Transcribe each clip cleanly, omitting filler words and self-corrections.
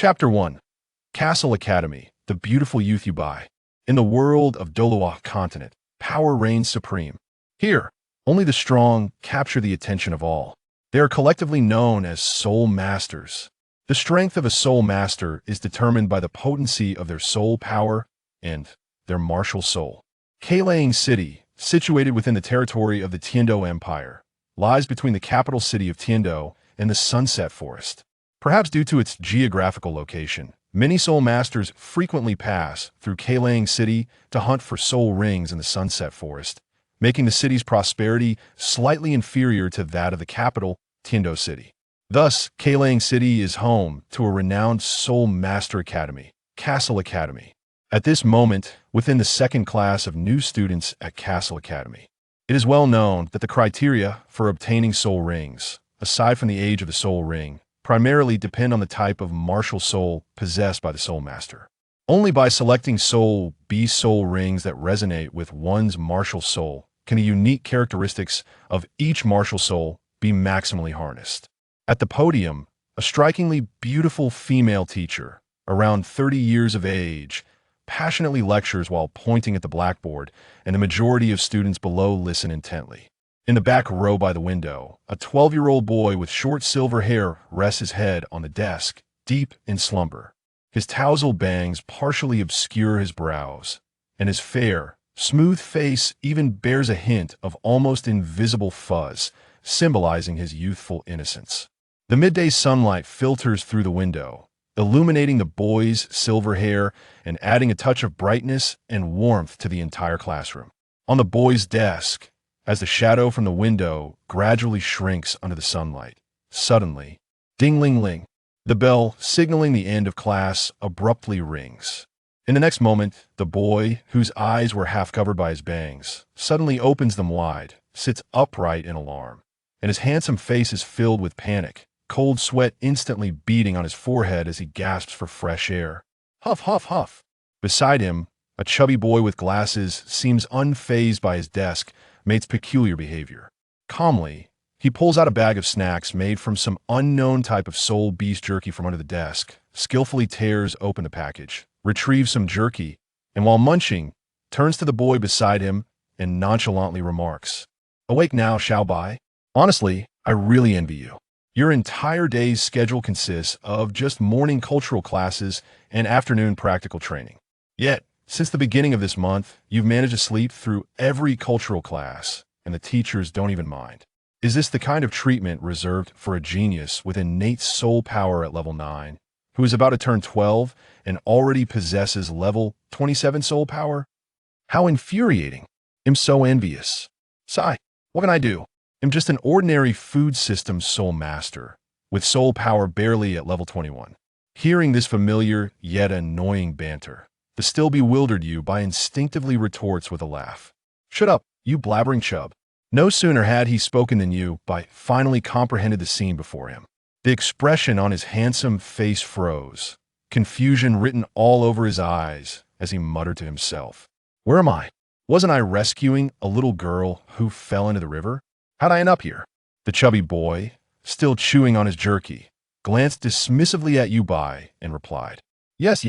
Chapter 1. Castle Academy, the beautiful youth you buy. In the world of Douluo Continent, power reigns supreme. Here, only the strong capture the attention of all. They are collectively known as soul masters. The strength of a soul master is determined by the potency of their soul power and their martial soul. Keilang City, situated within the territory of the Tiando Empire, lies between the capital city of Tiando and the Sunset Forest. Perhaps due to its geographical location, many soul masters frequently pass through Keilang City to hunt for soul rings in the Sunset Forest, making the city's prosperity slightly inferior to that of the capital, Tiando City. Thus, Keilang City is home to a renowned soul master academy, Castle Academy. At this moment, within the second class of new students at Castle Academy, it is well known that the criteria for obtaining soul rings, aside from the age of the soul ring, primarily depend on the type of martial soul possessed by the soul master. Only by selecting soul rings that resonate with one's martial soul can the unique characteristics of each martial soul be maximally harnessed. At the podium, a strikingly beautiful female teacher, around 30 years of age, passionately lectures while pointing at the blackboard, and the majority of students below listen intently. In the back row by the window, a 12-year-old boy with short silver hair rests his head on the desk, deep in slumber. His tousled bangs partially obscure his brows, and his fair, smooth face even bears a hint of almost invisible fuzz, symbolizing his youthful innocence. The midday sunlight filters through the window, illuminating the boy's silver hair and adding a touch of brightness and warmth to the entire classroom. On the boy's desk, as the shadow from the window gradually shrinks under the sunlight, suddenly, ding-ling-ling, the bell signaling the end of class abruptly rings. In the next moment, the boy, whose eyes were half covered by his bangs, suddenly opens them wide, sits upright in alarm, and his handsome face is filled with panic, cold sweat instantly beating on his forehead as he gasps for fresh air. Huff, huff, huff. Beside him, a chubby boy with glasses seems unfazed by his desk mate's peculiar behavior. Calmly, he pulls out a bag of snacks made from some unknown type of soul beast jerky from under the desk, skillfully tears open the package, retrieves some jerky, and while munching, turns to the boy beside him and nonchalantly remarks, "Awake now, Xiao Bai? Honestly, I really envy you. Your entire day's schedule consists of just morning cultural classes and afternoon practical training. Yet, since the beginning of this month, you've managed to sleep through every cultural class, and the teachers don't even mind. Is this the kind of treatment reserved for a genius with innate soul power at level 9, who is about to turn 12 and already possesses level 27 soul power? How infuriating. I'm so envious. Sigh, what can I do? I'm just an ordinary food system soul master, with soul power barely at level 21. Hearing this familiar yet annoying banter, the still bewildered you by instinctively retorts with a laugh. Shut up, you blabbering chub. No sooner had he spoken than you by finally comprehended the scene before him. The expression on his handsome face froze, confusion written all over his eyes as he muttered to himself. Where am I? Wasn't I rescuing a little girl who fell into the river? How'd I end up here? The chubby boy, still chewing on his jerky, glanced dismissively at you and replied, Yes,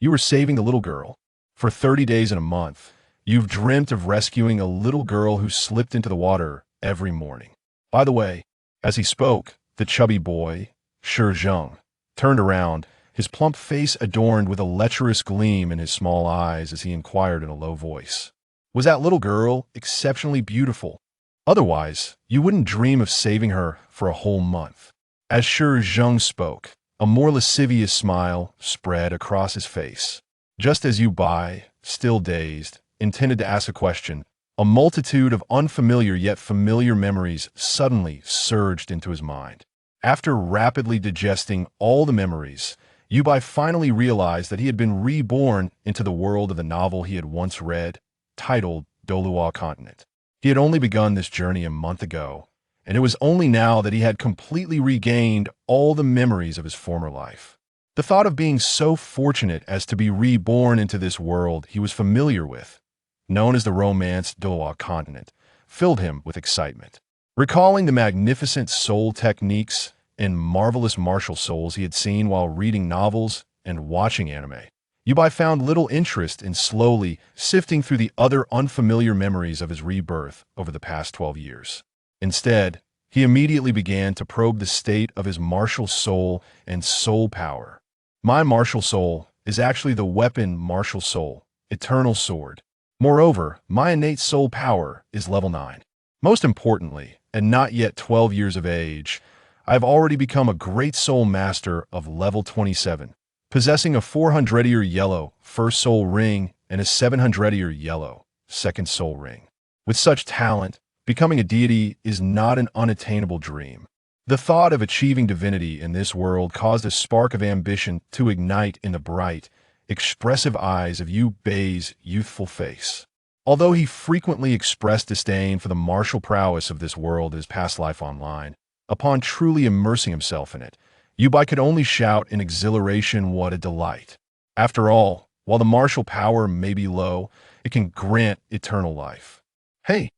you were saving the little girl. For 30 days and a month, you've dreamt of rescuing a little girl who slipped into the water every morning. By the way," as he spoke, the chubby boy, Shi Zheng, turned around, his plump face adorned with a lecherous gleam in his small eyes as he inquired in a low voice, "Was that little girl exceptionally beautiful? Otherwise, you wouldn't dream of saving her for a whole month." As Shi Zheng spoke, a more lascivious smile spread across his face. Just as Yu Bai, still dazed, intended to ask a question, a multitude of unfamiliar yet familiar memories suddenly surged into his mind. After rapidly digesting all the memories, Yu Bai finally realized that he had been reborn into the world of the novel he had once read, titled Douluo Continent. He had only begun this journey a month ago, and it was only now that he had completely regained all the memories of his former life. The thought of being so fortunate as to be reborn into this world he was familiar with, known as the romance Douluo Continent, filled him with excitement. Recalling the magnificent soul techniques and marvelous martial souls he had seen while reading novels and watching anime. Yubai found little interest in slowly sifting through the other unfamiliar memories of his rebirth over the past 12 years. Instead, he immediately began to probe the state of his martial soul and soul power. My martial soul is actually the weapon martial soul, eternal sword. Moreover, my innate soul power is level 9. Most importantly, and not yet 12 years of age, I have already become a great soul master of level 27, possessing a 400-year yellow first soul ring and a 700-year yellow second soul ring. With such talent, becoming a deity is not an unattainable dream. The thought of achieving divinity in this world caused a spark of ambition to ignite in the bright, expressive eyes of Yu Bei's youthful face. Although he frequently expressed disdain for the martial prowess of this world in his past life online, upon truly immersing himself in it, Yu Bei could only shout in exhilaration, "What a delight!" After all, while the martial power may be low, it can grant eternal life. Hey,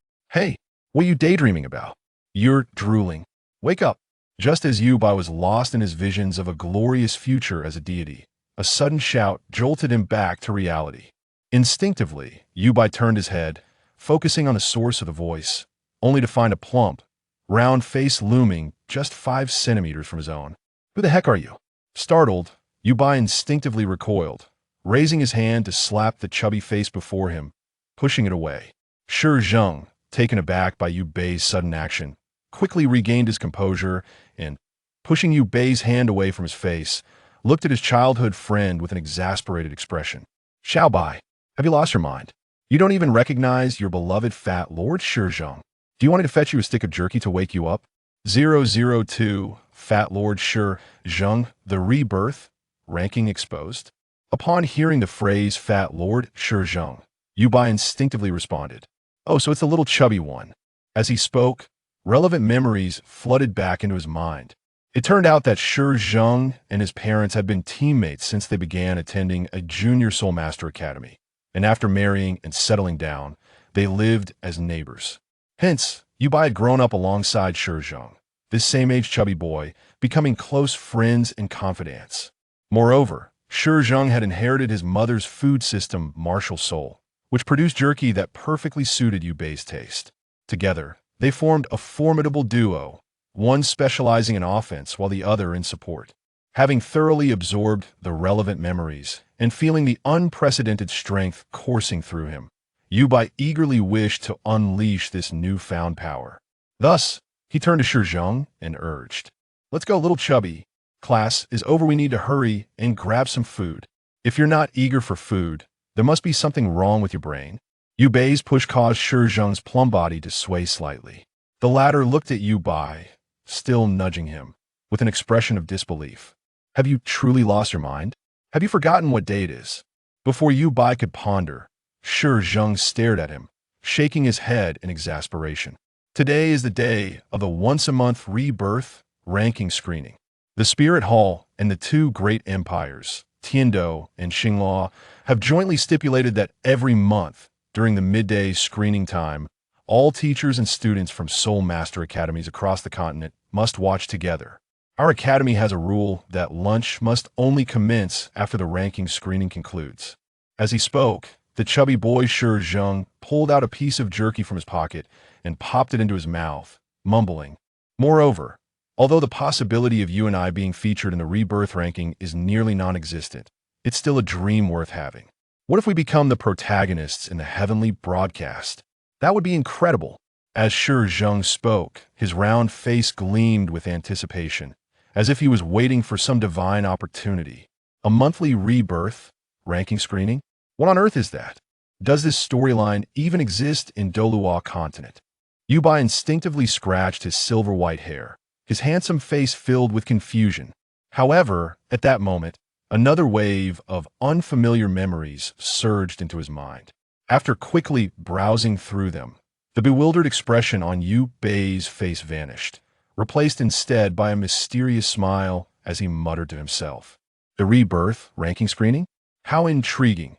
what are you daydreaming about? You're drooling. Wake up. Just as Yu Bei was lost in his visions of a glorious future as a deity, a sudden shout jolted him back to reality. Instinctively, Yu Bei turned his head, focusing on the source of the voice, only to find a plump, round face looming just 5 centimeters from his own. Who the heck are you? Startled, Yu Bei instinctively recoiled, raising his hand to slap the chubby face before him, pushing it away. Shi Zheng, taken aback by Yu Bei's sudden action, quickly regained his composure and, pushing Yu Bei's hand away from his face, looked at his childhood friend with an exasperated expression. Xiao Bai, have you lost your mind? You don't even recognize your beloved fat Lord Shi Zheng. Do you want me to fetch you a stick of jerky to wake you up? 002, Fat Lord Shi Zheng, the Rebirth, ranking exposed. Upon hearing the phrase Fat Lord Shi Zheng, Yu Bei instinctively responded, "Oh, so it's the little chubby one." As he spoke, relevant memories flooded back into his mind. It turned out that Shi Zheng and his parents had been teammates since they began attending a junior Soul Master Academy, and after marrying and settling down, they lived as neighbors. Hence, Yu Bei had grown up alongside Shi Zheng, this same-age chubby boy, becoming close friends and confidants. Moreover, Shi Zheng had inherited his mother's food system, martial soul, which produced jerky that perfectly suited Yu Bei's taste. Together, they formed a formidable duo, one specializing in offense while the other in support. Having thoroughly absorbed the relevant memories and feeling the unprecedented strength coursing through him, Yu Bei eagerly wished to unleash this newfound power. Thus, he turned to Shi Zheng and urged, "Let's go, little chubby. Class is over. We need to hurry and grab some food. If you're not eager for food, there must be something wrong with your brain." Yu Bei's push caused Shi Zheng's plump body to sway slightly. The latter looked at Yu Bei, still nudging him, with an expression of disbelief. "Have you truly lost your mind? Have you forgotten what day it is?" Before Yu Bei could ponder, Shi Zheng stared at him, shaking his head in exasperation. "Today is the day of the once-a-month Rebirth ranking screening. The Spirit Hall and the 2 great empires, Tiando and Xinghua, have jointly stipulated that every month, during the midday screening time, all teachers and students from Soul Master Academies across the continent must watch together. Our academy has a rule that lunch must only commence after the ranking screening concludes." As he spoke, the chubby boy Shi Zheng pulled out a piece of jerky from his pocket and popped it into his mouth, mumbling, "Moreover, although the possibility of you and I being featured in the Rebirth ranking is nearly non-existent, it's still a dream worth having. What if we become the protagonists in the heavenly broadcast? That would be incredible." As Shi Zheng spoke, his round face gleamed with anticipation, as if he was waiting for some divine opportunity. A monthly Rebirth ranking screening? What on earth is that? Does this storyline even exist in Douluo Continent? Yu Bei instinctively scratched his silver-white hair, his handsome face filled with confusion. However, at that moment, another wave of unfamiliar memories surged into his mind. After quickly browsing through them, the bewildered expression on Yu Bei's face vanished, replaced instead by a mysterious smile as he muttered to himself. The Rebirth ranking screening? How intriguing.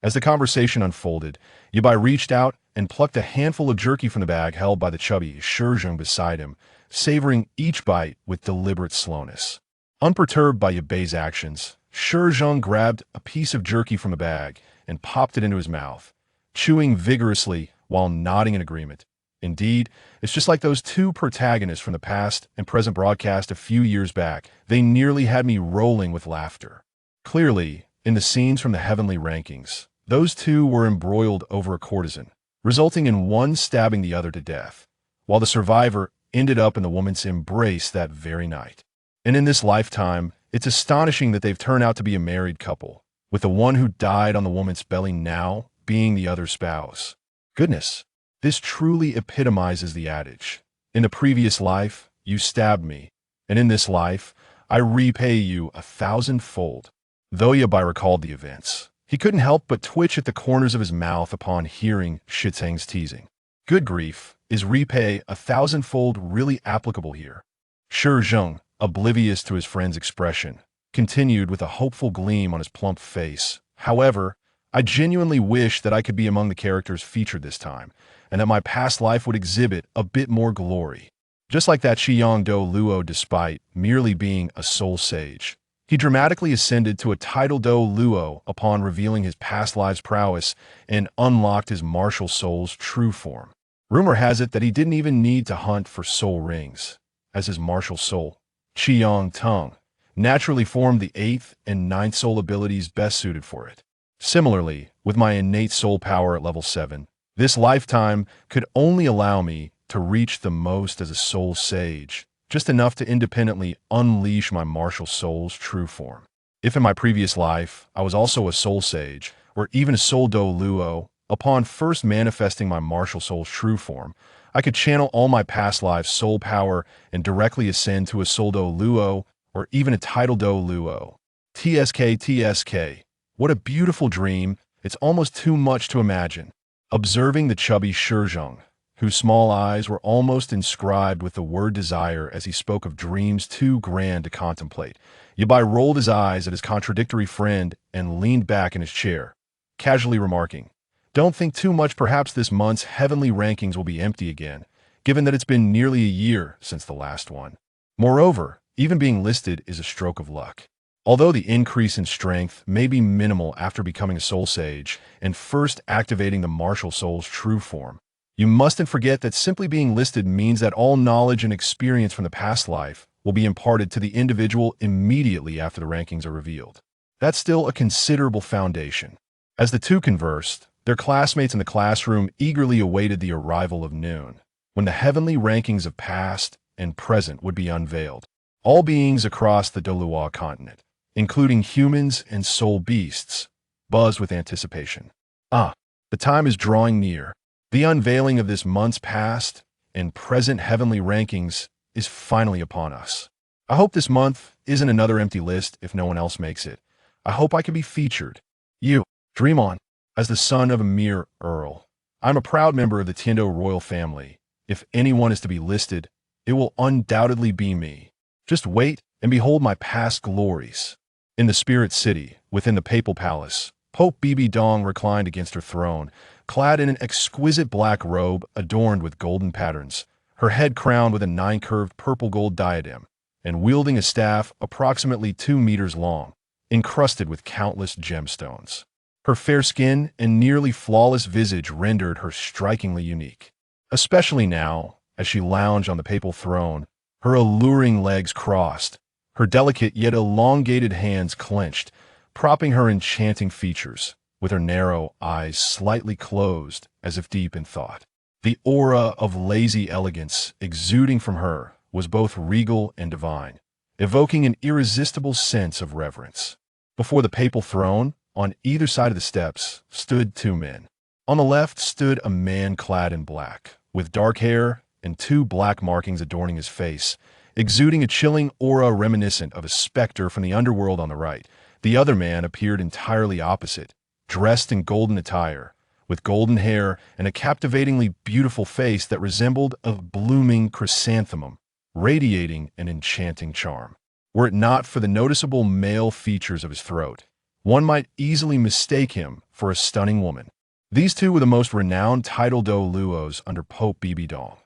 As the conversation unfolded, Yu Bei reached out and plucked a handful of jerky from the bag held by the chubby Shi Zheng beside him, savoring each bite with deliberate slowness. Unperturbed by Yebei's actions, Shizhong grabbed a piece of jerky from the bag and popped it into his mouth, chewing vigorously while nodding in agreement. Indeed, it's just like those two protagonists from the past and present broadcast a few years back. They nearly had me rolling with laughter. Clearly, in the scenes from the heavenly rankings, those two were embroiled over a courtesan, resulting in one stabbing the other to death, while the survivor ended up in the woman's embrace that very night. And in this lifetime, it's astonishing that they've turned out to be a married couple, with the one who died on the woman's belly now being the other spouse. Goodness, this truly epitomizes the adage. In the previous life, you stabbed me, and in this life, I repay you 1,000-fold. Though Yabai recalled the events, he couldn't help but twitch at the corners of his mouth upon hearing Shitang's teasing. Good grief, is repay 1,000-fold really applicable here? Shizhong, oblivious to his friend's expression, continued with a hopeful gleam on his plump face. However, I genuinely wish that I could be among the characters featured this time, and that my past life would exhibit a bit more glory. Just like that Douluo, despite merely being a soul sage, he dramatically ascended to a title Douluo upon revealing his past lives' prowess and unlocked his martial soul's true form. Rumor has it that he didn't even need to hunt for soul rings, as his martial soul, Tung, naturally formed the 8th and 9th soul abilities best suited for it. Similarly, with my innate soul power at level 7, this lifetime could only allow me to reach the most as a soul sage, just enough to independently unleash my martial soul's true form. If in my previous life I was also a soul sage, or even a soul Douluo, upon first manifesting my martial soul's true form, I could channel all my past lives' soul power and directly ascend to a soul Douluo or even a title Douluo. TSK. What a beautiful dream. It's almost too much to imagine. Observing the chubby Shizhong, whose small eyes were almost inscribed with the word desire as he spoke of dreams too grand to contemplate, Yabai rolled his eyes at his contradictory friend and leaned back in his chair, casually remarking, "Don't think too much, perhaps this month's heavenly rankings will be empty again, given that it's been nearly a year since the last one. Moreover, even being listed is a stroke of luck. Although the increase in strength may be minimal after becoming a soul sage and first activating the martial soul's true form, you mustn't forget that simply being listed means that all knowledge and experience from the past life will be imparted to the individual immediately after the rankings are revealed. That's still a considerable foundation." As the two conversed, their classmates in the classroom eagerly awaited the arrival of noon, when the heavenly rankings of past and present would be unveiled. All beings across the Douluo Continent, including humans and soul beasts, buzzed with anticipation. The time is drawing near. The unveiling of this month's past and present heavenly rankings is finally upon us. I hope this month isn't another empty list if no one else makes it. I hope I can be featured. You, dream on. As the son of a mere earl, I'm a proud member of the Tiendo royal family. If anyone is to be listed, it will undoubtedly be me. Just wait and behold my past glories." In the spirit city, within the papal palace, Pope Bibi Dong reclined against her throne, clad in an exquisite black robe adorned with golden patterns, her head crowned with a 9-curved purple-gold diadem, and wielding a staff approximately 2 meters long, encrusted with countless gemstones. Her fair skin and nearly flawless visage rendered her strikingly unique, especially now, as she lounged on the papal throne, her alluring legs crossed, her delicate yet elongated hands clenched, propping her enchanting features, with her narrow eyes slightly closed as if deep in thought. The aura of lazy elegance exuding from her was both regal and divine, evoking an irresistible sense of reverence. Before the papal throne, on either side of the steps, stood 2 men. On the left stood a man clad in black, with dark hair and 2 black markings adorning his face, exuding a chilling aura reminiscent of a specter from the underworld. On the right, the other man appeared entirely opposite, dressed in golden attire, with golden hair and a captivatingly beautiful face that resembled a blooming chrysanthemum, radiating an enchanting charm. Were it not for the noticeable male features of his throat, one might easily mistake him for a stunning woman. These two were the most renowned title Douluos under Pope Bibi Dong.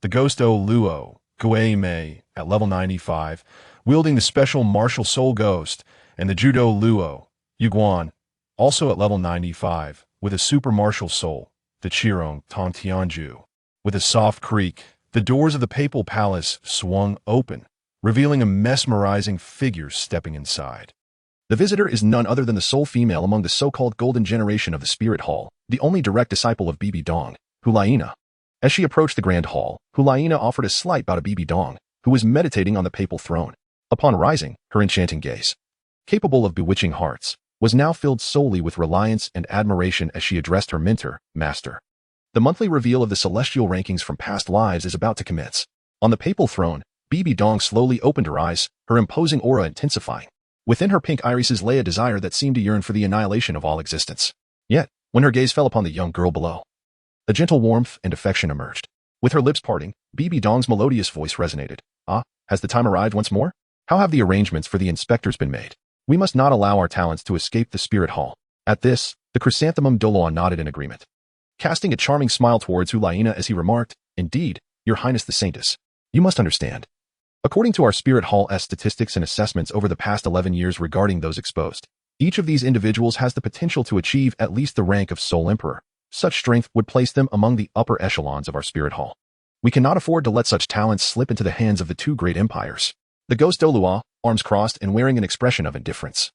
The ghost Douluo, Guei at level 95, wielding the special martial soul ghost, and the Judo Luo, Yuguan, also at level 95, with a super martial soul, the Qirong Tong Tianju. With a soft creak, the doors of the papal palace swung open, revealing a mesmerizing figure stepping inside. The visitor is none other than the sole female among the so-called golden generation of the Spirit Hall, the only direct disciple of Bibi Dong, Hulaina. As she approached the Grand Hall, Hulaina offered a slight bow to Bibi Dong, who was meditating on the papal throne. Upon rising, her enchanting gaze, capable of bewitching hearts, was now filled solely with reliance and admiration as she addressed her mentor, Master. The monthly reveal of the celestial rankings from past lives is about to commence. On the papal throne, Bibi Dong slowly opened her eyes, her imposing aura intensifying. Within her pink irises lay a desire that seemed to yearn for the annihilation of all existence. Yet, when her gaze fell upon the young girl below, a gentle warmth and affection emerged. With her lips parting, Bibi Dong's melodious voice resonated. Ah, has the time arrived once more? How have the arrangements for the inspectors been made? We must not allow our talents to escape the Spirit Hall. At this, the chrysanthemum Douluo nodded in agreement, casting a charming smile towards Hulaina as he remarked, Indeed, Your Highness the Saintess. You must understand. According to our Spirit Hall's statistics and assessments over the past 11 years regarding those exposed, each of these individuals has the potential to achieve at least the rank of Soul Emperor. Such strength would place them among the upper echelons of our Spirit Hall. We cannot afford to let such talents slip into the hands of the two great empires. The ghost Douluo, arms crossed and wearing an expression of indifference,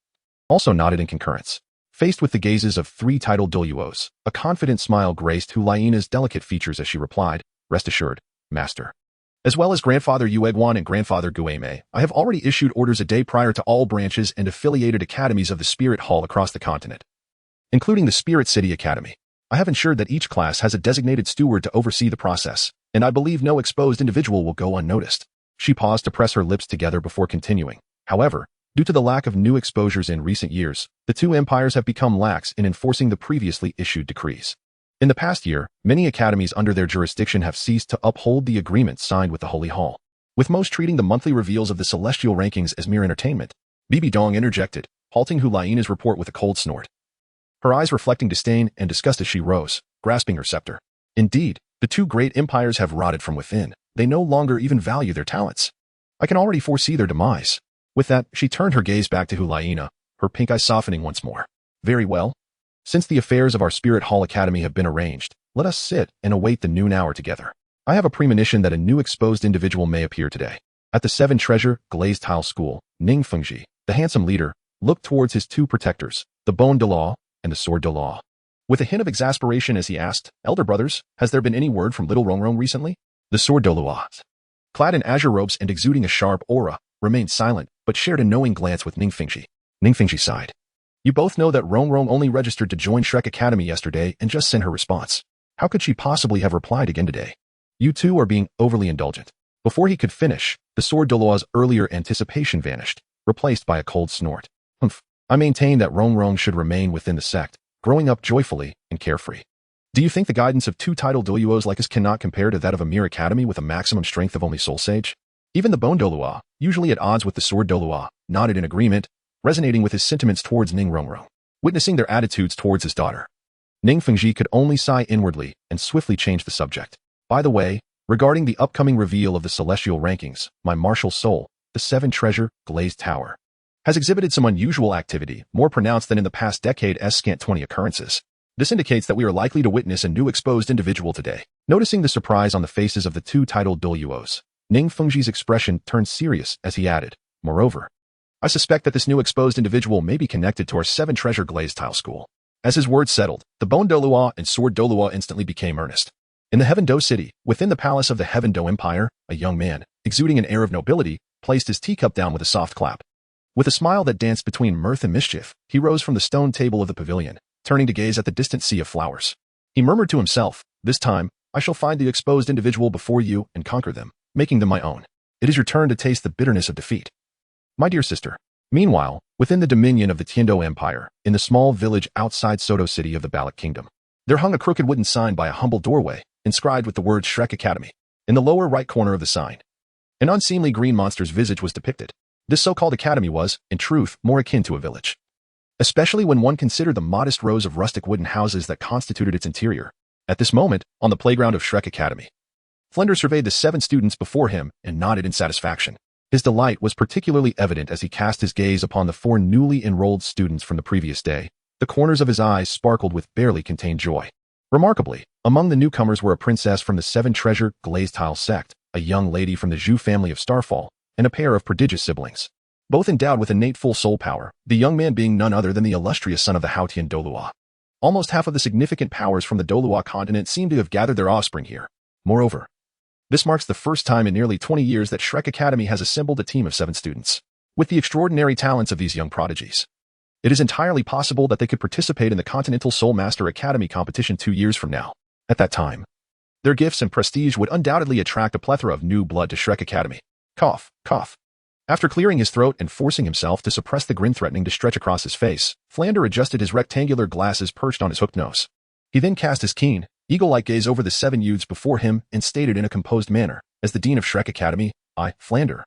also nodded in concurrence. Faced with the gazes of three titled Douluos, a confident smile graced Hulaina's delicate features as she replied, Rest assured, Master. As well as Grandfather Yueguan and Grandfather Guei, I have already issued orders a day prior to all branches and affiliated academies of the Spirit Hall across the continent, including the Spirit City Academy. I have ensured that each class has a designated steward to oversee the process, and I believe no exposed individual will go unnoticed. She paused to press her lips together before continuing. However, due to the lack of new exposures in recent years, the two empires have become lax in enforcing the previously issued decrees. In the past year, many academies under their jurisdiction have ceased to uphold the agreements signed with the Holy Hall, with most treating the monthly reveals of the celestial rankings as mere entertainment. Bibi Dong interjected, halting Hulaina's report with a cold snort, her eyes reflecting disdain and disgust as she rose, grasping her scepter. Indeed, the two great empires have rotted from within. They no longer even value their talents. I can already foresee their demise. With that, she turned her gaze back to Hulaina, her pink eyes softening once more. Very well. Since the affairs of our Spirit Hall Academy have been arranged, let us sit and await the noon hour together. I have a premonition that a new exposed individual may appear today. At the Seven Treasure Glazed Tile School, Ning Fengji, the handsome leader, looked towards his two protectors, the Bone Douluo and the Sword Douluo, with a hint of exasperation as he asked, Elder brothers, has there been any word from little Rongrong recently? The Sword Douluo, clad in azure robes and exuding a sharp aura, remained silent, but shared a knowing glance with Ning Fengji. Ning Fengji sighed. You both know that Rongrong only registered to join Shrek Academy yesterday and just sent her response. How could she possibly have replied again today? You two are being overly indulgent. Before he could finish, the Sword Douluo's earlier anticipation vanished, replaced by a cold snort. Humph. I maintain that Rongrong should remain within the sect, growing up joyfully and carefree. Do you think the guidance of two titled Douluos like us cannot compare to that of a mere academy with a maximum strength of only Soul Sage? Even the Bone Douluo, usually at odds with the Sword Douluo, nodded in agreement, resonating with his sentiments towards Ning Rongrong, witnessing their attitudes towards his daughter. Ning Fengji could only sigh inwardly and swiftly change the subject. By the way, regarding the upcoming reveal of the celestial rankings, my martial soul, the Seven Treasure Glazed Tower, has exhibited some unusual activity, more pronounced than in the past decade's scant 20 occurrences. This indicates that we are likely to witness a new exposed individual today. Noticing the surprise on the faces of the two titled Douluos, Ning Fengji's expression turned serious as he added, Moreover, I suspect that this new exposed individual may be connected to our Seven Treasure Glazed Tile School. As his words settled, the Bone Douluo and Sword Douluo instantly became earnest. In the Heaven Do City, within the palace of the Heaven Do Empire, a young man, exuding an air of nobility, placed his teacup down with a soft clap. With a smile that danced between mirth and mischief, he rose from the stone table of the pavilion, turning to gaze at the distant sea of flowers. He murmured to himself, This time, I shall find the exposed individual before you and conquer them, making them my own. It is your turn to taste the bitterness of defeat. My dear sister. Meanwhile, within the dominion of the Tiando Empire, in the small village outside Soto City of the Balak Kingdom, there hung a crooked wooden sign by a humble doorway, inscribed with the words Shrek Academy. In the lower right corner of the sign, an unseemly green monster's visage was depicted. This so-called academy was, in truth, more akin to a village, especially when one considered the modest rows of rustic wooden houses that constituted its interior. At this moment, on the playground of Shrek Academy, Flender surveyed the 7 students before him and nodded in satisfaction. His delight was particularly evident as he cast his gaze upon the 4 newly enrolled students from the previous day. The corners of his eyes sparkled with barely contained joy. Remarkably, among the newcomers were a princess from the 7 treasure glazed tile sect, a young lady from the Zhu family of Starfall, and a pair of prodigious siblings. Both endowed with innate full soul power, the young man being none other than the illustrious son of the Hautian Douluo. Almost half of the significant powers from the Douluo Continent seem to have gathered their offspring here. Moreover, this marks the first time in nearly 20 years that Shrek Academy has assembled a team of 7 students. With the extraordinary talents of these young prodigies, it is entirely possible that they could participate in the Continental Soul Master Academy competition 2 years from now. At that time, their gifts and prestige would undoubtedly attract a plethora of new blood to Shrek Academy. Cough, cough. After clearing his throat and forcing himself to suppress the grin threatening to stretch across his face, Flander adjusted his rectangular glasses perched on his hooked nose. He then cast his keen, eagle-like gaze over the 7 youths before him and stated in a composed manner, as the Dean of Shrek Academy, I, Flander,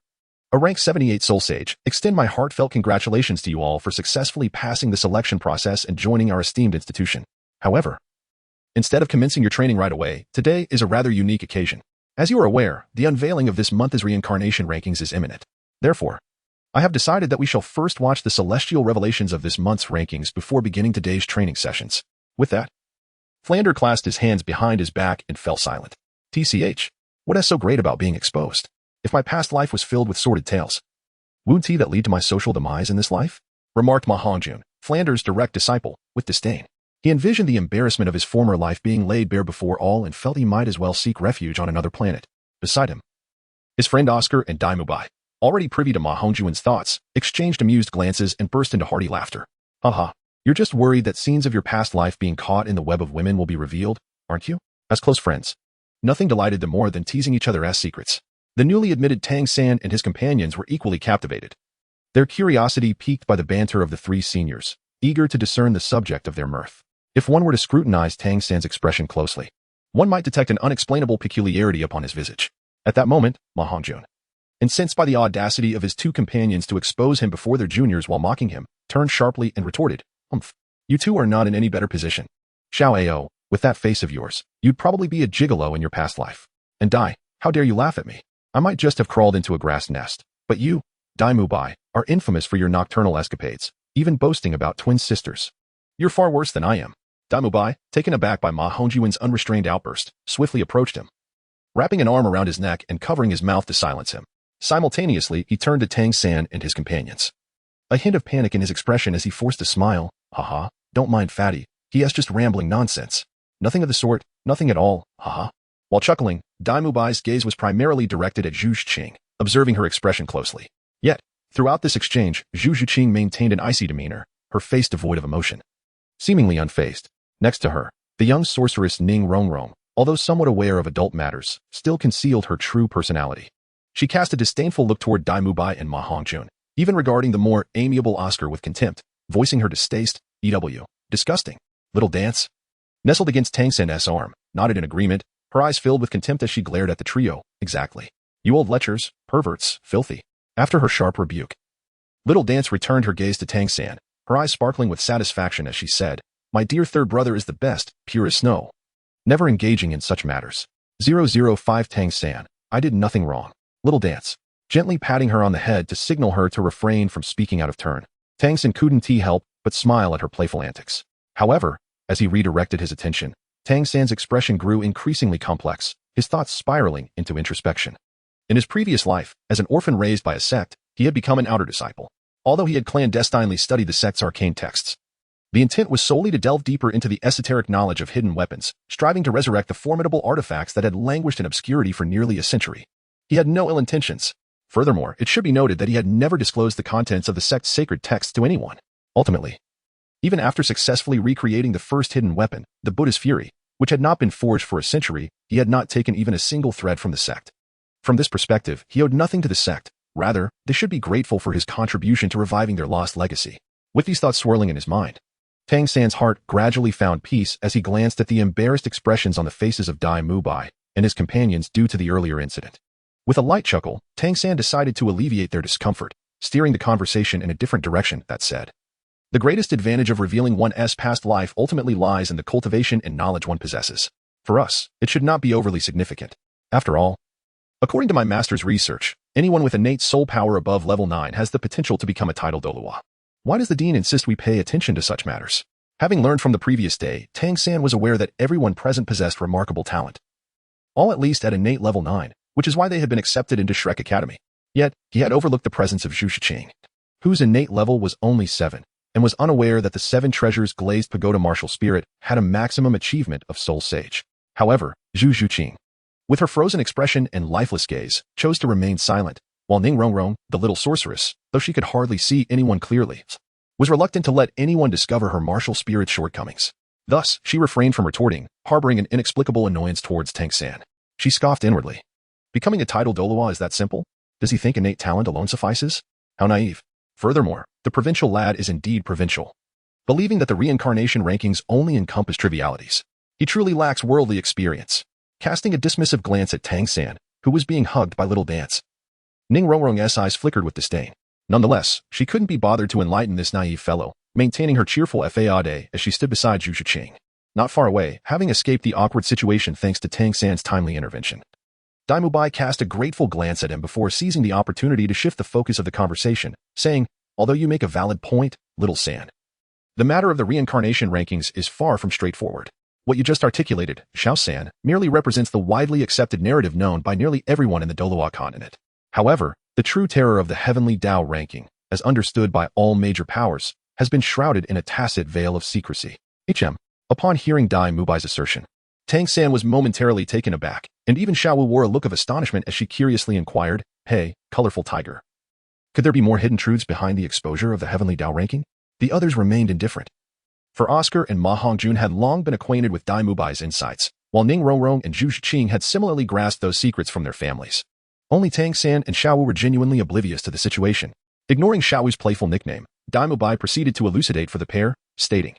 a rank 78 Soul Sage, extend my heartfelt congratulations to you all for successfully passing the selection process and joining our esteemed institution. However, instead of commencing your training right away, today is a rather unique occasion. As you are aware, the unveiling of this month's reincarnation rankings is imminent. Therefore, I have decided that we shall first watch the celestial revelations of this month's rankings before beginning today's training sessions. With that, Flander clasped his hands behind his back and fell silent. TCH, what is so great about being exposed? If my past life was filled with sordid tales, wouldn't that lead to my social demise in this life? Remarked Ma Hongjun, Flander's direct disciple, with disdain. He envisioned the embarrassment of his former life being laid bare before all and felt he might as well seek refuge on another planet. Beside him, his friend Oscar and Dai Mubai, already privy to Ma Hongjun's thoughts, exchanged amused glances and burst into hearty laughter. Haha, you're just worried that scenes of your past life being caught in the web of women will be revealed, aren't you? As close friends, nothing delighted them more than teasing each other as secrets. The newly admitted Tang San and his companions were equally captivated, their curiosity piqued by the banter of the 3 seniors, eager to discern the subject of their mirth. If one were to scrutinize Tang San's expression closely, one might detect an unexplainable peculiarity upon his visage. At that moment, Ma Hongjun, incensed by the audacity of his 2 companions to expose him before their juniors while mocking him, turned sharply and retorted, You 2 are not in any better position. Xiao Ao, with that face of yours, you'd probably be a gigolo in your past life. And Dai, how dare you laugh at me? I might just have crawled into a grass nest. But you, Dai Mubai, are infamous for your nocturnal escapades, even boasting about twin sisters. You're far worse than I am. Dai Mubai, taken aback by Ma Hongjun's unrestrained outburst, swiftly approached him, wrapping an arm around his neck and covering his mouth to silence him. Simultaneously, he turned to Tang San and his companions, a hint of panic in his expression as he forced a smile. Haha, don't mind Fatty, he has just rambling nonsense. Nothing of the sort, nothing at all, haha. While chuckling, Dai Mubai's gaze was primarily directed at Zhu Zhiqing, observing her expression closely. Yet, throughout this exchange, Zhu Zhiqing maintained an icy demeanor, her face devoid of emotion. Seemingly unfazed, next to her, the young sorceress Ning Rongrong, although somewhat aware of adult matters, still concealed her true personality. She cast a disdainful look toward Dai Mubai and Ma Hongjun, even regarding the more amiable Oscar with contempt, voicing her distaste. EW, disgusting, little dance. Nestled against Tang San's arm, nodded in agreement, her eyes filled with contempt as she glared at the trio. Exactly. You old lechers, perverts, filthy. After her sharp rebuke, Little Dance returned her gaze to Tang San, her eyes sparkling with satisfaction as she said, My dear third brother is the best, pure as snow. Never engaging in such matters. 005 Tang San, I did nothing wrong. Little Dance, gently patting her on the head to signal her to refrain from speaking out of turn. Tang San couldn't help but smile at her playful antics. However, as he redirected his attention, Tang San's expression grew increasingly complex, his thoughts spiraling into introspection. In his previous life, as an orphan raised by a sect, he had become an outer disciple. Although he had clandestinely studied the sect's arcane texts, the intent was solely to delve deeper into the esoteric knowledge of hidden weapons, striving to resurrect the formidable artifacts that had languished in obscurity for nearly a century. He had no ill intentions. Furthermore, it should be noted that he had never disclosed the contents of the sect's sacred texts to anyone. Ultimately, even after successfully recreating the first hidden weapon, the Buddha's Fury, which had not been forged for a century, he had not taken even a single thread from the sect. From this perspective, he owed nothing to the sect. Rather, they should be grateful for his contribution to reviving their lost legacy. With these thoughts swirling in his mind, Tang San's heart gradually found peace as he glanced at the embarrassed expressions on the faces of Dai Mubai and his companions due to the earlier incident. With a light chuckle, Tang San decided to alleviate their discomfort, steering the conversation in a different direction. That said, the greatest advantage of revealing one's past life ultimately lies in the cultivation and knowledge one possesses. For us, it should not be overly significant. After all, according to my master's research, anyone with innate soul power above level 9 has the potential to become a title Douluo. Why does the dean insist we pay attention to such matters? Having learned from the previous day, Tang San was aware that everyone present possessed remarkable talent. All at least at innate level 9, which is why they had been accepted into Shrek Academy. Yet, he had overlooked the presence of Zhu Shiqing, whose innate level was only 7, and was unaware that the 7 treasures glazed pagoda martial spirit had a maximum achievement of soul sage. However, Zhu Shiqing, with her frozen expression and lifeless gaze, chose to remain silent, while Ning Rongrong, the little sorceress, though she could hardly see anyone clearly, was reluctant to let anyone discover her martial spirit's shortcomings. Thus, she refrained from retorting, harboring an inexplicable annoyance towards Tang San. She scoffed inwardly. Becoming a title Douluo is that simple? Does he think innate talent alone suffices? How naive. Furthermore, the provincial lad is indeed provincial. Believing that the reincarnation rankings only encompass trivialities, he truly lacks worldly experience. Casting a dismissive glance at Tang San, who was being hugged by little Dance, Ning Rongrong's eyes flickered with disdain. Nonetheless, she couldn't be bothered to enlighten this naive fellow, maintaining her cheerful faade as she stood beside Zhu Shiqing. Not far away, having escaped the awkward situation thanks to Tang San's timely intervention. Dai Mubai cast a grateful glance at him before seizing the opportunity to shift the focus of the conversation, saying, although you make a valid point, little San, the matter of the reincarnation rankings is far from straightforward. What you just articulated, Xiao San, merely represents the widely accepted narrative known by nearly everyone in the Douluo Continent. However, the true terror of the heavenly Tao ranking, as understood by all major powers, has been shrouded in a tacit veil of secrecy. Upon hearing Dai Mubai's assertion, Tang San was momentarily taken aback, and even Xiaowu wore a look of astonishment as she curiously inquired, hey, colorful tiger, could there be more hidden truths behind the exposure of the heavenly Tao ranking? The others remained indifferent. For Oscar and Ma Hongjun had long been acquainted with Dai Mubai's insights, while Ning Rongrong and Zhu Shiqing had similarly grasped those secrets from their families. Only Tang San and Xiaowu were genuinely oblivious to the situation. Ignoring Xiaowu's playful nickname, Dai Mubai proceeded to elucidate for the pair, stating,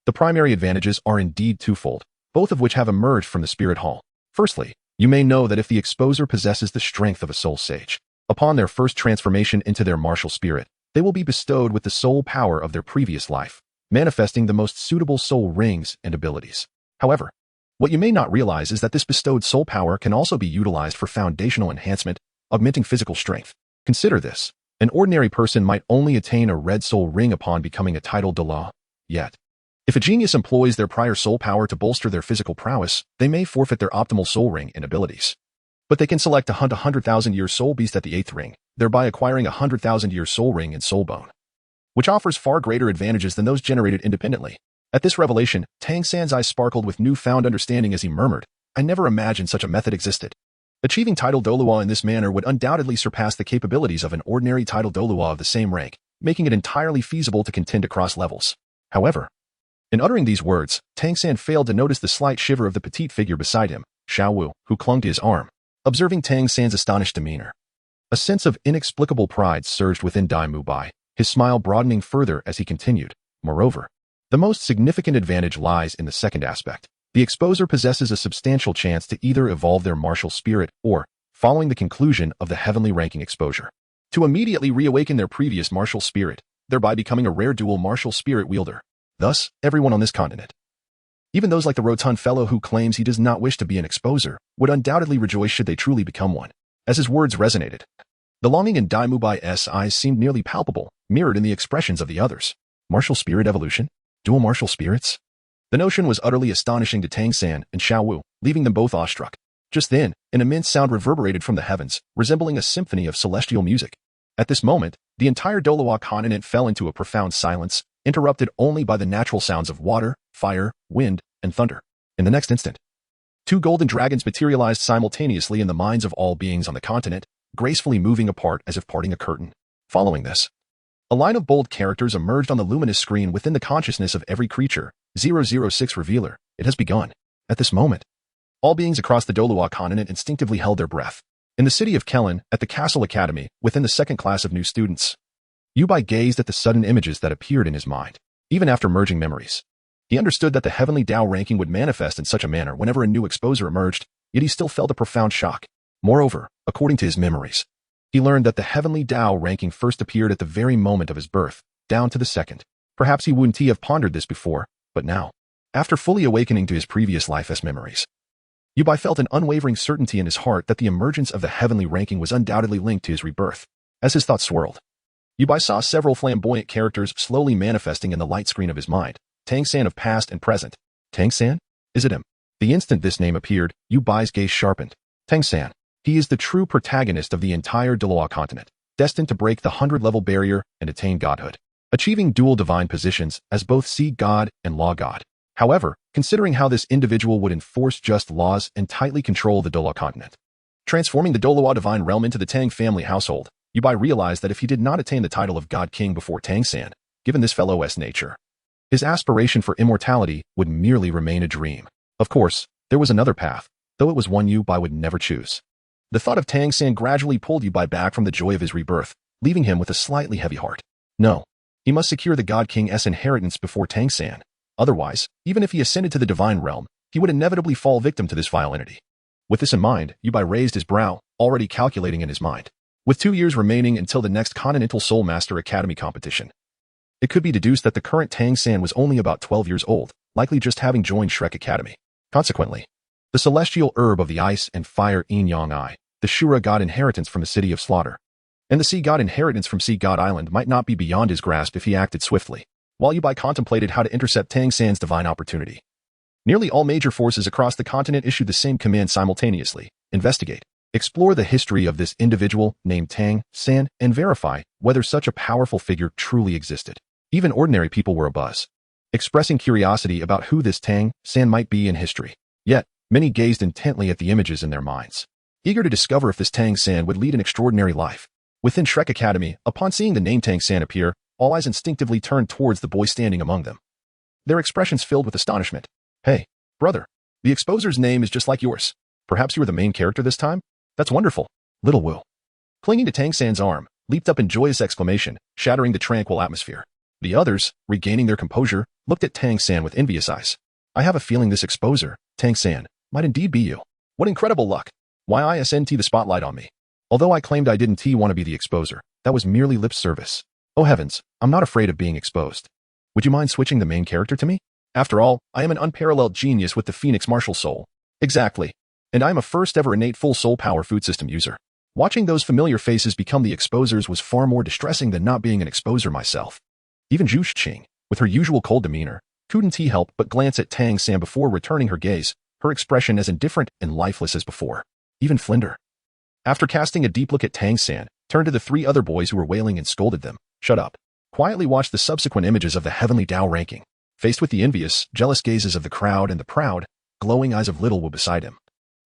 the primary advantages are indeed twofold, both of which have emerged from the spirit hall. Firstly, you may know that if the exposer possesses the strength of a soul sage, upon their first transformation into their martial spirit, they will be bestowed with the soul power of their previous life, manifesting the most suitable soul rings and abilities. However, what you may not realize is that this bestowed soul power can also be utilized for foundational enhancement, augmenting physical strength. Consider this. An ordinary person might only attain a red soul ring upon becoming a title Douluo. Yet, if a genius employs their prior soul power to bolster their physical prowess, they may forfeit their optimal soul ring and abilities. But they can select to hunt a 100,000-year soul beast at the 8th ring, thereby acquiring a 100,000-year soul ring and soul bone, which offers far greater advantages than those generated independently. At this revelation, Tang San's eyes sparkled with newfound understanding as he murmured, I never imagined such a method existed. Achieving title Douluo in this manner would undoubtedly surpass the capabilities of an ordinary title Douluo of the same rank, making it entirely feasible to contend across levels. However, in uttering these words, Tang San failed to notice the slight shiver of the petite figure beside him, Xiaowu, who clung to his arm. Observing Tang San's astonished demeanor, a sense of inexplicable pride surged within Dai Mubai, his smile broadening further as he continued. Moreover, the most significant advantage lies in the second aspect. The exposer possesses a substantial chance to either evolve their martial spirit or, following the conclusion of the heavenly ranking exposure, to immediately reawaken their previous martial spirit, thereby becoming a rare dual martial spirit wielder. Thus, everyone on this continent, even those like the rotund fellow who claims he does not wish to be an exposer, would undoubtedly rejoice should they truly become one. As his words resonated, the longing in Dai Mubai's eyes seemed nearly palpable, mirrored in the expressions of the others. Martial spirit evolution? Dual martial spirits? The notion was utterly astonishing to Tang San and Xiaowu, leaving them both awestruck. Just then, an immense sound reverberated from the heavens, resembling a symphony of celestial music. At this moment, the entire Douluo Continent fell into a profound silence, interrupted only by the natural sounds of water, fire, wind, and thunder. In the next instant, 2 golden dragons materialized simultaneously in the minds of all beings on the continent, gracefully moving apart as if parting a curtain. Following this, a line of bold characters emerged on the luminous screen within the consciousness of every creature. 006 Revealer, it has begun. At this moment, all beings across the Douluo Continent instinctively held their breath. In the city of Kellen, at the Castle Academy, within the second class of new students, Yubai gazed at the sudden images that appeared in his mind. Even after merging memories, he understood that the heavenly Tao ranking would manifest in such a manner whenever a new exposer emerged, yet he still felt a profound shock. Moreover, according to his memories, he learned that the heavenly Tao ranking first appeared at the very moment of his birth, down to the second. Perhaps he wouldn't have pondered this before, but now, after fully awakening to his previous life's memories, Yubai felt an unwavering certainty in his heart that the emergence of the heavenly ranking was undoubtedly linked to his rebirth. As his thoughts swirled, Yubai saw several flamboyant characters slowly manifesting in the light screen of his mind. Tang San of past and present. Tang San? Is it him? The instant this name appeared, Yubai's gaze sharpened. Tang San. He is the true protagonist of the entire Douluo Continent, destined to break the 100-level barrier and attain godhood, achieving dual divine positions as both sea god and law god. However, considering how this individual would enforce just laws and tightly control the Douluo Continent, transforming the Douluo divine realm into the Tang family household, Yubai realized that if he did not attain the title of God King before Tang San, given this fellow's nature, his aspiration for immortality would merely remain a dream. Of course, there was another path, though it was one Yubai would never choose. The thought of Tang San gradually pulled Yubai back from the joy of his rebirth, leaving him with a slightly heavy heart. No, he must secure the God King's inheritance before Tang San. Otherwise, even if he ascended to the divine realm, he would inevitably fall victim to this vile entity. With this in mind, Yubai raised his brow, already calculating in his mind. With 2 years remaining until the next Continental Soul Master Academy competition, it could be deduced that the current Tang San was only about 12 years old, likely just having joined Shrek Academy. Consequently, the celestial herb of the ice and fire Yin-Yang Eye, the Shura god inheritance from the City of Slaughter, and the Sea God inheritance from Sea God Island might not be beyond his grasp if he acted swiftly. While Yubai contemplated how to intercept Tang San's divine opportunity, nearly all major forces across the continent issued the same command simultaneously: investigate, explore the history of this individual named Tang San, and verify whether such a powerful figure truly existed. Even ordinary people were abuzz, expressing curiosity about who this Tang San might be in history. Yet, many gazed intently at the images in their minds, eager to discover if this Tang San would lead an extraordinary life. Within Shrek Academy, upon seeing the name Tang San appear, all eyes instinctively turned towards the boy standing among them, their expressions filled with astonishment. Hey, brother, the exposer's name is just like yours. Perhaps you are the main character this time? That's wonderful. Little Wu, clinging to Tang San's arm, leaped up in joyous exclamation, shattering the tranquil atmosphere. The others, regaining their composure, looked at Tang San with envious eyes. I have a feeling this exposer, Tang San, might indeed be you. What incredible luck. Why ISNT the spotlight on me? Although I claimed I didn't want to be the exposer, that was merely lip service. Oh heavens, I'm not afraid of being exposed. Would you mind switching the main character to me? After all, I am an unparalleled genius with the Phoenix Martial Soul. Exactly. And I'm a first ever innate full soul power food system user. Watching those familiar faces become the exposers was far more distressing than not being an exposer myself. Even Zhu Xing, with her usual cold demeanor, couldn't help but glance at Tang San before returning her gaze, her expression as indifferent and lifeless as before. Even Flinder, after casting a deep look at Tang San, turned to the 3 other boys who were wailing and scolded them. Shut up. Quietly watched the subsequent images of the heavenly Dao ranking, faced with the envious, jealous gazes of the crowd and the proud, glowing eyes of Little Wu beside him.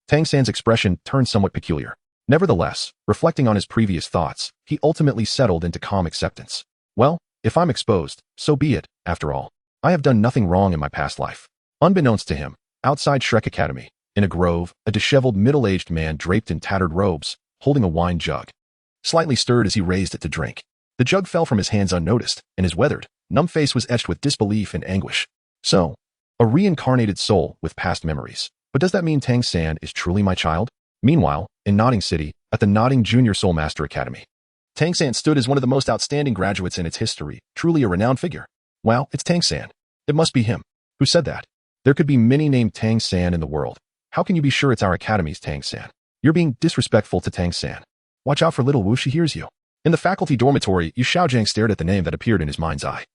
Tang San's expression turned somewhat peculiar. Nevertheless, reflecting on his previous thoughts, he ultimately settled into calm acceptance. Well, if I'm exposed, so be it, after all. I have done nothing wrong in my past life. Unbeknownst to him, outside Shrek Academy, in a grove, a disheveled middle-aged man draped in tattered robes, holding a wine jug, slightly stirred as he raised it to drink. The jug fell from his hands unnoticed, and his weathered, numb face was etched with disbelief and anguish. So, a reincarnated soul with past memories. But does that mean Tang San is truly my child? Meanwhile, in Nodding City, at the Nodding Junior Soul Master Academy, Tang San stood as one of the most outstanding graduates in its history, truly a renowned figure. Wow, it's Tang San. It must be him. Who said that? There could be many named Tang San in the world. How can you be sure it's our academy's Tang San? You're being disrespectful to Tang San. Watch out for Little Wu, she hears you. In the faculty dormitory, Yu Xiaojiang stared at the name that appeared in his mind's eye,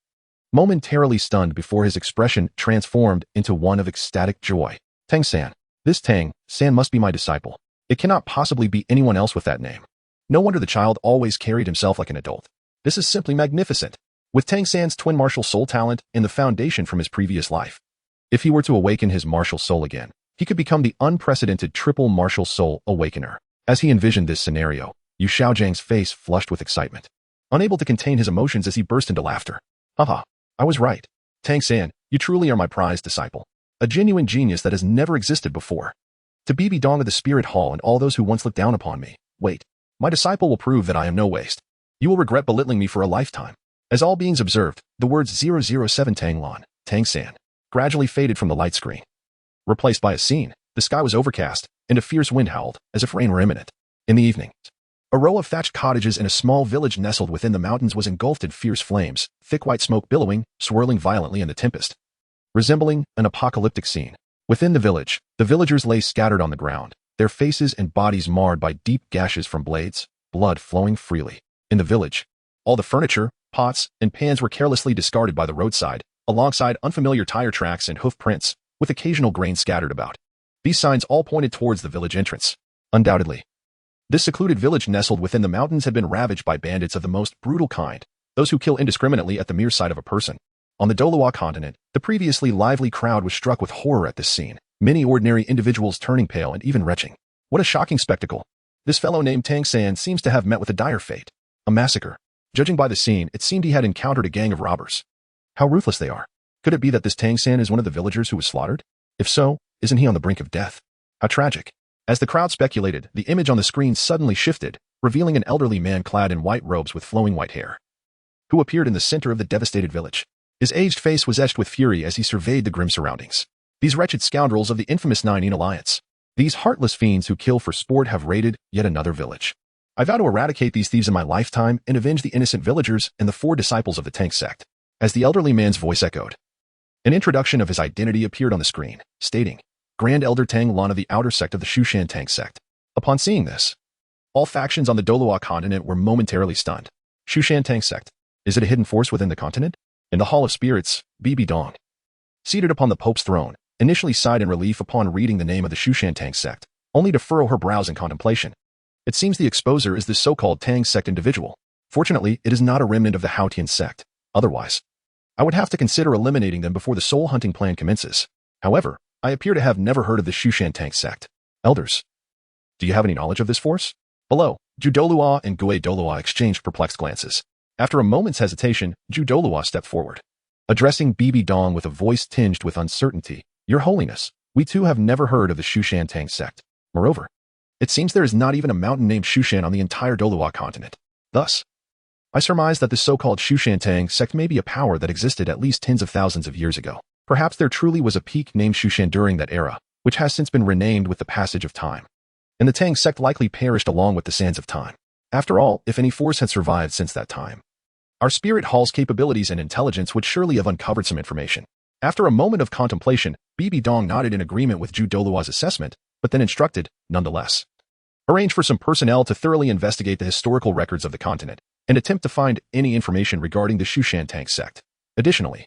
momentarily stunned before his expression transformed into one of ecstatic joy. Tang San. This Tang San must be my disciple. It cannot possibly be anyone else with that name. No wonder the child always carried himself like an adult. This is simply magnificent. With Tang San's twin martial soul talent and the foundation from his previous life, if he were to awaken his martial soul again, he could become the unprecedented triple martial soul awakener. As he envisioned this scenario, Yu Xiaojiang's face flushed with excitement, unable to contain his emotions as he burst into laughter. Haha, I was right. Tang San, you truly are my prized disciple. A genuine genius that has never existed before. To Bibi Dong of the Spirit Hall and all those who once looked down upon me, wait. My disciple will prove that I am no waste. You will regret belittling me for a lifetime. As all beings observed, the words 007 Tang San, gradually faded from the light screen. Replaced by a scene, the sky was overcast, and a fierce wind howled, as if rain were imminent. In the evening, a row of thatched cottages in a small village nestled within the mountains was engulfed in fierce flames, thick white smoke billowing, swirling violently in the tempest, resembling an apocalyptic scene. Within the village, the villagers lay scattered on the ground, their faces and bodies marred by deep gashes from blades, blood flowing freely. In the village, all the furniture, pots, and pans were carelessly discarded by the roadside, alongside unfamiliar tire tracks and hoof prints, with occasional grain scattered about. These signs all pointed towards the village entrance. Undoubtedly, this secluded village nestled within the mountains had been ravaged by bandits of the most brutal kind, those who kill indiscriminately at the mere sight of a person. On the Douluo Continent, the previously lively crowd was struck with horror at this scene, many ordinary individuals turning pale and even retching. What a shocking spectacle. This fellow named Tang San seems to have met with a dire fate. A massacre. Judging by the scene, it seemed he had encountered a gang of robbers. How ruthless they are. Could it be that this Tang San is one of the villagers who was slaughtered? If so, isn't he on the brink of death? How tragic. As the crowd speculated, the image on the screen suddenly shifted, revealing an elderly man clad in white robes with flowing white hair, who appeared in the center of the devastated village. His aged face was etched with fury as he surveyed the grim surroundings. These wretched scoundrels of the infamous 19 Alliance. These heartless fiends who kill for sport have raided yet another village. I vow to eradicate these thieves in my lifetime and avenge the innocent villagers and the 4 disciples of the Tang Sect. As the elderly man's voice echoed, an introduction of his identity appeared on the screen, stating, Grand Elder Tang Lan of the outer sect of the Shushan Tang Sect. Upon seeing this, all factions on the Douluo Continent were momentarily stunned. Shushan Tang Sect. Is it a hidden force within the continent? In the Hall of Spirits, Bibi Dong, seated upon the Pope's throne, initially sighed in relief upon reading the name of the Shushan Tang Sect, only to furrow her brows in contemplation. It seems the exposer is this so-called Tang Sect individual. Fortunately, it is not a remnant of the Haotian Sect. Otherwise, I would have to consider eliminating them before the soul-hunting plan commences. However, I appear to have never heard of the Shushan Tang Sect. Elders, do you have any knowledge of this force? Below, Ju Douluo and Gue Douluo exchanged perplexed glances. After a moment's hesitation, Ju Douluo stepped forward, addressing Bibi Dong with a voice tinged with uncertainty. Your Holiness, we too have never heard of the Shushan Tang Sect. Moreover, it seems there is not even a mountain named Shushan on the entire Douluo Continent. Thus, I surmise that the so-called Shushan Tang Sect may be a power that existed at least tens of thousands of years ago. Perhaps there truly was a peak named Shushan during that era, which has since been renamed with the passage of time. And the Tang Sect likely perished along with the sands of time. After all, if any force had survived since that time, our spirit hall's capabilities and intelligence would surely have uncovered some information. After a moment of contemplation, Bibi Dong nodded in agreement with Ju Douluo's assessment, but then instructed, nonetheless, arrange for some personnel to thoroughly investigate the historical records of the continent and attempt to find any information regarding the Shushan Tang Sect. Additionally,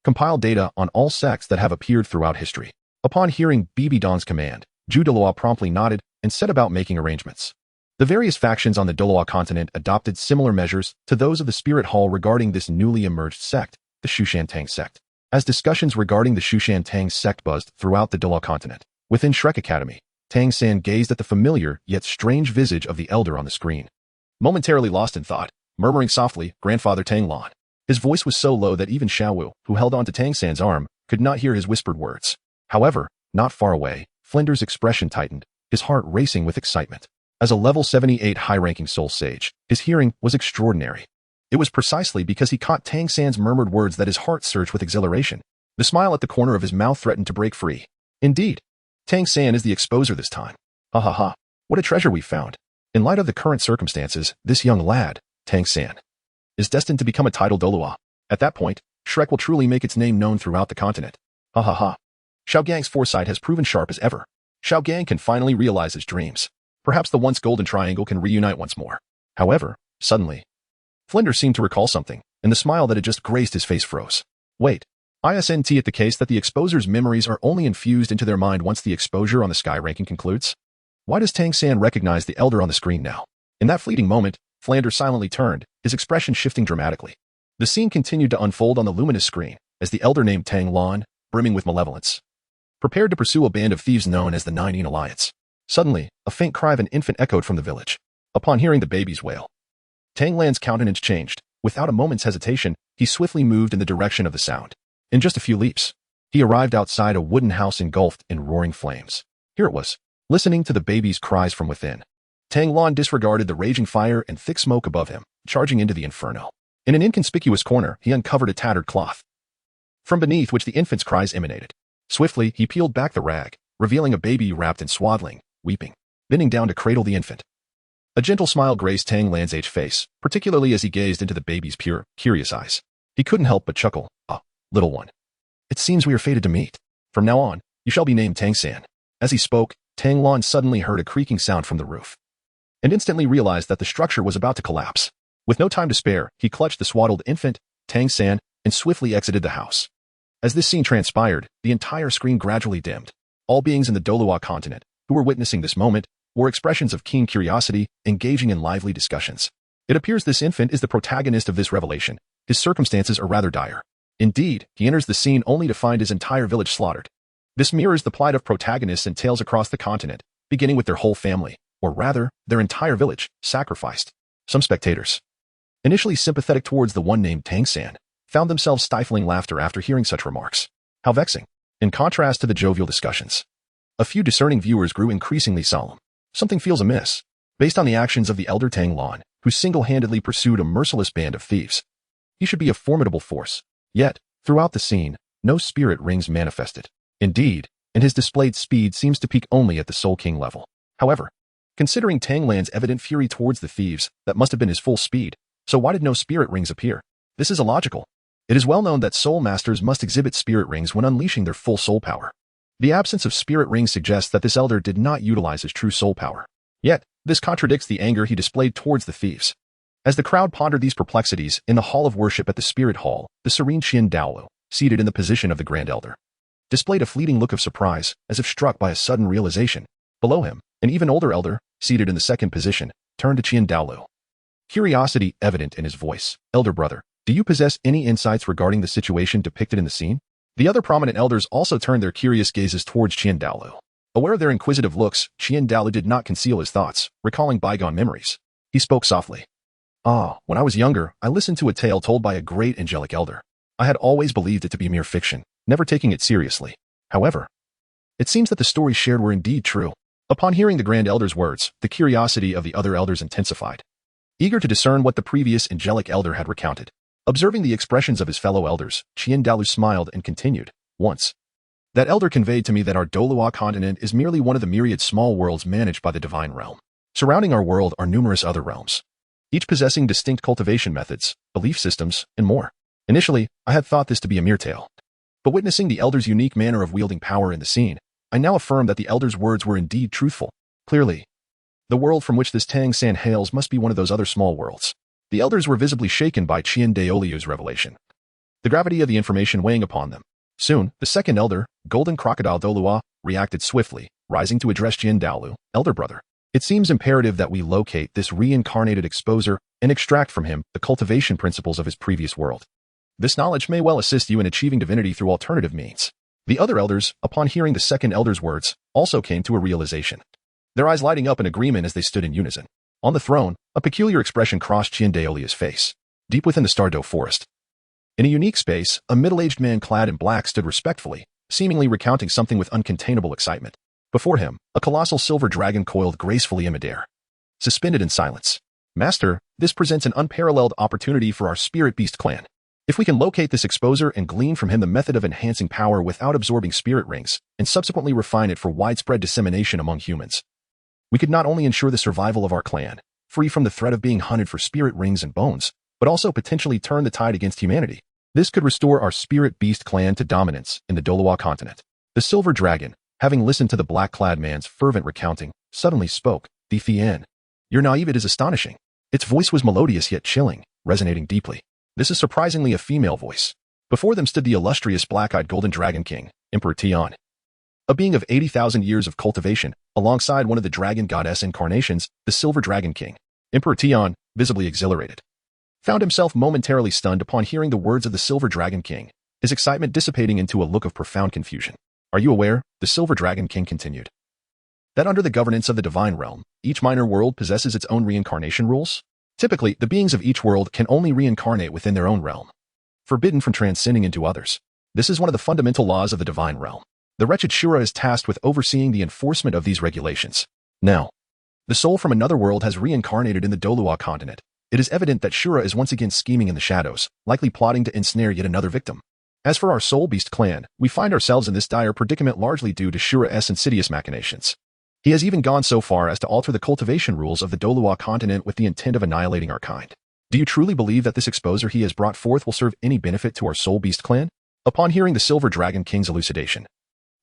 compile data on all sects that have appeared throughout history. Upon hearing Bibi Dong's command, Ju Douluo promptly nodded and set about making arrangements. The various factions on the Douluo Continent adopted similar measures to those of the Spirit Hall regarding this newly emerged sect, the Shushan Tang Sect. As discussions regarding the Shushan Tang Sect buzzed throughout the Douluo Continent, within Shrek Academy, Tang San gazed at the familiar yet strange visage of the elder on the screen. Momentarily lost in thought, murmuring softly, Grandfather Tang Lan. His voice was so low that even Xiaowu, who held on to Tang San's arm, could not hear his whispered words. However, not far away, Flinder's expression tightened, his heart racing with excitement. As a level 78 high-ranking soul sage, his hearing was extraordinary. It was precisely because he caught Tang San's murmured words that his heart surged with exhilaration. The smile at the corner of his mouth threatened to break free. Indeed, Tang San is the exposer this time. Ha ha ha. What a treasure we found. In light of the current circumstances, this young lad, Tang San, is destined to become a titled Douluo. At that point, Shrek will truly make its name known throughout the continent. Ha ha ha. Xiao Gang's foresight has proven sharp as ever. Xiao Gang can finally realize his dreams. Perhaps the once golden triangle can reunite once more. However, suddenly, Flinder seemed to recall something, and the smile that had just graced his face froze. Wait, isn't it the case that the exposer's memories are only infused into their mind once the exposure on the sky ranking concludes? Why does Tang San recognize the elder on the screen now? In that fleeting moment, Flander silently turned, his expression shifting dramatically. The scene continued to unfold on the luminous screen, as the elder named Tang Lan, brimming with malevolence, prepared to pursue a band of thieves known as the 19 Alliance. Suddenly, a faint cry of an infant echoed from the village. Upon hearing the baby's wail, Tang Lan's countenance changed. Without a moment's hesitation, he swiftly moved in the direction of the sound. In just a few leaps, he arrived outside a wooden house engulfed in roaring flames. Here it was, listening to the baby's cries from within. Tang Lan disregarded the raging fire and thick smoke above him, charging into the inferno. In an inconspicuous corner, he uncovered a tattered cloth, from beneath which the infant's cries emanated. Swiftly, he peeled back the rag, revealing a baby wrapped in swaddling, weeping, bending down to cradle the infant. A gentle smile graced Tang Lan's aged face, particularly as he gazed into the baby's pure, curious eyes. He couldn't help but chuckle. Ah, little one. It seems we are fated to meet. From now on, You shall be named Tang San. As he spoke, Tang Lan suddenly heard a creaking sound from the roof, and instantly realized that the structure was about to collapse. With no time to spare, he clutched the swaddled infant, Tang San, and swiftly exited the house. As this scene transpired, the entire screen gradually dimmed. All beings in the Douluo Continent, who were witnessing this moment, wore expressions of keen curiosity, engaging in lively discussions. It appears this infant is the protagonist of this revelation. His circumstances are rather dire. Indeed, he enters the scene only to find his entire village slaughtered. This mirrors the plight of protagonists in tales across the continent, beginning with their whole family, or rather, their entire village, sacrificed. Some spectators, initially sympathetic towards the one named Tang San, found themselves stifling laughter after hearing such remarks. How vexing. In contrast to the jovial discussions, a few discerning viewers grew increasingly solemn. Something feels amiss. Based on the actions of the elder Tang Lan, who single-handedly pursued a merciless band of thieves, he should be a formidable force. Yet, throughout the scene, no spirit rings manifested. Indeed, and his displayed speed seems to peak only at the Soul King level. However, considering Tang Lan's evident fury towards the thieves, that must have been his full speed. So why did no spirit rings appear? This is illogical. It is well known that soul masters must exhibit spirit rings when unleashing their full soul power. The absence of spirit rings suggests that this elder did not utilize his true soul power. Yet, this contradicts the anger he displayed towards the thieves. As the crowd pondered these perplexities, in the hall of worship at the spirit hall, the serene Douluo, seated in the position of the Grand Elder, displayed a fleeting look of surprise, as if struck by a sudden realization. Below him, an even older elder, seated in the second position, turned to Douluo. Curiosity evident in his voice. Elder brother, do you possess any insights regarding the situation depicted in the scene? The other prominent elders also turned their curious gazes towards Douluo. Aware of their inquisitive looks, Douluo did not conceal his thoughts, recalling bygone memories. He spoke softly. When I was younger, I listened to a tale told by a great angelic elder. I had always believed it to be mere fiction, never taking it seriously. However, it seems that the stories shared were indeed true. Upon hearing the Grand Elder's words, the curiosity of the other elders intensified. Eager to discern what the previous angelic elder had recounted, observing the expressions of his fellow elders, Douluo smiled and continued. Once, that elder conveyed to me that our Douluo Continent is merely one of the myriad small worlds managed by the divine realm. Surrounding our world are numerous other realms, each possessing distinct cultivation methods, belief systems, and more. Initially, I had thought this to be a mere tale. But witnessing the elder's unique manner of wielding power in the scene, I now affirm that the elder's words were indeed truthful. Clearly, the world from which this Tang San hails must be one of those other small worlds. The elders were visibly shaken by Douluo's revelation, the gravity of the information weighing upon them. Soon, the second elder, Golden Crocodile Douluo, reacted swiftly, rising to address Douluo. Elder brother, it seems imperative that we locate this reincarnated exposer and extract from him the cultivation principles of his previous world. This knowledge may well assist you in achieving divinity through alternative means. The other elders, upon hearing the second elder's words, also came to a realization, their eyes lighting up in agreement as they stood in unison. On the throne, a peculiar expression crossed Douluo's face. Deep within the Stardow forest, in a unique space, a middle-aged man clad in black stood respectfully, seemingly recounting something with uncontainable excitement. Before him, a colossal silver dragon coiled gracefully in midair, suspended in silence. Master, this presents an unparalleled opportunity for our spirit beast clan. If we can locate this exposer and glean from him the method of enhancing power without absorbing spirit rings, and subsequently refine it for widespread dissemination among humans, we could not only ensure the survival of our clan, free from the threat of being hunted for spirit rings and bones, but also potentially turn the tide against humanity. This could restore our spirit beast clan to dominance in the Douluo Continent. The silver dragon, having listened to the black-clad man's fervent recounting, suddenly spoke. Thien, your naivete is astonishing. Its voice was melodious yet chilling, resonating deeply. This is surprisingly a female voice. Before them stood the illustrious black-eyed golden dragon king, Emperor Tian, a being of 80,000 years of cultivation, alongside one of the dragon goddess incarnations, the silver dragon king. Emperor Tian, visibly exhilarated, found himself momentarily stunned upon hearing the words of the silver dragon king, his excitement dissipating into a look of profound confusion. Are you aware, the silver dragon king continued, that under the governance of the divine realm, each minor world possesses its own reincarnation rules? Typically, the beings of each world can only reincarnate within their own realm, forbidden from transcending into others. This is one of the fundamental laws of the divine realm. The wretched Shura is tasked with overseeing the enforcement of these regulations. Now, the soul from another world has reincarnated in the Douluo Continent. It is evident that Shura is once again scheming in the shadows, likely plotting to ensnare yet another victim. As for our Soul Beast clan, we find ourselves in this dire predicament largely due to Shura's insidious machinations. He has even gone so far as to alter the cultivation rules of the Douluo Continent with the intent of annihilating our kind. Do you truly believe that this exposer he has brought forth will serve any benefit to our Soul Beast clan? Upon hearing the Silver Dragon King's elucidation,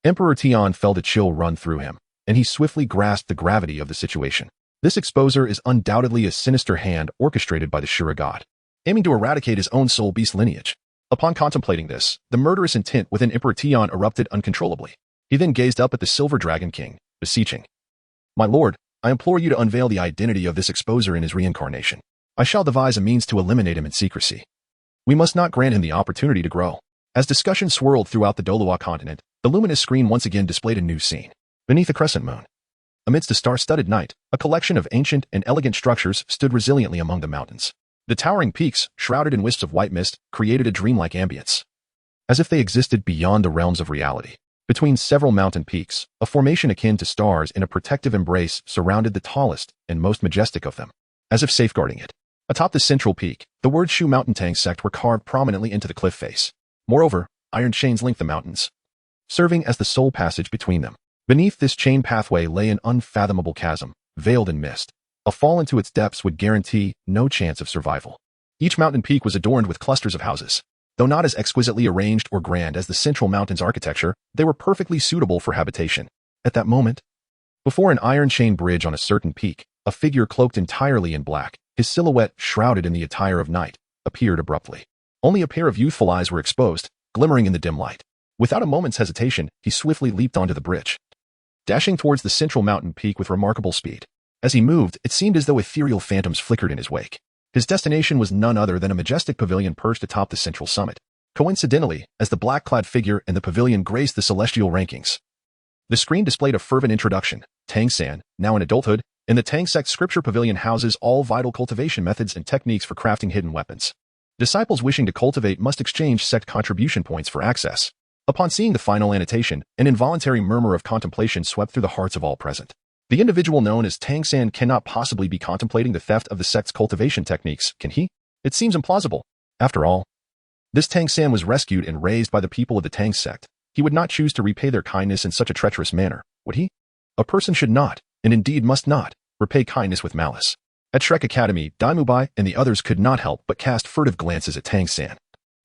Emperor Tian felt a chill run through him, and he swiftly grasped the gravity of the situation. This exposure is undoubtedly a sinister hand orchestrated by the Shura god, aiming to eradicate his own soul beast lineage. Upon contemplating this, the murderous intent within Emperor Tian erupted uncontrollably. He then gazed up at the Silver Dragon King, beseeching, "My lord, I implore you to unveil the identity of this exposer in his reincarnation. I shall devise a means to eliminate him in secrecy. We must not grant him the opportunity to grow." As discussion swirled throughout the Douluo Continent, the luminous screen once again displayed a new scene. Beneath a crescent moon, amidst a star-studded night, a collection of ancient and elegant structures stood resiliently among the mountains. The towering peaks, shrouded in wisps of white mist, created a dreamlike ambience, as if they existed beyond the realms of reality. Between several mountain peaks, a formation akin to stars in a protective embrace surrounded the tallest and most majestic of them, as if safeguarding it. Atop the central peak, the words Shu Mountain Tang Sect were carved prominently into the cliff face. Moreover, iron chains linked the mountains, serving as the sole passage between them. Beneath this chain pathway lay an unfathomable chasm, veiled in mist. A fall into its depths would guarantee no chance of survival. Each mountain peak was adorned with clusters of houses. Though not as exquisitely arranged or grand as the central mountain's architecture, they were perfectly suitable for habitation. At that moment, before an iron chain bridge on a certain peak, a figure cloaked entirely in black, his silhouette shrouded in the attire of night, appeared abruptly. Only a pair of youthful eyes were exposed, glimmering in the dim light. Without a moment's hesitation, he swiftly leaped onto the bridge, dashing towards the central mountain peak with remarkable speed. As he moved, it seemed as though ethereal phantoms flickered in his wake. His destination was none other than a majestic pavilion perched atop the central summit. Coincidentally, as the black-clad figure in the pavilion graced the celestial rankings, the screen displayed a fervent introduction. Tang San, now in adulthood, in the Tang Sect Scripture Pavilion houses all vital cultivation methods and techniques for crafting hidden weapons. Disciples wishing to cultivate must exchange Sect contribution points for access. Upon seeing the final annotation, an involuntary murmur of contemplation swept through the hearts of all present. The individual known as Tang San cannot possibly be contemplating the theft of the Sect's cultivation techniques, can he? It seems implausible. After all, this Tang San was rescued and raised by the people of the Tang Sect. He would not choose to repay their kindness in such a treacherous manner, would he? A person should not, and indeed must not, repay kindness with malice. At Shrek Academy, Daimubai and the others could not help but cast furtive glances at Tang San,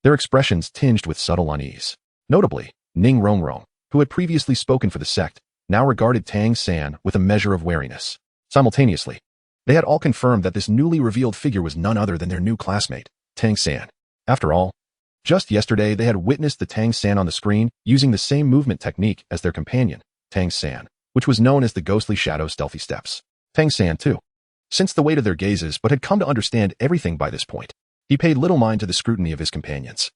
their expressions tinged with subtle unease. Notably, Ning Rongrong, who had previously spoken for the sect, now regarded Tang San with a measure of wariness. Simultaneously, they had all confirmed that this newly revealed figure was none other than their new classmate, Tang San. After all, just yesterday they had witnessed the Tang San on the screen using the same movement technique as their companion, Tang San, which was known as the ghostly shadow stealthy steps. Tang San, too, sensed the weight of their gazes but had come to understand everything by this point. He paid little mind to the scrutiny of his companions,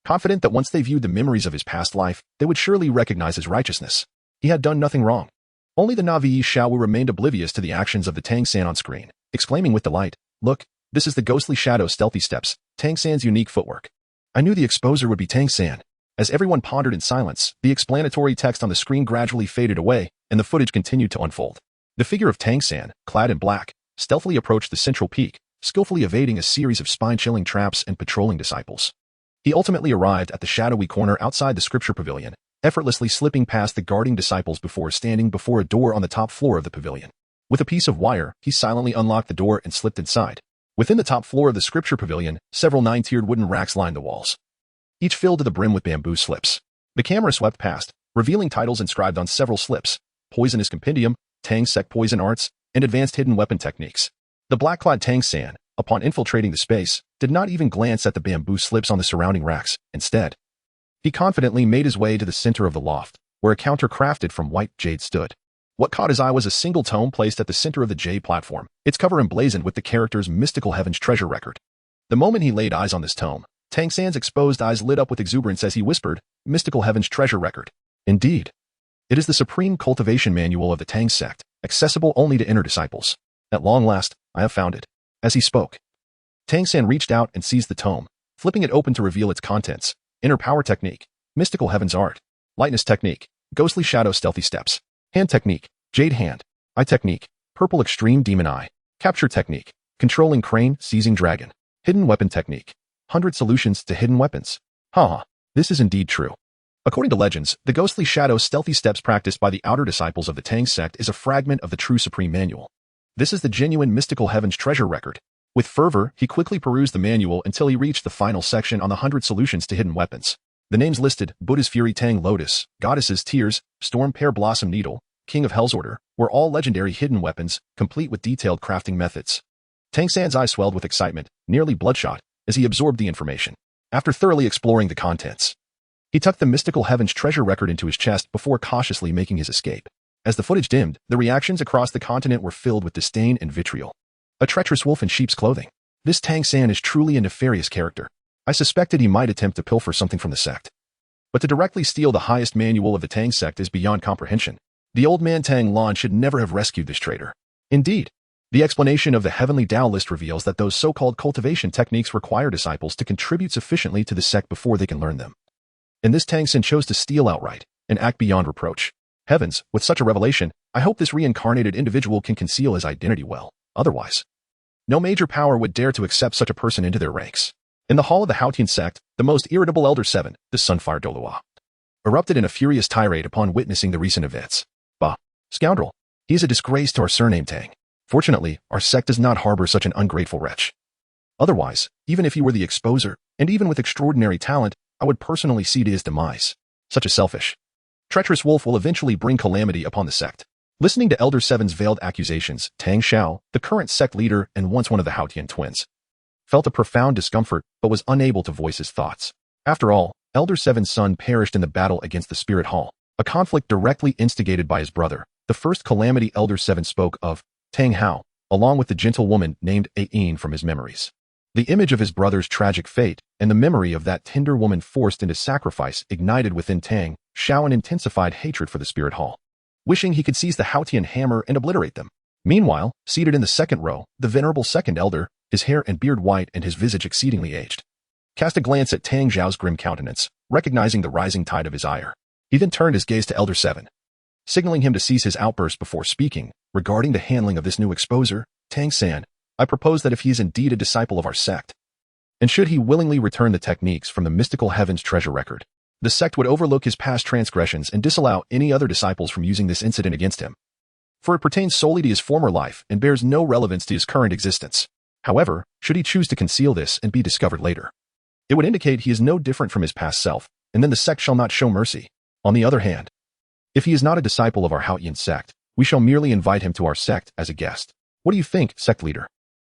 confident that once they viewed the memories of his past life, they would surely recognize his righteousness. He had done nothing wrong. Only the Navi Xiaowu remained oblivious to the actions of the Tang San on screen, exclaiming with delight, "Look, this is the ghostly shadow stealthy steps, Tang San's unique footwork." I knew the exposer would be Tang San. As everyone pondered in silence, the explanatory text on the screen gradually faded away, and the footage continued to unfold. The figure of Tang San, clad in black, stealthily approached the central peak, skillfully evading a series of spine-chilling traps and patrolling disciples. He ultimately arrived at the shadowy corner outside the scripture pavilion, effortlessly slipping past the guarding disciples before standing before a door on the top floor of the pavilion. With a piece of wire, he silently unlocked the door and slipped inside. Within the top floor of the scripture pavilion, several 9-tiered wooden racks lined the walls, each filled to the brim with bamboo slips. The camera swept past, revealing titles inscribed on several slips: Poisonous Compendium, Tang Sect Poison Arts, and Advanced Hidden Weapon Techniques. The black-clad Tang San, upon infiltrating the space, did not even glance at the bamboo slips on the surrounding racks. Instead, he confidently made his way to the center of the loft, where a counter crafted from white jade stood. What caught his eye was a single tome placed at the center of the jade platform, its cover emblazoned with the characters Mystical Heaven's Treasure Record. The moment he laid eyes on this tome, Tang San's exposed eyes lit up with exuberance as he whispered, "Mystical Heaven's Treasure Record." Indeed, it is the supreme cultivation manual of the Tang Sect, accessible only to inner disciples. At long last, I have found it. As he spoke, Tang San reached out and seized the tome, flipping it open to reveal its contents: Inner Power Technique, Mystical Heaven's Art, Lightness Technique, Ghostly Shadow Stealthy Steps, Hand Technique, Jade Hand, Eye Technique, Purple Extreme Demon Eye, Capture Technique, Controlling Crane, Seizing Dragon, Hidden Weapon Technique, 100 Solutions to Hidden Weapons. This is indeed true. According to legends, the Ghostly Shadow Stealthy Steps practiced by the outer disciples of the Tang Sect is a fragment of the true Supreme Manual. This is the genuine Mystical Heaven's Treasure Record. With fervor, he quickly perused the manual until he reached the final section on the 100 Solutions to Hidden Weapons. The names listed, Buddha's Fury Tang Lotus, Goddess's Tears, Storm Pear Blossom Needle, King of Hell's Order, were all legendary hidden weapons, complete with detailed crafting methods. Tang San's eyes swelled with excitement, nearly bloodshot, as he absorbed the information. After thoroughly exploring the contents, he tucked the mystical heavens treasure record into his chest before cautiously making his escape. As the footage dimmed, the reactions across the continent were filled with disdain and vitriol. A treacherous wolf in sheep's clothing. This Tang San is truly a nefarious character. I suspected he might attempt to pilfer something from the sect. But to directly steal the highest manual of the Tang sect is beyond comprehension. The old man Tang Lan should never have rescued this traitor. Indeed, the explanation of the heavenly Tao list reveals that those so-called cultivation techniques require disciples to contribute sufficiently to the sect before they can learn them. And this Tang San chose to steal outright and act beyond reproach. Heavens, with such a revelation, I hope this reincarnated individual can conceal his identity well. Otherwise, no major power would dare to accept such a person into their ranks. In the hall of the Haotian sect, the most irritable Elder 7, the Sunfire Douluo, erupted in a furious tirade upon witnessing the recent events. Bah, scoundrel, he is a disgrace to our surname Tang. Fortunately, our sect does not harbor such an ungrateful wretch. Otherwise, even if he were the exposer, and even with extraordinary talent, I would personally see to his demise. Such a selfish, treacherous wolf will eventually bring calamity upon the sect. Listening to Elder 7's veiled accusations, Tang Xiao, the current sect leader and once one of the Haotian twins, felt a profound discomfort but was unable to voice his thoughts. After all, Elder 7's son perished in the battle against the Spirit Hall, a conflict directly instigated by his brother. The first calamity Elder 7 spoke of, Tang Hao, along with the gentle woman named Ain from his memories. The image of his brother's tragic fate and the memory of that tender woman forced into sacrifice ignited within Tang Xiao an intensified hatred for the Spirit Hall, wishing he could seize the Haotian hammer and obliterate them. Meanwhile, seated in the second row, the venerable second elder, his hair and beard white and his visage exceedingly aged, cast a glance at Tang Xiao's grim countenance, recognizing the rising tide of his ire. He then turned his gaze to Elder 7, signaling him to cease his outburst before speaking. Regarding the handling of this new exposer, Tang San, I propose that if he is indeed a disciple of our sect, and should he willingly return the techniques from the mystical heavens treasure record, the sect would overlook his past transgressions and disallow any other disciples from using this incident against him, for it pertains solely to his former life and bears no relevance to his current existence. However, should he choose to conceal this and be discovered later, it would indicate he is no different from his past self, and then the sect shall not show mercy. On the other hand, if he is not a disciple of our Haotian sect, we shall merely invite him to our sect as a guest. What do you think, sect leader?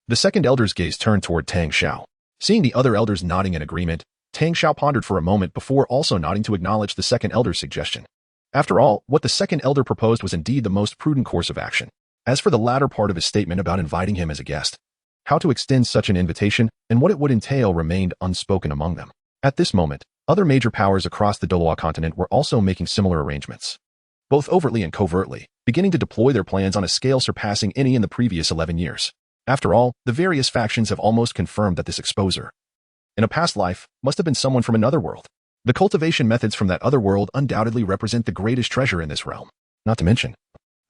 The second elder's gaze turned toward Tang Xiao. Seeing the other elders nodding in agreement, Tang Xiao pondered for a moment before also nodding to acknowledge the second elder's suggestion. After all, what the second elder proposed was indeed the most prudent course of action. As for the latter part of his statement about inviting him as a guest, how to extend such an invitation and what it would entail remained unspoken among them. At this moment, other major powers across the Douluo Continent were also making similar arrangements, both overtly and covertly, beginning to deploy their plans on a scale surpassing any in the previous 11 years. After all, the various factions have almost confirmed that this exposer, in a past life, must have been someone from another world. The cultivation methods from that other world undoubtedly represent the greatest treasure in this realm. Not to mention,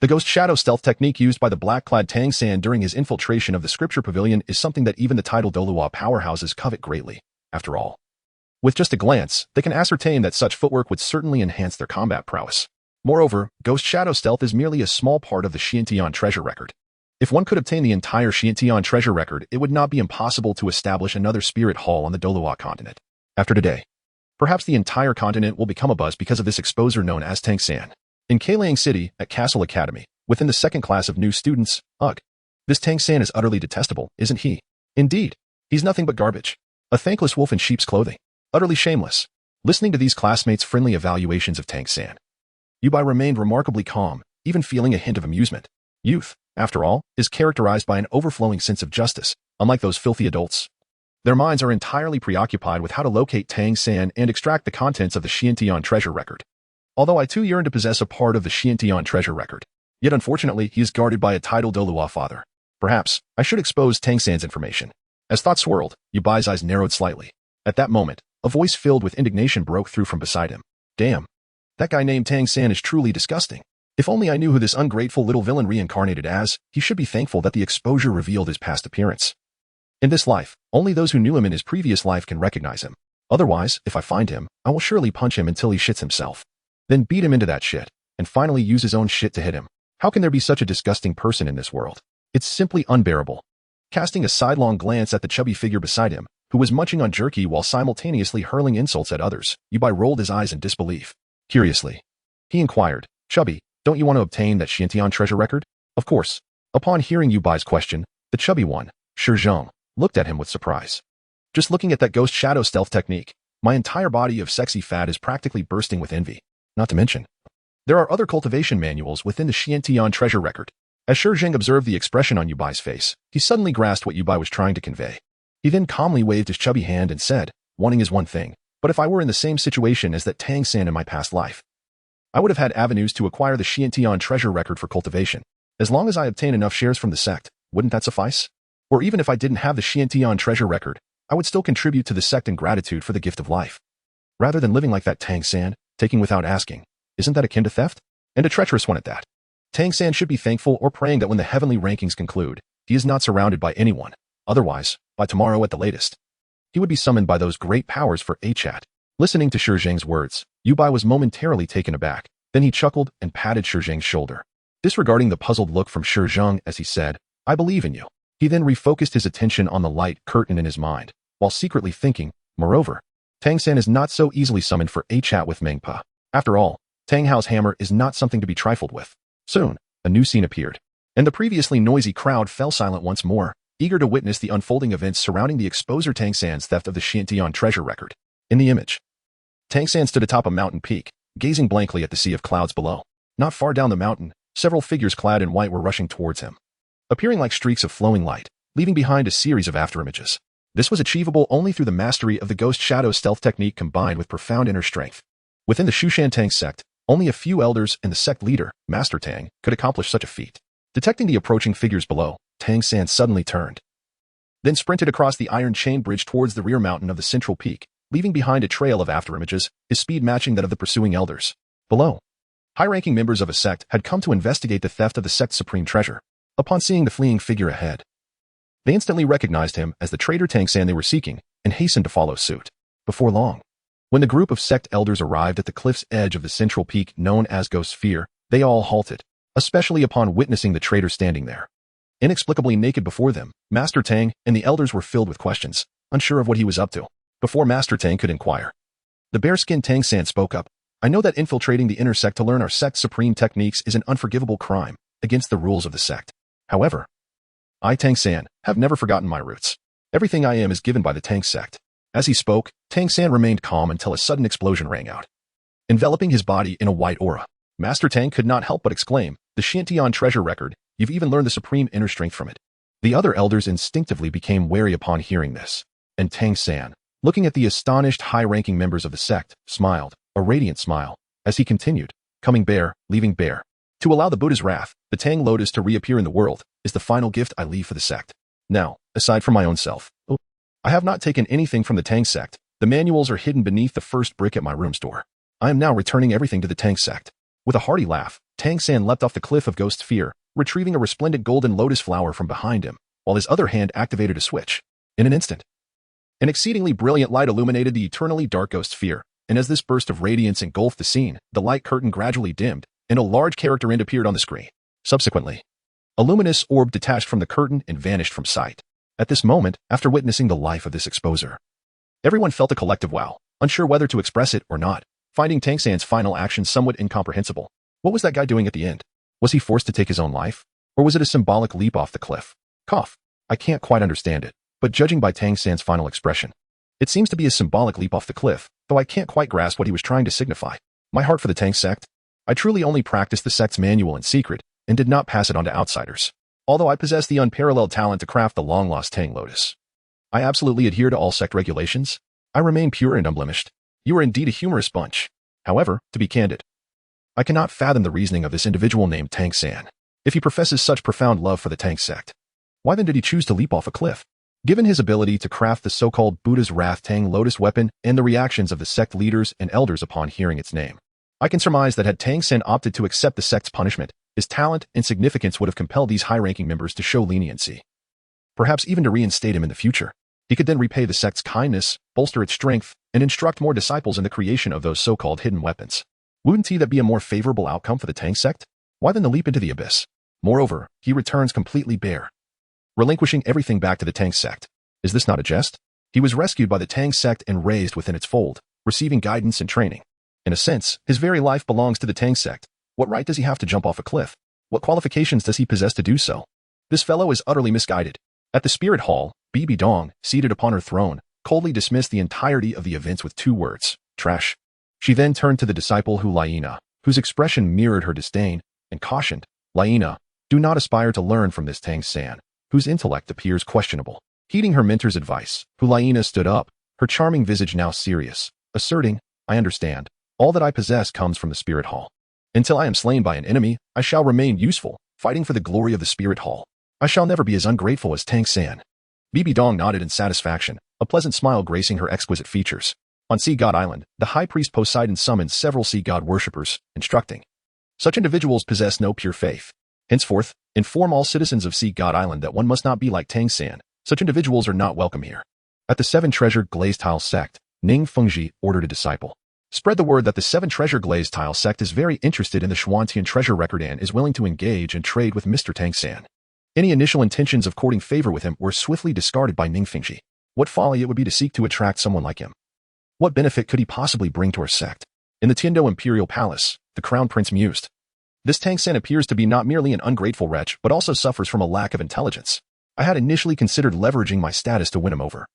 the ghost shadow stealth technique used by the black-clad Tang San during his infiltration of the scripture pavilion is something that even the titled Douluo powerhouses covet greatly. After all, with just a glance, they can ascertain that such footwork would certainly enhance their combat prowess. Moreover, ghost shadow stealth is merely a small part of the Xiantian treasure record. If one could obtain the entire Xiantian treasure record, it would not be impossible to establish another spirit hall on the Douluo continent. After today, perhaps the entire continent will become abuzz because of this exposer known as Tang San. In Kaliang City, at Castle Academy, within the second class of new students, ugh. This Tang San is utterly detestable, isn't he? Indeed, he's nothing but garbage. A thankless wolf in sheep's clothing. Utterly shameless. Listening to these classmates' friendly evaluations of Tang San, Yubai remained remarkably calm, even feeling a hint of amusement. Youth, after all, is characterized by an overflowing sense of justice, unlike those filthy adults. Their minds are entirely preoccupied with how to locate Tang San and extract the contents of the Xiantian treasure record. Although I too yearn to possess a part of the Xiantian treasure record, yet unfortunately he is guarded by a titled Douluo father. Perhaps I should expose Tang San's information. As thoughts swirled, Yubai's eyes narrowed slightly. At that moment, a voice filled with indignation broke through from beside him. Damn. That guy named Tang San is truly disgusting. If only I knew who this ungrateful little villain reincarnated as, he should be thankful that the exposure revealed his past appearance. In this life, only those who knew him in his previous life can recognize him. Otherwise, if I find him, I will surely punch him until he shits himself. Then beat him into that shit, and finally use his own shit to hit him. How can there be such a disgusting person in this world? It's simply unbearable. Casting a sidelong glance at the chubby figure beside him, who was munching on jerky while simultaneously hurling insults at others. Yubai rolled his eyes in disbelief. Curiously, he inquired, "Chubby, don't you want to obtain that Xiantian treasure record?" Of course. Upon hearing Yubai's question, the chubby one, Shizhong, looked at him with surprise. "Just looking at that ghost shadow stealth technique, my entire body of sexy fat is practically bursting with envy. Not to mention, there are other cultivation manuals within the Xiantian treasure record." As Shizhong observed the expression on Yubai's face, he suddenly grasped what Yubai was trying to convey. He then calmly waved his chubby hand and said, "Wanting is one thing, but if I were in the same situation as that Tang San in my past life, I would have had avenues to acquire the Xiantian treasure record for cultivation. As long as I obtain enough shares from the sect, wouldn't that suffice? Or even if I didn't have the Xiantian treasure record, I would still contribute to the sect in gratitude for the gift of life. Rather than living like that Tang San, taking without asking, isn't that akin to theft? And a treacherous one at that. Tang San should be thankful or praying that when the heavenly rankings conclude, he is not surrounded by anyone. Otherwise, by tomorrow at the latest, he would be summoned by those great powers for a chat." Listening to Shizhong's words, Yubai was momentarily taken aback. Then he chuckled and patted Shizhong's shoulder, disregarding the puzzled look from Shizhong as he said, "I believe in you." He then refocused his attention on the light curtain in his mind, while secretly thinking, moreover, Tang San is not so easily summoned for a chat with Mengpa. After all, Tang Hao's hammer is not something to be trifled with. Soon, a new scene appeared, and the previously noisy crowd fell silent once more, eager to witness the unfolding events surrounding the exposer Tang San's theft of the Xiantian treasure record. In the image, Tang San stood atop a mountain peak, gazing blankly at the sea of clouds below. Not far down the mountain, several figures clad in white were rushing towards him, appearing like streaks of flowing light, leaving behind a series of afterimages. This was achievable only through the mastery of the ghost shadow stealth technique combined with profound inner strength. Within the Shushan Tang sect, only a few elders and the sect leader, Master Tang, could accomplish such a feat. Detecting the approaching figures below, Tang San suddenly turned, then sprinted across the iron chain bridge towards the rear mountain of the central peak, leaving behind a trail of afterimages, his speed matching that of the pursuing elders. Below, high-ranking members of a sect had come to investigate the theft of the sect's supreme treasure. Upon seeing the fleeing figure ahead, they instantly recognized him as the traitor Tang San they were seeking and hastened to follow suit. Before long, when the group of sect elders arrived at the cliff's edge of the central peak known as Ghost Sphere, they all halted, especially upon witnessing the traitor standing there, inexplicably naked before them. Master Tang and the elders were filled with questions, unsure of what he was up to. Before Master Tang could inquire, the bare-skinned Tang San spoke up. "I know that infiltrating the inner sect to learn our sect's supreme techniques is an unforgivable crime against the rules of the sect. However, I, Tang San, have never forgotten my roots. Everything I am is given by the Tang sect." As he spoke, Tang San remained calm until a sudden explosion rang out, enveloping his body in a white aura. Master Tang could not help but exclaim, "The Xiantian treasure record, you've even learned the supreme inner strength from it." The other elders instinctively became wary upon hearing this, and Tang San, looking at the astonished high-ranking members of the sect, smiled, a radiant smile, as he continued, "Coming bare, leaving bare. To allow the Buddha's wrath, the Tang lotus to reappear in the world, is the final gift I leave for the sect. Now, aside from my own self, I have not taken anything from the Tang sect. The manuals are hidden beneath the first brick at my room's door. I am now returning everything to the Tang sect." With a hearty laugh, Tang San leapt off the cliff of Ghost Sphere, retrieving a resplendent golden lotus flower from behind him, while his other hand activated a switch. In an instant, an exceedingly brilliant light illuminated the eternally dark Ghost Sphere, and as this burst of radiance engulfed the scene, the light curtain gradually dimmed, and a large character end appeared on the screen. Subsequently, a luminous orb detached from the curtain and vanished from sight. At this moment, after witnessing the life of this exposer, everyone felt a collective wow, unsure whether to express it or not, finding Tang San's final action somewhat incomprehensible. What was that guy doing at the end? Was he forced to take his own life? Or was it a symbolic leap off the cliff? Cough. I can't quite understand it, but judging by Tang San's final expression, it seems to be a symbolic leap off the cliff, though I can't quite grasp what he was trying to signify. My heart for the Tang sect? I truly only practiced the sect's manual in secret, and did not pass it on to outsiders. Although I possess the unparalleled talent to craft the long-lost Tang lotus, I absolutely adhere to all sect regulations. I remain pure and unblemished. You are indeed a humorous bunch. However, to be candid, I cannot fathom the reasoning of this individual named Tang San. If he professes such profound love for the Tang sect, why then did he choose to leap off a cliff? Given his ability to craft the so-called Buddha's Wrath Tang lotus weapon and the reactions of the sect leaders and elders upon hearing its name, I can surmise that had Tang San opted to accept the sect's punishment, his talent and significance would have compelled these high-ranking members to show leniency, perhaps even to reinstate him in the future. He could then repay the sect's kindness, bolster its strength, and instruct more disciples in the creation of those so-called hidden weapons. Wouldn't that be a more favorable outcome for the Tang sect? Why then the leap into the abyss? Moreover, he returns completely bare, relinquishing everything back to the Tang sect. Is this not a jest? He was rescued by the Tang sect and raised within its fold, receiving guidance and training. In a sense, his very life belongs to the Tang sect. What right does he have to jump off a cliff? What qualifications does he possess to do so? This fellow is utterly misguided. At the spirit hall, Bibi Dong, seated upon her throne, coldly dismissed the entirety of the events with 2 words, trash. She then turned to the disciple Hulayina, whose expression mirrored her disdain, and cautioned, Laina, do not aspire to learn from this Tang San, whose intellect appears questionable. Heeding her mentor's advice, Hulayina stood up, her charming visage now serious, asserting, I understand. All that I possess comes from the spirit hall. Until I am slain by an enemy, I shall remain useful, fighting for the glory of the spirit hall. I shall never be as ungrateful as Tang San. Bibi Dong nodded in satisfaction, a pleasant smile gracing her exquisite features. On Sea God Island, the high priest Poseidon summoned several sea god worshippers, instructing. Such individuals possess no pure faith. Henceforth, inform all citizens of Sea God Island that one must not be like Tang San. Such individuals are not welcome here. At the 7 Treasure Glazed Tile Sect, Ning Fengji ordered a disciple. Spread the word that the 7 Treasure Glazed Tile Sect is very interested in the Xuantian treasure record and is willing to engage and trade with Mr. Tang San. Any initial intentions of courting favor with him were swiftly discarded by Ning Fengji. What folly it would be to seek to attract someone like him. What benefit could he possibly bring to our sect? In the Tiando Imperial Palace, the Crown Prince mused. This Tang San appears to be not merely an ungrateful wretch, but also suffers from a lack of intelligence. I had initially considered leveraging my status to win him over.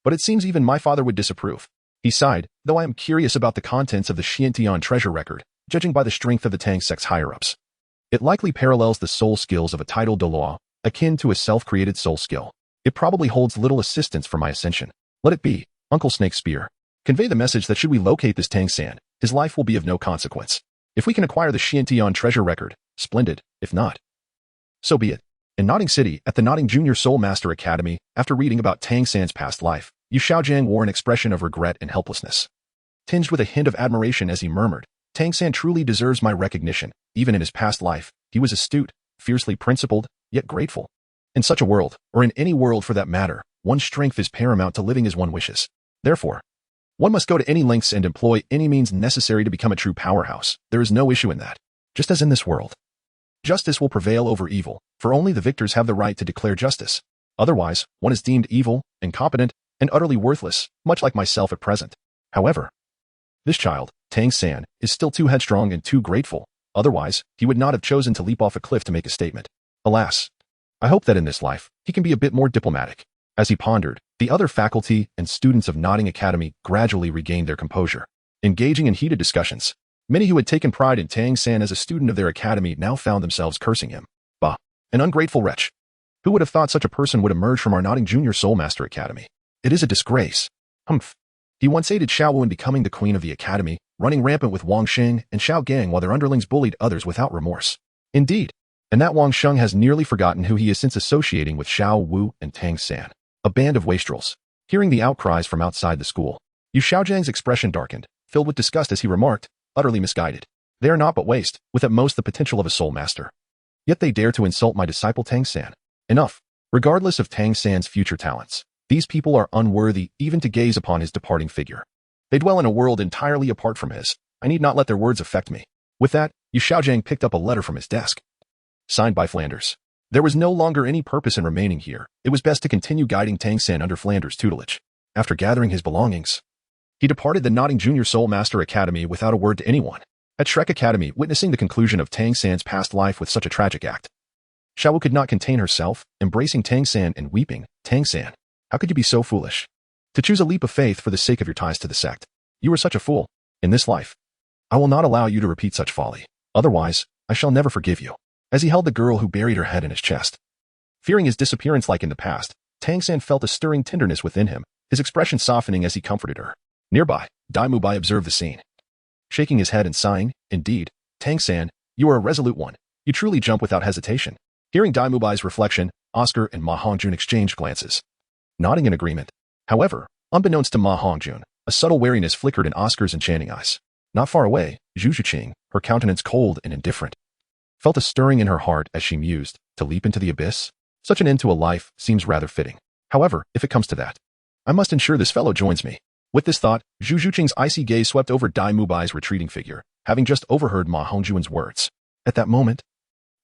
But it seems even my father would disapprove. He sighed, though I am curious about the contents of the Xiantian treasure record, judging by the strength of the Tang sect's higher-ups. It likely parallels the soul skills of a titled Douluo, akin to a self-created soul skill. It probably holds little assistance for my ascension. Let it be, Uncle Snake Spear. Convey the message that should we locate this Tang San, his life will be of no consequence. If we can acquire the Xiantian treasure record, splendid. If not, so be it. In Nodding City, at the Nodding Junior Soul Master Academy, after reading about Tang San's past life, Yu Xiaojiang wore an expression of regret and helplessness. Tinged with a hint of admiration as he murmured, Tang San truly deserves my recognition. Even in his past life, he was astute, fiercely principled, yet grateful. In such a world, or in any world for that matter, one's strength is paramount to living as one wishes. Therefore, one must go to any lengths and employ any means necessary to become a true powerhouse. There is no issue in that. Just as in this world. Justice will prevail over evil, for only the victors have the right to declare justice. Otherwise, one is deemed evil, incompetent, and utterly worthless, much like myself at present. However, this child, Tang San, is still too headstrong and too grateful. Otherwise, he would not have chosen to leap off a cliff to make a statement. Alas, I hope that in this life, he can be a bit more diplomatic. As he pondered, the other faculty and students of Nodding Academy gradually regained their composure, engaging in heated discussions. Many who had taken pride in Tang San as a student of their academy now found themselves cursing him. Bah, an ungrateful wretch. Who would have thought such a person would emerge from our Nodding Junior Soul Master Academy? It is a disgrace. Humph. He once aided Xiao Wu in becoming the queen of the academy, running rampant with Wang Xing and Xiao Gang while their underlings bullied others without remorse. Indeed. And that Wang Sheng has nearly forgotten who he is since associating with Xiao Wu and Tang San, a band of wastrels. Hearing the outcries from outside the school, Yu Xiaojiang's expression darkened, filled with disgust as he remarked, utterly misguided. They are not but waste, with at most the potential of a soul master. Yet they dare to insult my disciple Tang San. Enough. Regardless of Tang San's future talents, these people are unworthy even to gaze upon his departing figure. They dwell in a world entirely apart from his. I need not let their words affect me. With that, Yu Xiaojiang picked up a letter from his desk. Signed by Flanders. There was no longer any purpose in remaining here. It was best to continue guiding Tang San under Flanders' tutelage. After gathering his belongings, he departed the Nodding Junior Soul Master Academy without a word to anyone. At Shrek Academy, witnessing the conclusion of Tang San's past life with such a tragic act, Xiao Wu could not contain herself, embracing Tang San and weeping. Tang San, how could you be so foolish? To choose a leap of faith for the sake of your ties to the sect. You are such a fool. In this life, I will not allow you to repeat such folly. Otherwise, I shall never forgive you. As he held the girl who buried her head in his chest. Fearing his disappearance like in the past, Tang San felt a stirring tenderness within him, his expression softening as he comforted her. Nearby, Dai Mubai observed the scene. Shaking his head and sighing, indeed, Tang San, you are a resolute one. You truly jump without hesitation. Hearing Dai Mubai's reflection, Oscar and Ma Hongjun exchanged glances, nodding in agreement. However, unbeknownst to Ma Hongjun, a subtle wariness flickered in Oscar's enchanting eyes. Not far away, Zhu Zhuqing, her countenance cold and indifferent, felt a stirring in her heart as she mused, to leap into the abyss? Such an end to a life seems rather fitting. However, if it comes to that, I must ensure this fellow joins me. With this thought, Zhu Zhuqing's icy gaze swept over Dai Mubai's retreating figure, having just overheard Ma Hongjun's words. At that moment,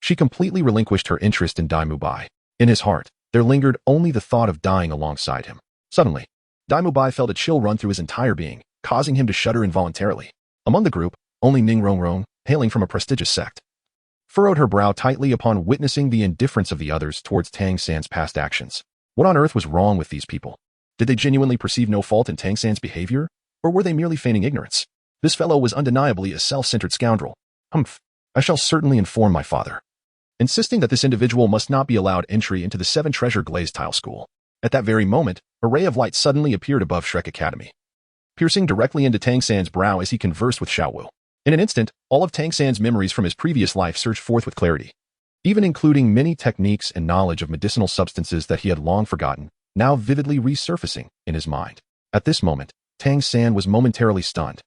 she completely relinquished her interest in Dai Mubai. In his heart, there lingered only the thought of dying alongside him. Suddenly, Daimubai felt a chill run through his entire being, causing him to shudder involuntarily. Among the group, only Ning Rongrong, hailing from a prestigious sect, furrowed her brow tightly upon witnessing the indifference of the others towards Tang San's past actions. What on earth was wrong with these people? Did they genuinely perceive no fault in Tang San's behavior, or were they merely feigning ignorance? This fellow was undeniably a self-centered scoundrel. Humph, I shall certainly inform my father. Insisting that this individual must not be allowed entry into the seven-treasure glazed tile school. At that very moment, a ray of light suddenly appeared above Shrek Academy, piercing directly into Tang San's brow as he conversed with Xiaowu. In an instant, all of Tang San's memories from his previous life surged forth with clarity, even including many techniques and knowledge of medicinal substances that he had long forgotten, now vividly resurfacing in his mind. At this moment, Tang San was momentarily stunned.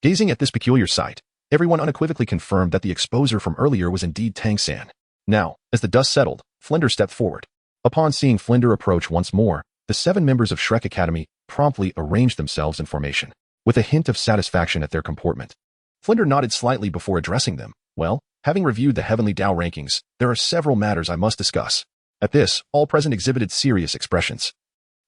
Gazing at this peculiar sight, everyone unequivocally confirmed that the exposer from earlier was indeed Tang San. Now, as the dust settled, Flinder stepped forward. Upon seeing Flinder approach once more, the 7 members of Shrek Academy promptly arranged themselves in formation, with a hint of satisfaction at their comportment. Flinder nodded slightly before addressing them. Well, having reviewed the Heavenly Dao rankings, there are several matters I must discuss. At this, all present exhibited serious expressions,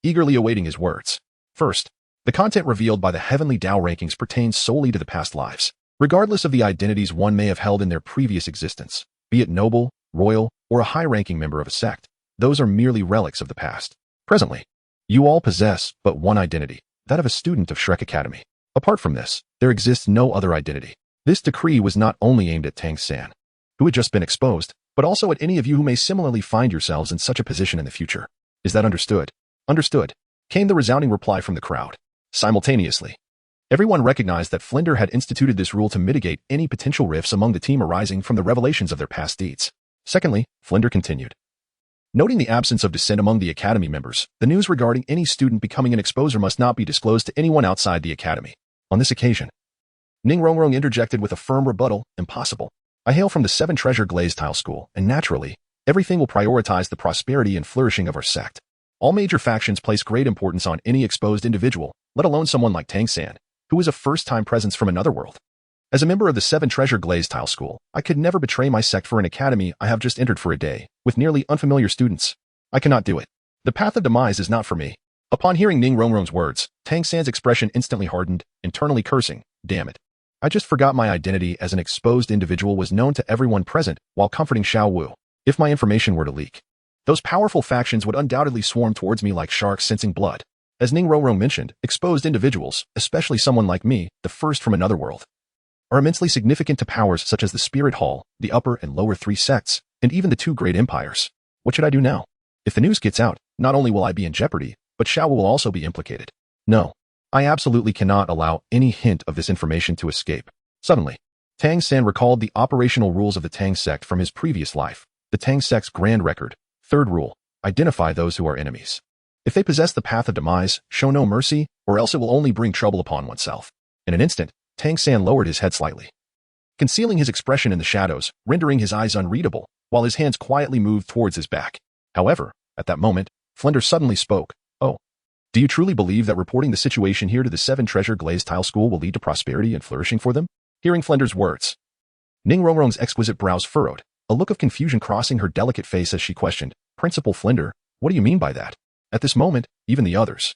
eagerly awaiting his words. First, the content revealed by the Heavenly Dao rankings pertains solely to the past lives, regardless of the identities one may have held in their previous existence, be it noble, royal, or a high-ranking member of a sect. Those are merely relics of the past. Presently, you all possess but one identity, that of a student of Shrek Academy. Apart from this, there exists no other identity. This decree was not only aimed at Tang San, who had just been exposed, but also at any of you who may similarly find yourselves in such a position in the future. Is that understood? Understood, came the resounding reply from the crowd. Simultaneously, everyone recognized that Flinder had instituted this rule to mitigate any potential rifts among the team arising from the revelations of their past deeds. Secondly, Flinder continued. Noting the absence of dissent among the Academy members, the news regarding any student becoming an exposer must not be disclosed to anyone outside the Academy. On this occasion, Ning Rongrong interjected with a firm rebuttal. Impossible. I hail from the 7-treasure glazed tile school, and naturally, everything will prioritize the prosperity and flourishing of our sect. All major factions place great importance on any exposed individual, let alone someone like Tang San, who is a first-time presence from another world. As a member of the 7-treasure glazed tile school, I could never betray my sect for an academy I have just entered for a day, with nearly unfamiliar students. I cannot do it. The path of demise is not for me. Upon hearing Ning Rongrong's words, Tang San's expression instantly hardened, internally cursing, damn it. I just forgot my identity as an exposed individual was known to everyone present while comforting Xiaowu. If my information were to leak, those powerful factions would undoubtedly swarm towards me like sharks sensing blood. As Ning Rongrong mentioned, exposed individuals, especially someone like me, the first from another world, are immensely significant to powers such as the Spirit Hall, the upper and lower 3 sects, and even the 2 great empires. What should I do now? If the news gets out, not only will I be in jeopardy, but Xiaowu will also be implicated. No, I absolutely cannot allow any hint of this information to escape. Suddenly, Tang San recalled the operational rules of the Tang Sect from his previous life. The Tang Sect's grand record. 3rd rule, identify those who are enemies. If they possess the path of demise, show no mercy, or else it will only bring trouble upon oneself. In an instant, Tang San lowered his head slightly, concealing his expression in the shadows, rendering his eyes unreadable, while his hands quietly moved towards his back. However, at that moment, Flinder suddenly spoke. Oh, do you truly believe that reporting the situation here to the 7-treasure glazed tile school will lead to prosperity and flourishing for them? Hearing Flinder's words, Ning Rongrong's exquisite brows furrowed, a look of confusion crossing her delicate face as she questioned, Principal Flinder, what do you mean by that? At this moment, even the others,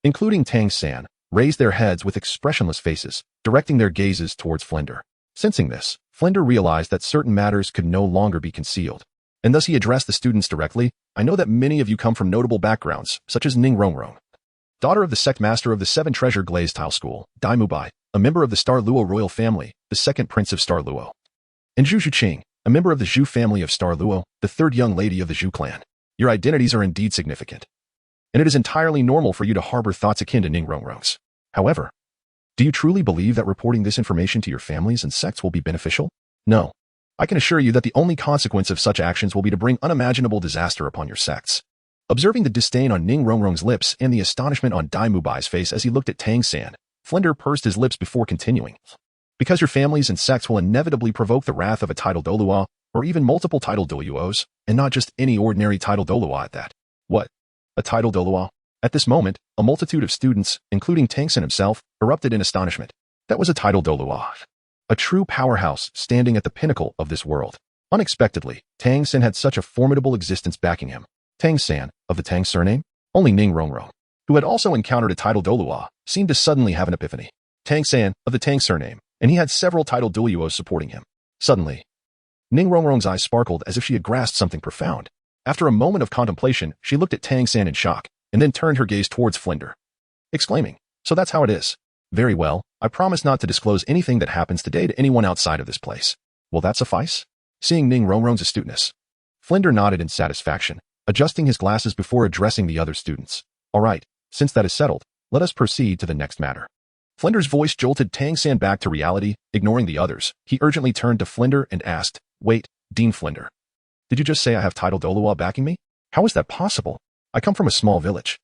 including Tang San, raised their heads with expressionless faces, directing their gazes towards Flinder. Sensing this, Flinder realized that certain matters could no longer be concealed, and thus he addressed the students directly. I know that many of you come from notable backgrounds, such as Ning Rongrong, daughter of the sect master of the 7-treasure glazed tile school, Daimubai, a member of the Star Luo royal family, the 2nd prince of Star Luo, and Zhu Zhuqing, a member of the Zhu family of Star Luo, the 3rd young lady of the Zhu clan. Your identities are indeed significant, and it is entirely normal for you to harbor thoughts akin to Ning Rongrong's. However, do you truly believe that reporting this information to your families and sects will be beneficial? No. I can assure you that the only consequence of such actions will be to bring unimaginable disaster upon your sects. Observing the disdain on Ning Rongrong's lips and the astonishment on Daimubai's face as he looked at Tang San, Flinder pursed his lips before continuing. Because your families and sects will inevitably provoke the wrath of a title Douluo, or even multiple title Douluos, and not just any ordinary title Douluo at that. What? A title Douluo? At this moment, a multitude of students, including Tang San himself, erupted in astonishment. That was a title Douluo. A true powerhouse standing at the pinnacle of this world. Unexpectedly, Tang San had such a formidable existence backing him. Tang San, of the Tang surname? Only Ning Rongrong, who had also encountered a title Douluo, seemed to suddenly have an epiphany. Tang San, of the Tang surname, and he had several title Douluos supporting him. Suddenly, Ning Rongrong's eyes sparkled as if she had grasped something profound. After a moment of contemplation, she looked at Tang San in shock, and then turned her gaze towards Flinder, exclaiming, "So that's how it is. Very well, I promise not to disclose anything that happens today to anyone outside of this place. Will that suffice?" Seeing Ning Rongrong's astuteness, Flinder nodded in satisfaction, adjusting his glasses before addressing the other students. "All right, since that is settled, let us proceed to the next matter." Flinder's voice jolted Tang San back to reality, ignoring the others. He urgently turned to Flinder and asked, "Wait, Dean Flinder. Did you just say I have title Douluo backing me? How is that possible? I come from a small village.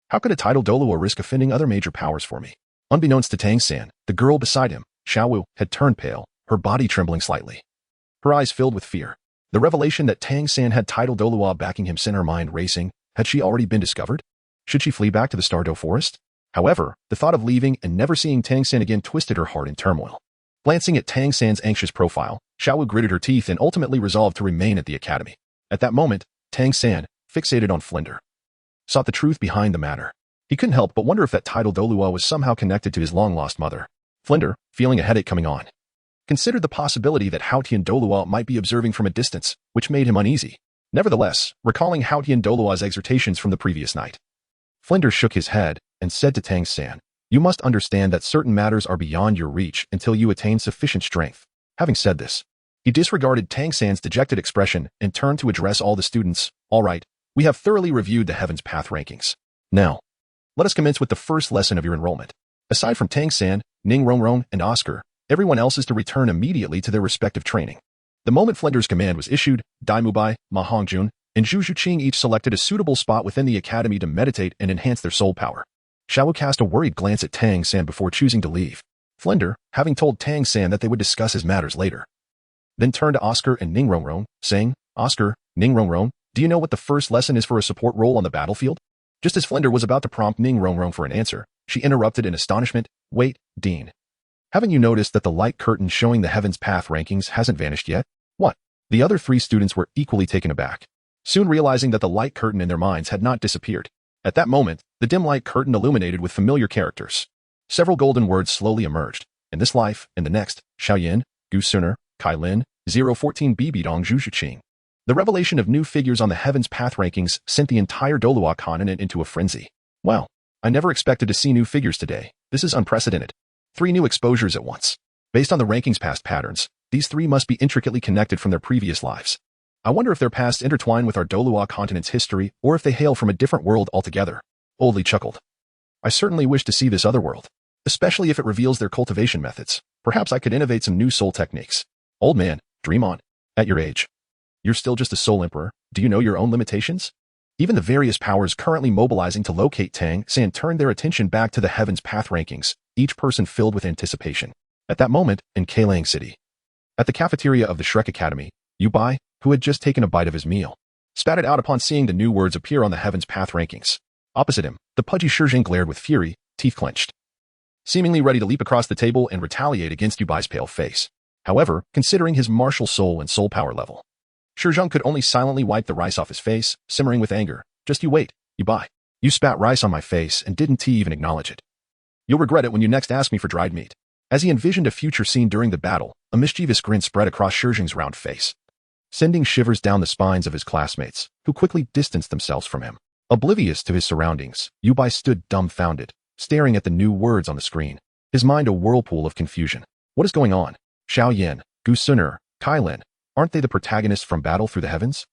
How could a title Douluo risk offending other major powers for me?" Unbeknownst to Tang San, the girl beside him, Xiaowu, had turned pale, her body trembling slightly. Her eyes filled with fear. The revelation that Tang San had title Douluo backing him sent her mind racing. Had she already been discovered? Should she flee back to the Stardow Forest? However, the thought of leaving and never seeing Tang San again twisted her heart in turmoil. Glancing at Tang San's anxious profile, Xiaowu gritted her teeth and ultimately resolved to remain at the academy. At that moment, Tang San, fixated on Flinder, sought the truth behind the matter. He couldn't help but wonder if that title Douluo was somehow connected to his long-lost mother. Flinder, feeling a headache coming on, considered the possibility that Haotian Douluo might be observing from a distance, which made him uneasy. Nevertheless, recalling Haotian Douluo's exhortations from the previous night, Flinder shook his head and said to Tang San, "You must understand that certain matters are beyond your reach until you attain sufficient strength." Having said this, he disregarded Tang San's dejected expression and turned to address all the students. "All right, we have thoroughly reviewed the Heaven's Path rankings. Now, let us commence with the first lesson of your enrollment. Aside from Tang San, Ning Rongrong, and Oscar, everyone else is to return immediately to their respective training." The moment Flinder's command was issued, Dai Mubai, Ma Hongjun, and Zhu Zhuqing each selected a suitable spot within the academy to meditate and enhance their soul power. Xiaowu cast a worried glance at Tang San before choosing to leave. Flinder, having told Tang San that they would discuss his matters later, then turned to Oscar and Ning Rongrong, saying, "Oscar, Ning Rongrong, do you know what the first lesson is for a support role on the battlefield?" Just as Flinder was about to prompt Ning Rongrong for an answer, she interrupted in astonishment, "Wait, Dean. Haven't you noticed that the light curtain showing the Heaven's Path rankings hasn't vanished yet?" "What?" The other three students were equally taken aback, soon realizing that the light curtain in their minds had not disappeared. At that moment, the dim light curtain illuminated with familiar characters. Several golden words slowly emerged. "In this life, in the next, Xiaoyin, Gu Suner, Kai Lin, 014 Bibi Dong Zhu Zhuqing." The revelation of new figures on the Heaven's Path rankings sent the entire Douluo Continent into a frenzy. "Wow, I never expected to see new figures today. This is unprecedented. 3 new exposures at once. Based on the rankings past patterns, these 3 must be intricately connected from their previous lives. I wonder if their past intertwine with our Douluo Continent's history or if they hail from a different world altogether." Oldly chuckled. "I certainly wish to see this other world, especially if it reveals their cultivation methods. Perhaps I could innovate some new soul techniques." "Old man, dream on. At your age, you're still just a soul emperor. Do you know your own limitations?" Even the various powers currently mobilizing to locate Tang San turned their attention back to the Heaven's Path rankings, each person filled with anticipation. At that moment, in Kailang City, at the cafeteria of the Shrek Academy, Yubai, who had just taken a bite of his meal, spat it out upon seeing the new words appear on the Heaven's Path rankings. Opposite him, the pudgy Shijing glared with fury, teeth clenched, seemingly ready to leap across the table and retaliate against Yubai's pale face. However, considering his martial soul and soul power level, Shijing could only silently wipe the rice off his face, simmering with anger. "Just you wait, Yubai. You spat rice on my face and didn't even acknowledge it. You'll regret it when you next ask me for dried meat." As he envisioned a future scene during the battle, a mischievous grin spread across Shijing's round face, sending shivers down the spines of his classmates, who quickly distanced themselves from him. Oblivious to his surroundings, Yubai stood dumbfounded, staring at the new words on the screen, his mind a whirlpool of confusion. What is going on? Xiaoyin, Gu Suner, Kai Lin, aren't they the protagonists from Battle Through the Heavens?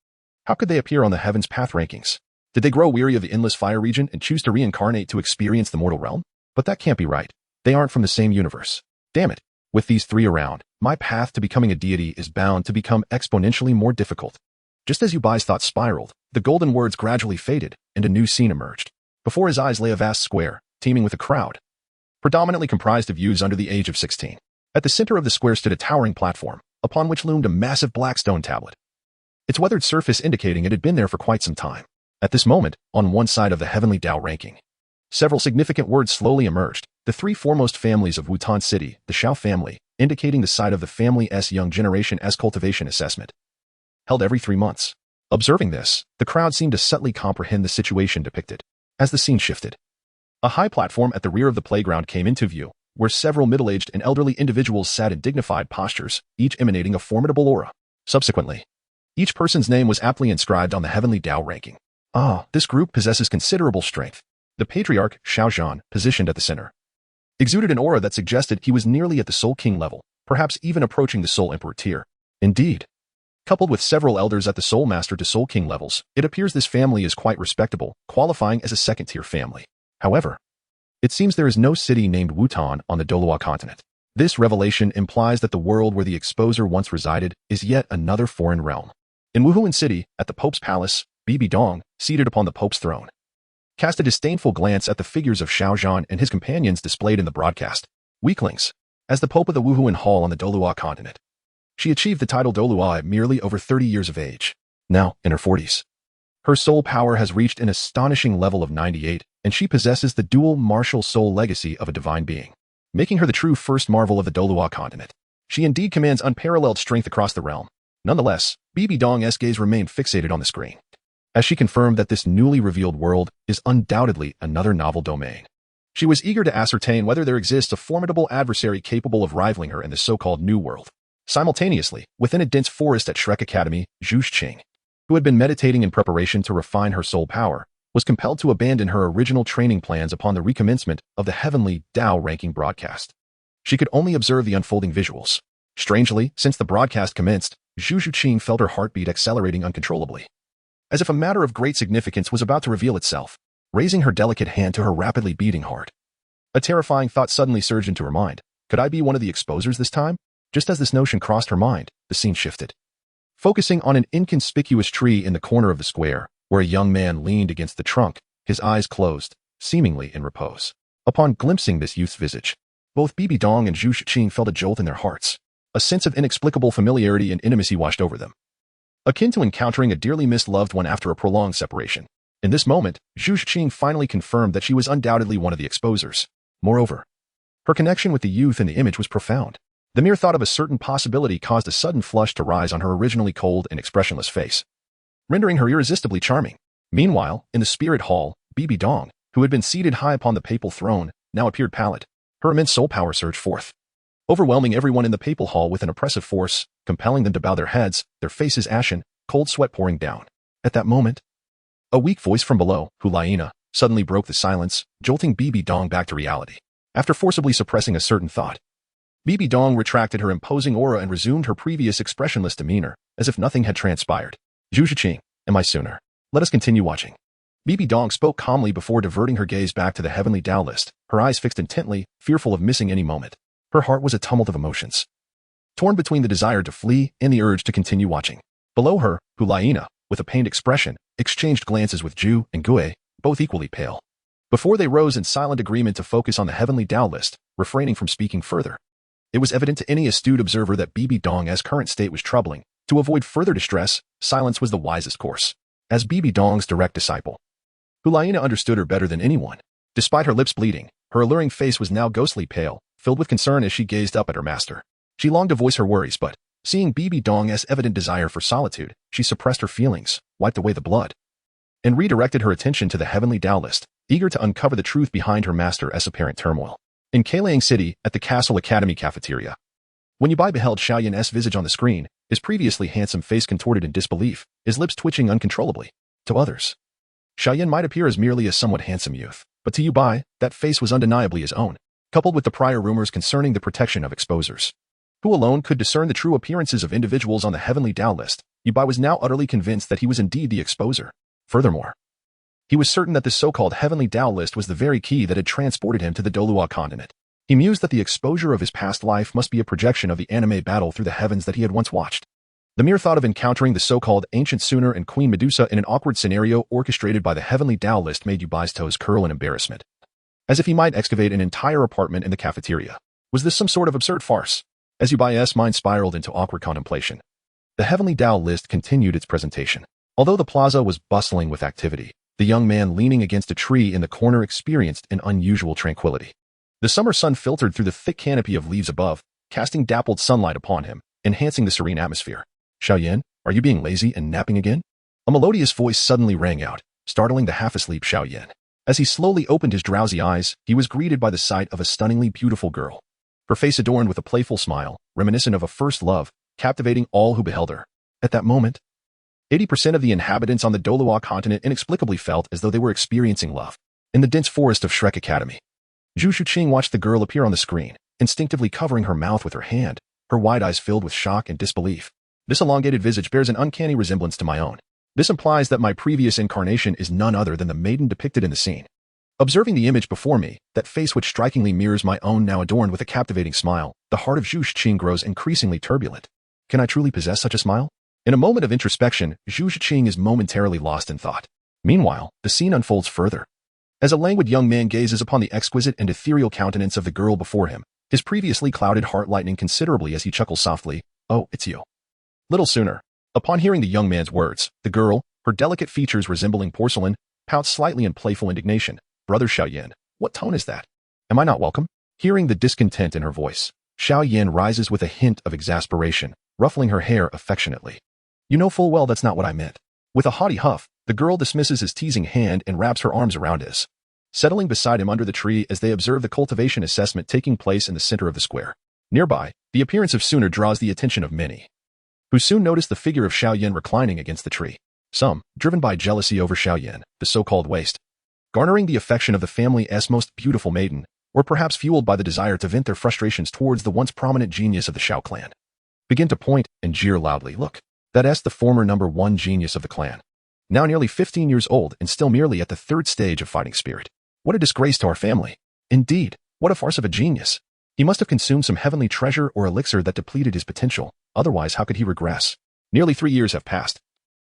How could they appear on the Heaven's Path rankings? Did they grow weary of the endless fire region and choose to reincarnate to experience the mortal realm? But that can't be right. They aren't from the same universe. Damn it. With these 3 around, my path to becoming a deity is bound to become exponentially more difficult. Just as Yubai's thoughts spiraled, the golden words gradually faded, and a new scene emerged. Before his eyes lay a vast square, teeming with a crowd, predominantly comprised of youths under the age of 16. At the center of the square stood a towering platform, upon which loomed a massive black stone tablet, its weathered surface indicating it had been there for quite some time. At this moment, on one side of the Heavenly Tao ranking, several significant words slowly emerged. The 3 foremost families of Wutan City, the Xiao family, indicating the side of the family's young generation as cultivation assessment, held every 3 months. Observing this, the crowd seemed to subtly comprehend the situation depicted. As the scene shifted, A high platform at the rear of the playground came into view, where several middle-aged and elderly individuals sat in dignified postures, each emanating a formidable aura. Subsequently, each person's name was aptly inscribed on the heavenly Tao ranking. This group possesses considerable strength. The patriarch, Xiaozhan, positioned at the center, exuded an aura that suggested he was nearly at the Soul King level, perhaps even approaching the Soul Emperor tier. Indeed, coupled with several elders at the Soul Master to Soul King levels, it appears this family is quite respectable, qualifying as a second-tier family. However, it seems there is no city named Wutan on the Douluo Continent. This revelation implies that the world where the exposer once resided is yet another foreign realm. In Wuhuan City, at the Pope's palace, Bibi Dong, seated upon the Pope's throne, cast a disdainful glance at the figures of Xiaozhan and his companions displayed in the broadcast. Weaklings. As the Pope of the Wuhuan Hall on the Douluo Continent, she achieved the title Douluo at merely over 30 years of age. Now, in her 40s. Her soul power has reached an astonishing level of 98, and she possesses the dual martial soul legacy of a divine being, making her the true first marvel of the Douluo Continent. She indeed commands unparalleled strength across the realm. Nonetheless, Bibi Dong's gaze remained fixated on the screen, as she confirmed that this newly revealed world is undoubtedly another novel domain. She was eager to ascertain whether there exists a formidable adversary capable of rivaling her in the so-called New World. Simultaneously, within a dense forest at Shrek Academy, Zhu Xing, who had been meditating in preparation to refine her soul power, was compelled to abandon her original training plans upon the recommencement of the heavenly Tao ranking broadcast. She could only observe the unfolding visuals. Strangely, since the broadcast commenced, Zhu Xing felt her heartbeat accelerating uncontrollably, as if a matter of great significance was about to reveal itself, raising her delicate hand to her rapidly beating heart. A terrifying thought suddenly surged into her mind. Could I be one of the exposers this time? Just as this notion crossed her mind, the scene shifted, focusing on an inconspicuous tree in the corner of the square, where a young man leaned against the trunk, his eyes closed, seemingly in repose. Upon glimpsing this youth's visage, both Bibi Dong and Zhu Xing felt a jolt in their hearts. A sense of inexplicable familiarity and intimacy washed over them, akin to encountering a dearly missed loved one after a prolonged separation. In this moment, Zhu Xing finally confirmed that she was undoubtedly one of the exposers. Moreover, her connection with the youth in the image was profound. The mere thought of a certain possibility caused a sudden flush to rise on her originally cold and expressionless face, rendering her irresistibly charming. Meanwhile, in the spirit hall, Bibi Dong, who had been seated high upon the papal throne, now appeared pallid. Her immense soul power surged forth, overwhelming everyone in the papal hall with an oppressive force, compelling them to bow their heads, their faces ashen, cold sweat pouring down. At that moment, a weak voice from below, Hulaina, suddenly broke the silence, jolting Bibi Dong back to reality. After forcibly suppressing a certain thought, Bibi Dong retracted her imposing aura and resumed her previous expressionless demeanor, as if nothing had transpired. Zhu Xing, am I sooner? Let us continue watching. Bibi Dong spoke calmly before diverting her gaze back to the heavenly Tao list, her eyes fixed intently, fearful of missing any moment. Her heart was a tumult of emotions, torn between the desire to flee and the urge to continue watching. Below her, Hulaina, with a pained expression, exchanged glances with Zhu and Gue, both equally pale, before they rose in silent agreement to focus on the heavenly Tao list, refraining from speaking further. It was evident to any astute observer that Bibi Dong's current state was troubling. To avoid further distress, silence was the wisest course. As Bibi Dong's direct disciple, Hulaina understood her better than anyone. Despite her lips bleeding, her alluring face was now ghostly pale, filled with concern as she gazed up at her master. She longed to voice her worries, but, seeing Bibi Dong's evident desire for solitude, she suppressed her feelings, wiped away the blood, and redirected her attention to the heavenly Tao list, eager to uncover the truth behind her master's apparent turmoil. In Kaliang City, at the Castle Academy cafeteria, when Yubai beheld Xiaoyan's visage on the screen, his previously handsome face contorted in disbelief, his lips twitching uncontrollably. To others, Xiaoyan might appear as merely a somewhat handsome youth, but to Yubai, that face was undeniably his own, coupled with the prior rumors concerning the protection of exposers, who alone could discern the true appearances of individuals on the heavenly Tao list. Yubai was now utterly convinced that he was indeed the exposer. Furthermore, he was certain that the so-called heavenly Tao list was the very key that had transported him to the Douluo Continent. He mused that the exposure of his past life must be a projection of the anime battle through the heavens that he had once watched. The mere thought of encountering the so-called Ancient Sooner and Queen Medusa in an awkward scenario orchestrated by the heavenly Tao list made Yubai's toes curl in embarrassment, as if he might excavate an entire apartment in the cafeteria. Was this some sort of absurd farce? As Yubai's mind spiraled into awkward contemplation, the heavenly Tao list continued its presentation. Although the plaza was bustling with activity, the young man leaning against a tree in the corner experienced an unusual tranquility. The summer sun filtered through the thick canopy of leaves above, casting dappled sunlight upon him, enhancing the serene atmosphere. Xiaoyan, are you being lazy and napping again? A melodious voice suddenly rang out, startling the half-asleep Xiaoyan. As he slowly opened his drowsy eyes, he was greeted by the sight of a stunningly beautiful girl. Her face adorned with a playful smile, reminiscent of a first love, captivating all who beheld her. At that moment, 80% of the inhabitants on the Douluo Continent inexplicably felt as though they were experiencing love. In the dense forest of Shrek Academy, Zhu Shuqing watched the girl appear on the screen, instinctively covering her mouth with her hand, her wide eyes filled with shock and disbelief. This elongated visage bears an uncanny resemblance to my own. This implies that my previous incarnation is none other than the maiden depicted in the scene. Observing the image before me, that face which strikingly mirrors my own now adorned with a captivating smile, the heart of Zhu Shuqing grows increasingly turbulent. Can I truly possess such a smile? In a moment of introspection, Zhu Shuqing is momentarily lost in thought. Meanwhile, the scene unfolds further. As a languid young man gazes upon the exquisite and ethereal countenance of the girl before him, his previously clouded heart lightening considerably as he chuckles softly, "Oh, it's you." Little sooner, upon hearing the young man's words, the girl, her delicate features resembling porcelain, pouts slightly in playful indignation. "Brother Xiaoyan, what tone is that? Am I not welcome?" Hearing the discontent in her voice, Xiaoyan rises with a hint of exasperation, ruffling her hair affectionately. "You know full well that's not what I meant." With a haughty huff, the girl dismisses his teasing hand and wraps her arms around his, settling beside him under the tree as they observe the cultivation assessment taking place in the center of the square. Nearby, the appearance of Sooner draws the attention of many, who soon notice the figure of Xiaoyan reclining against the tree. Some, driven by jealousy over Xiaoyan, the so-called waste, garnering the affection of the family's most beautiful maiden, or perhaps fueled by the desire to vent their frustrations towards the once prominent genius of the Xiao clan, begin to point and jeer loudly. "Look, that's the former #1 genius of the clan. Now nearly 15 years old and still merely at the 3rd stage of fighting spirit. What a disgrace to our family. Indeed, what a farce of a genius. He must have consumed some heavenly treasure or elixir that depleted his potential. Otherwise, how could he regress? Nearly 3 years have passed,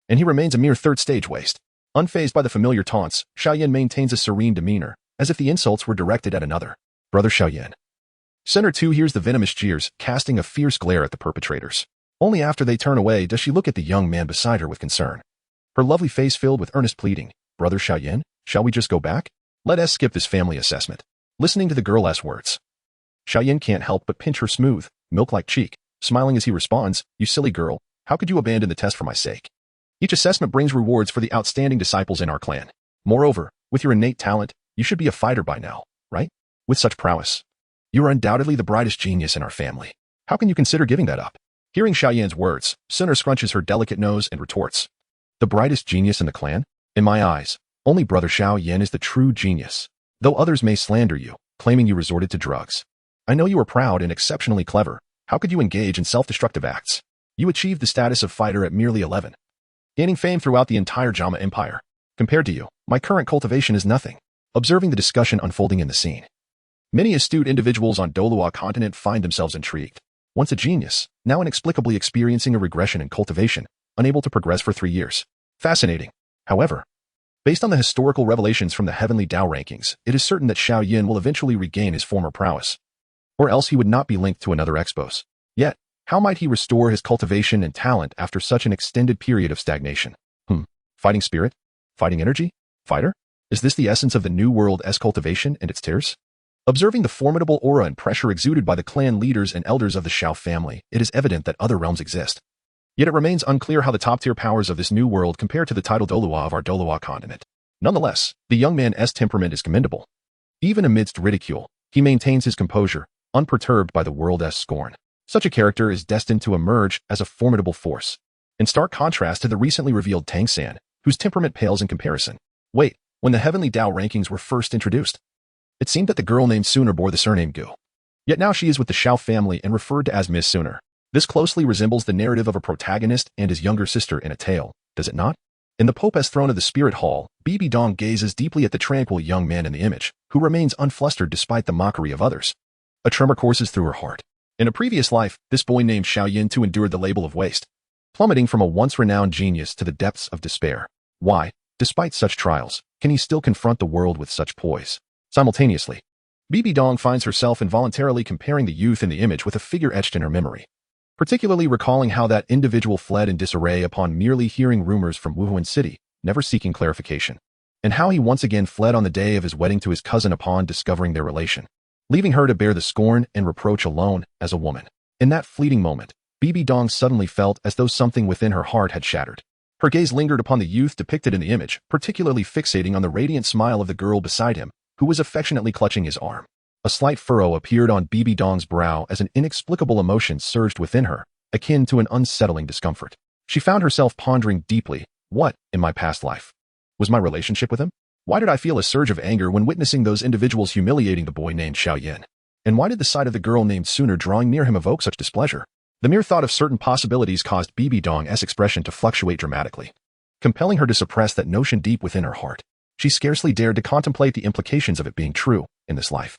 and he remains a mere 3rd stage waste." Unfazed by the familiar taunts, Xiaoyan maintains a serene demeanor, as if the insults were directed at another. "Brother Xiaoyan." Center 2 hears the venomous jeers, casting a fierce glare at the perpetrators. Only after they turn away does she look at the young man beside her with concern, her lovely face filled with earnest pleading. "Brother Xiaoyan, shall we just go back? Let us skip this family assessment." Listening to the girl's words, Xiaoyan can't help but pinch her smooth, milk-like cheek, smiling as he responds, "You silly girl, how could you abandon the test for my sake? Each assessment brings rewards for the outstanding disciples in our clan. Moreover, with your innate talent, you should be a fighter by now, right? With such prowess, you are undoubtedly the brightest genius in our family. How can you consider giving that up?" Hearing Xiaoyan's words, Sooner scrunches her delicate nose and retorts, "The brightest genius in the clan? In my eyes, only Brother Xiaoyan is the true genius, though others may slander you, claiming you resorted to drugs. I know you are proud and exceptionally clever. How could you engage in self-destructive acts? You achieved the status of fighter at merely 11, gaining fame throughout the entire Jama Empire. Compared to you, my current cultivation is nothing." Observing the discussion unfolding in the scene, many astute individuals on Douluo Continent find themselves intrigued. Once a genius, now inexplicably experiencing a regression in cultivation, unable to progress for 3 years. Fascinating. However, based on the historical revelations from the Heavenly Dao rankings, it is certain that Xiaoyan will eventually regain his former prowess, or else he would not be linked to another expos. Yet, how might he restore his cultivation and talent after such an extended period of stagnation? Fighting spirit? Fighting energy? Fighter? Is this the essence of the New World's cultivation and its tears? Observing the formidable aura and pressure exuded by the clan leaders and elders of the Xiao family, it is evident that other realms exist. Yet it remains unclear how the top-tier powers of this new world compare to the tidal Douluo of our Douluo continent. Nonetheless, the young man's temperament is commendable. Even amidst ridicule, he maintains his composure, unperturbed by the world's scorn. Such a character is destined to emerge as a formidable force, in stark contrast to the recently revealed Tang San, whose temperament pales in comparison. Wait, when the Heavenly Dao rankings were first introduced, it seemed that the girl named Sooner bore the surname Gu. Yet now she is with the Xiao family and referred to as Miss Sooner. This closely resembles the narrative of a protagonist and his younger sister in a tale, does it not? In the Pope's throne of the Spirit Hall, Bibi Dong gazes deeply at the tranquil young man in the image, who remains unflustered despite the mockery of others. A tremor courses through her heart. In a previous life, this boy named Xiaoyan too endured the label of waste, plummeting from a once-renowned genius to the depths of despair. Why, despite such trials, can he still confront the world with such poise? Simultaneously, Bibi Dong finds herself involuntarily comparing the youth in the image with a figure etched in her memory, particularly recalling how that individual fled in disarray upon merely hearing rumors from Wuhan City, never seeking clarification, and how he once again fled on the day of his wedding to his cousin upon discovering their relation, leaving her to bear the scorn and reproach alone as a woman. In that fleeting moment, Bibi Dong suddenly felt as though something within her heart had shattered. Her gaze lingered upon the youth depicted in the image, particularly fixating on the radiant smile of the girl beside him, who was affectionately clutching his arm. A slight furrow appeared on Bibi Dong's brow as an inexplicable emotion surged within her, akin to an unsettling discomfort. She found herself pondering deeply, what, in my past life, was my relationship with him? Why did I feel a surge of anger when witnessing those individuals humiliating the boy named Xiaoyan? And why did the sight of the girl named Sooner drawing near him evoke such displeasure? The mere thought of certain possibilities caused Bibi Dong's expression to fluctuate dramatically, compelling her to suppress that notion deep within her heart. She scarcely dared to contemplate the implications of it being true in this life.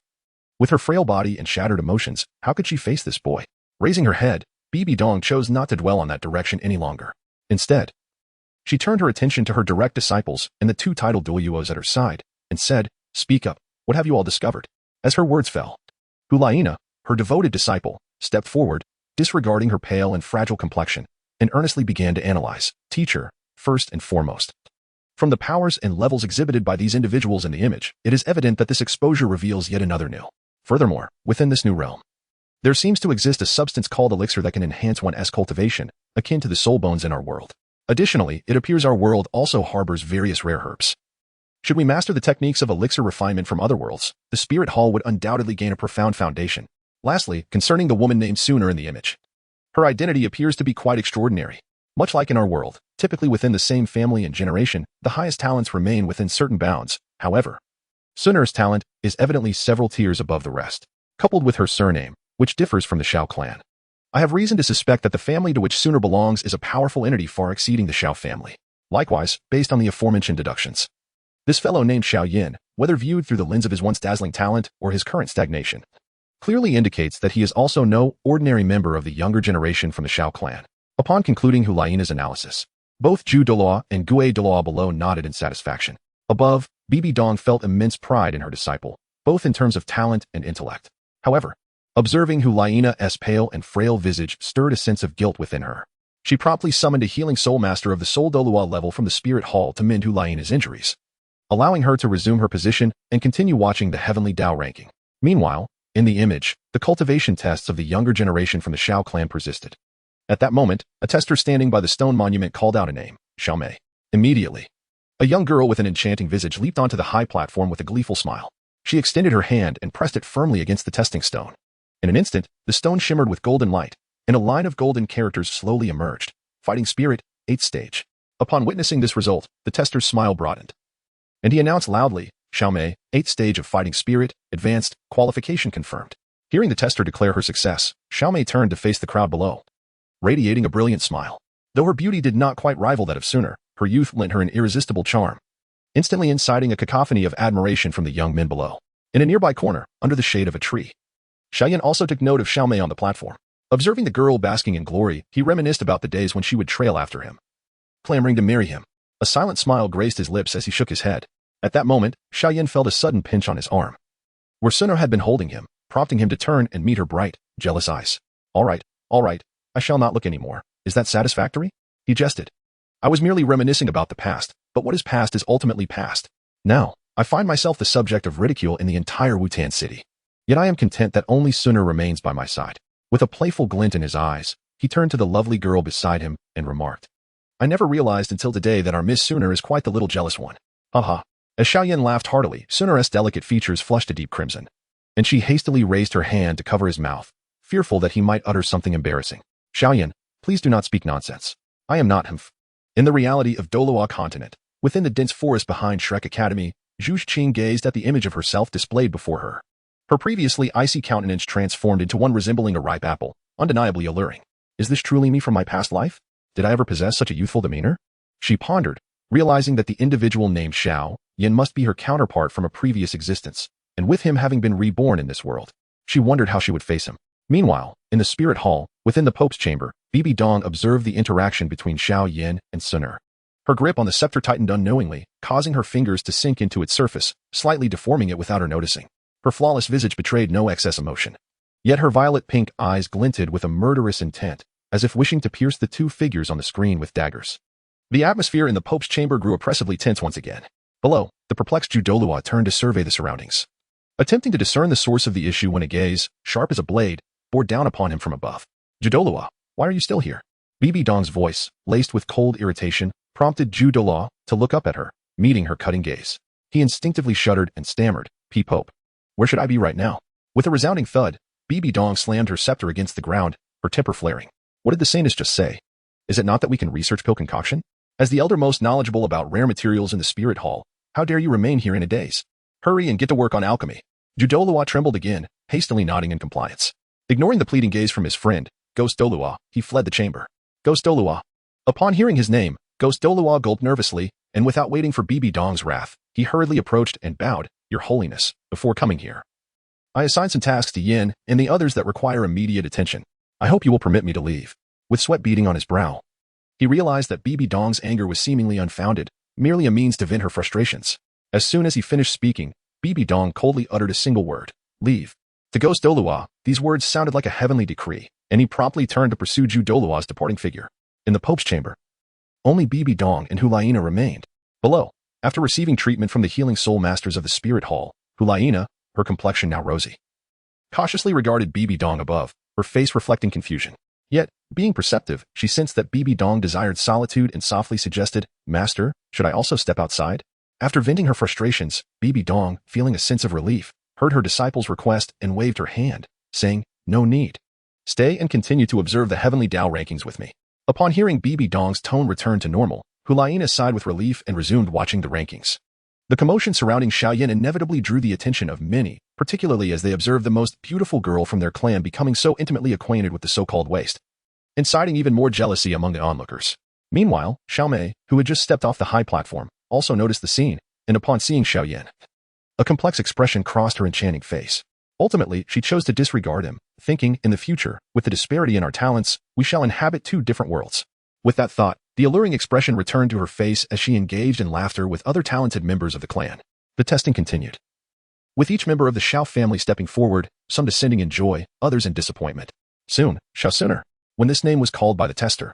With her frail body and shattered emotions, how could she face this boy? Raising her head, Bibi Dong chose not to dwell on that direction any longer. Instead, she turned her attention to her direct disciples and the two titled Douluos at her side, and said, "Speak up, what have you all discovered?" As her words fell, Hulaina, her devoted disciple, stepped forward, disregarding her pale and fragile complexion, and earnestly began to analyze. Teacher, first and foremost. From the powers and levels exhibited by these individuals in the image, it is evident that this exposure reveals yet another new. Furthermore, within this new realm, there seems to exist a substance called elixir that can enhance one's cultivation, akin to the soul bones in our world. Additionally, it appears our world also harbors various rare herbs. Should we master the techniques of elixir refinement from other worlds, the spirit hall would undoubtedly gain a profound foundation. Lastly, concerning the woman named Sooner in the image. Her identity appears to be quite extraordinary. Much like in our world, typically within the same family and generation, the highest talents remain within certain bounds. However, Sooner's talent is evidently several tiers above the rest, coupled with her surname, which differs from the Xiao clan. I have reason to suspect that the family to which Sooner belongs is a powerful entity far exceeding the Xiao family. Likewise, based on the aforementioned deductions, this fellow named Xiao Yin, whether viewed through the lens of his once dazzling talent or his current stagnation, clearly indicates that he is also no ordinary member of the younger generation from the Xiao clan. Upon concluding Hulaina's analysis, both Zhu Douluo and Gue Douluo below nodded in satisfaction. Above, Bibi Dong felt immense pride in her disciple, both in terms of talent and intellect. However, observing Hulaina's pale and frail visage stirred a sense of guilt within her. She promptly summoned a healing soul master of the soul Douluo level from the spirit hall to mend Hulaina's injuries, allowing her to resume her position and continue watching the heavenly Dao ranking. Meanwhile, in the image, the cultivation tests of the younger generation from the Xiao clan persisted. At that moment, a tester standing by the stone monument called out a name, Xiaomei. Immediately, a young girl with an enchanting visage leaped onto the high platform with a gleeful smile. She extended her hand and pressed it firmly against the testing stone. In an instant, the stone shimmered with golden light, and a line of golden characters slowly emerged. Fighting Spirit, 8th stage. Upon witnessing this result, the tester's smile broadened, and he announced loudly, Xiaomei, 8th stage of Fighting Spirit, advanced, qualification confirmed. Hearing the tester declare her success, Xiaomei turned to face the crowd below, radiating a brilliant smile. Though her beauty did not quite rival that of Sooner, her youth lent her an irresistible charm, instantly inciting a cacophony of admiration from the young men below. In a nearby corner, under the shade of a tree, Xiaoyan also took note of Xiaomei on the platform. Observing the girl basking in glory, he reminisced about the days when she would trail after him, clamoring to marry him. A silent smile graced his lips as he shook his head. At that moment, Xiaoyan felt a sudden pinch on his arm, where Sooner had been holding him, prompting him to turn and meet her bright, jealous eyes. All right, I shall not look any more. Is that satisfactory? He jested. I was merely reminiscing about the past, but what is past is ultimately past. Now, I find myself the subject of ridicule in the entire Wutan city. Yet I am content that only Sooner remains by my side. With a playful glint in his eyes, he turned to the lovely girl beside him and remarked, I never realized until today that our Miss Sooner is quite the little jealous one. Haha. As Xiaoyan laughed heartily, Sooner's delicate features flushed a deep crimson, and she hastily raised her hand to cover his mouth, fearful that he might utter something embarrassing. Xiaoyan, please do not speak nonsense. I am not him. In the reality of Douluo Continent, within the dense forest behind Shrek Academy, Zhu Qing gazed at the image of herself displayed before her. Her previously icy countenance transformed into one resembling a ripe apple, undeniably alluring. Is this truly me from my past life? Did I ever possess such a youthful demeanor? She pondered, realizing that the individual named Xiao Yin must be her counterpart from a previous existence, and with him having been reborn in this world, she wondered how she would face him. Meanwhile, in the spirit hall, within the Pope's chamber, Bibi Dong observed the interaction between Xiao Yin and Sooner. Her grip on the scepter tightened unknowingly, causing her fingers to sink into its surface, slightly deforming it without her noticing. Her flawless visage betrayed no excess emotion. Yet her violet-pink eyes glinted with a murderous intent, as if wishing to pierce the two figures on the screen with daggers. The atmosphere in the Pope's chamber grew oppressively tense once again. Below, the perplexed Zhu Douluo turned to survey the surroundings, attempting to discern the source of the issue when a gaze, sharp as a blade, bore down upon him from above. Zhu Douluo, why are you still here? Bibi Dong's voice, laced with cold irritation, prompted Douluo to look up at her, meeting her cutting gaze. He instinctively shuddered and stammered, "P-Pope. Where should I be right now?" With a resounding thud, Bibi Dong slammed her scepter against the ground, her temper flaring. "What did the saintess just say? Is it not that we can research pill concoction? As the elder most knowledgeable about rare materials in the spirit hall, how dare you remain here in a daze? Hurry and get to work on alchemy." Douluo trembled again, hastily nodding in compliance. Ignoring the pleading gaze from his friend, Ghost Douluo, he fled the chamber. Ghost Douluo. Upon hearing his name, Ghost Douluo gulped nervously, and without waiting for Bibi Dong's wrath, he hurriedly approached and bowed, "Your Holiness, before coming here, I assign some tasks to Yin and the others that require immediate attention. I hope you will permit me to leave." With sweat beading on his brow, he realized that Bibi Dong's anger was seemingly unfounded, merely a means to vent her frustrations. As soon as he finished speaking, Bibi Dong coldly uttered a single word, "Leave." To Ghost Douluo, these words sounded like a heavenly decree, and he promptly turned to pursue Douluo's departing figure. In the Pope's chamber, only Bibi Dong and Hulaina remained. Below, after receiving treatment from the healing soul masters of the spirit hall, Hulaina, her complexion now rosy, cautiously regarded Bibi Dong above, her face reflecting confusion. Yet, being perceptive, she sensed that Bibi Dong desired solitude and softly suggested, "Master, should I also step outside?" After venting her frustrations, Bibi Dong, feeling a sense of relief, heard her disciple's request and waved her hand, saying, "No need. Stay and continue to observe the heavenly Tao rankings with me." Upon hearing Bibi Dong's tone return to normal, Hulaina sighed with relief and resumed watching the rankings. The commotion surrounding Xiaoyan inevitably drew the attention of many, particularly as they observed the most beautiful girl from their clan becoming so intimately acquainted with the so-called waste, inciting even more jealousy among the onlookers. Meanwhile, Xiaomei, who had just stepped off the high platform, also noticed the scene, and upon seeing Xiaoyan, a complex expression crossed her enchanting face. Ultimately, she chose to disregard him, thinking, in the future, with the disparity in our talents, we shall inhabit two different worlds. With that thought, the alluring expression returned to her face as she engaged in laughter with other talented members of the clan. The testing continued, with each member of the Xiao family stepping forward, some descending in joy, others in disappointment. Soon, Xiao, when this name was called by the tester,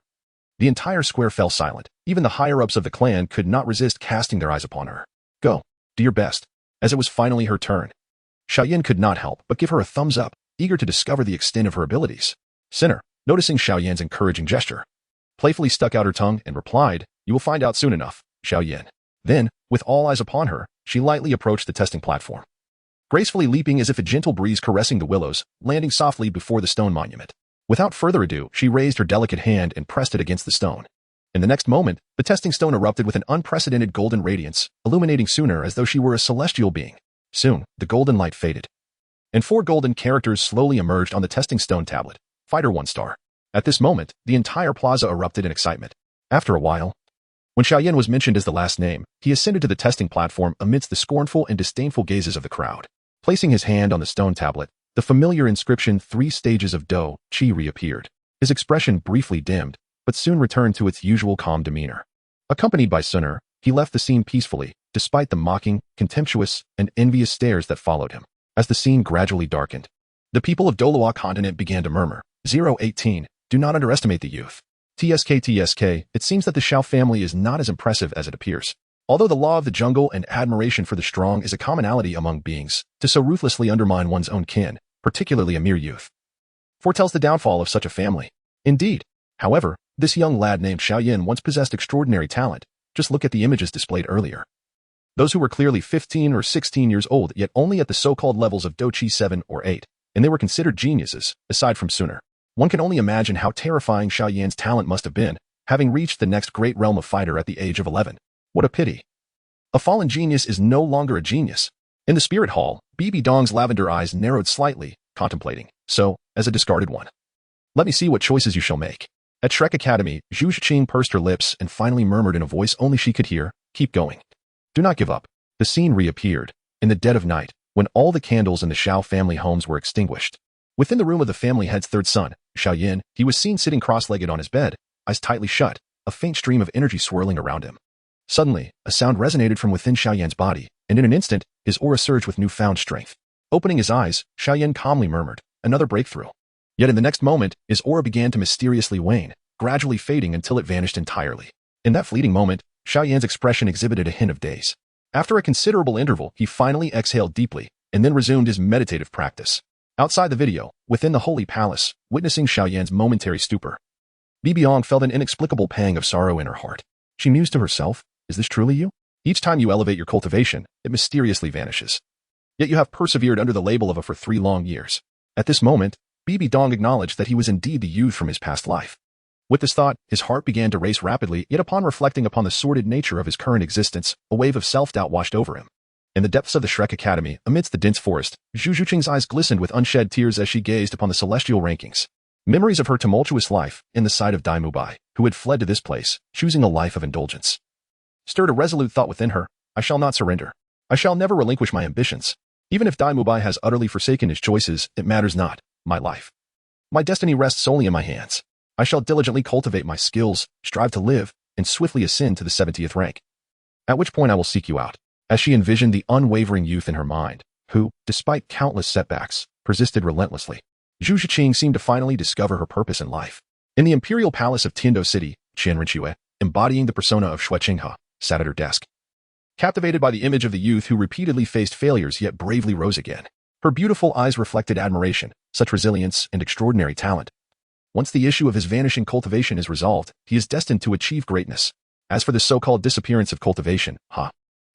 the entire square fell silent. Even the higher-ups of the clan could not resist casting their eyes upon her. "Go, do your best." As it was finally her turn, Xiaoyan could not help but give her a thumbs up, eager to discover the extent of her abilities. Sinner, noticing Xiaoyan's encouraging gesture, playfully stuck out her tongue and replied, "You will find out soon enough, Xiaoyan." Then, with all eyes upon her, she lightly approached the testing platform, gracefully leaping as if a gentle breeze caressing the willows, landing softly before the stone monument. Without further ado, she raised her delicate hand and pressed it against the stone. In the next moment, the testing stone erupted with an unprecedented golden radiance, illuminating Sooner as though she were a celestial being. Soon, the golden light faded, and 4 golden characters slowly emerged on the testing stone tablet. Fighter 1 star. At this moment, the entire plaza erupted in excitement. After a while, when Xiaoyan was mentioned as the last name, he ascended to the testing platform amidst the scornful and disdainful gazes of the crowd. Placing his hand on the stone tablet, the familiar inscription 3 stages of Do, Qi reappeared. His expression briefly dimmed, but soon returned to its usual calm demeanor. Accompanied by Sunner, he left the scene peacefully, despite the mocking, contemptuous, and envious stares that followed him. As the scene gradually darkened, the people of Douluo Continent began to murmur, 018, do not underestimate the youth. TSK, it seems that the Xiao family is not as impressive as it appears. Although the law of the jungle and admiration for the strong is a commonality among beings, to so ruthlessly undermine one's own kin, particularly a mere youth, foretells the downfall of such a family. Indeed, however, this young lad named Xiaoyan once possessed extraordinary talent. Just look at the images displayed earlier. Those who were clearly 15 or 16 years old, yet only at the so-called levels of Do Qi 7 or 8, and they were considered geniuses, aside from Sooner. One can only imagine how terrifying Xiaoyan's talent must have been, having reached the next great realm of fighter at the age of 11. What a pity. A fallen genius is no longer a genius. In the spirit hall, Bibi Dong's lavender eyes narrowed slightly, contemplating, so, as a discarded one. Let me see what choices you shall make. At Shrek Academy, Zhu Zhiqing pursed her lips and finally murmured in a voice only she could hear, keep going. Do not give up. The scene reappeared, in the dead of night, when all the candles in the Xiao family homes were extinguished. Within the room of the family head's third son, Xiaoyan, he was seen sitting cross-legged on his bed, eyes tightly shut, a faint stream of energy swirling around him. Suddenly, a sound resonated from within Xiaoyan's body, and in an instant, his aura surged with newfound strength. Opening his eyes, Xiaoyan calmly murmured, another breakthrough. Yet in the next moment, his aura began to mysteriously wane, gradually fading until it vanished entirely. In that fleeting moment, Xiaoyan's expression exhibited a hint of daze. After a considerable interval, he finally exhaled deeply, and then resumed his meditative practice. Outside the video, within the holy palace, witnessing Xiaoyan's momentary stupor, Bibi Dong felt an inexplicable pang of sorrow in her heart. She mused to herself, is this truly you? Each time you elevate your cultivation, it mysteriously vanishes. Yet you have persevered under the label of a for 3 long years. At this moment, Bibi Dong acknowledged that he was indeed the youth from his past life. With this thought, his heart began to race rapidly, yet upon reflecting upon the sordid nature of his current existence, a wave of self-doubt washed over him. In the depths of the Shrek Academy, amidst the dense forest, Zhu Zhuqing's eyes glistened with unshed tears as she gazed upon the celestial rankings. Memories of her tumultuous life, in the sight of Dai Mubai, who had fled to this place, choosing a life of indulgence, stirred a resolute thought within her, I shall not surrender. I shall never relinquish my ambitions. Even if Dai Mubai has utterly forsaken his choices, it matters not. My life. My destiny rests solely in my hands. I shall diligently cultivate my skills, strive to live, and swiftly ascend to the 70th rank. At which point I will seek you out. As she envisioned the unwavering youth in her mind, who, despite countless setbacks, persisted relentlessly. Zhu Zhiqing seemed to finally discover her purpose in life. In the imperial palace of Tiando City, Qianrenxue, embodying the persona of Shui Qinghe, sat at her desk. Captivated by the image of the youth who repeatedly faced failures yet bravely rose again, her beautiful eyes reflected admiration, such resilience and extraordinary talent. Once the issue of his vanishing cultivation is resolved, he is destined to achieve greatness. As for the so-called disappearance of cultivation,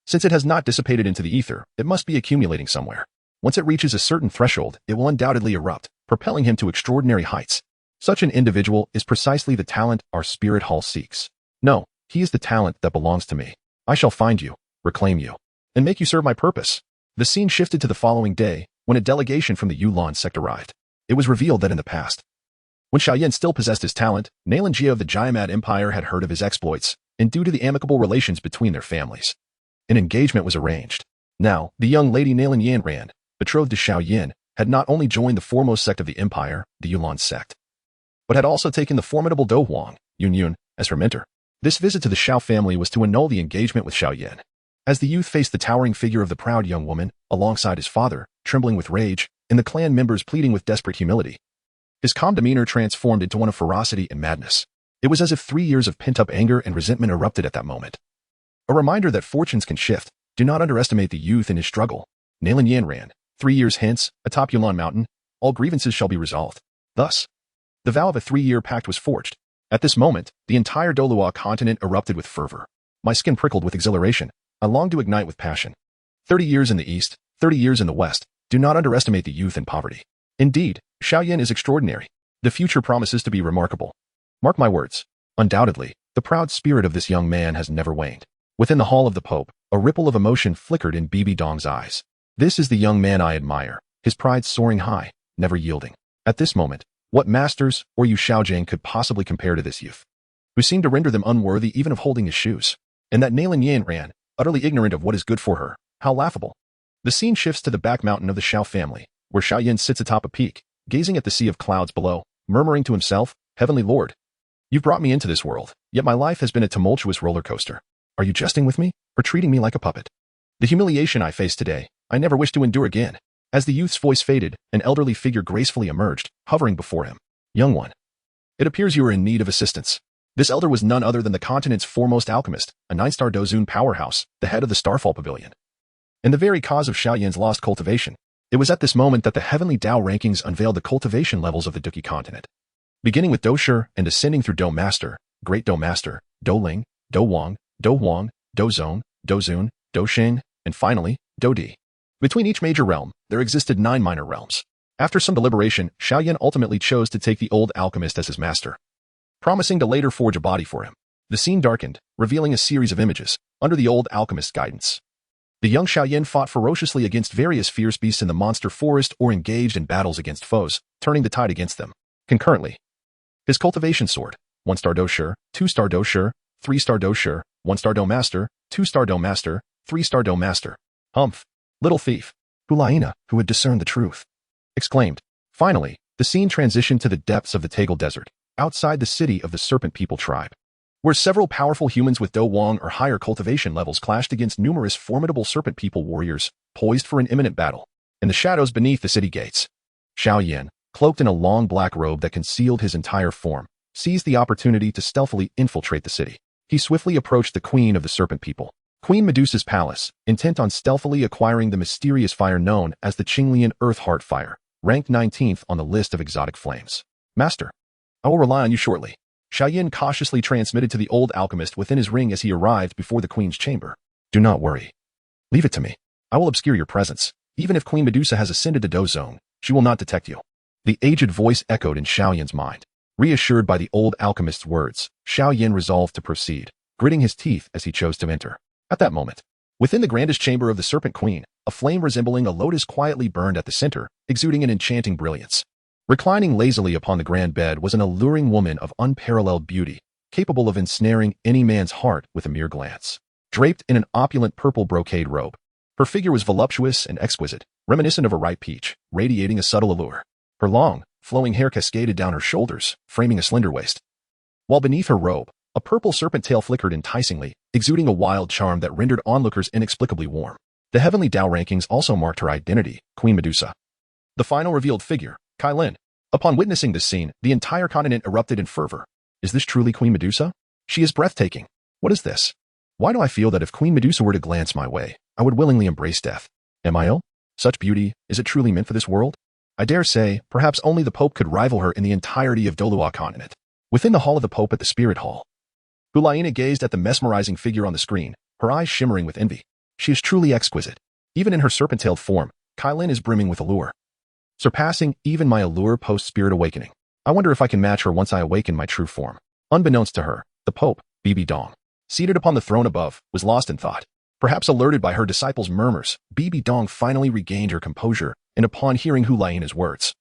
since it has not dissipated into the ether, it must be accumulating somewhere. Once it reaches a certain threshold, it will undoubtedly erupt, propelling him to extraordinary heights. Such an individual is precisely the talent our spirit hall seeks. No, he is the talent that belongs to me. I shall find you, reclaim you, and make you serve my purpose. The scene shifted to the following day, when a delegation from the Yulon Sect arrived. It was revealed that in the past, when Xiaoyan still possessed his talent, Nalan Jia of the Jiamad Empire had heard of his exploits, and due to the amicable relations between their families, an engagement was arranged. Now, the young lady Nalan Yanran, betrothed to Xiaoyan, had not only joined the foremost sect of the empire, the Yulon Sect, but had also taken the formidable Do Huang, Yun, as her mentor. This visit to the Xiao family was to annul the engagement with Xiaoyan. As the youth faced the towering figure of the proud young woman, alongside his father, trembling with rage, and the clan members pleading with desperate humility, his calm demeanor transformed into one of ferocity and madness. It was as if 3 years of pent-up anger and resentment erupted at that moment. A reminder that fortunes can shift. Do not underestimate the youth in his struggle. Nalan Yanran, 3 years hence, atop Yulon Mountain, all grievances shall be resolved. Thus, the vow of a 3-year pact was forged. At this moment, the entire Douluo Continent erupted with fervor. My skin prickled with exhilaration. I longed to ignite with passion. 30 years in the east, 30 years in the west. Do not underestimate the youth in poverty. Indeed, Xiaoyan is extraordinary. The future promises to be remarkable. Mark my words. Undoubtedly, the proud spirit of this young man has never waned. Within the hall of the Pope, a ripple of emotion flickered in Bibi Dong's eyes. This is the young man I admire, his pride soaring high, never yielding. At this moment, what masters or Yu Xiaojing could possibly compare to this youth, who seemed to render them unworthy even of holding his shoes? And that Nalan Yanran, utterly ignorant of what is good for her, how laughable. The scene shifts to the back mountain of the Xiao family, where Xiaoyan sits atop a peak, gazing at the sea of clouds below, murmuring to himself, Heavenly Lord, you've brought me into this world, yet my life has been a tumultuous roller coaster. Are you jesting with me, or treating me like a puppet? The humiliation I face today, I never wish to endure again. As the youth's voice faded, an elderly figure gracefully emerged, hovering before him. Young one, it appears you are in need of assistance. This elder was none other than the continent's foremost alchemist, a 9-star Dozun powerhouse, the head of the Starfall Pavilion, and the very cause of Xiaoyan's lost cultivation. It was at this moment that the heavenly Dao rankings unveiled the cultivation levels of the Duki continent, beginning with Do Shi and ascending through Do Master, Great Do Master, Do Ling, Do Wang, Do Huang, Do Zone, Do Zun, Do Xing, and finally, Do Di. Between each major realm, there existed 9 minor realms. After some deliberation, Xiaoyan ultimately chose to take the old alchemist as his master, promising to later forge a body for him. The scene darkened, revealing a series of images, under the old alchemist's guidance. The young Xiaoyan fought ferociously against various fierce beasts in the monster forest or engaged in battles against foes, turning the tide against them. Concurrently, his cultivation soared. 1-star Do Shi, 2-star Do Shi, 3-star Do Shi, 1-star Do Master, 2-star Do Master, 3-star Do Master. Humph! Little thief! Hulaina, who had discerned the truth, exclaimed. Finally, the scene transitioned to the depths of the Tagal Desert, outside the city of the Serpent People tribe, where several powerful humans with Do Wang or higher cultivation levels clashed against numerous formidable Serpent People warriors, poised for an imminent battle. In the shadows beneath the city gates, Xiaoyan, cloaked in a long black robe that concealed his entire form, seized the opportunity to stealthily infiltrate the city. He swiftly approached the queen of the Serpent People, Queen Medusa's palace, intent on stealthily acquiring the mysterious fire known as the Qinglian Earth Heart Fire, ranked 19th on the list of exotic flames. Master, I will rely on you shortly. Xiaoyan cautiously transmitted to the old alchemist within his ring as he arrived before the queen's chamber. Do not worry. Leave it to me. I will obscure your presence. Even if Queen Medusa has ascended to Do Zone, she will not detect you. The aged voice echoed in Xiaoyan's mind. Reassured by the old alchemist's words, Xiaoyan resolved to proceed, gritting his teeth as he chose to enter. At that moment, within the grandest chamber of the Serpent Queen, a flame resembling a lotus quietly burned at the center, exuding an enchanting brilliance. Reclining lazily upon the grand bed was an alluring woman of unparalleled beauty, capable of ensnaring any man's heart with a mere glance. Draped in an opulent purple brocade robe, her figure was voluptuous and exquisite, reminiscent of a ripe peach, radiating a subtle allure. Her long, flowing hair cascaded down her shoulders, framing a slender waist. While beneath her robe, a purple serpent tail flickered enticingly, exuding a wild charm that rendered onlookers inexplicably warm. The heavenly Tao rankings also marked her identity, Queen Medusa. The final revealed figure, Kai Lin. Upon witnessing this scene, the entire continent erupted in fervor. Is this truly Queen Medusa? She is breathtaking. What is this? Why do I feel that if Queen Medusa were to glance my way, I would willingly embrace death? Am I ill? Such beauty, is it truly meant for this world? I dare say, perhaps only the Pope could rival her in the entirety of Douluo Continent. Within the hall of the Pope at the Spirit Hall, Hulaina gazed at the mesmerizing figure on the screen, her eyes shimmering with envy. She is truly exquisite. Even in her serpent-tailed form, Kai Lin is brimming with allure. Surpassing even my allure post-spirit awakening. I wonder if I can match her once I awaken my true form. Unbeknownst to her, the Pope, Bibi Dong, seated upon the throne above, was lost in thought. Perhaps alerted by her disciples' murmurs, Bibi Dong finally regained her composure, and upon hearing Hulaina's words,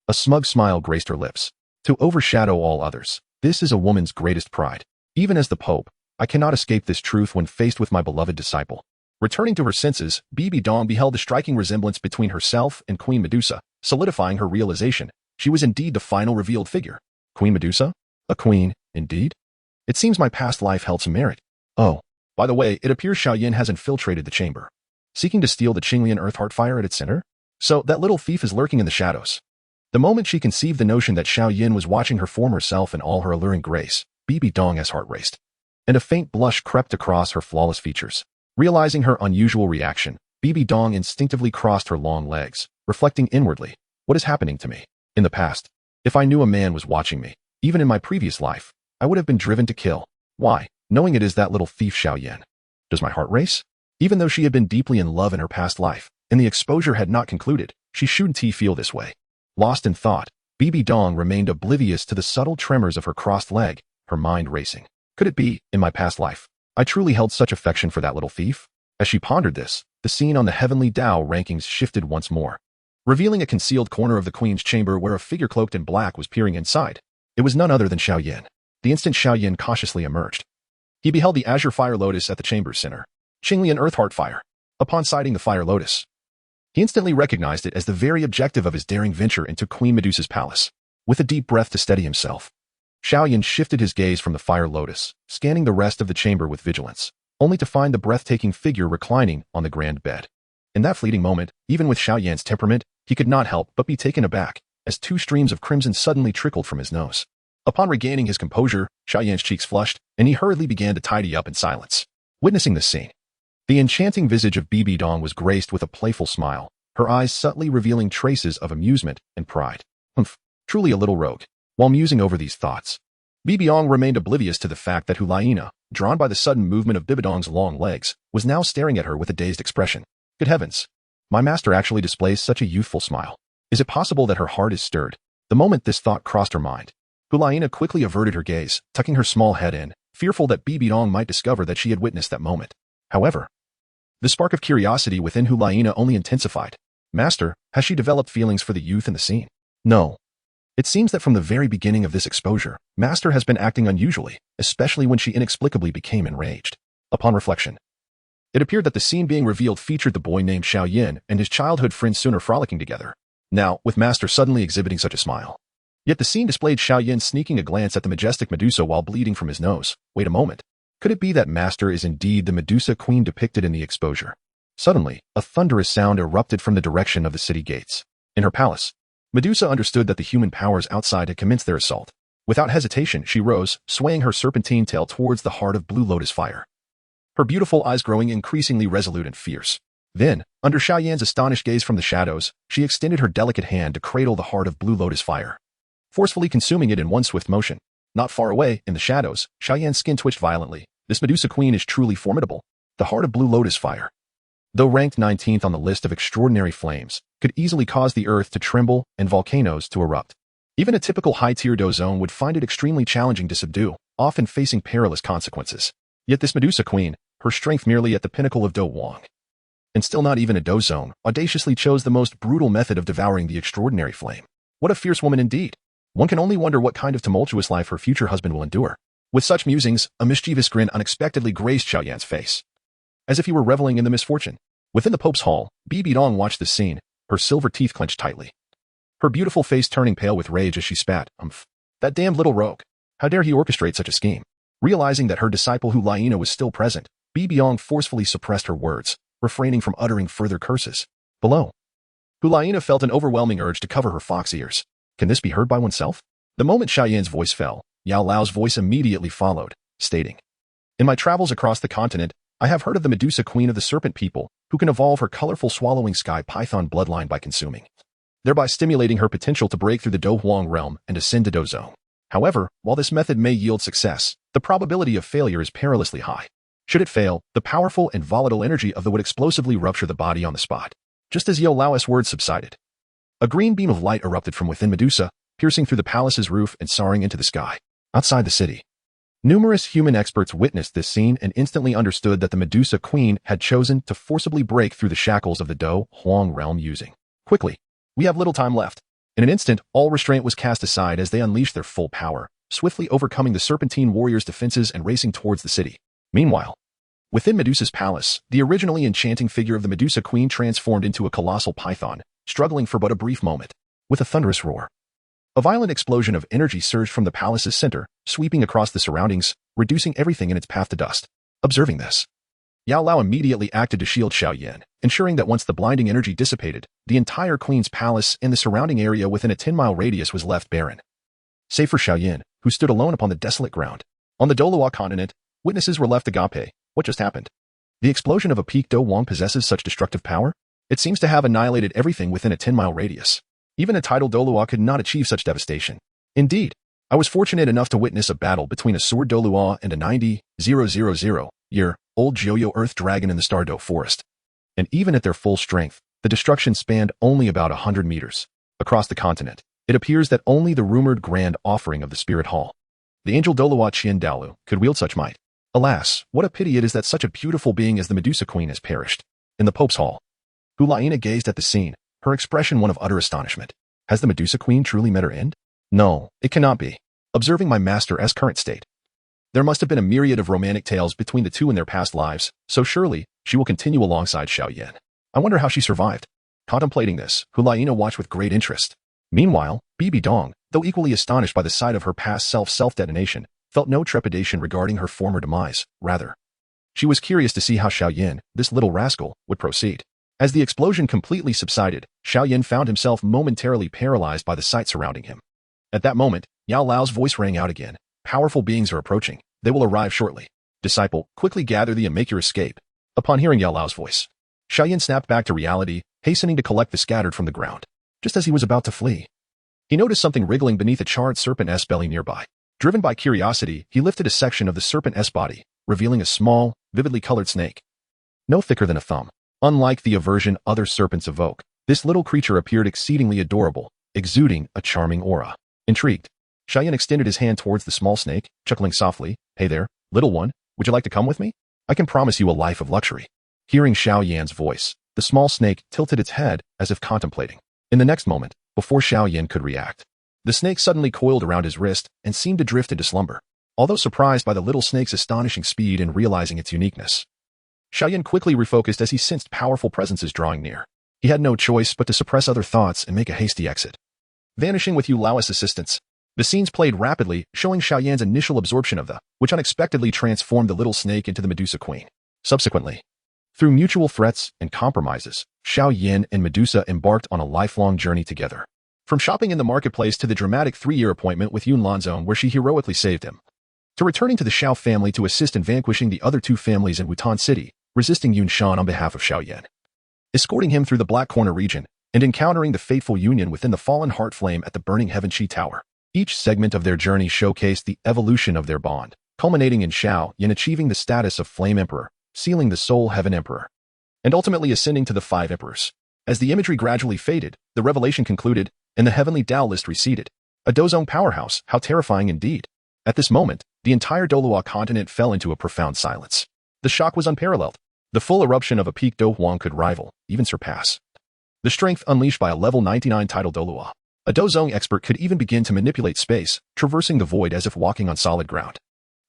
a smug smile graced her lips. To overshadow all others, this is a woman's greatest pride. Even as the Pope, I cannot escape this truth when faced with my beloved disciple. Returning to her senses, Bibi Dong beheld a striking resemblance between herself and Queen Medusa, solidifying her realization. She was indeed the final revealed figure. Queen Medusa? A queen, indeed? It seems my past life held some merit. Oh, by the way, it appears Xiaoyan has infiltrated the chamber, seeking to steal the Qinglian Earthheart fire at its center? So that little thief is lurking in the shadows. The moment she conceived the notion that Xiaoyan was watching her former self in all her alluring grace, Bibi Dong's heart raced, and a faint blush crept across her flawless features. Realizing her unusual reaction, Bibi Dong instinctively crossed her long legs, reflecting inwardly, what is happening to me? In the past, if I knew a man was watching me, even in my previous life, I would have been driven to kill. Why? Knowing it is that little thief Xiaoyan. Does my heart race? Even though she had been deeply in love in her past life, and the exposure had not concluded, she shouldn't feel this way. Lost in thought, Bibi Dong remained oblivious to the subtle tremors of her crossed leg, her mind racing. Could it be, in my past life, I truly held such affection for that little thief? As she pondered this, the scene on the heavenly Tao rankings shifted once more, revealing a concealed corner of the queen's chamber where a figure cloaked in black was peering inside. It was none other than Xiaoyan. The instant Xiaoyan cautiously emerged, he beheld the azure fire lotus at the chamber's center, Qinglian Earthheart fire. Upon sighting the fire lotus, he instantly recognized it as the very objective of his daring venture into Queen Medusa's palace. With a deep breath to steady himself, Xiaoyan shifted his gaze from the fire lotus, scanning the rest of the chamber with vigilance, only to find the breathtaking figure reclining on the grand bed. In that fleeting moment, even with Xiaoyan's temperament, he could not help but be taken aback, as two streams of crimson suddenly trickled from his nose. Upon regaining his composure, Xiaoyan's cheeks flushed, and he hurriedly began to tidy up in silence. Witnessing this scene, the enchanting visage of Bibi Dong was graced with a playful smile, her eyes subtly revealing traces of amusement and pride. Humph, truly a little rogue. While musing over these thoughts, Bibi Dong remained oblivious to the fact that Hulaina, drawn by the sudden movement of Bibi Dong's long legs, was now staring at her with a dazed expression. Good heavens! My master actually displays such a youthful smile. Is it possible that her heart is stirred? The moment this thought crossed her mind, Hulaina quickly averted her gaze, tucking her small head in, fearful that Bibi Dong might discover that she had witnessed that moment. However, the spark of curiosity within Hulaina only intensified. Master, has she developed feelings for the youth in the scene? No. It seems that from the very beginning of this exposure, Master has been acting unusually, especially when she inexplicably became enraged. Upon reflection, it appeared that the scene being revealed featured the boy named Xiaoyan and his childhood friend Sooner frolicking together. Now, with Master suddenly exhibiting such a smile. Yet the scene displayed Xiaoyan sneaking a glance at the majestic Medusa while bleeding from his nose. Wait a moment. Could it be that Master is indeed the Medusa queen depicted in the exposure? Suddenly, a thunderous sound erupted from the direction of the city gates. In her palace, Medusa understood that the human powers outside had commenced their assault. Without hesitation, she rose, swaying her serpentine tail towards the heart of blue lotus fire, her beautiful eyes growing increasingly resolute and fierce. Then, under Xiaoyan's astonished gaze from the shadows, she extended her delicate hand to cradle the heart of blue lotus fire, forcefully consuming it in one swift motion. Not far away, in the shadows, Xiaoyan's skin twitched violently. This Medusa Queen is truly formidable. The heart of Blue Lotus fire, though ranked 19th on the list of extraordinary flames, could easily cause the earth to tremble and volcanoes to erupt. Even a typical high-tier Do zone would find it extremely challenging to subdue, often facing perilous consequences. Yet this Medusa Queen, her strength merely at the pinnacle of Do Wang, and still not even a Do zone, audaciously chose the most brutal method of devouring the extraordinary flame. What a fierce woman indeed! One can only wonder what kind of tumultuous life her future husband will endure. With such musings, a mischievous grin unexpectedly grazed Xiaoyan's face, as if he were reveling in the misfortune. Within the Pope's hall, Bibi Dong watched this scene, her silver teeth clenched tightly, her beautiful face turning pale with rage as she spat, That damned little rogue. How dare he orchestrate such a scheme? Realizing that her disciple Hulaina was still present, Bibi Dong forcefully suppressed her words, refraining from uttering further curses. Below, Hulaina felt an overwhelming urge to cover her fox ears. Can this be heard by oneself? The moment Xiaoyan's voice fell, Yao Lao's voice immediately followed, stating, In my travels across the continent, I have heard of the Medusa Queen of the Serpent People, who can evolve her colorful swallowing sky python bloodline by consuming, thereby stimulating her potential to break through the Do Huang realm and ascend to Do zone. However, while this method may yield success, the probability of failure is perilously high. Should it fail, the powerful and volatile energy of the would explosively rupture the body on the spot. Just as Yao Lao's words subsided, a green beam of light erupted from within Medusa, piercing through the palace's roof and soaring into the sky. Outside the city, numerous human experts witnessed this scene and instantly understood that the Medusa Queen had chosen to forcibly break through the shackles of the Do Huang realm using. Quickly, we have little time left. In an instant, all restraint was cast aside as they unleashed their full power, swiftly overcoming the Serpentine warriors' defenses and racing towards the city. Meanwhile, within Medusa's palace, the originally enchanting figure of the Medusa Queen transformed into a colossal python, struggling for but a brief moment. With a thunderous roar, a violent explosion of energy surged from the palace's center, sweeping across the surroundings, reducing everything in its path to dust. Observing this, Yao Lao immediately acted to shield Xiaoyan, ensuring that once the blinding energy dissipated, the entire Queen's palace and the surrounding area within a 10-mile radius was left barren, save for Xiaoyan, who stood alone upon the desolate ground. On the Douluo Continent, witnesses were left agape. What just happened? The explosion of a peak Do Wang possesses such destructive power? It seems to have annihilated everything within a 10-mile radius. Even a tidal Douluo could not achieve such devastation. Indeed, I was fortunate enough to witness a battle between a sword Douluo and a 90,000-year-old Jiuyo Earth Dragon in the Star Do Forest. And even at their full strength, the destruction spanned only about 100 meters. Across the continent, it appears that only the rumored grand offering of the Spirit Hall, the angel Douluo Qian Daolu, could wield such might. Alas, what a pity it is that such a beautiful being as the Medusa Queen has perished. In the Pope's hall, Hulaina gazed at the scene, her expression one of utter astonishment. Has the Medusa Queen truly met her end? No, it cannot be. Observing my master's current state, there must have been a myriad of romantic tales between the two in their past lives, so surely she will continue alongside Xiaoyan. I wonder how she survived. Contemplating this, Hulaina watched with great interest. Meanwhile, Bibi Dong, though equally astonished by the sight of her past self-detonation, felt no trepidation regarding her former demise. Rather, she was curious to see how Xiaoyan, this little rascal, would proceed. As the explosion completely subsided, Xiaoyan found himself momentarily paralyzed by the sight surrounding him. At that moment, Yao Lao's voice rang out again. Powerful beings are approaching. They will arrive shortly. Disciple, quickly gather thee and make your escape. Upon hearing Yao Lao's voice, Xiaoyan snapped back to reality, hastening to collect the scattered from the ground. Just as he was about to flee, he noticed something wriggling beneath a charred serpent's belly nearby. Driven by curiosity, he lifted a section of the serpent's body, revealing a small, vividly colored snake, no thicker than a thumb. Unlike the aversion other serpents evoke, this little creature appeared exceedingly adorable, exuding a charming aura. Intrigued, Xiaoyan extended his hand towards the small snake, chuckling softly, Hey there, little one, would you like to come with me? I can promise you a life of luxury. Hearing Xiaoyan's voice, the small snake tilted its head as if contemplating. In the next moment, before Xiaoyan could react, the snake suddenly coiled around his wrist and seemed to drift into slumber. Although surprised by the little snake's astonishing speed and realizing its uniqueness, Xiaoyan quickly refocused as he sensed powerful presences drawing near. He had no choice but to suppress other thoughts and make a hasty exit. Vanishing with Yu Lao's assistance, the scenes played rapidly, showing Xiaoyan's initial absorption of which unexpectedly transformed the little snake into the Medusa Queen. Subsequently, through mutual threats and compromises, Xiaoyan and Medusa embarked on a lifelong journey together. From shopping in the marketplace to the dramatic 3-year appointment with Yun Lanzong where she heroically saved him, to returning to the Xiao family to assist in vanquishing the other 2 families in Wutan City, resisting Yun Shan on behalf of Xiaoyan, escorting him through the Black Corner region, and encountering the fateful union within the fallen heart flame at the burning Heaven Chi Tower. Each segment of their journey showcased the evolution of their bond, culminating in Xiao Yin achieving the status of Flame Emperor, sealing the Soul Heaven Emperor, and ultimately ascending to the 5 emperors. As the imagery gradually faded, the revelation concluded, and the heavenly Tao list receded. A Dozong powerhouse, how terrifying indeed. At this moment, the entire Douluo continent fell into a profound silence. The shock was unparalleled. The full eruption of a peak Do Huang could rival, even surpass, the strength unleashed by a level 99 title Douluo. A Dozong expert could even begin to manipulate space, traversing the void as if walking on solid ground.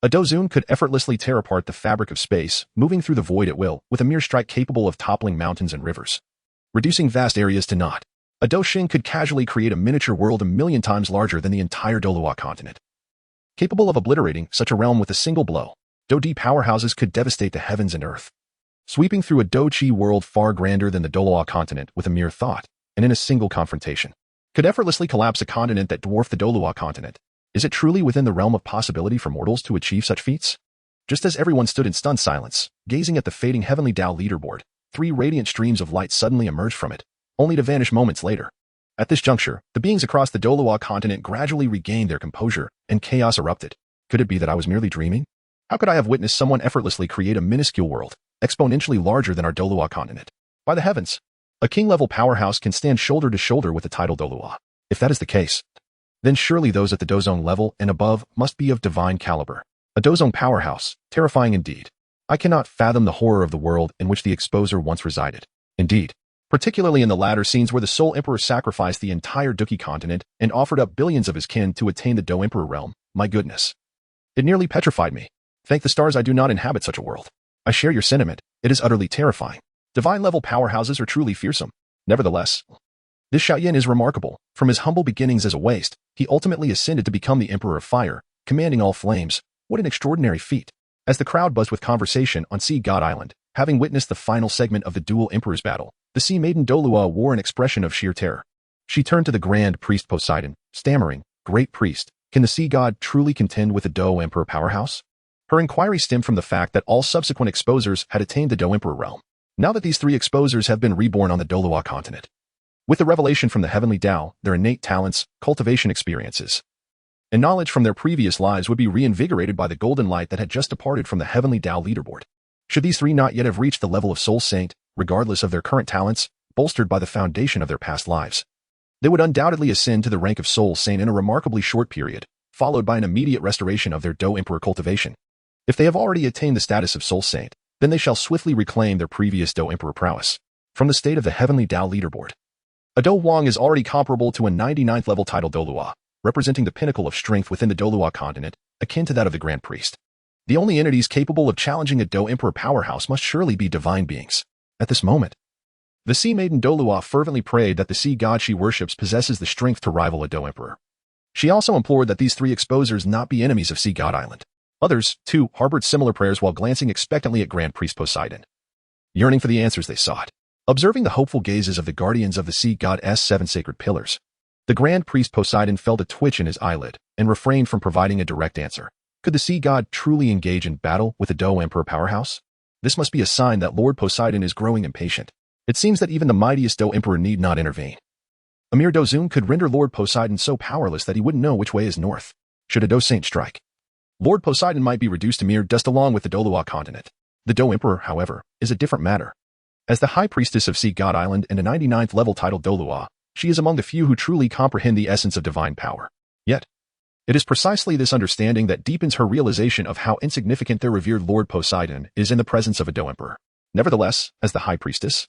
A Dozun could effortlessly tear apart the fabric of space, moving through the void at will, with a mere strike capable of toppling mountains and rivers, reducing vast areas to naught. A Doxing could casually create a miniature world 1,000,000 times larger than the entire Douluo continent, capable of obliterating such a realm with a single blow. Do-Di powerhouses could devastate the heavens and earth, sweeping through a Do-Chi world far grander than the Douluo continent with a mere thought, and in a single confrontation, could effortlessly collapse a continent that dwarfed the Douluo continent. Is it truly within the realm of possibility for mortals to achieve such feats? Just as everyone stood in stunned silence, gazing at the fading heavenly Tao leaderboard, 3 radiant streams of light suddenly emerged from it, only to vanish moments later. At this juncture, the beings across the Douluo continent gradually regained their composure, and chaos erupted. Could it be that I was merely dreaming? How could I have witnessed someone effortlessly create a minuscule world, exponentially larger than our Douluo continent? By the heavens! A king-level powerhouse can stand shoulder to shoulder with the title Douluo. If that is the case, then surely those at the Dozong level and above must be of divine caliber. A Dozong powerhouse, terrifying indeed. I cannot fathom the horror of the world in which the exposer once resided. Indeed, particularly in the latter scenes where the Soul Emperor sacrificed the entire Duki continent and offered up billions of his kin to attain the Do Emperor realm. My goodness. It nearly petrified me. Thank the stars I do not inhabit such a world. I share your sentiment. It is utterly terrifying. Divine-level powerhouses are truly fearsome. Nevertheless, this Xiao Yin is remarkable. From his humble beginnings as a waste, he ultimately ascended to become the Emperor of Fire, commanding all flames. What an extraordinary feat. As the crowd buzzed with conversation on Sea God Island, having witnessed the final segment of the Dual Emperors battle, the Sea Maiden Douluo wore an expression of sheer terror. She turned to the Grand Priest Poseidon, stammering, "Great Priest, can the Sea God truly contend with the Do Emperor powerhouse?" Her inquiry stemmed from the fact that all subsequent exposers had attained the Do Emperor realm. Now that these 3 exposers have been reborn on the Douluo continent, with the revelation from the heavenly Tao, their innate talents, cultivation experiences, and knowledge from their previous lives would be reinvigorated by the golden light that had just departed from the heavenly Tao leaderboard. Should these 3 not yet have reached the level of Soul Saint, regardless of their current talents, bolstered by the foundation of their past lives, they would undoubtedly ascend to the rank of Soul Saint in a remarkably short period, followed by an immediate restoration of their Do Emperor cultivation. If they have already attained the status of Soul Saint, then they shall swiftly reclaim their previous Do Emperor prowess from the state of the heavenly Tao leaderboard. A Do Huang is already comparable to a 99th level title Douluo, representing the pinnacle of strength within the Douluo continent, akin to that of the Grand Priest. The only entities capable of challenging a Do Emperor powerhouse must surely be divine beings. At this moment, the Sea Maiden Douluo fervently prayed that the sea god she worships possesses the strength to rival a Do Emperor. She also implored that these 3 exposers not be enemies of Sea God Island. Others, too, harbored similar prayers while glancing expectantly at Grand Priest Poseidon, yearning for the answers they sought. Observing the hopeful gazes of the guardians of the sea god's 7 sacred pillars, the Grand Priest Poseidon felt a twitch in his eyelid and refrained from providing a direct answer. Could the sea god truly engage in battle with the Do Emperor powerhouse? This must be a sign that Lord Poseidon is growing impatient. It seems that even the mightiest Do Emperor need not intervene. A mere Dozun could render Lord Poseidon so powerless that he wouldn't know which way is north. Should a Do Saint strike, Lord Poseidon might be reduced to mere dust along with the Douluo continent. The Do Emperor, however, is a different matter. As the High Priestess of Sea God Island and a 99th level title Douluo, she is among the few who truly comprehend the essence of divine power. Yet, it is precisely this understanding that deepens her realization of how insignificant their revered Lord Poseidon is in the presence of a Do Emperor. Nevertheless, as the High Priestess,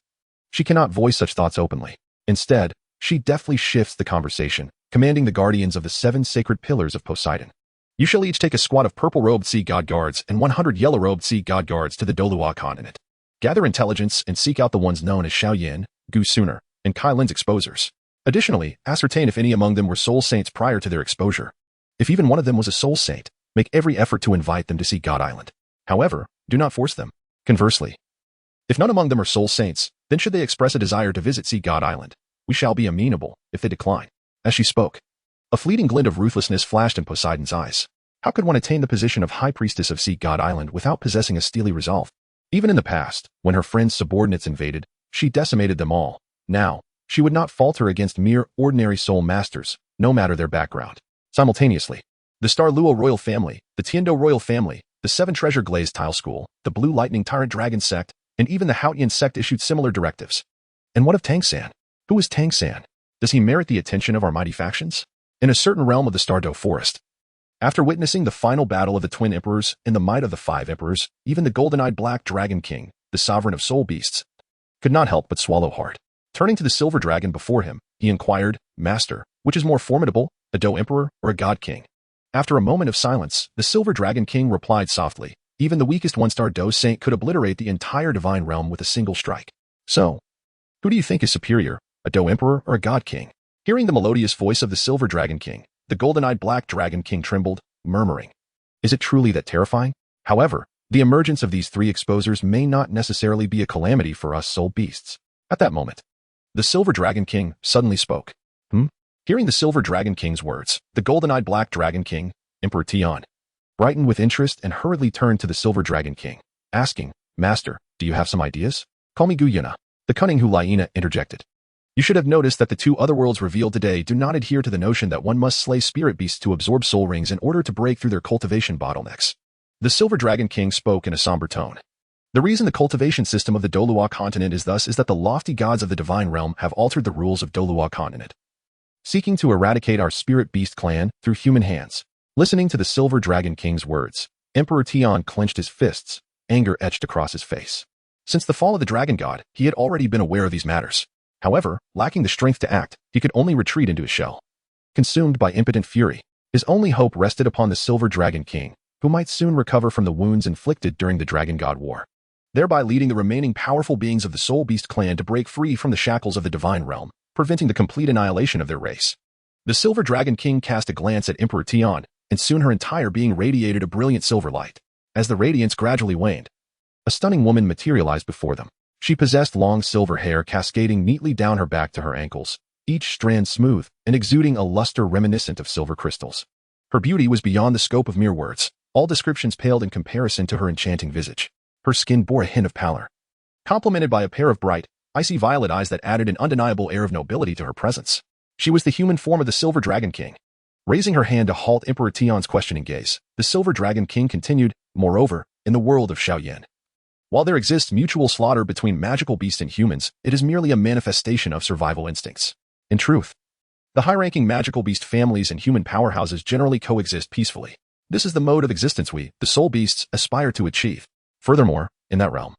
she cannot voice such thoughts openly. Instead, she deftly shifts the conversation, commanding the guardians of the 7 sacred pillars of Poseidon. You shall each take a squad of purple-robed sea god guards and 100 yellow-robed sea god guards to the Douluo continent. Gather intelligence and seek out the ones known as Xiao Yin, Gu Suner, and Kai Lin's exposers. Additionally, ascertain if any among them were soul saints prior to their exposure. If even one of them was a soul saint, make every effort to invite them to Sea God Island. However, do not force them. Conversely, if none among them are soul saints, then should they express a desire to visit Sea God Island, we shall be amenable if they decline. As she spoke, a fleeting glint of ruthlessness flashed in Poseidon's eyes. How could one attain the position of High Priestess of Sea God Island without possessing a steely resolve? Even in the past, when her friend's subordinates invaded, she decimated them all. Now, she would not falter against mere ordinary soul masters, no matter their background. Simultaneously, the Star Luo royal family, the Tiando royal family, the Seven Treasure Glazed Tile School, the Blue Lightning Tyrant Dragon Sect, and even the Haotian Sect issued similar directives. And what of Tang San? Who is Tang San? Does he merit the attention of our mighty factions? In a certain realm of the Stardow Forest, after witnessing the final battle of the Twin Emperors and the might of the Five Emperors, even the golden-eyed Black Dragon King, the sovereign of soul beasts, could not help but swallow hard. Turning to the silver dragon before him, he inquired, Master, which is more formidable, a Dough Emperor or a God King? After a moment of silence, the silver dragon king replied softly, even the weakest one-star Dough Saint could obliterate the entire divine realm with a single strike. So, who do you think is superior, a Dough Emperor or a God King? Hearing the melodious voice of the silver dragon king, the golden-eyed Black Dragon King trembled, murmuring, is it truly that terrifying? However, the emergence of these three exposers may not necessarily be a calamity for us soul beasts. At that moment, the Silver Dragon King suddenly spoke. Hearing the Silver Dragon King's words, the golden-eyed Black Dragon King, Emperor Tian, brightened with interest and hurriedly turned to the Silver Dragon King, asking, Master, do you have some ideas? Call me Guyana. The cunning Hulayina interjected. You should have noticed that the two other worlds revealed today do not adhere to the notion that one must slay spirit beasts to absorb soul rings in order to break through their cultivation bottlenecks. The Silver Dragon King spoke in a somber tone. The reason the cultivation system of the Douluo Continent is thus is that the lofty gods of the divine realm have altered the rules of Douluo Continent, seeking to eradicate our spirit beast clan through human hands. Listening to the Silver Dragon King's words, Emperor Tian clenched his fists, anger etched across his face. Since the fall of the dragon god, he had already been aware of these matters. However, lacking the strength to act, he could only retreat into his shell. Consumed by impotent fury, his only hope rested upon the Silver Dragon King, who might soon recover from the wounds inflicted during the Dragon God War, thereby leading the remaining powerful beings of the Soul Beast clan to break free from the shackles of the divine realm, preventing the complete annihilation of their race. The Silver Dragon King cast a glance at Emperor Tian, and soon her entire being radiated a brilliant silver light. As the radiance gradually waned, a stunning woman materialized before them. She possessed long silver hair cascading neatly down her back to her ankles, each strand smooth and exuding a luster reminiscent of silver crystals. Her beauty was beyond the scope of mere words. All descriptions paled in comparison to her enchanting visage. Her skin bore a hint of pallor, complemented by a pair of bright, icy violet eyes that added an undeniable air of nobility to her presence. She was the human form of the Silver Dragon King. Raising her hand to halt Emperor Tian's questioning gaze, the Silver Dragon King continued, moreover, in the world of Shaoyin, while there exists mutual slaughter between magical beasts and humans, it is merely a manifestation of survival instincts. In truth, the high-ranking magical beast families and human powerhouses generally coexist peacefully. This is the mode of existence we, the soul beasts, aspire to achieve. Furthermore, in that realm,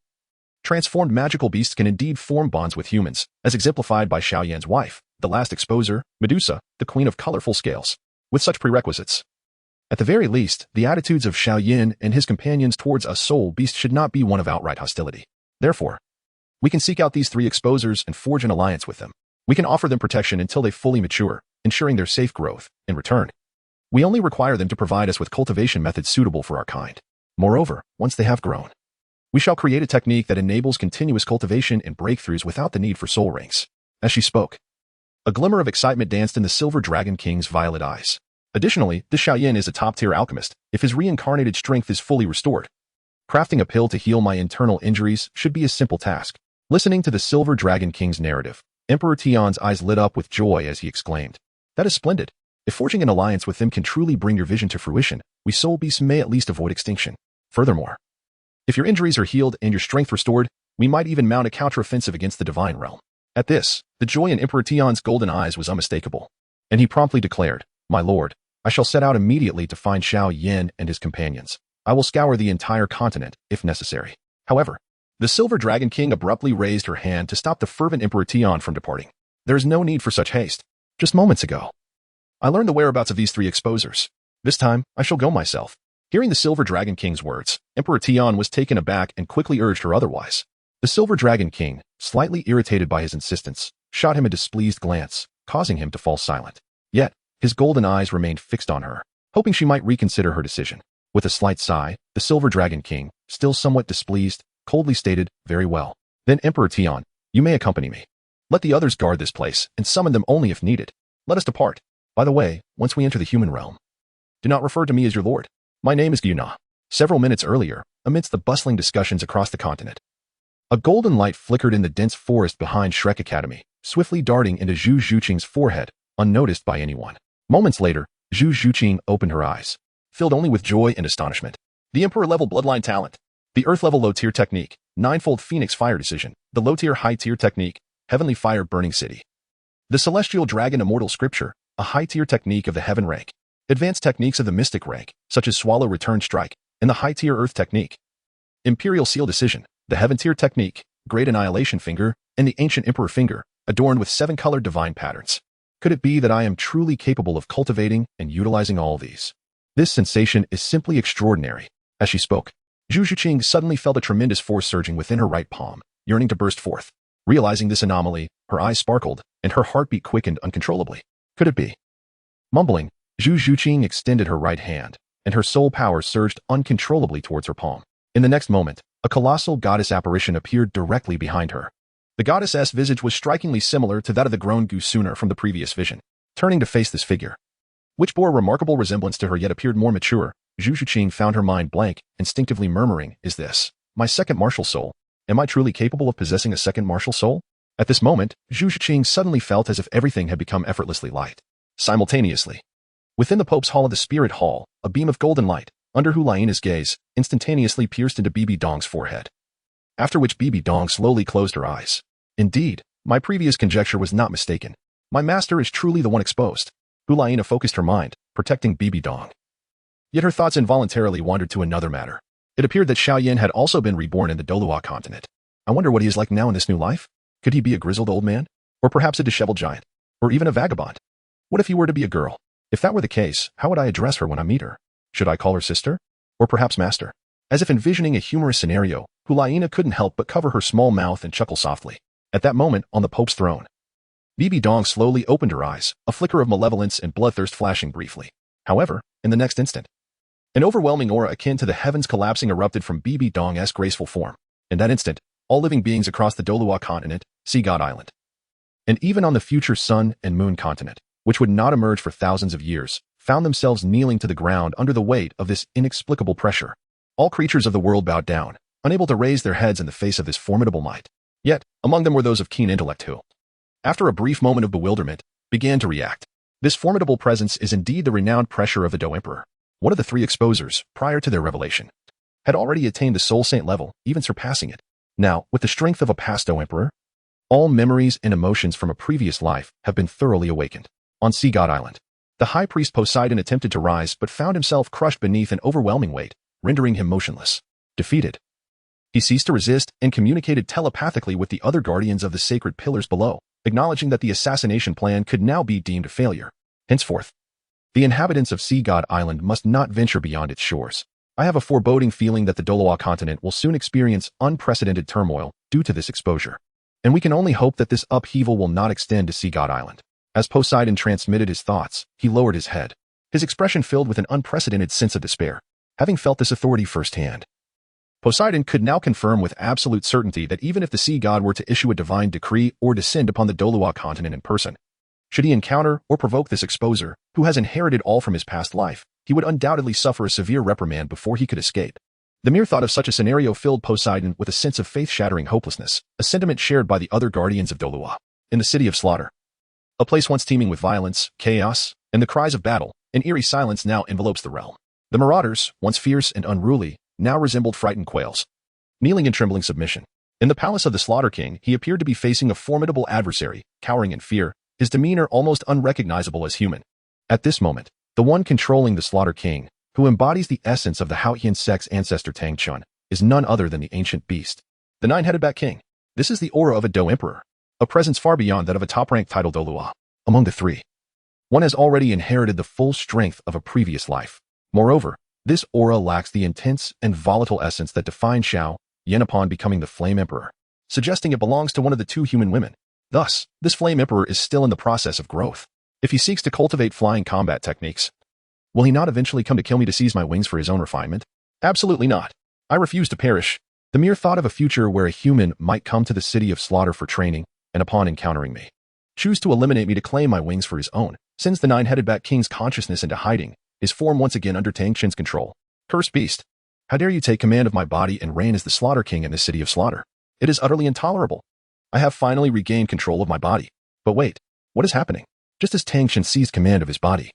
transformed magical beasts can indeed form bonds with humans, as exemplified by Xiaoyan's wife, the last exposer, Medusa, the queen of colorful scales. With such prerequisites, at the very least, the attitudes of Xiaoyan and his companions towards a soul beast should not be one of outright hostility. Therefore, we can seek out these three exposers and forge an alliance with them. We can offer them protection until they fully mature, ensuring their safe growth. In return, we only require them to provide us with cultivation methods suitable for our kind. Moreover, once they have grown, we shall create a technique that enables continuous cultivation and breakthroughs without the need for soul rings. As she spoke, a glimmer of excitement danced in the Silver Dragon King's violet eyes. Additionally, this Xiaoyan is a top-tier alchemist. If his reincarnated strength is fully restored, crafting a pill to heal my internal injuries should be a simple task. Listening to the Silver Dragon King's narrative, Emperor Tian's eyes lit up with joy as he exclaimed, that is splendid. If forging an alliance with them can truly bring your vision to fruition, we soul beasts may at least avoid extinction. Furthermore, if your injuries are healed and your strength restored, we might even mount a counteroffensive against the divine realm. At this, the joy in Emperor Tian's golden eyes was unmistakable, and he promptly declared, my lord, I shall set out immediately to find Xiao Yan and his companions. I will scour the entire continent, if necessary. However, the Silver Dragon King abruptly raised her hand to stop the fervent Emperor Tian from departing. There is no need for such haste. Just moments ago, I learned the whereabouts of these three exposers. This time, I shall go myself. Hearing the Silver Dragon King's words, Emperor Tian was taken aback and quickly urged her otherwise. The Silver Dragon King, slightly irritated by his insistence, shot him a displeased glance, causing him to fall silent. Yet, his golden eyes remained fixed on her, hoping she might reconsider her decision. With a slight sigh, the Silver Dragon King, still somewhat displeased, coldly stated, very well. Then Emperor Tian, you may accompany me. Let the others guard this place, and summon them only if needed. Let us depart. By the way, once we enter the human realm, do not refer to me as your lord. My name is Gyuna. Several minutes earlier, amidst the bustling discussions across the continent, a golden light flickered in the dense forest behind Shrek Academy, swiftly darting into Zhu Zhuqing's forehead, unnoticed by anyone. Moments later, Zhu Zhuqing opened her eyes, filled only with joy and astonishment. The Emperor-level bloodline talent. The Earth-level low-tier technique, Ninefold Phoenix Fire Decision. The low-tier high-tier technique, Heavenly Fire Burning City. The Celestial Dragon Immortal Scripture, a high-tier technique of the Heaven rank. Advanced techniques of the Mystic rank, such as Swallow Return Strike, and the high-tier Earth technique. Imperial Seal Decision, the Heaven-tier technique, Great Annihilation Finger, and the Ancient Emperor Finger, adorned with 7-colored divine patterns. Could it be that I am truly capable of cultivating and utilizing all these? This sensation is simply extraordinary. As she spoke, Zhu Zhuqing suddenly felt a tremendous force surging within her right palm, yearning to burst forth. Realizing this anomaly, her eyes sparkled, and her heartbeat quickened uncontrollably. Could it be? Mumbling, Zhu Zhuqing extended her right hand, and her soul power surged uncontrollably towards her palm. In the next moment, a colossal goddess apparition appeared directly behind her. The goddess's visage was strikingly similar to that of the grown Gusuna from the previous vision. Turning to face this figure, which bore a remarkable resemblance to her yet appeared more mature, Zhu Zhuqing found her mind blank, instinctively murmuring, "Is this my second martial soul? Am I truly capable of possessing a second martial soul?" At this moment, Zhu Zhuqing suddenly felt as if everything had become effortlessly light. Simultaneously, within the Pope's Hall of the Spirit Hall, a beam of golden light, under Hulaiina's gaze, instantaneously pierced into Bibi Dong's forehead. After which Bibi Dong slowly closed her eyes. Indeed, my previous conjecture was not mistaken. My master is truly the one exposed. Hulaiina focused her mind, protecting Bibi Dong. Yet her thoughts involuntarily wandered to another matter. It appeared that Xiaoyan had also been reborn in the Douluo Continent. I wonder what he is like now in this new life? Could he be a grizzled old man? Or perhaps a disheveled giant? Or even a vagabond? What if he were to be a girl? If that were the case, how would I address her when I meet her? Should I call her sister? Or perhaps master? As if envisioning a humorous scenario, Hulaiina couldn't help but cover her small mouth and chuckle softly. At that moment, on the Pope's throne, Bibi Dong slowly opened her eyes, a flicker of malevolence and bloodthirst flashing briefly. However, in the next instant, an overwhelming aura akin to the heavens collapsing erupted from Bibi Dong's graceful form. In that instant, all living beings across the Douluo Continent, Sea God Island, and even on the future Sun and Moon Continent, which would not emerge for thousands of years, found themselves kneeling to the ground under the weight of this inexplicable pressure. All creatures of the world bowed down, unable to raise their heads in the face of this formidable might. Yet, among them were those of keen intellect who, after a brief moment of bewilderment, began to react. This formidable presence is indeed the renowned pressure of the Do Emperor. One of the 3 exposers, prior to their revelation, had already attained the Soul Saint level, even surpassing it. Now, with the strength of a past Do Emperor, all memories and emotions from a previous life have been thoroughly awakened. On Sea God Island, the High Priest Poseidon attempted to rise but found himself crushed beneath an overwhelming weight, rendering him motionless. Defeated, he ceased to resist and communicated telepathically with the other guardians of the sacred pillars below, acknowledging that the assassination plan could now be deemed a failure. Henceforth, the inhabitants of Sea God Island must not venture beyond its shores. I have a foreboding feeling that the Douluo Continent will soon experience unprecedented turmoil due to this exposure. And we can only hope that this upheaval will not extend to Sea God Island. As Poseidon transmitted his thoughts, he lowered his head, his expression filled with an unprecedented sense of despair. Having felt this authority firsthand, Poseidon could now confirm with absolute certainty that even if the sea god were to issue a divine decree or descend upon the Douluo Continent in person, should he encounter or provoke this exposer, who has inherited all from his past life, he would undoubtedly suffer a severe reprimand before he could escape. The mere thought of such a scenario filled Poseidon with a sense of faith-shattering hopelessness, a sentiment shared by the other guardians of Douluo. In the City of Slaughter, a place once teeming with violence, chaos, and the cries of battle, an eerie silence now envelopes the realm. The marauders, once fierce and unruly, now resembled frightened quails, kneeling in trembling submission. In the palace of the Slaughter King, he appeared to be facing a formidable adversary, cowering in fear, his demeanor almost unrecognizable as human. At this moment, the one controlling the Slaughter King, who embodies the essence of the Haotian sect's ancestor Tang San, is none other than the ancient beast, the 9-headed Bat King. This is the aura of a Do Emperor, a presence far beyond that of a top-ranked title Douluo. Among the three, one has already inherited the full strength of a previous life. Moreover, this aura lacks the intense and volatile essence that defined Xiao Yan upon becoming the Flame Emperor, suggesting it belongs to one of the two human women. Thus, this Flame Emperor is still in the process of growth. If he seeks to cultivate flying combat techniques, will he not eventually come to kill me to seize my wings for his own refinement? Absolutely not. I refuse to perish. The mere thought of a future where a human might come to the City of Slaughter for training, and upon encountering me, choose to eliminate me to claim my wings for his own, sends the 9-headed Bat King's consciousness into hiding, his form once again under Tang San's control. Cursed beast! How dare you take command of my body and reign as the Slaughter King in the City of Slaughter? It is utterly intolerable. I have finally regained control of my body. But wait, what is happening? Just as Tang San seized command of his body,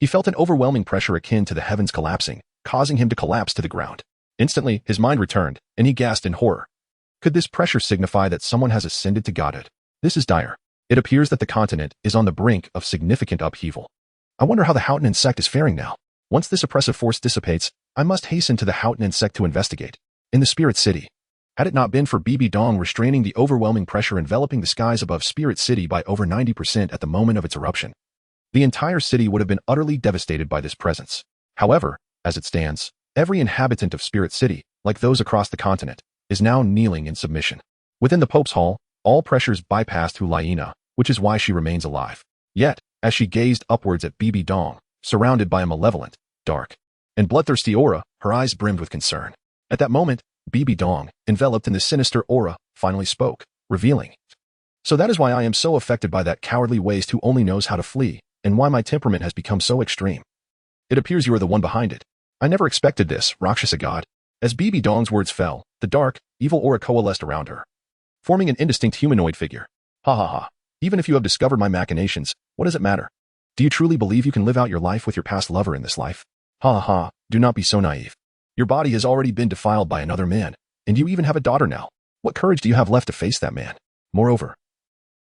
He felt an overwhelming pressure akin to the heavens collapsing, causing him to collapse to the ground. Instantly, his mind returned, and he gasped in horror. Could this pressure signify that someone has ascended to godhood? This is dire. It appears that the continent is on the brink of significant upheaval. I wonder how the Houghton Sect is faring now. Once this oppressive force dissipates, I must hasten to the Houghton Sect to investigate. In the Spirit City. Had it not been for Bibi Dong restraining the overwhelming pressure enveloping the skies above Spirit City by over 90% at the moment of its eruption, the entire city would have been utterly devastated by this presence. However, as it stands, every inhabitant of Spirit City, like those across the continent, is now kneeling in submission. Within the Pope's Hall, all pressures bypassed Hulaina, which is why she remains alive. Yet, as she gazed upwards at Bibi Dong, surrounded by a malevolent, dark, and bloodthirsty aura, her eyes brimmed with concern. At that moment, Bibi Dong, enveloped in the sinister aura, finally spoke, revealing. So that is why I am so affected by that cowardly waste who only knows how to flee, and why my temperament has become so extreme. It appears you are the one behind it. I never expected this, Rakshasa God. As Bibi Dong's words fell, the dark, evil aura coalesced around her, forming an indistinct humanoid figure. Ha ha ha. Even if you have discovered my machinations, what does it matter? Do you truly believe you can live out your life with your past lover in this life? Ha ha ha, do not be so naive. Your body has already been defiled by another man, and you even have a daughter now. What courage do you have left to face that man? Moreover,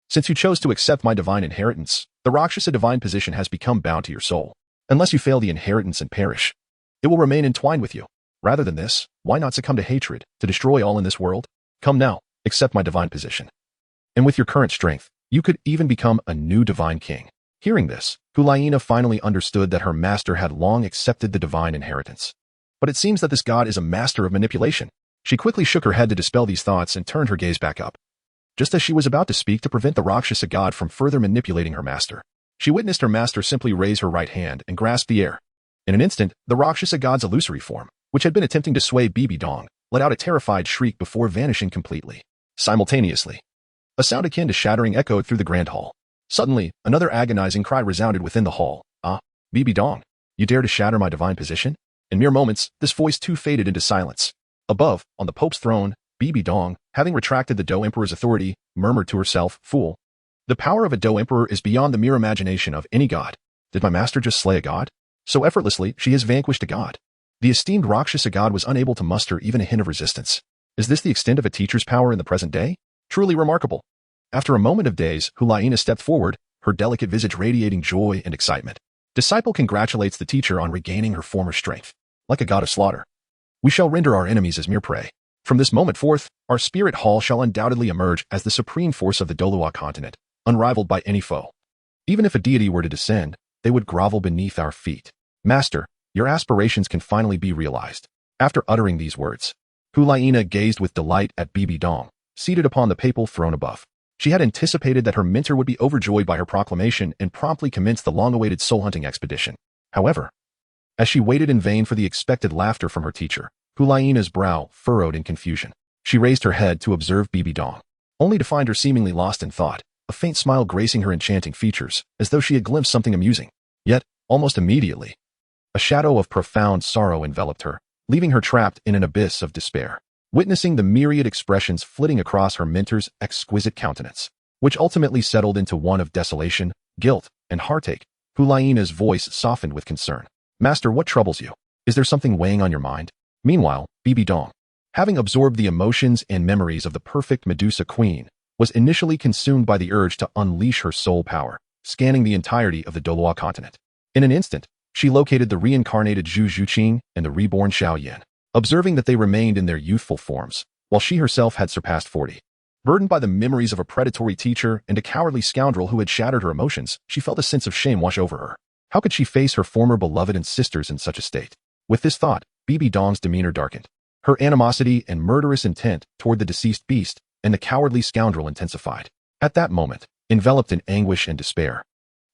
since you chose to accept my divine inheritance, the Rakshasa divine position has become bound to your soul. Unless you fail the inheritance and perish, it will remain entwined with you. Rather than this, why not succumb to hatred, to destroy all in this world? Come now, accept my divine position. And with your current strength, you could even become a new divine king. Hearing this, Hulaina finally understood that her master had long accepted the divine inheritance. But it seems that this god is a master of manipulation. She quickly shook her head to dispel these thoughts and turned her gaze back up. Just as she was about to speak to prevent the Rakshasa god from further manipulating her master, she witnessed her master simply raise her right hand and grasp the air. In an instant, the Rakshasa god's illusory form, which had been attempting to sway Bibi Dong, let out a terrified shriek before vanishing completely. Simultaneously, a sound akin to shattering echoed through the grand hall. Suddenly, another agonizing cry resounded within the hall. Ah, Bibi Dong, you dare to shatter my divine position? In mere moments, this voice too faded into silence. Above, on the Pope's throne, Bibi Dong, having retracted the Do Emperor's authority, murmured to herself, "Fool. The power of a Do Emperor is beyond the mere imagination of any god. Did my master just slay a god? So effortlessly, she has vanquished a god." The esteemed Rakshasa god was unable to muster even a hint of resistance. Is this the extent of a teacher's power in the present day? Truly remarkable. After a moment of daze, Hulaina stepped forward, her delicate visage radiating joy and excitement. Disciple congratulates the teacher on regaining her former strength. Like a god of slaughter, we shall render our enemies as mere prey. From this moment forth, our spirit hall shall undoubtedly emerge as the supreme force of the Douluo Continent, unrivaled by any foe. Even if a deity were to descend, they would grovel beneath our feet. Master, your aspirations can finally be realized. After uttering these words, Hulaina gazed with delight at Bibi Dong, seated upon the papal throne above. She had anticipated that her mentor would be overjoyed by her proclamation and promptly commenced the long-awaited soul-hunting expedition. However, as she waited in vain for the expected laughter from her teacher, Hulaina's brow furrowed in confusion. She raised her head to observe Bibi Dong, only to find her seemingly lost in thought, a faint smile gracing her enchanting features, as though she had glimpsed something amusing. Yet, almost immediately, a shadow of profound sorrow enveloped her, leaving her trapped in an abyss of despair. Witnessing the myriad expressions flitting across her mentor's exquisite countenance, which ultimately settled into one of desolation, guilt, and heartache, Hulaina's voice softened with concern. Master, what troubles you? Is there something weighing on your mind? Meanwhile, Bibi Dong, having absorbed the emotions and memories of the perfect Medusa Queen, was initially consumed by the urge to unleash her soul power, scanning the entirety of the Douluo Continent. In an instant, she located the reincarnated Zhu Zhuqing and the reborn Xiao Yan, observing that they remained in their youthful forms, while she herself had surpassed 40. Burdened by the memories of a predatory teacher and a cowardly scoundrel who had shattered her emotions, she felt a sense of shame wash over her. How could she face her former beloved and sisters in such a state? With this thought, Bibi Dong's demeanor darkened. Her animosity and murderous intent toward the deceased beast and the cowardly scoundrel intensified. At that moment, enveloped in anguish and despair,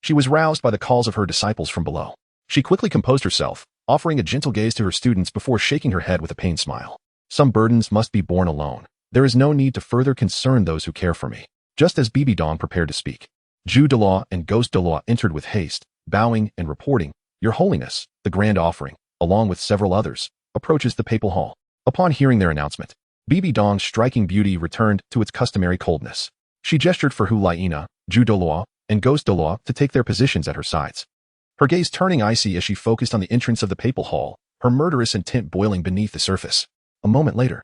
she was roused by the calls of her disciples from below. She quickly composed herself, offering a gentle gaze to her students before shaking her head with a pained smile. Some burdens must be borne alone. There is no need to further concern those who care for me. Just as Bibi Dong prepared to speak, Zhu Douluo and Ghost Douluo entered with haste, bowing and reporting, "Your Holiness, the grand offering, along with several others, approaches the papal hall." Upon hearing their announcement, Bibi Dong's striking beauty returned to its customary coldness. She gestured for Hulaina, Zhu Douluo, and Ghost Douluo to take their positions at her sides. her gaze turning icy as she focused on the entrance of the papal hall, her murderous intent boiling beneath the surface. A moment later,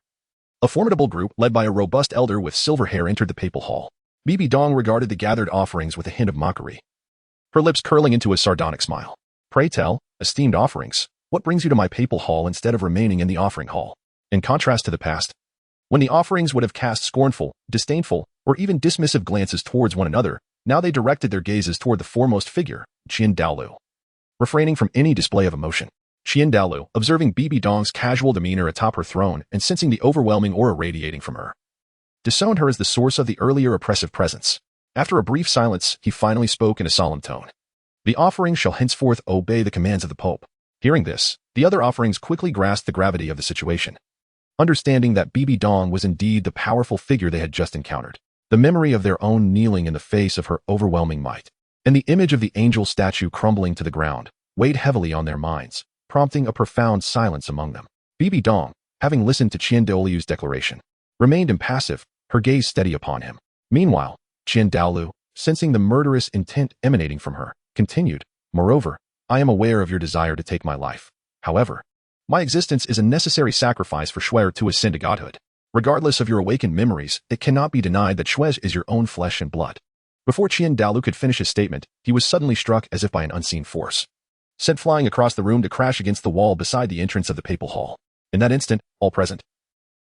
a formidable group led by a robust elder with silver hair entered the papal hall. Bibi Dong regarded the gathered offerings with a hint of mockery, her lips curling into a sardonic smile. Pray tell, esteemed offerings, what brings you to my papal hall instead of remaining in the offering hall? In contrast to the past, when the offerings would have cast scornful, disdainful, or even dismissive glances towards one another, now they directed their gazes toward the foremost figure, Douluo. Refraining from any display of emotion, Douluo, observing Bibi Dong's casual demeanor atop her throne and sensing the overwhelming aura radiating from her, disowned her as the source of the earlier oppressive presence. After a brief silence, he finally spoke in a solemn tone. The offerings shall henceforth obey the commands of the Pope. Hearing this, the other offerings quickly grasped the gravity of the situation. Understanding that Bibi Dong was indeed the powerful figure they had just encountered, the memory of their own kneeling in the face of her overwhelming might, and the image of the angel statue crumbling to the ground, weighed heavily on their minds, prompting a profound silence among them. Bibi Dong, having listened to Douluo's declaration, remained impassive, her gaze steady upon him. Meanwhile, Douluo, sensing the murderous intent emanating from her, continued, "Moreover, I am aware of your desire to take my life. However, my existence is a necessary sacrifice for Shuai to ascend to godhood. Regardless of your awakened memories, it cannot be denied that Shuai is your own flesh and blood." Before Douluo could finish his statement, he was suddenly struck as if by an unseen force, sent flying across the room to crash against the wall beside the entrance of the papal hall. In that instant, all present,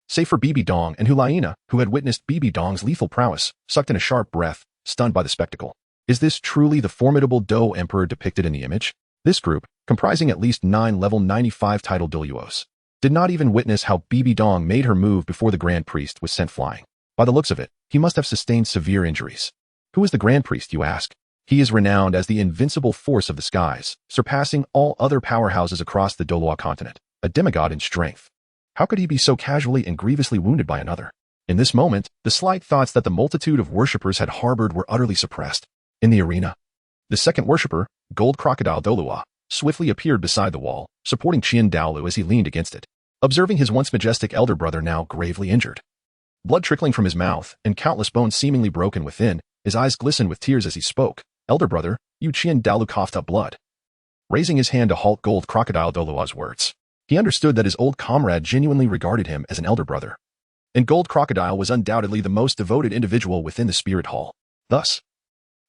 save for Bibi Dong and Hulaina, who had witnessed Bibi Dong's lethal prowess, sucked in a sharp breath, stunned by the spectacle. Is this truly the formidable Do Emperor depicted in the image? This group, comprising at least 9 level 95 title Douluos, did not even witness how Bibi Dong made her move before the Grand Priest was sent flying. By the looks of it, he must have sustained severe injuries. Who is the Grand Priest, you ask? He is renowned as the invincible force of the skies, surpassing all other powerhouses across the Douluo Continent, a demigod in strength. How could he be so casually and grievously wounded by another? In this moment, the slight thoughts that the multitude of worshippers had harbored were utterly suppressed. In the arena, the second worshipper, Gold Crocodile Douluo, swiftly appeared beside the wall, supporting Douluo as he leaned against it, observing his once majestic elder brother now gravely injured. Blood trickling from his mouth and countless bones seemingly broken within, his eyes glistened with tears as he spoke. "Elder brother, you Douluo coughed up blood." Raising his hand to halt Gold Crocodile Douluo's words, he understood that his old comrade genuinely regarded him as an elder brother, and Gold Crocodile was undoubtedly the most devoted individual within the Spirit Hall. Thus,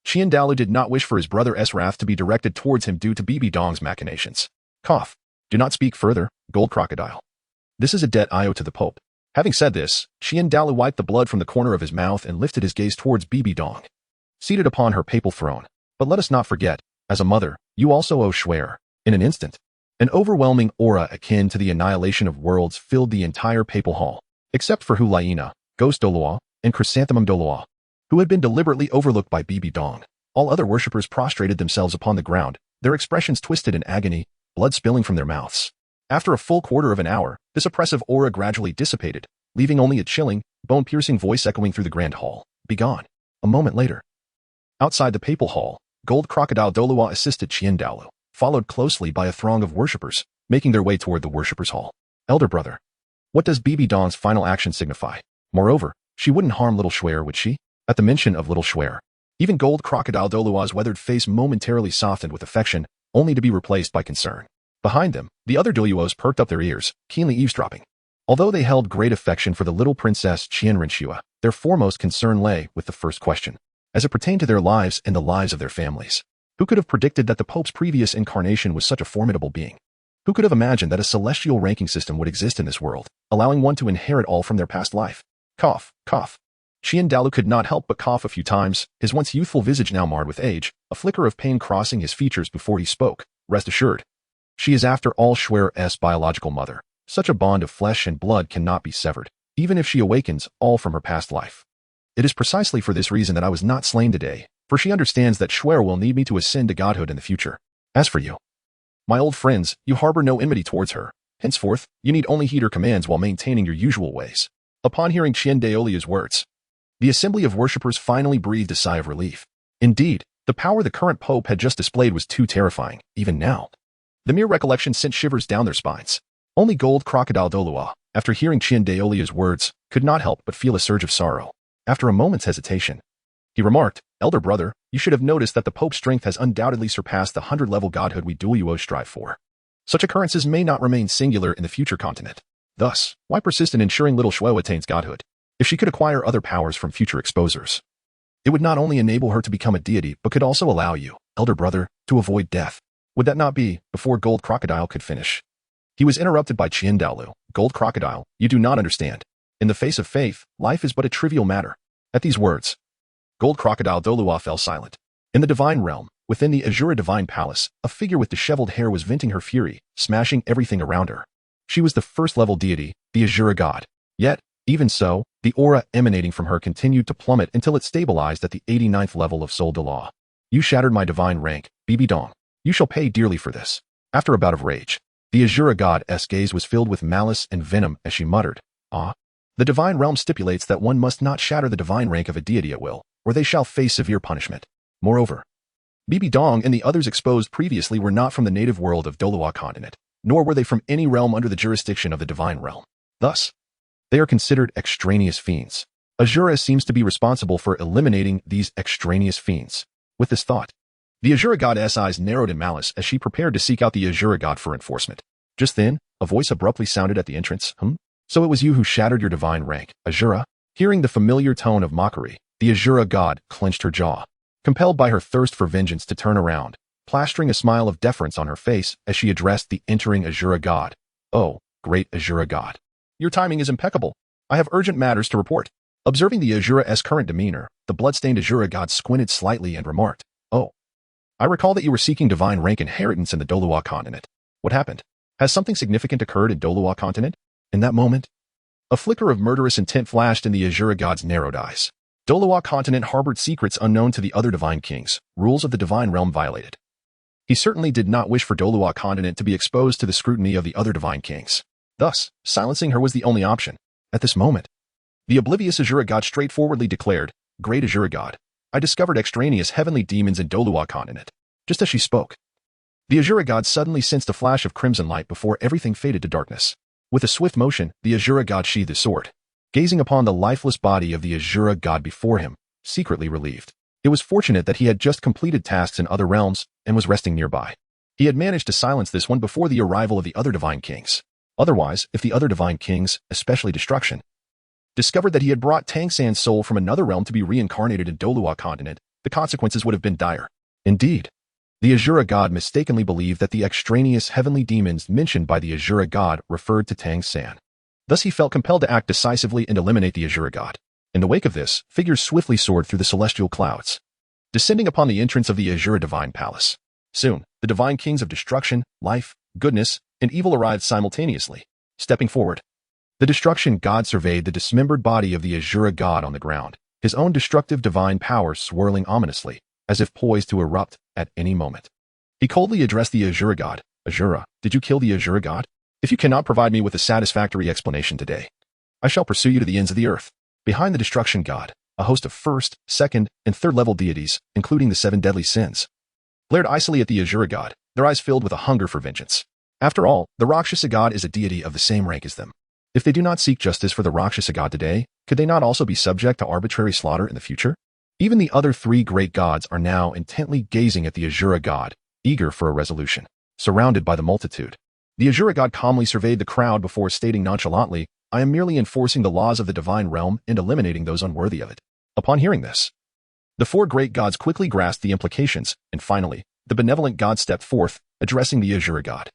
Douluo did not wish for his brother's wrath to be directed towards him due to Bibi Dong's machinations. Cough. Do not speak further, Gold Crocodile. This is a debt I owe to the Pope. Having said this, Douluo wiped the blood from the corner of his mouth and lifted his gaze towards Bibi Dong, seated upon her papal throne. But let us not forget, as a mother, you also owe Shuai. In an instant, an overwhelming aura akin to the annihilation of worlds filled the entire papal hall, except for Hulaina, Ghost Douluo, and Chrysanthemum Douluo, who had been deliberately overlooked by Bibi Dong. All other worshippers prostrated themselves upon the ground, their expressions twisted in agony, blood spilling from their mouths. After a full quarter of an hour, this oppressive aura gradually dissipated, leaving only a chilling, bone-piercing voice echoing through the grand hall. "Begone." A moment later, outside the papal hall, Gold Crocodile Douluo assisted Douluo, followed closely by a throng of worshippers, making their way toward the worshippers' hall. "Elder brother, what does Bibi Dong's final action signify? Moreover, she wouldn't harm little Shuai, would she?" At the mention of little Shuai, even Gold Crocodile Douluo's weathered face momentarily softened with affection, only to be replaced by concern. Behind them, the other Douluos perked up their ears, keenly eavesdropping. Although they held great affection for the little princess Qianrenxua, their foremost concern lay with the first question, as it pertained to their lives and the lives of their families. Who could have predicted that the Pope's previous incarnation was such a formidable being? Who could have imagined that a celestial ranking system would exist in this world, allowing one to inherit all from their past life? Cough, cough. Douluo could not help but cough a few times, his once youthful visage now marred with age, a flicker of pain crossing his features before he spoke. "Rest assured, she is after all Shuai's biological mother. Such a bond of flesh and blood cannot be severed, even if she awakens all from her past life. It is precisely for this reason that I was not slain today, for she understands that Shuai will need me to ascend to godhood in the future. As for you, my old friends, you harbor no enmity towards her. Henceforth, you need only heed her commands while maintaining your usual ways." Upon hearing Douluo's words, the assembly of worshippers finally breathed a sigh of relief. Indeed, the power the current pope had just displayed was too terrifying, even now. The mere recollection sent shivers down their spines. Only Gold Crocodile Douluo, after hearing Douluo's words, could not help but feel a surge of sorrow. After a moment's hesitation, he remarked, "Elder brother, you You should have noticed that the Pope's strength has undoubtedly surpassed the 100-level godhood we Douluo strive for. Such occurrences may not remain singular in the future continent. Thus, why persist in ensuring little Shuo attains godhood? If she could acquire other powers from future exposures, it would not only enable her to become a deity, but could also allow you, elder brother, to avoid death. Would that not be, before Gold Crocodile could finish? He was interrupted by Qian Daolu. Gold Crocodile, you do not understand. In the face of faith, life is but a trivial matter. At these words, Gold Crocodile Douluo fell silent. In the divine realm, within the Azura Divine Palace, a figure with disheveled hair was venting her fury, smashing everything around her. She was the first-level deity, the Azura God. Yet, even so, the aura emanating from her continued to plummet until it stabilized at the 89th level of Soul de Law. You shattered my divine rank, Bibi Dong. You shall pay dearly for this. After a bout of rage, the Azura God's gaze was filled with malice and venom as she muttered, "Ah, the divine realm stipulates that one must not shatter the divine rank of a deity at will, or they shall face severe punishment. Moreover, Bibi Dong and the others exposed previously were not from the native world of Douluo Continent, nor were they from any realm under the jurisdiction of the divine realm. Thus, they are considered extraneous fiends. Azura seems to be responsible for eliminating these extraneous fiends." With this thought, the Azura God's eyes narrowed in malice as she prepared to seek out the Azura God for enforcement. Just then, a voice abruptly sounded at the entrance. So it was you who shattered your divine rank, Azura? Hearing the familiar tone of mockery, the Azura God clenched her jaw, compelled by her thirst for vengeance to turn around, plastering a smile of deference on her face as she addressed the entering Azura God. "Oh, great Azura God. Your timing is impeccable. I have urgent matters to report." Observing the Azura's current demeanor, the bloodstained Azura God squinted slightly and remarked, "Oh, I recall that you were seeking divine rank inheritance in the Douluo Continent. What happened? Has something significant occurred in Douluo Continent?" In that moment, a flicker of murderous intent flashed in the Azura God's narrowed eyes. Douluo Continent harbored secrets unknown to the other divine kings, rules of the divine realm violated. He certainly did not wish for Douluo Continent to be exposed to the scrutiny of the other divine kings. Thus, silencing her was the only option. At this moment, the oblivious Azura God straightforwardly declared, "Great Azura God, I discovered extraneous heavenly demons in Douluo Continent." Just as she spoke, the Azura God suddenly sensed a flash of crimson light before everything faded to darkness. With a swift motion, the Azura God sheathed his sword, gazing upon the lifeless body of the Azura God before him, secretly relieved. It was fortunate that he had just completed tasks in other realms and was resting nearby. He had managed to silence this one before the arrival of the other divine kings. Otherwise, if the other divine kings, especially Destruction, discovered that he had brought Tang San's soul from another realm to be reincarnated in Douluo Continent, the consequences would have been dire. Indeed, the Azura God mistakenly believed that the extraneous heavenly demons mentioned by the Azura God referred to Tang San. Thus he felt compelled to act decisively and eliminate the Azura God. In the wake of this, figures swiftly soared through the celestial clouds, descending upon the entrance of the Azura Divine Palace. Soon, the divine kings of destruction, life, goodness, and evil arrived simultaneously. Stepping forward, the Destruction God surveyed the dismembered body of the Azura God on the ground, his own destructive divine power swirling ominously, as if poised to erupt at any moment. He coldly addressed the Azura God. "Azura, did you kill the Azura God? If you cannot provide me with a satisfactory explanation today, I shall pursue you to the ends of the earth." Behind the Destruction God, a host of first, second, and third-level deities, including the 7 deadly sins, glared icily at the Azura God, their eyes filled with a hunger for vengeance. After all, the Rakshasa God is a deity of the same rank as them. If they do not seek justice for the Rakshasa God today, could they not also be subject to arbitrary slaughter in the future? Even the other 3 great gods are now intently gazing at the Azura God, eager for a resolution. Surrounded by the multitude, the Azura God calmly surveyed the crowd before stating nonchalantly, "I am merely enforcing the laws of the divine realm and eliminating those unworthy of it." Upon hearing this, the 4 great gods quickly grasped the implications, and finally, the benevolent God stepped forth, addressing the Azura God.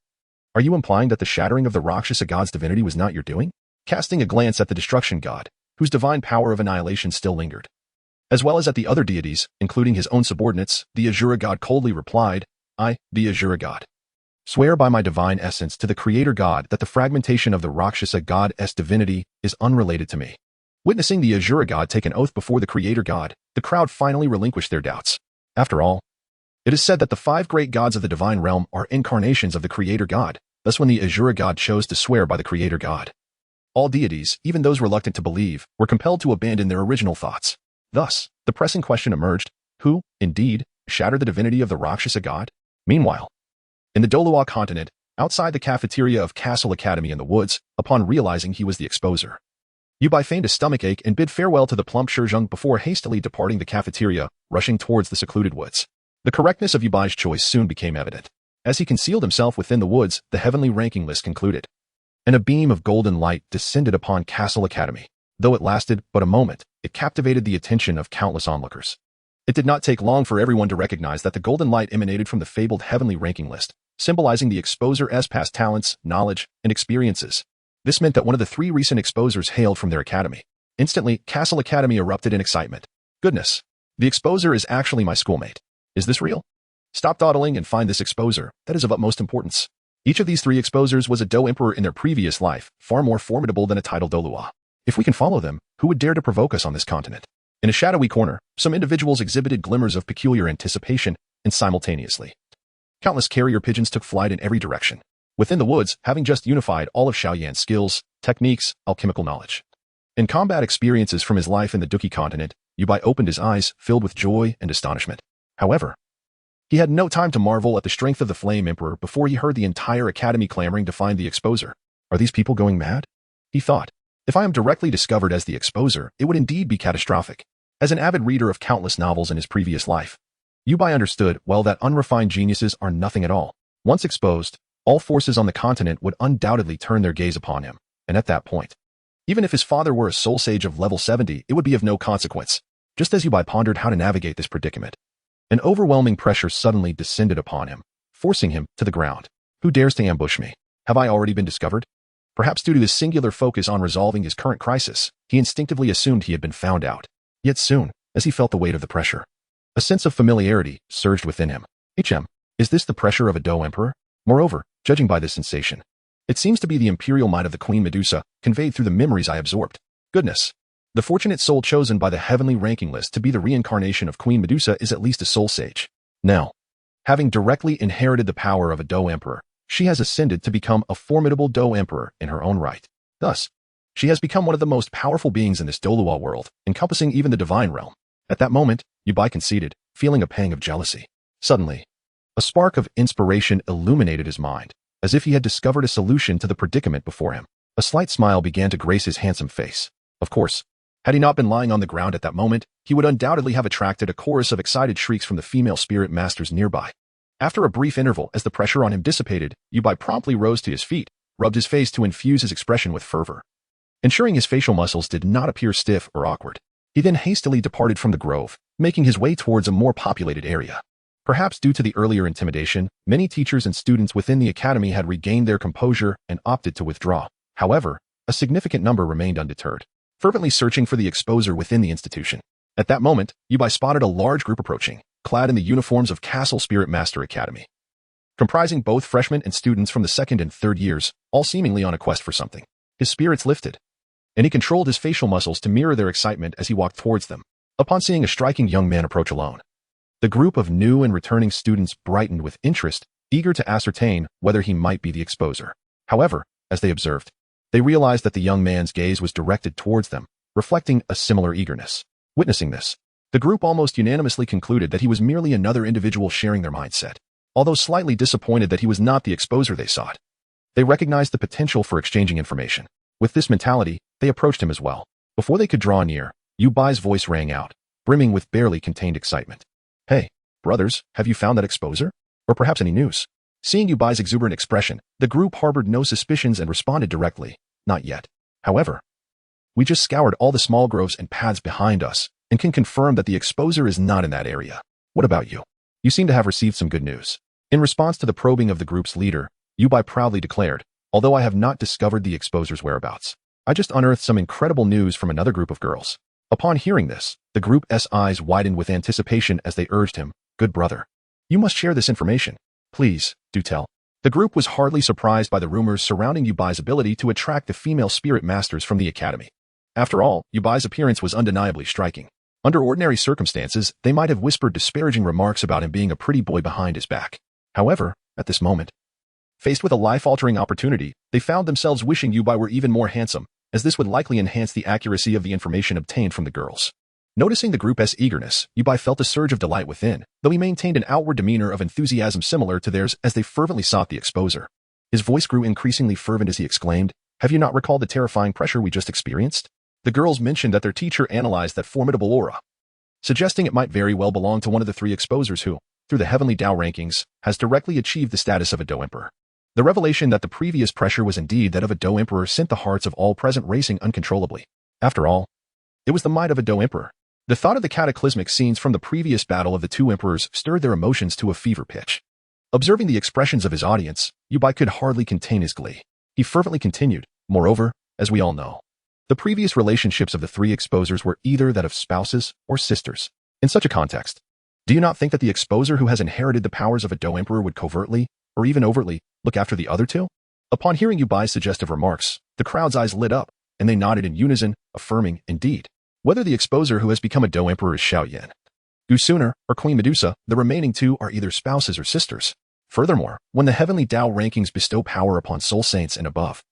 "Are you implying that the shattering of the Rakshasa God's divinity was not your doing?" Casting a glance at the Destruction God, whose divine power of annihilation still lingered, as well as at the other deities, including his own subordinates, the Azura God coldly replied, "I, the Azura God, swear by my divine essence to the Creator God that the fragmentation of the Rakshasa God's divinity is unrelated to me." Witnessing the Azura God take an oath before the Creator God, the crowd finally relinquished their doubts. After all, it is said that the 5 great gods of the divine realm are incarnations of the Creator God. Thus when the Azura God chose to swear by the Creator God, all deities, even those reluctant to believe, were compelled to abandon their original thoughts. Thus, the pressing question emerged, who, indeed, shattered the divinity of the Rakshasa God? Meanwhile, in the Douluo Continent, outside the cafeteria of Castle Academy in the woods, upon realizing he was the exposer, Yubai feigned a stomachache and bid farewell to the plump Shizheng before hastily departing the cafeteria, rushing towards the secluded woods. The correctness of Yubai's choice soon became evident. As he concealed himself within the woods, the heavenly ranking list concluded, and a beam of golden light descended upon Castle Academy. Though it lasted but a moment, it captivated the attention of countless onlookers. It did not take long for everyone to recognize that the golden light emanated from the fabled heavenly ranking list, symbolizing the exposer's past talents, knowledge, and experiences. This meant that one of the 3 recent exposers hailed from their academy. Instantly, Castle Academy erupted in excitement. Goodness! The exposer is actually my schoolmate. Is this real? Stop dawdling and find this exposer. That is of utmost importance. Each of these 3 exposers was a Dou Emperor in their previous life, far more formidable than a titled Douluo. If we can follow them, who would dare to provoke us on this continent? In a shadowy corner, some individuals exhibited glimmers of peculiar anticipation, and simultaneously, countless carrier pigeons took flight in every direction. Within the woods, having just unified all of Xiaoyan's skills, techniques, alchemical knowledge, and combat experiences from his life in the Douluo Continent, Yubai opened his eyes, filled with joy and astonishment. However, he had no time to marvel at the strength of the Flame Emperor before he heard the entire academy clamoring to find the exposer. Are these people going mad? He thought. If I am directly discovered as the exposer, it would indeed be catastrophic. As an avid reader of countless novels in his previous life, Yubai understood well that unrefined geniuses are nothing at all. Once exposed, all forces on the continent would undoubtedly turn their gaze upon him, and at that point, even if his father were a soul sage of level 70, it would be of no consequence. Just as Yubai pondered how to navigate this predicament, an overwhelming pressure suddenly descended upon him, forcing him to the ground. Who dares to ambush me? Have I already been discovered? Perhaps due to his singular focus on resolving his current crisis, he instinctively assumed he had been found out. Yet soon, as he felt the weight of the pressure, a sense of familiarity surged within him. Is this the pressure of a Dou Emperor? Moreover, judging by this sensation, it seems to be the imperial might of the Queen Medusa, conveyed through the memories I absorbed. Goodness! The fortunate soul chosen by the heavenly ranking list to be the reincarnation of Queen Medusa is at least a soul sage. Now, having directly inherited the power of a Dou Emperor, she has ascended to become a formidable Dou Emperor in her own right. Thus, she has become one of the most powerful beings in this Douluo world, encompassing even the divine realm. At that moment, Yubai conceded, feeling a pang of jealousy. Suddenly, a spark of inspiration illuminated his mind, as if he had discovered a solution to the predicament before him. A slight smile began to grace his handsome face. Of course, had he not been lying on the ground at that moment, he would undoubtedly have attracted a chorus of excited shrieks from the female spirit masters nearby. After a brief interval, as the pressure on him dissipated, Yubai promptly rose to his feet, rubbed his face to infuse his expression with fervor, ensuring his facial muscles did not appear stiff or awkward. He then hastily departed from the grove, making his way towards a more populated area. Perhaps due to the earlier intimidation, many teachers and students within the academy had regained their composure and opted to withdraw. However, a significant number remained undeterred, fervently searching for the exposer within the institution. At that moment, Yubai spotted a large group approaching, clad in the uniforms of Castle Spirit Master Academy, comprising both freshmen and students from the 2nd and 3rd years, all seemingly on a quest for something. His spirits lifted, and he controlled his facial muscles to mirror their excitement as he walked towards them. Upon seeing a striking young man approach alone, the group of new and returning students brightened with interest, eager to ascertain whether he might be the exposer. However, as they observed, they realized that the young man's gaze was directed towards them, reflecting a similar eagerness. Witnessing this, the group almost unanimously concluded that he was merely another individual sharing their mindset. Although slightly disappointed that he was not the exposer they sought, they recognized the potential for exchanging information. With this mentality, they approached him as well. Before they could draw near, Yubai's voice rang out, brimming with barely contained excitement. Hey, brothers, have you found that exposer? Or perhaps any news? Seeing Yubai's exuberant expression, the group harbored no suspicions and responded directly, not yet. However, we just scoured all the small groves and paths behind us, and can confirm that the exposer is not in that area. What about you? You seem to have received some good news. In response to the probing of the group's leader, Yubai proudly declared, although I have not discovered the exposer's whereabouts, I just unearthed some incredible news from another group of girls. Upon hearing this, the group's eyes widened with anticipation as they urged him, good brother, you must share this information. Please, do tell. The group was hardly surprised by the rumors surrounding Yubai's ability to attract the female spirit masters from the academy. After all, Yubai's appearance was undeniably striking. Under ordinary circumstances, they might have whispered disparaging remarks about him being a pretty boy behind his back. However, at this moment, faced with a life-altering opportunity, they found themselves wishing Yubai were even more handsome, as this would likely enhance the accuracy of the information obtained from the girls. Noticing the group's eagerness, Yubai felt a surge of delight within, though he maintained an outward demeanor of enthusiasm similar to theirs as they fervently sought the exposer. His voice grew increasingly fervent as he exclaimed, have you not recalled the terrifying pressure we just experienced? The girls mentioned that their teacher analyzed that formidable aura, suggesting it might very well belong to one of the three exposers who, through the heavenly Tao rankings, has directly achieved the status of a Do Emperor. The revelation that the previous pressure was indeed that of a Do Emperor sent the hearts of all present racing uncontrollably. After all, it was the might of a Do Emperor. The thought of the cataclysmic scenes from the previous battle of the two emperors stirred their emotions to a fever pitch. Observing the expressions of his audience, Yubai could hardly contain his glee. He fervently continued, moreover, as we all know, the previous relationships of the three exposers were either that of spouses or sisters. In such a context, do you not think that the exposer who has inherited the powers of a Do Emperor would covertly, or even overtly, look after the other two? Upon hearing Yubai's suggestive remarks, the crowd's eyes lit up, and they nodded in unison, affirming, indeed, whether the exposer who has become a Do Emperor is Xiao Yan, Gu Suner, or Queen Medusa, the remaining two are either spouses or sisters. Furthermore, when the heavenly Tao rankings bestow power upon soul saints and above,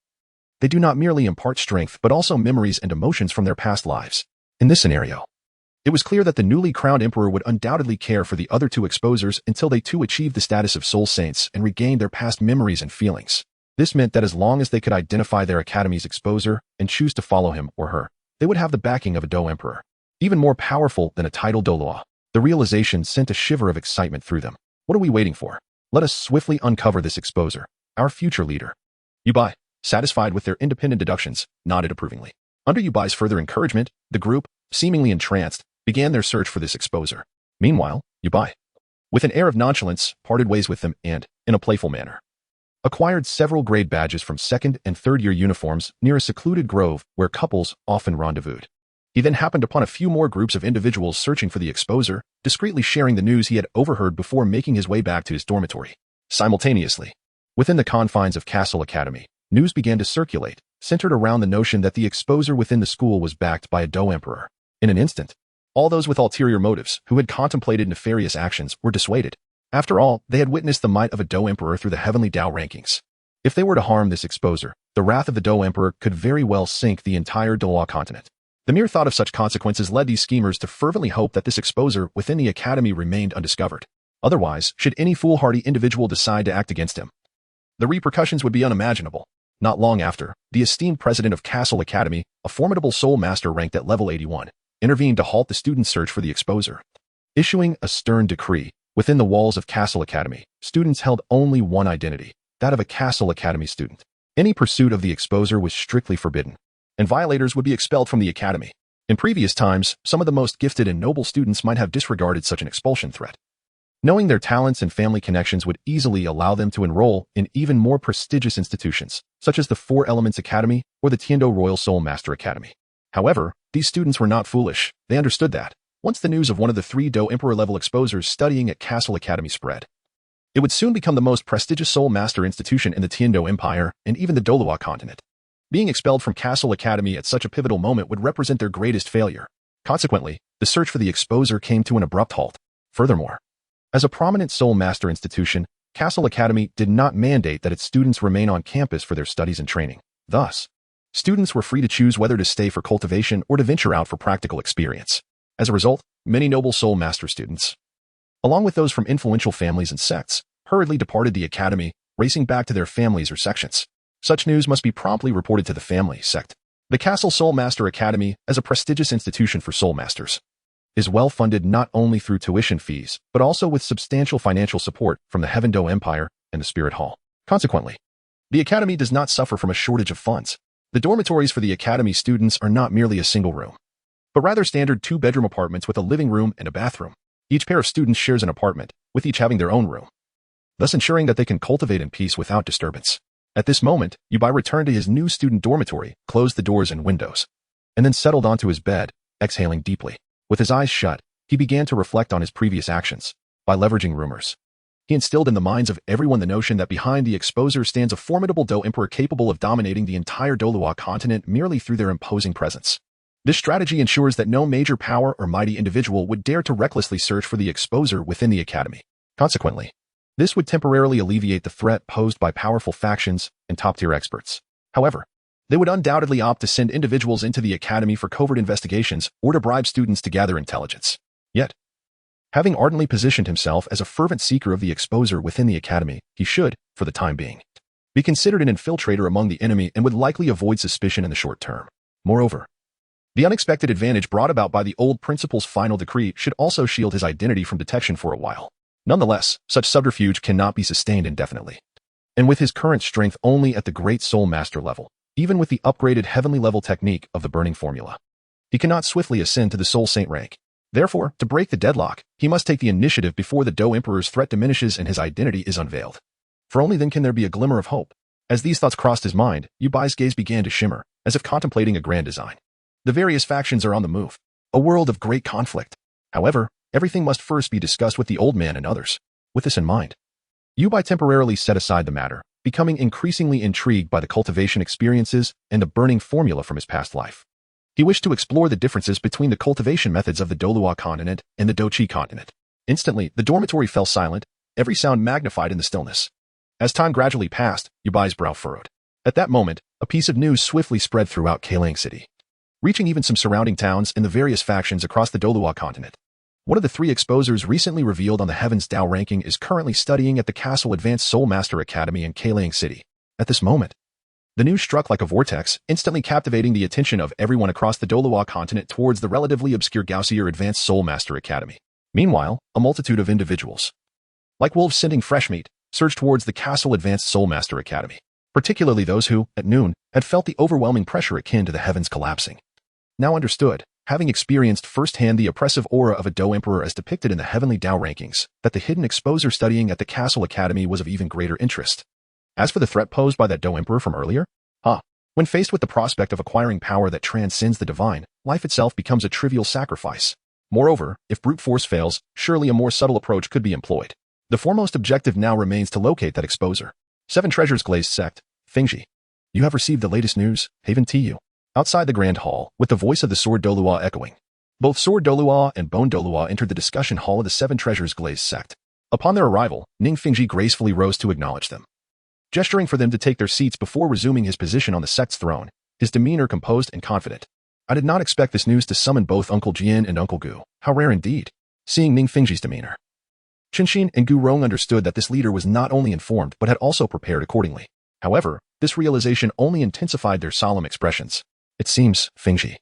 they do not merely impart strength but also memories and emotions from their past lives. In this scenario, it was clear that the newly crowned emperor would undoubtedly care for the other two exposers until they too achieved the status of soul saints and regained their past memories and feelings. This meant that as long as they could identify their academy's exposer and choose to follow him or her, they would have the backing of a Do Emperor. Even more powerful than a title Douluo, the realization sent a shiver of excitement through them. What are we waiting for? Let us swiftly uncover this exposer, our future leader. Yubai, satisfied with their independent deductions, nodded approvingly. Under Yubai's further encouragement, the group, seemingly entranced, began their search for this exposer. Meanwhile, Yubai, with an air of nonchalance, parted ways with them and, in a playful manner, acquired several grade badges from second and third year uniforms near a secluded grove where couples often rendezvoused. He then happened upon a few more groups of individuals searching for the exposer, discreetly sharing the news he had overheard before making his way back to his dormitory. Simultaneously, within the confines of Castle Academy, news began to circulate, centered around the notion that the exposer within the school was backed by a Do Emperor. In an instant, all those with ulterior motives who had contemplated nefarious actions were dissuaded. After all, they had witnessed the might of a Do Emperor through the heavenly Tao rankings. If they were to harm this exposer, the wrath of the Do Emperor could very well sink the entire Douluo Continent. The mere thought of such consequences led these schemers to fervently hope that this exposer within the academy remained undiscovered. Otherwise, should any foolhardy individual decide to act against him, the repercussions would be unimaginable. Not long after, the esteemed president of Castle Academy, a formidable soul master ranked at level 81, intervened to halt the students' search for the exposer. Issuing a stern decree, within the walls of Castle Academy, students held only one identity, that of a Castle Academy student. Any pursuit of the exposer was strictly forbidden, and violators would be expelled from the academy. In previous times, some of the most gifted and noble students might have disregarded such an expulsion threat, knowing their talents and family connections would easily allow them to enroll in even more prestigious institutions, such as the Four Elements Academy or the Tiando Royal Soul Master Academy. However, these students were not foolish. They understood that, once the news of one of the three Do Emperor-level exposers studying at Castle Academy spread, it would soon become the most prestigious soul master institution in the Tiando Empire and even the Douluo Continent. Being expelled from Castle Academy at such a pivotal moment would represent their greatest failure. Consequently, the search for the exposer came to an abrupt halt. Furthermore, as a prominent soul master institution, Castle Academy did not mandate that its students remain on campus for their studies and training. Thus, students were free to choose whether to stay for cultivation or to venture out for practical experience. As a result, many noble soul master students, along with those from influential families and sects, hurriedly departed the academy, racing back to their families or sections. Such news must be promptly reported to the family sect. The Castle Soul Master Academy, as a prestigious institution for soul masters, is well funded not only through tuition fees, but also with substantial financial support from the Heaven Do Empire and the Spirit Hall. Consequently, the academy does not suffer from a shortage of funds. The dormitories for the academy students are not merely a single room, but rather standard two-bedroom apartments with a living room and a bathroom. Each pair of students shares an apartment, with each having their own room, thus ensuring that they can cultivate in peace without disturbance. At this moment, Yubai returned to his new student dormitory, closed the doors and windows, and then settled onto his bed, exhaling deeply. With his eyes shut, he began to reflect on his previous actions. By leveraging rumors, he instilled in the minds of everyone the notion that behind the exposer stands a formidable Do Emperor capable of dominating the entire Douluo Continent merely through their imposing presence. This strategy ensures that no major power or mighty individual would dare to recklessly search for the exposer within the academy. Consequently, this would temporarily alleviate the threat posed by powerful factions and top-tier experts. However, they would undoubtedly opt to send individuals into the academy for covert investigations or to bribe students to gather intelligence. Yet, having ardently positioned himself as a fervent seeker of the exposer within the academy, he should, for the time being, be considered an infiltrator among the enemy and would likely avoid suspicion in the short term. Moreover, The unexpected advantage brought about by the old principal's final decree should also shield his identity from detection for a while. Nonetheless, such subterfuge cannot be sustained indefinitely. And with his current strength only at the Great Soul Master level, even with the upgraded heavenly level technique of the Burning Formula, he cannot swiftly ascend to the Soul Saint rank. Therefore, to break the deadlock, he must take the initiative before the Do Emperor's threat diminishes and his identity is unveiled. For only then can there be a glimmer of hope. As these thoughts crossed his mind, Yubai's gaze began to shimmer, as if contemplating a grand design. The various factions are on the move. A world of great conflict. However, everything must first be discussed with the old man and others. With this in mind, Yubai temporarily set aside the matter, becoming increasingly intrigued by the cultivation experiences and the burning formula from his past life. He wished to explore the differences between the cultivation methods of the Douluo Continent and the Douluo Continent. Instantly, the dormitory fell silent, every sound magnified in the stillness. As time gradually passed, Yubai's brow furrowed. At that moment, a piece of news swiftly spread throughout Keilang City, reaching even some surrounding towns and the various factions across the Douluo Continent. One of the 3 exposers recently revealed on the Heavens Tao ranking is currently studying at the Castle Advanced Soul Master Academy in Keilang City. At this moment, the news struck like a vortex, instantly captivating the attention of everyone across the Douluo Continent towards the relatively obscure Gaussier Advanced Soul Master Academy. Meanwhile, a multitude of individuals, like wolves scenting fresh meat, surged towards the Castle Advanced Soul Master Academy, particularly those who, at noon, had felt the overwhelming pressure akin to the heavens collapsing. Now understood, having experienced firsthand the oppressive aura of a Do Emperor as depicted in the Heavenly Tao rankings, that the hidden exposer studying at the Castle Academy was of even greater interest. As for the threat posed by that Do Emperor from earlier, when faced with the prospect of acquiring power that transcends the divine, life itself becomes a trivial sacrifice. Moreover, if brute force fails, surely a more subtle approach could be employed. The foremost objective now remains to locate that exposer. 7 Treasures Glazed Sect, Fingji. You have received the latest news, Haven Tu. Outside the Grand Hall, with the voice of the Sword Douluo echoing, both Sword Douluo and Bone Douluo entered the discussion hall of the 7 Treasures Glazed Sect. Upon their arrival, Ning Fingji gracefully rose to acknowledge them, gesturing for them to take their seats before resuming his position on the sect's throne, his demeanor composed and confident. I did not expect this news to summon both Uncle Jian and Uncle Gu. How rare indeed. Seeing Ning Fingji's demeanor, Qinshin and Gu Rong understood that this leader was not only informed but had also prepared accordingly. However, this realization only intensified their solemn expressions. It seems, Fingji,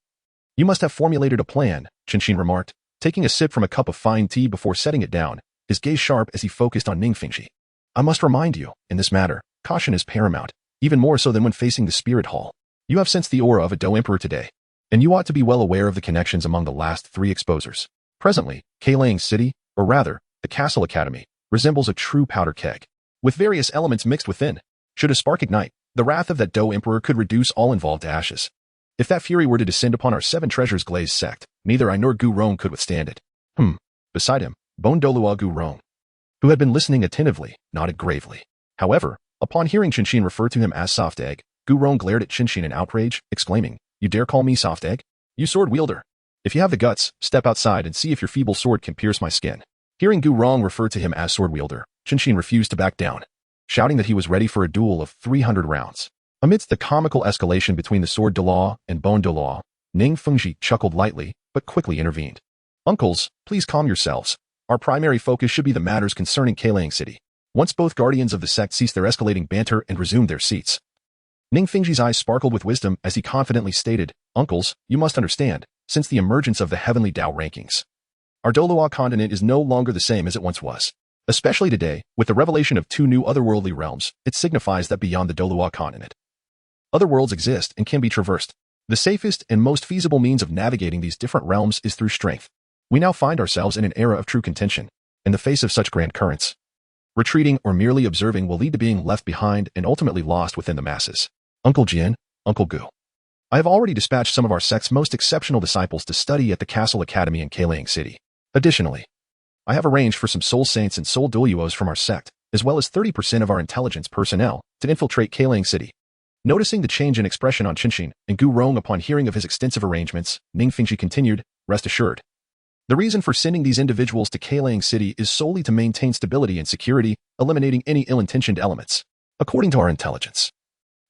you must have formulated a plan, Qinshin remarked, taking a sip from a cup of fine tea before setting it down, his gaze sharp as he focused on Ning Fingji. I must remind you, in this matter, caution is paramount, even more so than when facing the spirit hall. You have sensed the aura of a Do Emperor today, and you ought to be well aware of the connections among the last 3 exposers. Presently, Keilang City, or rather, the Castle Academy, resembles a true powder keg, with various elements mixed within. Should a spark ignite, the wrath of that Do Emperor could reduce all involved to ashes. If that fury were to descend upon our 7 Treasures Glazed Sect, neither I nor Gu Rong could withstand it. Beside him, Bone Douluo Gu Rong, who had been listening attentively, nodded gravely. However, upon hearing Qinshin refer to him as Soft Egg, Gu Rong glared at Qinshin in outrage, exclaiming, You dare call me Soft Egg? You sword wielder! If you have the guts, step outside and see if your feeble sword can pierce my skin. Hearing Gu Rong refer to him as sword wielder, Qinshin refused to back down, shouting that he was ready for a duel of 300 rounds. Amidst the comical escalation between the Sword Douluo and Bone Douluo, Ning Fengji chuckled lightly, but quickly intervened. Uncles, please calm yourselves. Our primary focus should be the matters concerning Keilang City. Once both guardians of the sect ceased their escalating banter and resumed their seats, Ning Fengji's eyes sparkled with wisdom as he confidently stated, Uncles, you must understand, since the emergence of the Heavenly Tao rankings, our Douluo Continent is no longer the same as it once was. Especially today, with the revelation of 2 new otherworldly realms, it signifies that beyond the Douluo Continent, other worlds exist and can be traversed. The safest and most feasible means of navigating these different realms is through strength. We now find ourselves in an era of true contention. In the face of such grand currents, retreating or merely observing will lead to being left behind and ultimately lost within the masses. Uncle Jian, Uncle Gu, I have already dispatched some of our sect's most exceptional disciples to study at the Castle Academy in Keilang City. Additionally, I have arranged for some soul saints and soul douluos from our sect, as well as 30% of our intelligence personnel, to infiltrate Keilang City. Noticing the change in expression on Qinshin and Gu Rong upon hearing of his extensive arrangements, Ning Fengji continued, Rest assured, the reason for sending these individuals to Keilang City is solely to maintain stability and security, eliminating any ill-intentioned elements. According to our intelligence,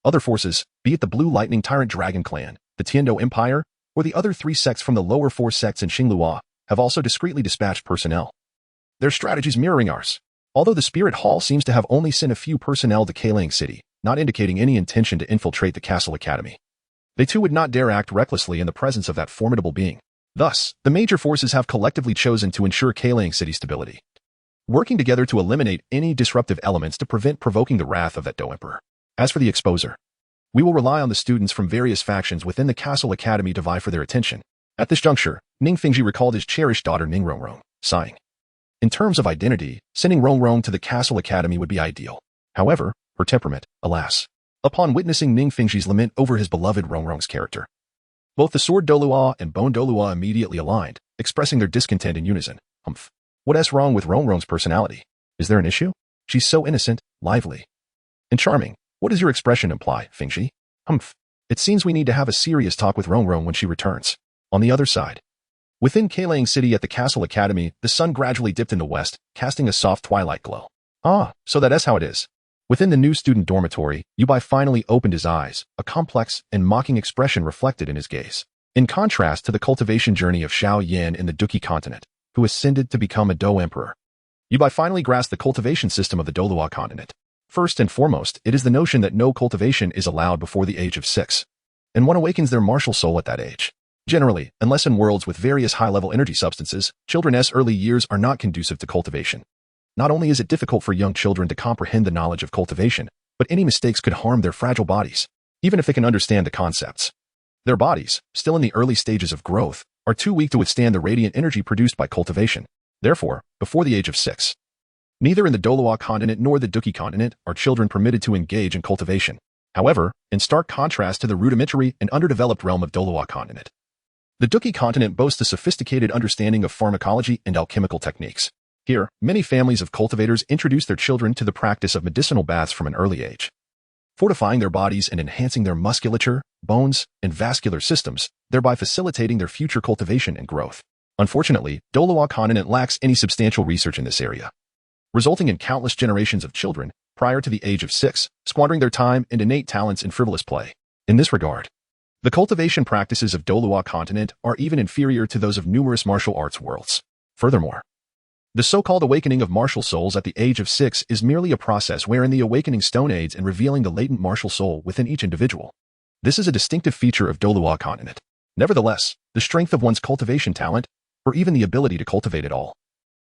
other forces, be it the Blue Lightning Tyrant Dragon Clan, the Tiando Empire, or the other 3 sects from the lower 4 sects in Xinglua, have also discreetly dispatched personnel. Their strategies mirroring ours. Although the Spirit Hall seems to have only sent a few personnel to Keilang City, not indicating any intention to infiltrate the Castle Academy. They too would not dare act recklessly in the presence of that formidable being. Thus, the major forces have collectively chosen to ensure Kalang City stability, working together to eliminate any disruptive elements to prevent provoking the wrath of that Do Emperor. As for the exposer, we will rely on the students from various factions within the Castle Academy to vie for their attention. At this juncture, Ning Fengji recalled his cherished daughter Ning Rongrong, sighing. In terms of identity, sending Rongrong to the Castle Academy would be ideal. However, her temperament, alas. Upon witnessing Ning Fengji's lament over his beloved Rongrong's character, both the Sword Douluo and Bone Douluo immediately aligned, expressing their discontent in unison. Humph. What's wrong with Rongrong's personality? Is there an issue? She's so innocent, lively, and charming. What does your expression imply, Fengji? Humph. It seems we need to have a serious talk with Rongrong when she returns. On the other side, within Kalang City at the Castle Academy, the sun gradually dipped in the west, casting a soft twilight glow. Ah, so that's how it is. Within the new student dormitory, Yubai finally opened his eyes, a complex and mocking expression reflected in his gaze. In contrast to the cultivation journey of Xiao Yan in the Douluo Continent, who ascended to become a Do Emperor, Yubai finally grasped the cultivation system of the Douluo Continent. First and foremost, it is the notion that no cultivation is allowed before the age of 6, and one awakens their martial soul at that age. Generally, unless in worlds with various high-level energy substances, children's early years are not conducive to cultivation. Not only is it difficult for young children to comprehend the knowledge of cultivation, but any mistakes could harm their fragile bodies, even if they can understand the concepts. Their bodies, still in the early stages of growth, are too weak to withstand the radiant energy produced by cultivation. Therefore, before the age of 6, neither in the Douluo Continent nor the Douluo Continent are children permitted to engage in cultivation. However, in stark contrast to the rudimentary and underdeveloped realm of Douluo Continent, the Douluo Continent boasts a sophisticated understanding of pharmacology and alchemical techniques. Here, many families of cultivators introduce their children to the practice of medicinal baths from an early age, fortifying their bodies and enhancing their musculature, bones, and vascular systems, thereby facilitating their future cultivation and growth. Unfortunately, Douluo Continent lacks any substantial research in this area, resulting in countless generations of children, prior to the age of 6, squandering their time and innate talents in frivolous play. In this regard, the cultivation practices of Douluo Continent are even inferior to those of numerous martial arts worlds. Furthermore, the so-called awakening of martial souls at the age of 6 is merely a process wherein the awakening stone aids in revealing the latent martial soul within each individual. This is a distinctive feature of Douluo Continent. Nevertheless, the strength of one's cultivation talent, or even the ability to cultivate it all,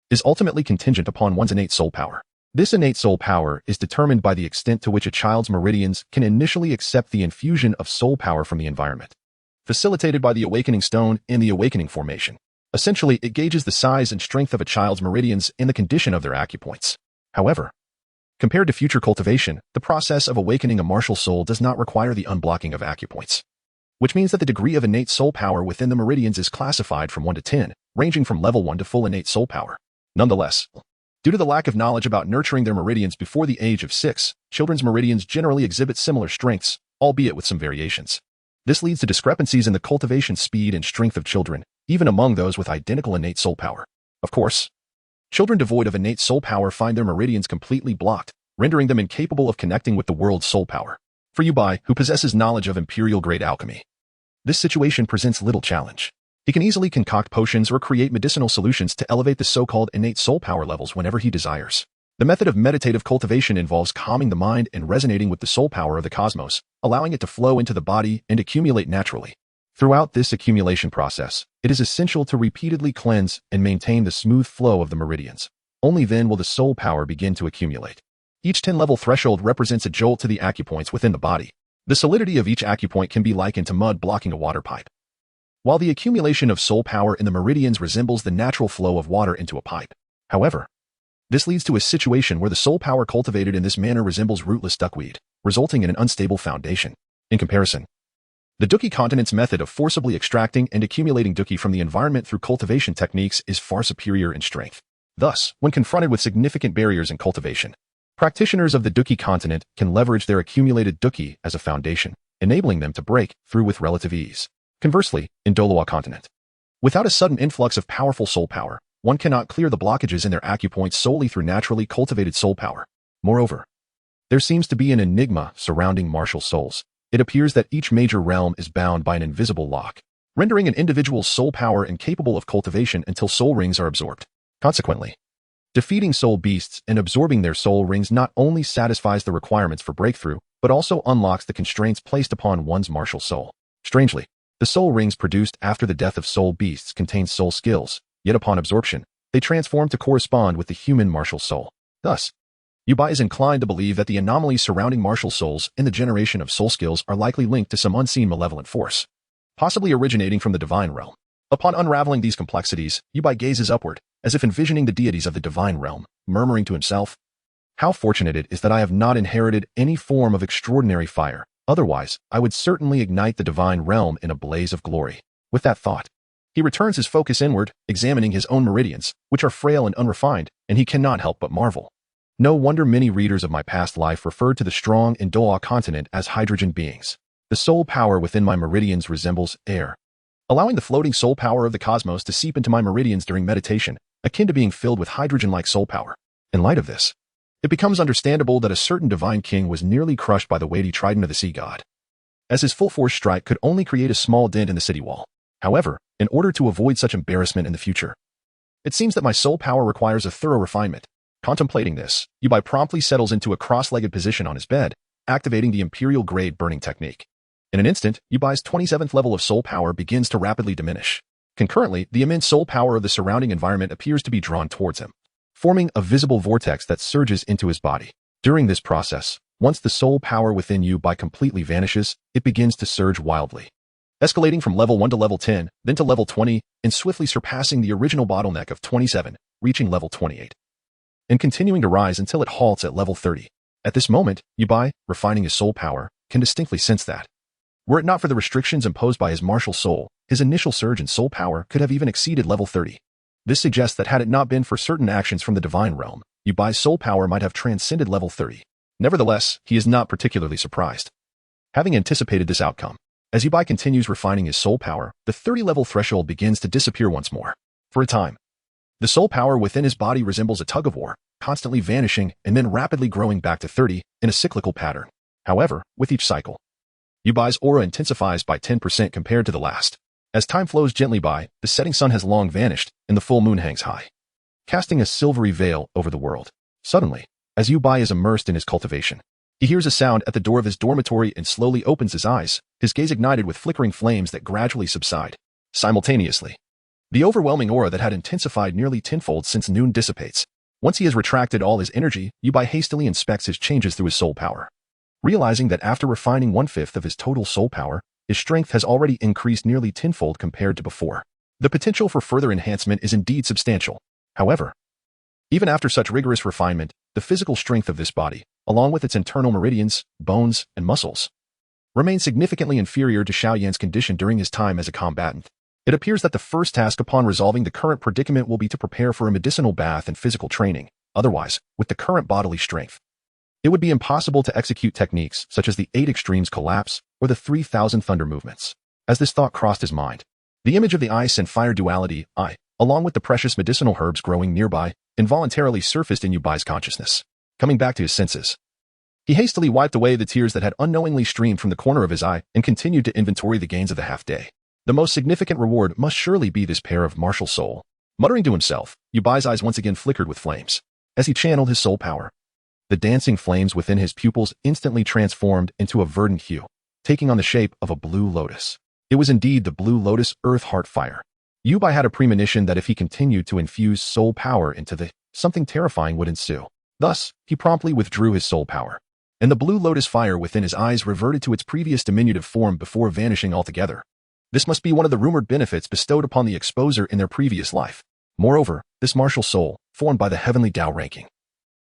is ultimately contingent upon one's innate soul power. This innate soul power is determined by the extent to which a child's meridians can initially accept the infusion of soul power from the environment, facilitated by the awakening stone and the awakening formation. Essentially, it gauges the size and strength of a child's meridians and the condition of their acupoints. However, compared to future cultivation, the process of awakening a martial soul does not require the unblocking of acupoints, which means that the degree of innate soul power within the meridians is classified from 1 to 10, ranging from level 1 to full innate soul power. Nonetheless, due to the lack of knowledge about nurturing their meridians before the age of 6, children's meridians generally exhibit similar strengths, albeit with some variations. This leads to discrepancies in the cultivation speed and strength of children, even among those with identical innate soul power. Of course, children devoid of innate soul power find their meridians completely blocked, rendering them incapable of connecting with the world's soul power. For Yubai, who possesses knowledge of imperial-grade alchemy, this situation presents little challenge. He can easily concoct potions or create medicinal solutions to elevate the so-called innate soul power levels whenever he desires. The method of meditative cultivation involves calming the mind and resonating with the soul power of the cosmos, allowing it to flow into the body and accumulate naturally. Throughout this accumulation process, it is essential to repeatedly cleanse and maintain the smooth flow of the meridians. Only then will the soul power begin to accumulate. Each 10-level threshold represents a jolt to the acupoints within the body. The solidity of each acupoint can be likened to mud blocking a water pipe, while the accumulation of soul power in the meridians resembles the natural flow of water into a pipe. However, this leads to a situation where the soul power cultivated in this manner resembles rootless duckweed, resulting in an unstable foundation. In comparison, the Douluo Continent's method of forcibly extracting and accumulating Douluo from the environment through cultivation techniques is far superior in strength. Thus, when confronted with significant barriers in cultivation, practitioners of the Douluo Continent can leverage their accumulated Douluo as a foundation, enabling them to break through with relative ease. Conversely, in Douluo Continent, without a sudden influx of powerful soul power, one cannot clear the blockages in their acupoints solely through naturally cultivated soul power. Moreover, there seems to be an enigma surrounding martial souls. It appears that each major realm is bound by an invisible lock, rendering an individual's soul power incapable of cultivation until soul rings are absorbed. Consequently, defeating soul beasts and absorbing their soul rings not only satisfies the requirements for breakthrough, but also unlocks the constraints placed upon one's martial soul. Strangely, the soul rings produced after the death of soul beasts contain soul skills, yet upon absorption, they transform to correspond with the human martial soul. Thus, Yubai is inclined to believe that the anomalies surrounding martial souls in the generation of soul skills are likely linked to some unseen malevolent force, possibly originating from the divine realm. Upon unraveling these complexities, Yubai gazes upward, as if envisioning the deities of the divine realm, murmuring to himself, "How fortunate it is that I have not inherited any form of extraordinary fire. Otherwise, I would certainly ignite the divine realm in a blaze of glory." With that thought, he returns his focus inward, examining his own meridians, which are frail and unrefined, and he cannot help but marvel. No wonder many readers of my past life referred to the strong in Douluo Continent as hydrogen beings. The soul power within my meridians resembles air, allowing the floating soul power of the cosmos to seep into my meridians during meditation, akin to being filled with hydrogen-like soul power. In light of this, it becomes understandable that a certain divine king was nearly crushed by the weighty trident of the sea god, as his full-force strike could only create a small dent in the city wall. However, in order to avoid such embarrassment in the future, it seems that my soul power requires a thorough refinement. Contemplating this, Yubai promptly settles into a cross-legged position on his bed, activating the Imperial Grade burning technique. In an instant, Yubai's 27th level of soul power begins to rapidly diminish. Concurrently, the immense soul power of the surrounding environment appears to be drawn towards him, forming a visible vortex that surges into his body. During this process, once the soul power within Yubai completely vanishes, it begins to surge wildly, escalating from level 1 to level 10, then to level 20, and swiftly surpassing the original bottleneck of 27, reaching level 28. And continuing to rise until it halts at level 30. At this moment, Yubai, refining his soul power, can distinctly sense that, were it not for the restrictions imposed by his martial soul, his initial surge in soul power could have even exceeded level 30. This suggests that had it not been for certain actions from the divine realm, Yubai's soul power might have transcended level 30. Nevertheless, he is not particularly surprised, having anticipated this outcome. As Yubai continues refining his soul power, the 30-level threshold begins to disappear once more. For a time, the soul power within his body resembles a tug-of-war, constantly vanishing and then rapidly growing back to 30 in a cyclical pattern. However, with each cycle, Yubai's aura intensifies by 10% compared to the last. As time flows gently by, the setting sun has long vanished, and the full moon hangs high, casting a silvery veil over the world. Suddenly, as Yubai is immersed in his cultivation, he hears a sound at the door of his dormitory and slowly opens his eyes, his gaze ignited with flickering flames that gradually subside. Simultaneously, the overwhelming aura that had intensified nearly tenfold since noon dissipates. Once he has retracted all his energy, Yubai hastily inspects his changes through his soul power, realizing that after refining 1/5 of his total soul power, his strength has already increased nearly tenfold compared to before. The potential for further enhancement is indeed substantial. However, even after such rigorous refinement, the physical strength of this body, along with its internal meridians, bones, and muscles, remains significantly inferior to Xiaoyan's condition during his time as a combatant. It appears that the first task upon resolving the current predicament will be to prepare for a medicinal bath and physical training. Otherwise, with the current bodily strength, it would be impossible to execute techniques such as the 8 extremes collapse or the 3,000 thunder movements. As this thought crossed his mind, the image of the ice and fire duality, along with the precious medicinal herbs growing nearby, involuntarily surfaced in Yubai's consciousness. Coming back to his senses, he hastily wiped away the tears that had unknowingly streamed from the corner of his eye and continued to inventory the gains of the half-day. The most significant reward must surely be this pair of martial soul. Muttering to himself, Yubai's eyes once again flickered with flames. As he channeled his soul power, the dancing flames within his pupils instantly transformed into a verdant hue, taking on the shape of a blue lotus. It was indeed the blue lotus earth heart fire. Yubai had a premonition that if he continued to infuse soul power into something terrifying would ensue. Thus, he promptly withdrew his soul power, and the blue lotus fire within his eyes reverted to its previous diminutive form before vanishing altogether. This must be one of the rumored benefits bestowed upon the exposer in their previous life. Moreover, this martial soul, formed by the heavenly Tao ranking,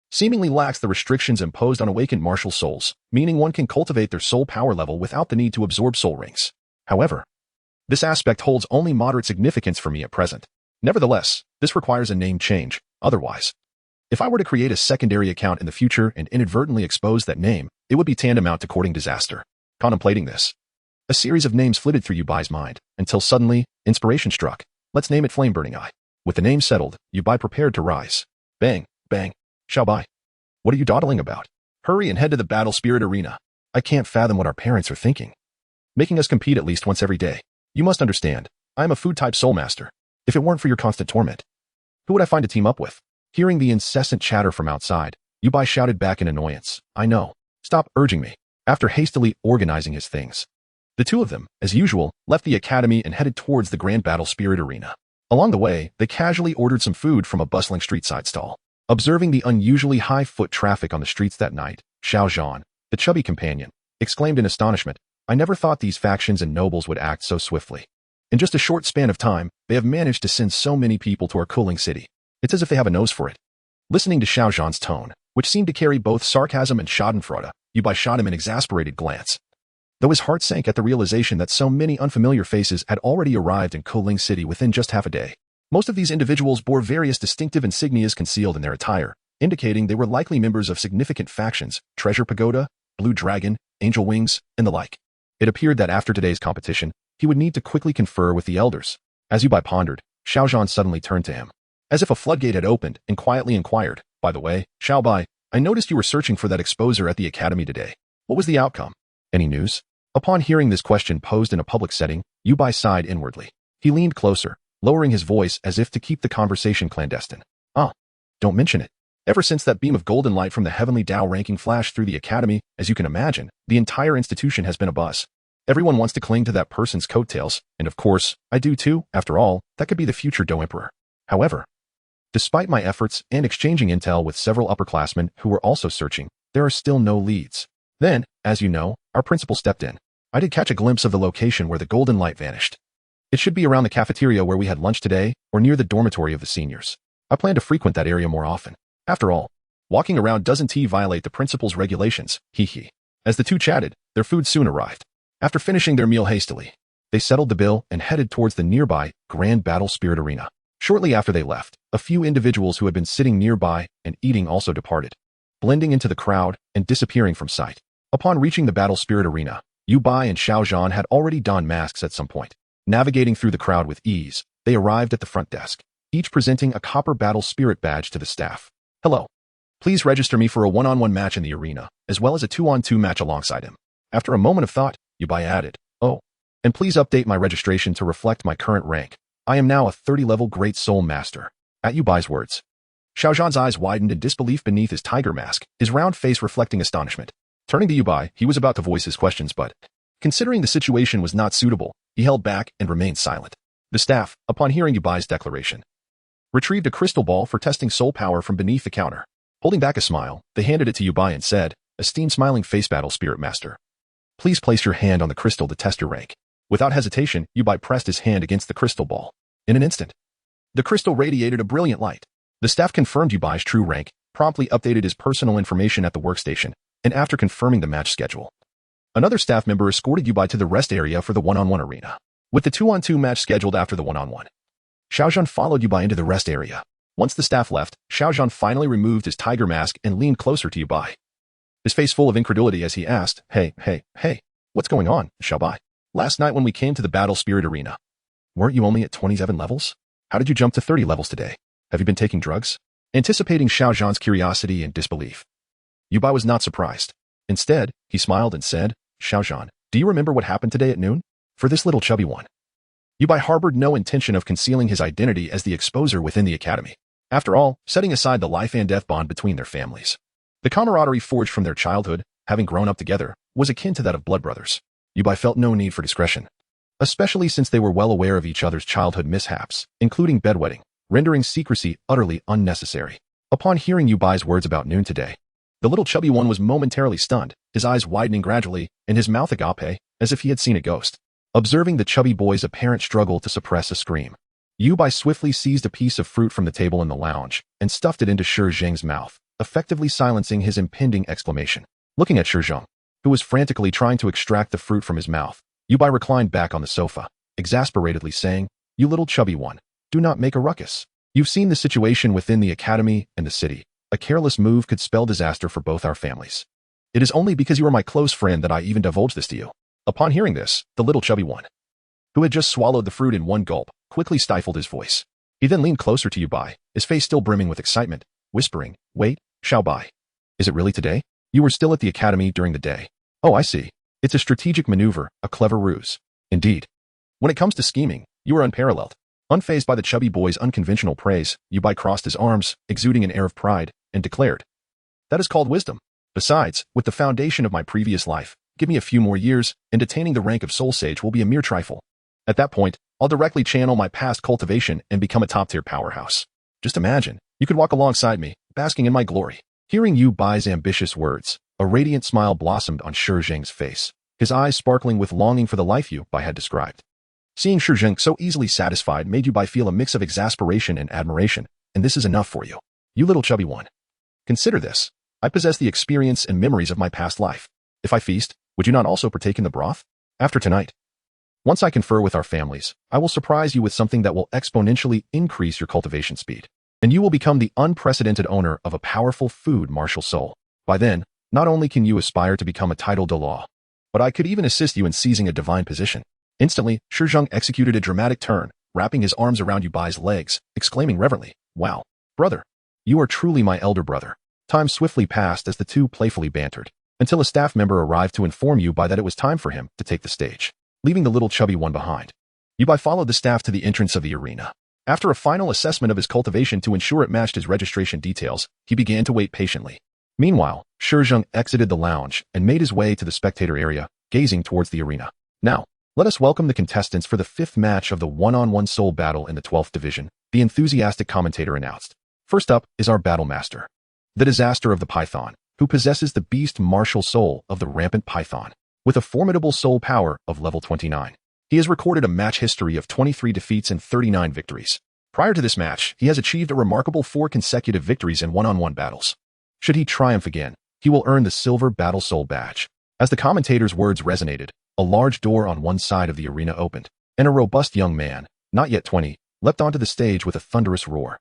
seemingly lacks the restrictions imposed on awakened martial souls, meaning one can cultivate their soul power level without the need to absorb soul rings. However, this aspect holds only moderate significance for me at present. Nevertheless, this requires a name change. Otherwise, if I were to create a secondary account in the future and inadvertently expose that name, it would be tantamount to courting disaster. Contemplating this, a series of names flitted through Yubai's mind, until suddenly, inspiration struck. Let's name it Flame Burning Eye. With the name settled, Yubai prepared to rise. Bang, bang. Xiaobai, what are you dawdling about? Hurry and head to the battle spirit arena. I can't fathom what our parents are thinking, making us compete at least once every day. You must understand, I am a food-type soul master. If it weren't for your constant torment, who would I find to team up with? Hearing the incessant chatter from outside, Yubai shouted back in annoyance. I know. Stop urging me. After hastily organizing his things, The two of them, as usual, left the academy and headed towards the Grand Battle Spirit Arena. Along the way, they casually ordered some food from a bustling street-side stall. Observing the unusually high foot traffic on the streets that night, Xiao Zhan, the chubby companion, exclaimed in astonishment, "I never thought these factions and nobles would act so swiftly. In just a short span of time, they have managed to send so many people to our cooling city. It's as if they have a nose for it." Listening to Xiao Zhan's tone, which seemed to carry both sarcasm and schadenfreude, Yubai shot him an exasperated glance. Though his heart sank at the realization that so many unfamiliar faces had already arrived in Cooling City within just half a day. Most of these individuals bore various distinctive insignias concealed in their attire, indicating they were likely members of significant factions, Treasure Pagoda, Blue Dragon, Angel Wings, and the like. It appeared that after today's competition, he would need to quickly confer with the elders. As Yubai pondered, Xiao Zhan suddenly turned to him. As if a floodgate had opened, and quietly inquired, "By the way, Xiao Bai, I noticed you were searching for that exposer at the academy today. What was the outcome? Any news?" Upon hearing this question posed in a public setting, Yubai sighed inwardly. He leaned closer, lowering his voice as if to keep the conversation clandestine. Don't mention it. Ever since that beam of golden light from the heavenly Dao ranking flashed through the academy, as you can imagine, the entire institution has been a buzz. Everyone wants to cling to that person's coattails, and of course, I do too. After all, that could be the future Dou Emperor. However, despite my efforts and exchanging intel with several upperclassmen who were also searching, there are still no leads. Then, as you know, our principal stepped in. I did catch a glimpse of the location where the golden light vanished. It should be around the cafeteria where we had lunch today, or near the dormitory of the seniors. I plan to frequent that area more often. After all, walking around doesn't violate the principal's regulations, hee. As the two chatted, their food soon arrived. After finishing their meal hastily, they settled the bill and headed towards the nearby Grand Battle Spirit Arena. Shortly after they left, a few individuals who had been sitting nearby and eating also departed, blending into the crowd and disappearing from sight. Upon reaching the Battle Spirit Arena, Yubai and Xiao Zhan had already donned masks at some point. Navigating through the crowd with ease, they arrived at the front desk, each presenting a copper battle spirit badge to the staff. "Hello. Please register me for a one-on-one match in the arena, as well as a two-on-two match alongside him." After a moment of thought, Yubai added, "Oh, and please update my registration to reflect my current rank. I am now a 30-level Great Soul Master." At Yubai's words, Xiao Zhan's eyes widened in disbelief beneath his tiger mask, his round face reflecting astonishment. Turning to Yubai, he was about to voice his questions but, considering the situation was not suitable, he held back and remained silent. The staff, upon hearing Yubai's declaration, retrieved a crystal ball for testing soul power from beneath the counter. Holding back a smile, they handed it to Yubai and said, "Esteemed smiling face battle spirit master, please place your hand on the crystal to test your rank." Without hesitation, Yubai pressed his hand against the crystal ball. In an instant, the crystal radiated a brilliant light. The staff confirmed Yubai's true rank, promptly updated his personal information at the workstation, and after confirming the match schedule, another staff member escorted Yubai to the rest area for the one-on-one arena. With the two-on-two match scheduled after the one-on-one, Xiao Zhan followed Yubai into the rest area. Once the staff left, Xiao Zhan finally removed his tiger mask and leaned closer to Yubai, his face full of incredulity as he asked, Hey, what's going on, Xiao Bai? Last night when we came to the Battle Spirit Arena, weren't you only at 27 levels? How did you jump to 30 levels today? Have you been taking drugs?" Anticipating Xiao Zhan's curiosity and disbelief, Yubai was not surprised. Instead, he smiled and said, "Xiao Zhan, do you remember what happened today at noon? For this little chubby one." Yubai harbored no intention of concealing his identity as the exposer within the academy. After all, setting aside the life and death bond between their families, the camaraderie forged from their childhood, having grown up together, was akin to that of blood brothers. Yubai felt no need for discretion, especially since they were well aware of each other's childhood mishaps, including bedwetting, rendering secrecy utterly unnecessary. Upon hearing Yubai's words about noon today, the little chubby one was momentarily stunned, his eyes widening gradually, and his mouth agape, as if he had seen a ghost. Observing the chubby boy's apparent struggle to suppress a scream, Yubai swiftly seized a piece of fruit from the table in the lounge and stuffed it into Shi Zheng's mouth, effectively silencing his impending exclamation. Looking at Shi Zheng, who was frantically trying to extract the fruit from his mouth, Yubai reclined back on the sofa, exasperatedly saying, "You little chubby one, do not make a ruckus. You've seen the situation within the academy and the city. A careless move could spell disaster for both our families. It is only because you are my close friend that I even divulge this to you." Upon hearing this, the little chubby one, who had just swallowed the fruit in one gulp, quickly stifled his voice. He then leaned closer to Yubai, his face still brimming with excitement, whispering, "Wait, Xiao Bai. Is it really today? You were still at the academy during the day. Oh, I see. It's a strategic maneuver, a clever ruse. Indeed. When it comes to scheming, you are unparalleled." Unfazed by the chubby boy's unconventional praise, Yubai crossed his arms, exuding an air of pride, and declared, "That is called wisdom. Besides, with the foundation of my previous life, Give me a few more years, and attaining the rank of Soul Sage will be a mere trifle. At that point, I'll directly channel my past cultivation and become a top-tier powerhouse. Just imagine, you could walk alongside me, basking in my glory. Hearing Yu Bai's ambitious words, a radiant smile blossomed on Shi Zheng's face, his eyes sparkling with longing for the life Yu Bai had described. Seeing Shi Zheng so easily satisfied made Yu Bai feel a mix of exasperation and admiration, and this is enough for you. You little chubby one. Consider this. I possess the experience and memories of my past life. If I feast, would you not also partake in the broth? After tonight, once I confer with our families, I will surprise you with something that will exponentially increase your cultivation speed, and you will become the unprecedented owner of a powerful food martial soul. By then, not only can you aspire to become a title Douluo, but I could even assist you in seizing a divine position. Instantly, Shi Zheng executed a dramatic turn, wrapping his arms around Yu Bai's legs, exclaiming reverently, "Wow, brother, you are truly my elder brother." Time swiftly passed as the two playfully bantered, until a staff member arrived to inform Yu Bai that it was time for him to take the stage, leaving the little chubby one behind. Yu Bai followed the staff to the entrance of the arena. After a final assessment of his cultivation to ensure it matched his registration details, he began to wait patiently. Meanwhile, Shi Zheng exited the lounge and made his way to the spectator area, gazing towards the arena. Now, let us welcome the contestants for the 5th match of the one-on-one soul battle in the 12th division, the enthusiastic commentator announced. First up is our battle master, the disaster of the python, who possesses the beast martial soul of the rampant python, with a formidable soul power of level 29. He has recorded a match history of 23 defeats and 39 victories. Prior to this match, he has achieved a remarkable 4 consecutive victories in one-on-one battles. Should he triumph again, he will earn the Silver Battle Soul Badge. As the commentator's words resonated, a large door on one side of the arena opened, and a robust young man, not yet 20, leapt onto the stage with a thunderous roar.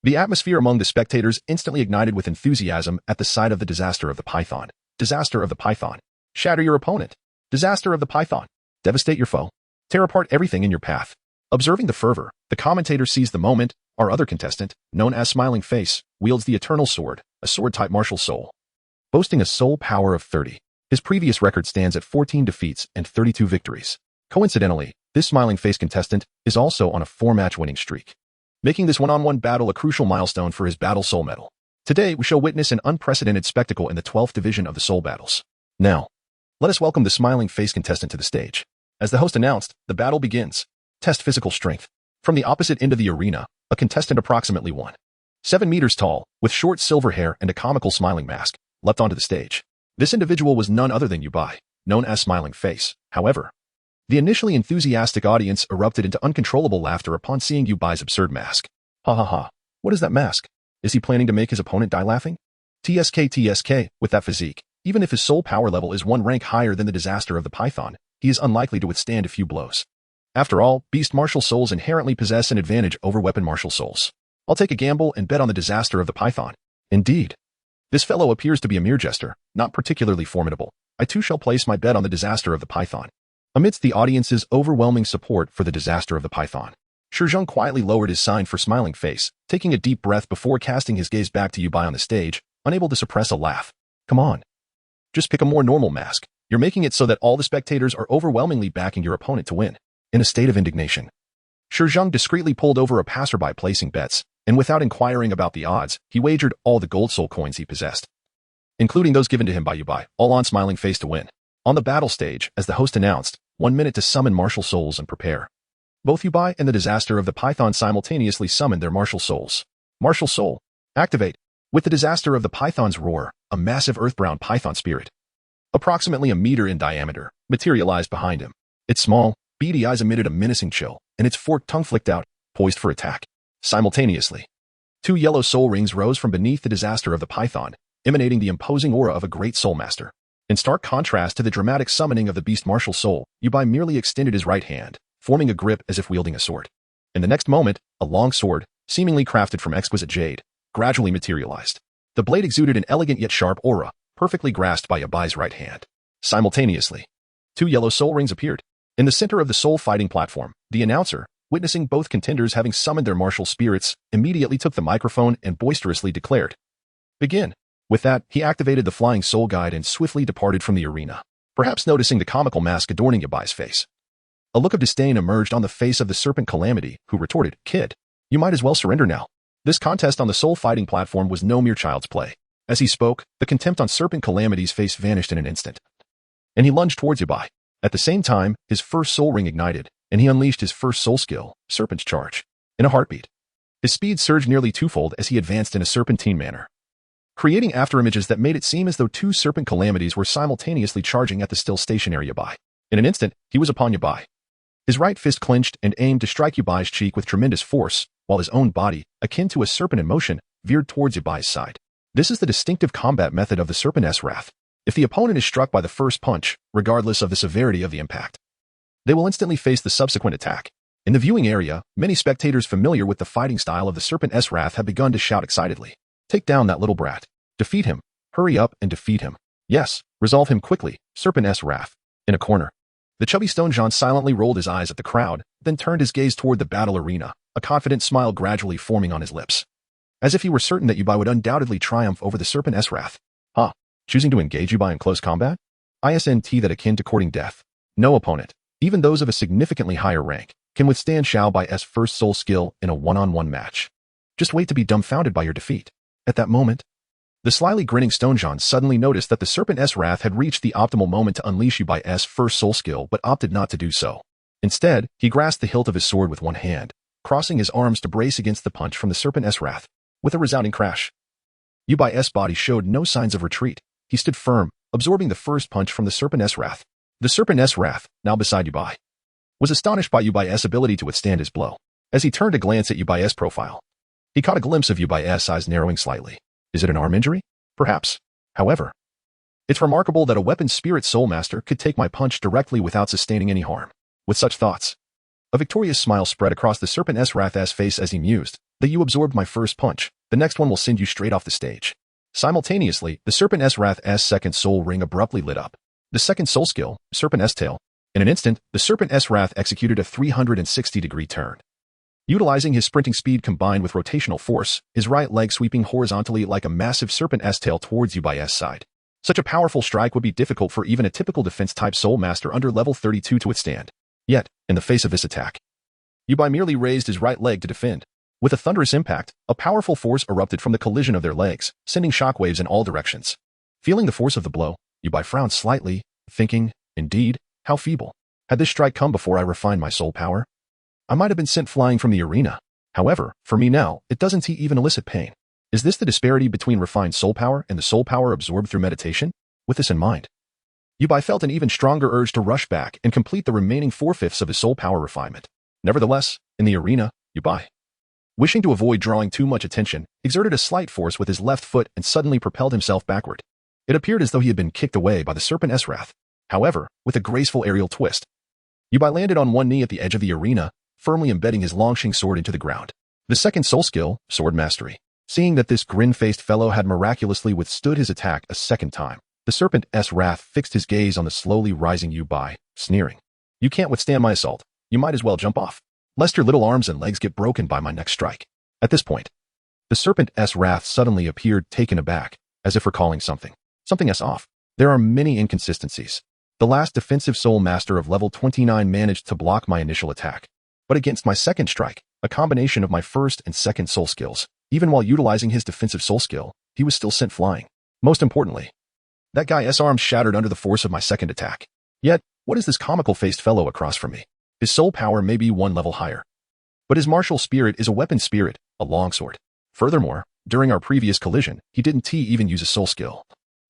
The atmosphere among the spectators instantly ignited with enthusiasm at the sight of the disaster of the python. Disaster of the python. Shatter your opponent. Disaster of the python. Devastate your foe. Tear apart everything in your path. Observing the fervor, the commentator seized the moment. Our other contestant, known as Smiling Face, wields the Eternal Sword, a sword-type martial soul. Boasting a soul power of 30, his previous record stands at 14 defeats and 32 victories. Coincidentally, this Smiling Face contestant is also on a 4-match winning streak, making this one-on-one battle a crucial milestone for his Battle Soul medal. Today, we shall witness an unprecedented spectacle in the 12th division of the soul battles. Now, let us welcome the Smiling Face contestant to the stage. As the host announced, the battle begins. Test physical strength. From the opposite end of the arena, a contestant approximately 1.7 meters tall, with short silver hair and a comical smiling mask, leapt onto the stage. This individual was none other than Yu Bai, known as Smiling Face. However, the initially enthusiastic audience erupted into uncontrollable laughter upon seeing Yu Bai's absurd mask. Ha ha ha. What is that mask? Is he planning to make his opponent die laughing? TSK, with that physique, even if his soul power level is 1 rank higher than the disaster of the python, he is unlikely to withstand a few blows. After all, beast martial souls inherently possess an advantage over weapon martial souls. I'll take a gamble and bet on the disaster of the python. Indeed. This fellow appears to be a mere jester, not particularly formidable. I too shall place my bet on the disaster of the python. Amidst the audience's overwhelming support for the disaster of the python, Shi Zheng quietly lowered his sign for Smiling Face, taking a deep breath before casting his gaze back to Yu Bai on the stage, unable to suppress a laugh. Come on. Just pick a more normal mask. You're making it so that all the spectators are overwhelmingly backing your opponent to win. In a state of indignation, Shi Zheng discreetly pulled over a passerby placing bets, and without inquiring about the odds, he wagered all the gold soul coins he possessed, including those given to him by Yu Bai, all on Smiling Face to win. On the battle stage, as the host announced, 1 minute to summon martial souls and prepare. Both Yu Bai and the disaster of the python simultaneously summoned their martial souls. Martial soul. Activate. With the disaster of the python's roar, a massive earth-brown python spirit, approximately 1 meter in diameter, materialized behind him. Its small, beady eyes emitted a menacing chill, and its forked tongue flicked out, poised for attack. Simultaneously, 2 yellow soul rings rose from beneath the disaster of the python, emanating the imposing aura of a great soul master. In stark contrast to the dramatic summoning of the beast martial soul, Yu Bai merely extended his right hand, forming a grip as if wielding a sword. In the next moment, a long sword, seemingly crafted from exquisite jade, gradually materialized. The blade exuded an elegant yet sharp aura, perfectly grasped by Yu Bai's right hand. Simultaneously, 2 yellow soul rings appeared. In the center of the soul fighting platform, the announcer, witnessing both contenders having summoned their martial spirits, immediately took the microphone and boisterously declared, "Begin." With that, he activated the flying soul guide and swiftly departed from the arena, perhaps noticing the comical mask adorning Yu Bai's face. A look of disdain emerged on the face of the serpent Calamity, who retorted, "Kid, you might as well surrender now." This contest on the soul fighting platform was no mere child's play. As he spoke, the contempt on serpent Calamity's face vanished in an instant. and he lunged towards Yubai. At the same time, his first soul ring ignited, and he unleashed his first soul skill, Serpent's Charge. In a heartbeat, his speed surged nearly twofold as he advanced in a serpentine manner, creating afterimages that made it seem as though two serpent calamities were simultaneously charging at the still stationary Yubai. In an instant, he was upon Yubai. His right fist clenched and aimed to strike Yubai's cheek with tremendous force, while his own body, akin to a serpent in motion, veered towards Yubai's side. This is the distinctive combat method of the Serpent's Wrath. If the opponent is struck by the first punch, regardless of the severity of the impact, they will instantly face the subsequent attack. In the viewing area, many spectators familiar with the fighting style of the Serpent's Wrath have begun to shout excitedly. Take down that little brat. Defeat him. Hurry up and defeat him. Yes, resolve him quickly, Serpent's Wrath. In a corner, the chubby Stone John silently rolled his eyes at the crowd, then turned his gaze toward the battle arena, a confident smile gradually forming on his lips, as if he were certain that Yubai would undoubtedly triumph over the Serpent's Wrath. Choosing to engage Yubai in close combat? Isn't that akin to courting death? No opponent, even those of a significantly higher rank, can withstand Xiao Bai's first soul skill in a one-on-one match. Just wait to be dumbfounded by your defeat. At that moment, the slyly grinning Stone John suddenly noticed that the Serpent's Wrath had reached the optimal moment to unleash Yubai's first soul skill but opted not to do so. Instead, he grasped the hilt of his sword with one hand, crossing his arms to brace against the punch from the Serpent's Wrath. With a resounding crash, Yubai's body showed no signs of retreat. He stood firm, absorbing the first punch from the Serpent's Wrath. The Serpent's Wrath, now beside Yubai, was astonished by Yubai's ability to withstand his blow. As he turned to glance at Yubai's profile, he caught a glimpse of Yubai's eyes narrowing slightly. Is it an arm injury? Perhaps. However, it's remarkable that a weapon spirit soul master could take my punch directly without sustaining any harm. With such thoughts, a victorious smile spread across the Serpent's Wrath's face as he mused, that you absorbed my first punch, the next one will send you straight off the stage. Simultaneously, the Serpent's Wrath's second soul ring abruptly lit up. The second soul skill, Serpent's Tail. In an instant, the Serpent's Wrath executed a 360-degree turn. Utilizing his sprinting speed combined with rotational force, his right leg sweeping horizontally like a massive serpent's tail towards Yubai's side. Such a powerful strike would be difficult for even a typical defense-type soul master under level 32 to withstand. Yet, in the face of this attack, Yubai merely raised his right leg to defend. With a thunderous impact, a powerful force erupted from the collision of their legs, sending shockwaves in all directions. Feeling the force of the blow, Yubai frowned slightly, thinking, indeed, how feeble. Had this strike come before I refined my soul power, I might have been sent flying from the arena. However, for me now, it doesn't even elicit pain. Is this the disparity between refined soul power and the soul power absorbed through meditation? With this in mind, Yubai felt an even stronger urge to rush back and complete the remaining 4/5 of his soul power refinement. Nevertheless, in the arena, Yubai, wishing to avoid drawing too much attention, exerted a slight force with his left foot and suddenly propelled himself backward. It appeared as though he had been kicked away by the Serpent's Wrath. However, with a graceful aerial twist, Yubai landed on one knee at the edge of the arena, firmly embedding his Longshin sword into the ground. The second soul skill, Sword Mastery. Seeing that this grin-faced fellow had miraculously withstood his attack a second time, the Serpent's Wrath fixed his gaze on the slowly rising Yubai, sneering. You can't withstand my assault. You might as well jump off, lest your little arms and legs get broken by my next strike. At this point, the Serpent's Wrath suddenly appeared taken aback, as if recalling something. Something off. There are many inconsistencies. The last defensive soul master of level 29 managed to block my initial attack. But against my second strike, a combination of my first and second soul skills, even while utilizing his defensive soul skill, he was still sent flying. Most importantly, that guy's arms shattered under the force of my second attack. Yet, what is this comical-faced fellow across from me? His soul power may be one level higher, but his martial spirit is a weapon spirit, a longsword. Furthermore, during our previous collision, he didn't even use a soul skill,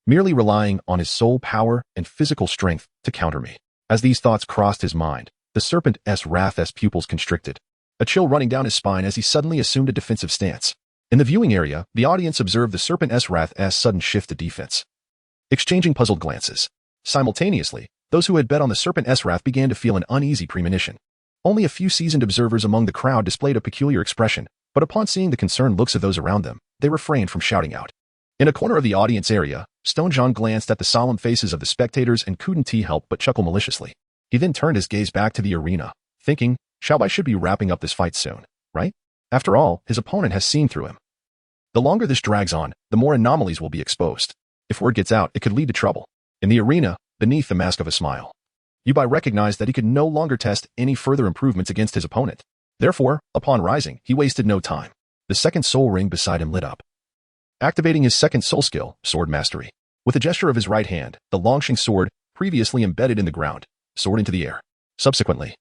merely relying on his soul power and physical strength to counter me. As these thoughts crossed his mind, the Serpent's Wrath's pupils constricted, a chill running down his spine as he suddenly assumed a defensive stance. In the viewing area, the audience observed the Serpent's Wrath's sudden shift to defense, exchanging puzzled glances. Simultaneously, those who had bet on the Serpent's Wrath began to feel an uneasy premonition. Only a few seasoned observers among the crowd displayed a peculiar expression, but upon seeing the concerned looks of those around them, they refrained from shouting out. In a corner of the audience area, Stone John glanced at the solemn faces of the spectators and couldn't help but chuckle maliciously. He then turned his gaze back to the arena, thinking, Xiaobai should be wrapping up this fight soon, right? After all, his opponent has seen through him. The longer this drags on, the more anomalies will be exposed. If word gets out, it could lead to trouble. In the arena, beneath the mask of a smile, Yubai recognized that he could no longer test any further improvements against his opponent. Therefore, upon rising, he wasted no time. The second soul ring beside him lit up, activating his second soul skill, Sword Mastery. With a gesture of his right hand, the Longshin sword previously embedded in the ground, soared into the air. Subsequently,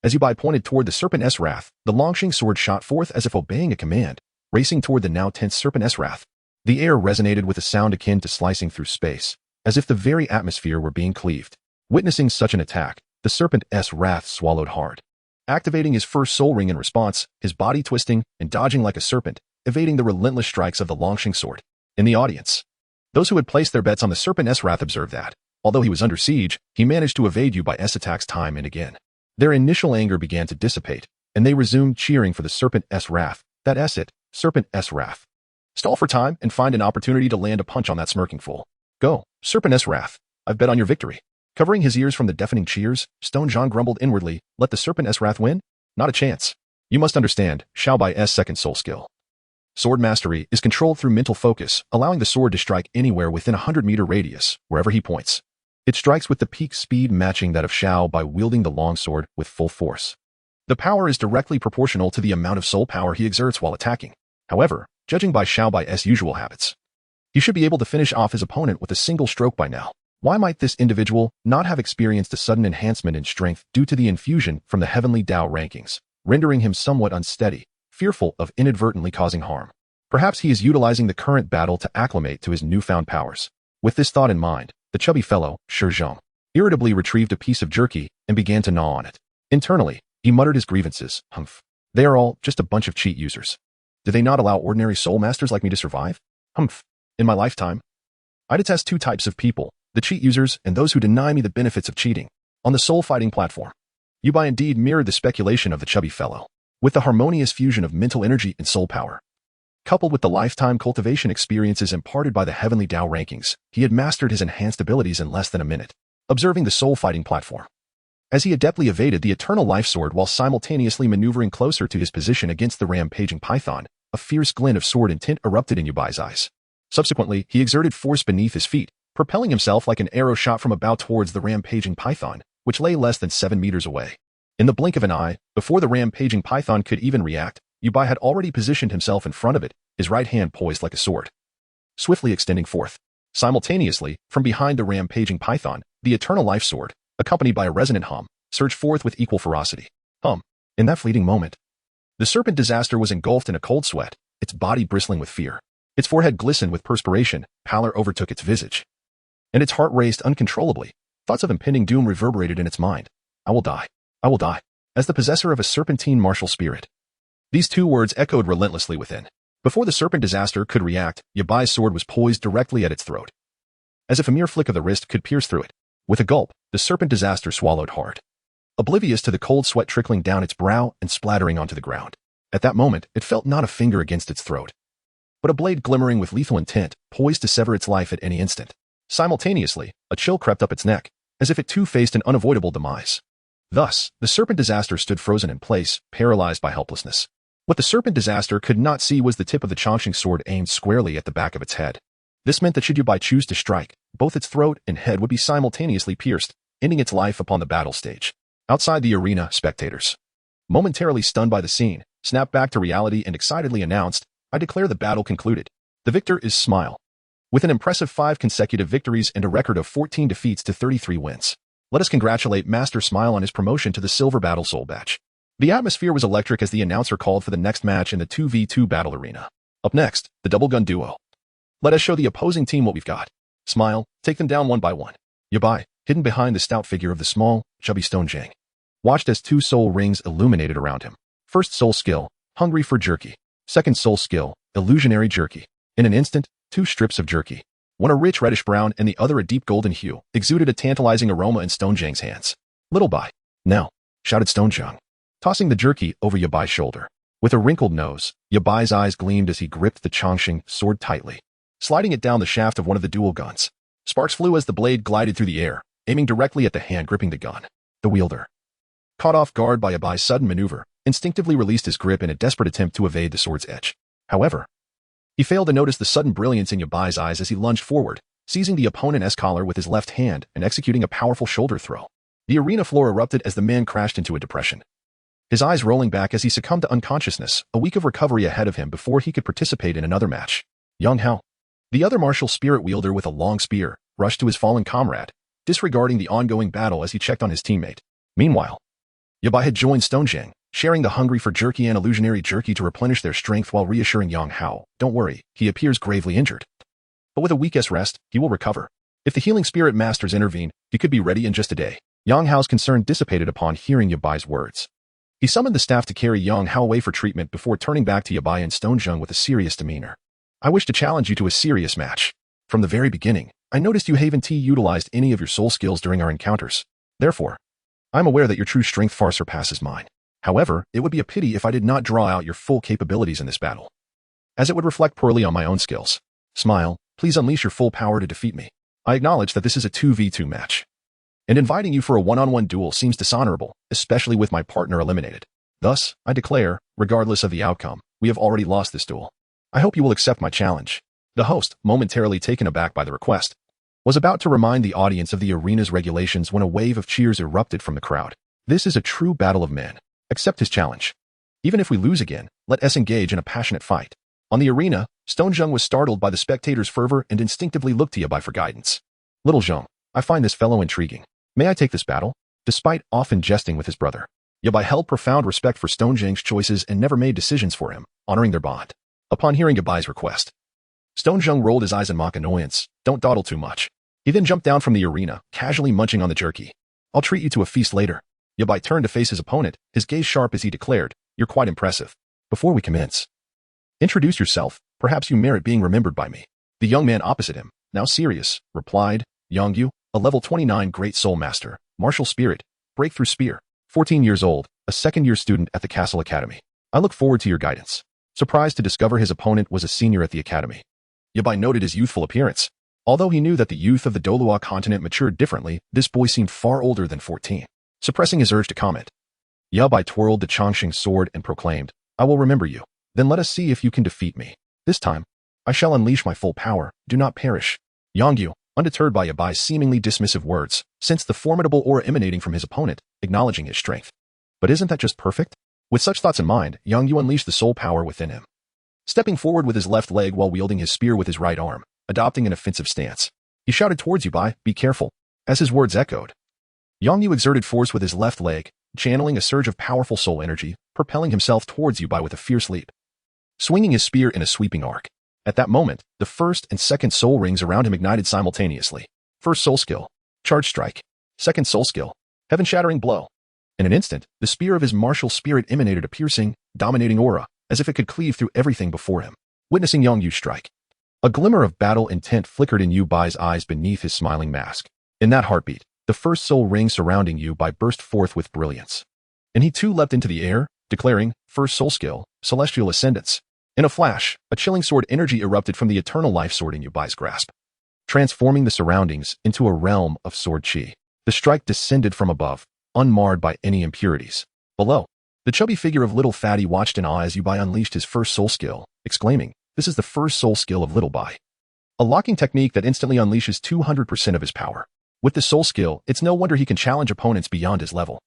as Yubai pointed toward the serpent's wrath, the Longxing sword shot forth as if obeying a command, racing toward the now tense serpent's wrath. The air resonated with a sound akin to slicing through space, as if the very atmosphere were being cleaved. Witnessing such an attack, the serpent's wrath swallowed hard. Activating his first soul ring in response, his body twisting and dodging like a serpent, evading the relentless strikes of the Longxing sword. In the audience, those who had placed their bets on the serpent's wrath observed that, although he was under siege, he managed to evade Yubai's attacks time and again. Their initial anger began to dissipate, and they resumed cheering for the serpent's wrath. That's it, serpent's wrath. Stall for time and find an opportunity to land a punch on that smirking fool. Go, serpent's wrath. I've bet on your victory. Covering his ears from the deafening cheers, Stone Zhang grumbled inwardly, let the serpent's wrath win? Not a chance. You must understand, Xiaobai's second soul skill. Sword mastery is controlled through mental focus, allowing the sword to strike anywhere within a 100-meter radius, wherever he points. It strikes with the peak speed matching that of Xiao by wielding the long sword with full force. The power is directly proportional to the amount of soul power he exerts while attacking. However, judging by Xiaobai's usual habits, he should be able to finish off his opponent with a single stroke by now. Why might this individual not have experienced a sudden enhancement in strength due to the infusion from the heavenly Dao rankings, rendering him somewhat unsteady, fearful of inadvertently causing harm? Perhaps he is utilizing the current battle to acclimate to his newfound powers. With this thought in mind, the chubby fellow, Shi Zhong, irritably retrieved a piece of jerky and began to gnaw on it. Internally, he muttered his grievances. Humph. They are all just a bunch of cheat users. Do they not allow ordinary soul masters like me to survive? Humph. In my lifetime, I detest two types of people, the cheat users and those who deny me the benefits of cheating. On the soul fighting platform, Yubai indeed mirrored the speculation of the chubby fellow. With the harmonious fusion of mental energy and soul power, coupled with the lifetime cultivation experiences imparted by the heavenly Dao rankings, he had mastered his enhanced abilities in less than a minute. Observing the soul fighting platform, as he adeptly evaded the eternal life sword while simultaneously maneuvering closer to his position against the rampaging python, a fierce glint of sword intent erupted in Yubai's eyes. Subsequently, he exerted force beneath his feet, propelling himself like an arrow shot from a bow towards the rampaging python, which lay less than 7 meters away. In the blink of an eye, before the rampaging python could even react, Yubai had already positioned himself in front of it, his right hand poised like a sword, swiftly extending forth. Simultaneously, from behind the rampaging python, the eternal life sword, accompanied by a resonant hum, surged forth with equal ferocity. In that fleeting moment, the serpent disaster was engulfed in a cold sweat, its body bristling with fear. Its forehead glistened with perspiration, pallor overtook its visage, and its heart raced uncontrollably. Thoughts of impending doom reverberated in its mind. I will die. I will die. As the possessor of a serpentine martial spirit. These two words echoed relentlessly within. Before the serpent disaster could react, Yubai's sword was poised directly at its throat, as if a mere flick of the wrist could pierce through it. With a gulp, the serpent disaster swallowed hard, oblivious to the cold sweat trickling down its brow and splattering onto the ground. At that moment, it felt not a finger against its throat, but a blade glimmering with lethal intent, poised to sever its life at any instant. Simultaneously, a chill crept up its neck, as if it too faced an unavoidable demise. Thus, the serpent disaster stood frozen in place, paralyzed by helplessness. What the serpent disaster could not see was the tip of the Chongqing sword aimed squarely at the back of its head. This meant that should Yubai choose to strike, both its throat and head would be simultaneously pierced, ending its life upon the battle stage. Outside the arena, spectators, momentarily stunned by the scene, snapped back to reality and excitedly announced, I declare the battle concluded. The victor is Smile, with an impressive 5 consecutive victories and a record of 14 defeats to 33 wins. Let us congratulate Master Smile on his promotion to the Silver Battle Soul Batch. The atmosphere was electric as the announcer called for the next match in the 2v2 battle arena. Up next, the double gun duo. Let us show the opposing team what we've got. Smile, take them down one by one. Yubai, hidden behind the stout figure of the small, chubby Stone Zhang, watched as 2 soul rings illuminated around him. First soul skill, hungry for jerky. Second soul skill, illusionary jerky. In an instant, 2 strips of jerky, one a rich reddish brown and the other a deep golden hue, exuded a tantalizing aroma in Stone Zhang's hands. Little Bai, now, shouted Stone Zhang, tossing the jerky over Yubai's shoulder. With a wrinkled nose, Yubai's eyes gleamed as he gripped the Chongqing sword tightly, sliding it down the shaft of one of the dual guns. Sparks flew as the blade glided through the air, aiming directly at the hand gripping the gun. The wielder, caught off guard by Yubai's sudden maneuver, instinctively released his grip in a desperate attempt to evade the sword's edge. However, he failed to notice the sudden brilliance in Yubai's eyes as he lunged forward, seizing the opponent's collar with his left hand and executing a powerful shoulder throw. The arena floor erupted as the man crashed into a depression, his eyes rolling back as he succumbed to unconsciousness, a week of recovery ahead of him before he could participate in another match. Yang Hao, the other martial spirit wielder with a long spear, rushed to his fallen comrade, disregarding the ongoing battle as he checked on his teammate. Meanwhile, Yabai had joined Stonejang, sharing the hungry for jerky and illusionary jerky to replenish their strength while reassuring Yang Hao, "Don't worry, he appears gravely injured. But with a week's rest, he will recover. If the healing spirit masters intervene, he could be ready in just a day." Yang Hao's concern dissipated upon hearing Yabai's words. He summoned the staff to carry Yang Hao away for treatment before turning back to Yabai and Stonejang with a serious demeanor. "I wish to challenge you to a serious match. From the very beginning, I noticed you haven't utilized any of your soul skills during our encounters. Therefore, I am aware that your true strength far surpasses mine. However, it would be a pity if I did not draw out your full capabilities in this battle, as it would reflect poorly on my own skills. Smile, please unleash your full power to defeat me. I acknowledge that this is a 2v2 match, and inviting you for a one-on-one duel seems dishonorable, especially with my partner eliminated. Thus, I declare, regardless of the outcome, we have already lost this duel. I hope you will accept my challenge." The host, momentarily taken aback by the request, was about to remind the audience of the arena's regulations when a wave of cheers erupted from the crowd. "This is a true battle of men. Accept his challenge. Even if we lose again, let us engage in a passionate fight." On the arena, Stone Zheng was startled by the spectators' fervor and instinctively looked to Yabai for guidance. "Little Zheng, I find this fellow intriguing. May I take this battle?" Despite often jesting with his brother, Yabai held profound respect for Stone Zheng's choices and never made decisions for him, honoring their bond. Upon hearing Yabai's request, Stone Zheng rolled his eyes in mock annoyance. "Don't dawdle too much." He then jumped down from the arena, casually munching on the jerky. "I'll treat you to a feast later." Yabai turned to face his opponent, his gaze sharp as he declared, "You're quite impressive. Before we commence, introduce yourself. Perhaps you merit being remembered by me." The young man opposite him, now serious, replied, "Yangyu, a level 29 Great Soul Master, Martial Spirit, Breakthrough Spear, 14 years old, a second-year student at the Castle Academy. I look forward to your guidance." Surprised to discover his opponent was a senior at the academy, Yabai noted his youthful appearance. Although he knew that the youth of the Douluo Continent matured differently, this boy seemed far older than 14. Suppressing his urge to comment, Yabai twirled the Chongqing sword and proclaimed, "I will remember you. Then let us see if you can defeat me. This time, I shall unleash my full power. Do not perish." Yangyu, undeterred by Yabai's seemingly dismissive words, sensed the formidable aura emanating from his opponent, acknowledging his strength. But isn't that just perfect? With such thoughts in mind, Yangyu unleashed the soul power within him, stepping forward with his left leg while wielding his spear with his right arm, adopting an offensive stance. He shouted towards Yabai, "Be careful." As his words echoed, Yangyu exerted force with his left leg, channeling a surge of powerful soul energy, propelling himself towards Yabai with a fierce leap, swinging his spear in a sweeping arc. At that moment, the first and second soul rings around him ignited simultaneously. First soul skill, Charge Strike. Second soul skill, Heaven-Shattering Blow. In an instant, the spear of his martial spirit emanated a piercing, dominating aura, as if it could cleave through everything before him. Witnessing Yangyu strike, a glimmer of battle intent flickered in Yubai's eyes beneath his smiling mask. In that heartbeat, the first soul ring surrounding Yabai burst forth with brilliance, and he too leapt into the air, declaring, "First soul skill, Celestial Ascendance." In a flash, a chilling sword energy erupted from the eternal life sword in Yubai's grasp, transforming the surroundings into a realm of sword chi. The strike descended from above, unmarred by any impurities. Below, the chubby figure of Little Fatty watched in awe as Yabai unleashed his first soul skill, exclaiming, "This is the first soul skill of Little Bai. A locking technique that instantly unleashes 200% of his power. With this soul skill, it's no wonder he can challenge opponents beyond his level.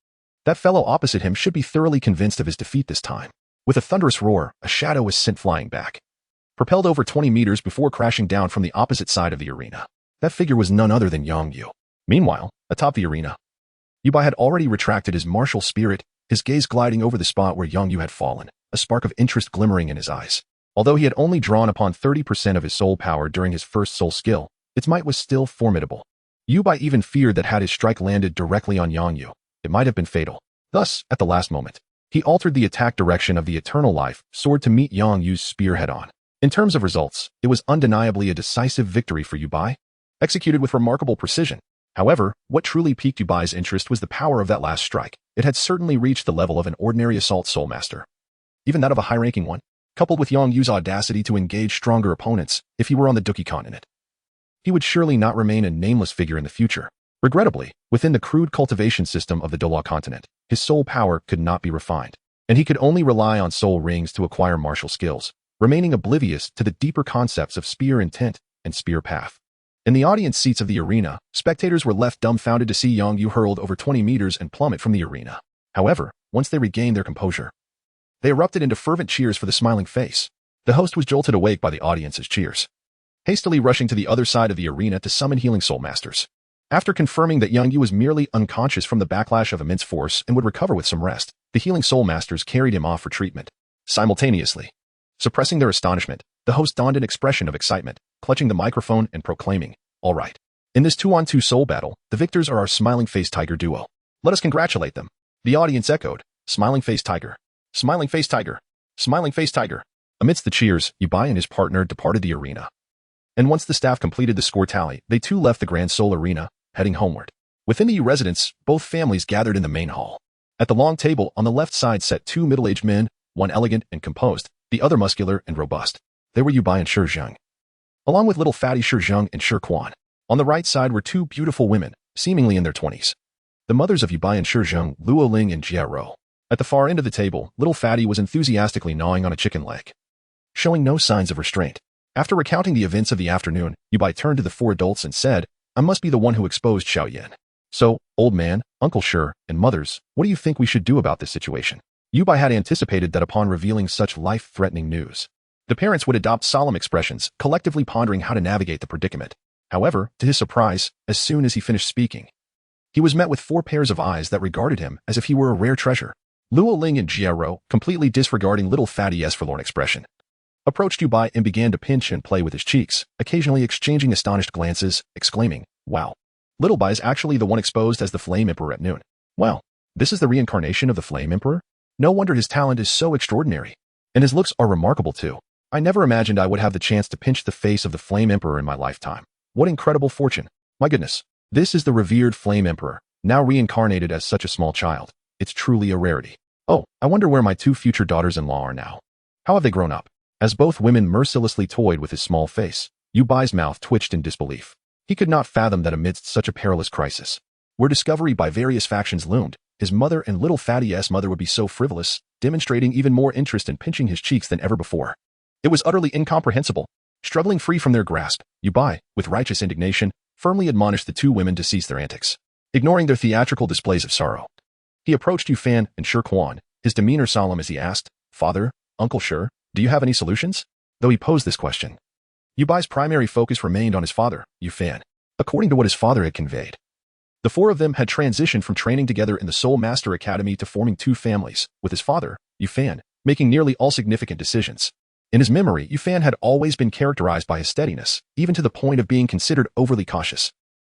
That fellow opposite him should be thoroughly convinced of his defeat this time." With a thunderous roar, a shadow was sent flying back, propelled over 20 meters before crashing down from the opposite side of the arena. That figure was none other than Yangyu. Meanwhile, atop the arena, Yabai had already retracted his martial spirit, his gaze gliding over the spot where Yangyu had fallen, a spark of interest glimmering in his eyes. Although he had only drawn upon 30% of his soul power during his first soul skill, its might was still formidable. Yabai even feared that had his strike landed directly on Yangyu, it might have been fatal. Thus, at the last moment, he altered the attack direction of the Eternal Life sword to meet Yangyu's spear head-on. In terms of results, it was undeniably a decisive victory for Yabai, executed with remarkable precision. However, what truly piqued Yubai's interest was the power of that last strike. It had certainly reached the level of an ordinary assault soul master, even that of a high-ranking one, coupled with Yangyu's audacity to engage stronger opponents if he were on the Douluo Continent. He would surely not remain a nameless figure in the future. Regrettably, within the crude cultivation system of the Douluo Continent, his soul power could not be refined, and he could only rely on soul rings to acquire martial skills, remaining oblivious to the deeper concepts of spear intent and spear path. In the audience seats of the arena, spectators were left dumbfounded to see Yangyu hurled over 20 meters and plummet from the arena. However, once they regained their composure, they erupted into fervent cheers for the smiling face. The host was jolted awake by the audience's cheers, hastily rushing to the other side of the arena to summon healing soul masters. After confirming that young Yu was merely unconscious from the backlash of immense force and would recover with some rest, the healing soul masters carried him off for treatment. Simultaneously, suppressing their astonishment, the host donned an expression of excitement, clutching the microphone and proclaiming, "All right. In this 2-on-2 soul battle, the victors are our smiling-faced tiger duo. Let us congratulate them." The audience echoed, "Smiling-faced tiger. Smiling-faced tiger. Smiling-faced tiger." Amidst the cheers, Yubai and his partner departed the arena. And once the staff completed the score tally, they too left the Grand Soul Arena, heading homeward. Within the Yu residence, both families gathered in the main hall. At the long table on the left side sat 2 middle-aged men, one elegant and composed, the other muscular and robust. They were Yubai and Shi Zheng, along with little fatty Shi Zheng and Shi Quan. On the right side were 2 beautiful women, seemingly in their 20s. The mothers of Yubai and Shi Zheng, Luo Ling and Jia Rou. At the far end of the table, little fatty was enthusiastically gnawing on a chicken leg, showing no signs of restraint. After recounting the events of the afternoon, Yubai turned to the 4 adults and said, "I must be the one who exposed Xiaoyan. So, old man, Uncle Shi, and mothers, what do you think we should do about this situation?" Yubai had anticipated that upon revealing such life-threatening news, the parents would adopt solemn expressions, collectively pondering how to navigate the predicament. However, to his surprise, as soon as he finished speaking, he was met with 4 pairs of eyes that regarded him as if he were a rare treasure. Luo Ling and Jia Rou, completely disregarding little fatty's forlorn expression, approached Yubai and began to pinch and play with his cheeks, occasionally exchanging astonished glances, exclaiming, "Wow. Little Bai is actually the one exposed as the Flame Emperor at noon. Wow. This is the reincarnation of the Flame Emperor? No wonder his talent is so extraordinary. And his looks are remarkable too. I never imagined I would have the chance to pinch the face of the Flame Emperor in my lifetime. What incredible fortune. My goodness. This is the revered Flame Emperor, now reincarnated as such a small child. It's truly a rarity. Oh, I wonder where my 2 future daughters-in-law are now. How have they grown up?" As both women mercilessly toyed with his small face, Yubai's mouth twitched in disbelief. He could not fathom that amidst such a perilous crisis, where discovery by various factions loomed, his mother and little fatty's mother would be so frivolous, demonstrating even more interest in pinching his cheeks than ever before. It was utterly incomprehensible. Struggling free from their grasp, Yubai, with righteous indignation, firmly admonished the 2 women to cease their antics, ignoring their theatrical displays of sorrow. He approached Yufan and Shi Quan, his demeanor solemn as he asked, "Father, Uncle Shi, do you have any solutions?" Though he posed this question, Yubai's primary focus remained on his father, Yufan, according to what his father had conveyed. The 4 of them had transitioned from training together in the Soul Master Academy to forming 2 families, with his father, Yufan, making nearly all significant decisions. In his memory, Yufan had always been characterized by his steadiness, even to the point of being considered overly cautious.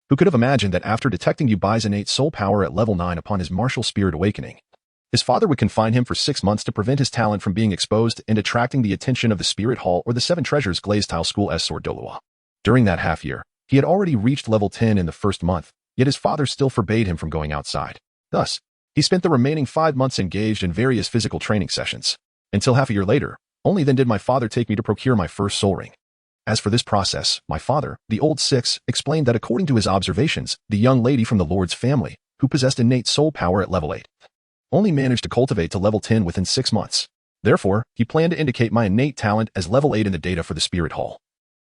Who could have imagined that after detecting Yubai's innate soul power at level 9 upon his martial spirit awakening, his father would confine him for 6 months to prevent his talent from being exposed and attracting the attention of the Spirit Hall or the 7 Treasures Glazed Tile School S. Sword Douluo. During that half year, he had already reached level 10 in the first month, yet his father still forbade him from going outside. Thus, he spent the remaining 5 months engaged in various physical training sessions. Until half a year later, only then did my father take me to procure my first soul ring. As for this process, my father, the old 6, explained that according to his observations, the young lady from the Lord's family, who possessed innate soul power at level 8, only managed to cultivate to level 10 within 6 months. Therefore, he planned to indicate my innate talent as level 8 in the data for the Spirit Hall,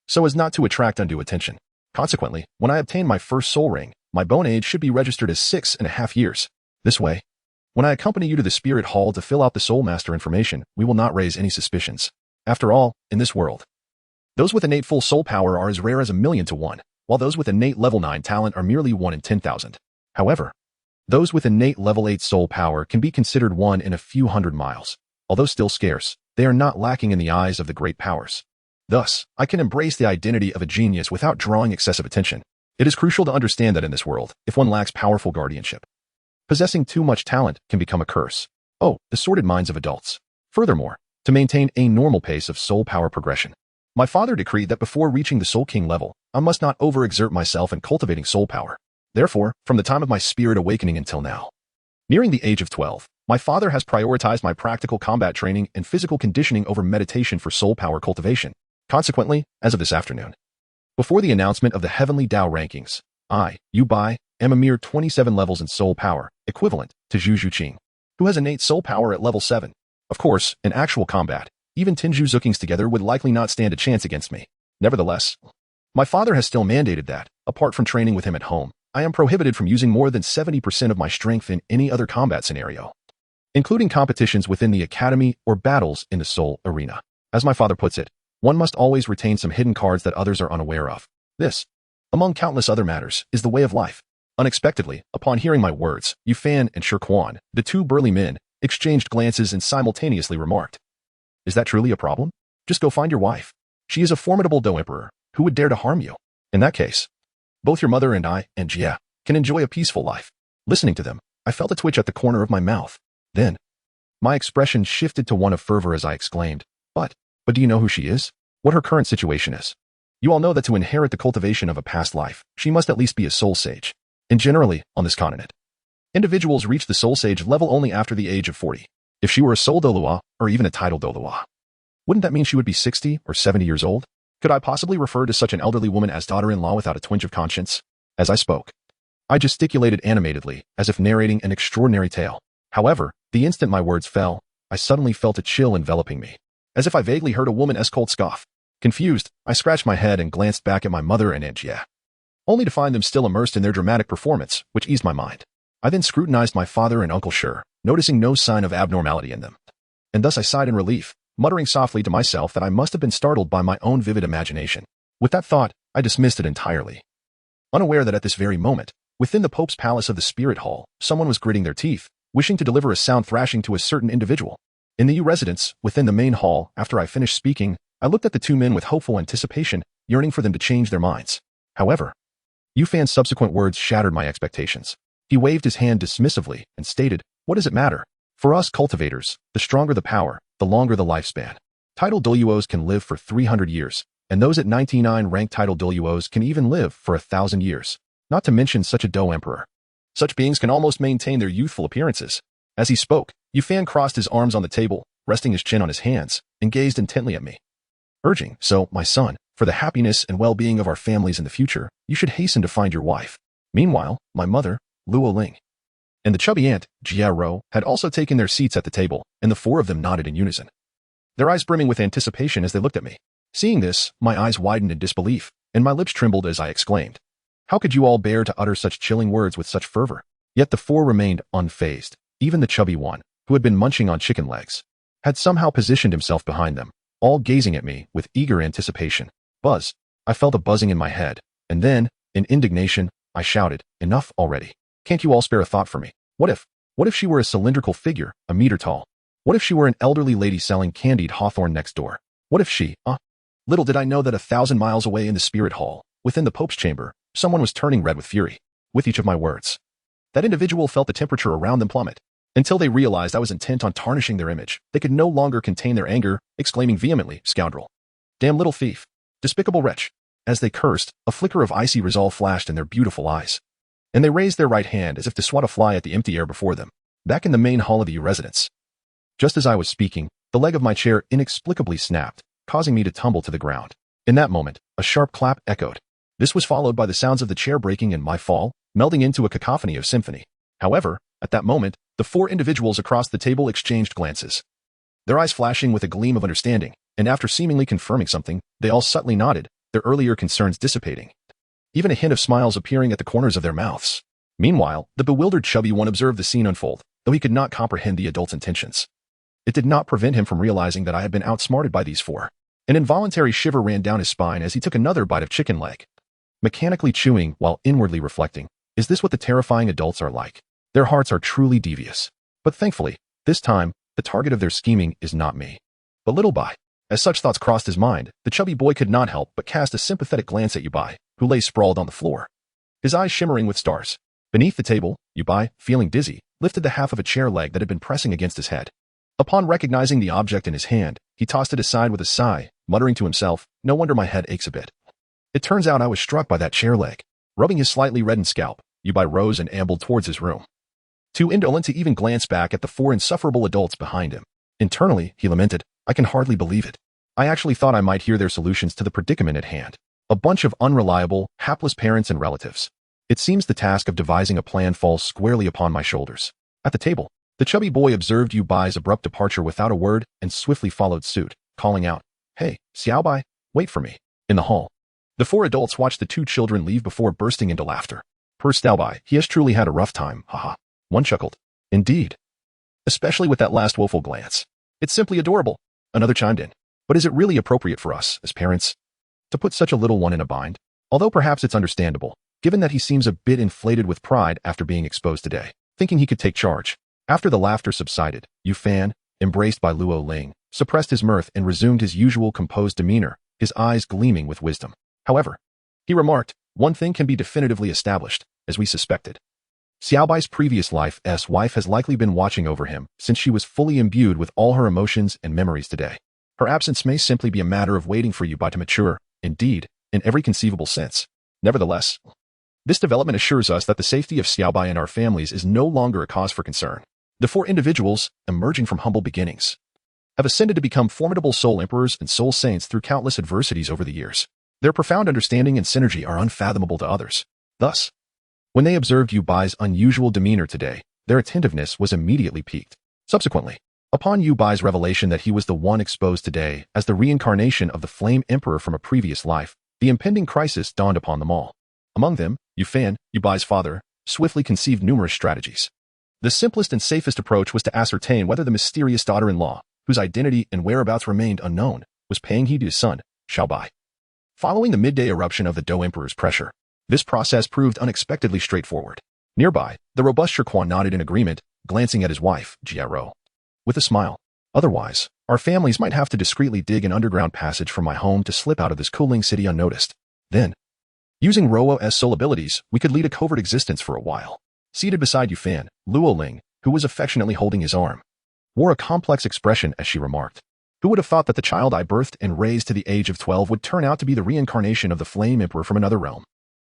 so as not to attract undue attention. Consequently, when I obtain my first soul ring, my bone age should be registered as 6.5 years. This way, when I accompany you to the Spirit Hall to fill out the Soul Master information, we will not raise any suspicions. After all, in this world, those with innate full soul power are as rare as 1,000,000 to 1, while those with innate level 9 talent are merely 1 in 10,000. However, those with innate level 8 soul power can be considered 1 in a few hundred miles. Although still scarce, they are not lacking in the eyes of the great powers. Thus, I can embrace the identity of a genius without drawing excessive attention. It is crucial to understand that in this world, if one lacks powerful guardianship, possessing too much talent can become a curse. Oh, the sordid minds of adults. Furthermore, to maintain a normal pace of soul power progression, my father decreed that before reaching the Soul King level, I must not overexert myself in cultivating soul power. Therefore, from the time of my spirit awakening until now, nearing the age of 12, my father has prioritized my practical combat training and physical conditioning over meditation for soul power cultivation. Consequently, as of this afternoon, before the announcement of the Heavenly Tao rankings, I, Yubai, am a mere 27 levels in soul power, equivalent to Zhu Zhuqing, who has innate soul power at level 7. Of course, in actual combat, even 10 Zhu Zukings together would likely not stand a chance against me. Nevertheless, my father has still mandated that, apart from training with him at home, I am prohibited from using more than 70% of my strength in any other combat scenario, including competitions within the academy or battles in the soul arena. As my father puts it, one must always retain some hidden cards that others are unaware of. This among countless other matters, is the way of life. Unexpectedly, upon hearing my words, Yu Fan and Shi Quan, the two burly men, exchanged glances and simultaneously remarked, "Is that truly a problem? Just go find your wife. She is a formidable Do Emperor. Who would dare to harm you? In that case, both your mother and I, and Jia, can enjoy a peaceful life." Listening to them, I felt a twitch at the corner of my mouth. Then, my expression shifted to one of fervor as I exclaimed, But do you know who she is? What her current situation is? You all know that to inherit the cultivation of a past life, she must at least be a soul sage. And generally, on this continent, individuals reach the soul sage level only after the age of 40. If she were a soul Douluo, or even a title Douluo, wouldn't that mean she would be 60 or 70 years old? Could I possibly refer to such an elderly woman as daughter-in-law without a twinge of conscience? As I spoke, I gesticulated animatedly, as if narrating an extraordinary tale. However, the instant my words fell, I suddenly felt a chill enveloping me, as if I vaguely heard a woman's cold scoff. Confused, I scratched my head and glanced back at my mother and Aunt Jia, only to find them still immersed in their dramatic performance, which eased my mind. I then scrutinized my father and Uncle Shi, noticing no sign of abnormality in them. And thus I sighed in relief, muttering softly to myself that I must have been startled by my own vivid imagination. With that thought, I dismissed it entirely, unaware that at this very moment, within the Pope's palace of the Spirit Hall, someone was gritting their teeth, wishing to deliver a sound thrashing to a certain individual. In the residence, within the main hall, after I finished speaking, I looked at the two men with hopeful anticipation, yearning for them to change their minds. However, Yu Fan's subsequent words shattered my expectations. He waved his hand dismissively and stated, "What does it matter? For us cultivators, the stronger the power, the longer the lifespan. Title Douluos can live for 300 years, and those at 99 rank title Douluos can even live for 1,000 years. Not to mention such a Do Emperor. Such beings can almost maintain their youthful appearances." As he spoke, Yu Fan crossed his arms on the table, resting his chin on his hands, and gazed intently at me, urging, "So, my son, for the happiness and well-being of our families in the future, you should hasten to find your wife." Meanwhile, my mother, Luo Ling, and the chubby aunt, Jia Ro, had also taken their seats at the table, and the four of them nodded in unison, their eyes brimming with anticipation as they looked at me. Seeing this, my eyes widened in disbelief, and my lips trembled as I exclaimed, "How could you all bear to utter such chilling words with such fervor?" Yet the four remained unfazed. Even the chubby one, who had been munching on chicken legs, had somehow positioned himself behind them, all gazing at me with eager anticipation. Buzz. I felt a buzzing in my head, and then, in indignation, I shouted, "Enough already. Can't you all spare a thought for me? What if she were a cylindrical figure, a meter tall? What if she were an elderly lady selling candied hawthorn next door? What if she, Little did I know that 1,000 miles away in the Spirit Hall, within the Pope's chamber, someone was turning red with fury. With each of my words, that individual felt the temperature around them plummet, until they realized I was intent on tarnishing their image. They could no longer contain their anger, exclaiming vehemently, "Scoundrel! Damn little thief! Despicable wretch!" As they cursed, a flicker of icy resolve flashed in their beautiful eyes, and they raised their right hand as if to swat a fly at the empty air before them. Back in the main hall of the residence, just as I was speaking, the leg of my chair inexplicably snapped, causing me to tumble to the ground. In that moment, a sharp clap echoed. This was followed by the sounds of the chair breaking and my fall, melding into a cacophony of symphony. However, at that moment, the four individuals across the table exchanged glances, their eyes flashing with a gleam of understanding, and after seemingly confirming something, they all subtly nodded, their earlier concerns dissipating, even a hint of smiles appearing at the corners of their mouths. Meanwhile, the bewildered chubby one observed the scene unfold, though he could not comprehend the adult's intentions. It did not prevent him from realizing that I had been outsmarted by these four. An involuntary shiver ran down his spine as he took another bite of chicken leg, mechanically chewing while inwardly reflecting, "Is this what the terrifying adults are like? Their hearts are truly devious. But thankfully, this time, the target of their scheming is not me." But little Bai, as such thoughts crossed his mind, the chubby boy could not help but cast a sympathetic glance at Yubai, who lay sprawled on the floor, his eyes shimmering with stars. Beneath the table, Yubai, feeling dizzy, lifted the half of a chair leg that had been pressing against his head. Upon recognizing the object in his hand, he tossed it aside with a sigh, muttering to himself, "No wonder my head aches a bit. It turns out I was struck by that chair leg." Rubbing his slightly reddened scalp, Yubai rose and ambled towards his room, too indolent to even glance back at the four insufferable adults behind him. Internally, he lamented, "I can hardly believe it. I actually thought I might hear their solutions to the predicament at hand. A bunch of unreliable, hapless parents and relatives. It seems the task of devising a plan falls squarely upon my shoulders." At the table, the chubby boy observed Yubai's abrupt departure without a word and swiftly followed suit, calling out, "Hey, Xiaobai, wait for me." In the hall, the four adults watched the two children leave before bursting into laughter. "Per Xiaobai, he has truly had a rough time, haha." One chuckled. "Indeed. Especially with that last woeful glance. It's simply adorable." Another chimed in. "But is it really appropriate for us, as parents, to put such a little one in a bind? Although perhaps it's understandable, given that he seems a bit inflated with pride after being exposed today, thinking he could take charge. After the laughter subsided, Yu Fan, embraced by Luo Ling, suppressed his mirth and resumed his usual composed demeanor, his eyes gleaming with wisdom. However, he remarked, one thing can be definitively established, as we suspected. Xiaobai's previous life's wife has likely been watching over him since she was fully imbued with all her emotions and memories today. Her absence may simply be a matter of waiting for Bai to mature, indeed, in every conceivable sense. Nevertheless, this development assures us that the safety of Xiaobai and our families is no longer a cause for concern. The four individuals, emerging from humble beginnings, have ascended to become formidable soul emperors and soul saints through countless adversities over the years. Their profound understanding and synergy are unfathomable to others. Thus, when they observed Bai's unusual demeanor today, their attentiveness was immediately piqued. Subsequently, upon Bai's revelation that he was the one exposed today as the reincarnation of the Flame Emperor from a previous life, the impending crisis dawned upon them all. Among them, Yu Fan, Bai's father, swiftly conceived numerous strategies. The simplest and safest approach was to ascertain whether the mysterious daughter-in-law, whose identity and whereabouts remained unknown, was paying heed to his son, Xiaobai. Following the midday eruption of the Dou Emperor's pressure, this process proved unexpectedly straightforward. Nearby, the robust Shrek nodded in agreement, glancing at his wife, Jiaro, with a smile. Otherwise, our families might have to discreetly dig an underground passage from my home to slip out of this cooling city unnoticed. Then, using Ruo's soul abilities, we could lead a covert existence for a while. Seated beside Yu Fan, Luo Ling, who was affectionately holding his arm, wore a complex expression as she remarked, "Who would have thought that the child I birthed and raised to the age of 12 would turn out to be the reincarnation of the Flame Emperor from another realm?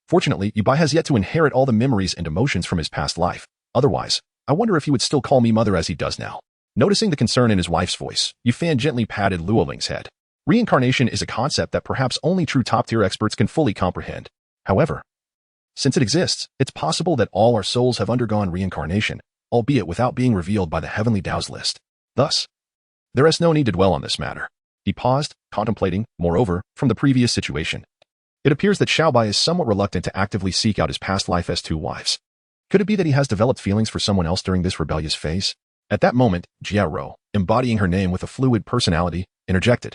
Fortunately, Bai has yet to inherit all the memories and emotions from his past life. Otherwise, I wonder if he would still call me mother as he does now." Noticing the concern in his wife's voice, Yu Fan gently patted Luo Ling's head. Reincarnation is a concept that perhaps only true top-tier experts can fully comprehend. However, since it exists, it's possible that all our souls have undergone reincarnation, albeit without being revealed by the heavenly Tao's list. Thus, there is no need to dwell on this matter. He paused, contemplating, moreover, from the previous situation. It appears that Xiaobai is somewhat reluctant to actively seek out his past life's two wives. Could it be that he has developed feelings for someone else during this rebellious phase? At that moment, Jiaro, embodying her name with a fluid personality, interjected.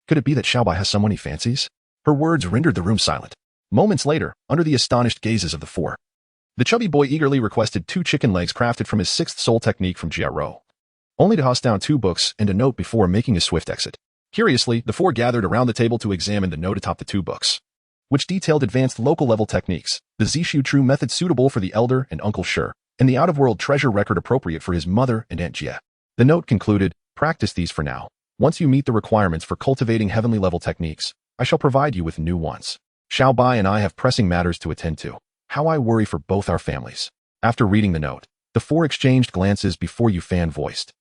Could it be that Xiaobai has someone he fancies? Her words rendered the room silent. Moments later, under the astonished gazes of the four, the chubby boy eagerly requested 2 chicken legs crafted from his 6th soul technique from Jiaro, only to toss down 2 books and a note before making a swift exit. Curiously, the four gathered around the table to examine the note atop the 2 books, which detailed advanced local-level techniques, the Zishu True method suitable for the elder and Uncle Sher, and the out-of-world treasure record appropriate for his mother and Aunt Jia. The note concluded, "Practice these for now. Once you meet the requirements for cultivating heavenly-level techniques, I shall provide you with new ones. Xiaobai and I have pressing matters to attend to. How I worry for both our families." After reading the note, the four exchanged glances before Yu Fan voiced,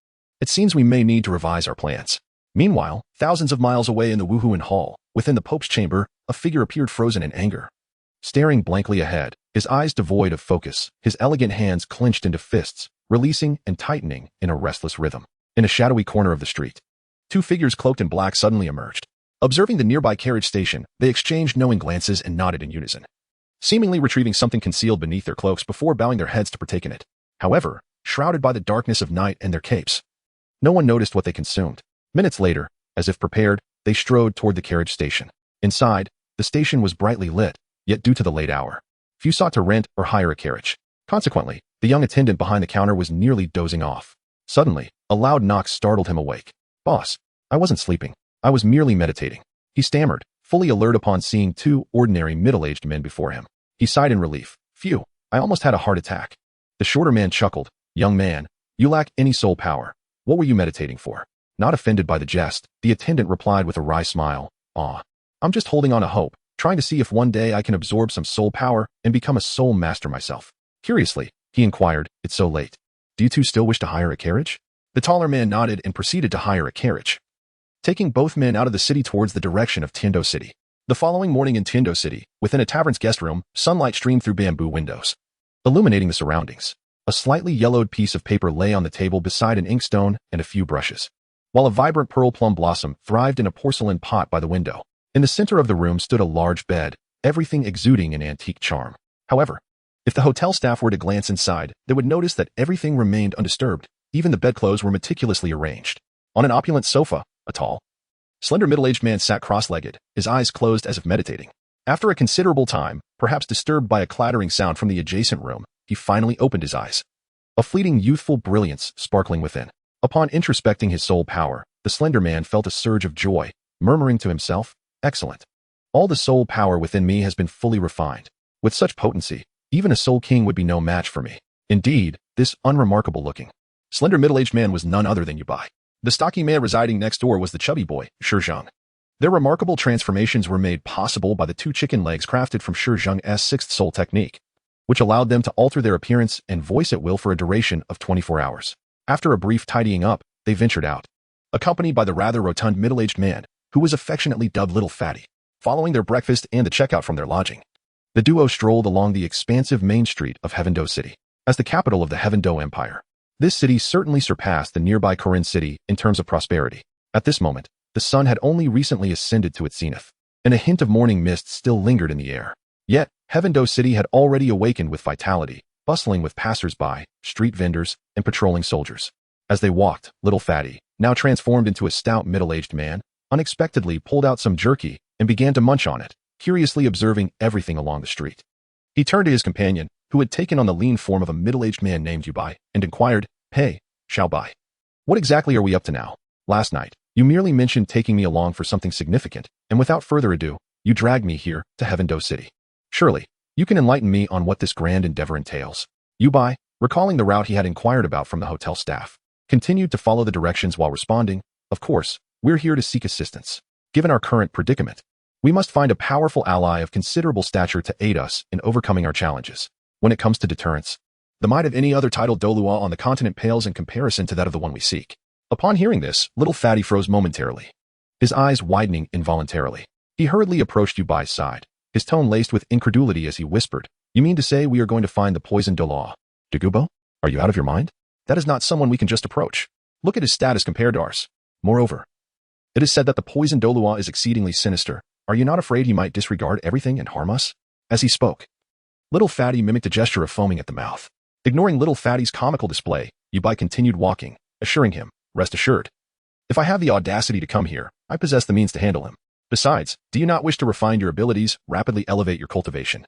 "It seems we may need to revise our plans." Meanwhile, thousands of miles away in the Wuhuan Hall, within the Pope's chamber, a figure appeared frozen in anger. Staring blankly ahead, his eyes devoid of focus, his elegant hands clenched into fists, releasing and tightening in a restless rhythm. In a shadowy corner of the street, 2 figures cloaked in black suddenly emerged. Observing the nearby carriage station, they exchanged knowing glances and nodded in unison, seemingly retrieving something concealed beneath their cloaks before bowing their heads to partake in it. However, shrouded by the darkness of night and their capes, no one noticed what they consumed. Minutes later, as if prepared, they strode toward the carriage station. Inside, the station was brightly lit, yet due to the late hour, few sought to rent or hire a carriage. Consequently, the young attendant behind the counter was nearly dozing off. Suddenly, a loud knock startled him awake. "Boss, I wasn't sleeping. I was merely meditating," he stammered, fully alert upon seeing 2 ordinary middle-aged men before him. He sighed in relief. "Phew, I almost had a heart attack." The shorter man chuckled. "Young man, you lack any soul power. What were you meditating for?" Not offended by the jest, the attendant replied with a wry smile. I'm just holding on to hope, trying to see if one day I can absorb some soul power and become a soul master myself." Curiously, he inquired, "It's so late. Do you two still wish to hire a carriage?" The taller man nodded and proceeded to hire a carriage, taking both men out of the city towards the direction of Tindo City. The following morning in Tindo City, within a tavern's guest room, sunlight streamed through bamboo windows, illuminating the surroundings. A slightly yellowed piece of paper lay on the table beside an inkstone and a few brushes, while a vibrant pearl plum blossom thrived in a porcelain pot by the window. In the center of the room stood a large bed, everything exuding an antique charm. However, if the hotel staff were to glance inside, they would notice that everything remained undisturbed. Even the bedclothes were meticulously arranged. On an opulent sofa, a tall, slender middle-aged man sat cross-legged, his eyes closed as if meditating. After a considerable time, perhaps disturbed by a clattering sound from the adjacent room, he finally opened his eyes. A fleeting youthful brilliance sparkling within. Upon introspecting his soul power, the slender man felt a surge of joy, murmuring to himself, "Excellent. All the soul power within me has been fully refined. With such potency, even a soul king would be no match for me." Indeed, this unremarkable-looking, slender middle-aged man was none other than Yubai. The stocky man residing next door was the chubby boy, Shizheng. Their remarkable transformations were made possible by the 2 chicken legs crafted from Shizheng's 6th soul technique, which allowed them to alter their appearance and voice at will for a duration of 24 hours. After a brief tidying up, they ventured out, accompanied by the rather rotund middle-aged man, who was affectionately dubbed Little Fatty. Following their breakfast and the checkout from their lodging, the duo strolled along the expansive main street of Heavendoe City. As the capital of the Heavendoe Empire, this city certainly surpassed the nearby Corinne city in terms of prosperity. At this moment, the sun had only recently ascended to its zenith, and a hint of morning mist still lingered in the air. Yet, Heavendoe City had already awakened with vitality, bustling with passers-by, street vendors, and patrolling soldiers. As they walked, Little Fatty, now transformed into a stout middle-aged man, unexpectedly pulled out some jerky and began to munch on it, curiously observing everything along the street. He turned to his companion, who had taken on the lean form of a middle-aged man named Yubai, and inquired, "Hey, Xiaobai, what exactly are we up to now? Last night, you merely mentioned taking me along for something significant, and without further ado, you dragged me here to Heavendoe City. Surely, you can enlighten me on what this grand endeavor entails." Yubai, recalling the route he had inquired about from the hotel staff, continued to follow the directions while responding, "Of course, we're here to seek assistance. Given our current predicament, we must find a powerful ally of considerable stature to aid us in overcoming our challenges. When it comes to deterrence, the might of any other titled Douluo on the continent pales in comparison to that of the one we seek." Upon hearing this, Little Fatty froze momentarily, his eyes widening involuntarily. He hurriedly approached Yubai's side, his tone laced with incredulity as he whispered, "You mean to say we are going to find the poisoned Douluo? Dagubo? Are you out of your mind? That is not someone we can just approach. Look at his status compared to ours. Moreover, it is said that the poisoned Douluo is exceedingly sinister. Are you not afraid he might disregard everything and harm us?" As he spoke, Little Fatty mimicked a gesture of foaming at the mouth. Ignoring Little Fatty's comical display, Yubai continued walking, assuring him, "Rest assured. If I have the audacity to come here, I possess the means to handle him. Besides, do you not wish to refine your abilities, rapidly elevate your cultivation,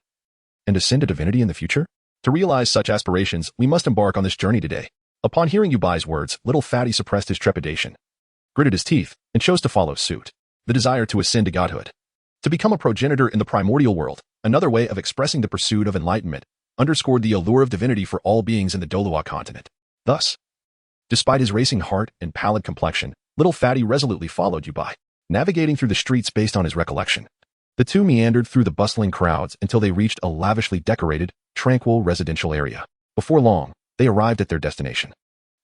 and ascend to divinity in the future? To realize such aspirations, we must embark on this journey today." Upon hearing Yubai's words, Little Fatty suppressed his trepidation, gritted his teeth, and chose to follow suit. The desire to ascend to godhood, to become a progenitor in the primordial world, another way of expressing the pursuit of enlightenment, underscored the allure of divinity for all beings in the Douluo Continent. Thus, despite his racing heart and pallid complexion, Little Fatty resolutely followed Yubai, navigating through the streets based on his recollection. The two meandered through the bustling crowds until they reached a lavishly decorated, tranquil residential area. Before long, they arrived at their destination.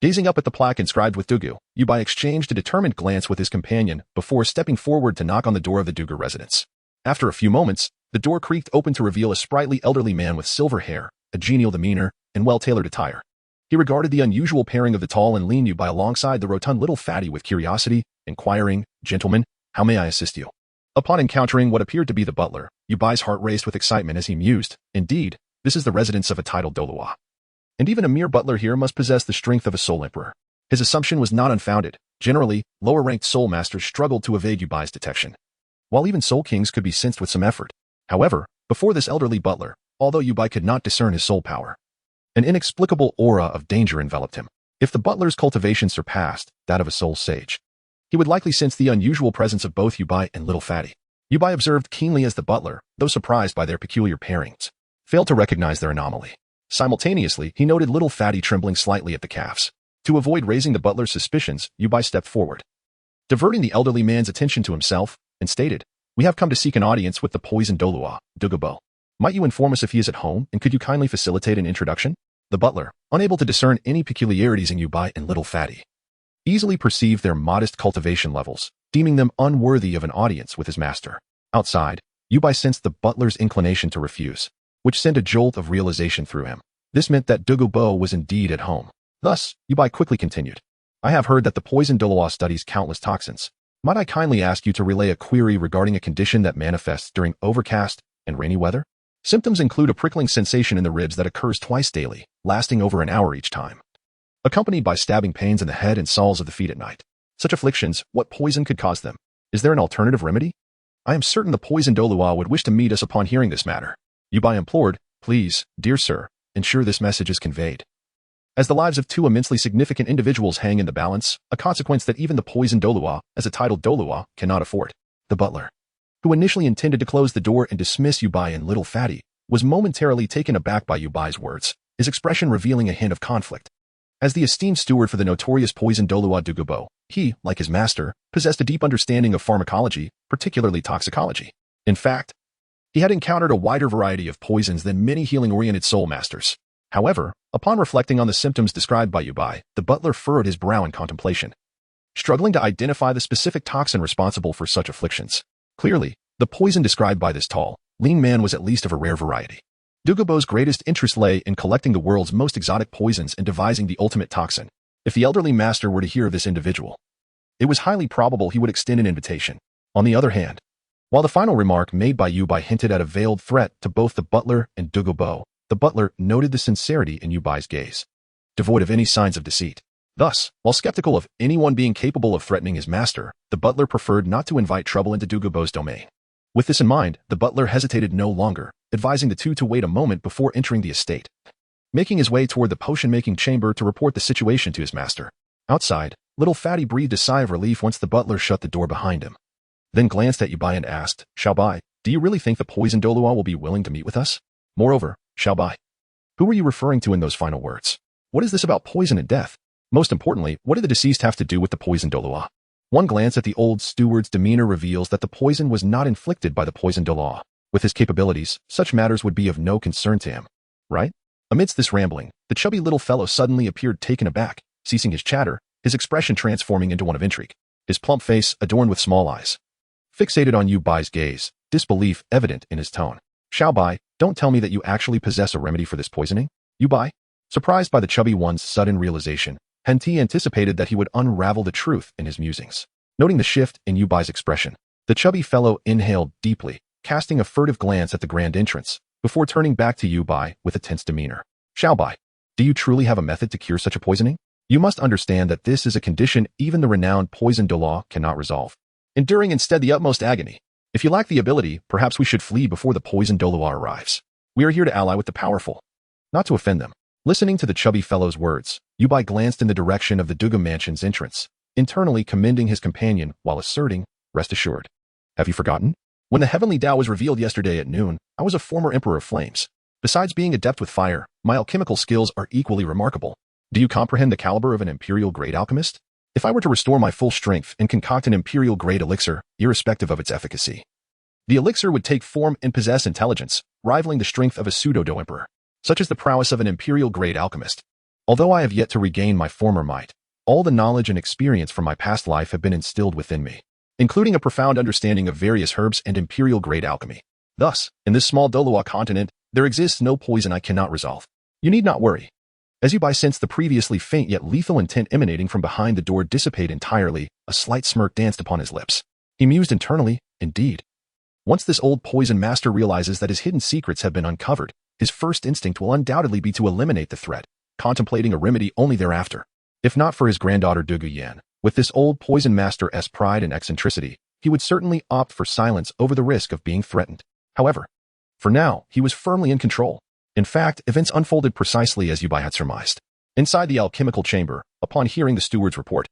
Gazing up at the plaque inscribed with Dugu, Yubai exchanged a determined glance with his companion before stepping forward to knock on the door of the Dugu residence. After a few moments, the door creaked open to reveal a sprightly elderly man with silver hair, a genial demeanor, and well-tailored attire. He regarded the unusual pairing of the tall and lean Yubai alongside the rotund Little Fatty with curiosity, inquiring, "Gentlemen, how may I assist you?" Upon encountering what appeared to be the butler, Yubai's heart raced with excitement as he mused, "Indeed, this is the residence of a titled Douluo. And even a mere butler here must possess the strength of a soul emperor." His assumption was not unfounded. Generally, lower-ranked soul masters struggled to evade Yubai's detection, while even soul kings could be sensed with some effort. However, before this elderly butler, although Yubai could not discern his soul power, an inexplicable aura of danger enveloped him. If the butler's cultivation surpassed that of a soul sage, he would likely sense the unusual presence of both Yubai and Little Fatty. Yubai observed keenly as the butler, though surprised by their peculiar pairings, failed to recognize their anomaly. Simultaneously, he noted Little Fatty trembling slightly at the calves. To avoid raising the butler's suspicions, Yubai stepped forward, diverting the elderly man's attention to himself, and stated, "We have come to seek an audience with the poisoned Douluo, Dagubo. Might you inform us if he is at home, and could you kindly facilitate an introduction?" The butler, unable to discern any peculiarities in Yubai and Little Fatty, easily perceived their modest cultivation levels, deeming them unworthy of an audience with his master. Outside, Yubai sensed the butler's inclination to refuse, which sent a jolt of realization through him. This meant that Dagubo was indeed at home. Thus, Yubai quickly continued, "I have heard that the poisoned Douluo studies countless toxins. Might I kindly ask you to relay a query regarding a condition that manifests during overcast and rainy weather? Symptoms include a prickling sensation in the ribs that occurs twice daily, lasting over an hour each time, accompanied by stabbing pains in the head and soles of the feet at night. Such afflictions, what poison could cause them? Is there an alternative remedy?" I am certain the poisoned Douluo would wish to meet us upon hearing this matter. Yubai implored, please, dear sir, ensure this message is conveyed. As the lives of two immensely significant individuals hang in the balance, a consequence that even the poisoned Douluo, as a titled Douluo, cannot afford. The butler, who initially intended to close the door and dismiss Yubai and Little Fatty, was momentarily taken aback by Yubai's words, his expression revealing a hint of conflict. As the esteemed steward for the notorious poisoned Douluo Dugubo, he, like his master, possessed a deep understanding of pharmacology, particularly toxicology. In fact, he had encountered a wider variety of poisons than many healing-oriented soul masters. However, upon reflecting on the symptoms described by Yubai, the butler furrowed his brow in contemplation, struggling to identify the specific toxin responsible for such afflictions. Clearly, the poison described by this tall, lean man was at least of a rare variety. Dugubo's greatest interest lay in collecting the world's most exotic poisons and devising the ultimate toxin. If the elderly master were to hear of this individual, it was highly probable he would extend an invitation. On the other hand, while the final remark made by Yubai hinted at a veiled threat to both the butler and Dugubo, the butler noted the sincerity in Yubai's gaze, devoid of any signs of deceit. Thus, while skeptical of anyone being capable of threatening his master, the butler preferred not to invite trouble into Dugubo's domain. With this in mind, the butler hesitated no longer, advising the two to wait a moment before entering the estate, making his way toward the potion-making chamber to report the situation to his master. Outside, Little Fatty breathed a sigh of relief once the butler shut the door behind him, then glanced at Yubai and asked, Xiaobai, do you really think the poisoned Douluo will be willing to meet with us? Moreover, Xiaobai, who were you referring to in those final words? What is this about poison and death? Most importantly, what did the deceased have to do with the poisoned Douluo? One glance at the old steward's demeanor reveals that the poison was not inflicted by the poisoned Douluo. With his capabilities, such matters would be of no concern to him, right? Amidst this rambling, the chubby little fellow suddenly appeared taken aback, ceasing his chatter, his expression transforming into one of intrigue. His plump face, adorned with small eyes, fixated on Yubai's gaze, disbelief evident in his tone. Xiaobai, don't tell me that you actually possess a remedy for this poisoning? Yubai, surprised by the chubby one's sudden realization, Henti anticipated that he would unravel the truth in his musings. Noting the shift in Yubai's expression, the chubby fellow inhaled deeply, casting a furtive glance at the grand entrance, before turning back to Yubai with a tense demeanor. Xiaobai, do you truly have a method to cure such a poisoning? You must understand that this is a condition even the renowned poison Douluo cannot resolve, enduring instead the utmost agony. If you lack the ability, perhaps we should flee before the poison Douluo arrives. We are here to ally with the powerful, not to offend them. Listening to the chubby fellow's words, Yubai glanced in the direction of the Duga mansion's entrance, internally commending his companion while asserting, rest assured. Have you forgotten? When the heavenly Tao was revealed yesterday at noon, I was a former Emperor of Flames. Besides being adept with fire, my alchemical skills are equally remarkable. Do you comprehend the caliber of an imperial-grade alchemist? If I were to restore my full strength and concoct an imperial-grade elixir, irrespective of its efficacy, the elixir would take form and possess intelligence, rivaling the strength of a pseudo-Do emperor, such as the prowess of an imperial-grade alchemist. Although I have yet to regain my former might, all the knowledge and experience from my past life have been instilled within me, including a profound understanding of various herbs and imperial-grade alchemy. Thus, in this small Douluo continent, there exists no poison I cannot resolve. You need not worry. As Yubai sensed the previously faint yet lethal intent emanating from behind the door dissipate entirely, a slight smirk danced upon his lips. He mused internally, indeed. Once this old poison master realizes that his hidden secrets have been uncovered, his first instinct will undoubtedly be to eliminate the threat, contemplating a remedy only thereafter. If not for his granddaughter Dugu Yan, with this old poison master's pride and eccentricity, he would certainly opt for silence over the risk of being threatened. However, for now, he was firmly in control. In fact, events unfolded precisely as Yubai had surmised. Inside the alchemical chamber, upon hearing the steward's report,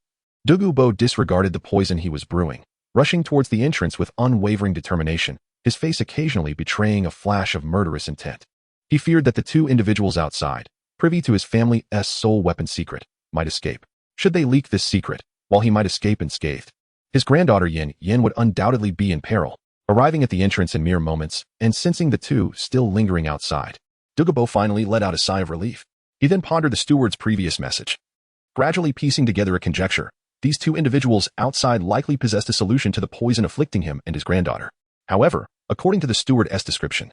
Dugu Bo disregarded the poison he was brewing, rushing towards the entrance with unwavering determination, his face occasionally betraying a flash of murderous intent. He feared that the two individuals outside, privy to his family's sole weapon secret, might escape. Should they leak this secret, while he might escape unscathed, his granddaughter Yin would undoubtedly be in peril. Arriving at the entrance in mere moments, and sensing the two still lingering outside, Dugabo finally let out a sigh of relief. He then pondered the steward's previous message. Gradually piecing together a conjecture, these two individuals outside likely possessed a solution to the poison afflicting him and his granddaughter. However, according to the steward's description,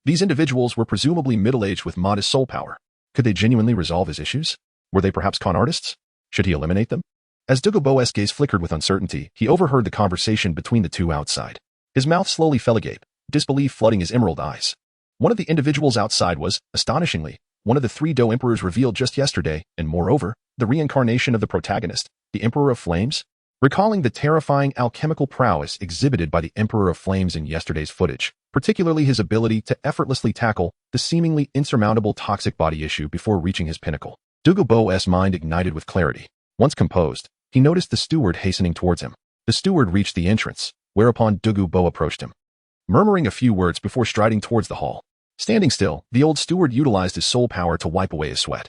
these individuals were presumably middle-aged with modest soul power. Could they genuinely resolve his issues? Were they perhaps con artists? Should he eliminate them? As Dugubo's gaze flickered with uncertainty, he overheard the conversation between the two outside. His mouth slowly fell agape, disbelief flooding his emerald eyes. One of the individuals outside was, astonishingly, one of the three Do emperors revealed just yesterday, and moreover, the reincarnation of the protagonist, the Emperor of Flames. Recalling the terrifying alchemical prowess exhibited by the Emperor of Flames in yesterday's footage, particularly his ability to effortlessly tackle the seemingly insurmountable toxic body issue before reaching his pinnacle, Douluo's mind ignited with clarity. Once composed, he noticed the steward hastening towards him. The steward reached the entrance, whereupon Douluo approached him, murmuring a few words before striding towards the hall. Standing still, the old steward utilized his soul power to wipe away his sweat,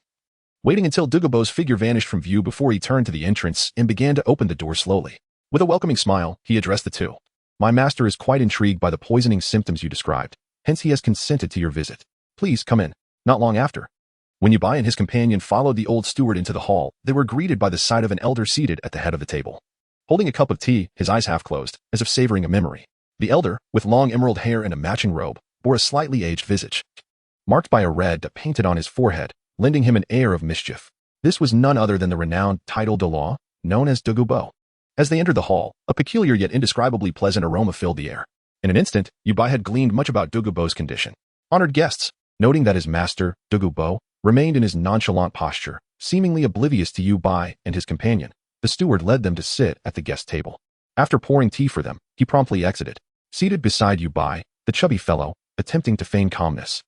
waiting until Douluo's figure vanished from view before he turned to the entrance and began to open the door slowly. With a welcoming smile, he addressed the two. My master is quite intrigued by the poisoning symptoms you described, hence he has consented to your visit. Please come in. Not long after, when Yubai and his companion followed the old steward into the hall, they were greeted by the sight of an elder seated at the head of the table, holding a cup of tea, his eyes half closed, as if savoring a memory. The elder, with long emerald hair and a matching robe, bore a slightly aged visage, marked by a red dot painted on his forehead, lending him an air of mischief. This was none other than the renowned title Douluo, known as Douluo. As they entered the hall, a peculiar yet indescribably pleasant aroma filled the air. In an instant, Yubai had gleaned much about Douluo's condition. Honored guests, noting that his master, Douluo, remained in his nonchalant posture, seemingly oblivious to Yubai and his companion, the steward led them to sit at the guest table. After pouring tea for them, he promptly exited. Seated beside Yubai, the chubby fellow, attempting to feign calmness,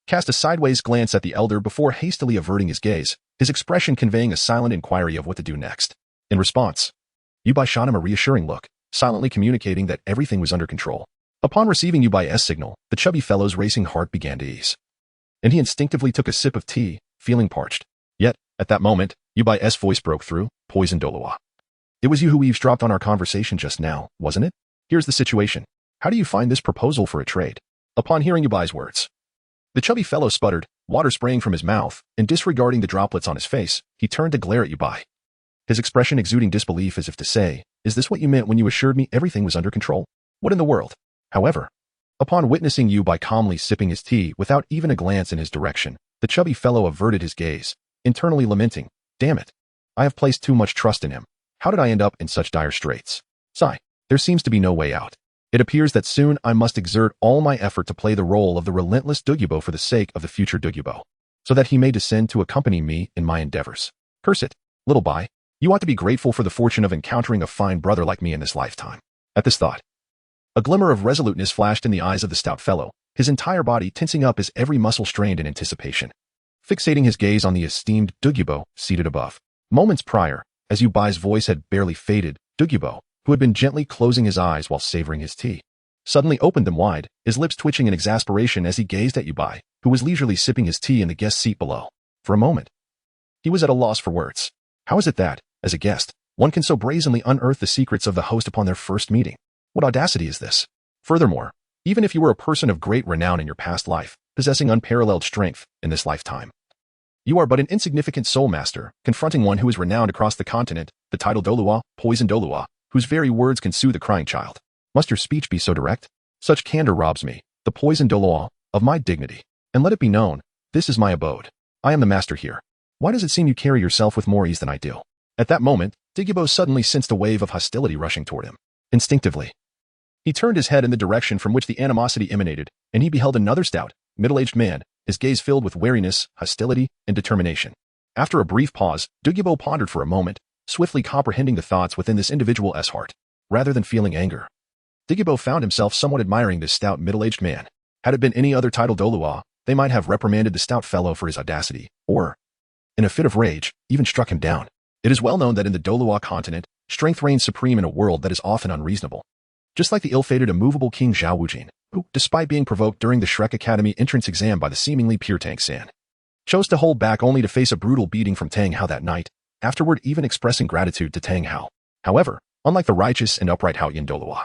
cast a sideways glance at the elder before hastily averting his gaze, his expression conveying a silent inquiry of what to do next. In response, Yubai shot him a reassuring look, silently communicating that everything was under control. Upon receiving Yubai's signal, the chubby fellow's racing heart began to ease, and he instinctively took a sip of tea, feeling parched. Yet, at that moment, Yubai's voice broke through. Poison Douluo. It was you who eavesdropped on our conversation just now, wasn't it? Here's the situation. How do you find this proposal for a trade? Upon hearing Yubai's words, the chubby fellow sputtered, water spraying from his mouth, and disregarding the droplets on his face, he turned to glare at Yubai, his expression exuding disbelief as if to say, is this what you meant when you assured me everything was under control? What in the world? However, upon witnessing Yubai calmly sipping his tea without even a glance in his direction, the chubby fellow averted his gaze, internally lamenting, damn it, I have placed too much trust in him. How did I end up in such dire straits? Sigh, there seems to be no way out. It appears that soon I must exert all my effort to play the role of the relentless Douluo for the sake of the future Douluo, so that he may descend to accompany me in my endeavors. Curse it, little Bai, you ought to be grateful for the fortune of encountering a fine brother like me in this lifetime. At this thought, a glimmer of resoluteness flashed in the eyes of the stout fellow, his entire body tensing up as every muscle strained in anticipation, fixating his gaze on the esteemed Douluo seated above. Moments prior, as Yubai's voice had barely faded, Douluo, who had been gently closing his eyes while savoring his tea, suddenly opened them wide, his lips twitching in exasperation as he gazed at Yubai, who was leisurely sipping his tea in the guest seat below. For a moment, he was at a loss for words. How is it that, as a guest, one can so brazenly unearth the secrets of the host upon their first meeting? What audacity is this? Furthermore, even if you were a person of great renown in your past life, possessing unparalleled strength in this lifetime, you are but an insignificant soul master, confronting one who is renowned across the continent, the title Douluo, poison Douluo, whose very words can soothe a crying child. Must your speech be so direct? Such candor robs me, the poison Douluo, of my dignity. And let it be known, this is my abode. I am the master here. Why does it seem you carry yourself with more ease than I do? At that moment, Douluo suddenly sensed a wave of hostility rushing toward him. Instinctively, he turned his head in the direction from which the animosity emanated, and he beheld another stout, middle-aged man, his gaze filled with wariness, hostility, and determination. After a brief pause, Douluo pondered for a moment, swiftly comprehending the thoughts within this individual's heart. Rather than feeling anger, Douluo found himself somewhat admiring this stout middle-aged man. Had it been any other title Douluo, they might have reprimanded the stout fellow for his audacity, or, in a fit of rage, even struck him down. It is well known that in the Douluo Continent, strength reigns supreme in a world that is often unreasonable. Just like the ill-fated immovable King Zhao Wujin, who, despite being provoked during the Shrek Academy entrance exam by the seemingly pure Tang San, chose to hold back only to face a brutal beating from Tang Hao that night, afterward even expressing gratitude to Tang Hao. However, unlike the righteous and upright Hao Yin Douluo,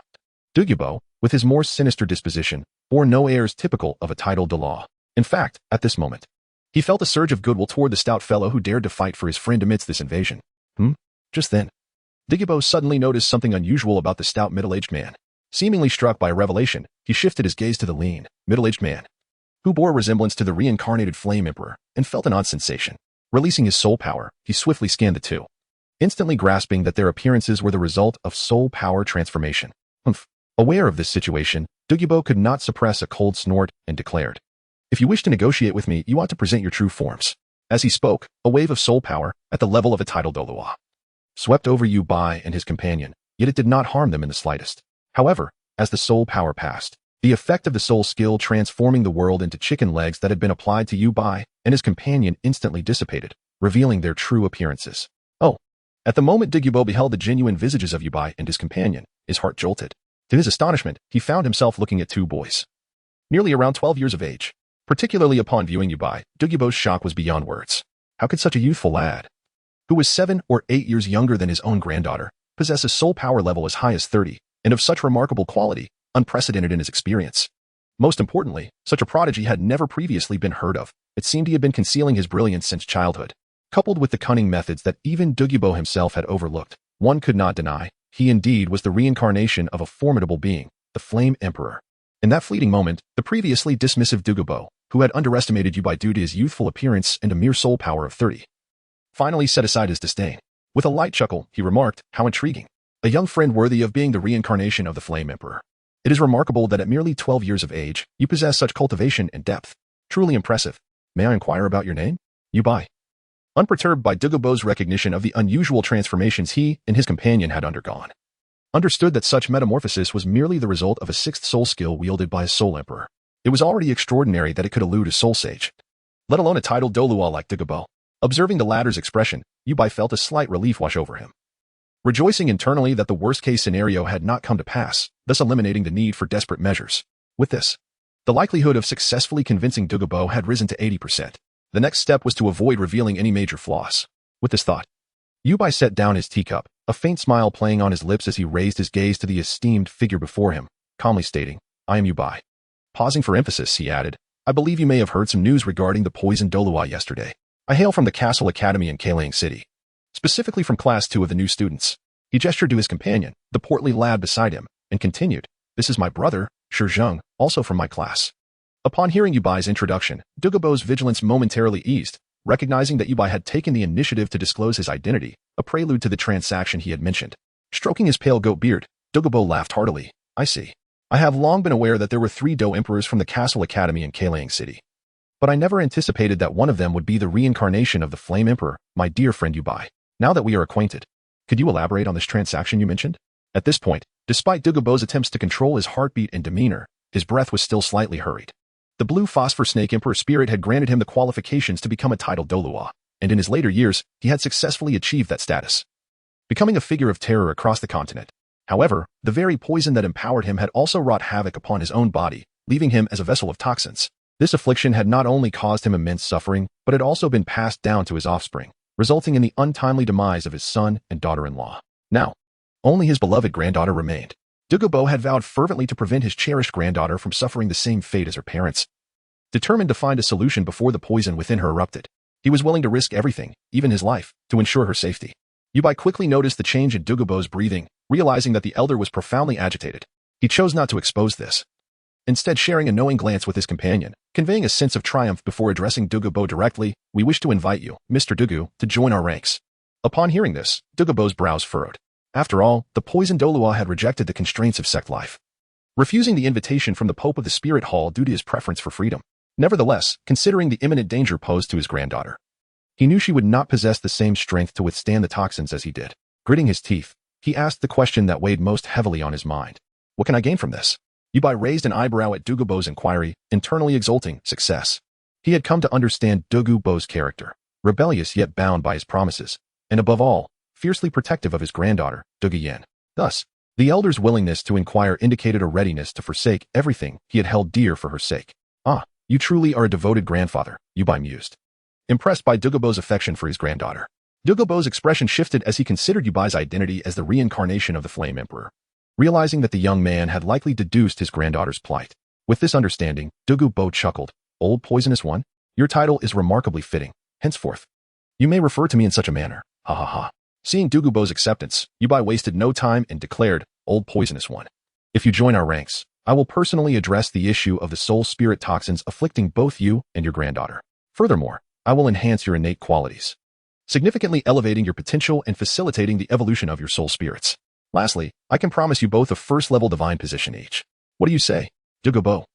Douluo, with his more sinister disposition, bore no airs typical of a title Douluo. In fact, at this moment, he felt a surge of goodwill toward the stout fellow who dared to fight for his friend amidst this invasion. Just then, Douluo suddenly noticed something unusual about the stout middle-aged man. Seemingly struck by a revelation, he shifted his gaze to the lean, middle-aged man, who bore a resemblance to the reincarnated Flame Emperor, and felt an odd sensation. Releasing his soul power, he swiftly scanned the two, instantly grasping that their appearances were the result of soul power transformation. Aware of this situation, Douluo could not suppress a cold snort and declared, if you wish to negotiate with me, you ought to present your true forms. As he spoke, a wave of soul power, at the level of a title Douluo, swept over Yu Bai and his companion, yet it did not harm them in the slightest. However, as the soul power passed, the effect of the soul skill transforming the world into chicken legs that had been applied to Yu Bai and his companion instantly dissipated, revealing their true appearances. Oh! At the moment Douluo beheld the genuine visages of Yu Bai and his companion, his heart jolted. To his astonishment, he found himself looking at two boys, nearly around 12 years of age. Particularly upon viewing Yu Bai, Douluo's shock was beyond words. How could such a youthful lad, who was 7 or 8 years younger than his own granddaughter, possess a soul power level as high as 30, and of such remarkable quality, unprecedented in his experience? Most importantly, such a prodigy had never previously been heard of. It seemed he had been concealing his brilliance since childhood. Coupled with the cunning methods that even Douluo himself had overlooked, one could not deny, he indeed was the reincarnation of a formidable being, the Flame Emperor. In that fleeting moment, the previously dismissive Douluo, who had underestimated Yu Bai due to his youthful appearance and a mere soul power of 30, finally set aside his disdain. With a light chuckle, he remarked, "How intriguing. A young friend worthy of being the reincarnation of the Flame Emperor. It is remarkable that at merely 12 years of age, you possess such cultivation and depth. Truly impressive. May I inquire about your name?" Yu Bai, unperturbed by Douluo's recognition of the unusual transformations he and his companion had undergone, understood that such metamorphosis was merely the result of a sixth soul skill wielded by a soul emperor. It was already extraordinary that it could elude a soul sage, let alone a titled Douluo like Douluo. Observing the latter's expression, Yu Bai felt a slight relief wash over him, rejoicing internally that the worst-case scenario had not come to pass, thus eliminating the need for desperate measures. With this, the likelihood of successfully convincing Douluo had risen to 80%. The next step was to avoid revealing any major flaws. With this thought, Yu Bai set down his teacup, a faint smile playing on his lips as he raised his gaze to the esteemed figure before him, calmly stating, "I am Yu Bai." Pausing for emphasis, he added, "I believe you may have heard some news regarding the poisoned Douluo yesterday. I hail from the Castle Academy in Kailang City, specifically from Class 2 of the new students." He gestured to his companion, the portly lad beside him, and continued, "This is my brother, Zheng, also from my class." Upon hearing Yu Bai's introduction, Douluo's vigilance momentarily eased, recognizing that Yu Bai had taken the initiative to disclose his identity, a prelude to the transaction he had mentioned. Stroking his pale goat beard, Douluo laughed heartily. "I see. I have long been aware that there were 3 Do Emperors from the Castle Academy in Kailang City. But I never anticipated that one of them would be the reincarnation of the Flame Emperor, my dear friend Yu Bai. Now that we are acquainted, could you elaborate on this transaction you mentioned?" At this point, despite Douluo's attempts to control his heartbeat and demeanor, his breath was still slightly hurried. The blue phosphor snake emperor spirit had granted him the qualifications to become a titled Douluo, and in his later years, he had successfully achieved that status, becoming a figure of terror across the continent. However, the very poison that empowered him had also wrought havoc upon his own body, leaving him as a vessel of toxins. This affliction had not only caused him immense suffering, but had also been passed down to his offspring, resulting in the untimely demise of his son and daughter-in-law. Now, only his beloved granddaughter remained. Douluo had vowed fervently to prevent his cherished granddaughter from suffering the same fate as her parents. Determined to find a solution before the poison within her erupted, he was willing to risk everything, even his life, to ensure her safety. Yu Bai quickly noticed the change in Douluo's breathing, realizing that the elder was profoundly agitated. He chose not to expose this, instead sharing a knowing glance with his companion, conveying a sense of triumph before addressing Douluo directly. "We wish to invite you, Mr. Douluo, to join our ranks." Upon hearing this, Douluo's brows furrowed. After all, the poisoned Douluo had rejected the constraints of sect life, refusing the invitation from the Pope of the Spirit Hall due to his preference for freedom. Nevertheless, considering the imminent danger posed to his granddaughter, he knew she would not possess the same strength to withstand the toxins as he did. Gritting his teeth, he asked the question that weighed most heavily on his mind. "What can I gain from this?" Yu Bai raised an eyebrow at Douluo's inquiry, internally exulting, success. He had come to understand Douluo's character, rebellious yet bound by his promises, and above all, fiercely protective of his granddaughter, Douluo. Thus, the elder's willingness to inquire indicated a readiness to forsake everything he had held dear for her sake. "Ah, you truly are a devoted grandfather," Yu Bai mused, impressed by Douluo's affection for his granddaughter. Douluo's expression shifted as he considered Yu Bai's identity as the reincarnation of the Flame Emperor, realizing that the young man had likely deduced his granddaughter's plight. With this understanding, Douluo chuckled. "Old poisonous one, your title is remarkably fitting. Henceforth, you may refer to me in such a manner. Ha ha ha." Seeing Douluo's acceptance, Yu Bai wasted no time and declared, "Old poisonous one, if you join our ranks, I will personally address the issue of the soul spirit toxins afflicting both you and your granddaughter. Furthermore, I will enhance your innate qualities, significantly elevating your potential and facilitating the evolution of your soul spirits. Lastly, I can promise you both a first-level divine position each. What do you say?" Douluo,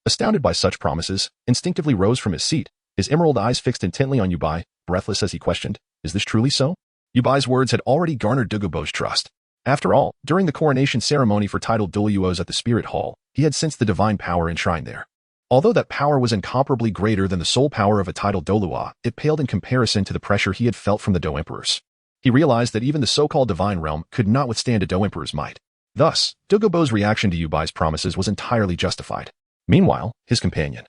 astounded by such promises, instinctively rose from his seat, his emerald eyes fixed intently on Yu Bai, breathless as he questioned, "Is this truly so?" Yubai's words had already garnered Douluo's trust. After all, during the coronation ceremony for titled Douluos at the Spirit Hall, he had sensed the divine power enshrined there. Although that power was incomparably greater than the soul power of a titled Douluo, it paled in comparison to the pressure he had felt from the Do Emperors. He realized that even the so-called divine realm could not withstand a Do Emperor's might. Thus, Douluo's reaction to Yubai's promises was entirely justified. Meanwhile, his companion,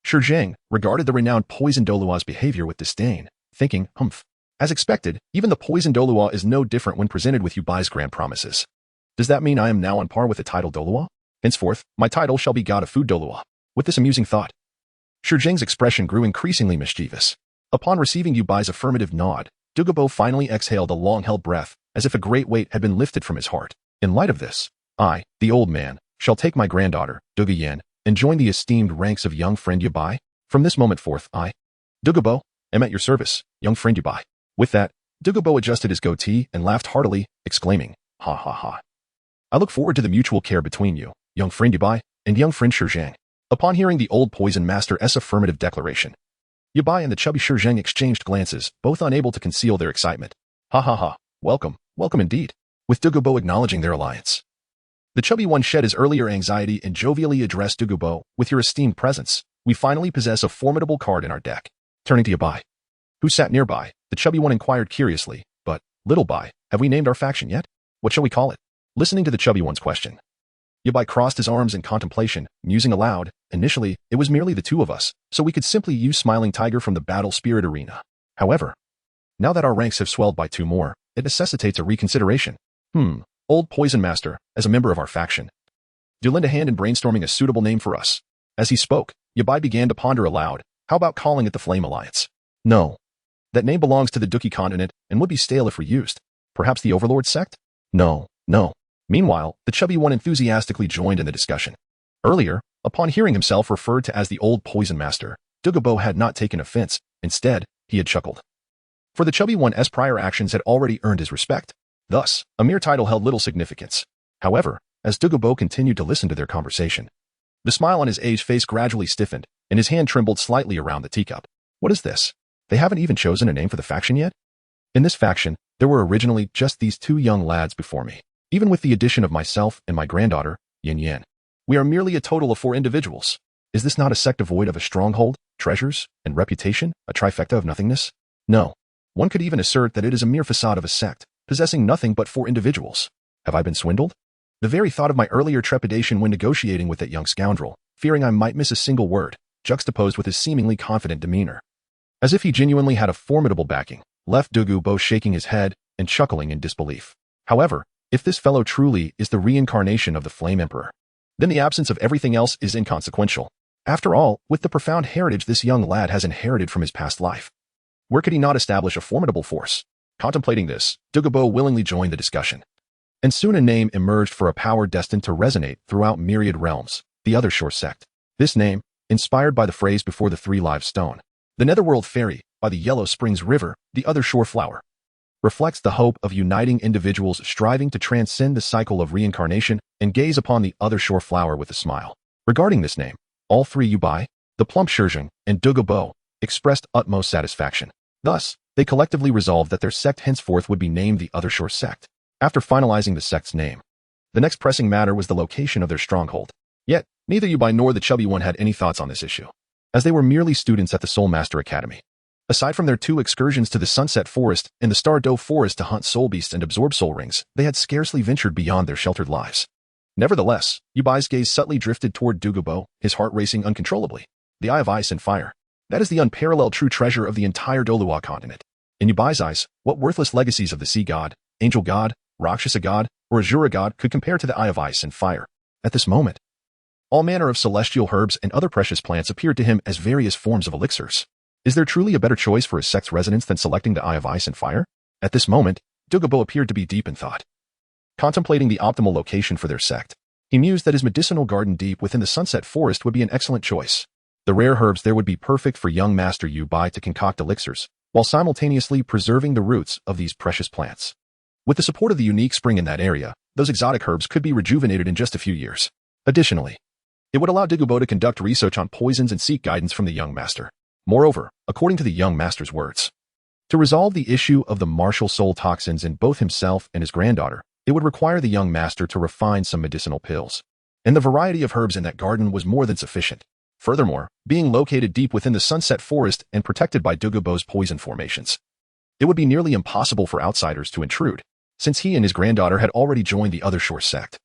Shizheng, regarded the renowned poison Douluo's behavior with disdain, thinking, humph. As expected, even the poison Douluo is no different when presented with Yubai's grand promises. Does that mean I am now on par with the title Douluo? Henceforth, my title shall be God of Food Douluo. With this amusing thought, Shizheng's expression grew increasingly mischievous. Upon receiving Yubai's affirmative nod, Douluo finally exhaled a long-held breath, as if a great weight had been lifted from his heart. In light of this, I, the old man, shall take my granddaughter, Douluo, and join the esteemed ranks of young friend Yubai. From this moment forth, I, Douluo, am at your service, young friend Yubai. With that, Douluo adjusted his goatee and laughed heartily, exclaiming, ha ha ha. I look forward to the mutual care between you, young friend Yubai, and young friend Shizheng. Upon hearing the old poison master's affirmative declaration, Yubai and the chubby Shizheng exchanged glances, both unable to conceal their excitement. Ha ha ha, welcome, welcome indeed, with Douluo acknowledging their alliance. The chubby one shed his earlier anxiety and jovially addressed Douluo, with your esteemed presence, we finally possess a formidable card in our deck. Turning to Yubai, who sat nearby, the chubby one inquired curiously, but, little Bai, have we named our faction yet? What shall we call it? Listening to the chubby one's question, Yubai crossed his arms in contemplation, musing aloud. Initially, it was merely the two of us, so we could simply use Smiling Tiger from the Battle Spirit Arena. However, now that our ranks have swelled by 2 more, it necessitates a reconsideration. Old Poison Master, as a member of our faction, do lend a hand in brainstorming a suitable name for us. As he spoke, Yubai began to ponder aloud. How about calling it the Flame Alliance? No. That name belongs to the Douluo Continent and would be stale if reused. Perhaps the Overlord Sect? No. Meanwhile, the chubby one enthusiastically joined in the discussion. Earlier, upon hearing himself referred to as the Old Poison Master, Douluo had not taken offense. Instead, he had chuckled. For the chubby one's prior actions had already earned his respect. Thus, a mere title held little significance. However, as Douluo continued to listen to their conversation, the smile on his aged face gradually stiffened, and his hand trembled slightly around the teacup. What is this? They haven't even chosen a name for the faction yet? In this faction, there were originally just these 2 young lads before me. Even with the addition of myself and my granddaughter, Yin, we are merely a total of 4 individuals. Is this not a sect devoid of a stronghold, treasures, and reputation, a trifecta of nothingness? No. One could even assert that it is a mere facade of a sect, possessing nothing but 4 individuals. Have I been swindled? The very thought of my earlier trepidation when negotiating with that young scoundrel, fearing I might miss a single word, juxtaposed with his seemingly confident demeanor, as if he genuinely had a formidable backing, left Douluo shaking his head and chuckling in disbelief. However, if this fellow truly is the reincarnation of the Flame Emperor, then the absence of everything else is inconsequential. After all, with the profound heritage this young lad has inherited from his past life, where could he not establish a formidable force? Contemplating this, Douluo willingly joined the discussion. And soon a name emerged for a power destined to resonate throughout myriad realms, the Other Shore Sect. This name, inspired by the phrase before the 3 live stone, the Netherworld Fairy, by the Yellow Springs River, the Other Shore Flower, reflects the hope of uniting individuals striving to transcend the cycle of reincarnation and gaze upon the Other Shore Flower with a smile. Regarding this name, all 3 Yubai, the plump Shizheng, and Douluo expressed utmost satisfaction. Thus, they collectively resolved that their sect henceforth would be named the Other Shore Sect. After finalizing the sect's name, the next pressing matter was the location of their stronghold. Yet, neither Yubai nor the chubby one had any thoughts on this issue, as they were merely students at the Soul Master Academy. Aside from their 2 excursions to the Sunset Forest and the Star Doe Forest to hunt soul beasts and absorb soul rings, they had scarcely ventured beyond their sheltered lives. Nevertheless, Yubai's gaze subtly drifted toward Douluo, his heart racing uncontrollably. The Eye of Ice and Fire. That is the unparalleled true treasure of the entire Douluo Continent. In Yubai's eyes, what worthless legacies of the Sea God, Angel God, Rakshasa God, or Azura God could compare to the Eye of Ice and Fire? At this moment, all manner of celestial herbs and other precious plants appeared to him as various forms of elixirs. Is there truly a better choice for his sect's residence than selecting the Eye of Ice and Fire? At this moment, Douluo appeared to be deep in thought. Contemplating the optimal location for their sect, he mused that his medicinal garden deep within the Sunset Forest would be an excellent choice. The rare herbs there would be perfect for young Master Yubai to concoct elixirs, while simultaneously preserving the roots of these precious plants. With the support of the unique spring in that area, those exotic herbs could be rejuvenated in just a few years. Additionally, it would allow Douluo to conduct research on poisons and seek guidance from the young master. Moreover, according to the young master's words, To resolve the issue of the martial soul toxins in both himself and his granddaughter, it would require the young master to refine some medicinal pills. And the variety of herbs in that garden was more than sufficient. Furthermore, being located deep within the sunset forest and protected by Douluo's poison formations, it would be nearly impossible for outsiders to intrude, since he and his granddaughter had already joined the other shore sect.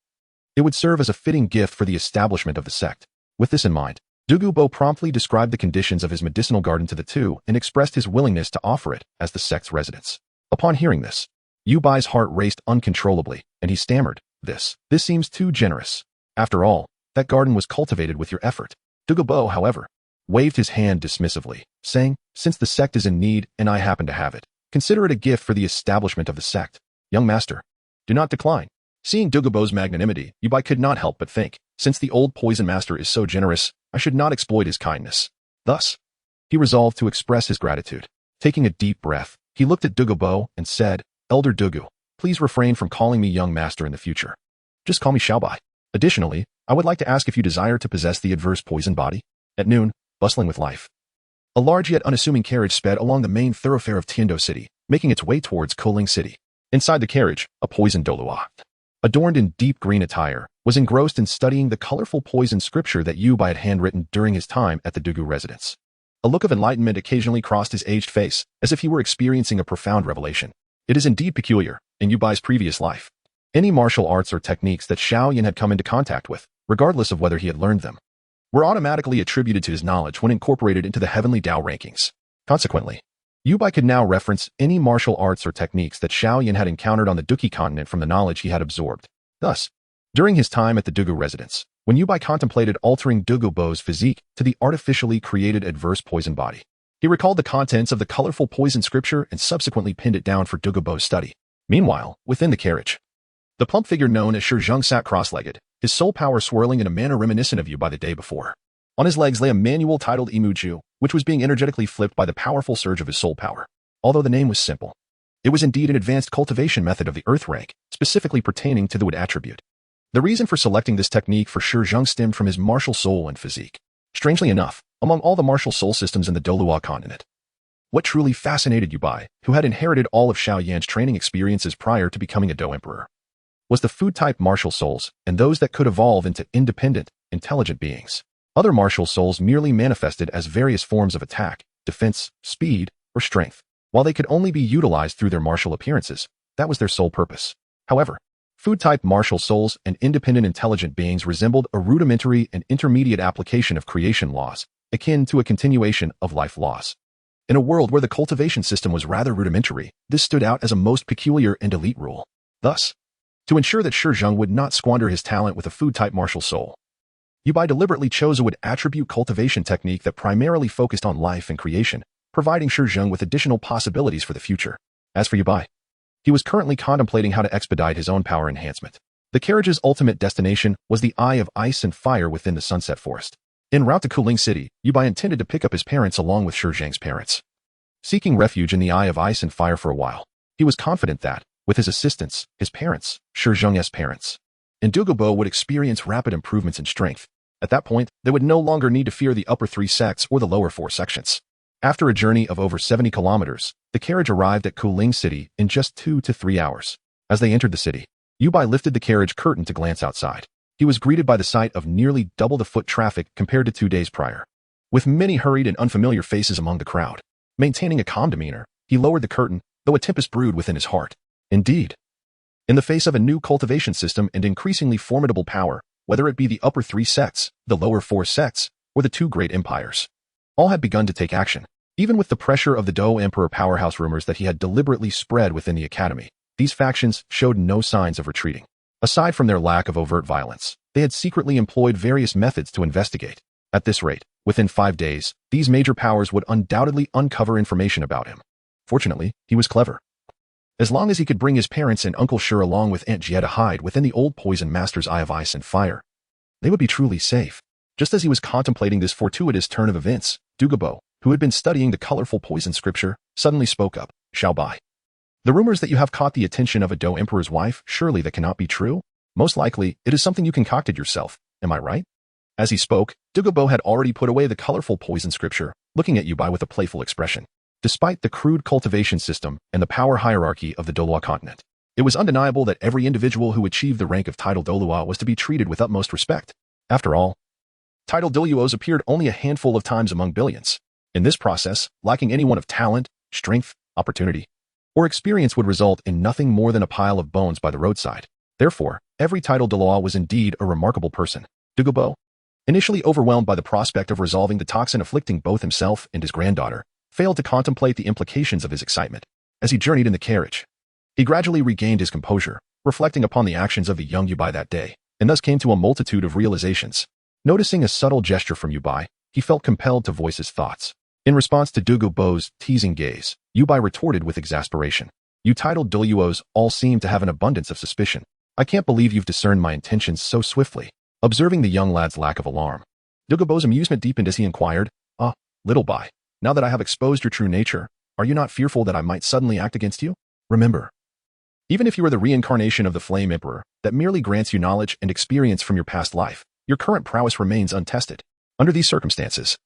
It would serve as a fitting gift for the establishment of the sect. With this in mind, Douluo promptly described the conditions of his medicinal garden to the two and expressed his willingness to offer it as the sect's residence. Upon hearing this, Yu Bai's heart raced uncontrollably, and he stammered, This seems too generous. After all, that garden was cultivated with your effort. Douluo, however, waved his hand dismissively, saying, Since the sect is in need and I happen to have it, consider it a gift for the establishment of the sect. Young master, do not decline. Seeing Douluo's magnanimity, Yu Bai could not help but think, since the old poison master is so generous, I should not exploit his kindness. Thus, he resolved to express his gratitude. Taking a deep breath, he looked at Douluo and said, Elder Douluo, please refrain from calling me young master in the future. Just call me Xiaobai. Additionally, I would like to ask if you desire to possess the adverse poison body. At noon, bustling with life, a large yet unassuming carriage sped along the main thoroughfare of Tiando City, making its way towards Kuling City. Inside the carriage, a poisoned Douluo, adorned in deep green attire, was engrossed in studying the colorful poison scripture that Yu Bai had handwritten during his time at the Douluo residence. A look of enlightenment occasionally crossed his aged face, as if he were experiencing a profound revelation. It is indeed peculiar, in Yu Bai's previous life, any martial arts or techniques that Xiao Yan had come into contact with, regardless of whether he had learned them, were automatically attributed to his knowledge when incorporated into the heavenly Tao rankings. Consequently, Yu Bai could now reference any martial arts or techniques that Xiao Yan had encountered on the Douluo Continent from the knowledge he had absorbed. Thus, during his time at the Douluo residence, when Yu Bai contemplated altering Douluo's physique to the artificially created adverse poison body, he recalled the contents of the colorful poison scripture and subsequently pinned it down for Douluo's study. Meanwhile, within the carriage, the plump figure known as Shizheng sat cross-legged, his soul power swirling in a manner reminiscent of Yu Bai the day before. On his legs lay a manual titled Imuju, which was being energetically flipped by the powerful surge of his soul power. Although the name was simple, it was indeed an advanced cultivation method of the earth rank, specifically pertaining to the wood attribute. The reason for selecting this technique for Shizheng stemmed from his martial soul and physique. Strangely enough, among all the martial soul systems in the Douluo Continent, what truly fascinated Yu Bai, who had inherited all of Xiao Yan's training experiences prior to becoming a Dou Emperor, was the food-type martial souls and those that could evolve into independent, intelligent beings. Other martial souls merely manifested as various forms of attack, defense, speed, or strength. While they could only be utilized through their martial appearances, that was their sole purpose. However, food-type martial souls and independent intelligent beings resembled a rudimentary and intermediate application of creation laws, akin to a continuation of life laws. In a world where the cultivation system was rather rudimentary, this stood out as a most peculiar and elite rule. Thus, to ensure that Shizheng would not squander his talent with a food-type martial soul, Yu Bai deliberately chose a wood attribute cultivation technique that primarily focused on life and creation, providing Shizheng with additional possibilities for the future. As for Yu Bai, he was currently contemplating how to expedite his own power enhancement. The carriage's ultimate destination was the Eye of Ice and Fire within the Sunset Forest. En route to Kuling City, Yu Bai intended to pick up his parents along with Shizheng's parents. Seeking refuge in the Eye of Ice and Fire for a while, he was confident that, with his assistance, his parents, Shizheng's parents, and Douluo would experience rapid improvements in strength. At that point, they would no longer need to fear the upper 3 sects or the lower 4 sections. After a journey of over 70 kilometers, the carriage arrived at Kuling City in just 2 to 3 hours. As they entered the city, Yu Bai lifted the carriage curtain to glance outside. He was greeted by the sight of nearly double the foot traffic compared to 2 days prior. With many hurried and unfamiliar faces among the crowd, maintaining a calm demeanor, he lowered the curtain, though a tempest brewed within his heart. Indeed, in the face of a new cultivation system and increasingly formidable power, whether it be the upper 3 sects, the lower 4 sects, or the 2 great empires, all had begun to take action. Even with the pressure of the Dou Emperor powerhouse rumors that he had deliberately spread within the academy, these factions showed no signs of retreating. Aside from their lack of overt violence, they had secretly employed various methods to investigate. At this rate, within 5 days, these major powers would undoubtedly uncover information about him. Fortunately, he was clever. As long as he could bring his parents and Uncle Shur along with Aunt Jie to hide within the old poison master's Eye of Ice and Fire, they would be truly safe. Just as he was contemplating this fortuitous turn of events, Douluo, who had been studying the colorful poison scripture, suddenly spoke up. Xiaobai, the rumors that you have caught the attention of a Dou Emperor's wife, surely that cannot be true? Most likely, it is something you concocted yourself, am I right? As he spoke, Douluo had already put away the colorful poison scripture, looking at Yu Bai with a playful expression. Despite the crude cultivation system and the power hierarchy of the Douluo Continent, it was undeniable that every individual who achieved the rank of title Douluo was to be treated with utmost respect. After all, title Douluos appeared only a handful of times among billions. In this process, lacking anyone of talent, strength, opportunity, or experience would result in nothing more than a pile of bones by the roadside. Therefore, every title Douluo was indeed a remarkable person. Douluo, initially overwhelmed by the prospect of resolving the toxin afflicting both himself and his granddaughter, failed to contemplate the implications of his excitement. As he journeyed in the carriage, he gradually regained his composure, reflecting upon the actions of the young Yubai that day, and thus came to a multitude of realizations. Noticing a subtle gesture from Yubai, he felt compelled to voice his thoughts. In response to Douluo's teasing gaze, Yubai retorted with exasperation. You titled Douluos all seem to have an abundance of suspicion. I can't believe you've discerned my intentions so swiftly. Observing the young lad's lack of alarm, Douluo's amusement deepened as he inquired, little Bai, now that I have exposed your true nature, are you not fearful that I might suddenly act against you? Remember, even if you are the reincarnation of the Flame Emperor that merely grants you knowledge and experience from your past life, your current prowess remains untested. Under these circumstances,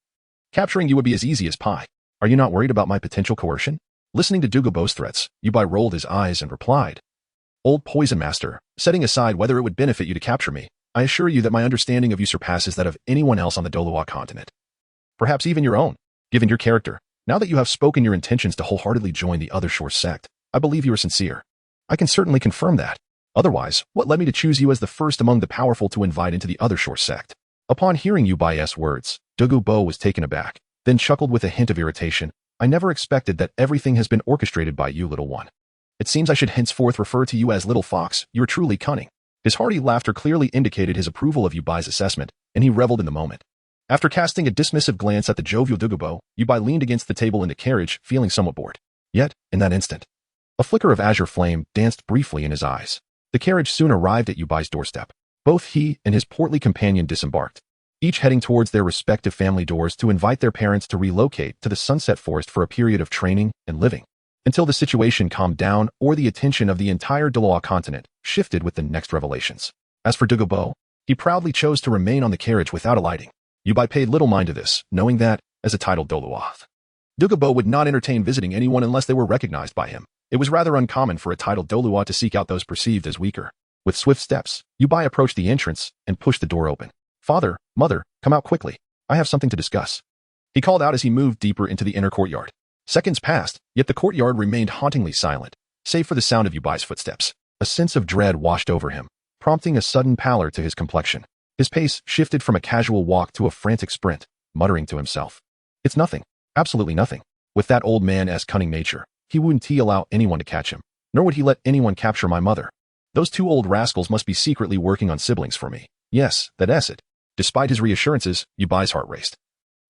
capturing you would be as easy as pie. Are you not worried about my potential coercion? Listening to Douluo's threats, Yubai rolled his eyes and replied, Old Poison Master, setting aside whether it would benefit you to capture me, I assure you that my understanding of you surpasses that of anyone else on the Douluo Continent. Perhaps even your own. Given your character, now that you have spoken your intentions to wholeheartedly join the Other Shore Sect, I believe you are sincere. I can certainly confirm that. Otherwise, what led me to choose you as the first among the powerful to invite into the Other Shore Sect? Upon hearing Yubai's words, Douluo was taken aback, then chuckled with a hint of irritation. I never expected that everything has been orchestrated by you, little one. It seems I should henceforth refer to you as Little Fox. You are truly cunning. His hearty laughter clearly indicated his approval of Yubai's assessment, and he reveled in the moment. After casting a dismissive glance at the jovial Douluo, Yubai leaned against the table in the carriage, feeling somewhat bored. Yet, in that instant, a flicker of azure flame danced briefly in his eyes. The carriage soon arrived at Yubai's doorstep. Both he and his portly companion disembarked, each heading towards their respective family doors to invite their parents to relocate to the Sunset Forest for a period of training and living, until the situation calmed down or the attention of the entire Douluo Continent shifted with the next revelations. As for Douluo, he proudly chose to remain on the carriage without alighting. Yubai paid little mind to this, knowing that, as a titled Douluo, Douluo would not entertain visiting anyone unless they were recognized by him. It was rather uncommon for a titled Douluo to seek out those perceived as weaker. With swift steps, Yubai approached the entrance and pushed the door open. Father, mother, come out quickly. I have something to discuss. He called out as he moved deeper into the inner courtyard. Seconds passed, yet the courtyard remained hauntingly silent, save for the sound of Yubai's footsteps. A sense of dread washed over him, prompting a sudden pallor to his complexion. His pace shifted from a casual walk to a frantic sprint, muttering to himself. It's nothing. Absolutely nothing. With that old man's cunning nature, he wouldn't allow anyone to catch him, nor would he let anyone capture my mother. Those two old rascals must be secretly working on siblings for me. Yes, that's it. Despite his reassurances, Yubai's heart raced,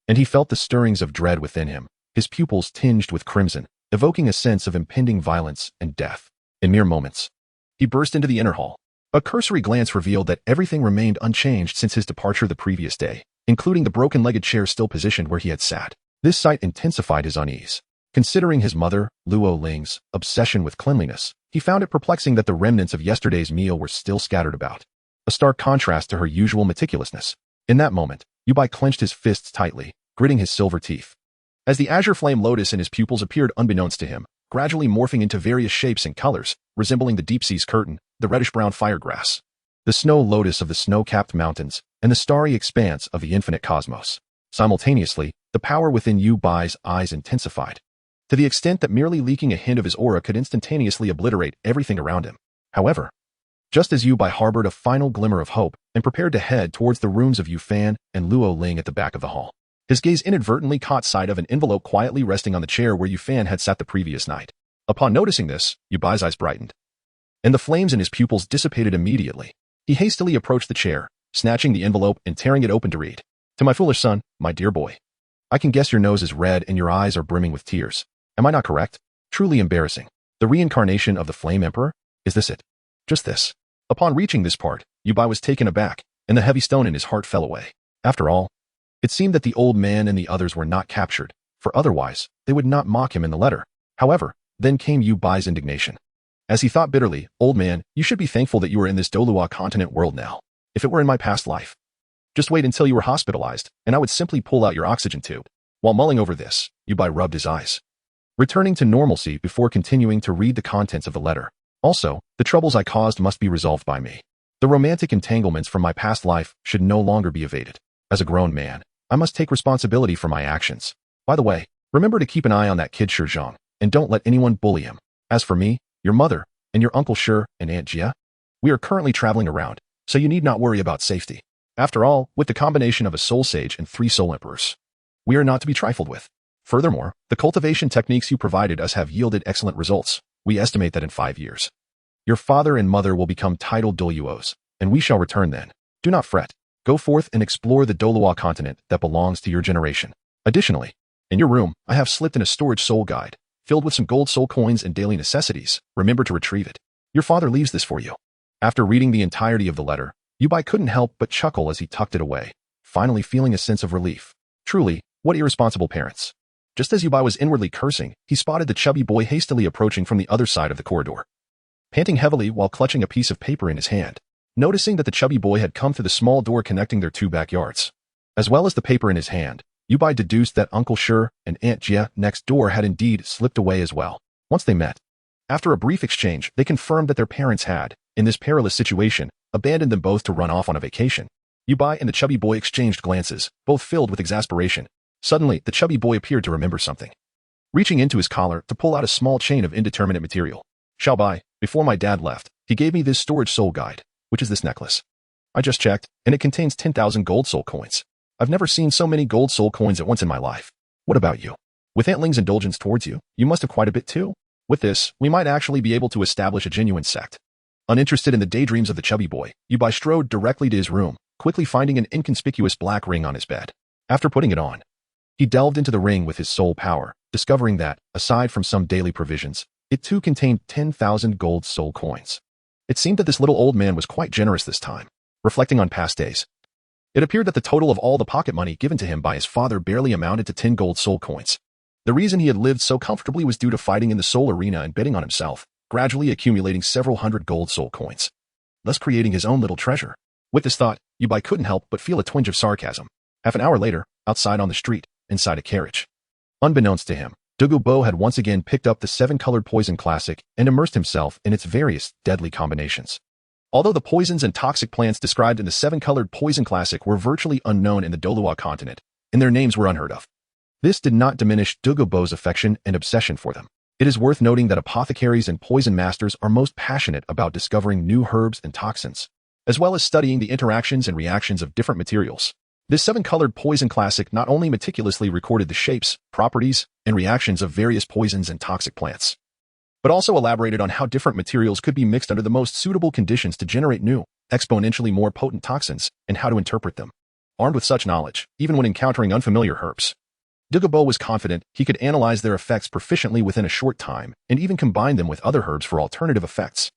and he felt the stirrings of dread within him, his pupils tinged with crimson, evoking a sense of impending violence and death. In mere moments, he burst into the inner hall. A cursory glance revealed that everything remained unchanged since his departure the previous day, including the broken-legged chair still positioned where he had sat. This sight intensified his unease. Considering his mother, Luo Ling's, obsession with cleanliness, he found it perplexing that the remnants of yesterday's meal were still scattered about, a stark contrast to her usual meticulousness. In that moment, Yubai clenched his fists tightly, gritting his silver teeth. As the azure flame lotus in his pupils appeared unbeknownst to him, gradually morphing into various shapes and colors, resembling the deep sea's curtain, the reddish-brown firegrass, the snow lotus of the snow-capped mountains, and the starry expanse of the infinite cosmos. Simultaneously, the power within Yubai's eyes intensified, to the extent that merely leaking a hint of his aura could instantaneously obliterate everything around him. However, just as Yubai harbored a final glimmer of hope and prepared to head towards the rooms of Yufan and Luo Ling at the back of the hall, his gaze inadvertently caught sight of an envelope quietly resting on the chair where Yufan had sat the previous night. Upon noticing this, Yubai's eyes brightened, and the flames in his pupils dissipated immediately. He hastily approached the chair, snatching the envelope and tearing it open to read. To my foolish son, my dear boy. I can guess your nose is red and your eyes are brimming with tears. Am I not correct? Truly embarrassing. The reincarnation of the Flame Emperor? Is this it? Just this. Upon reaching this part, Yubai was taken aback, and the heavy stone in his heart fell away. After all, it seemed that the old man and the others were not captured, for otherwise, they would not mock him in the letter. However, then came Yubai's indignation. As he thought bitterly, old man, you should be thankful that you are in this Douluo Continent world now. If it were in my past life, just wait until you were hospitalized, and I would simply pull out your oxygen tube. While mulling over this, Yubai rubbed his eyes. returning to normalcy before continuing to read the contents of the letter. Also, the troubles I caused must be resolved by me. The romantic entanglements from my past life should no longer be evaded. As a grown man, I must take responsibility for my actions. By the way, remember to keep an eye on that kid Shizhong, and don't let anyone bully him. As for me, your mother, and your Uncle Shi and Aunt Jia, we are currently traveling around, so you need not worry about safety. After all, with the combination of a soul sage and 3 soul emperors, we are not to be trifled with. Furthermore, the cultivation techniques you provided us have yielded excellent results. We estimate that in 5 years, your father and mother will become titled Douluos, and we shall return then. Do not fret. Go forth and explore the Douluo Continent that belongs to your generation. Additionally, in your room, I have slipped in a storage soul guide, filled with some gold soul coins and daily necessities. Remember to retrieve it. Your father leaves this for you. After reading the entirety of the letter, Yubai couldn't help but chuckle as he tucked it away, finally feeling a sense of relief. Truly, what irresponsible parents. Just as Yubai was inwardly cursing, he spotted the chubby boy hastily approaching from the other side of the corridor, panting heavily while clutching a piece of paper in his hand. Noticing that the chubby boy had come through the small door connecting their 2 backyards, as well as the paper in his hand, Yubai deduced that Uncle Shi and Aunt Jia next door had indeed slipped away as well. Once they met, after a brief exchange, they confirmed that their parents had, in this perilous situation, abandoned them both to run off on a vacation. Yubai and the chubby boy exchanged glances, both filled with exasperation. Suddenly, the chubby boy appeared to remember something, reaching into his collar to pull out a small chain of indeterminate material. Xiaobai, before my dad left, he gave me this storage soul guide, which is this necklace. I just checked, and it contains 10,000 gold soul coins. I've never seen so many gold soul coins at once in my life. What about you? With Aunt Ling's indulgence towards you, you must have quite a bit too. With this, we might actually be able to establish a genuine sect. Uninterested in the daydreams of the chubby boy, Yubai strode directly to his room, quickly finding an inconspicuous black ring on his bed. After putting it on, he delved into the ring with his soul power, discovering that, aside from some daily provisions, it too contained 10,000 gold soul coins. It seemed that this little old man was quite generous this time. Reflecting on past days, it appeared that the total of all the pocket money given to him by his father barely amounted to 10 gold soul coins. The reason he had lived so comfortably was due to fighting in the soul arena and betting on himself, gradually accumulating several hundred gold soul coins, thus creating his own little treasure. With this thought, Yubai couldn't help but feel a twinge of sarcasm. Half an hour later, outside on the street, inside a carriage. Unbeknownst to him, Douluo had once again picked up the 7-colored poison classic and immersed himself in its various deadly combinations. Although the poisons and toxic plants described in the 7-colored poison classic were virtually unknown in the Douluo Continent, and their names were unheard of, this did not diminish Douluo's affection and obsession for them. It is worth noting that apothecaries and poison masters are most passionate about discovering new herbs and toxins, as well as studying the interactions and reactions of different materials. This 7-colored poison classic not only meticulously recorded the shapes, properties, and reactions of various poisons and toxic plants, but also elaborated on how different materials could be mixed under the most suitable conditions to generate new, exponentially more potent toxins, and how to interpret them. Armed with such knowledge, even when encountering unfamiliar herbs, Douluo was confident he could analyze their effects proficiently within a short time and even combine them with other herbs for alternative effects.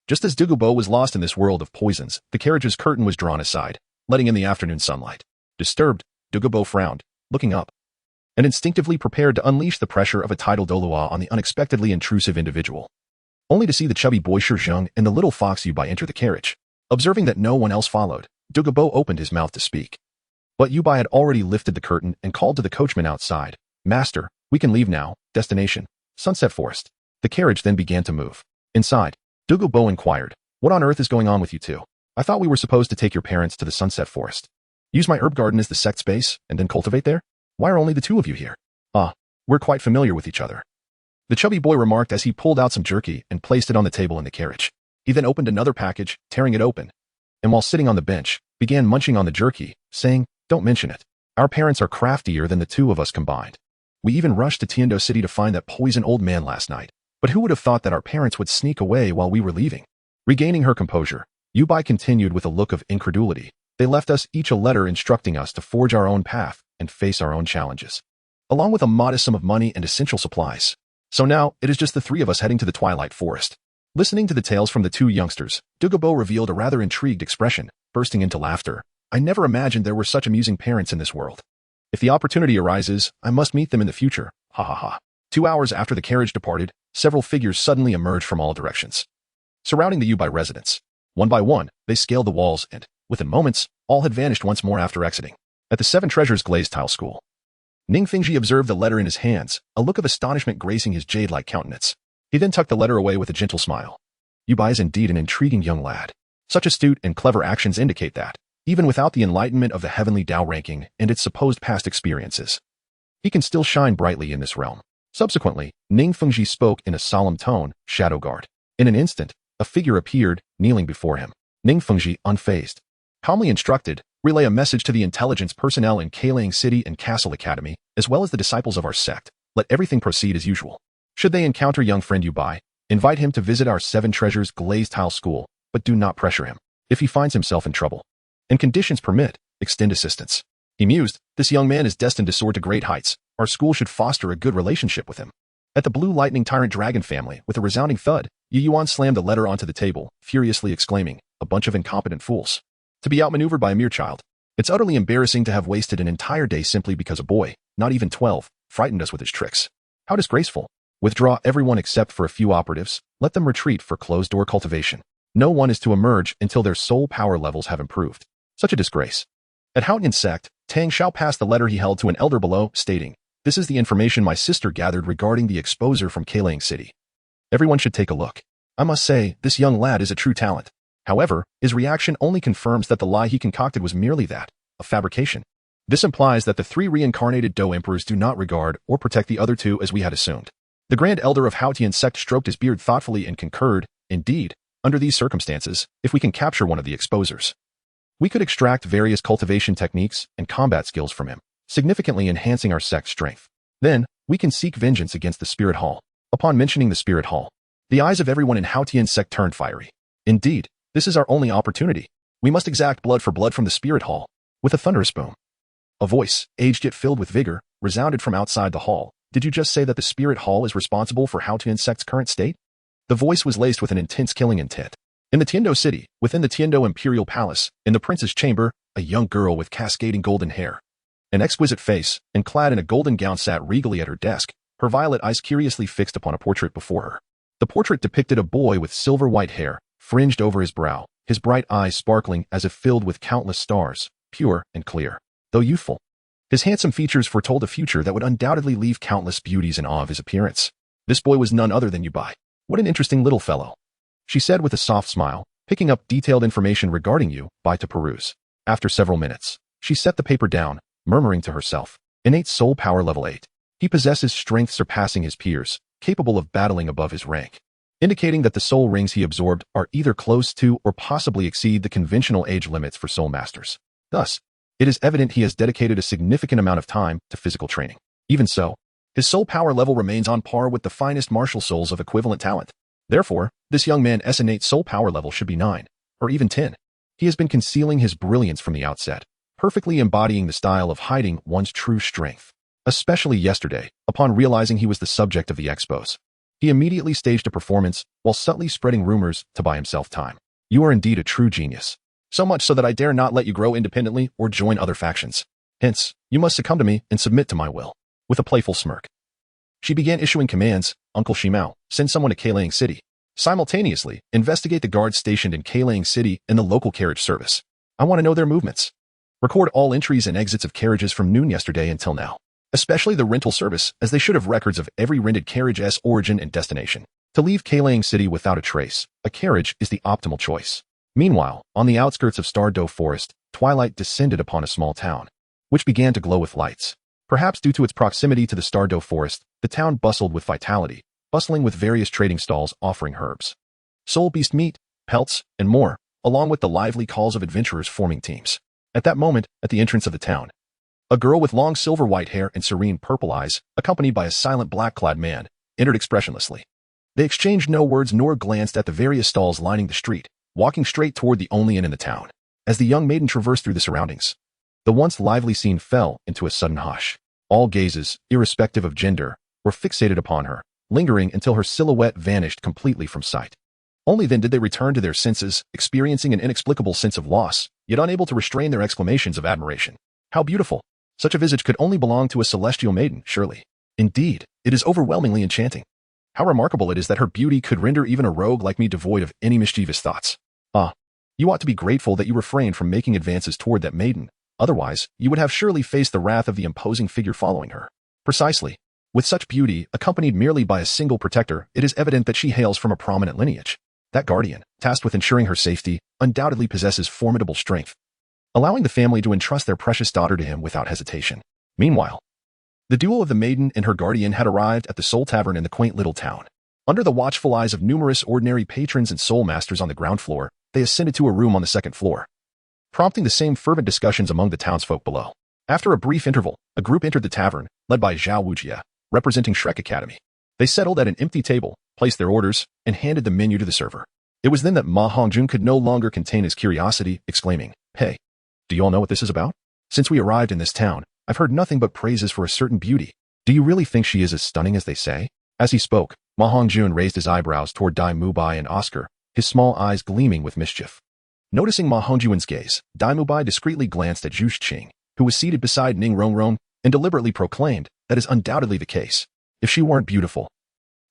Just as Douluo was lost in this world of poisons, the carriage's curtain was drawn aside, letting in the afternoon sunlight. Disturbed, Douluo frowned, looking up, and instinctively prepared to unleash the pressure of a tidal Douluo on the unexpectedly intrusive individual, only to see the chubby boy Shizhong and the little fox Yubai enter the carriage. Observing that no one else followed, Douluo opened his mouth to speak. But Yubai had already lifted the curtain and called to the coachman outside. Master, we can leave now. Destination, Sunset Forest. The carriage then began to move. Inside, Douluo inquired, what on earth is going on with you two? I thought we were supposed to take your parents to the Sunset Forest. Use my herb garden as the Sect's base, and then cultivate there? Why are only the two of you here? We're quite familiar with each other. The chubby boy remarked as he pulled out some jerky and placed it on the table in the carriage. He then opened another package, tearing it open, and while sitting on the bench, began munching on the jerky, saying, don't mention it. Our parents are craftier than the two of us combined. We even rushed to Tiando City to find that poison old man last night. But who would have thought that our parents would sneak away while we were leaving? Regaining her composure, Yubai continued with a look of incredulity. They left us each a letter instructing us to forge our own path and face our own challenges, along with a modest sum of money and essential supplies. So now, it is just the 3 of us heading to the Twilight Forest. Listening to the tales from the 2 youngsters, Douluo revealed a rather intrigued expression, bursting into laughter. I never imagined there were such amusing parents in this world. If the opportunity arises, I must meet them in the future. Ha ha ha. 2 hours after the carriage departed, several figures suddenly emerged from all directions, surrounding the Yubai residence. One by one, they scaled the walls and, within moments, all had vanished once more after exiting. At the 7 Treasures glazed tile school, Ning Fengji observed the letter in his hands, a look of astonishment gracing his jade-like countenance. He then tucked the letter away with a gentle smile. Yubai is indeed an intriguing young lad. Such astute and clever actions indicate that, even without the enlightenment of the heavenly Tao ranking and its supposed past experiences, he can still shine brightly in this realm. Subsequently, Ning Fengji spoke in a solemn tone, Shadow Guard. In an instant, a figure appeared, kneeling before him. Ning Fengji, unfazed, calmly instructed, relay a message to the intelligence personnel in Keilang City and Castle Academy, as well as the disciples of our sect. Let everything proceed as usual. Should they encounter young friend Yubai, invite him to visit our Seven Treasures glazed tile school, but do not pressure him. If he finds himself in trouble, and conditions permit, extend assistance. He mused, this young man is destined to soar to great heights. Our school should foster a good relationship with him. At the Blue Lightning Tyrant Dragon family, with a resounding thud, Yu Yuan slammed the letter onto the table, furiously exclaiming, a bunch of incompetent fools. To be outmaneuvered by a mere child. It's utterly embarrassing to have wasted an entire day simply because a boy, not even 12, frightened us with his tricks. How disgraceful. Withdraw everyone except for a few operatives, let them retreat for closed-door cultivation. No one is to emerge until their soul power levels have improved. Such a disgrace. At Haotian Sect, Tang Xiao passed the letter he held to an elder below, stating, this is the information my sister gathered regarding the exposer from Keilang City. Everyone should take a look. I must say, this young lad is a true talent. However, his reaction only confirms that the lie he concocted was merely that, a fabrication. This implies that the 3 reincarnated Do Emperors do not regard or protect the other 2 as we had assumed. The Grand Elder of Haotian Sect stroked his beard thoughtfully and concurred, indeed, under these circumstances, if we can capture one of the exposers, we could extract various cultivation techniques and combat skills from him, significantly enhancing our sect's strength. Then, we can seek vengeance against the Spirit Hall. Upon mentioning the Spirit Hall, the eyes of everyone in Haotian Sect turned fiery. Indeed, this is our only opportunity. We must exact blood for blood from the Spirit Hall. With a thunderous boom, a voice, aged yet filled with vigor, resounded from outside the hall. Did you just say that the Spirit Hall is responsible for Haotian Sect's current state? The voice was laced with an intense killing intent. In the Tiando city, within the Tiando Imperial Palace, in the prince's chamber, a young girl with cascading golden hair, an exquisite face, and clad in a golden gown sat regally at her desk, her violet eyes curiously fixed upon a portrait before her. The portrait depicted a boy with silver-white hair, fringed over his brow, his bright eyes sparkling as if filled with countless stars, pure and clear, though youthful. His handsome features foretold a future that would undoubtedly leave countless beauties in awe of his appearance. This boy was none other than Yubai. What an interesting little fellow, she said with a soft smile, picking up detailed information regarding Yubai to peruse. After several minutes, she set the paper down, murmuring to herself, innate soul power level 8. He possesses strength surpassing his peers, capable of battling above his rank, indicating that the soul rings he absorbed are either close to or possibly exceed the conventional age limits for soul masters. Thus, it is evident he has dedicated a significant amount of time to physical training. Even so, his soul power level remains on par with the finest martial souls of equivalent talent. Therefore, this young man's innate soul power level should be 9, or even 10. He has been concealing his brilliance from the outset, perfectly embodying the style of hiding one's true strength. Especially yesterday, upon realizing he was the subject of the expos, he immediately staged a performance while subtly spreading rumors to buy himself time. You are indeed a true genius. So much so that I dare not let you grow independently or join other factions. Hence, you must succumb to me and submit to my will. With a playful smirk, she began issuing commands. Uncle Shimao, send someone to Keilang City. Simultaneously, investigate the guards stationed in Keilang City and the local carriage service. I want to know their movements. Record all entries and exits of carriages from noon yesterday until now, especially the rental service, as they should have records of every rented carriage's origin and destination. To leave Keilang City without a trace, a carriage is the optimal choice. Meanwhile, on the outskirts of Stardow Forest, twilight descended upon a small town, which began to glow with lights. Perhaps due to its proximity to the Stardow Forest, the town bustled with vitality, bustling with various trading stalls offering herbs, soul beast meat, pelts, and more, along with the lively calls of adventurers forming teams. At that moment, at the entrance of the town, a girl with long silver-white hair and serene purple eyes, accompanied by a silent black-clad man, entered expressionlessly. They exchanged no words nor glanced at the various stalls lining the street, walking straight toward the only inn in the town. As the young maiden traversed through the surroundings, the once lively scene fell into a sudden hush. All gazes, irrespective of gender, were fixated upon her, lingering until her silhouette vanished completely from sight. Only then did they return to their senses, experiencing an inexplicable sense of loss, yet unable to restrain their exclamations of admiration. How beautiful! Such a visage could only belong to a celestial maiden, surely. Indeed, it is overwhelmingly enchanting. How remarkable it is that her beauty could render even a rogue like me devoid of any mischievous thoughts. Ah, you ought to be grateful that you refrained from making advances toward that maiden, Otherwise, you would have surely faced the wrath of the imposing figure following her. Precisely. With such beauty, accompanied merely by a single protector, it is evident that she hails from a prominent lineage. That guardian, tasked with ensuring her safety, undoubtedly possesses formidable strength, allowing the family to entrust their precious daughter to him without hesitation. Meanwhile, the duo of the maiden and her guardian had arrived at the Soul Tavern in the quaint little town. Under the watchful eyes of numerous ordinary patrons and soul masters on the ground floor, they ascended to a room on the second floor, prompting the same fervent discussions among the townsfolk below. After a brief interval, a group entered the tavern, led by Zhao Wujie, representing Shrek Academy. They settled at an empty table, placed their orders, and handed the menu to the server. It was then that Ma Hongjun could no longer contain his curiosity, exclaiming, "Hey, do you all know what this is about? Since we arrived in this town, I've heard nothing but praises for a certain beauty. Do you really think she is as stunning as they say?" As he spoke, Ma Hongjun raised his eyebrows toward Dai Mubai and Oscar, his small eyes gleaming with mischief. Noticing Ma Hongjun's gaze, Dai Mubai discreetly glanced at Zhu Qing, who was seated beside Ning Rongrong, and deliberately proclaimed, "That is undoubtedly the case. If she weren't beautiful,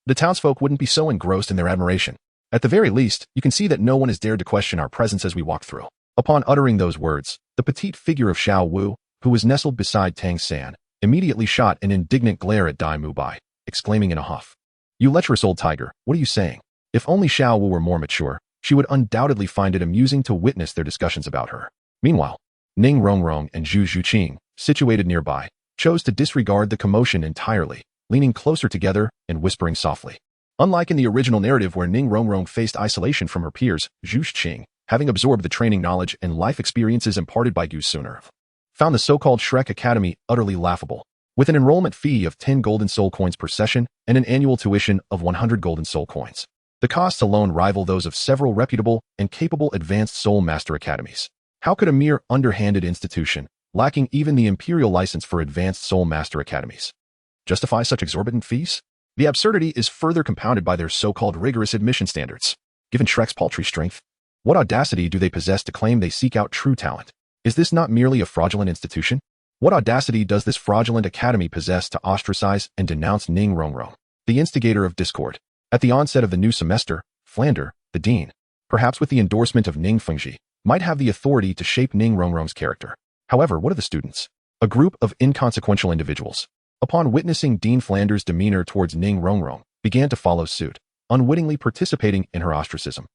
the townsfolk wouldn't be so engrossed in their admiration. At the very least, you can see that no one has dared to question our presence as we walk through." Upon uttering those words, the petite figure of Xiao Wu, who was nestled beside Tang San, immediately shot an indignant glare at Dai Mubai, exclaiming in a huff, "You lecherous old tiger, what are you saying?" If only Xiao Wu were more mature, she would undoubtedly find it amusing to witness their discussions about her. Meanwhile, Ning Rongrong and Zhu Qing, situated nearby, chose to disregard the commotion entirely, leaning closer together and whispering softly. Unlike in the original narrative where Ning Rongrong faced isolation from her peers, Zhu Qing, having absorbed the training knowledge and life experiences imparted by Gu Sunerv, found the so-called Shrek Academy utterly laughable. With an enrollment fee of 10 golden soul coins per session and an annual tuition of 100 golden soul coins, the costs alone rival those of several reputable and capable advanced soul master academies. How could a mere underhanded institution, lacking even the imperial license for advanced soul master academies, justify such exorbitant fees? The absurdity is further compounded by their so-called rigorous admission standards. Given Shrek's paltry strength, what audacity do they possess to claim they seek out true talent? Is this not merely a fraudulent institution? What audacity does this fraudulent academy possess to ostracize and denounce Ning Rongrong, the instigator of discord? At the onset of the new semester, Flander, the dean, perhaps with the endorsement of Ning Fengji, might have the authority to shape Ning Rongrong's character. However, what are the students? A group of inconsequential individuals, upon witnessing Dean Flander's demeanor towards Ning Rongrong, began to follow suit, unwittingly participating in her ostracism.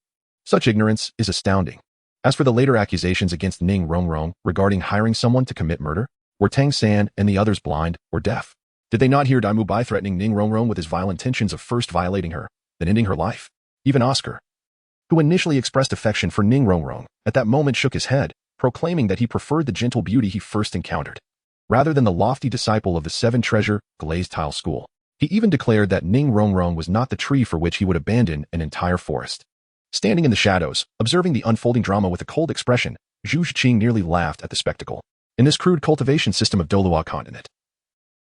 Such ignorance is astounding. As for the later accusations against Ning Rongrong regarding hiring someone to commit murder, were Tang San and the others blind or deaf? Did they not hear Dai Mubai threatening Ning Rongrong with his vile intentions of first violating her, then ending her life? Even Oscar, who initially expressed affection for Ning Rongrong, at that moment shook his head, proclaiming that he preferred the gentle beauty he first encountered, rather than the lofty disciple of the Seven Treasure glazed tile school. He even declared that Ning Rongrong was not the tree for which he would abandon an entire forest. Standing in the shadows, observing the unfolding drama with a cold expression, Zhu Qing nearly laughed at the spectacle. In this crude cultivation system of Douluo Continent,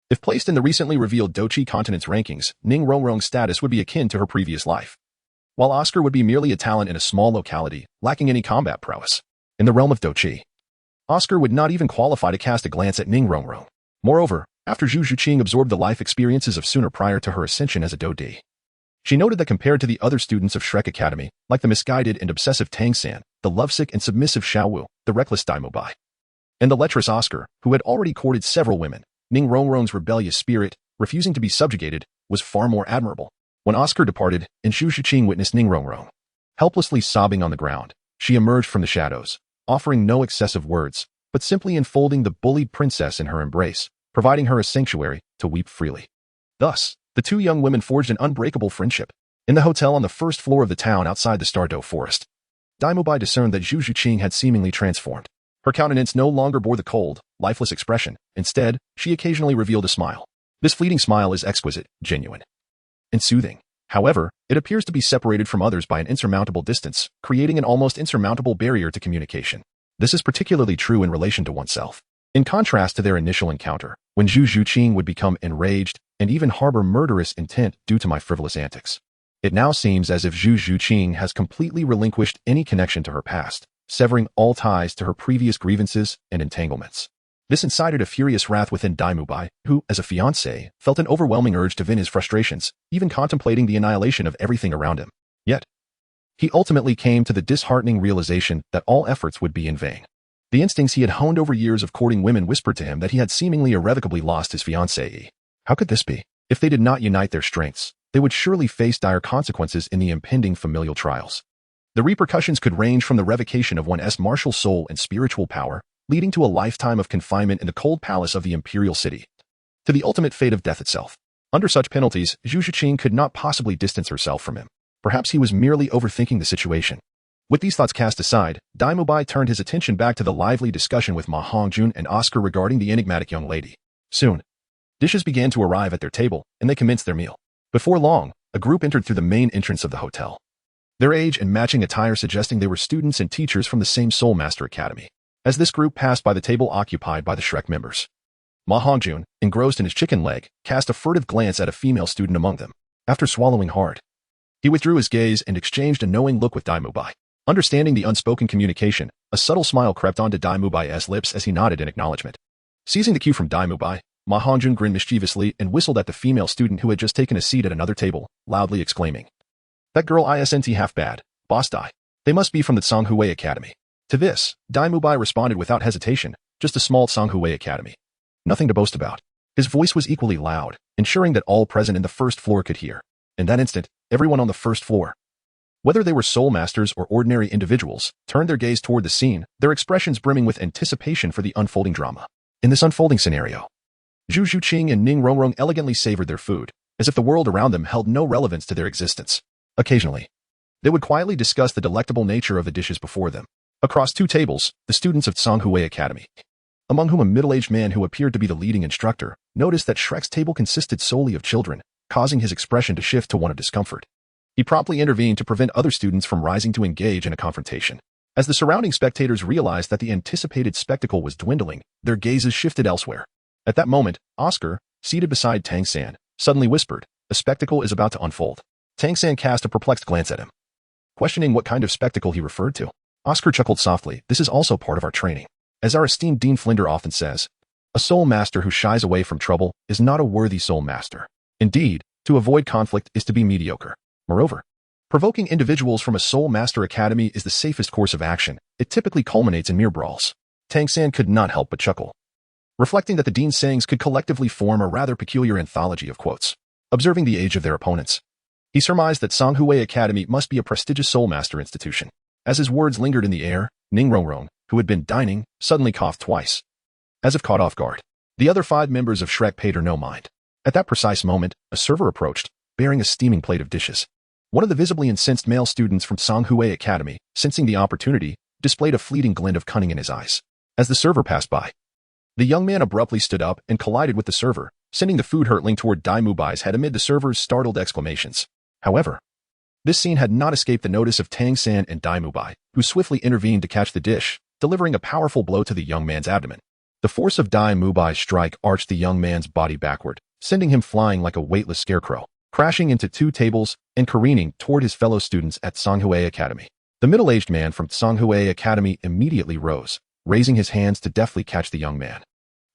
if placed in the recently revealed Douluo Continent's rankings, Ning Rongrong's status would be akin to her previous life, while Oscar would be merely a talent in a small locality, lacking any combat prowess. In the realm of Douluo, Oscar would not even qualify to cast a glance at Ning Rongrong. Moreover, after Zhu Qing absorbed the life experiences of Sooner prior to her ascension as a Dodi, she noted that compared to the other students of Shrek Academy, like the misguided and obsessive Tang San, the lovesick and submissive Xiao Wu, the reckless Dai Mubai, and the lecherous Oscar, who had already courted several women, Ning Rongrong's rebellious spirit, refusing to be subjugated, was far more admirable. When Oscar departed, and Zhu Qing witnessed Ning Rongrong helplessly sobbing on the ground, she emerged from the shadows, offering no excessive words, but simply enfolding the bullied princess in her embrace, providing her a sanctuary to weep freely. Thus, the two young women forged an unbreakable friendship. In the hotel on the first floor of the town outside the Stardow Forest, Dai Mubai discerned that Zhu Qing had seemingly transformed. Her countenance no longer bore the cold, lifeless expression. Instead, she occasionally revealed a smile. This fleeting smile is exquisite, genuine, and soothing. However, it appears to be separated from others by an insurmountable distance, creating an almost insurmountable barrier to communication. This is particularly true in relation to oneself. In contrast to their initial encounter, when Zhu Qing would become enraged and even harbor murderous intent due to my frivolous antics, it now seems as if Zhu Qing has completely relinquished any connection to her past, severing all ties to her previous grievances and entanglements. This incited a furious wrath within Dai Mubai, who, as a fiancé, felt an overwhelming urge to vent his frustrations, even contemplating the annihilation of everything around him. Yet, he ultimately came to the disheartening realization that all efforts would be in vain. The instincts he had honed over years of courting women whispered to him that he had seemingly irrevocably lost his fiancée. How could this be? If they did not unite their strengths, they would surely face dire consequences in the impending familial trials. The repercussions could range from the revocation of one's martial soul and spiritual power, leading to a lifetime of confinement in the cold palace of the imperial city, to the ultimate fate of death itself. Under such penalties, Zhu Zhuqing could not possibly distance herself from him. Perhaps he was merely overthinking the situation. With these thoughts cast aside, Dai Mubai turned his attention back to the lively discussion with Ma Hongjun and Oscar regarding the enigmatic young lady. Soon, dishes began to arrive at their table, and they commenced their meal. Before long, a group entered through the main entrance of the hotel. Their age and matching attire suggesting they were students and teachers from the same Soul Master Academy. As this group passed by the table occupied by the Shrek members, Ma Hongjun, engrossed in his chicken leg, cast a furtive glance at a female student among them. After swallowing hard, he withdrew his gaze and exchanged a knowing look with Dai Mubai. Understanding the unspoken communication, a subtle smile crept onto Dai Mubai's lips as he nodded in acknowledgement. Seizing the cue from Dai Mubai, Ma Hongjun grinned mischievously and whistled at the female student who had just taken a seat at another table, loudly exclaiming, "That girl isn't half bad, boss Dai. They must be from the Songhui Academy." To this, Dai Mubai responded without hesitation, "Just a small Songhui Academy. Nothing to boast about." His voice was equally loud, ensuring that all present in the first floor could hear. In that instant, everyone on the first floor, whether they were soul masters or ordinary individuals, turned their gaze toward the scene, their expressions brimming with anticipation for the unfolding drama. In this unfolding scenario, Zhu Zhuqing and Ning Rongrong elegantly savored their food, as if the world around them held no relevance to their existence. Occasionally, they would quietly discuss the delectable nature of the dishes before them. Across two tables, the students of Songhui Academy, among whom a middle-aged man who appeared to be the leading instructor, noticed that Shrek's table consisted solely of children, causing his expression to shift to one of discomfort. He promptly intervened to prevent other students from rising to engage in a confrontation. As the surrounding spectators realized that the anticipated spectacle was dwindling, their gazes shifted elsewhere. At that moment, Oscar, seated beside Tang San, suddenly whispered, "A spectacle is about to unfold." Tang San cast a perplexed glance at him, questioning what kind of spectacle he referred to. Oscar chuckled softly, "This is also part of our training. As our esteemed Dean Flinder often says, a soul master who shies away from trouble is not a worthy soul master. Indeed, to avoid conflict is to be mediocre. Moreover, provoking individuals from a Soul Master Academy is the safest course of action. It typically culminates in mere brawls." Tang San could not help but chuckle, reflecting that the Dean's sayings could collectively form a rather peculiar anthology of quotes. Observing the age of their opponents, he surmised that Songhui Academy must be a prestigious Soul Master institution. As his words lingered in the air, Ning Rongrong, who had been dining, suddenly coughed twice, as if caught off guard. The other 5 members of Shrek paid her no mind. At that precise moment, a server approached, bearing a steaming plate of dishes. One of the visibly incensed male students from Songhui Academy, sensing the opportunity, displayed a fleeting glint of cunning in his eyes. As the server passed by, the young man abruptly stood up and collided with the server, sending the food hurtling toward Dai Mubai's head amid the server's startled exclamations. However, this scene had not escaped the notice of Tang San and Dai Mubai, who swiftly intervened to catch the dish, delivering a powerful blow to the young man's abdomen. The force of Dai Mubai's strike arched the young man's body backward, sending him flying like a weightless scarecrow, crashing into 2 tables and careening toward his fellow students at Songhui Academy. The middle-aged man from Songhui Academy immediately rose, raising his hands to deftly catch the young man,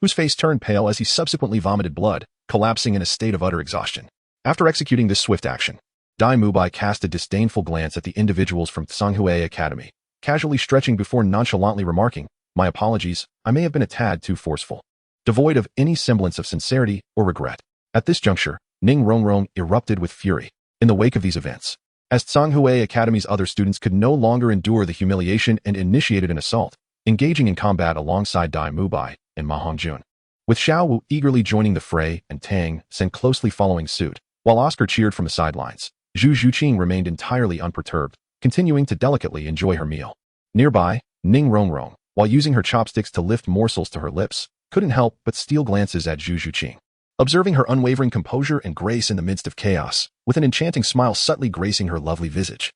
whose face turned pale as he subsequently vomited blood, collapsing in a state of utter exhaustion. After executing this swift action, Dai Mubai cast a disdainful glance at the individuals from Songhui Academy, casually stretching before nonchalantly remarking, "My apologies, I may have been a tad too forceful," devoid of any semblance of sincerity or regret. At this juncture, Ning Rongrong erupted with fury. In the wake of these events, as Songhui Academy's other students could no longer endure the humiliation and initiated an assault, engaging in combat alongside Dai Mubai and Ma Hongjun, with Xiao Wu eagerly joining the fray and Tang San closely following suit, while Oscar cheered from the sidelines. Zhu Zhuqing remained entirely unperturbed, continuing to delicately enjoy her meal. Nearby, Ning Rongrong, while using her chopsticks to lift morsels to her lips, couldn't help but steal glances at Zhu Zhuqing. Observing her unwavering composure and grace in the midst of chaos, with an enchanting smile subtly gracing her lovely visage,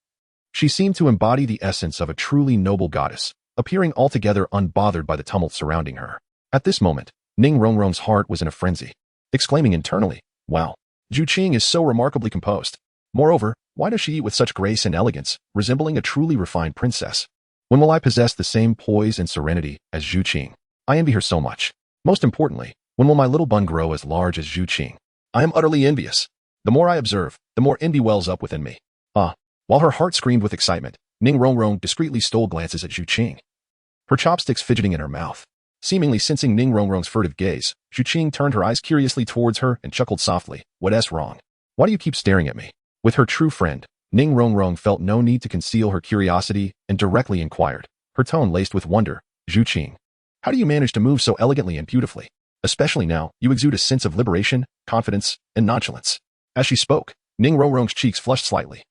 she seemed to embody the essence of a truly noble goddess, appearing altogether unbothered by the tumult surrounding her. At this moment, Ning Rongrong's heart was in a frenzy, exclaiming internally, "Wow, Zhuqing is so remarkably composed. Moreover, why does she eat with such grace and elegance, resembling a truly refined princess? When will I possess the same poise and serenity as Zhuqing? I envy her so much. Most importantly, when will my little bun grow as large as Zhuqing? I am utterly envious. The more I observe, the more envy wells up within me." While her heart screamed with excitement, Ning Rongrong discreetly stole glances at Zhuqing, her chopsticks fidgeting in her mouth. Seemingly sensing Ning Rongrong's furtive gaze, Zhu Qing turned her eyes curiously towards her and chuckled softly. What's wrong? Why do you keep staring at me? With her true friend, Ning Rongrong felt no need to conceal her curiosity and directly inquired, her tone laced with wonder. Zhu Qing, how do you manage to move so elegantly and beautifully? Especially now, you exude a sense of liberation, confidence, and nonchalance. As she spoke, Ning Rongrong's cheeks flushed slightly,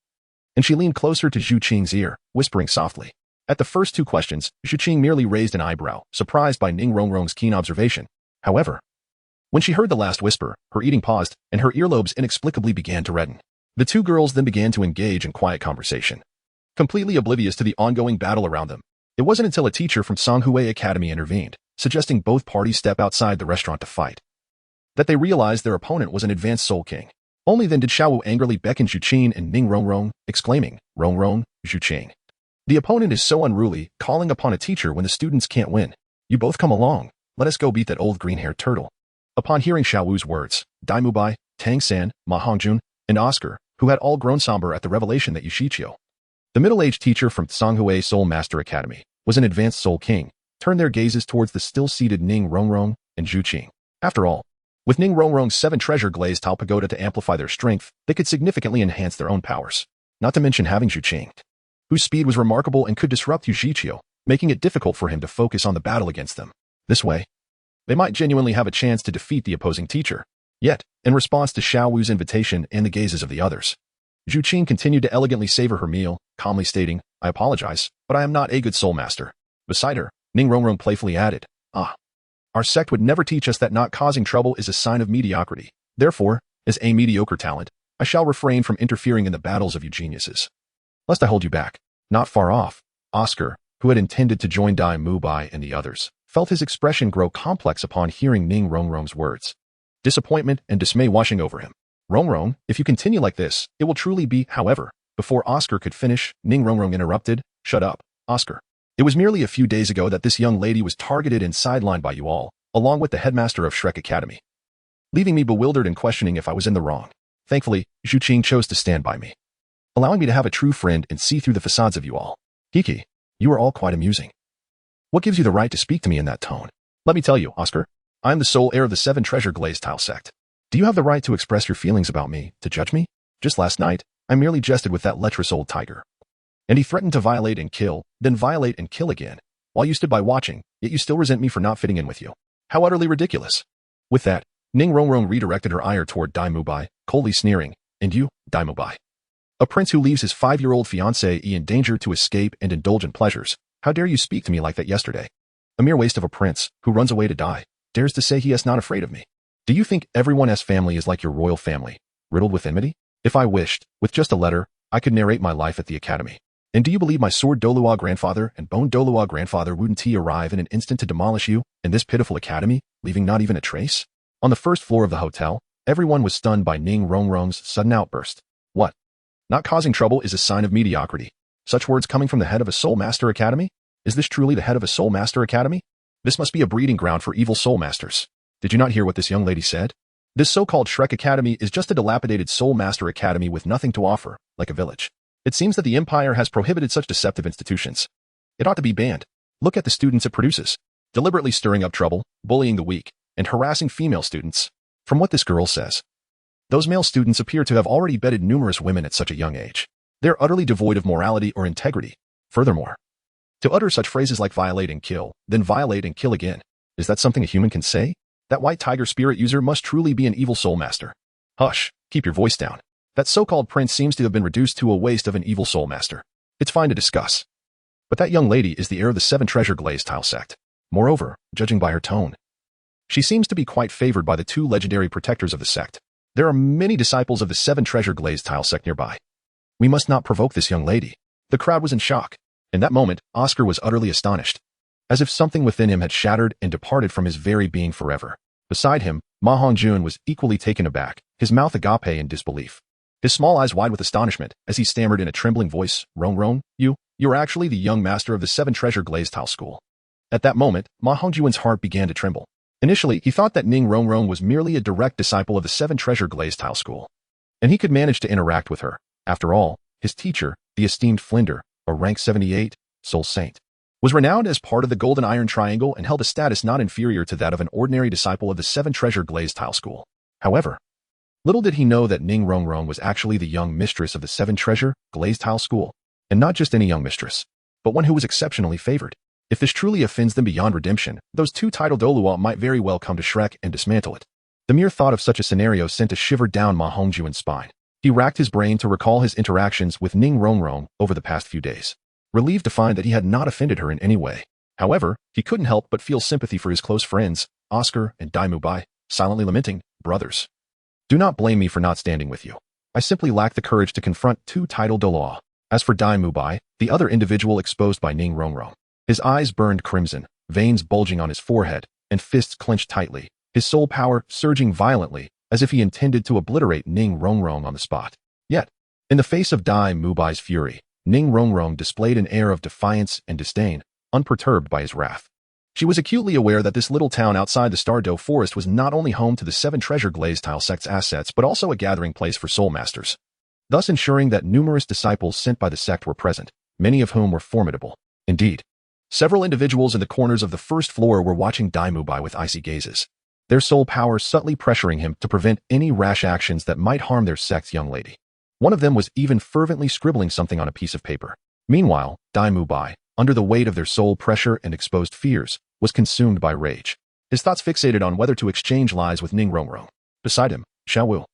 and she leaned closer to Zhu Qing's ear, whispering softly. At the first two questions, Zhu Qing merely raised an eyebrow, surprised by Ning Rongrong's keen observation. However, when she heard the last whisper, her eating paused, and her earlobes inexplicably began to redden. The two girls then began to engage in quiet conversation, completely oblivious to the ongoing battle around them. It wasn't until a teacher from Shrek Academy intervened, suggesting both parties step outside the restaurant to fight, that they realized their opponent was an advanced Soul King. Only then did Xiaowu angrily beckon Zhu Qing and Ning Rongrong, exclaiming, Rongrong, Zhu Qing. The opponent is so unruly, calling upon a teacher when the students can't win. You both come along. Let us go beat that old green-haired turtle. Upon hearing Xiaowu's words, Dai Mubai, Tang San, Ma Hongjun, and Oscar, who had all grown somber at the revelation that Yushiqiu, the middle-aged teacher from Shanghai Soul Master Academy, was an advanced Soul King, turned their gazes towards the still-seated Ning Rongrong and Zhu Qing. After all, with Ning Rongrong's 7 treasure glazed tile pagoda to amplify their strength, they could significantly enhance their own powers. Not to mention having Zhu Qing, whose speed was remarkable and could disrupt Yushiqiu, making it difficult for him to focus on the battle against them. This way, they might genuinely have a chance to defeat the opposing teacher. Yet, in response to Xiaowu's invitation and the gazes of the others, Zhu Qing continued to elegantly savor her meal, calmly stating, I apologize, but I am not a good soul master. Beside her, Ning Rongrong playfully added, our sect would never teach us that not causing trouble is a sign of mediocrity. Therefore, as a mediocre talent, I shall refrain from interfering in the battles of you geniuses, lest I hold you back. Not far off, Oscar, who had intended to join Dai Mubai and the others, felt his expression grow complex upon hearing Ning Rongrong's words. Disappointment and dismay washing over him. Rongrong, if you continue like this, it will truly be, however. Before Oscar could finish, Ning Rongrong interrupted, Shut up, Oscar. It was merely a few days ago that this young lady was targeted and sidelined by you all, along with the headmaster of Shrek Academy, leaving me bewildered and questioning if I was in the wrong. Thankfully, Zhu Qing chose to stand by me, allowing me to have a true friend and see through the facades of you all. Hiki, you are all quite amusing. What gives you the right to speak to me in that tone? Let me tell you, Oscar, I am the sole heir of the 7 treasure glazed tile sect. Do you have the right to express your feelings about me, to judge me? Just last night, I merely jested with that lecherous old tiger, and he threatened to violate and kill, then violate and kill again, while you stood by watching, yet you still resent me for not fitting in with you. How utterly ridiculous. With that, Ning Rongrong redirected her ire toward Dai Mubai, coldly sneering, and you, Dai Mubai, a prince who leaves his 5-year-old fiancée in danger to escape and indulge in pleasures. How dare you speak to me like that yesterday? A mere waste of a prince, who runs away to die, dares to say he is not afraid of me. Do you think everyone's family is like your royal family, riddled with enmity? If I wished, with just a letter, I could narrate my life at the academy. And do you believe my sword Douluo grandfather and bone Douluo grandfather wouldn't arrive in an instant to demolish you in this pitiful academy, leaving not even a trace? On the first floor of the hotel, everyone was stunned by Ning Rongrong's sudden outburst. What? Not causing trouble is a sign of mediocrity. Such words coming from the head of a Soul Master Academy? Is this truly the head of a Soul Master Academy? This must be a breeding ground for evil Soul Masters. Did you not hear what this young lady said? This so-called Shrek Academy is just a dilapidated Soul Master Academy with nothing to offer, like a village. It seems that the Empire has prohibited such deceptive institutions. It ought to be banned. Look at the students it produces, deliberately stirring up trouble, bullying the weak, and harassing female students. From what this girl says, those male students appear to have already bedded numerous women at such a young age. They're utterly devoid of morality or integrity. Furthermore, to utter such phrases like violate and kill, then violate and kill again, is that something a human can say? That white tiger spirit user must truly be an evil soul master. Hush, keep your voice down. That so-called prince seems to have been reduced to a waste of an evil soul master. It's fine to discuss, but that young lady is the heir of the 7 treasure glazed tile sect. Moreover, judging by her tone, she seems to be quite favored by the 2 legendary protectors of the sect. There are many disciples of the 7 treasure glazed tile sect nearby. We must not provoke this young lady. The crowd was in shock. In that moment, Oscar was utterly astonished, as if something within him had shattered and departed from his very being forever. Beside him, Ma Hongjun was equally taken aback, his mouth agape in disbelief, his small eyes wide with astonishment, as he stammered in a trembling voice, Rongrong, you're actually the young master of the 7 treasure glazed tile school. At that moment, Ma Hongjun's heart began to tremble. Initially, he thought that Ning Rongrong was merely a direct disciple of the 7 treasure glazed tile school, and he could manage to interact with her. After all, his teacher, the esteemed Flinder, a rank 78, Soul Saint, was renowned as part of the Golden Iron Triangle and held a status not inferior to that of an ordinary disciple of the Seven Treasure Glazed Tile School. However, little did he know that Ning Rongrong was actually the young mistress of the Seven Treasure Glazed Tile School, and not just any young mistress, but one who was exceptionally favored. If this truly offends them beyond redemption, those two titled Douluo might very well come to Shrek and dismantle it. The mere thought of such a scenario sent a shiver down Ma Hongjuan's spine. He racked his brain to recall his interactions with Ning Rongrong over the past few days, relieved to find that he had not offended her in any way. However, he couldn't help but feel sympathy for his close friends, Oscar and Dai Mubai, silently lamenting, "Brothers, do not blame me for not standing with you. I simply lack the courage to confront two titled Douluo." As for Dai Mubai, the other individual exposed by Ning Rongrong, his eyes burned crimson, veins bulging on his forehead, and fists clenched tightly, his soul power surging violently, as if he intended to obliterate Ning Rongrong on the spot. Yet, in the face of Dai Mubai's fury, Ning Rongrong displayed an air of defiance and disdain, unperturbed by his wrath. She was acutely aware that this little town outside the Douluo Forest was not only home to the Seven Treasure Glazed Tile Sect's assets but also a gathering place for soul masters, thus ensuring that numerous disciples sent by the sect were present, many of whom were formidable. Indeed, several individuals in the corners of the first floor were watching Dai Mubai with icy gazes, their soul power subtly pressuring him to prevent any rash actions that might harm their sect's young lady. One of them was even fervently scribbling something on a piece of paper. Meanwhile, Dai Mubai, under the weight of their soul pressure and exposed fears, was consumed by rage, his thoughts fixated on whether to exchange lies with Ning Rongrong. Beside him, Xiaowu,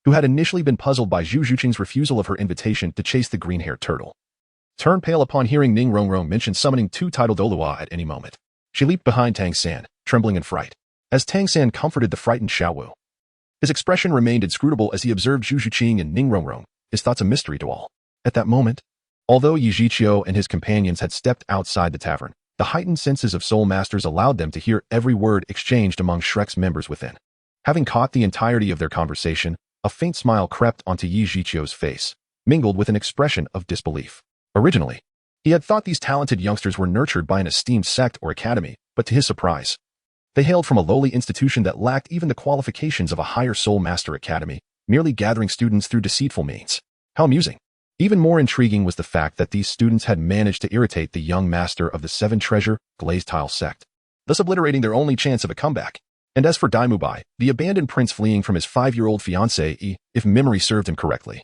who had initially been puzzled by Zhu Zhuqing's refusal of her invitation to chase the green-haired turtle, turned pale upon hearing Ning Rongrong mention summoning two titled Douluo at any moment. She leaped behind Tang San, trembling in fright, as Tang San comforted the frightened Xiaowu. His expression remained inscrutable as he observed Zhu Zhuqing and Ning Rongrong, his thoughts a mystery to all. At that moment, although Yi Zhiqiu and his companions had stepped outside the tavern, the heightened senses of soul masters allowed them to hear every word exchanged among Shrek's members within. Having caught the entirety of their conversation, a faint smile crept onto Yi Zhiqiu's face, mingled with an expression of disbelief. Originally, he had thought these talented youngsters were nurtured by an esteemed sect or academy, but to his surprise, they hailed from a lowly institution that lacked even the qualifications of a higher soul master academy, merely gathering students through deceitful means. How amusing! Even more intriguing was the fact that these students had managed to irritate the young master of the Seven Treasure Glazed Tile Sect, thus obliterating their only chance of a comeback. And as for Dai Mubai, the abandoned prince fleeing from his 5-year-old fiancée, if memory served him correctly,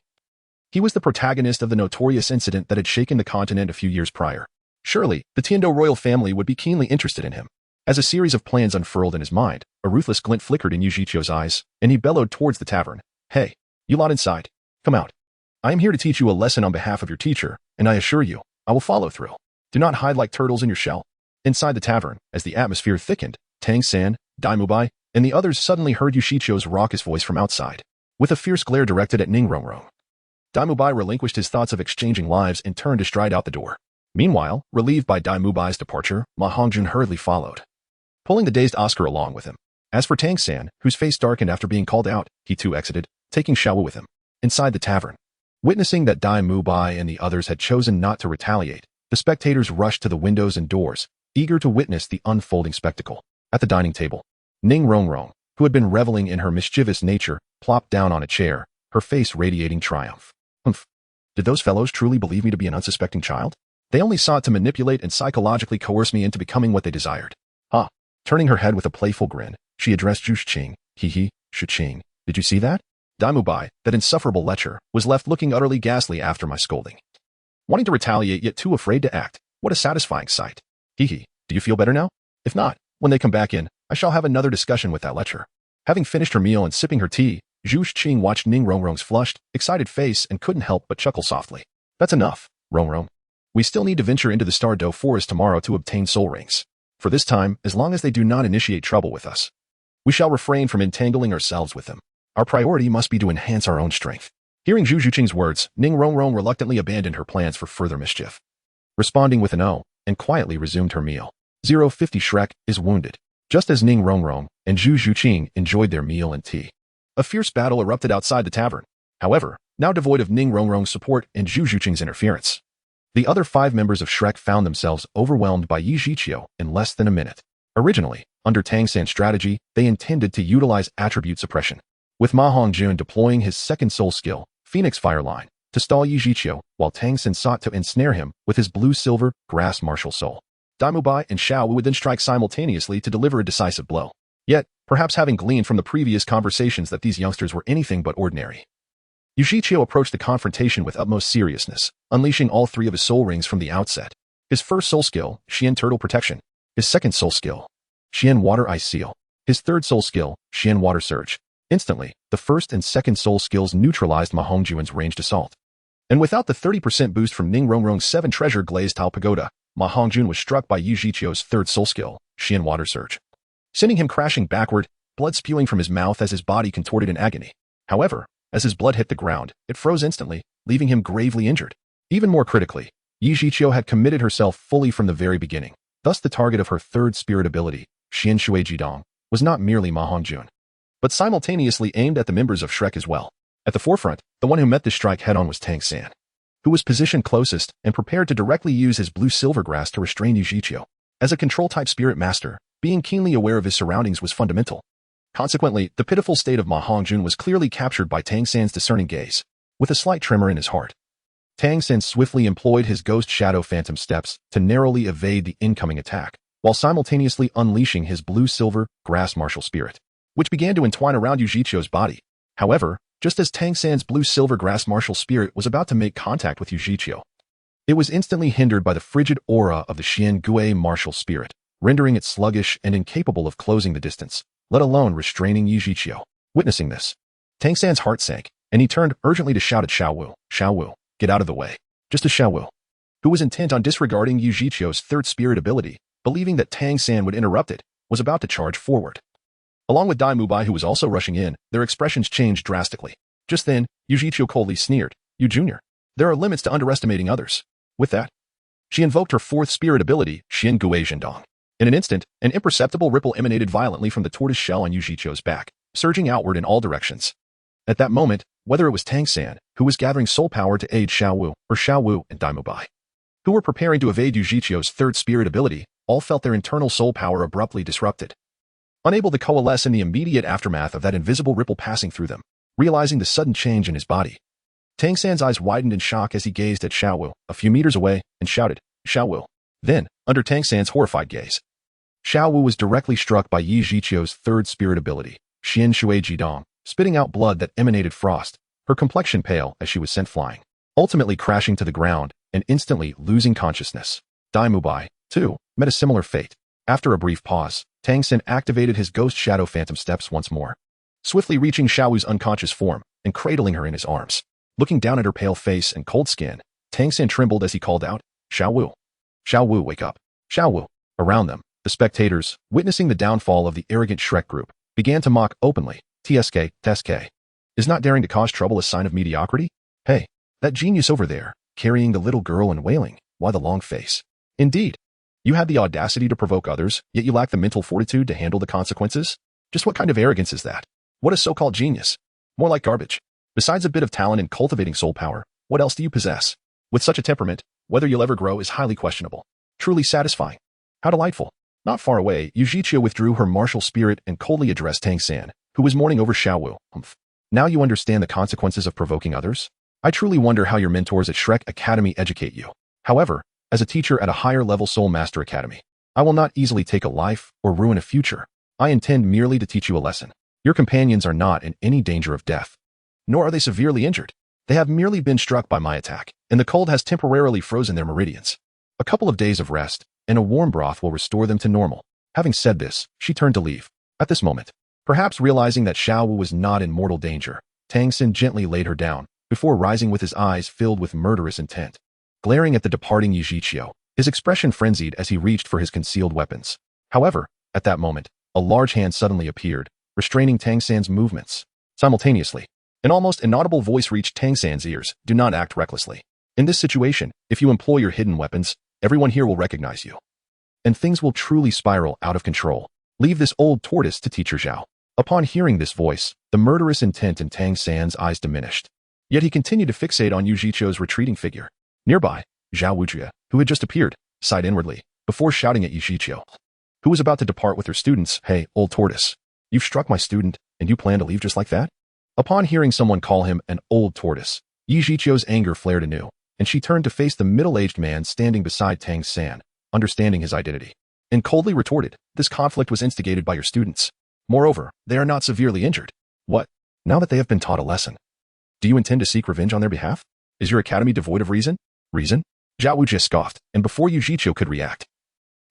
he was the protagonist of the notorious incident that had shaken the continent a few years prior. Surely, the Tiando royal family would be keenly interested in him. As a series of plans unfurled in his mind, a ruthless glint flickered in Yu Zhiqiu's eyes, and he bellowed towards the tavern. "Hey, you lot inside, come out. I am here to teach you a lesson on behalf of your teacher, and I assure you, I will follow through. Do not hide like turtles in your shell." Inside the tavern, as the atmosphere thickened, Tang San, Dai Mubai, and the others suddenly heard Yu Zhiqiu's raucous voice from outside, with a fierce glare directed at Ning Rongrong. Dai Mubai relinquished his thoughts of exchanging lives and turned to stride out the door. Meanwhile, relieved by Dai Mubai's departure, Ma Hongjun hurriedly followed, pulling the dazed Oscar along with him. As for Tang San, whose face darkened after being called out, he too exited, taking Xiaowu with him. Inside the tavern, witnessing that Dai Mubai and the others had chosen not to retaliate, the spectators rushed to the windows and doors, eager to witness the unfolding spectacle. At the dining table, Ning Rongrong, who had been reveling in her mischievous nature, plopped down on a chair, her face radiating triumph. "Humph. Did those fellows truly believe me to be an unsuspecting child? They only sought to manipulate and psychologically coerce me into becoming what they desired." Ha! Turning her head with a playful grin, she addressed Zhu Zhuqing. "Hee, Zhuqing, did you see that?" Dai Mubai, that insufferable lecher, was left looking utterly ghastly after my scolding. Wanting to retaliate yet too afraid to act. What a satisfying sight. "Hee, do you feel better now? If not, when they come back in, I shall have another discussion with that lecher." Having finished her meal and sipping her tea, Zhu Zhuqing watched Ning Rongrong's flushed, excited face and couldn't help but chuckle softly. "That's enough, Rongrong. We still need to venture into the Douluo Forest tomorrow to obtain soul rings. For this time, as long as they do not initiate trouble with us, we shall refrain from entangling ourselves with them. Our priority must be to enhance our own strength." Hearing Zhu Zhuqing's words, Ning Rongrong reluctantly abandoned her plans for further mischief, responding with an "oh," and quietly resumed her meal. 050 Shrek is wounded. Just as Ning Rongrong and Zhu Zhuqing enjoyed their meal and tea, a fierce battle erupted outside the tavern. However, now devoid of Ning Rongrong's support and Zhu Zhuqing's interference, the other 5 members of Shrek found themselves overwhelmed by Yi Zhiqiu in less than a minute. Originally, under Tang San's strategy, they intended to utilize attribute suppression, with Ma Hongjun deploying his second soul skill, Phoenix Fireline, to stall Yi Zhiqiu, while Tang San sought to ensnare him with his blue-silver grass martial soul. Daimubai and Xiao Wu would then strike simultaneously to deliver a decisive blow. Yet, perhaps having gleaned from the previous conversations that these youngsters were anything but ordinary, Yu Zhiqiu approached the confrontation with utmost seriousness, unleashing all three of his soul rings from the outset. His first soul skill, Xian Turtle Protection. His second soul skill, Xian Water Ice Seal. His third soul skill, Xian Water Surge. Instantly, the first and second soul skills neutralized Ma Hongjuan's ranged assault. And without the 30% boost from Ning Rongrong's 7 treasure glazed tile pagoda, Ma Hongjun was struck by Yu Zhiqiu's third soul skill, Xian Water Surge, sending him crashing backward, blood spewing from his mouth as his body contorted in agony. However, as his blood hit the ground, it froze instantly, leaving him gravely injured. Even more critically, Yu Zhiqiu had committed herself fully from the very beginning. Thus the target of her third spirit ability, Xian Shui Jidong, was not merely Ma Hongjun, but simultaneously aimed at the members of Shrek as well. At the forefront, the one who met this strike head-on was Tang San, who was positioned closest and prepared to directly use his blue silver grass to restrain Yu Zhiqiu. As a control-type spirit master, being keenly aware of his surroundings was fundamental. Consequently, the pitiful state of Ma Hongjun was clearly captured by Tang San's discerning gaze. With a slight tremor in his heart, Tang San swiftly employed his ghost shadow phantom steps to narrowly evade the incoming attack, while simultaneously unleashing his blue-silver grass martial spirit, which began to entwine around Yu Zhiqiu's body. However, just as Tang San's blue-silver grass martial spirit was about to make contact with Yu Zhiqiu, it was instantly hindered by the frigid aura of the Xian Gui martial spirit, rendering it sluggish and incapable of closing the distance, let alone restraining Yu Zhiqiu. Witnessing this, Tang San's heart sank, and he turned urgently to shout at Xiao Wu, "Xiao Wu, get out of the way." Just as Xiao Wu, who was intent on disregarding Yu Zhiqiu's third spirit ability, believing that Tang San would interrupt it, was about to charge forward. Along with Dai Mubai, who was also rushing in, their expressions changed drastically. Just then, Yu Zhiqiu coldly sneered, "You junior, there are limits to underestimating others." With that, she invoked her fourth spirit ability, Xian Gui Zhendong. In an instant, an imperceptible ripple emanated violently from the tortoise shell on Yu Zhiqiu's back, surging outward in all directions. At that moment, whether it was Tang San, who was gathering soul power to aid Xiao Wu, or Xiao Wu and Dai Mubai, who were preparing to evade Yu Zhiqiu's third spirit ability, all felt their internal soul power abruptly disrupted. Unable to coalesce in the immediate aftermath of that invisible ripple passing through them, realizing the sudden change in his body, Tang San's eyes widened in shock as he gazed at Xiao Wu, a few meters away, and shouted, "Xiao Wu." Then, under Tang San's horrified gaze, Xiao Wu was directly struck by Yu Zhiqiu's third spirit ability, Xian Shui Jidong, spitting out blood that emanated frost, her complexion pale as she was sent flying, ultimately crashing to the ground and instantly losing consciousness. Dai Mubai, too, met a similar fate. After a brief pause, Tang San activated his ghost shadow phantom steps once more, swiftly reaching Xiao Wu's unconscious form and cradling her in his arms. Looking down at her pale face and cold skin, Tang San trembled as he called out, "Xiao Wu. Xiao Wu, wake up. Xiao Wu." Around them, the spectators, witnessing the downfall of the arrogant Shrek group, began to mock openly. TSK. Is not daring to cause trouble a sign of mediocrity? Hey, that genius over there, carrying the little girl and wailing, why the long face? Indeed. You had the audacity to provoke others, yet you lack the mental fortitude to handle the consequences? Just what kind of arrogance is that? What a so-called genius? More like garbage. Besides a bit of talent in cultivating soul power, what else do you possess? With such a temperament, whether you'll ever grow is highly questionable. Truly satisfying. How delightful. Not far away, Yu Zhiqiu withdrew her martial spirit and coldly addressed Tang San, who was mourning over Xiao Wu. Now you understand the consequences of provoking others? I truly wonder how your mentors at Shrek Academy educate you. However, as a teacher at a higher-level Soul Master Academy, I will not easily take a life or ruin a future. I intend merely to teach you a lesson. Your companions are not in any danger of death, nor are they severely injured. They have merely been struck by my attack, and the cold has temporarily frozen their meridians. A couple of days of rest, and a warm broth will restore them to normal. Having said this, she turned to leave. At this moment, perhaps realizing that Xiao Wu was not in mortal danger, Tang San gently laid her down, before rising with his eyes filled with murderous intent. Glaring at the departing Yu Zhiqiu, his expression frenzied as he reached for his concealed weapons. However, at that moment, a large hand suddenly appeared, restraining Tang San's movements. Simultaneously, an almost inaudible voice reached Tang San's ears, "Do not act recklessly. In this situation, if you employ your hidden weapons, everyone here will recognize you, and things will truly spiral out of control. Leave this old tortoise to teacher Zhao." Upon hearing this voice, the murderous intent in Tang San's eyes diminished. Yet he continued to fixate on Yu Zhiqiu's retreating figure. Nearby, Zhao Wujie, who had just appeared, sighed inwardly, before shouting at Yu Zhiqiu, who was about to depart with her students, "Hey, old tortoise, you've struck my student, and you plan to leave just like that?" Upon hearing someone call him an old tortoise, Yu Zhiqiu's anger flared anew, and she turned to face the middle-aged man standing beside Tang San, understanding his identity. And coldly retorted, this conflict was instigated by your students. Moreover, they are not severely injured. What? Now that they have been taught a lesson, do you intend to seek revenge on their behalf? Is your academy devoid of reason? Reason? Zhao Wuji scoffed, and before Yu Zhiqiu could react,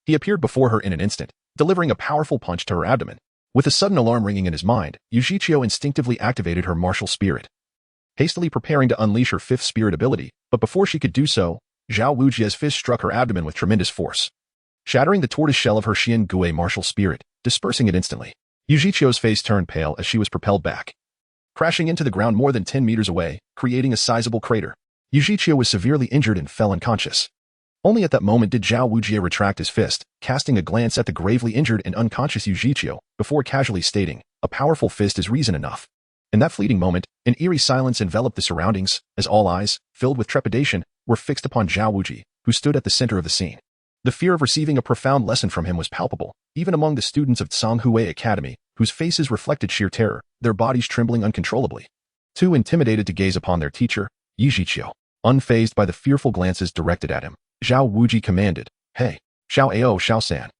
he appeared before her in an instant, delivering a powerful punch to her abdomen. With a sudden alarm ringing in his mind, Yu Zhiqiu instinctively activated her martial spirit, hastily preparing to unleash her fifth spirit ability, but before she could do so, Zhao Wuji's fist struck her abdomen with tremendous force, shattering the tortoise shell of her Xian Gui martial spirit, dispersing it instantly. Yu Zhiqiu's face turned pale as she was propelled back, crashing into the ground more than 10 meters away, creating a sizable crater. Yu Zhiqiu was severely injured and fell unconscious. Only at that moment did Zhao Wuji retract his fist, casting a glance at the gravely injured and unconscious Yu Zhiqiu, before casually stating, a powerful fist is reason enough. In that fleeting moment, an eerie silence enveloped the surroundings, as all eyes, filled with trepidation, were fixed upon Zhao Wuji, who stood at the center of the scene. The fear of receiving a profound lesson from him was palpable, even among the students of Sect Academy, whose faces reflected sheer terror, their bodies trembling uncontrollably. Too intimidated to gaze upon their teacher, Yu Zhiqiu, unfazed by the fearful glances directed at him, Zhao Wuji commanded, Hey, Xiao San.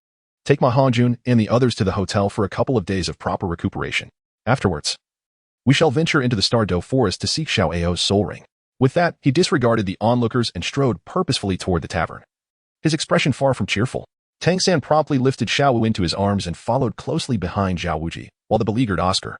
Take Ma Hongjun and the others to the hotel for a couple of days of proper recuperation. Afterwards, we shall venture into the Stardow Forest to seek Xiao Ao's soul ring. With that, he disregarded the onlookers and strode purposefully toward the tavern, his expression far from cheerful. Tang San promptly lifted Xiao Wu into his arms and followed closely behind Zhao Wuji, while the beleaguered Oscar,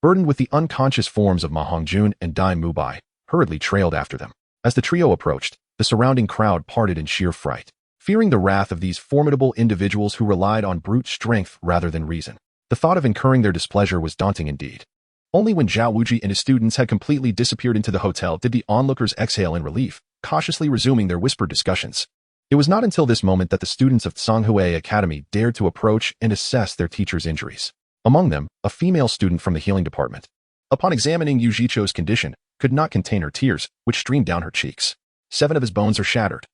burdened with the unconscious forms of Ma Hongjun and Dai Mubai, hurriedly trailed after them. As the trio approached, the surrounding crowd parted in sheer fright, fearing the wrath of these formidable individuals who relied on brute strength rather than reason. The thought of incurring their displeasure was daunting indeed. Only when Zhao Wuji and his students had completely disappeared into the hotel did the onlookers exhale in relief, cautiously resuming their whispered discussions. It was not until this moment that the students of Sect Academy dared to approach and assess their teacher's injuries. Among them, a female student from the healing department, upon examining Yu Zhiqiu's condition, could not contain her tears, which streamed down her cheeks. 7 of his bones are shattered,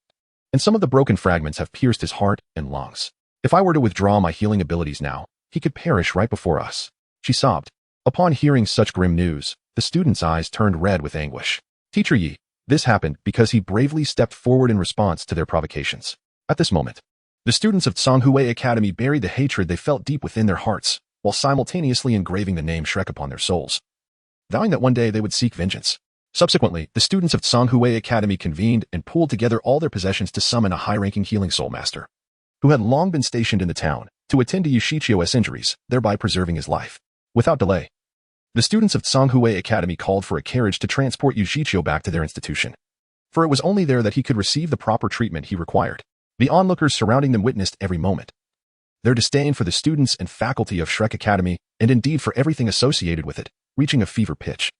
and some of the broken fragments have pierced his heart and lungs. If I were to withdraw my healing abilities now, he could perish right before us, she sobbed. Upon hearing such grim news, the student's eyes turned red with anguish. Teacher Yi, this happened because he bravely stepped forward in response to their provocations. At this moment, the students of Sect Academy buried the hatred they felt deep within their hearts, while simultaneously engraving the name Shrek upon their souls, vowing that one day they would seek vengeance. Subsequently, the students of Sect Academy convened and pooled together all their possessions to summon a high-ranking healing soul master, who had long been stationed in the town, to attend to Yu Zhiqiu's injuries, thereby preserving his life. Without delay, the students of Sect Academy called for a carriage to transport Yu Zhiqiu back to their institution, for it was only there that he could receive the proper treatment he required. The onlookers surrounding them witnessed every moment their disdain for the students and faculty of Shrek Academy, and indeed for everything associated with it, reaching a fever pitch.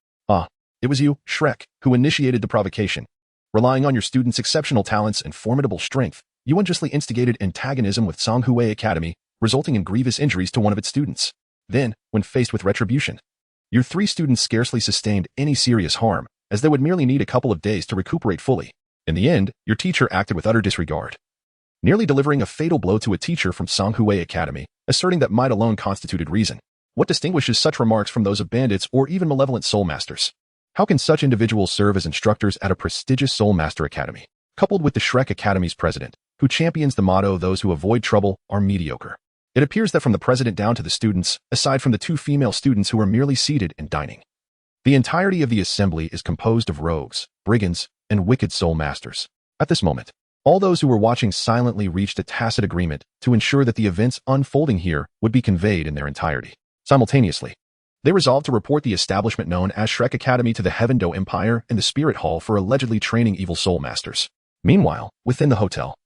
It was you, Shrek, who initiated the provocation. Relying on your students' exceptional talents and formidable strength, you unjustly instigated antagonism with Sect Academy, resulting in grievous injuries to one of its students. Then, when faced with retribution, your 3 students scarcely sustained any serious harm, as they would merely need a couple of days to recuperate fully. In the end, your teacher acted with utter disregard, nearly delivering a fatal blow to a teacher from Sect Academy, asserting that might alone constituted reason. What distinguishes such remarks from those of bandits or even malevolent soul masters? How can such individuals serve as instructors at a prestigious Soul Master Academy? Coupled with the Shrek Academy's president, who champions the motto, those who avoid trouble are mediocre. It appears that from the president down to the students, aside from the 2 female students who are merely seated and dining, the entirety of the assembly is composed of rogues, brigands, and wicked soul masters. At this moment, all those who were watching silently reached a tacit agreement to ensure that the events unfolding here would be conveyed in their entirety. Simultaneously, they resolved to report the establishment known as Shrek Academy to the Heaven-Do Empire and the Spirit Hall for allegedly training evil soul masters. Meanwhile, within the hotel,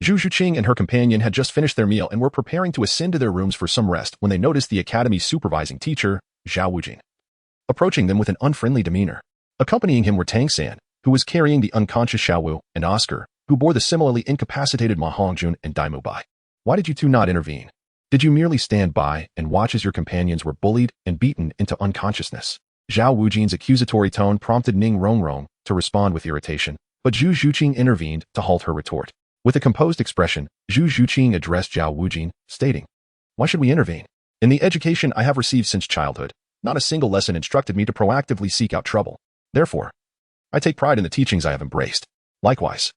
Zhu Zhuqing and her companion had just finished their meal and were preparing to ascend to their rooms for some rest when they noticed the academy's supervising teacher, Zhao Wuji, approaching them with an unfriendly demeanor. Accompanying him were Tang San, who was carrying the unconscious Xiao Wu, and Oscar, who bore the similarly incapacitated Ma Hongjun and Dai Mubai. Why did you 2 not intervene? Did you merely stand by and watch as your companions were bullied and beaten into unconsciousness? Zhao Wuji's accusatory tone prompted Ning Rongrong to respond with irritation, but Zhu Zhuqing intervened to halt her retort. With a composed expression, Zhu Zhuqing addressed Zhao Wuji, stating, Why should we intervene? In the education I have received since childhood, not a single lesson instructed me to proactively seek out trouble. Therefore, I take pride in the teachings I have embraced. Likewise,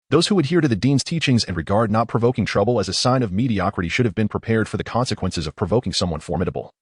Those who adhere to the dean's teachings and regard not provoking trouble as a sign of mediocrity should have been prepared for the consequences of provoking someone formidable.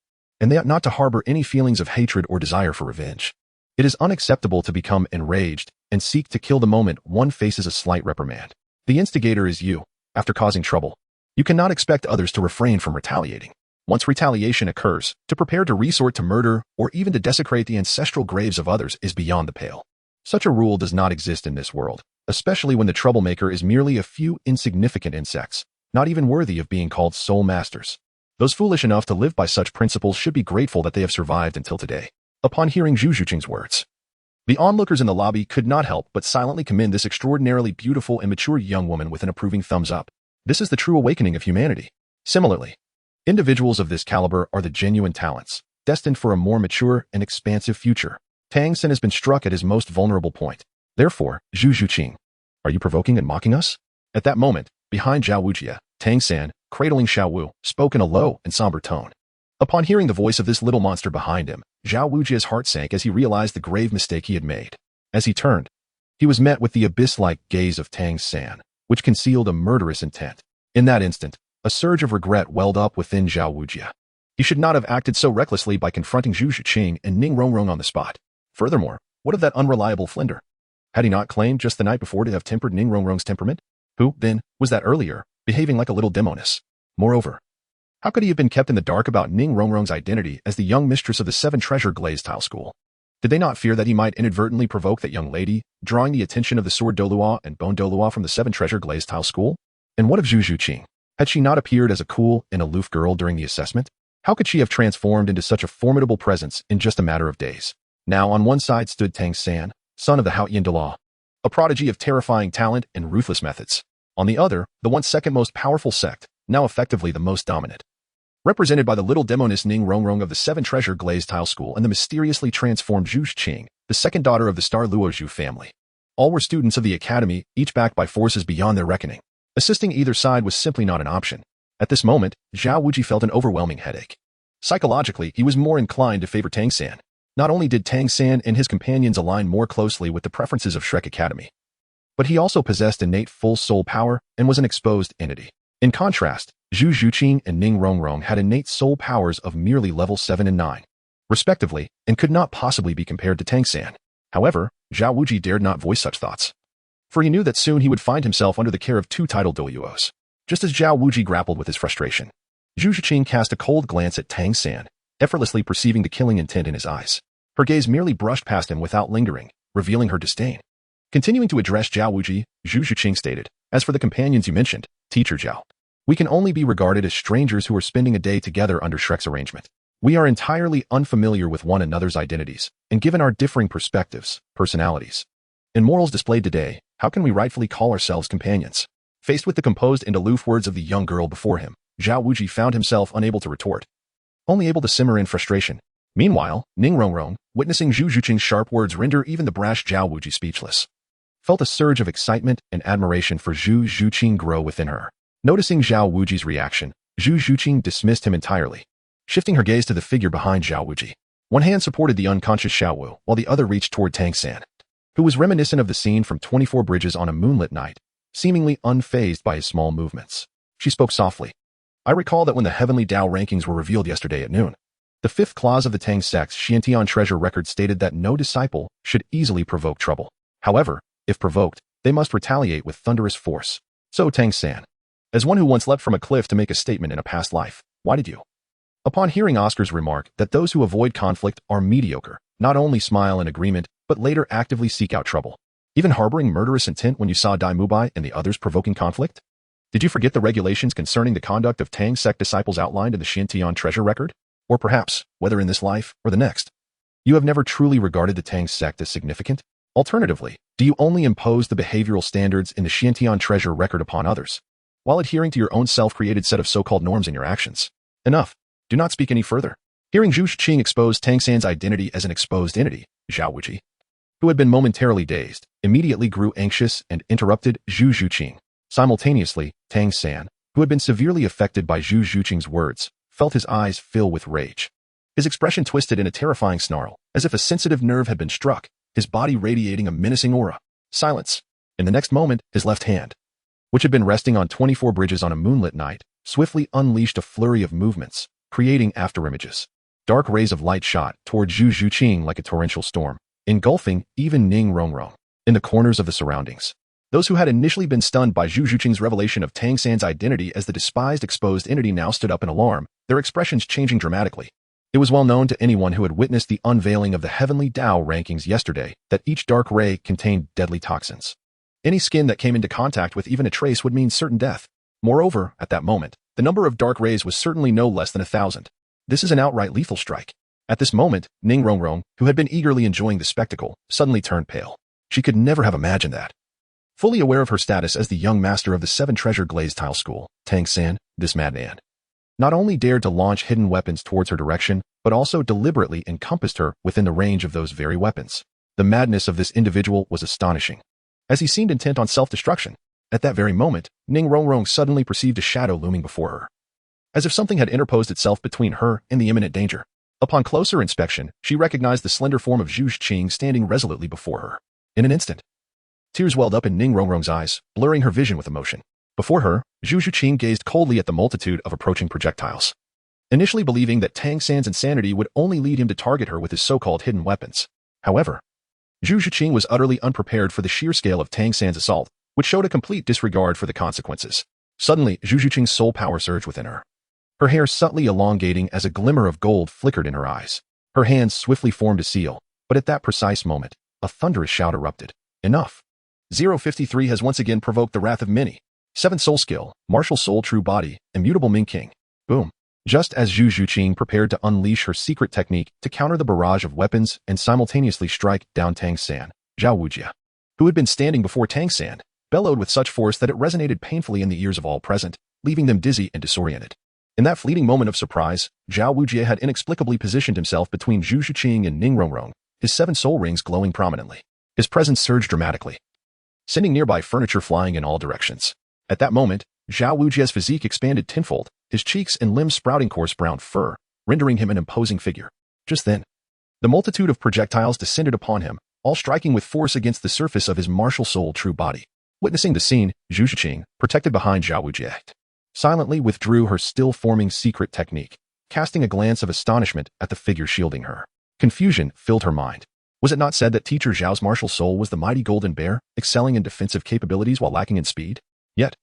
And they ought not to harbor any feelings of hatred or desire for revenge. It is unacceptable to become enraged and seek to kill the moment one faces a slight reprimand. The instigator is you. After causing trouble, you cannot expect others to refrain from retaliating. Once retaliation occurs, to prepare to resort to murder or even to desecrate the ancestral graves of others is beyond the pale. Such a rule does not exist in this world, especially when the troublemaker is merely a few insignificant insects, not even worthy of being called soul masters. Those foolish enough to live by such principles should be grateful that they have survived until today. Upon hearing Zhu Zhuqing's words, the onlookers in the lobby could not help but silently commend this extraordinarily beautiful and mature young woman with an approving thumbs up. This is the true awakening of humanity. Similarly, individuals of this caliber are the genuine talents, destined for a more mature and expansive future. Tang San has been struck at his most vulnerable point. Therefore, Zhu Zhuqing, are you provoking and mocking us? At that moment, behind Zhao Wujia, Tang San, cradling Xiao Wu, spoke in a low and somber tone. Upon hearing the voice of this little monster behind him, Zhao Wujia's heart sank as he realized the grave mistake he had made. As he turned, he was met with the abyss-like gaze of Tang San, which concealed a murderous intent. In that instant, a surge of regret welled up within Zhao Wujia. He should not have acted so recklessly by confronting Zhu Zhuqing and Ning Rongrong on the spot. Furthermore, what of that unreliable Flinder? Had he not claimed just the night before to have tempered Ning Rongrong's temperament? Who, then, was that earlier, behaving like a little demoness? Moreover, how could he have been kept in the dark about Ning Rongrong's identity as the young mistress of the Seven Treasure Glazed Tile School? Did they not fear that he might inadvertently provoke that young lady, drawing the attention of the Sword Douluo and Bone Douluo from the Seven Treasure Glazed Tile School? And what of Zhu Zhuqing? Had she not appeared as a cool and aloof girl during the assessment? How could she have transformed into such a formidable presence in just a matter of days? Now on one side stood Tang San, son of the Haoyan Douluo, a prodigy of terrifying talent and ruthless methods. On the other, the once second most powerful sect, now effectively the most dominant. Represented by the little demoness Ning Rongrong of the Seven Treasure Glazed Tile School and the mysteriously transformed Zhu Zhuqing, the second daughter of the Star Luo Zhu family. All were students of the academy, each backed by forces beyond their reckoning. Assisting either side was simply not an option. At this moment, Zhao Wuji felt an overwhelming headache. Psychologically, he was more inclined to favor Tang San. Not only did Tang San and his companions align more closely with the preferences of Shrek Academy, but he also possessed innate full soul power and was an exposed entity. In contrast, Zhu Zhuqing and Ning Rongrong had innate soul powers of merely level 7 and 9, respectively, and could not possibly be compared to Tang San. However, Zhao Wuji dared not voice such thoughts, for he knew that soon he would find himself under the care of two titled Douluos. Just as Zhao Wuji grappled with his frustration, Zhu Zhuqing cast a cold glance at Tang San, effortlessly perceiving the killing intent in his eyes. Her gaze merely brushed past him without lingering, revealing her disdain. Continuing to address Zhao Wuji, Zhu Zhuqing stated, "As for the companions you mentioned, Teacher Zhao, we can only be regarded as strangers who are spending a day together under Shrek's arrangement. We are entirely unfamiliar with one another's identities, and given our differing perspectives, personalities, and morals displayed today, how can we rightfully call ourselves companions?" Faced with the composed and aloof words of the young girl before him, Zhao Wuji found himself unable to retort, only able to simmer in frustration. Meanwhile, Ning Rongrong, witnessing Zhu Zhuqing's sharp words render even the brash Zhao Wuji speechless, felt a surge of excitement and admiration for Zhu Zhuqing grow within her. Noticing Zhao Wuji's reaction, Zhu Zhuqing dismissed him entirely, shifting her gaze to the figure behind Zhao Wuji. One hand supported the unconscious Xiao Wu, while the other reached toward Tang San, who was reminiscent of the scene from 24 Bridges on a moonlit night, seemingly unfazed by his small movements. She spoke softly. "I recall that when the heavenly Tao rankings were revealed yesterday at noon, the fifth clause of the Tang Sect's Xiantian treasure record stated that no disciple should easily provoke trouble. However, if provoked, they must retaliate with thunderous force. So Tang San, as one who once leapt from a cliff to make a statement in a past life, why did you?" Upon hearing Oscar's remark that those who avoid conflict are mediocre, not only smile in agreement, but later actively seek out trouble, even harboring murderous intent when you saw Dai Mubai and the others provoking conflict? Did you forget the regulations concerning the conduct of Tang Sect disciples outlined in the Xiantian treasure record? Or perhaps, whether in this life or the next, you have never truly regarded the Tang Sect as significant? Alternatively, do you only impose the behavioral standards in the Xiantian treasure record upon others, while adhering to your own self-created set of so-called norms in your actions? Enough. Do not speak any further. Hearing Zhu Zhuqing expose Tang San's identity as an exposed entity, Zhao Wuji, who had been momentarily dazed, immediately grew anxious and interrupted Zhu Zhuqing. Simultaneously, Tang San, who had been severely affected by Zhu Zhuqing's words, felt his eyes fill with rage. His expression twisted in a terrifying snarl, as if a sensitive nerve had been struck, his body radiating a menacing aura. "Silence! In the next moment, his left hand, which had been resting on 24 bridges on a moonlit night, swiftly unleashed a flurry of movements, creating afterimages. Dark rays of light shot toward Zhu Zhuqing like a torrential storm, engulfing even Ning Rongrong. In the corners of the surroundings, those who had initially been stunned by Zhu Zhuqing's revelation of Tang San's identity as the despised exposed entity now stood up in alarm, their expressions changing dramatically. It was well known to anyone who had witnessed the unveiling of the heavenly Dao rankings yesterday that each dark ray contained deadly toxins. Any skin that came into contact with even a trace would mean certain death. Moreover, at that moment, the number of dark rays was certainly no less than 1,000. This is an outright lethal strike. At this moment, Ning Rongrong, who had been eagerly enjoying the spectacle, suddenly turned pale. She could never have imagined that. Fully aware of her status as the young master of the 7 treasure glazed tile school, Tang San, this madman, not only dared to launch hidden weapons towards her direction, but also deliberately encompassed her within the range of those very weapons. The madness of this individual was astonishing, as he seemed intent on self-destruction. At that very moment, Ning Rongrong suddenly perceived a shadow looming before her, as if something had interposed itself between her and the imminent danger. Upon closer inspection, she recognized the slender form of Zhu Zhuqing standing resolutely before her. In an instant, tears welled up in Ning Rongrong's eyes, blurring her vision with emotion. Before her, Zhu Zhuqing gazed coldly at the multitude of approaching projectiles, initially believing that Tang San's insanity would only lead him to target her with his so-called hidden weapons. However, Zhu Zhuqing was utterly unprepared for the sheer scale of Tang San's assault, which showed a complete disregard for the consequences. Suddenly, Zhu Zhuqing's soul power surged within her, her hair subtly elongating as a glimmer of gold flickered in her eyes. Her hands swiftly formed a seal, but at that precise moment, a thunderous shout erupted. Enough! 053 has once again provoked the wrath of many. 7 soul skill, martial soul true body, immutable Ming King. Boom. Just as Zhu Zhuqing prepared to unleash her secret technique to counter the barrage of weapons and simultaneously strike down Tang San, Zhao Wujie, who had been standing before Tang San, bellowed with such force that it resonated painfully in the ears of all present, leaving them dizzy and disoriented. In that fleeting moment of surprise, Zhao Wujie had inexplicably positioned himself between Zhu Zhuqing and Ning Rongrong, his 7 soul rings glowing prominently. His presence surged dramatically, sending nearby furniture flying in all directions. At that moment, Zhao Wujie's physique expanded tenfold, his cheeks and limbs sprouting coarse brown fur, rendering him an imposing figure. Just then, the multitude of projectiles descended upon him, all striking with force against the surface of his martial soul true body. Witnessing the scene, Zhu Zhuqing, protected behind Zhao Wujie, silently withdrew her still-forming secret technique, casting a glance of astonishment at the figure shielding her. Confusion filled her mind. Was it not said that teacher Zhao's martial soul was the mighty golden bear, excelling in defensive capabilities while lacking in speed? Yet,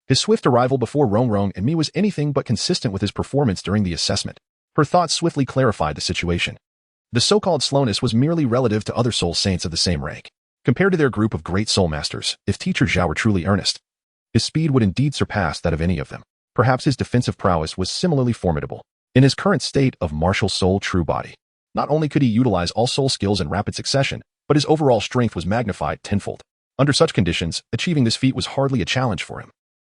his swift arrival before Rongrong and me was anything but consistent with his performance during the assessment. Her thoughts swiftly clarified the situation. The so-called slowness was merely relative to other soul saints of the same rank. Compared to their group of great soul masters, if teacher Zhao were truly earnest, his speed would indeed surpass that of any of them. Perhaps his defensive prowess was similarly formidable. In his current state of martial soul true body, not only could he utilize all soul skills in rapid succession, but his overall strength was magnified tenfold. Under such conditions, achieving this feat was hardly a challenge for him.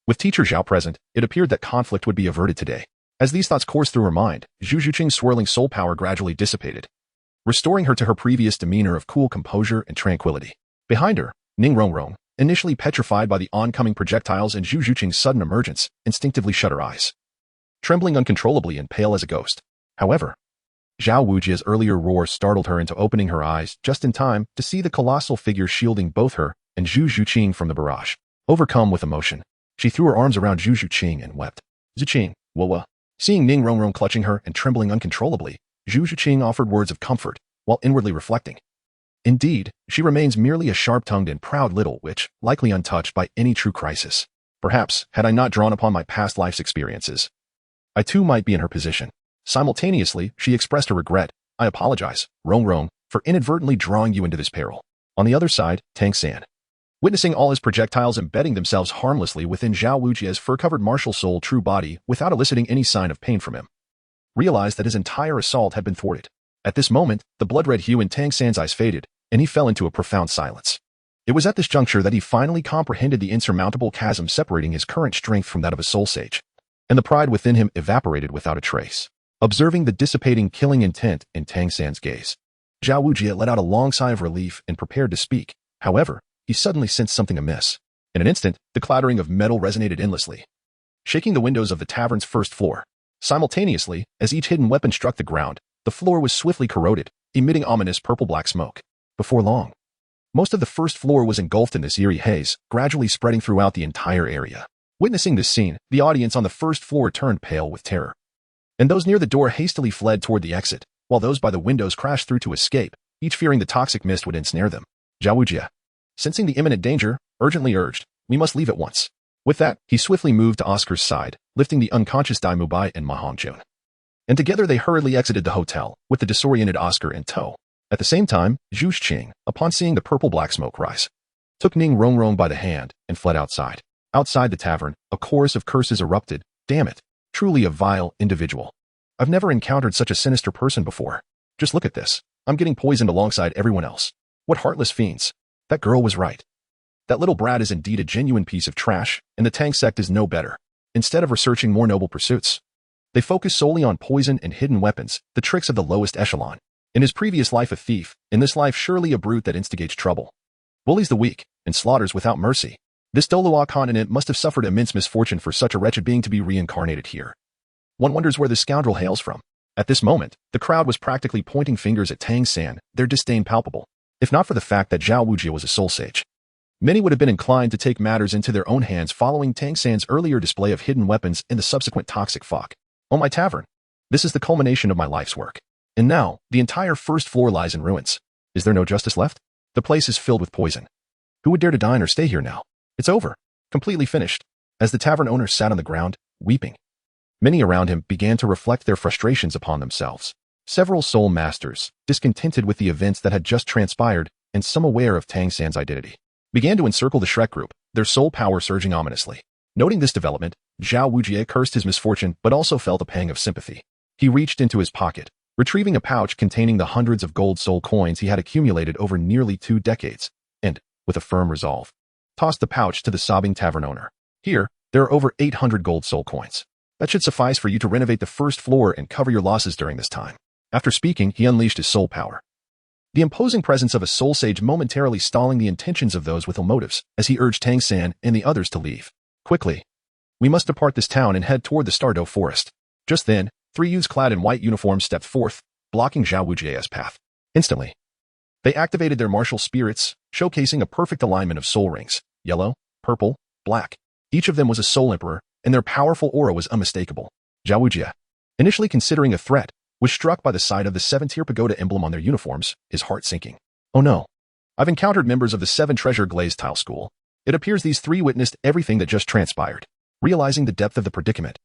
With teacher Zhao present, it appeared that conflict would be averted today. As these thoughts coursed through her mind, Zhu Zhuqing's swirling soul power gradually dissipated, restoring her to her previous demeanor of cool composure and tranquility. Behind her, Ning Rongrong, initially petrified by the oncoming projectiles and Zhu Zhuqing's sudden emergence, instinctively shut her eyes, trembling uncontrollably and pale as a ghost. However, Zhao Wujie's earlier roar startled her into opening her eyes just in time to see the colossal figure shielding both her and Zhu Zhuqing from the barrage. Overcome with emotion, she threw her arms around Zhu Zhuqing and wept. Zhuqing, Wawa. Seeing Ning Rongrong clutching her and trembling uncontrollably, Zhu Zhuqing offered words of comfort, while inwardly reflecting. Indeed, she remains merely a sharp-tongued and proud little witch, likely untouched by any true crisis. Perhaps, had I not drawn upon my past life's experiences, I too might be in her position. Simultaneously, she expressed her regret. I apologize, Rongrong, for inadvertently drawing you into this peril. On the other side, Tang San, witnessing all his projectiles embedding themselves harmlessly within Zhao Wujie's fur-covered martial soul true body without eliciting any sign of pain from him, realized that his entire assault had been thwarted. At this moment, the blood-red hue in Tang San's eyes faded, and he fell into a profound silence. It was at this juncture that he finally comprehended the insurmountable chasm separating his current strength from that of a soul sage, and the pride within him evaporated without a trace. Observing the dissipating killing intent in Tang San's gaze, Zhao Wujie let out a long sigh of relief and prepared to speak. However, he suddenly sensed something amiss. In an instant, the clattering of metal resonated endlessly, shaking the windows of the tavern's first floor. Simultaneously, as each hidden weapon struck the ground, the floor was swiftly corroded, emitting ominous purple-black smoke. Before long, Most of the first floor was engulfed in this eerie haze, gradually spreading throughout the entire area. Witnessing this scene, the audience on the first floor turned pale with terror. And those near the door hastily fled toward the exit, while those by the windows crashed through to escape, each fearing the toxic mist would ensnare them. Zhao Wujie, sensing the imminent danger, urgently urged, "We must leave at once." With that, he swiftly moved to Oscar's side, lifting the unconscious Dai Mubai and Ma Hongjun. And together they hurriedly exited the hotel, with the disoriented Oscar in tow. At the same time, Zhu Xing, upon seeing the purple-black smoke rise, took Ning Rongrong by the hand and fled outside. Outside the tavern, a chorus of curses erupted. "Damn it. Truly a vile individual. I've never encountered such a sinister person before. Just look at this. I'm getting poisoned alongside everyone else. What heartless fiends." That girl was right. That little brat is indeed a genuine piece of trash, and the Tang sect is no better. Instead of researching more noble pursuits, they focus solely on poison and hidden weapons, the tricks of the lowest echelon. In his previous life a thief, in this life surely a brute that instigates trouble. Bullies the weak, and slaughters without mercy. This Douluo Continent must have suffered immense misfortune for such a wretched being to be reincarnated here. One wonders where this scoundrel hails from. At this moment, the crowd was practically pointing fingers at Tang San, their disdain palpable. If not for the fact that Zhao Wujie was a soul sage, many would have been inclined to take matters into their own hands following Tang San's earlier display of hidden weapons and the subsequent toxic fog. Oh, my tavern. This is the culmination of my life's work. And now, the entire first floor lies in ruins. Is there no justice left? The place is filled with poison. Who would dare to dine or stay here now? It's over. Completely finished. As the tavern owner sat on the ground, weeping, many around him began to reflect their frustrations upon themselves. Several soul masters, discontented with the events that had just transpired, and some aware of Tang San's identity, began to encircle the Shrek group, their soul power surging ominously. Noting this development, Zhao Wujie cursed his misfortune but also felt a pang of sympathy. He reached into his pocket, retrieving a pouch containing the hundreds of gold soul coins he had accumulated over nearly 2 decades, and, with a firm resolve, tossed the pouch to the sobbing tavern owner. "Here, there are over 800 gold soul coins. That should suffice for you to renovate the first floor and cover your losses during this time." After speaking, he unleashed his soul power, the imposing presence of a soul sage momentarily stalling the intentions of those with ill motives, as he urged Tang San and the others to leave. "Quickly. We must depart this town and head toward the Stardow Forest." Just then, 3 youths clad in white uniforms stepped forth, blocking Zhao Wujie's path. Instantly, they activated their martial spirits, showcasing a perfect alignment of soul rings, yellow, purple, black. Each of them was a soul emperor, and their powerful aura was unmistakable. Zhao Wujie, initially considering a threat, was struck by the sight of the 7-tier pagoda emblem on their uniforms, his heart sinking. "Oh no. I've encountered members of the 7-treasure glazed tile school. It appears these 3 witnessed everything that just transpired." Realizing the depth of the predicament,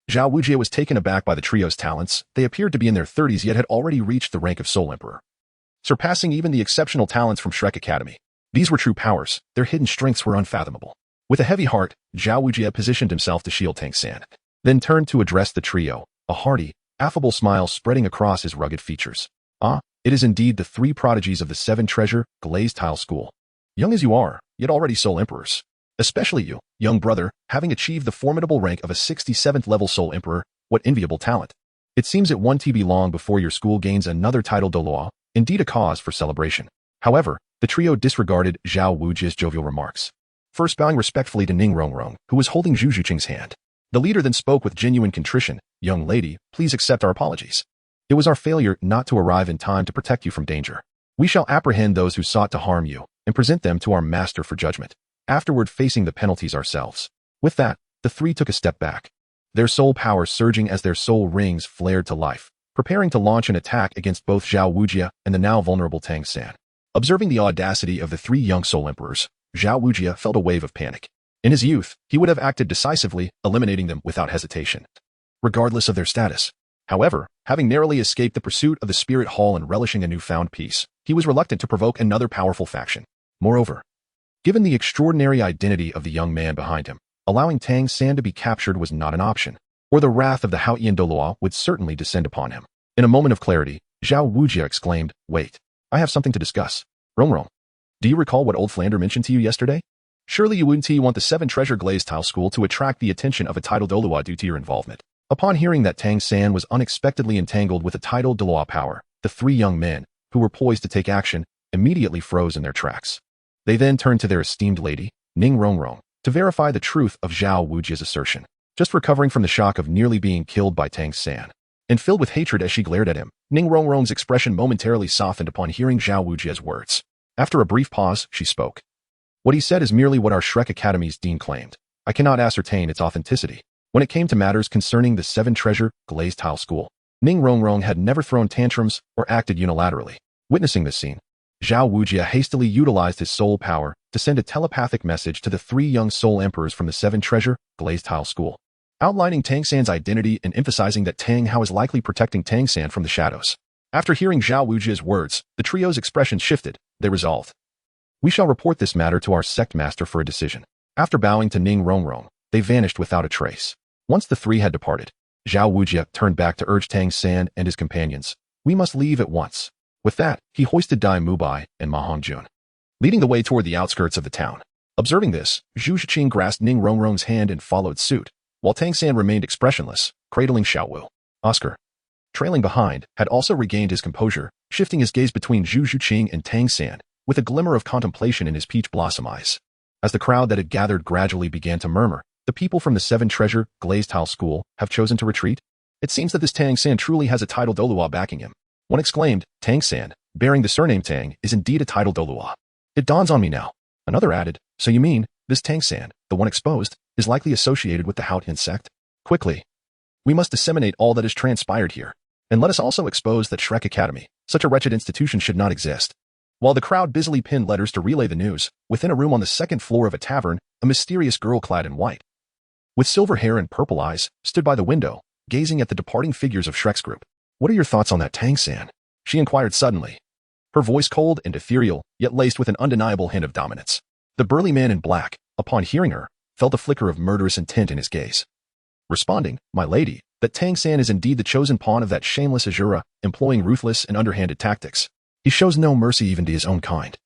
Zhao Wujie was taken aback by the trio's talents. They appeared to be in their 30s yet had already reached the rank of Soul Emperor, surpassing even the exceptional talents from Shrek Academy. These were true powers. Their hidden strengths were unfathomable. With a heavy heart, Zhao Wujie positioned himself to shield Tang San, then turned to address the trio, a hearty, affable smile spreading across his rugged features. "Ah, it is indeed the 3 prodigies of the 7-treasure glazed tile school. Young as you are, yet already Soul Emperors. Especially you, young brother, having achieved the formidable rank of a 67th level Soul Emperor. What enviable talent. It seems it won't be long before your school gains another title Douluo, indeed a cause for celebration." However, the trio disregarded Zhao Wujie's jovial remarks, first bowing respectfully to Ning Rongrong, who was holding Zhu Zhuqing's hand. The leader then spoke with genuine contrition. "Young lady, please accept our apologies. It was our failure not to arrive in time to protect you from danger. We shall apprehend those who sought to harm you and present them to our master for judgment, afterward facing the penalties ourselves." With that, the 3 took a step back, their soul power surging as their soul rings flared to life, preparing to launch an attack against both Zhao Wujie and the now vulnerable Tang San. Observing the audacity of the 3 young soul emperors, Zhao Wujie felt a wave of panic. In his youth, he would have acted decisively, eliminating them without hesitation, regardless of their status. However, having narrowly escaped the pursuit of the Spirit Hall and relishing a newfound peace, he was reluctant to provoke another powerful faction. Moreover, given the extraordinary identity of the young man behind him, allowing Tang San to be captured was not an option, or the wrath of the Haotian Douluo would certainly descend upon him. In a moment of clarity, Zhao Wujie exclaimed, "Wait, I have something to discuss. Rongrong, do you recall what old Flander mentioned to you yesterday? Surely you wouldn't want the 7-treasure glazed tile school to attract the attention of a title Douluo due to your involvement." Upon hearing that Tang San was unexpectedly entangled with a title Douluo power, the 3 young men, who were poised to take action, immediately froze in their tracks. They then turned to their esteemed lady, Ning Rongrong, to verify the truth of Zhao Wujie's assertion. Just recovering from the shock of nearly being killed by Tang San, and filled with hatred as she glared at him, Ning Rongrong's expression momentarily softened upon hearing Zhao Wujie's words. After a brief pause, she spoke. What he said is merely what our Shrek Academy's dean claimed. I cannot ascertain its authenticity. When it came to matters concerning the Seven Treasure Glazed Tile School, Ning Rongrong had never thrown tantrums or acted unilaterally. Witnessing this scene, Zhao Wujia hastily utilized his soul power to send a telepathic message to the three young soul emperors from the Seven Treasure Glazed Tile School, outlining Tang San's identity and emphasizing that Tang Hao is likely protecting Tang San from the shadows. After hearing Zhao Wujia's words, the trio's expression shifted. They resolved. We shall report this matter to our sect master for a decision. After bowing to Ning Rongrong, they vanished without a trace. Once the three had departed, Zhao Wujia turned back to urge Tang San and his companions. We must leave at once. With that, he hoisted Dai Mubai and Ma Hongjun, leading the way toward the outskirts of the town. Observing this, Zhu Zhiqing grasped Ning Rongrong's hand and followed suit, while Tang San remained expressionless, cradling Xiaowu. Oscar, trailing behind, had also regained his composure, shifting his gaze between Zhu Zhiqing and Tang San, with a glimmer of contemplation in his peach blossom eyes. As the crowd that had gathered gradually began to murmur, the people from the Seven Treasure Glazed Tile School have chosen to retreat? It seems that this Tang San truly has a title Douluo backing him. One exclaimed, Tang San, bearing the surname Tang, is indeed a title Douluo. It dawns on me now. Another added, so you mean, this Tang San, the one exposed, is likely associated with the Haotian sect? Quickly. We must disseminate all that has transpired here. And let us also expose that Shrek Academy, such a wretched institution, should not exist. While the crowd busily pinned letters to relay the news, within a room on the second floor of a tavern, a mysterious girl clad in white, with silver hair and purple eyes, stood by the window, gazing at the departing figures of Shrek's group. What are your thoughts on that Tang San? She inquired suddenly. Her voice cold and ethereal, yet laced with an undeniable hint of dominance. The burly man in black, upon hearing her, felt a flicker of murderous intent in his gaze. Responding, my lady, that Tang San is indeed the chosen pawn of that shameless Azura, employing ruthless and underhanded tactics. He shows no mercy even to his own kind.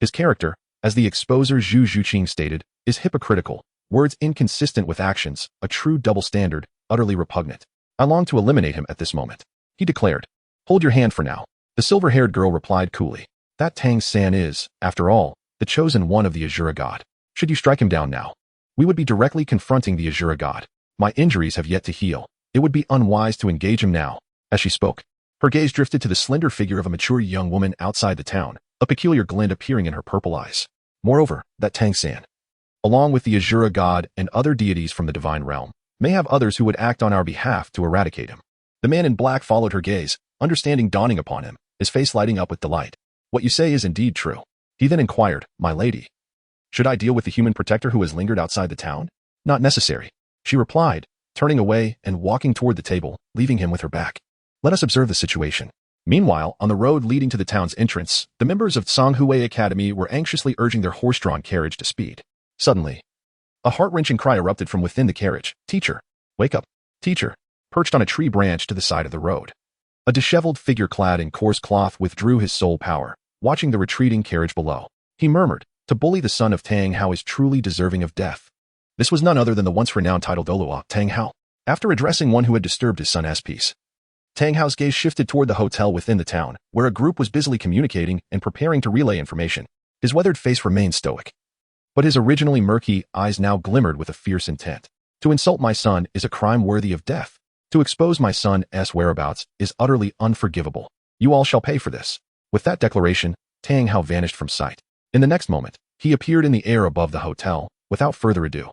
His character, as the exposer Zhu Zhiqing stated, is hypocritical, words inconsistent with actions, a true double standard, utterly repugnant. I long to eliminate him at this moment. He declared. Hold your hand for now. The silver-haired girl replied coolly. That Tang San is, after all, the chosen one of the Azura god. Should you strike him down now, we would be directly confronting the Azura god. My injuries have yet to heal. It would be unwise to engage him now. As she spoke, her gaze drifted to the slender figure of a mature young woman outside the town, a peculiar glint appearing in her purple eyes. Moreover, that Tang San, along with the Azura god and other deities from the divine realm, may have others who would act on our behalf to eradicate him. The man in black followed her gaze, understanding dawning upon him, his face lighting up with delight. What you say is indeed true. He then inquired, my lady, should I deal with the human protector who has lingered outside the town? Not necessary, she replied, turning away and walking toward the table, leaving him with her back. Let us observe the situation. Meanwhile, on the road leading to the town's entrance, the members of Shrek Academy were anxiously urging their horse-drawn carriage to speed. Suddenly, a heart-wrenching cry erupted from within the carriage. Teacher! Wake up! Teacher! Perched on a tree branch to the side of the road, a disheveled figure clad in coarse cloth withdrew his soul power, watching the retreating carriage below. He murmured, to bully the son of Tang Hao is truly deserving of death. This was none other than the once renowned title Douluo, Tang Hao. After addressing one who had disturbed his son's peace, Tang Hao's gaze shifted toward the hotel within the town, where a group was busily communicating and preparing to relay information. His weathered face remained stoic, but his originally murky eyes now glimmered with a fierce intent. To insult my son is a crime worthy of death. To expose my son's whereabouts is utterly unforgivable. You all shall pay for this. With that declaration, Tang Hao vanished from sight. In the next moment, he appeared in the air above the hotel, without further ado,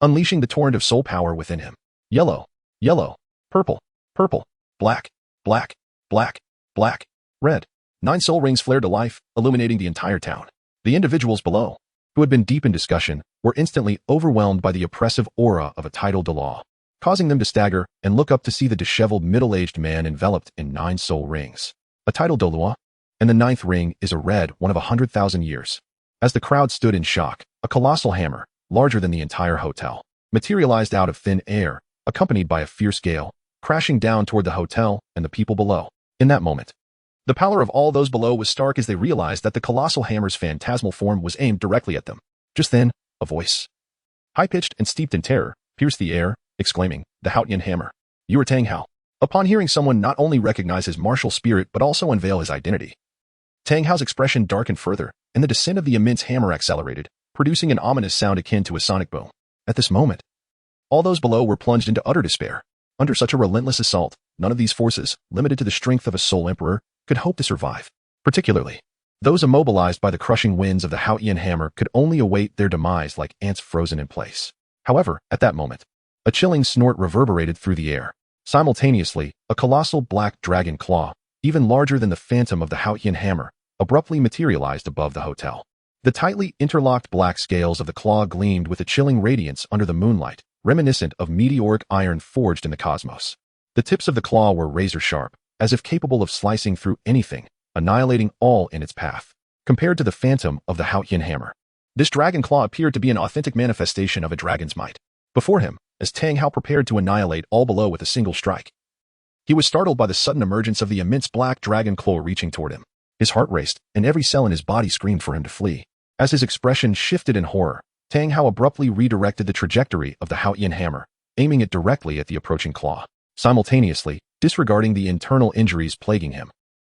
unleashing the torrent of soul power within him. Yellow, yellow, purple, purple, black, black, black, black, red. 9 soul rings flared to life, illuminating the entire town. The individuals below, who had been deep in discussion, were instantly overwhelmed by the oppressive aura of a title Douluo, causing them to stagger and look up to see the disheveled middle-aged man enveloped in 9 soul rings. A title Douluo, and the 9th ring is a red one of 100,000 years. As the crowd stood in shock, a colossal hammer, larger than the entire hotel, materialized out of thin air, accompanied by a fierce gale, crashing down toward the hotel and the people below. In that moment, the pallor of all those below was stark as they realized that the colossal hammer's phantasmal form was aimed directly at them. Just then, a voice, high-pitched and steeped in terror, pierced the air, exclaiming, the Haotian hammer. You are Tang Hao. Upon hearing someone not only recognize his martial spirit but also unveil his identity, Tang Hao's expression darkened further, and the descent of the immense hammer accelerated, producing an ominous sound akin to a sonic boom. At this moment, all those below were plunged into utter despair. Under such a relentless assault, none of these forces, limited to the strength of a soul emperor, could hope to survive. Particularly, Those immobilized by the crushing winds of the Haotian hammer could only await their demise like ants frozen in place. However, at that moment, a chilling snort reverberated through the air. Simultaneously, a colossal black dragon claw, even larger than the phantom of the Haotian hammer, abruptly materialized above the hotel. The tightly interlocked black scales of the claw gleamed with a chilling radiance under the moonlight, reminiscent of meteoric iron forged in the cosmos. The tips of the claw were razor-sharp, as if capable of slicing through anything, annihilating all in its path. Compared to the phantom of the Haotian hammer, this dragon claw appeared to be an authentic manifestation of a dragon's might. Before him, as Tang Hao prepared to annihilate all below with a single strike, he was startled by the sudden emergence of the immense black dragon claw reaching toward him. His heart raced, and every cell in his body screamed for him to flee. As his expression shifted in horror, Tang Hao abruptly redirected the trajectory of the Haotian hammer, aiming it directly at the approaching claw. Simultaneously, disregarding the internal injuries plaguing him,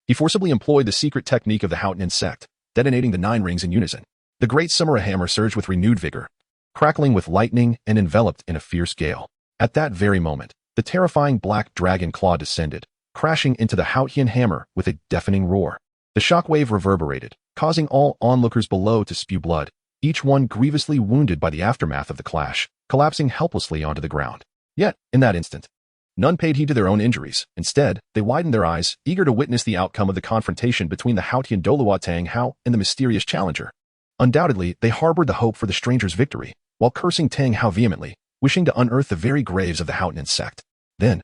he forcibly employed the secret technique of the Haotian Sect, detonating the 9 rings in unison. The great samurai hammer surged with renewed vigor, crackling with lightning and enveloped in a fierce gale. At that very moment, the terrifying black dragon claw descended, crashing into the Haotian hammer with a deafening roar. The shockwave reverberated, causing all onlookers below to spew blood, each one grievously wounded by the aftermath of the clash, collapsing helplessly onto the ground. Yet, in that instant, none paid heed to their own injuries. Instead, they widened their eyes, eager to witness the outcome of the confrontation between the Haotian Douluo Tang Hao and the mysterious challenger. Undoubtedly, they harbored the hope for the stranger's victory, while cursing Tang Hao vehemently, wishing to unearth the very graves of the Haotian Sect. Then,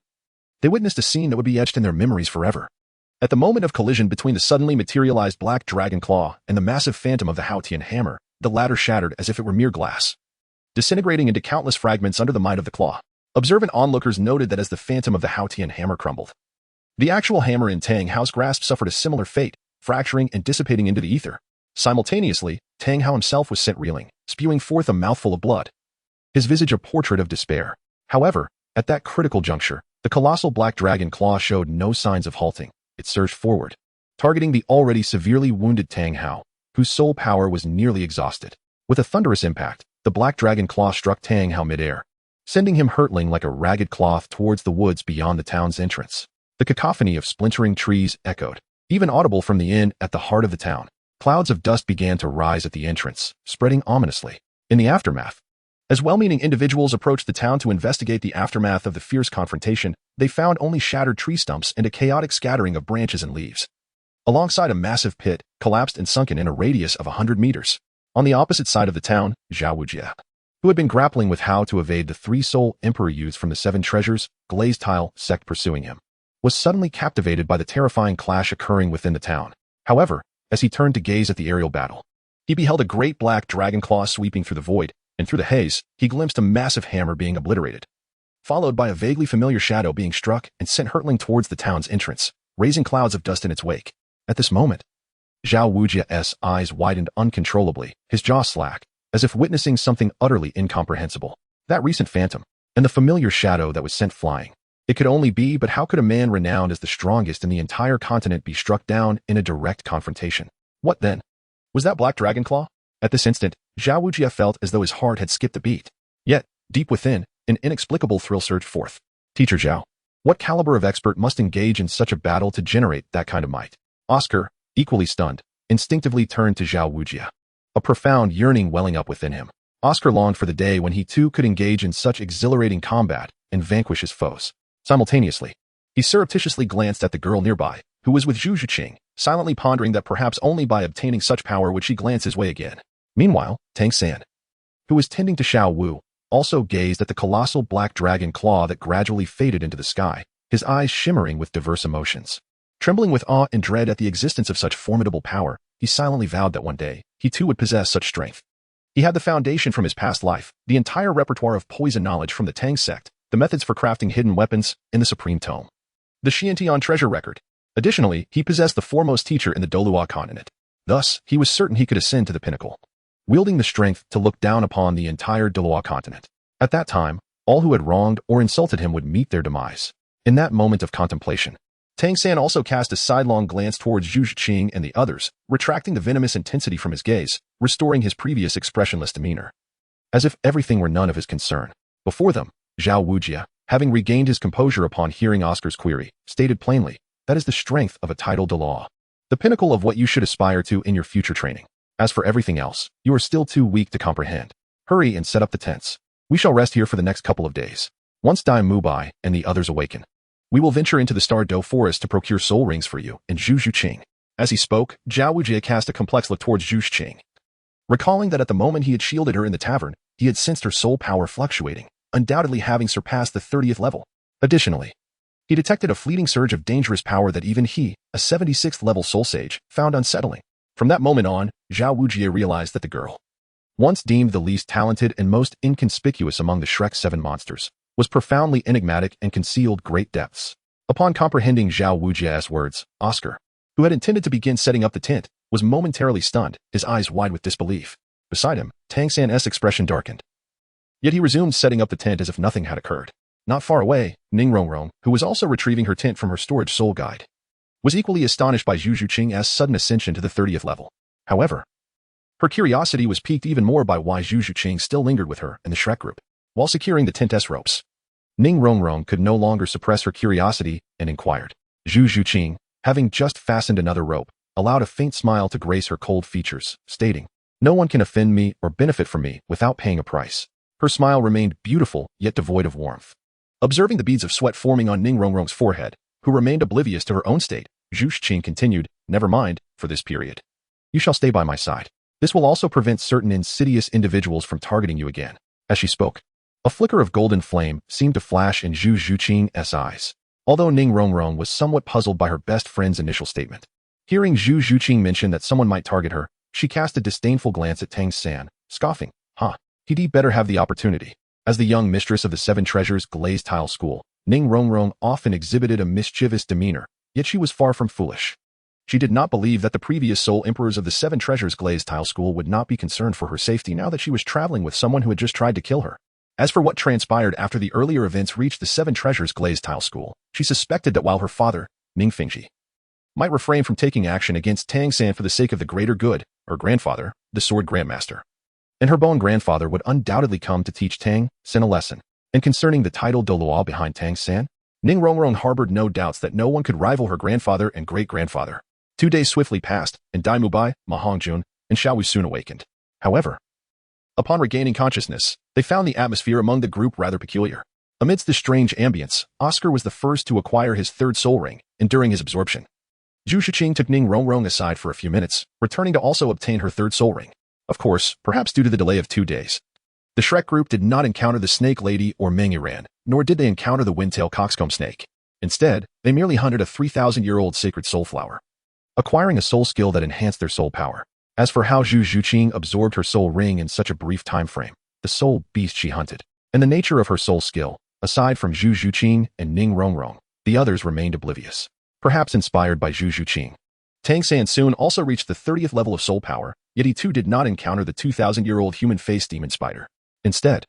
they witnessed a scene that would be etched in their memories forever. At the moment of collision between the suddenly materialized black dragon claw and the massive phantom of the Haotian hammer, the latter shattered as if it were mere glass, disintegrating into countless fragments under the might of the claw. Observant onlookers noted that as the phantom of the Haotian hammer crumbled, the actual hammer in Tang Hao's grasp suffered a similar fate, fracturing and dissipating into the ether. Simultaneously, Tang Hao himself was sent reeling, spewing forth a mouthful of blood, his visage a portrait of despair. However, at that critical juncture, the colossal black dragon claw showed no signs of halting. It surged forward, targeting the already severely wounded Tang Hao, whose soul power was nearly exhausted. With a thunderous impact, the black dragon claw struck Tang Hao midair, sending him hurtling like a ragged cloth towards the woods beyond the town's entrance. The cacophony of splintering trees echoed, even audible from the inn at the heart of the town. Clouds of dust began to rise at the entrance, spreading ominously. In the aftermath, as well-meaning individuals approached the town to investigate the aftermath of the fierce confrontation, they found only shattered tree stumps and a chaotic scattering of branches and leaves, alongside a massive pit, collapsed and sunken in a radius of 100 meters. On the opposite side of the town, Zhao Wujie, who had been grappling with how to evade the 3 soul emperor youths from the 7 treasures, glazed tile sect pursuing him, was suddenly captivated by the terrifying clash occurring within the town. However, as he turned to gaze at the aerial battle, he beheld a great black dragon claw sweeping through the void, and through the haze, he glimpsed a massive hammer being obliterated, followed by a vaguely familiar shadow being struck and sent hurtling towards the town's entrance, raising clouds of dust in its wake. At this moment, Zhao Wujie's eyes widened uncontrollably, his jaw slack, as if witnessing something utterly incomprehensible. That recent phantom, and the familiar shadow that was sent flying. It could only be, but how could a man renowned as the strongest in the entire continent be struck down in a direct confrontation? What then? Was that black dragon claw? At this instant, Zhao Wujie felt as though his heart had skipped a beat. Yet, deep within, an inexplicable thrill surged forth. Teacher Zhao, what caliber of expert must engage in such a battle to generate that kind of might? Oscar, equally stunned, instinctively turned to Zhao Wujie, a profound yearning welling up within him. Oscar longed for the day when he too could engage in such exhilarating combat and vanquish his foes. Simultaneously, he surreptitiously glanced at the girl nearby, who was with Zhu Zhiqing, silently pondering that perhaps only by obtaining such power would she glance his way again. Meanwhile, Tang San, who was tending to Xiao Wu, also gazed at the colossal black dragon claw that gradually faded into the sky, his eyes shimmering with diverse emotions. Trembling with awe and dread at the existence of such formidable power, he silently vowed that one day, he too would possess such strength. He had the foundation from his past life, the entire repertoire of poison knowledge from the Tang Sect, the methods for crafting hidden weapons, and the Supreme Tome, the Xiantian treasure record. Additionally, he possessed the foremost teacher in the Douluo Continent. Thus, he was certain he could ascend to the pinnacle, wielding the strength to look down upon the entire Douluo Continent. At that time, all who had wronged or insulted him would meet their demise. In that moment of contemplation, Tang San also cast a sidelong glance towards Zhu Zhiqing and the others, retracting the venomous intensity from his gaze, restoring his previous expressionless demeanor, as if everything were none of his concern. Before them, Zhao Wujie, having regained his composure upon hearing Oscar's query, stated plainly, that is the strength of a title de law. the pinnacle of what you should aspire to in your future training. As for everything else, you are still too weak to comprehend. Hurry and set up the tents. We shall rest here for the next couple of days. Once Dai Mubai and the others awaken, we will venture into the Star Dough Forest to procure soul rings for you and Zhu Zhuqing. As he spoke, Zhao Wujie cast a complex look towards Zhu Zhuqing. Recalling that at the moment he had shielded her in the tavern, he had sensed her soul power fluctuating, undoubtedly having surpassed the 30th level. Additionally, he detected a fleeting surge of dangerous power that even he, a 76th level soul sage, found unsettling. From that moment on, Zhao Wujie realized that the girl, once deemed the least talented and most inconspicuous among the Shrek 7 monsters, was profoundly enigmatic and concealed great depths. Upon comprehending Zhao Wujie's words, Oscar, who had intended to begin setting up the tent, was momentarily stunned, his eyes wide with disbelief. Beside him, Tang San's expression darkened. Yet he resumed setting up the tent as if nothing had occurred. Not far away, Ning Rongrong, who was also retrieving her tent from her storage soul guide, was equally astonished by Zhu Zhuqing's sudden ascension to the 30th level. However, her curiosity was piqued even more by why Zhu Zhuqing still lingered with her and the Shrek group, while securing the tent's ropes. Ning Rongrong could no longer suppress her curiosity and inquired. Zhu Zhuqing, having just fastened another rope, allowed a faint smile to grace her cold features, stating, "No one can offend me or benefit from me without paying a price." Her smile remained beautiful, yet devoid of warmth. Observing the beads of sweat forming on Ning Rongrong's forehead, who remained oblivious to her own state, Zhu Zhuqing continued, "Never mind, for this period. You shall stay by my side. This will also prevent certain insidious individuals from targeting you again." As she spoke, a flicker of golden flame seemed to flash in Zhu Zhuqing's eyes. Although Ning Rongrong was somewhat puzzled by her best friend's initial statement, hearing Zhu Zhuqing mention that someone might target her, she cast a disdainful glance at Tang San, scoffing, He'd better have the opportunity. As the young mistress of the Seven Treasures glazed tile school, Ning Rongrong often exhibited a mischievous demeanor, yet she was far from foolish. She did not believe that the previous sole emperors of the Seven Treasures glazed tile school would not be concerned for her safety now that she was traveling with someone who had just tried to kill her. As for what transpired after the earlier events reached the Seven Treasures glazed tile school, she suspected that while her father, Ning Fingji, might refrain from taking action against Tang San for the sake of the greater good, her grandfather, the Sword Grandmaster, and her bone grandfather would undoubtedly come to teach Tang San a lesson. And concerning the title Douluo behind Tang San, Ning Rongrong harbored no doubts that no one could rival her grandfather and great-grandfather. 2 days swiftly passed, and Dai Mubai, Ma Hongjun, and Xiao Wu soon awakened. However, upon regaining consciousness, they found the atmosphere among the group rather peculiar. Amidst the strange ambience, Oscar was the first to acquire his third soul ring, and during his absorption, Zhu Zhuqing took Ning Rongrong aside for a few minutes, returning to also obtain her third soul ring. Of course, perhaps due to the delay of 2 days, the Shrek group did not encounter the Snake Lady or Mangyuran, nor did they encounter the Windtail Coxcomb Snake. Instead, they merely hunted a 3,000-year-old sacred soul flower, acquiring a soul skill that enhanced their soul power. As for how Zhu Zhuqing absorbed her soul ring in such a brief time frame, the soul beast she hunted, and the nature of her soul skill, aside from Zhu Zhuqing and Ning Rongrong, the others remained oblivious. Perhaps inspired by Zhu Zhuqing, Tang San soon also reached the 30th level of soul power, yet he too did not encounter the 2,000-year-old human-faced demon spider. Instead,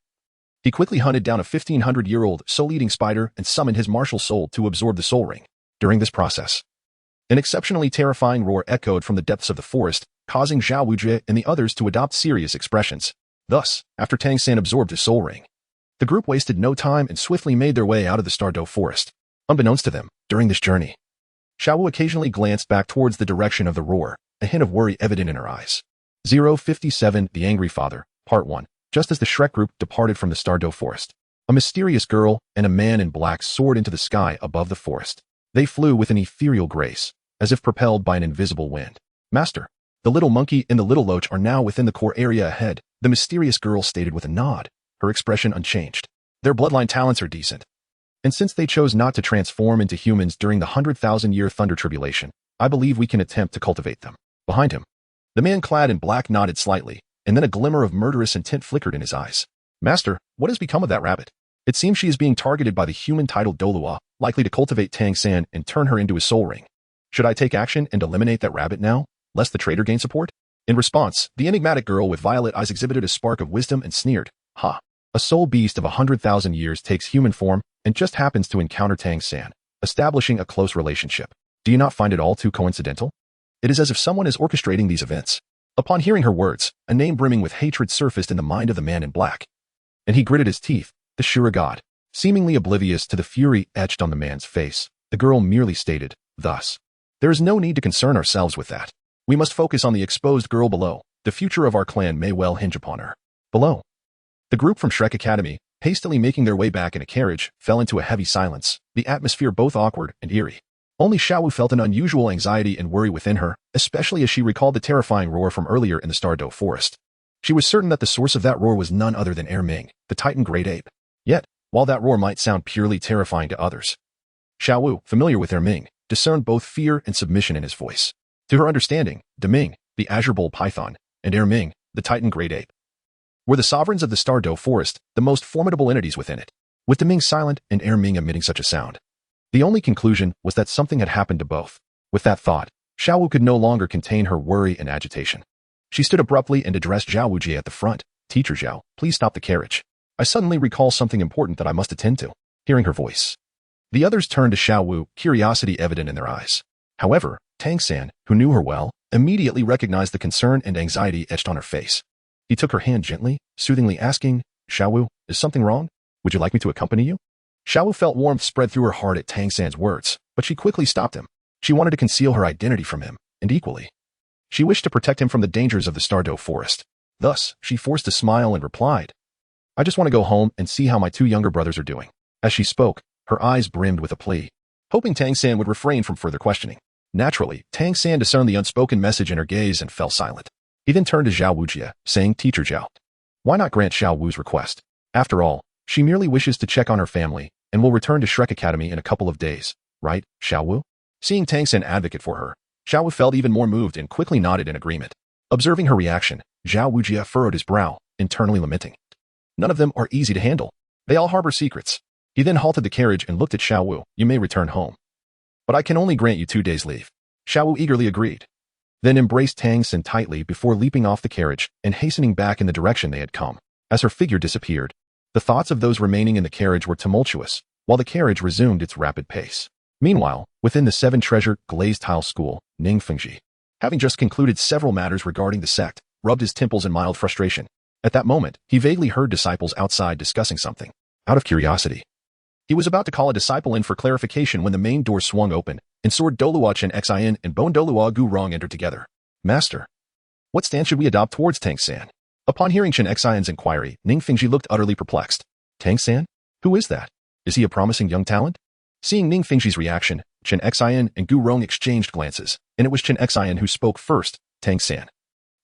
he quickly hunted down a 1,500-year-old soul-eating spider and summoned his martial soul to absorb the soul ring. During this process, an exceptionally terrifying roar echoed from the depths of the forest, causing Zhao Wujie and the others to adopt serious expressions. Thus, after Tang San absorbed his soul ring, the group wasted no time and swiftly made their way out of the Star Dough Forest. Unbeknownst to them, during this journey, Xiao Wu occasionally glanced back towards the direction of the roar, a hint of worry evident in her eyes. 057 The Angry Father, Part 1. Just as the Shrek group departed from the Star Dough Forest, a mysterious girl and a man in black soared into the sky above the forest. They flew with an ethereal grace, as if propelled by an invisible wind. "Master, the little monkey and the little loach are now within the core area ahead," the mysterious girl stated with a nod, her expression unchanged. "Their bloodline talents are decent. And since they chose not to transform into humans during the 100,000-year Thunder Tribulation, I believe we can attempt to cultivate them." Behind him, the man clad in black nodded slightly, and then a glimmer of murderous intent flickered in his eyes. "Master, what has become of that rabbit? It seems she is being targeted by the human titled Douluo, likely to cultivate Tang San and turn her into his soul ring. Should I take action and eliminate that rabbit now, lest the traitor gain support?" In response, the enigmatic girl with violet eyes exhibited a spark of wisdom and sneered, A soul beast of 100,000 years takes human form and just happens to encounter Tang San, establishing a close relationship. Do you not find it all too coincidental? It is as if someone is orchestrating these events." Upon hearing her words, a name brimming with hatred surfaced in the mind of the man in black, and he gritted his teeth, the Shura god. Seemingly oblivious to the fury etched on the man's face, the girl merely stated, "Thus, There is no need to concern ourselves with that. We must focus on the exposed girl below. The future of our clan may well hinge upon her. Below. The group from Shrek Academy, hastily making their way back in a carriage, fell into a heavy silence, the atmosphere both awkward and eerie. Only Xiaowu felt an unusual anxiety and worry within her, especially as she recalled the terrifying roar from earlier in the Stardow Forest. She was certain that the source of that roar was none other than Ming, the Titan Great Ape. Yet, while that roar might sound purely terrifying to others, Xiaowu, familiar with Ming, discerned both fear and submission in his voice. To her understanding, Ming, the Azure Bull Python, and Ming, the Titan Great Ape, were the sovereigns of the Stardow Forest, the most formidable entities within it. With Ming silent and Ming emitting such a sound, the only conclusion was that something had happened to both. With that thought, Xiaowu could no longer contain her worry and agitation. She stood abruptly and addressed Zhao Wujie at the front. "Teacher Zhao, please stop the carriage. I suddenly recall something important that I must attend to." Hearing her voice, the others turned to Xiaowu, curiosity evident in their eyes. However, Tang San, who knew her well, immediately recognized the concern and anxiety etched on her face. He took her hand gently, soothingly asking, "Xiaowu, is something wrong? Would you like me to accompany you?" Xiaowu felt warmth spread through her heart at Tang San's words, but she quickly stopped him. She wanted to conceal her identity from him, and equally, she wished to protect him from the dangers of the Stardow Forest. Thus, she forced a smile and replied, "I just want to go home and see how my two younger brothers are doing." As she spoke, her eyes brimmed with a plea, hoping Tang San would refrain from further questioning. Naturally, Tang San discerned the unspoken message in her gaze and fell silent. He then turned to Zhao Wujie, saying, "Teacher Zhao, why not grant Xiao Wu's request? After all, she merely wishes to check on her family and will return to Shrek Academy in a couple of days, right, Xiao Wu?" Seeing Tang San advocate for her, Xiao Wu felt even more moved and quickly nodded in agreement. Observing her reaction, Zhao Wujie furrowed his brow, internally lamenting, "None of them are easy to handle. They all harbor secrets." He then halted the carriage and looked at Xiao Wu. "You may return home, but I can only grant you 2 days' leave." Xiao Wu eagerly agreed, then embraced Tang San tightly before leaping off the carriage and hastening back in the direction they had come. As her figure disappeared, the thoughts of those remaining in the carriage were tumultuous, while the carriage resumed its rapid pace. Meanwhile, within the 7-treasure glazed tile school, Ning Fengji, having just concluded several matters regarding the sect, rubbed his temples in mild frustration. At that moment, he vaguely heard disciples outside discussing something. Out of curiosity, he was about to call a disciple in for clarification when the main door swung open, and Sword Douluo Xin and Bone Douluo Gu Rong entered together. "Master, what stance should we adopt towards Tang San?" Upon hearing Xin's inquiry, Ning Fengji looked utterly perplexed. "Tang San? Who is that? Is he a promising young talent?" Seeing Ning Fengji's reaction, Xin and Gu Rong exchanged glances, and it was Xin who spoke first. "Tang San,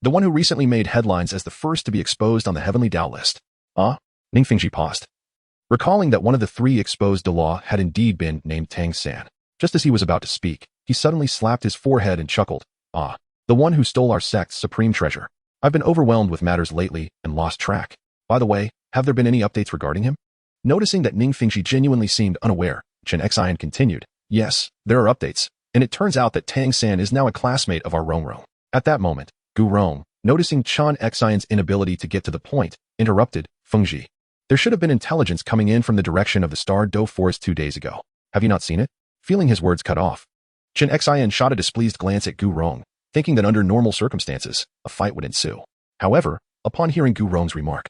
the one who recently made headlines as the first to be exposed on the Heavenly Tao list." "Ah?" Ning Fengji paused, recalling that one of the 3 exposed Douluo had indeed been named Tang San. Just as he was about to speak, he suddenly slapped his forehead and chuckled. "Ah, the one who stole our sect's supreme treasure. I've been overwhelmed with matters lately and lost track. By the way, have there been any updates regarding him?" Noticing that Ning Fengji genuinely seemed unaware, Xin continued, "Yes, there are updates, and it turns out that Tang San is now a classmate of our Rong. At that moment, Gu Rong, noticing Xin's inability to get to the point, interrupted, "Fengji, there should have been intelligence coming in from the direction of the Stardow Forest 2 days ago. Have you not seen it?" Feeling his words cut off, Xin shot a displeased glance at Gu Rong, thinking that under normal circumstances, a fight would ensue. However, upon hearing Gu Rong's remark,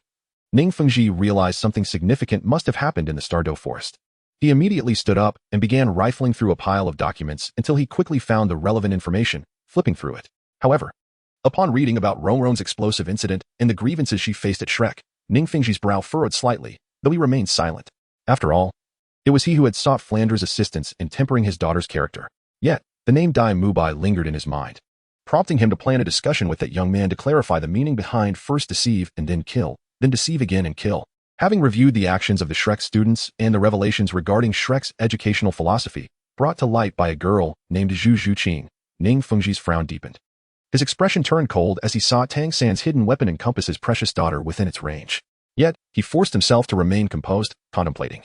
Ning Fengji realized something significant must have happened in the Stardow Forest. He immediately stood up and began rifling through a pile of documents until he quickly found the relevant information, flipping through it. However, upon reading about Rong's explosive incident and the grievances she faced at Shrek, Ning Fengji's brow furrowed slightly, though he remained silent. After all, it was he who had sought Flandre's assistance in tempering his daughter's character. Yet, the name Dai Mubai lingered in his mind, prompting him to plan a discussion with that young man to clarify the meaning behind first deceive and then kill, then deceive again and kill. Having reviewed the actions of the Shrek students and the revelations regarding Shrek's educational philosophy, brought to light by a girl named Zhu Zhuqing, Ning Fengji's frown deepened. His expression turned cold as he saw Tang San's hidden weapon encompass his precious daughter within its range. Yet, he forced himself to remain composed, contemplating.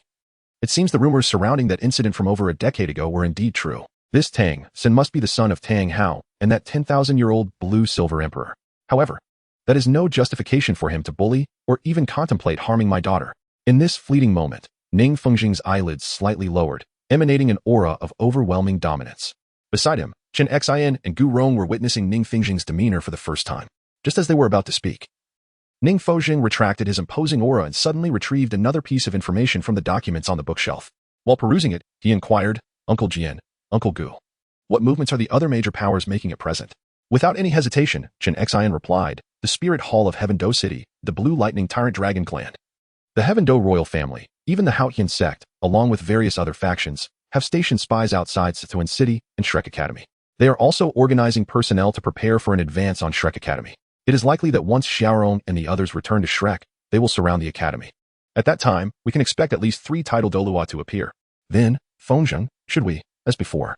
It seems the rumors surrounding that incident from over a decade ago were indeed true. This Tang San must be the son of Tang Hao and that 10,000-year-old blue-silver emperor. However, that is no justification for him to bully or even contemplate harming my daughter. In this fleeting moment, Ning Fengji's eyelids slightly lowered, emanating an aura of overwhelming dominance. Beside him, Xin and Gu Rong were witnessing Ning Fengji's demeanor for the first time. Just as they were about to speak, Ning Fengji retracted his imposing aura and suddenly retrieved another piece of information from the documents on the bookshelf. While perusing it, he inquired, "Uncle Jian, Uncle Gu, What movements are the other major powers making at present? Without any hesitation, Chen Xian replied, the Spirit Hall of Heaven Do City, the Blue Lightning Tyrant Dragon Clan. The Heaven Do royal family, even the Haotian Sect, along with various other factions, have stationed spies outside Sichuan City and Shrek Academy. They are also organizing personnel to prepare for an advance on Shrek Academy. It is likely that once Xiaorong and the others return to Shrek, they will surround the academy. At that time, we can expect at least 3 title Douluo to appear. Then, Fengzheng, should we, as before,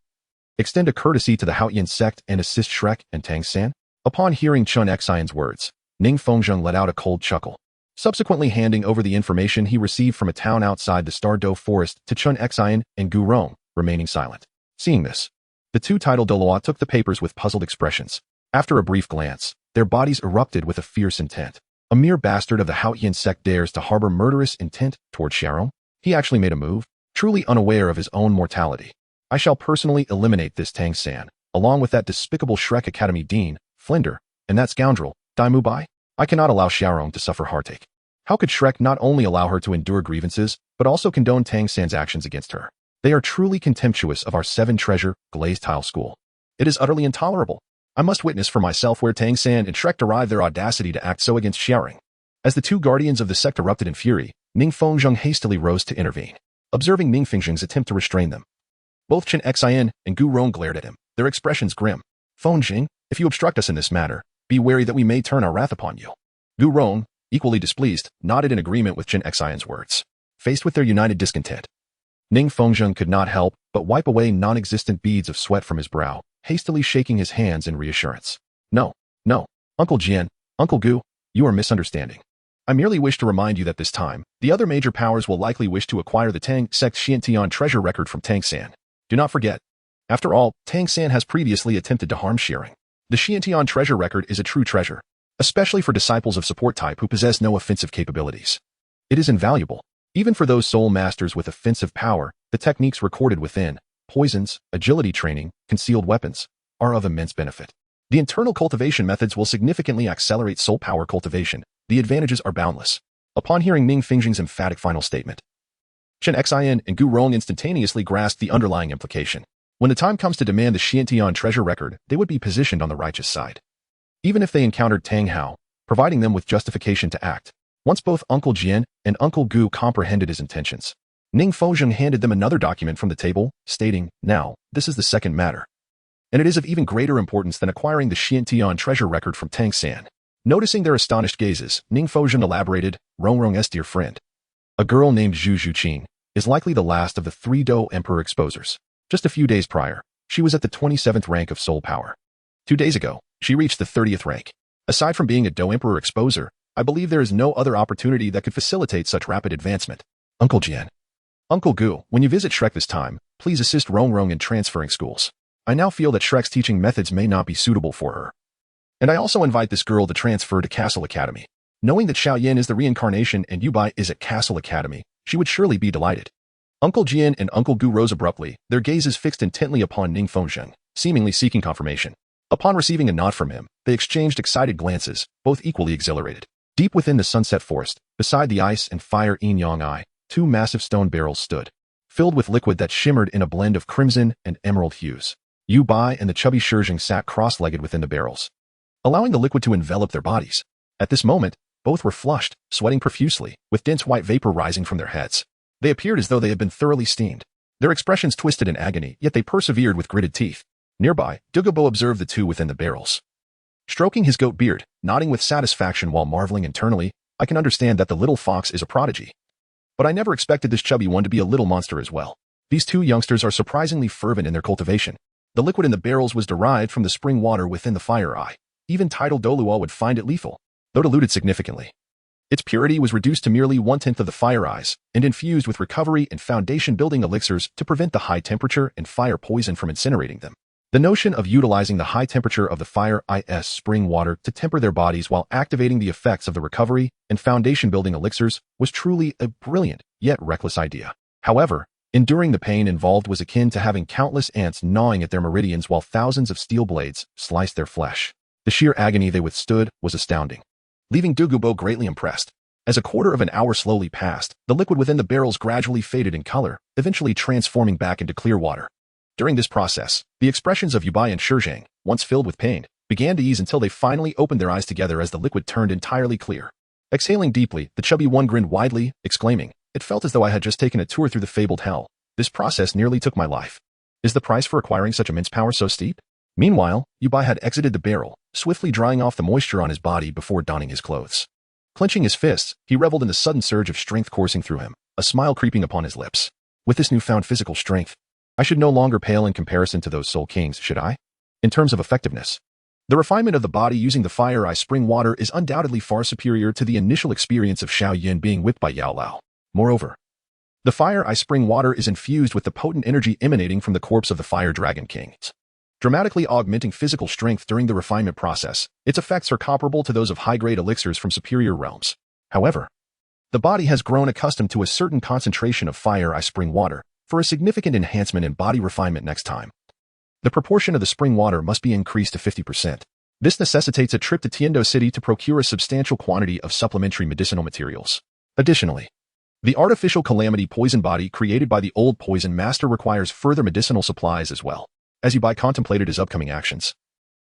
extend a courtesy to the Haotian Sect and assist Shrek and Tang San? Upon hearing Chen Xian's words, Ning Fengzheng let out a cold chuckle, subsequently handing over the information he received from a town outside the Star Do Forest to Chen Xian and Gu Rong, remaining silent. Seeing this, the 2 title Douluo took the papers with puzzled expressions. After a brief glance, their bodies erupted with a fierce intent. A mere bastard of the Haotian Sect dares to harbor murderous intent toward Xiaorong? He actually made a move, truly unaware of his own mortality. I shall personally eliminate this Tang San, along with that despicable Shrek Academy Dean, Flinder, and that scoundrel, Dai Mubai. I cannot allow Xiaorong to suffer heartache. How could Shrek not only allow her to endure grievances, but also condone Tang San's actions against her? They are truly contemptuous of our 7-treasure, glazed tile school. It is utterly intolerable. I must witness for myself where Tang San and Shrek derive their audacity to act so against Xiaorong. As the 2 guardians of the sect erupted in fury, Ning Fengzheng hastily rose to intervene. Observing Ning Fengzheng's attempt to restrain them, both Chen Xian and Gu Rong glared at him, their expressions grim. Fengzheng, if you obstruct us in this matter, be wary that we may turn our wrath upon you. Gu Rong, equally displeased, nodded in agreement with Chen Xian's words. Faced with their united discontent, Ning Fengzheng could not help but wipe away non-existent beads of sweat from his brow, hastily shaking his hands in reassurance. No, Uncle Jian, Uncle Gu, you are misunderstanding. I merely wish to remind you that this time, the other major powers will likely wish to acquire the Tang Sect Xiantian treasure record from Tang San. Do not forget. After all, Tang San has previously attempted to harm Xiaorong. The Xiantian treasure record is a true treasure, especially for disciples of support type who possess no offensive capabilities. It is invaluable. Even for those soul masters with offensive power, the techniques recorded within, poisons, agility training, concealed weapons, are of immense benefit. The internal cultivation methods will significantly accelerate soul power cultivation. The advantages are boundless. Upon hearing Ning Fengzheng's emphatic final statement, Chen Xian and Gu Rong instantaneously grasped the underlying implication. When the time comes to demand the Xiantian treasure record, they would be positioned on the righteous side. Even if they encountered Tang Hao, providing them with justification to act. Once both Uncle Jian and Uncle Gu comprehended his intentions, Ning Fengzheng handed them another document from the table, stating, now, this is the second matter. And it is of even greater importance than acquiring the Xiantian treasure record from Tang San. Noticing their astonished gazes, Ning Fengzheng elaborated, Rong dear friend. A girl named Zhu Zhuqing is likely the last of the 3 Do Emperor exposers. Just a few days prior, she was at the 27th rank of soul power. 2 days ago, she reached the 30th rank. Aside from being a Do Emperor exposer, I believe there is no other opportunity that could facilitate such rapid advancement. Uncle Jian. Uncle Gu, when you visit Shrek this time, please assist Rong in transferring schools. I now feel that Shrek's teaching methods may not be suitable for her. And I also invite this girl to transfer to Castle Academy. Knowing that Xiaoyan is the reincarnation and Yubai is at Castle Academy, she would surely be delighted. Uncle Jian and Uncle Gu rose abruptly, their gazes fixed intently upon Ning Fengzheng, seemingly seeking confirmation. Upon receiving a nod from him, they exchanged excited glances, both equally exhilarated. Deep within the sunset forest, beside the ice and fire yin-yang eye, 2 massive stone barrels stood, filled with liquid that shimmered in a blend of crimson and emerald hues. Yu Bai and the chubby Shizheng sat cross-legged within the barrels, allowing the liquid to envelop their bodies. At this moment, both were flushed, sweating profusely, with dense white vapor rising from their heads. They appeared as though they had been thoroughly steamed. Their expressions twisted in agony, yet they persevered with gritted teeth. Nearby, Dugabo observed the 2 within the barrels. Stroking his goat beard, nodding with satisfaction while marveling internally, I can understand that the little fox is a prodigy. But I never expected this chubby one to be a little monster as well. These 2 youngsters are surprisingly fervent in their cultivation. The liquid in the barrels was derived from the spring water within the fire eye. Even title Douluo would find it lethal, though diluted significantly. Its purity was reduced to merely 1/10 of the fire eyes and infused with recovery and foundation-building elixirs to prevent the high temperature and fire poison from incinerating them. The notion of utilizing the high temperature of the fire ice spring water to temper their bodies while activating the effects of the recovery and foundation-building elixirs was truly a brilliant, yet reckless idea. However, enduring the pain involved was akin to having countless ants gnawing at their meridians while thousands of steel blades sliced their flesh. The sheer agony they withstood was astounding, leaving Dugubo greatly impressed. As a quarter of an hour slowly passed, the liquid within the barrels gradually faded in color, eventually transforming back into clear water. During this process, the expressions of Yubai and Shizhang, once filled with pain, began to ease until they finally opened their eyes together as the liquid turned entirely clear. Exhaling deeply, the chubby one grinned widely, exclaiming, "It felt as though I had just taken a tour through the fabled hell. This process nearly took my life. Is the price for acquiring such immense power so steep?" Meanwhile, Yubai had exited the barrel, swiftly drying off the moisture on his body before donning his clothes. Clenching his fists, he reveled in the sudden surge of strength coursing through him, a smile creeping upon his lips. With this newfound physical strength, I should no longer pale in comparison to those soul kings, should I? In terms of effectiveness, the refinement of the body using the fire ice spring water is undoubtedly far superior to the initial experience of Xiao Yin being whipped by Yao Lao. Moreover, the fire ice spring water is infused with the potent energy emanating from the corpse of the fire dragon king, dramatically augmenting physical strength during the refinement process. Its effects are comparable to those of high-grade elixirs from superior realms. However, the body has grown accustomed to a certain concentration of fire ice spring water for a significant enhancement in body refinement next time. The proportion of the spring water must be increased to 50%. This necessitates a trip to Tiendo City to procure a substantial quantity of supplementary medicinal materials. Additionally, the artificial calamity poison body created by the old poison master requires further medicinal supplies as well. As Yubai contemplated his upcoming actions,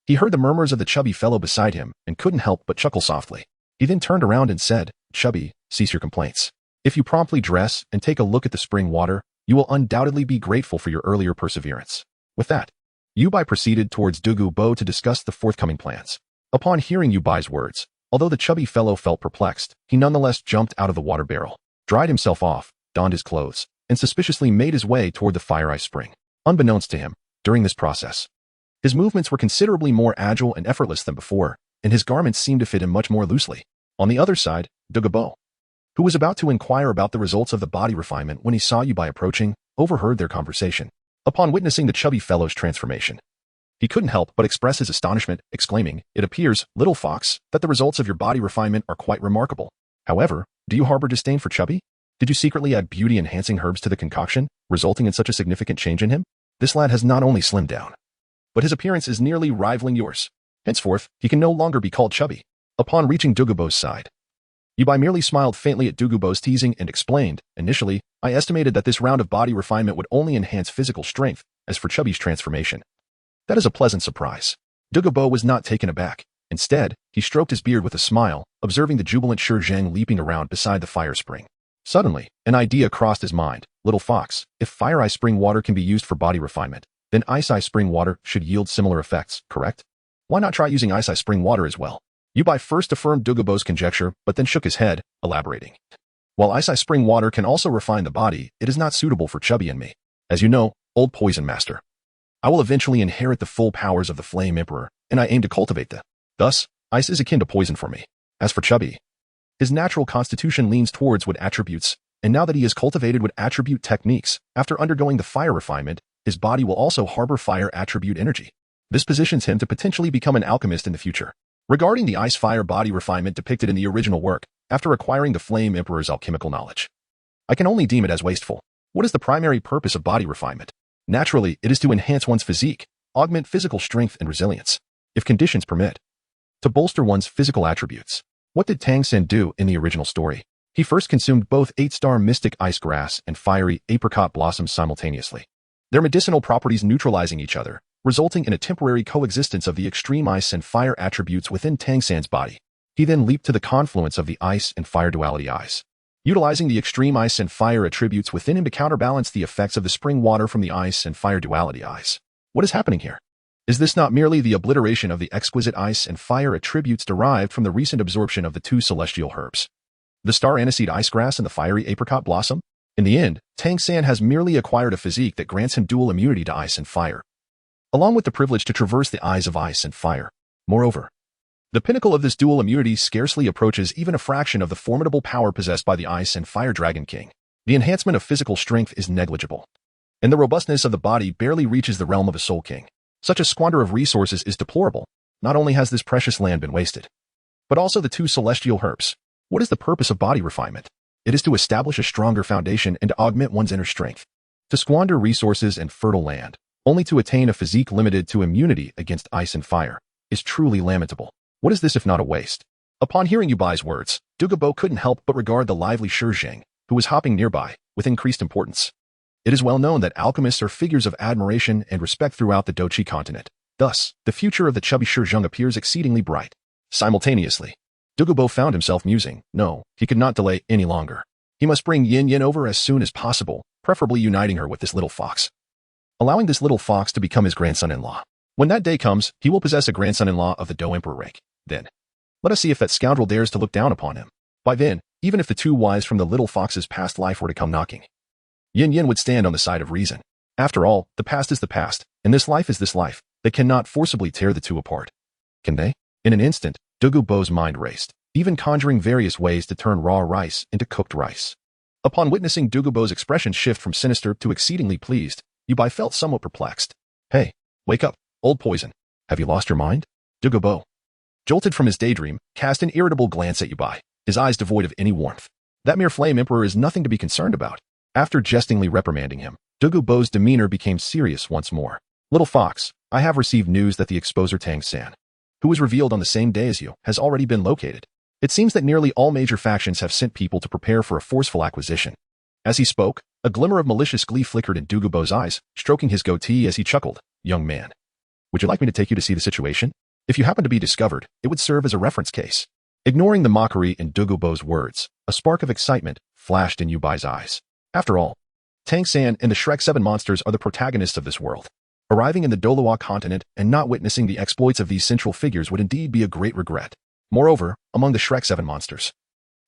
he heard the murmurs of the chubby fellow beside him and couldn't help but chuckle softly. He then turned around and said, "Chubby, cease your complaints. If you promptly dress and take a look at the spring water, you will undoubtedly be grateful for your earlier perseverance." With that, Yubai proceeded towards Douluo to discuss the forthcoming plans. Upon hearing Yubai's words, although the chubby fellow felt perplexed, he nonetheless jumped out of the water barrel, dried himself off, donned his clothes, and suspiciously made his way toward the fire ice spring. Unbeknownst to him, during this process, his movements were considerably more agile and effortless than before, and his garments seemed to fit him much more loosely. On the other side, Douluo, who was about to inquire about the results of the body refinement when he saw Yubai approaching, overheard their conversation. Upon witnessing the chubby fellow's transformation, he couldn't help but express his astonishment, exclaiming, "It appears, little fox, that the results of your body refinement are quite remarkable. However, do you harbor disdain for chubby? Did you secretly add beauty-enhancing herbs to the concoction, resulting in such a significant change in him? This lad has not only slimmed down, but his appearance is nearly rivaling yours. Henceforth, he can no longer be called chubby." Upon reaching Douluo's side, Yubai merely smiled faintly at Douluo's teasing and explained, "Initially, I estimated that this round of body refinement would only enhance physical strength. As for Chubby's transformation, that is a pleasant surprise." Douluo was not taken aback. Instead, he stroked his beard with a smile, observing the jubilant Shizhang leaping around beside the fire spring. Suddenly, an idea crossed his mind. "Little fox, if fire ice spring water can be used for body refinement, then ice spring water should yield similar effects, correct? Why not try using ice spring water as well?" Yubai first affirmed Douluo's conjecture, but then shook his head, elaborating. "While ice spring water can also refine the body, it is not suitable for Chubby and me. As you know, old poison master, I will eventually inherit the full powers of the Flame Emperor, and I aim to cultivate them. Thus, ice is akin to poison for me. As for Chubby, his natural constitution leans towards wood attributes, and now that he is cultivated wood attribute techniques, after undergoing the fire refinement, his body will also harbor fire attribute energy. This positions him to potentially become an alchemist in the future." Regarding the ice-fire body refinement depicted in the original work, after acquiring the Flame Emperor's alchemical knowledge, I can only deem it as wasteful. What is the primary purpose of body refinement? Naturally, it is to enhance one's physique, augment physical strength and resilience, if conditions permit, to bolster one's physical attributes. What did Tang San do in the original story? He first consumed both 8-star mystic ice grass and fiery apricot blossoms simultaneously, their medicinal properties neutralizing each other, resulting in a temporary coexistence of the extreme ice and fire attributes within Tang San's body. He then leaped to the confluence of the ice and fire duality ice, utilizing the extreme ice and fire attributes within him to counterbalance the effects of the spring water from the ice and fire duality ice. What is happening here? Is this not merely the obliteration of the exquisite ice and fire attributes derived from the recent absorption of the two celestial herbs, the star aniseed ice grass and the fiery apricot blossom? In the end, Tang San has merely acquired a physique that grants him dual immunity to ice and fire, along with the privilege to traverse the eyes of ice and fire. Moreover, the pinnacle of this dual immunity scarcely approaches even a fraction of the formidable power possessed by the Ice and Fire Dragon King. The enhancement of physical strength is negligible, and the robustness of the body barely reaches the realm of a Soul King. Such a squander of resources is deplorable. Not only has this precious land been wasted, but also the two celestial herbs. What is the purpose of body refinement? It is to establish a stronger foundation and to augment one's inner strength. To squander resources and fertile land, only to attain a physique limited to immunity against ice and fire, is truly lamentable. What is this if not a waste? Upon hearing Yubai's words, Douluo couldn't help but regard the lively Shizhang, who was hopping nearby, with increased importance. It is well known that alchemists are figures of admiration and respect throughout the Douluo Continent. Thus, the future of the chubby Shizheng appears exceedingly bright. Simultaneously, Douluo found himself musing. No, he could not delay any longer. He must bring Yin Yin over as soon as possible, preferably uniting her with this little fox. Allowing this little fox to become his grandson-in-law. When that day comes, he will possess a grandson-in-law of the Dou Emperor rank. Then, let us see if that scoundrel dares to look down upon him. By then, even if the two wives from the little fox's past life were to come knocking, Yin Yin would stand on the side of reason. After all, the past is the past, and this life is this life. They cannot forcibly tear the two apart. Can they? In an instant, Douluo's mind raced, even conjuring various ways to turn raw rice into cooked rice. Upon witnessing Douluo's expression shift from sinister to exceedingly pleased, Yubai felt somewhat perplexed. Hey, wake up, old poison. Have you lost your mind? Douluo, jolted from his daydream, cast an irritable glance at Yubai, his eyes devoid of any warmth. That mere flame emperor is nothing to be concerned about. After jestingly reprimanding him, Douluo's demeanor became serious once more. Little fox, I have received news that the exposer Tang San, who was revealed on the same day as you, has already been located. It seems that nearly all major factions have sent people to prepare for a forceful acquisition. As he spoke, a glimmer of malicious glee flickered in Douluo's eyes, stroking his goatee as he chuckled. Young man, would you like me to take you to see the situation? If you happen to be discovered, it would serve as a reference case. Ignoring the mockery in Douluo's words, a spark of excitement flashed in Yubai's eyes. After all, Tang San and the Shrek 7 monsters are the protagonists of this world. Arriving in the Douluo Continent and not witnessing the exploits of these central figures would indeed be a great regret. Moreover, among the Shrek 7 monsters,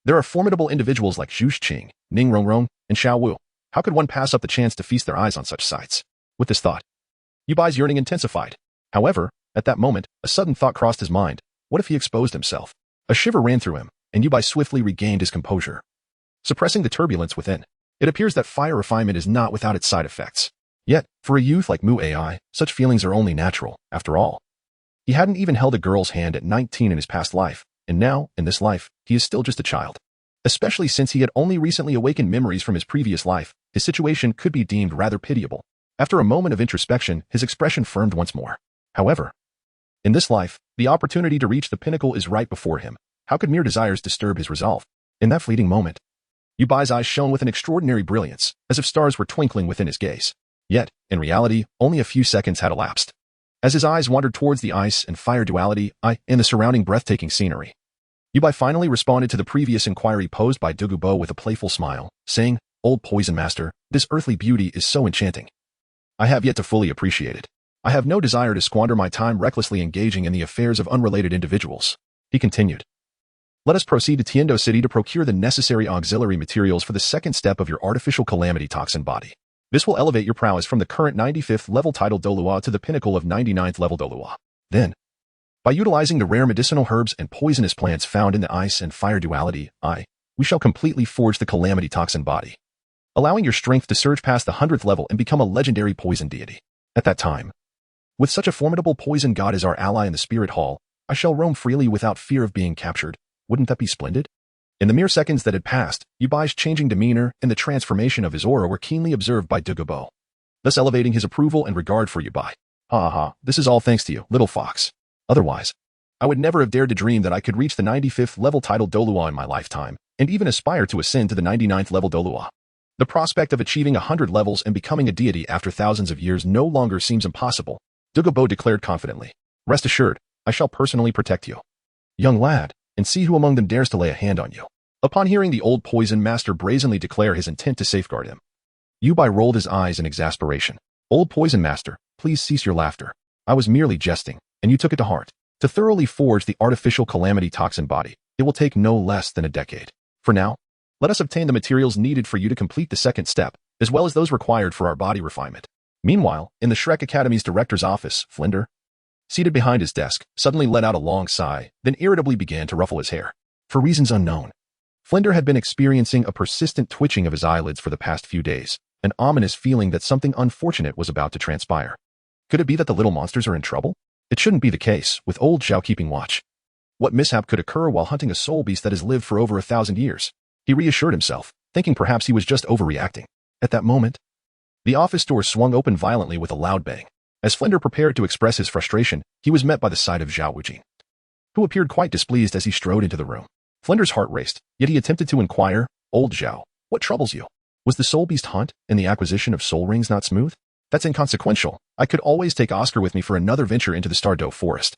there are formidable individuals like Zhu Qing, Ning Rongrong, and Xiao Wu. How could one pass up the chance to feast their eyes on such sights? With this thought, Yubai's yearning intensified. However, at that moment, a sudden thought crossed his mind. What if he exposed himself? A shiver ran through him, and Yubai swiftly regained his composure. Suppressing the turbulence within, it appears that fire refinement is not without its side effects. Yet, for a youth like Mu Ai, such feelings are only natural, after all. He hadn't even held a girl's hand at 19 in his past life, and now, in this life, he is still just a child. Especially since he had only recently awakened memories from his previous life, his situation could be deemed rather pitiable. After a moment of introspection, his expression firmed once more. However, in this life, the opportunity to reach the pinnacle is right before him. How could mere desires disturb his resolve? In that fleeting moment, Yubai's eyes shone with an extraordinary brilliance, as if stars were twinkling within his gaze. Yet, in reality, only a few seconds had elapsed. As his eyes wandered towards the ice and fire duality, and the surrounding breathtaking scenery, Yubai finally responded to the previous inquiry posed by Douluo with a playful smile, saying, Old Poison Master, this earthly beauty is so enchanting. I have yet to fully appreciate it. I have no desire to squander my time recklessly engaging in the affairs of unrelated individuals. He continued. Let us proceed to Tiendo City to procure the necessary auxiliary materials for the second step of your artificial calamity toxin body. This will elevate your prowess from the current 95th level title Douluo to the pinnacle of 99th level Douluo. Then, by utilizing the rare medicinal herbs and poisonous plants found in the ice and fire duality, we shall completely forge the calamity toxin body, allowing your strength to surge past the 100th level and become a legendary poison deity. At that time, with such a formidable poison god as our ally in the spirit hall, I shall roam freely without fear of being captured. Wouldn't that be splendid? In the mere seconds that had passed, Yubai's changing demeanor and the transformation of his aura were keenly observed by Douluo, thus elevating his approval and regard for Yubai. This is all thanks to you, little fox. Otherwise, I would never have dared to dream that I could reach the 95th level title Douluo in my lifetime, and even aspire to ascend to the 99th level Douluo. The prospect of achieving 100 levels and becoming a deity after thousands of years no longer seems impossible, Douluo declared confidently. Rest assured, I shall personally protect you, young lad, and see who among them dares to lay a hand on you. Upon hearing the old poison master brazenly declare his intent to safeguard him, Yubai rolled his eyes in exasperation. Old poison master, please cease your laughter. I was merely jesting, and you took it to heart. To thoroughly forge the artificial calamity toxin body, it will take no less than a decade. For now, let us obtain the materials needed for you to complete the second step, as well as those required for our body refinement. Meanwhile, in the Shrek Academy's director's office, Flinder, seated behind his desk, suddenly let out a long sigh, then irritably began to ruffle his hair. For reasons unknown, Flinder had been experiencing a persistent twitching of his eyelids for the past few days, an ominous feeling that something unfortunate was about to transpire. Could it be that the little monsters are in trouble? It shouldn't be the case, with old Zhao keeping watch. What mishap could occur while hunting a soul beast that has lived for over 1,000 years? He reassured himself, thinking perhaps he was just overreacting. At that moment, the office door swung open violently with a loud bang. As Flinder prepared to express his frustration, he was met by the sight of Zhao Wujing, who appeared quite displeased as he strode into the room. Flinder's heart raced, yet he attempted to inquire, Old Zhao, what troubles you? Was the soul beast hunt and the acquisition of soul rings not smooth? That's inconsequential. I could always take Oscar with me for another venture into the Stardow Forest.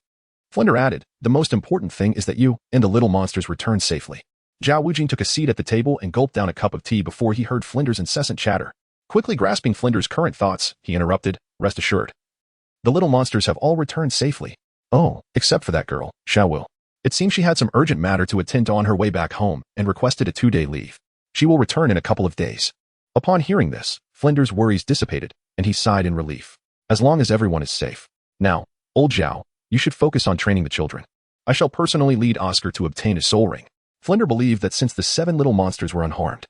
Flinder added, the most important thing is that you and the little monsters return safely. Zhao Wujing took a seat at the table and gulped down a cup of tea before he heard Flinder's incessant chatter. Quickly grasping Flinder's current thoughts, he interrupted, rest assured. The little monsters have all returned safely. Oh, except for that girl, Xiao Wu. It seems she had some urgent matter to attend to on her way back home and requested a 2-day leave. She will return in a couple of days. Upon hearing this, Flinder's worries dissipated, and he sighed in relief. As long as everyone is safe. Now, old Zhao, you should focus on training the children. I shall personally lead Oscar to obtain his soul ring. Flinder believed that since the 7 little monsters were unharmed,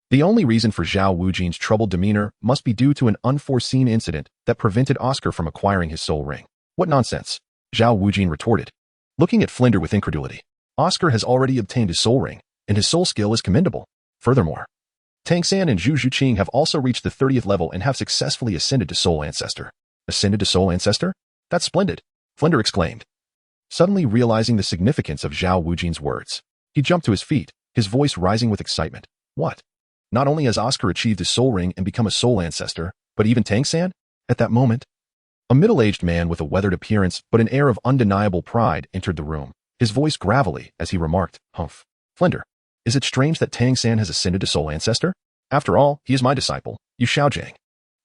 the only reason for Zhao Wujing's troubled demeanor must be due to an unforeseen incident that prevented Oscar from acquiring his soul ring. What nonsense, Zhao Wujing retorted, looking at Flinder with incredulity. Oscar has already obtained his soul ring, and his soul skill is commendable. Furthermore, Tang San and Zhu Zhuqing have also reached the 30th level and have successfully ascended to Soul Ancestor. Ascended to Soul Ancestor? That's splendid, Flinder exclaimed, suddenly realizing the significance of Zhao Wujing's words. He jumped to his feet, his voice rising with excitement. What? Not only has Oscar achieved his soul ring and become a Soul Ancestor, but even Tang San? At that moment, a middle-aged man with a weathered appearance but an air of undeniable pride entered the room, his voice gravelly as he remarked, Humph. Flinder, is it strange that Tang San has ascended to Soul Ancestor? After all, he is my disciple, Yu Xiaojiang.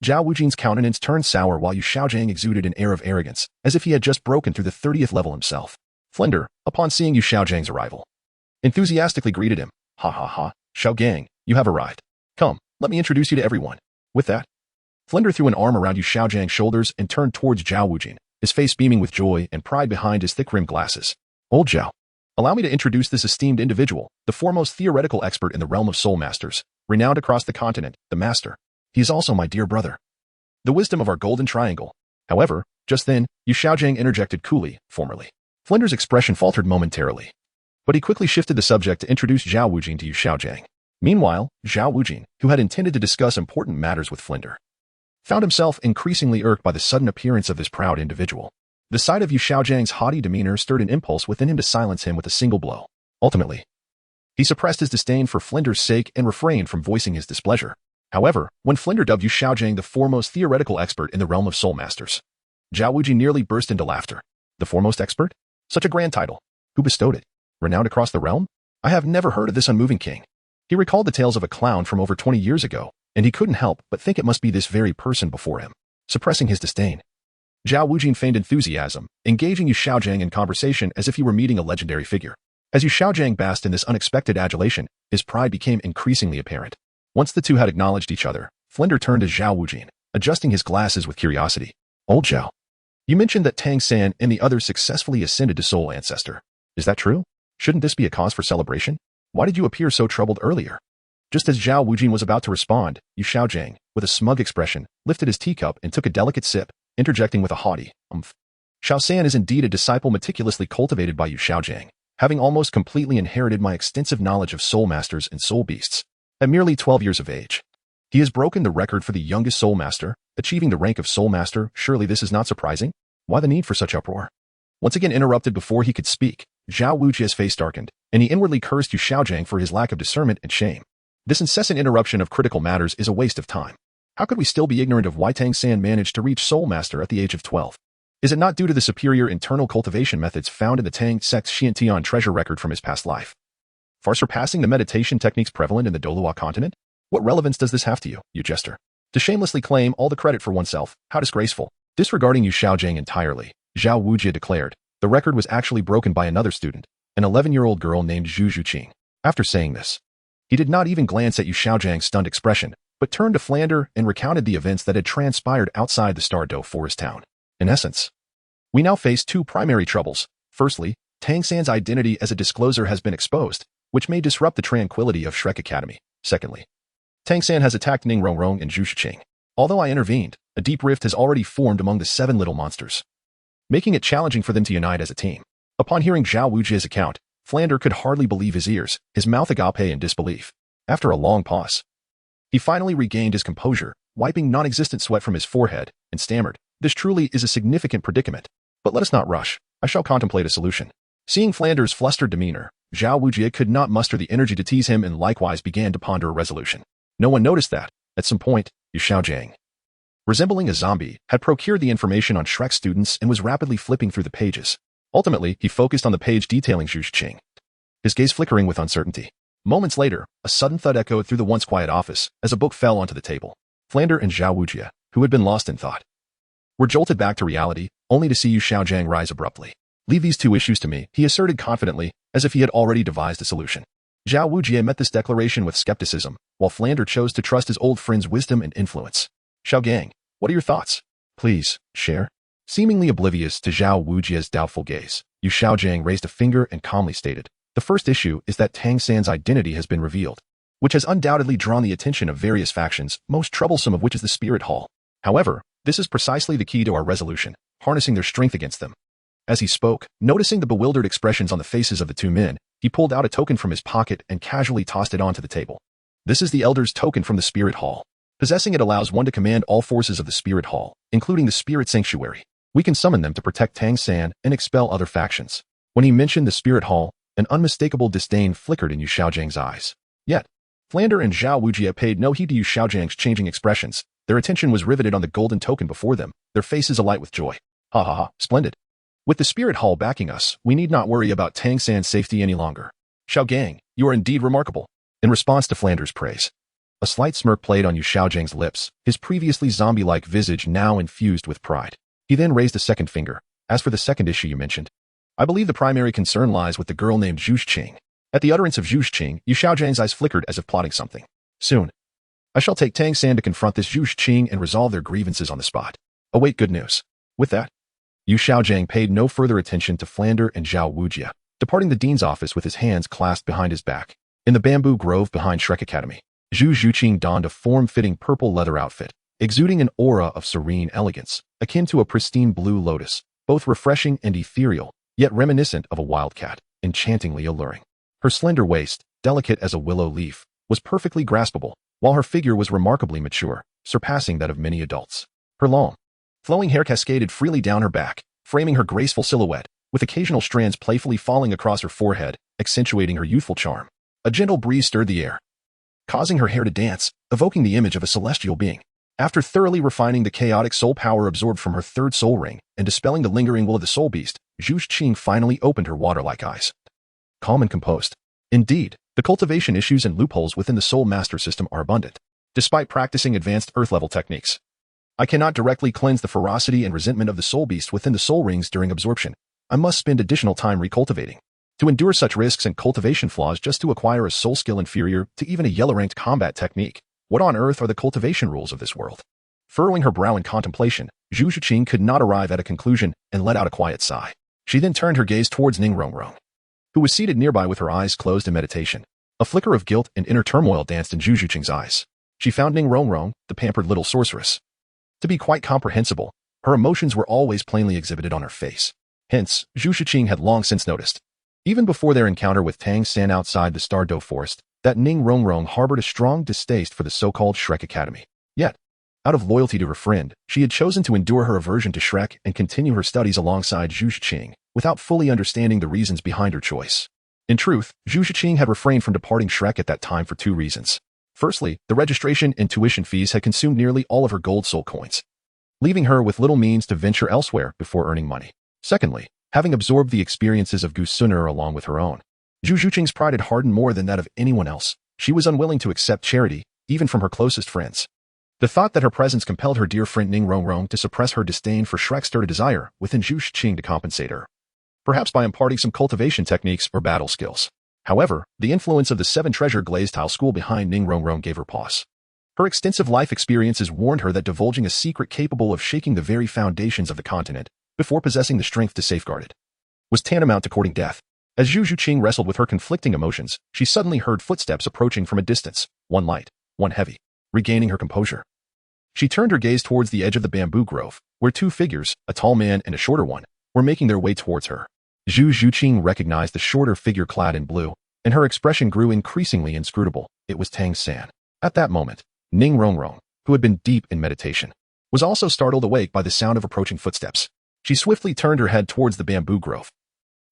Zhao Wujing's countenance turned sour while Yu Xiaojiang exuded an air of arrogance, as if he had just broken through the 30th level himself. Flinder, upon seeing Yu Xiaojiang's arrival, enthusiastically greeted him. Ha ha ha, Xiaojiang, you have arrived. Come, let me introduce you to everyone. With that, Flinder threw an arm around Yu Xiaojiang's shoulders and turned towards Zhao Wujing, his face beaming with joy and pride behind his thick-rimmed glasses. Old Zhao, allow me to introduce this esteemed individual, the foremost theoretical expert in the realm of soul masters, renowned across the continent, the Master. He is also my dear brother. The wisdom of our golden triangle. However, just then, Yu Xiaojiang interjected coolly, formerly. Flinder's expression faltered momentarily, but he quickly shifted the subject to introduce Zhao Wujing to Yu Xiaojiang. Meanwhile, Zhao Wujing, who had intended to discuss important matters with Flinder, found himself increasingly irked by the sudden appearance of this proud individual. The sight of Yu Xiaojiang's haughty demeanor stirred an impulse within him to silence him with a single blow. Ultimately, he suppressed his disdain for Flinder's sake and refrained from voicing his displeasure. However, when Flinder dubbed Yu Xiaojiang the foremost theoretical expert in the realm of soul masters, Zhao Wujing nearly burst into laughter. The foremost expert? Such a grand title. Who bestowed it? Renowned across the realm? I have never heard of this unmoving king. He recalled the tales of a clown from over 20 years ago, and he couldn't help but think it must be this very person before him. Suppressing his disdain, Zhao Wujing feigned enthusiasm, engaging Yu Xiaojiang in conversation as if he were meeting a legendary figure. As Yu Xiaojiang basked in this unexpected adulation, his pride became increasingly apparent. Once the two had acknowledged each other, Flinder turned to Zhao Wujing, adjusting his glasses with curiosity. Old Zhao, you mentioned that Tang San and the others successfully ascended to Soul Ancestor. Is that true? Shouldn't this be a cause for celebration? Why did you appear so troubled earlier? Just as Zhao Wujing was about to respond, Yu Xiaojiang, with a smug expression, lifted his teacup and took a delicate sip, interjecting with a haughty, Xiao San is indeed a disciple meticulously cultivated by Yu Xiaojiang, having almost completely inherited my extensive knowledge of soul masters and soul beasts. At merely 12 years of age, he has broken the record for the youngest soul master, achieving the rank of soul master. Surely this is not surprising? Why the need for such uproar? Once again interrupted before he could speak, Zhao Wujing's face darkened, and he inwardly cursed Yu Xiaojiang for his lack of discernment and shame. This incessant interruption of critical matters is a waste of time. How could we still be ignorant of why Tang San managed to reach Soul Master at the age of 12? Is it not due to the superior internal cultivation methods found in the Tang Sect's Xiantian treasure record from his past life, far surpassing the meditation techniques prevalent in the Douluo Continent? What relevance does this have to you, you jester? To shamelessly claim all the credit for oneself, how disgraceful. Disregarding Yu Xiaojiang entirely, Zhao Wujie declared, the record was actually broken by another student, an 11-year-old girl named Zhu Zhuqing. After saying this, he did not even glance at Yu Xiaojiang's stunned expression, but turned to Flinder and recounted the events that had transpired outside the Stardow Forest town. In essence, we now face two primary troubles. Firstly, Tang San's identity as a discloser has been exposed, which may disrupt the tranquility of Shrek Academy. Secondly, Tang San has attacked Ning Rongrong and Zhu Shiqing. Although I intervened, a deep rift has already formed among the 7 little monsters, making it challenging for them to unite as a team. Upon hearing Zhao Wujie's account, Flinder could hardly believe his ears, his mouth agape in disbelief. After a long pause, he finally regained his composure, wiping non-existent sweat from his forehead, and stammered, this truly is a significant predicament. But let us not rush. I shall contemplate a solution. Seeing Flinder's flustered demeanor, Zhao Wujie could not muster the energy to tease him and likewise began to ponder a resolution. No one noticed that, at some point, Yu Xiaojiang, resembling a zombie, had procured the information on Shrek's students and was rapidly flipping through the pages. Ultimately, he focused on the page detailing Zhu Xing, his gaze flickering with uncertainty. Moments later, a sudden thud echoed through the once quiet office as a book fell onto the table. Flander and Zhao Wujie, who had been lost in thought, were jolted back to reality, only to see Yu Xiaojiang rise abruptly. Leave these two issues to me, he asserted confidently, as if he had already devised a solution. Zhao Wujie met this declaration with skepticism, while Flander chose to trust his old friend's wisdom and influence. Xiaogang, what are your thoughts? Please, share. Seemingly oblivious to Zhao Wujie's doubtful gaze, Yu Xiaojiang raised a finger and calmly stated, the first issue is that Tang San's identity has been revealed, which has undoubtedly drawn the attention of various factions, most troublesome of which is the Spirit Hall. However, this is precisely the key to our resolution, harnessing their strength against them. As he spoke, noticing the bewildered expressions on the faces of the two men, he pulled out a token from his pocket and casually tossed it onto the table. This is the Elder's token from the Spirit Hall. Possessing it allows one to command all forces of the Spirit Hall, including the Spirit Sanctuary. We can summon them to protect Tang San and expel other factions. When he mentioned the Spirit Hall, an unmistakable disdain flickered in Yu Xiaojiang's eyes. Yet, Flander and Zhao Wujie paid no heed to Yu Xiaojiang's changing expressions. Their attention was riveted on the golden token before them, their faces alight with joy. Ha ha ha, splendid. With the Spirit Hall backing us, we need not worry about Tang San's safety any longer. Xiaogang, you are indeed remarkable. In response to Flander's praise, a slight smirk played on Yu Xiaojiang's lips, his previously zombie-like visage now infused with pride. He then raised a second finger. As for the second issue you mentioned, I believe the primary concern lies with the girl named Zhu Xing. At the utterance of Zhu Xing, Yu Xiaojiang's eyes flickered as if plotting something. Soon, I shall take Tang San to confront this Zhu Xing and resolve their grievances on the spot. Await good news. With that, Yu Xiaojiang paid no further attention to Flander and Zhao Wujie, departing the dean's office with his hands clasped behind his back. In the bamboo grove behind Shrek Academy, Zhu Xuqing donned a form-fitting purple leather outfit, exuding an aura of serene elegance, akin to a pristine blue lotus, both refreshing and ethereal, yet reminiscent of a wildcat, enchantingly alluring. Her slender waist, delicate as a willow leaf, was perfectly graspable, while her figure was remarkably mature, surpassing that of many adults. Her long, flowing hair cascaded freely down her back, framing her graceful silhouette, with occasional strands playfully falling across her forehead, accentuating her youthful charm. A gentle breeze stirred the air, causing her hair to dance, evoking the image of a celestial being. After thoroughly refining the chaotic soul power absorbed from her third soul ring and dispelling the lingering will of the soul beast, Zhu Xing finally opened her water-like eyes. Calm and composed. Indeed, the cultivation issues and loopholes within the soul master system are abundant. Despite practicing advanced earth-level techniques, I cannot directly cleanse the ferocity and resentment of the soul beast within the soul rings during absorption. I must spend additional time recultivating. To endure such risks and cultivation flaws just to acquire a soul skill inferior to even a yellow-ranked combat technique. What on earth are the cultivation rules of this world? Furrowing her brow in contemplation, Zhu Xuqing could not arrive at a conclusion and let out a quiet sigh. She then turned her gaze towards Ning Rongrong, who was seated nearby with her eyes closed in meditation. A flicker of guilt and inner turmoil danced in Zhu Xuqing's eyes. She found Ning Rongrong, the pampered little sorceress, to be quite comprehensible. Her emotions were always plainly exhibited on her face. Hence, Zhu Xuqing had long since noticed, even before their encounter with Tang San outside the Star Doe Forest, that Ning Rongrong harbored a strong distaste for the so-called Shrek Academy. Yet, out of loyalty to her friend, she had chosen to endure her aversion to Shrek and continue her studies alongside Zhu Xuqing, without fully understanding the reasons behind her choice. In truth, Zhu Xuqing had refrained from departing Shrek at that time for two reasons. Firstly, the registration and tuition fees had consumed nearly all of her gold soul coins, leaving her with little means to venture elsewhere before earning money. Secondly, having absorbed the experiences of Gu Suner along with her own, Zhu Xuqing's pride had hardened more than that of anyone else. She was unwilling to accept charity, even from her closest friends. The thought that her presence compelled her dear friend Ning Rongrong to suppress her disdain for Shrek stirred a desire within Zhu Xuqing to compensate her, perhaps by imparting some cultivation techniques or battle skills. However, the influence of the 7-treasure glazed tile school behind Ning Rongrong gave her pause. Her extensive life experiences warned her that divulging a secret capable of shaking the very foundations of the continent, before possessing the strength to safeguard it, was tantamount to courting death. As Zhu Xuqing wrestled with her conflicting emotions, she suddenly heard footsteps approaching from a distance, one light, one heavy. Regaining her composure, she turned her gaze towards the edge of the bamboo grove, where two figures, a tall man and a shorter one, were making their way towards her. Zhu Xuqing recognized the shorter figure clad in blue, and her expression grew increasingly inscrutable. It was Tang San. At that moment, Ning Rongrong, who had been deep in meditation, was also startled awake by the sound of approaching footsteps. She swiftly turned her head towards the bamboo grove,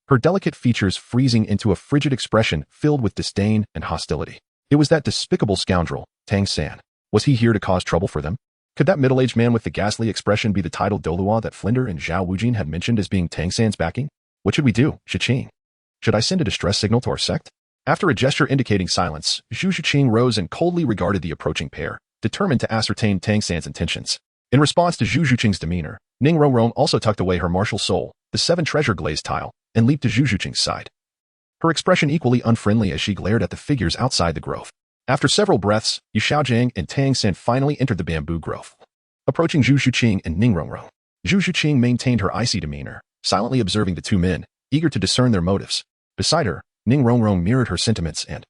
her delicate features freezing into a frigid expression filled with disdain and hostility. It was that despicable scoundrel, Tang San. Was he here to cause trouble for them? Could that middle-aged man with the ghastly expression be the titled Douluo that Flinder and Zhao Wujin had mentioned as being Tang San's backing? What should we do, Shiqing? Should I send a distress signal to our sect? After a gesture indicating silence, Zhu Shiqing rose and coldly regarded the approaching pair, determined to ascertain Tang San's intentions. In response to Zhu Shiqing's demeanor, Ning Rongrong also tucked away her martial soul, the 7 treasure glazed tile, and leaped to Zhu Shiqing's side. Her expression equally unfriendly as she glared at the figures outside the grove. After several breaths, Yu Xiaojiang and Tang San finally entered the bamboo grove. Approaching Zhu Shiqing and Ning Rongrong, Zhu Shiqing maintained her icy demeanor, silently observing the two men, eager to discern their motives. Beside her, Ning Rongrong mirrored her sentiments and,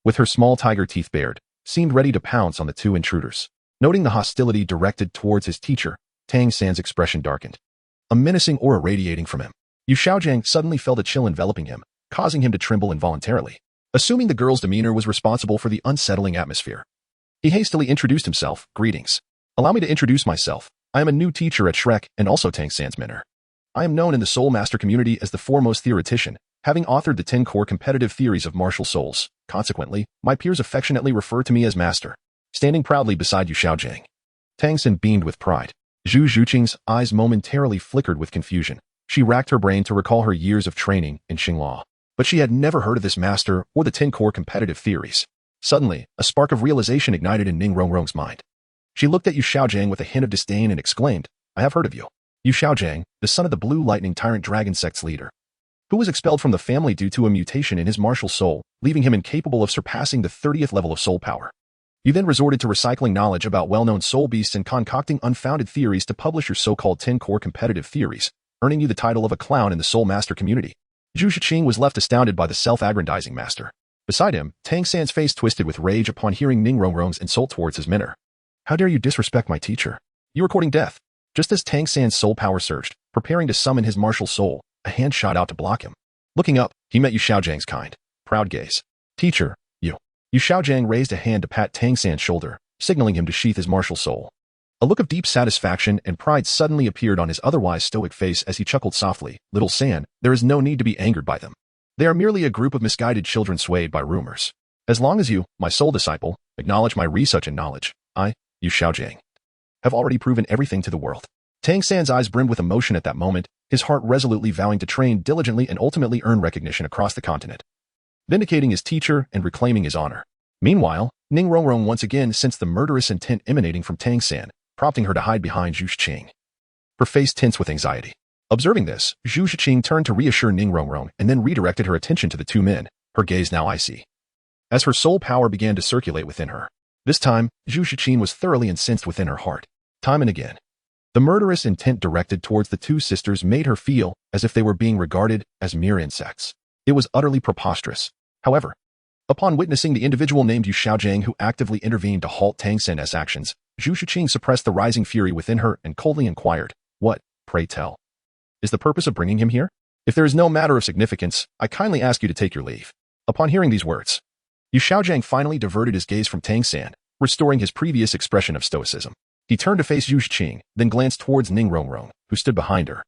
with her small tiger teeth bared, seemed ready to pounce on the two intruders. Noting the hostility directed towards his teacher, Tang San's expression darkened. A menacing aura radiating from him. Yu Xiaojiang suddenly felt a chill enveloping him, causing him to tremble involuntarily. Assuming the girl's demeanor was responsible for the unsettling atmosphere, he hastily introduced himself. Greetings. Allow me to introduce myself. I am a new teacher at Shrek and also Tang San's mentor. I am known in the Soul Master community as the foremost theoretician, having authored the 10 core competitive theories of martial souls. Consequently, my peers affectionately refer to me as Master. Standing proudly beside Yu Xiaojiang, Tang San beamed with pride. Zhu Shiqing's eyes momentarily flickered with confusion. She racked her brain to recall her years of training in Xinglaw, but she had never heard of this master or the 10 core competitive theories. Suddenly, a spark of realization ignited in Ning Rongrong's mind. She looked at Yu Xiaojiang with a hint of disdain and exclaimed, I have heard of you. Yu Xiaojiang, the son of the Blue Lightning Tyrant Dragon Sect's leader, who was expelled from the family due to a mutation in his martial soul, leaving him incapable of surpassing the 30th level of soul power. You then resorted to recycling knowledge about well-known soul beasts and concocting unfounded theories to publish your so-called 10 core competitive theories, earning you the title of a clown in the Soul Master community. Zhu Shiqing was left astounded by the self-aggrandizing master. Beside him, Tang San's face twisted with rage upon hearing Ning Rongrong's insult towards his mentor. How dare you disrespect my teacher? You are courting death. Just as Tang San's soul power surged, preparing to summon his martial soul, a hand shot out to block him. Looking up, he met Yu Xiaojiang's kind, proud gaze. Teacher, you. Yu Xiaojiang raised a hand to pat Tang San's shoulder, signaling him to sheath his martial soul. A look of deep satisfaction and pride suddenly appeared on his otherwise stoic face as he chuckled softly. Little San, there is no need to be angered by them. They are merely a group of misguided children swayed by rumors. As long as you, my soul disciple, acknowledge my research and knowledge, I, Yu Xiaojiang, have already proven everything to the world. Tang San's eyes brimmed with emotion at that moment, his heart resolutely vowing to train diligently and ultimately earn recognition across the continent, vindicating his teacher and reclaiming his honor. Meanwhile, Ning Rongrong once again sensed the murderous intent emanating from Tang San, prompting her to hide behind Zhu Shiqing. Her face tense with anxiety. Observing this, Zhu Shiqing turned to reassure Ning Rongrong and then redirected her attention to the two men, her gaze now icy. As her soul power began to circulate within her, this time, Zhu Shiqing was thoroughly incensed within her heart. Time and again, the murderous intent directed towards the two sisters made her feel as if they were being regarded as mere insects. It was utterly preposterous. However, upon witnessing the individual named Yu Xiaojiang who actively intervened to halt Tang San's actions, Zhu Shiqing suppressed the rising fury within her and coldly inquired, What, pray tell, is the purpose of bringing him here? If there is no matter of significance, I kindly ask you to take your leave. Upon hearing these words, Yu Xiaojiang finally diverted his gaze from Tang San, restoring his previous expression of stoicism. He turned to face Zhu Shiqing, then glanced towards Ning Rongrong, who stood behind her.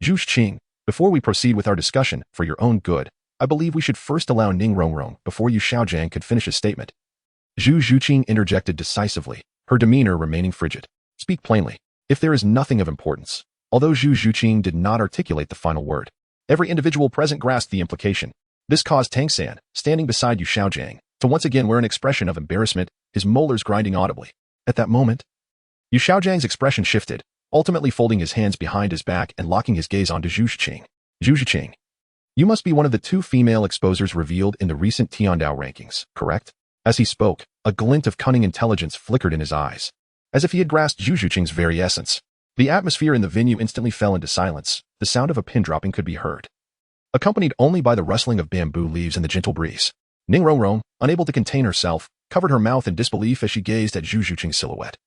Zhu Shiqing, before we proceed with our discussion, for your own good, I believe we should first allow Ning Rongrong before Yu Xiaojiang could finish his statement. Zhu Shiqing interjected decisively, her demeanor remaining frigid. Speak plainly. If there is nothing of importance. Although Zhu Shiqing did not articulate the final word, every individual present grasped the implication. This caused Tang San, standing beside Yu Xiaojiang, to once again wear an expression of embarrassment, his molars grinding audibly. At that moment, Yu Xiaojiang's expression shifted, ultimately folding his hands behind his back and locking his gaze onto Zhu Shiqing. Zhu Shiqing, you must be one of the 2 female exposers revealed in the recent Tiandao rankings, correct? As he spoke, a glint of cunning intelligence flickered in his eyes, as if he had grasped Zhu Shiqing's very essence. The atmosphere in the venue instantly fell into silence. The sound of a pin dropping could be heard, accompanied only by the rustling of bamboo leaves in the gentle breeze. Ning Rongrong, unable to contain herself, covered her mouth in disbelief as she gazed at Zhu Shiqing's silhouette,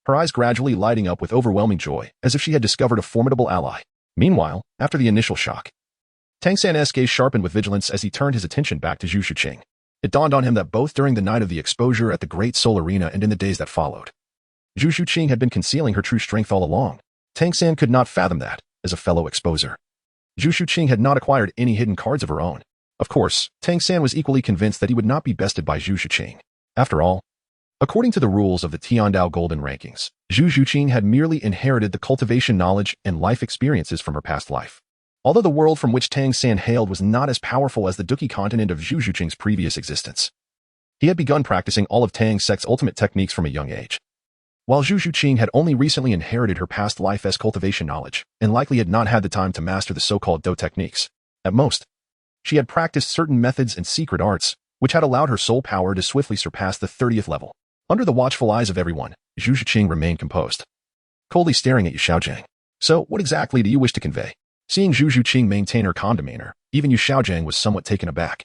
her eyes gradually lighting up with overwhelming joy, as if she had discovered a formidable ally. Meanwhile, after the initial shock, Tang San's gaze sharpened with vigilance as he turned his attention back to Zhu Shiqing. It dawned on him that both during the night of the exposure at the Great Soul Arena and in the days that followed, Zhu Shiqing had been concealing her true strength all along. Tang San could not fathom that, as a fellow exposer, Zhu Shiqing had not acquired any hidden cards of her own. Of course, Tang San was equally convinced that he would not be bested by Zhu Shiqing. After all, According to the rules of the Tiandao Golden Rankings, Zhu Zhuqing had merely inherited the cultivation knowledge and life experiences from her past life. Although the world from which Tang San hailed was not as powerful as the Douluo Continent of Zhu Zhuqing's previous existence, he had begun practicing all of Tang's Sect's ultimate techniques from a young age. While Zhu Zhuqing had only recently inherited her past life's cultivation knowledge and likely had not had the time to master the so-called Do techniques, at most, she had practiced certain methods and secret arts, which had allowed her soul power to swiftly surpass the 30th level. Under the watchful eyes of everyone, Zhu Zhuqing remained composed, coldly staring at Yu Xiaojiang. So, what exactly do you wish to convey? Seeing Zhu Zhuqing maintain her calm demeanor, even Yu Xiaojiang was somewhat taken aback.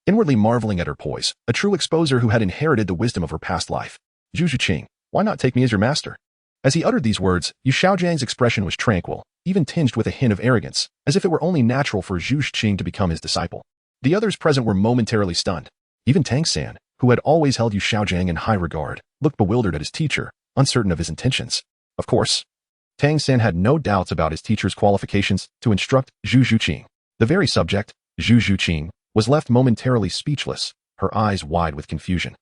Inwardly marveling at her poise, a true exposer who had inherited the wisdom of her past life. Zhu Zhuqing, why not take me as your master? As he uttered these words, Yu Xiaojiang's expression was tranquil, even tinged with a hint of arrogance, as if it were only natural for Zhu Zhuqing to become his disciple. The others present were momentarily stunned. Even Tang San, who had always held Yu Xiaojiang in high regard, looked bewildered at his teacher, uncertain of his intentions. Of course, Tang San had no doubts about his teacher's qualifications to instruct Zhu Zhuqing. The very subject, Zhu Zhuqing, was left momentarily speechless, her eyes wide with confusion.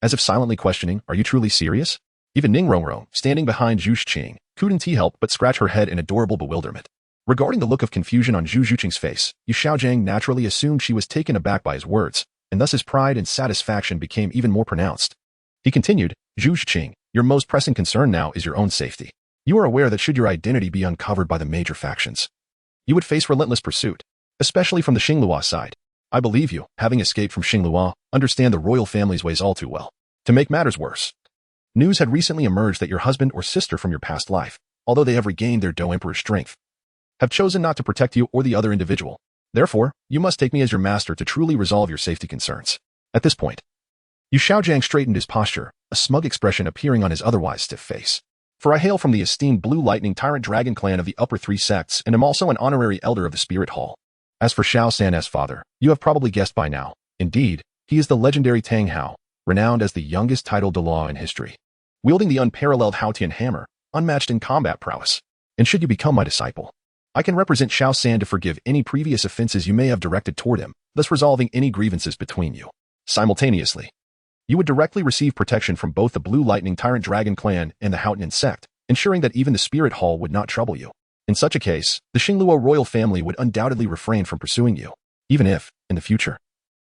As if silently questioning, are you truly serious? Even Ning Rongrong, standing behind Zhu Zhuqing, couldn't help but scratch her head in adorable bewilderment. Regarding the look of confusion on Zhu Zhuqing's face, Yu Xiaojiang naturally assumed she was taken aback by his words, and thus his pride and satisfaction became even more pronounced. He continued, Zhu Zhuqing, your most pressing concern now is your own safety. You are aware that should your identity be uncovered by the major factions, you would face relentless pursuit, especially from the Xinglua side. I believe you, having escaped from Xinglua, understand the royal family's ways all too well. To make matters worse, news had recently emerged that your husband or sister from your past life, although they have regained their Do Emperor's strength, have chosen not to protect you or the other individual. Therefore, you must take me as your master to truly resolve your safety concerns. At this point, Yu Xiaojiang straightened his posture, a smug expression appearing on his otherwise stiff face. For I hail from the esteemed Blue Lightning Tyrant Dragon clan of the upper three sects and am also an honorary elder of the Spirit Hall. As for Xiao San's father, you have probably guessed by now. Indeed, he is the legendary Tang Hao, renowned as the youngest titled Douluo in history, wielding the unparalleled Haotian hammer, unmatched in combat prowess. And should you become my disciple, I can represent Xiao San to forgive any previous offenses you may have directed toward him, thus resolving any grievances between you. Simultaneously, you would directly receive protection from both the Blue Lightning Tyrant Dragon clan and the Haotian Sect, ensuring that even the Spirit Hall would not trouble you. In such a case, the Xinglua royal family would undoubtedly refrain from pursuing you, even if, in the future,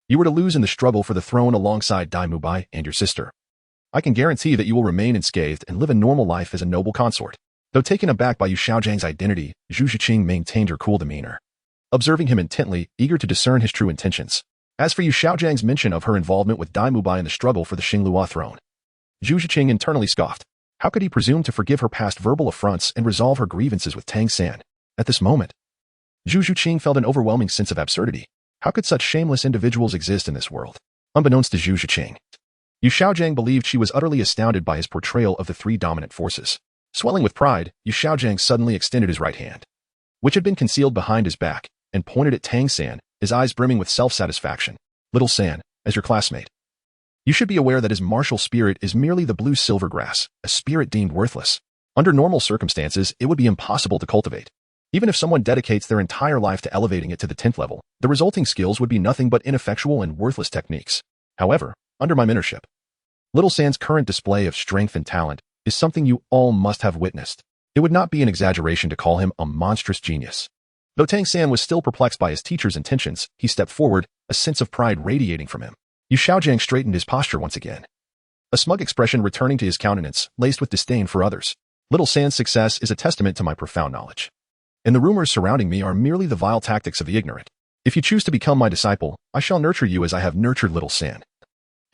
you were to lose in the struggle for the throne alongside Dai Mubai and your sister. I can guarantee that you will remain unscathed and live a normal life as a noble consort. Though taken aback by Yu Xiaojiang's identity, Zhu Zhuqing maintained her cool demeanor, observing him intently, eager to discern his true intentions. As for Yu Xiaojiang's mention of her involvement with Dai Mubai in the struggle for the Xinglua throne, Zhu Zhuqing internally scoffed. How could he presume to forgive her past verbal affronts and resolve her grievances with Tang San? At this moment, Zhu Zhuqing felt an overwhelming sense of absurdity. How could such shameless individuals exist in this world? Unbeknownst to Zhu Zhuqing, Yu Xiaojiang believed she was utterly astounded by his portrayal of the three dominant forces. Swelling with pride, Yu Xiaojiang suddenly extended his right hand, which had been concealed behind his back, and pointed at Tang San, his eyes brimming with self-satisfaction. Little San, as your classmate, you should be aware that his martial spirit is merely the blue silver grass, a spirit deemed worthless. Under normal circumstances, it would be impossible to cultivate. Even if someone dedicates their entire life to elevating it to the 10th level, the resulting skills would be nothing but ineffectual and worthless techniques. However, under my mentorship, Little San's current display of strength and talent is something you all must have witnessed. It would not be an exaggeration to call him a monstrous genius. Though Tang San was still perplexed by his teacher's intentions, he stepped forward, a sense of pride radiating from him. Yu Xiaojiang straightened his posture once again, a smug expression returning to his countenance, laced with disdain for others. Little San's success is a testament to my profound knowledge, and the rumors surrounding me are merely the vile tactics of the ignorant. If you choose to become my disciple, I shall nurture you as I have nurtured Little San,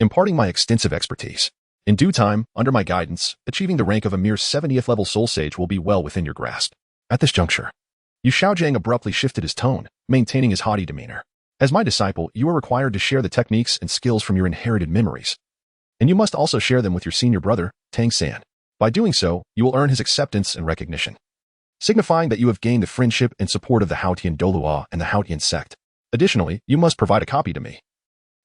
imparting my extensive expertise. In due time, under my guidance, achieving the rank of a mere 70th level soul sage will be well within your grasp. At this juncture, Yu Xiaojiang abruptly shifted his tone, maintaining his haughty demeanor. As my disciple, you are required to share the techniques and skills from your inherited memories, and you must also share them with your senior brother, Tang San. By doing so, you will earn his acceptance and recognition, signifying that you have gained the friendship and support of the Haotian Douluo and the Haotian Sect. Additionally, you must provide a copy to me,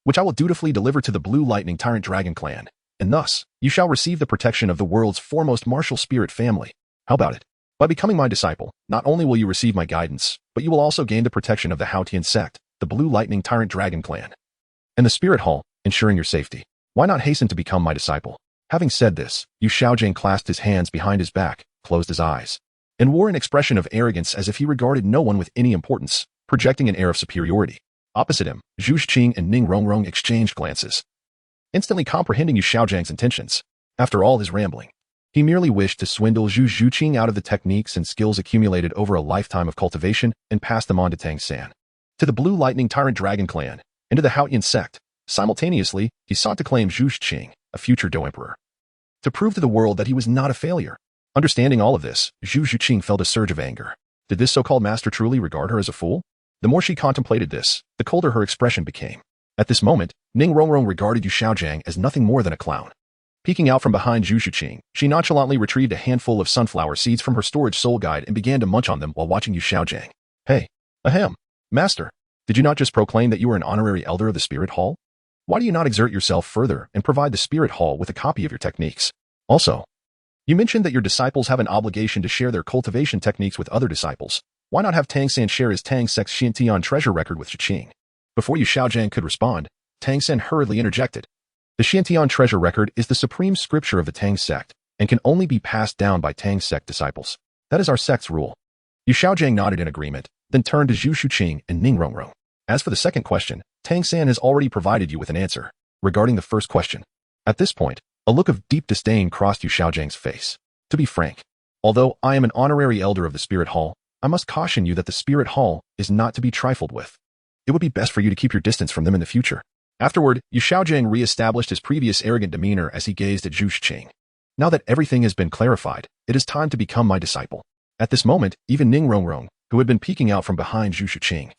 which I will dutifully deliver to the Blue Lightning Tyrant Dragon clan, and thus, you shall receive the protection of the world's foremost martial spirit family. How about it? By becoming my disciple, not only will you receive my guidance, but you will also gain the protection of the Haotian Sect, the Blue Lightning Tyrant Dragon clan, and the Spirit Hall, ensuring your safety. Why not hasten to become my disciple? Having said this, Yu Xiaojing clasped his hands behind his back, closed his eyes, and wore an expression of arrogance as if he regarded no one with any importance, projecting an air of superiority. Opposite him, Zhu Zhiqing and Ning Rongrong exchanged glances, instantly comprehending Yu Xiaojing's intentions. After all his rambling, he merely wished to swindle Zhu Zhiqing out of the techniques and skills accumulated over a lifetime of cultivation and pass them on to Tang San, to the Blue Lightning Tyrant Dragon Clan, and to the Haotian Sect. Simultaneously, he sought to claim Zhu Zhiqing, a future Dou Emperor, to prove to the world that he was not a failure. Understanding all of this, Zhu Zhiqing felt a surge of anger. Did this so-called master truly regard her as a fool? The more she contemplated this, the colder her expression became. At this moment, Ning Rongrong regarded Yu Xiaojing as nothing more than a clown. Peeking out from behind Zhu Zhiqing, she nonchalantly retrieved a handful of sunflower seeds from her storage soul guide and began to munch on them while watching Yu Xiaojing. Hey, ahem, master, did you not just proclaim that you were an honorary elder of the Spirit Hall? Why do you not exert yourself further and provide the Spirit Hall with a copy of your techniques? Also, you mentioned that your disciples have an obligation to share their cultivation techniques with other disciples. Why not have Tang San share his Tang Sect's Xintian treasure record with Zhiqing? Before Yu Xiaojing could respond, Tang San hurriedly interjected. The Xintian treasure record is the supreme scripture of the Tang Sect and can only be passed down by Tang Sect disciples. That is our sect's rule. Yu Xiaojing nodded in agreement, then turned to Zhu Zhiqing and Ning Rongrong. As for the second question, Tang San has already provided you with an answer. Regarding the first question, at this point, a look of deep disdain crossed Yu Xiaojing's face. To be frank, although I am an honorary elder of the Spirit Hall, I must caution you that the Spirit Hall is not to be trifled with. It would be best for you to keep your distance from them in the future. Afterward, Yu Xiaojing re-established his previous arrogant demeanor as he gazed at Zhu Zhiqing. Now that everything has been clarified, it is time to become my disciple. At this moment, even Ning Rongrong, who had been peeking out from behind Zhu Zhiqing,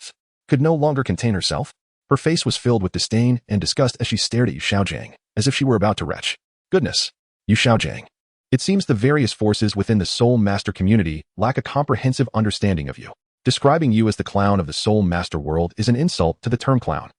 could no longer contain herself. Her face was filled with disdain and disgust as she stared at Yu Xiaojing, as if she were about to retch. Goodness, Yu Xiaojing. It seems the various forces within the Soul Master community lack a comprehensive understanding of you. Describing you as the clown of the Soul Master world is an insult to the term clown.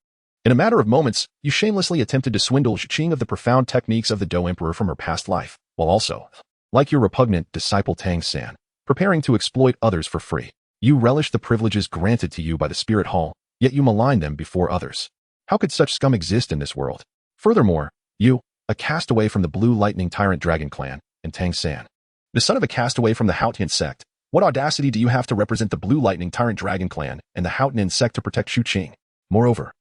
In a matter of moments, you shamelessly attempted to swindle Zhiqing of the profound techniques of the Dou Emperor from her past life, while also, like your repugnant disciple Tang San, preparing to exploit others for free. You relish the privileges granted to you by the Spirit Hall, yet you malign them before others. How could such scum exist in this world? Furthermore, you, a castaway from the Blue Lightning Tyrant Dragon Clan, and Tang San, the son of a castaway from the Haotian Sect, what audacity do you have to represent the Blue Lightning Tyrant Dragon Clan and the Haotian Sect to protect Zhiqing? Moreover,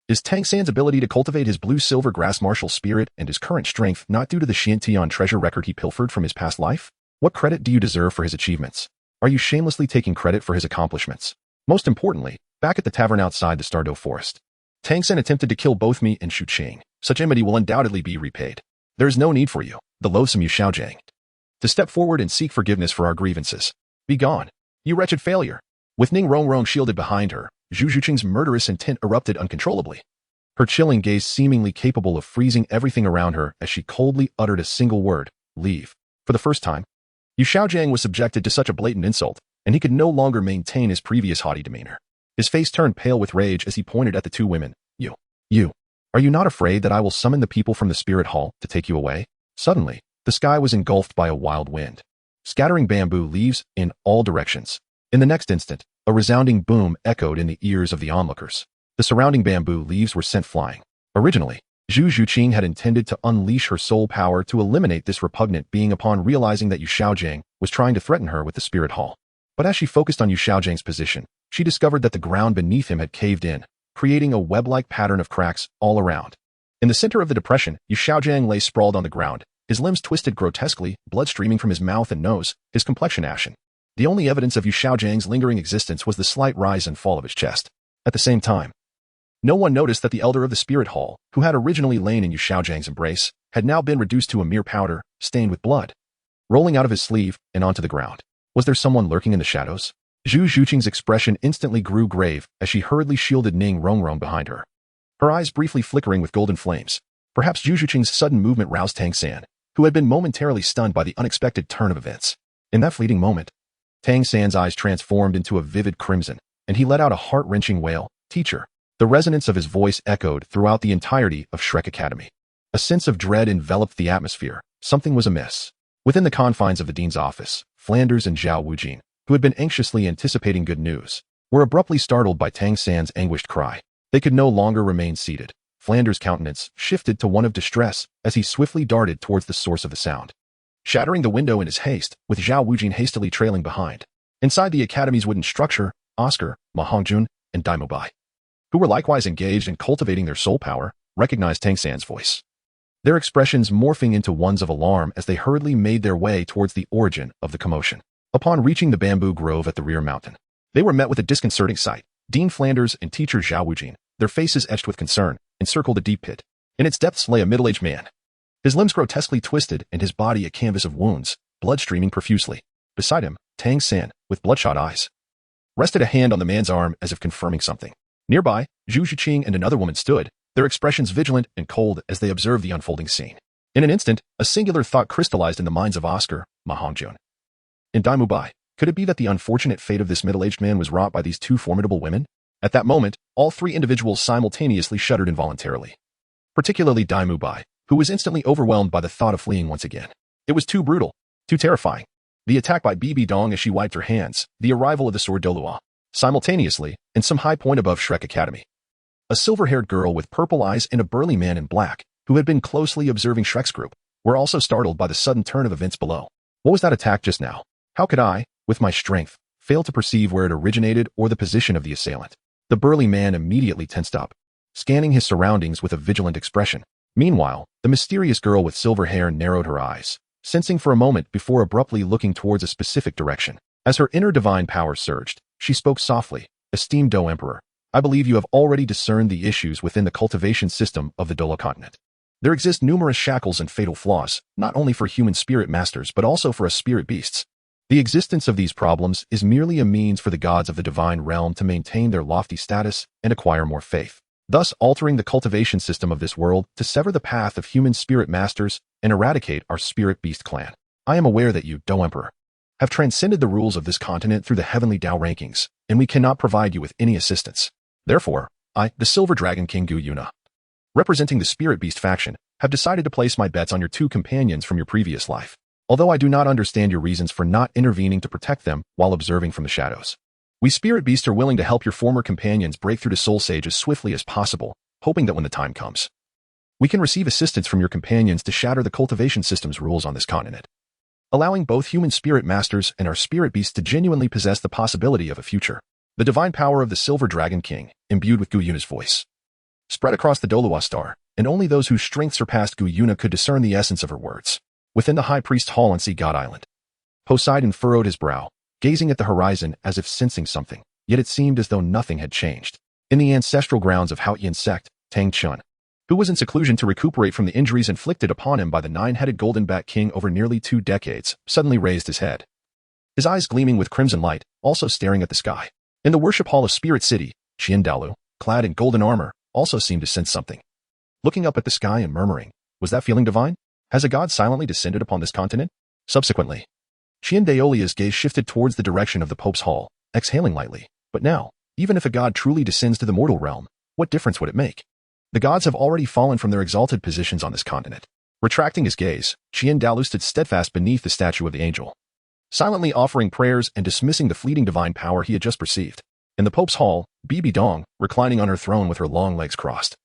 is Tang San's ability to cultivate his blue-silver grass martial spirit and his current strength not due to the Xintian treasure record he pilfered from his past life? What credit do you deserve for his achievements? Are you shamelessly taking credit for his accomplishments? Most importantly, back at the tavern outside the Stardew Forest, Tang San attempted to kill both me and Zhiqing. Such enmity will undoubtedly be repaid. There is no need for you, the loathsome Yu Xiaojing, to step forward and seek forgiveness for our grievances. Be gone, you wretched failure. With Ning Rongrong shielded behind her, Zhu Zhiqing's murderous intent erupted uncontrollably. Her chilling gaze seemingly capable of freezing everything around her as she coldly uttered a single word, leave. For the first time, Yu Xiaojing was subjected to such a blatant insult, and he could no longer maintain his previous haughty demeanor. His face turned pale with rage as he pointed at the two women. You, are you not afraid that I will summon the people from the Spirit Hall to take you away? Suddenly, the sky was engulfed by a wild wind, scattering bamboo leaves in all directions. In the next instant, a resounding boom echoed in the ears of the onlookers. The surrounding bamboo leaves were sent flying. Originally, Zhu Zhiqing had intended to unleash her soul power to eliminate this repugnant being upon realizing that Yu Xiaojing was trying to threaten her with the Spirit Hall. But as she focused on Yu Xiaojing's position, she discovered that the ground beneath him had caved in, creating a web-like pattern of cracks all around. In the center of the depression, Yu Xiaojing lay sprawled on the ground, his limbs twisted grotesquely, blood streaming from his mouth and nose, his complexion ashen. The only evidence of Yu Xiaojing's lingering existence was the slight rise and fall of his chest. At the same time, no one noticed that the elder of the Spirit Hall, who had originally lain in Yu Xiaojing's embrace, had now been reduced to a mere powder, stained with blood, rolling out of his sleeve and onto the ground. Was there someone lurking in the shadows? Zhu Zhiqing's expression instantly grew grave as she hurriedly shielded Ning Rongrong behind her, her eyes briefly flickering with golden flames. Perhaps Zhu Zhiqing's sudden movement roused Tang San, who had been momentarily stunned by the unexpected turn of events. In that fleeting moment, Tang San's eyes transformed into a vivid crimson, and he let out a heart-wrenching wail, "Teacher." The resonance of his voice echoed throughout the entirety of Shrek Academy. A sense of dread enveloped the atmosphere. Something was amiss. Within the confines of the dean's office, Flanders and Zhao Wujin, who had been anxiously anticipating good news, were abruptly startled by Tang San's anguished cry. They could no longer remain seated. Flanders' countenance shifted to one of distress as he swiftly darted towards the source of the sound, shattering the window in his haste, with Zhao Wujin hastily trailing behind. Inside the academy's wooden structure, Oscar, Ma Hongjun, and Dai Mubai, who were likewise engaged in cultivating their soul power, recognized Tang San's voice, their expressions morphing into ones of alarm as they hurriedly made their way towards the origin of the commotion. Upon reaching the bamboo grove at the rear mountain, they were met with a disconcerting sight. Dean Flanders and teacher Zhao Wujin, their faces etched with concern, encircled a deep pit. In its depths lay a middle-aged man, his limbs grotesquely twisted and his body a canvas of wounds, blood streaming profusely. Beside him, Tang San, with bloodshot eyes, rested a hand on the man's arm as if confirming something. Nearby, Zhu Zhiqing and another woman stood, their expressions vigilant and cold as they observed the unfolding scene. In an instant, a singular thought crystallized in the minds of Oscar, Ma Hongjun, and Dai Mubai. Could it be that the unfortunate fate of this middle-aged man was wrought by these two formidable women? At that moment, all three individuals simultaneously shuddered involuntarily, particularly Dai Mubai, who was instantly overwhelmed by the thought of fleeing once again. It was too brutal, too terrifying. The attack by Bibi Dong as she wiped her hands, the arrival of the sword Douluo, simultaneously, in some high point above Shrek Academy. A silver-haired girl with purple eyes and a burly man in black, who had been closely observing Shrek's group, were also startled by the sudden turn of events below. What was that attack just now? How could I, with my strength, fail to perceive where it originated or the position of the assailant? The burly man immediately tensed up, scanning his surroundings with a vigilant expression. Meanwhile, the mysterious girl with silver hair narrowed her eyes, sensing for a moment before abruptly looking towards a specific direction. As her inner divine power surged, she spoke softly. Esteemed Do Emperor, I believe you have already discerned the issues within the cultivation system of the Douluo Continent. There exist numerous shackles and fatal flaws, not only for human spirit masters but also for us spirit beasts. The existence of these problems is merely a means for the gods of the divine realm to maintain their lofty status and acquire more faith, thus altering the cultivation system of this world to sever the path of human spirit masters and eradicate our spirit beast clan. I am aware that you, Do Emperor, have transcended the rules of this continent through the heavenly Tao rankings, and we cannot provide you with any assistance. Therefore, I, the Silver Dragon King Gu Yuna, representing the spirit beast faction, have decided to place my bets on your two companions from your previous life. Although I do not understand your reasons for not intervening to protect them while observing from the shadows, we spirit beasts are willing to help your former companions break through to Soul Sage as swiftly as possible, hoping that when the time comes, we can receive assistance from your companions to shatter the cultivation system's rules on this continent, allowing both human spirit masters and our spirit beasts to genuinely possess the possibility of a future. The divine power of the Silver Dragon King, imbued with Gu Yuna's voice, spread across the Douluo star, and only those whose strength surpassed Gu Yuna could discern the essence of her words. Within the High Priest Hall on Sea God Island, Poseidon furrowed his brow, gazing at the horizon as if sensing something, yet it seemed as though nothing had changed. In the ancestral grounds of Haotian Sect, Tang Chun, who was in seclusion to recuperate from the injuries inflicted upon him by the nine-headed golden bat king over nearly 2 decades, suddenly raised his head, his eyes gleaming with crimson light, also staring at the sky. In the worship hall of Spirit City, Qian Dalu, clad in golden armor, also seemed to sense something, looking up at the sky and murmuring, was that feeling divine? Has a god silently descended upon this continent? Subsequently, Qian Daolia's gaze shifted towards the direction of the Pope's hall, exhaling lightly. But now, even if a god truly descends to the mortal realm, what difference would it make? The gods have already fallen from their exalted positions on this continent. Retracting his gaze, Qian Daolu stood steadfast beneath the statue of the angel, silently offering prayers and dismissing the fleeting divine power he had just perceived. In the Pope's hall, Bibi Dong, reclining on her throne with her long legs crossed,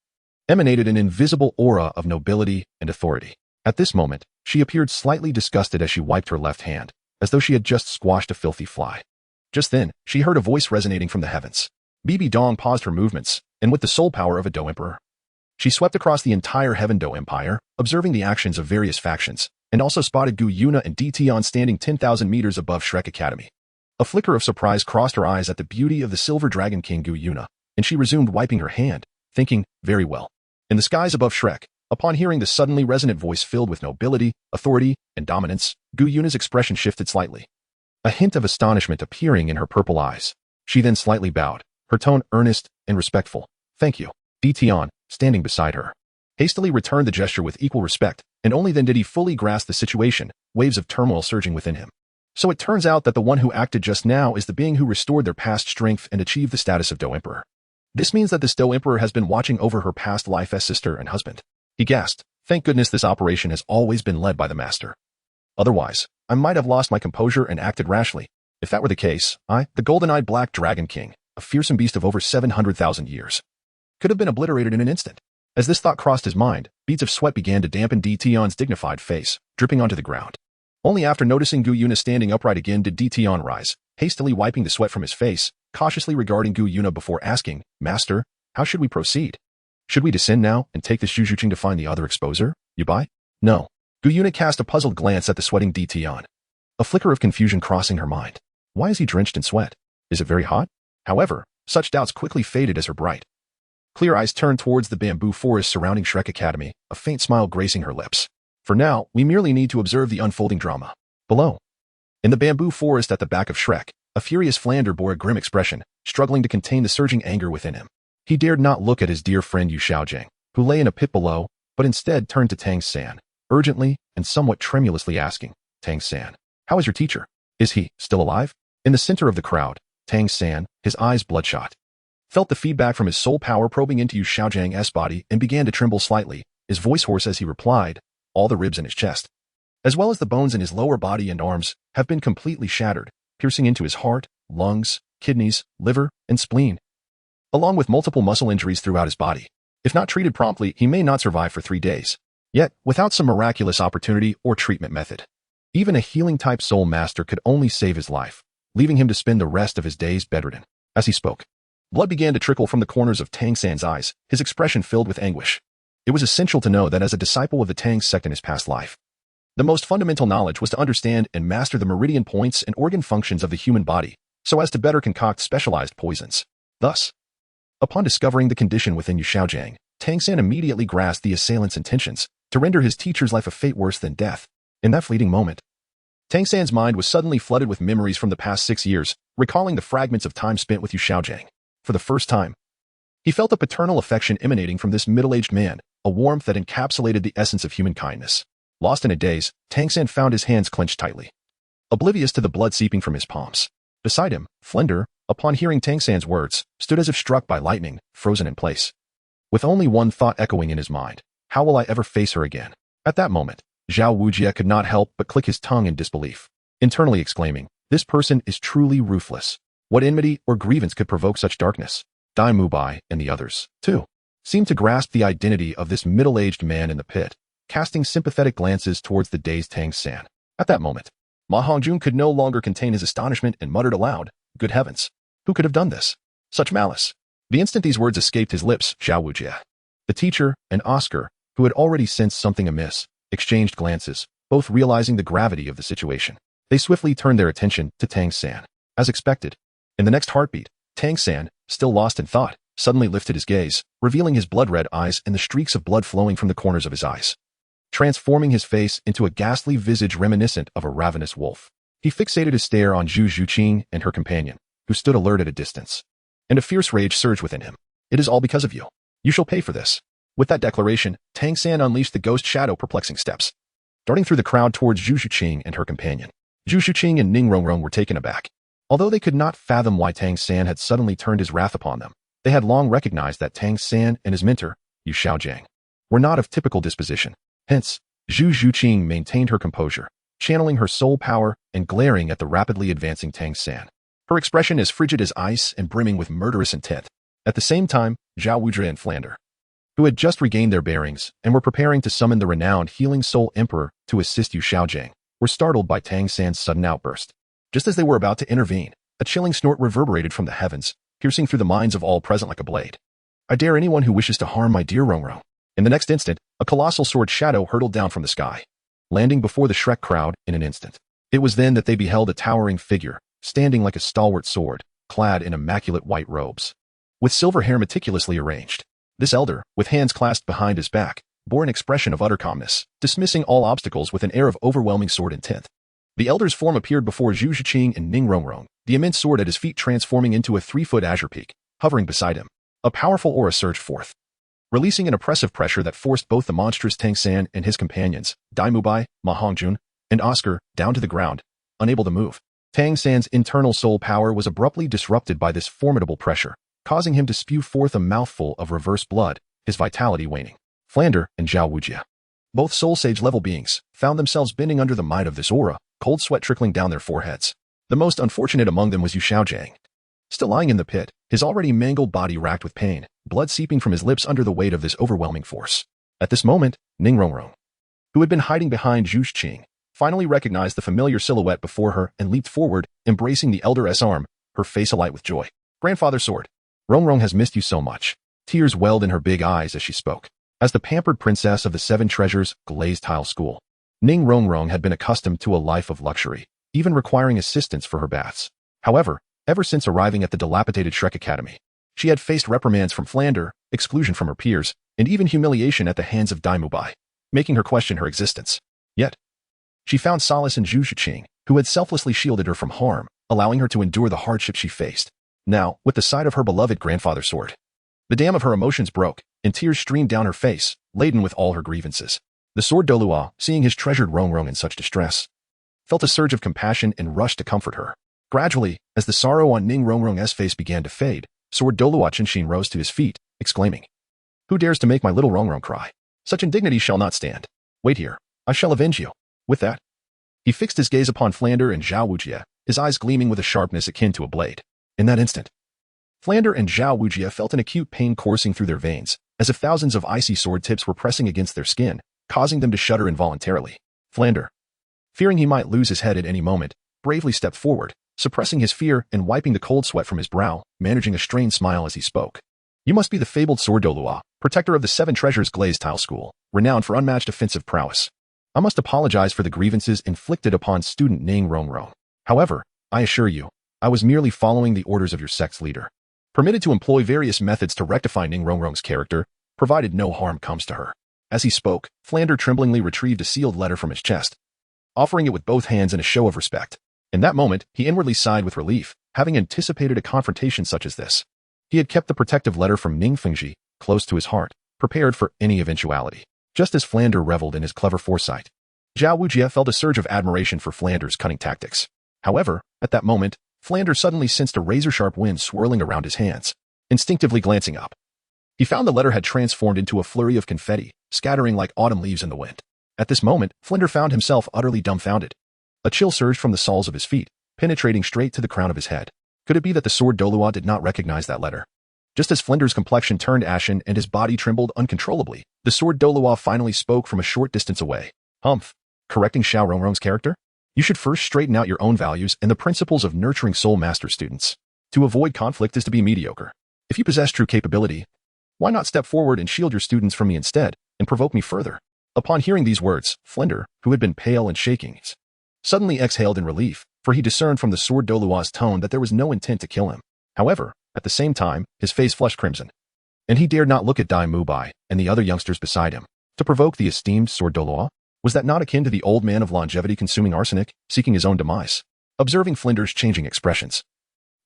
emanated an invisible aura of nobility and authority. At this moment, she appeared slightly disgusted as she wiped her left hand, as though she had just squashed a filthy fly. Just then, she heard a voice resonating from the heavens. Bibi Dong paused her movements, and with the soul power of a Do Emperor, she swept across the entire Heaven Do Empire, observing the actions of various factions, and also spotted Gu Yuna and DT standing 10,000 meters above Shrek Academy. A flicker of surprise crossed her eyes at the beauty of the Silver Dragon King Gu Yuna, and she resumed wiping her hand, thinking, very well. In the skies above Shrek, upon hearing the suddenly resonant voice filled with nobility, authority, and dominance, Gu Yuna's expression shifted slightly, a hint of astonishment appearing in her purple eyes. She then slightly bowed, her tone earnest and respectful. Thank you. DT, standing beside her, hastily returned the gesture with equal respect, and only then did he fully grasp the situation, waves of turmoil surging within him. So it turns out that the one who acted just now is the being who restored their past strength and achieved the status of Do Emperor. This means that this Do Emperor has been watching over her past life as sister and husband. He gasped, thank goodness this operation has always been led by the master. Otherwise, I might have lost my composure and acted rashly. If that were the case, I, the golden-eyed black dragon king, a fearsome beast of over 700,000 years, could have been obliterated in an instant. As this thought crossed his mind, beads of sweat began to dampen Tion's dignified face, dripping onto the ground. Only after noticing Gu Yuna standing upright again did Tion rise, hastily wiping the sweat from his face, cautiously regarding Gu Yuna before asking, "Master, how should we proceed? Should we descend now and take this Zhu to find the other exposer, Yubai?" "No." Gu Yuna cast a puzzled glance at the sweating Tion. A flicker of confusion crossing her mind. Why is he drenched in sweat? Is it very hot? However, such doubts quickly faded as her bright, clear eyes turned towards the bamboo forest surrounding Shrek Academy, a faint smile gracing her lips. "For now, we merely need to observe the unfolding drama." Below, in the bamboo forest at the back of Shrek, a furious Flander bore a grim expression, struggling to contain the surging anger within him. He dared not look at his dear friend Yu Xiaojing, who lay in a pit below, but instead turned to Tang San, urgently and somewhat tremulously asking, "Tang San, how is your teacher? Is he still alive?" In the center of the crowd, Tang San, his eyes bloodshot, felt the feedback from his soul power probing into Yu Xiaojing's body and began to tremble slightly, his voice hoarse as he replied, "All the ribs in his chest, as well as the bones in his lower body and arms, have been completely shattered, piercing into his heart, lungs, kidneys, liver, and spleen, along with multiple muscle injuries throughout his body. If not treated promptly, he may not survive for 3 days. Yet, without some miraculous opportunity or treatment method, even a healing-type soul master could only save his life, leaving him to spend the rest of his days bedridden." As he spoke, blood began to trickle from the corners of Tang San's eyes, his expression filled with anguish. It was essential to know that as a disciple of the Tang Sect in his past life, the most fundamental knowledge was to understand and master the meridian points and organ functions of the human body, so as to better concoct specialized poisons. Thus, upon discovering the condition within Yu Xiaojing, Tang San immediately grasped the assailant's intentions to render his teacher's life a fate worse than death. In that fleeting moment, Tang San's mind was suddenly flooded with memories from the past 6 years, recalling the fragments of time spent with Yu Xiaojing. For the first time, he felt a paternal affection emanating from this middle-aged man, a warmth that encapsulated the essence of human kindness. Lost in a daze, Tang San found his hands clenched tightly, oblivious to the blood seeping from his palms. Beside him, Flender, upon hearing Tang San's words, stood as if struck by lightning, frozen in place, with only one thought echoing in his mind: how will I ever face her again? At that moment, Zhao Wujie could not help but click his tongue in disbelief, internally exclaiming, "This person is truly ruthless. What enmity or grievance could provoke such darkness?" Dai Mubai and the others, too, seemed to grasp the identity of this middle-aged man in the pit, casting sympathetic glances towards the dazed Tang San. At that moment, Ma Hongjun could no longer contain his astonishment and muttered aloud, "Good heavens! Who could have done this? Such malice!" The instant these words escaped his lips, Zhao Wujie, the teacher, and Oscar, who had already sensed something amiss, exchanged glances, both realizing the gravity of the situation. They swiftly turned their attention to Tang San. As expected, in the next heartbeat, Tang San, still lost in thought, suddenly lifted his gaze, revealing his blood-red eyes and the streaks of blood flowing from the corners of his eyes, transforming his face into a ghastly visage reminiscent of a ravenous wolf. He fixated his stare on Zhu Zhuqing and her companion, who stood alert at a distance, and a fierce rage surged within him. "It is all because of you. You shall pay for this." With that declaration, Tang San unleashed the ghost shadow perplexing steps, darting through the crowd towards Zhu Zhuqing and her companion. Zhu Zhuqing and Ning Rongrong were taken aback. Although they could not fathom why Tang San had suddenly turned his wrath upon them, they had long recognized that Tang San and his mentor, Yu Xiaojing, were not of typical disposition. Hence, Zhu Zhuqing maintained her composure, channeling her soul power and glaring at the rapidly advancing Tang San, her expression as frigid as ice and brimming with murderous intent. At the same time, Zhao Wujie and Flander, who had just regained their bearings and were preparing to summon the renowned healing soul emperor to assist Yu Xiaojing, were startled by Tang San's sudden outburst. Just as they were about to intervene, a chilling snort reverberated from the heavens, piercing through the minds of all present like a blade. "I dare anyone who wishes to harm my dear Rongrong." In the next instant, a colossal sword shadow hurtled down from the sky, landing before the Shrek crowd in an instant. It was then that they beheld a towering figure, standing like a stalwart sword, clad in immaculate white robes, with silver hair meticulously arranged. This elder, with hands clasped behind his back, bore an expression of utter calmness, dismissing all obstacles with an air of overwhelming sword intent. The elder's form appeared before Zhu Zhuqing and Ning Rongrong, the immense sword at his feet transforming into a 3-foot azure peak, hovering beside him. A powerful aura surged forth, releasing an oppressive pressure that forced both the monstrous Tang San and his companions, Dai Mubai, Ma Hongjun, and Oscar, down to the ground, unable to move. Tang San's internal soul power was abruptly disrupted by this formidable pressure, causing him to spew forth a mouthful of reverse blood, his vitality waning. Flander and Zhao Wujie, both soul sage level beings, found themselves bending under the might of this aura, cold sweat trickling down their foreheads. The most unfortunate among them was Yu Xiaojing, still lying in the pit, his already mangled body racked with pain, blood seeping from his lips under the weight of this overwhelming force. At this moment, Ning Rongrong, who had been hiding behind Zhu Qing, finally recognized the familiar silhouette before her and leaped forward, embracing the elder's arm, her face alight with joy. "Grandfather Sword, Rongrong has missed you so much." Tears welled in her big eyes as she spoke. As the pampered princess of the Seven Treasures glazed tile school, Ning Rongrong had been accustomed to a life of luxury, even requiring assistance for her baths. However, ever since arriving at the dilapidated Shrek Academy, she had faced reprimands from Flander, exclusion from her peers, and even humiliation at the hands of Dai Mubai, making her question her existence. Yet, she found solace in Zhu Qing, who had selflessly shielded her from harm, allowing her to endure the hardship she faced. Now, with the sight of her beloved grandfather Sword, the dam of her emotions broke, and tears streamed down her face, laden with all her grievances. The Sword Douluo, seeing his treasured Rongrong in such distress, felt a surge of compassion and rushed to comfort her. Gradually, as the sorrow on Ning Rongrong's face began to fade, Sword Douluo Qinshin rose to his feet, exclaiming, "Who dares to make my little Rongrong cry? Such indignity shall not stand. Wait here, I shall avenge you." With that, he fixed his gaze upon Flander and Zhao Wujie, his eyes gleaming with a sharpness akin to a blade. In that instant, Flander and Zhao Wujie felt an acute pain coursing through their veins, as if thousands of icy sword tips were pressing against their skin, causing them to shudder involuntarily. Flander, fearing he might lose his head at any moment, bravely stepped forward, suppressing his fear and wiping the cold sweat from his brow, managing a strained smile as he spoke. "You must be the fabled Sword Douluo, protector of the Seven Treasures glazed tile school, renowned for unmatched offensive prowess. I must apologize for the grievances inflicted upon student Ning Rongrong. However, I assure you, I was merely following the orders of your sect's leader, permitted to employ various methods to rectify Ning Rongrong's character, provided no harm comes to her." As he spoke, Flander tremblingly retrieved a sealed letter from his chest, offering it with both hands in a show of respect. In that moment, he inwardly sighed with relief, having anticipated a confrontation such as this. He had kept the protective letter from Ning Fengji close to his heart, prepared for any eventuality. Just as Flander reveled in his clever foresight, Zhao Wujie felt a surge of admiration for Flander's cunning tactics. However, at that moment, Flander suddenly sensed a razor-sharp wind swirling around his hands. Instinctively glancing up, he found the letter had transformed into a flurry of confetti, scattering like autumn leaves in the wind. At this moment, Flander found himself utterly dumbfounded. A chill surged from the soles of his feet, penetrating straight to the crown of his head. Could it be that the Sword Douluo did not recognize that letter? Just as Flander's complexion turned ashen and his body trembled uncontrollably, the Sword Douluo finally spoke from a short distance away. "Humph, correcting Xiao Rongrong's character? You should first straighten out your own values and the principles of nurturing soul master students. To avoid conflict is to be mediocre. If you possess true capability, why not step forward and shield your students from me instead, and provoke me further?" Upon hearing these words, Flander, who had been pale and shaking, suddenly exhaled in relief, for he discerned from the Sword Douluo's tone that there was no intent to kill him. However, at the same time, his face flushed crimson, and he dared not look at Dai Mubai and the other youngsters beside him. To provoke the esteemed Sword Douluo? Was that not akin to the old man of longevity consuming arsenic, seeking his own demise? Observing Flander's changing expressions,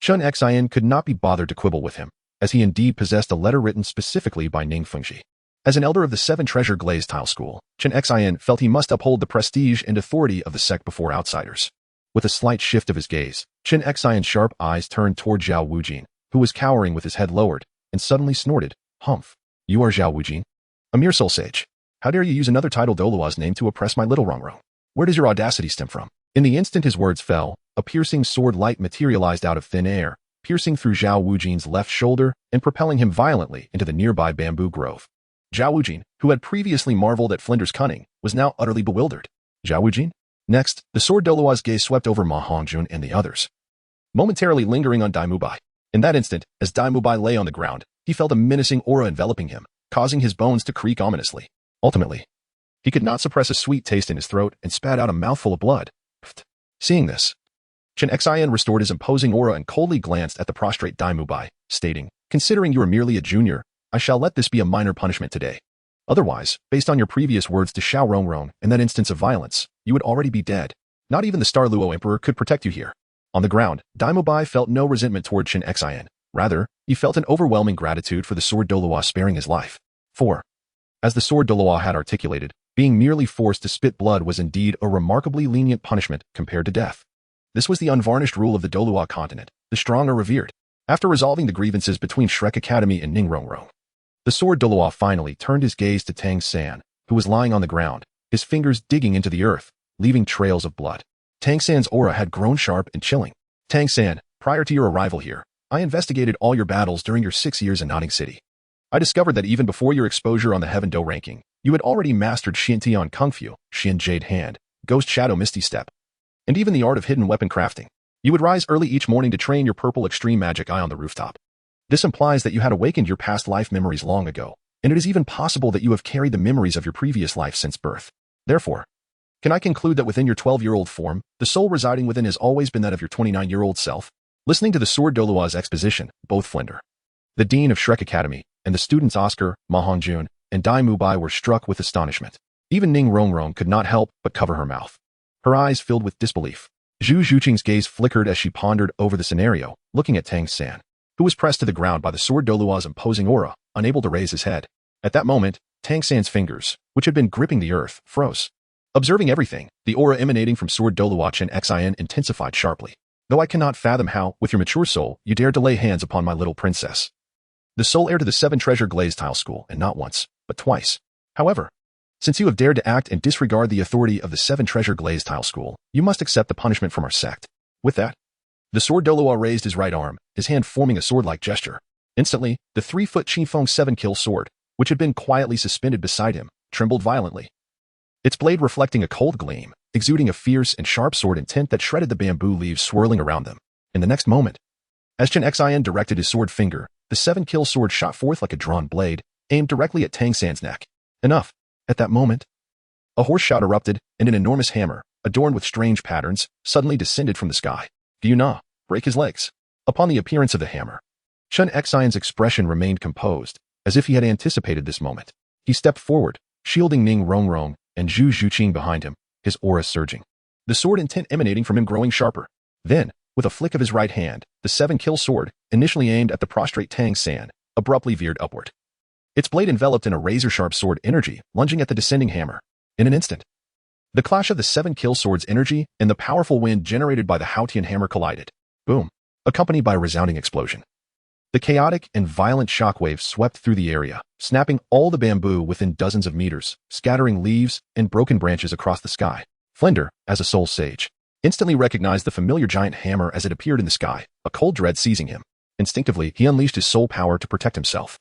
Chen Xian could not be bothered to quibble with him, as he indeed possessed a letter written specifically by Ning Fengji. As an elder of the Seven Treasure glazed tile school, Chen Xian felt he must uphold the prestige and authority of the sect before outsiders. With a slight shift of his gaze, Chen Xian's sharp eyes turned toward Zhao Wujin, who was cowering with his head lowered, and suddenly snorted, "Humph! You are Zhao Wujin? A mere soul sage. How dare you use another title Douluo's name to oppress my little Rongrong? Where does your audacity stem from?" In the instant his words fell, a piercing sword light materialized out of thin air, piercing through Zhao Wujin's left shoulder and propelling him violently into the nearby bamboo grove. Zhao Wujin, who had previously marveled at Flander's cunning, was now utterly bewildered. Zhao Wujin? Next, the Sword Douluo's gaze swept over Ma Hongjun and the others, momentarily lingering on Dai Mubai. In that instant, as Dai Mubai lay on the ground, he felt a menacing aura enveloping him, causing his bones to creak ominously. Ultimately, he could not suppress a sweet taste in his throat and spat out a mouthful of blood. Seeing this, Chen Xian restored his imposing aura and coldly glanced at the prostrate Dai Mubai, stating, "Considering you are merely a junior, I shall let this be a minor punishment today. Otherwise, based on your previous words to Xiao Rongrong and that instance of violence, you would already be dead. Not even the Star Luo Emperor could protect you here." On the ground, Dai Mubai felt no resentment toward Chen Xian. Rather, he felt an overwhelming gratitude for the Sword Douluo sparing his life. 4. As the Sword Douluo had articulated, being merely forced to spit blood was indeed a remarkably lenient punishment compared to death. This was the unvarnished rule of the Douluo Continent. The strong are revered. After resolving the grievances between Shrek Academy and Ning Rongrong, the Sword Douluo finally turned his gaze to Tang San, who was lying on the ground, his fingers digging into the earth, leaving trails of blood. Tang San's aura had grown sharp and chilling. "Tang San, prior to your arrival here, I investigated all your battles during your 6 years in Notting City. I discovered that even before your exposure on the Heaven Do ranking, you had already mastered Xiantian Kung Fu, Xian Jade Hand, Ghost Shadow Misty Step, and even the art of hidden weapon crafting. You would rise early each morning to train your purple extreme magic eye on the rooftop. This implies that you had awakened your past life memories long ago, and it is even possible that you have carried the memories of your previous life since birth. Therefore, can I conclude that within your 12-year-old form, the soul residing within has always been that of your 29-year-old self? Listening to the Sword Douluo's exposition, both Flinder, the dean of Shrek Academy, and the students Oscar, Ma Hongjun, and Dai Mubai were struck with astonishment. Even Ning Rongrong could not help but cover her mouth. Her eyes filled with disbelief. Zhu Zhuqing's gaze flickered as she pondered over the scenario, looking at Tang San, who was pressed to the ground by the Sword Douluo's imposing aura, unable to raise his head. At that moment, Tang San's fingers, which had been gripping the earth, froze. Observing everything, the aura emanating from Sword Douluo Chen Xin intensified sharply. Though I cannot fathom how, with your mature soul, you dared to lay hands upon my little princess. The sole heir to the 7 treasure glazed tile school, and not once, but twice. However, since you have dared to act and disregard the authority of the 7 treasure glazed tile school, you must accept the punishment from our sect. With that, the Sword Douluo raised his right arm, his hand forming a sword-like gesture. Instantly, the 3-foot Qifeng 7-kill sword, which had been quietly suspended beside him, trembled violently. Its blade reflecting a cold gleam, exuding a fierce and sharp sword intent that shredded the bamboo leaves swirling around them. In the next moment, as Chen Xin directed his sword finger, the 7-kill sword shot forth like a drawn blade, aimed directly at Tang San's neck. Enough. At that moment, a hoarse shout erupted, and an enormous hammer, adorned with strange patterns, suddenly descended from the sky. Do you not break his legs? Upon the appearance of the hammer, Chen Xion's expression remained composed, as if he had anticipated this moment. He stepped forward, shielding Ning Rongrong and Zhu Zhuqing behind him, his aura surging, the sword intent emanating from him growing sharper. Then, with a flick of his right hand, the 7-kill sword, initially aimed at the prostrate Tang San, abruptly veered upward. Its blade enveloped in a razor-sharp sword energy, lunging at the descending hammer. In an instant, the clash of the 7-kill sword's energy and the powerful wind generated by the Haotian hammer collided. Boom! Accompanied by a resounding explosion. The chaotic and violent shockwaves swept through the area, snapping all the bamboo within dozens of meters, scattering leaves and broken branches across the sky. Flinder, as a soul sage, instantly recognized the familiar giant hammer as it appeared in the sky, a cold dread seizing him. Instinctively, he unleashed his soul power to protect himself,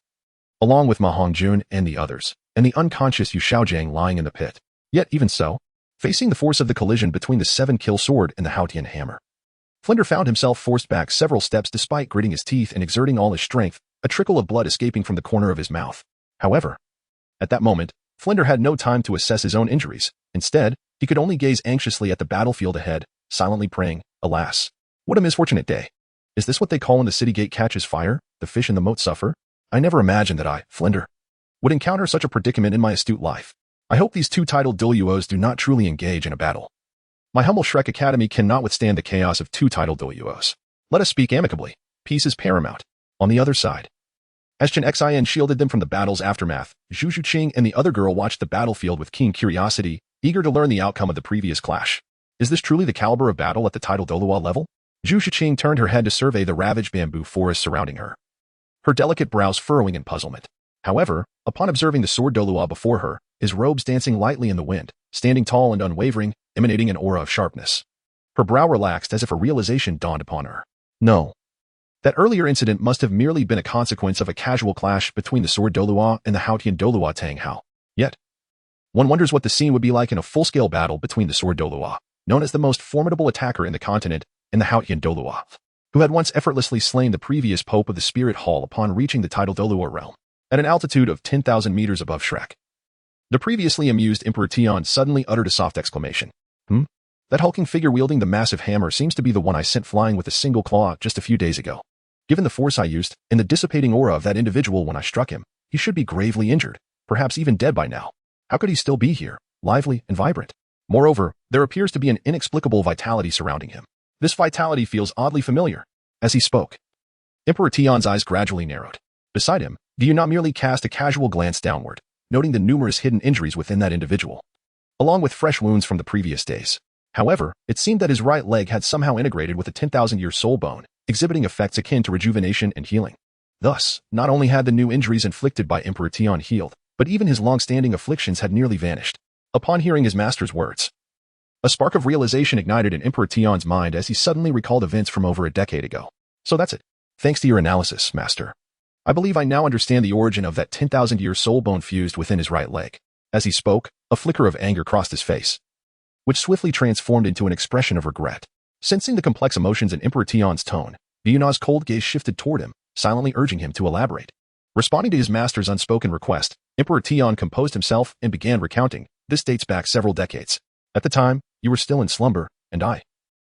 along with Ma Hongjun and the others, and the unconscious Yu Shaojiang lying in the pit. Yet, even so, facing the force of the collision between the 7-kill sword and the Haotian hammer, Flinder found himself forced back several steps despite gritting his teeth and exerting all his strength, a trickle of blood escaping from the corner of his mouth. However, at that moment, Flinder had no time to assess his own injuries. Instead, he could only gaze anxiously at the battlefield ahead, silently praying, alas, what a misfortunate day. Is this what they call when the city gate catches fire, the fish in the moat suffer? I never imagined that I, Flinder, would encounter such a predicament in my astute life. I hope these 2 titled Douluos do not truly engage in a battle. My humble Shrek Academy cannot withstand the chaos of 2 titled Douluos. Let us speak amicably. Peace is paramount. On the other side, as Chen Xin shielded them from the battle's aftermath, Zhu Zhuqing and the other girl watched the battlefield with keen curiosity, eager to learn the outcome of the previous clash. Is this truly the caliber of battle at the titled Douluo level? Zhu Zhuqing turned her head to survey the ravaged bamboo forest surrounding her, her delicate brows furrowing in puzzlement. However, upon observing the Sword Douluo before her, his robes dancing lightly in the wind, standing tall and unwavering, emanating an aura of sharpness, her brow relaxed as if a realization dawned upon her. No. That earlier incident must have merely been a consequence of a casual clash between the Sword Douluo and the Haotian Douluo Tang Hao. Yet, one wonders what the scene would be like in a full-scale battle between the Sword Douluo, known as the most formidable attacker in the continent, and the Haotian Douluo, who had once effortlessly slain the previous Pope of the Spirit Hall upon reaching the titled Douluo realm, at an altitude of 10,000 meters above Shrek. The previously amused Emperor Tian suddenly uttered a soft exclamation. That hulking figure wielding the massive hammer seems to be the one I sent flying with a single claw just a few days ago. Given the force I used, and the dissipating aura of that individual when I struck him, he should be gravely injured, perhaps even dead by now. How could he still be here, lively and vibrant? Moreover, there appears to be an inexplicable vitality surrounding him. This vitality feels oddly familiar. As he spoke, Emperor Tian's eyes gradually narrowed. Beside him, Diyu not merely cast a casual glance downward, noting the numerous hidden injuries within that individual, along with fresh wounds from the previous days. However, it seemed that his right leg had somehow integrated with a 10,000-year soul bone, exhibiting effects akin to rejuvenation and healing. Thus, not only had the new injuries inflicted by Emperor Tian healed, but even his long-standing afflictions had nearly vanished. Upon hearing his master's words, a spark of realization ignited in Emperor Tian's mind as he suddenly recalled events from over a decade ago. So that's it. Thanks to your analysis, Master. I believe I now understand the origin of that 10,000-year soul bone fused within his right leg. As he spoke, a flicker of anger crossed his face, which swiftly transformed into an expression of regret. Sensing the complex emotions in Emperor Tian's tone, Yuna's cold gaze shifted toward him, silently urging him to elaborate. Responding to his master's unspoken request, Emperor Tian composed himself and began recounting. This dates back several decades. At the time, you were still in slumber, and I,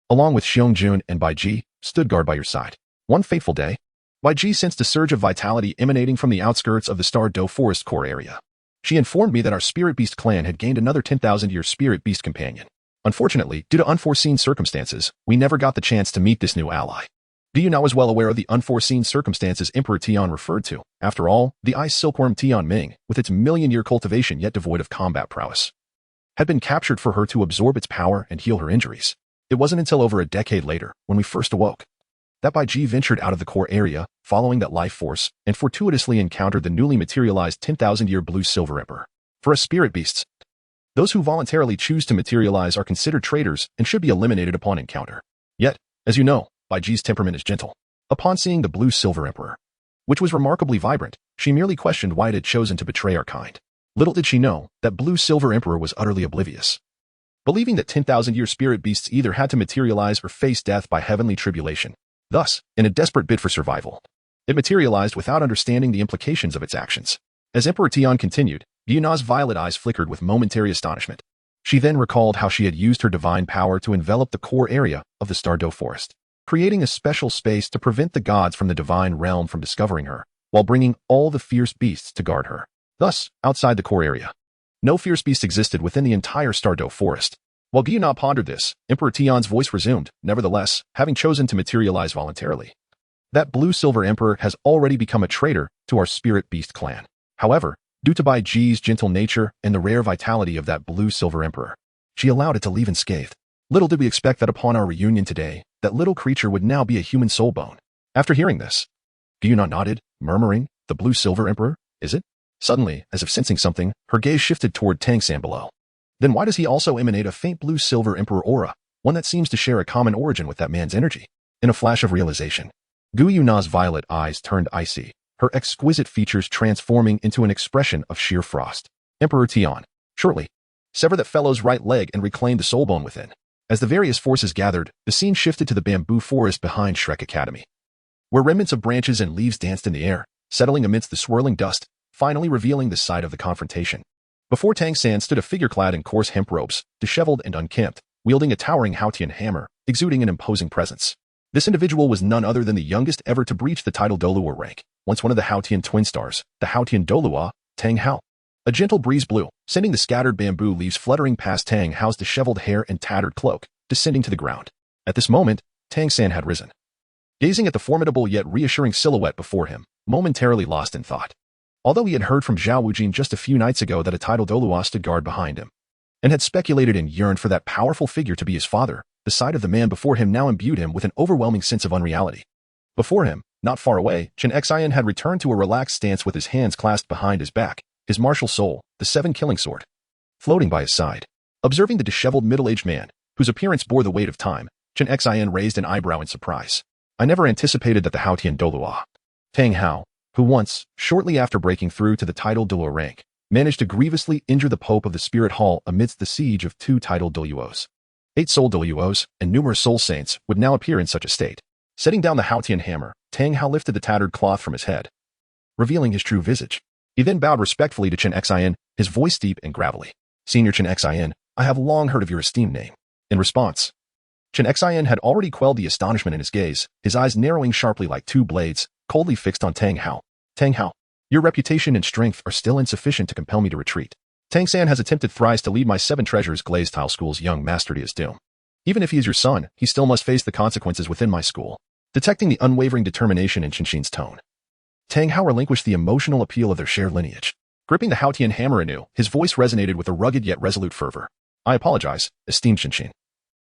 along with Xiong and Bai Ji, stood guard by your side. One fateful day, Bai Ji sensed a surge of vitality emanating from the outskirts of the Star Do Forest core area. She informed me that our Spirit Beast clan had gained another 10,000-year Spirit Beast companion. Unfortunately, due to unforeseen circumstances, we never got the chance to meet this new ally. Yuna was well aware of the unforeseen circumstances Emperor Tian referred to. After all, the ice silkworm Tian Ming, with its million-year cultivation yet devoid of combat prowess, had been captured for her to absorb its power and heal her injuries. It wasn't until over a decade later, when we first awoke, that Bai Ji ventured out of the core area, following that life force, and fortuitously encountered the newly materialized 10,000-year blue-silver emperor. For us spirit beasts, those who voluntarily choose to materialize are considered traitors and should be eliminated upon encounter. Yet, as you know, Bai Ji's temperament is gentle. Upon seeing the blue-silver emperor, which was remarkably vibrant, she merely questioned why it had chosen to betray our kind. Little did she know that blue-silver emperor was utterly oblivious, believing that 10,000-year spirit beasts either had to materialize or face death by heavenly tribulation. Thus, in a desperate bid for survival, it materialized without understanding the implications of its actions. As Emperor Tian continued, Yuna's violet eyes flickered with momentary astonishment. She then recalled how she had used her divine power to envelop the core area of the Star Do Forest, creating a special space to prevent the gods from the divine realm from discovering her, while bringing all the fierce beasts to guard her. Thus, outside the core area, no fierce beast existed within the entire Star Do Forest. While Yuna pondered this, Emperor Tian's voice resumed. Nevertheless, having chosen to materialize voluntarily, that blue-silver emperor has already become a traitor to our spirit beast clan. However, due to Bai Ji's gentle nature and the rare vitality of that blue-silver emperor, she allowed it to leave unscathed. Little did we expect that upon our reunion today, that little creature would now be a human soul bone. After hearing this, Yuna nodded, murmuring, "The blue-silver emperor, is it?" Suddenly, as if sensing something, her gaze shifted toward Tang San below. Then why does he also emanate a faint blue-silver emperor aura, one that seems to share a common origin with that man's energy? In a flash of realization, Gu Yuna's violet eyes turned icy, her exquisite features transforming into an expression of sheer frost. Emperor Tian, shortly, sever that fellow's right leg and reclaim the soul bone within. As the various forces gathered, the scene shifted to the bamboo forest behind Shrek Academy, where remnants of branches and leaves danced in the air, settling amidst the swirling dust, finally revealing the site of the confrontation. Before Tang San stood a figure clad in coarse hemp robes, disheveled and unkempt, wielding a towering Haotian hammer, exuding an imposing presence. This individual was none other than the youngest ever to breach the title Douluo rank, once one of the Haotian twin stars, the Haotian Douluo, Tang Hao. A gentle breeze blew, sending the scattered bamboo leaves fluttering past Tang Hao's disheveled hair and tattered cloak, descending to the ground. At this moment, Tang San had risen, gazing at the formidable yet reassuring silhouette before him, momentarily lost in thought. Although he had heard from Zhao Wujin just a few nights ago that a title Douluo stood guard behind him, and had speculated and yearned for that powerful figure to be his father, the sight of the man before him now imbued him with an overwhelming sense of unreality. Before him, not far away, Chen Xian had returned to a relaxed stance with his hands clasped behind his back, his martial soul, the seven killing sword, floating by his side. Observing the disheveled middle-aged man, whose appearance bore the weight of time, Chen Xian raised an eyebrow in surprise. I never anticipated that the Haotian Douluo, Tang Hao, who once, shortly after breaking through to the title Douluo rank, managed to grievously injure the Pope of the Spirit Hall amidst the siege of 2 title Douluos. 8 soul Douluos and numerous soul saints would now appear in such a state. Setting down the Haotian hammer, Tang Hao lifted the tattered cloth from his head, revealing his true visage. He then bowed respectfully to Chen Xian, his voice deep and gravelly. Senior Chen Xian, I have long heard of your esteemed name. In response, Chen Xian had already quelled the astonishment in his gaze, his eyes narrowing sharply like 2 blades, coldly fixed on Tang Hao. Tang Hao, your reputation and strength are still insufficient to compel me to retreat. Tang San has attempted thrice to lead my 7 treasures glazed tile school's young master to his doom. Even if he is your son, he still must face the consequences within my school. Detecting the unwavering determination in Qinshin's tone, Tang Hao relinquished the emotional appeal of their shared lineage. Gripping the Haotian hammer anew, his voice resonated with a rugged yet resolute fervor. I apologize, esteemed Qinshin,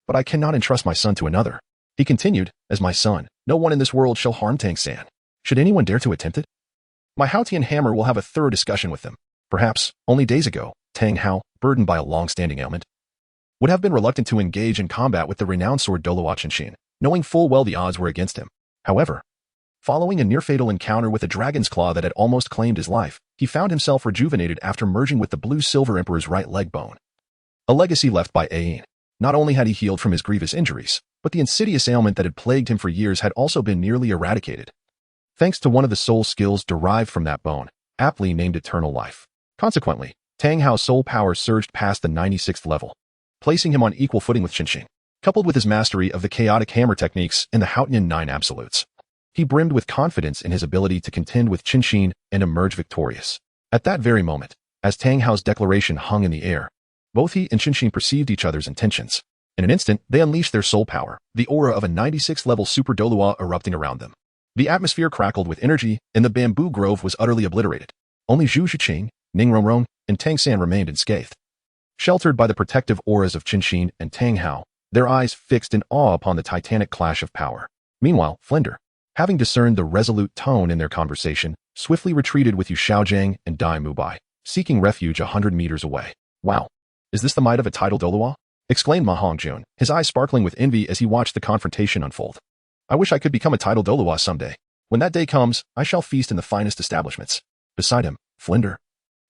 but I cannot entrust my son to another. He continued, as my son, no one in this world shall harm Tang San. Should anyone dare to attempt it, my Haotian hammer will have a thorough discussion with them. Perhaps, only days ago, Tang Hao, burdened by a long-standing ailment, would have been reluctant to engage in combat with the renowned sword Douluo Qinshin, knowing full well the odds were against him. However, Following a near-fatal encounter with a dragon's claw that had almost claimed his life, he found himself rejuvenated after merging with the blue-silver emperor's right leg bone. A legacy left by Ain. Not only had he healed from his grievous injuries, but the insidious ailment that had plagued him for years had also been nearly eradicated. Thanks to one of the soul skills derived from that bone, aptly named Eternal Life. Consequently, Tang Hao's soul power surged past the 96th level, placing him on equal footing with Qinxin. Coupled with his mastery of the chaotic hammer techniques and the Haotian 9 absolutes, he brimmed with confidence in his ability to contend with Qinxin and emerge victorious. At that very moment, as Tang Hao's declaration hung in the air, both he and Qinxin perceived each other's intentions. In an instant, they unleashed their soul power, the aura of a 96th-level Super Douluo erupting around them. The atmosphere crackled with energy, and the bamboo grove was utterly obliterated. Only Zhu Zhiqing, Ning Rongrong, and Tang San remained unscathed. Sheltered by the protective auras of Qinxin and Tang Hao, their eyes fixed in awe upon the titanic clash of power. Meanwhile, Flinder, having discerned the resolute tone in their conversation, swiftly retreated with Yu Xiaojiang and Dai Mubai, seeking refuge 100 meters away. Wow! Is this the might of a tidal Douluo? Exclaimed Ma Hongjun, his eyes sparkling with envy as he watched the confrontation unfold. I wish I could become a tidal Douluo someday. When that day comes, I shall feast in the finest establishments. Beside him, Flinder,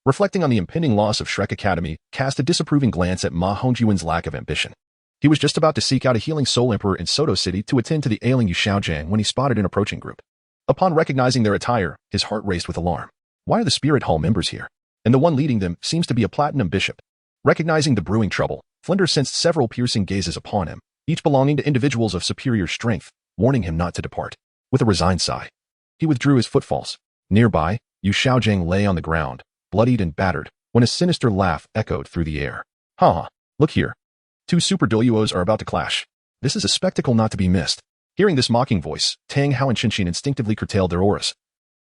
reflecting on the impending loss of Shrek Academy, cast a disapproving glance at Ma Hongjun's lack of ambition. He was just about to seek out a healing soul emperor in Soto City to attend to the ailing Yu Xiaojiang when he spotted an approaching group. Upon recognizing their attire, his heart raced with alarm. Why are the Spirit Hall members here? And the one leading them seems to be a platinum bishop. Recognizing the brewing trouble, Flinder sensed several piercing gazes upon him, each belonging to individuals of superior strength, warning him not to depart. With a resigned sigh, he withdrew his footfalls. Nearby, Yu Xiaojiang lay on the ground, bloodied and battered, when a sinister laugh echoed through the air. Ha! Look here. 2 super Douluos are about to clash. This is a spectacle not to be missed. Hearing this mocking voice, Tang Hao and Qinxin instinctively curtailed their auras.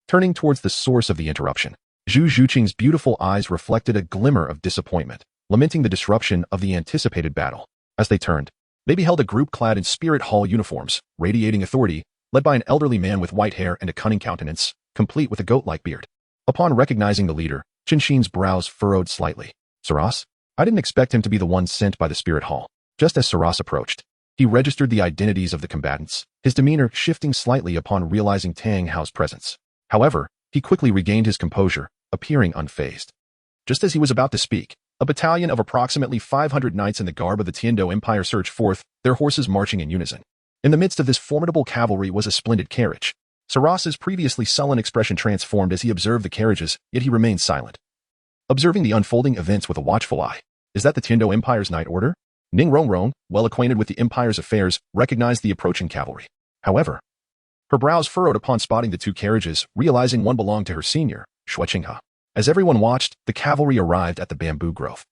Turning towards the source of the interruption, Zhu Zhiqing's beautiful eyes reflected a glimmer of disappointment, lamenting the disruption of the anticipated battle. As they turned, they beheld a group clad in Spirit Hall uniforms, radiating authority, led by an elderly man with white hair and a cunning countenance, complete with a goat-like beard. Upon recognizing the leader, Qinxin's brows furrowed slightly. Saras? I didn't expect him to be the one sent by the Spirit Hall. Just as Saras approached, he registered the identities of the combatants, his demeanor shifting slightly upon realizing Tang Hao's presence. However, he quickly regained his composure, appearing unfazed. Just as he was about to speak, a battalion of approximately 500 knights in the garb of the Tiando Empire surged forth, their horses marching in unison. In the midst of this formidable cavalry was a splendid carriage. Saras's previously sullen expression transformed as he observed the carriages, yet he remained silent. Observing the unfolding events with a watchful eye. Is that the Tiando Empire's Knight Order? Ning Rongrong, well acquainted with the Empire's affairs, recognized the approaching cavalry. However, her brows furrowed upon spotting the 2 carriages, realizing one belonged to her senior, Shuai Qinghe. As everyone watched, the cavalry arrived at the bamboo grove,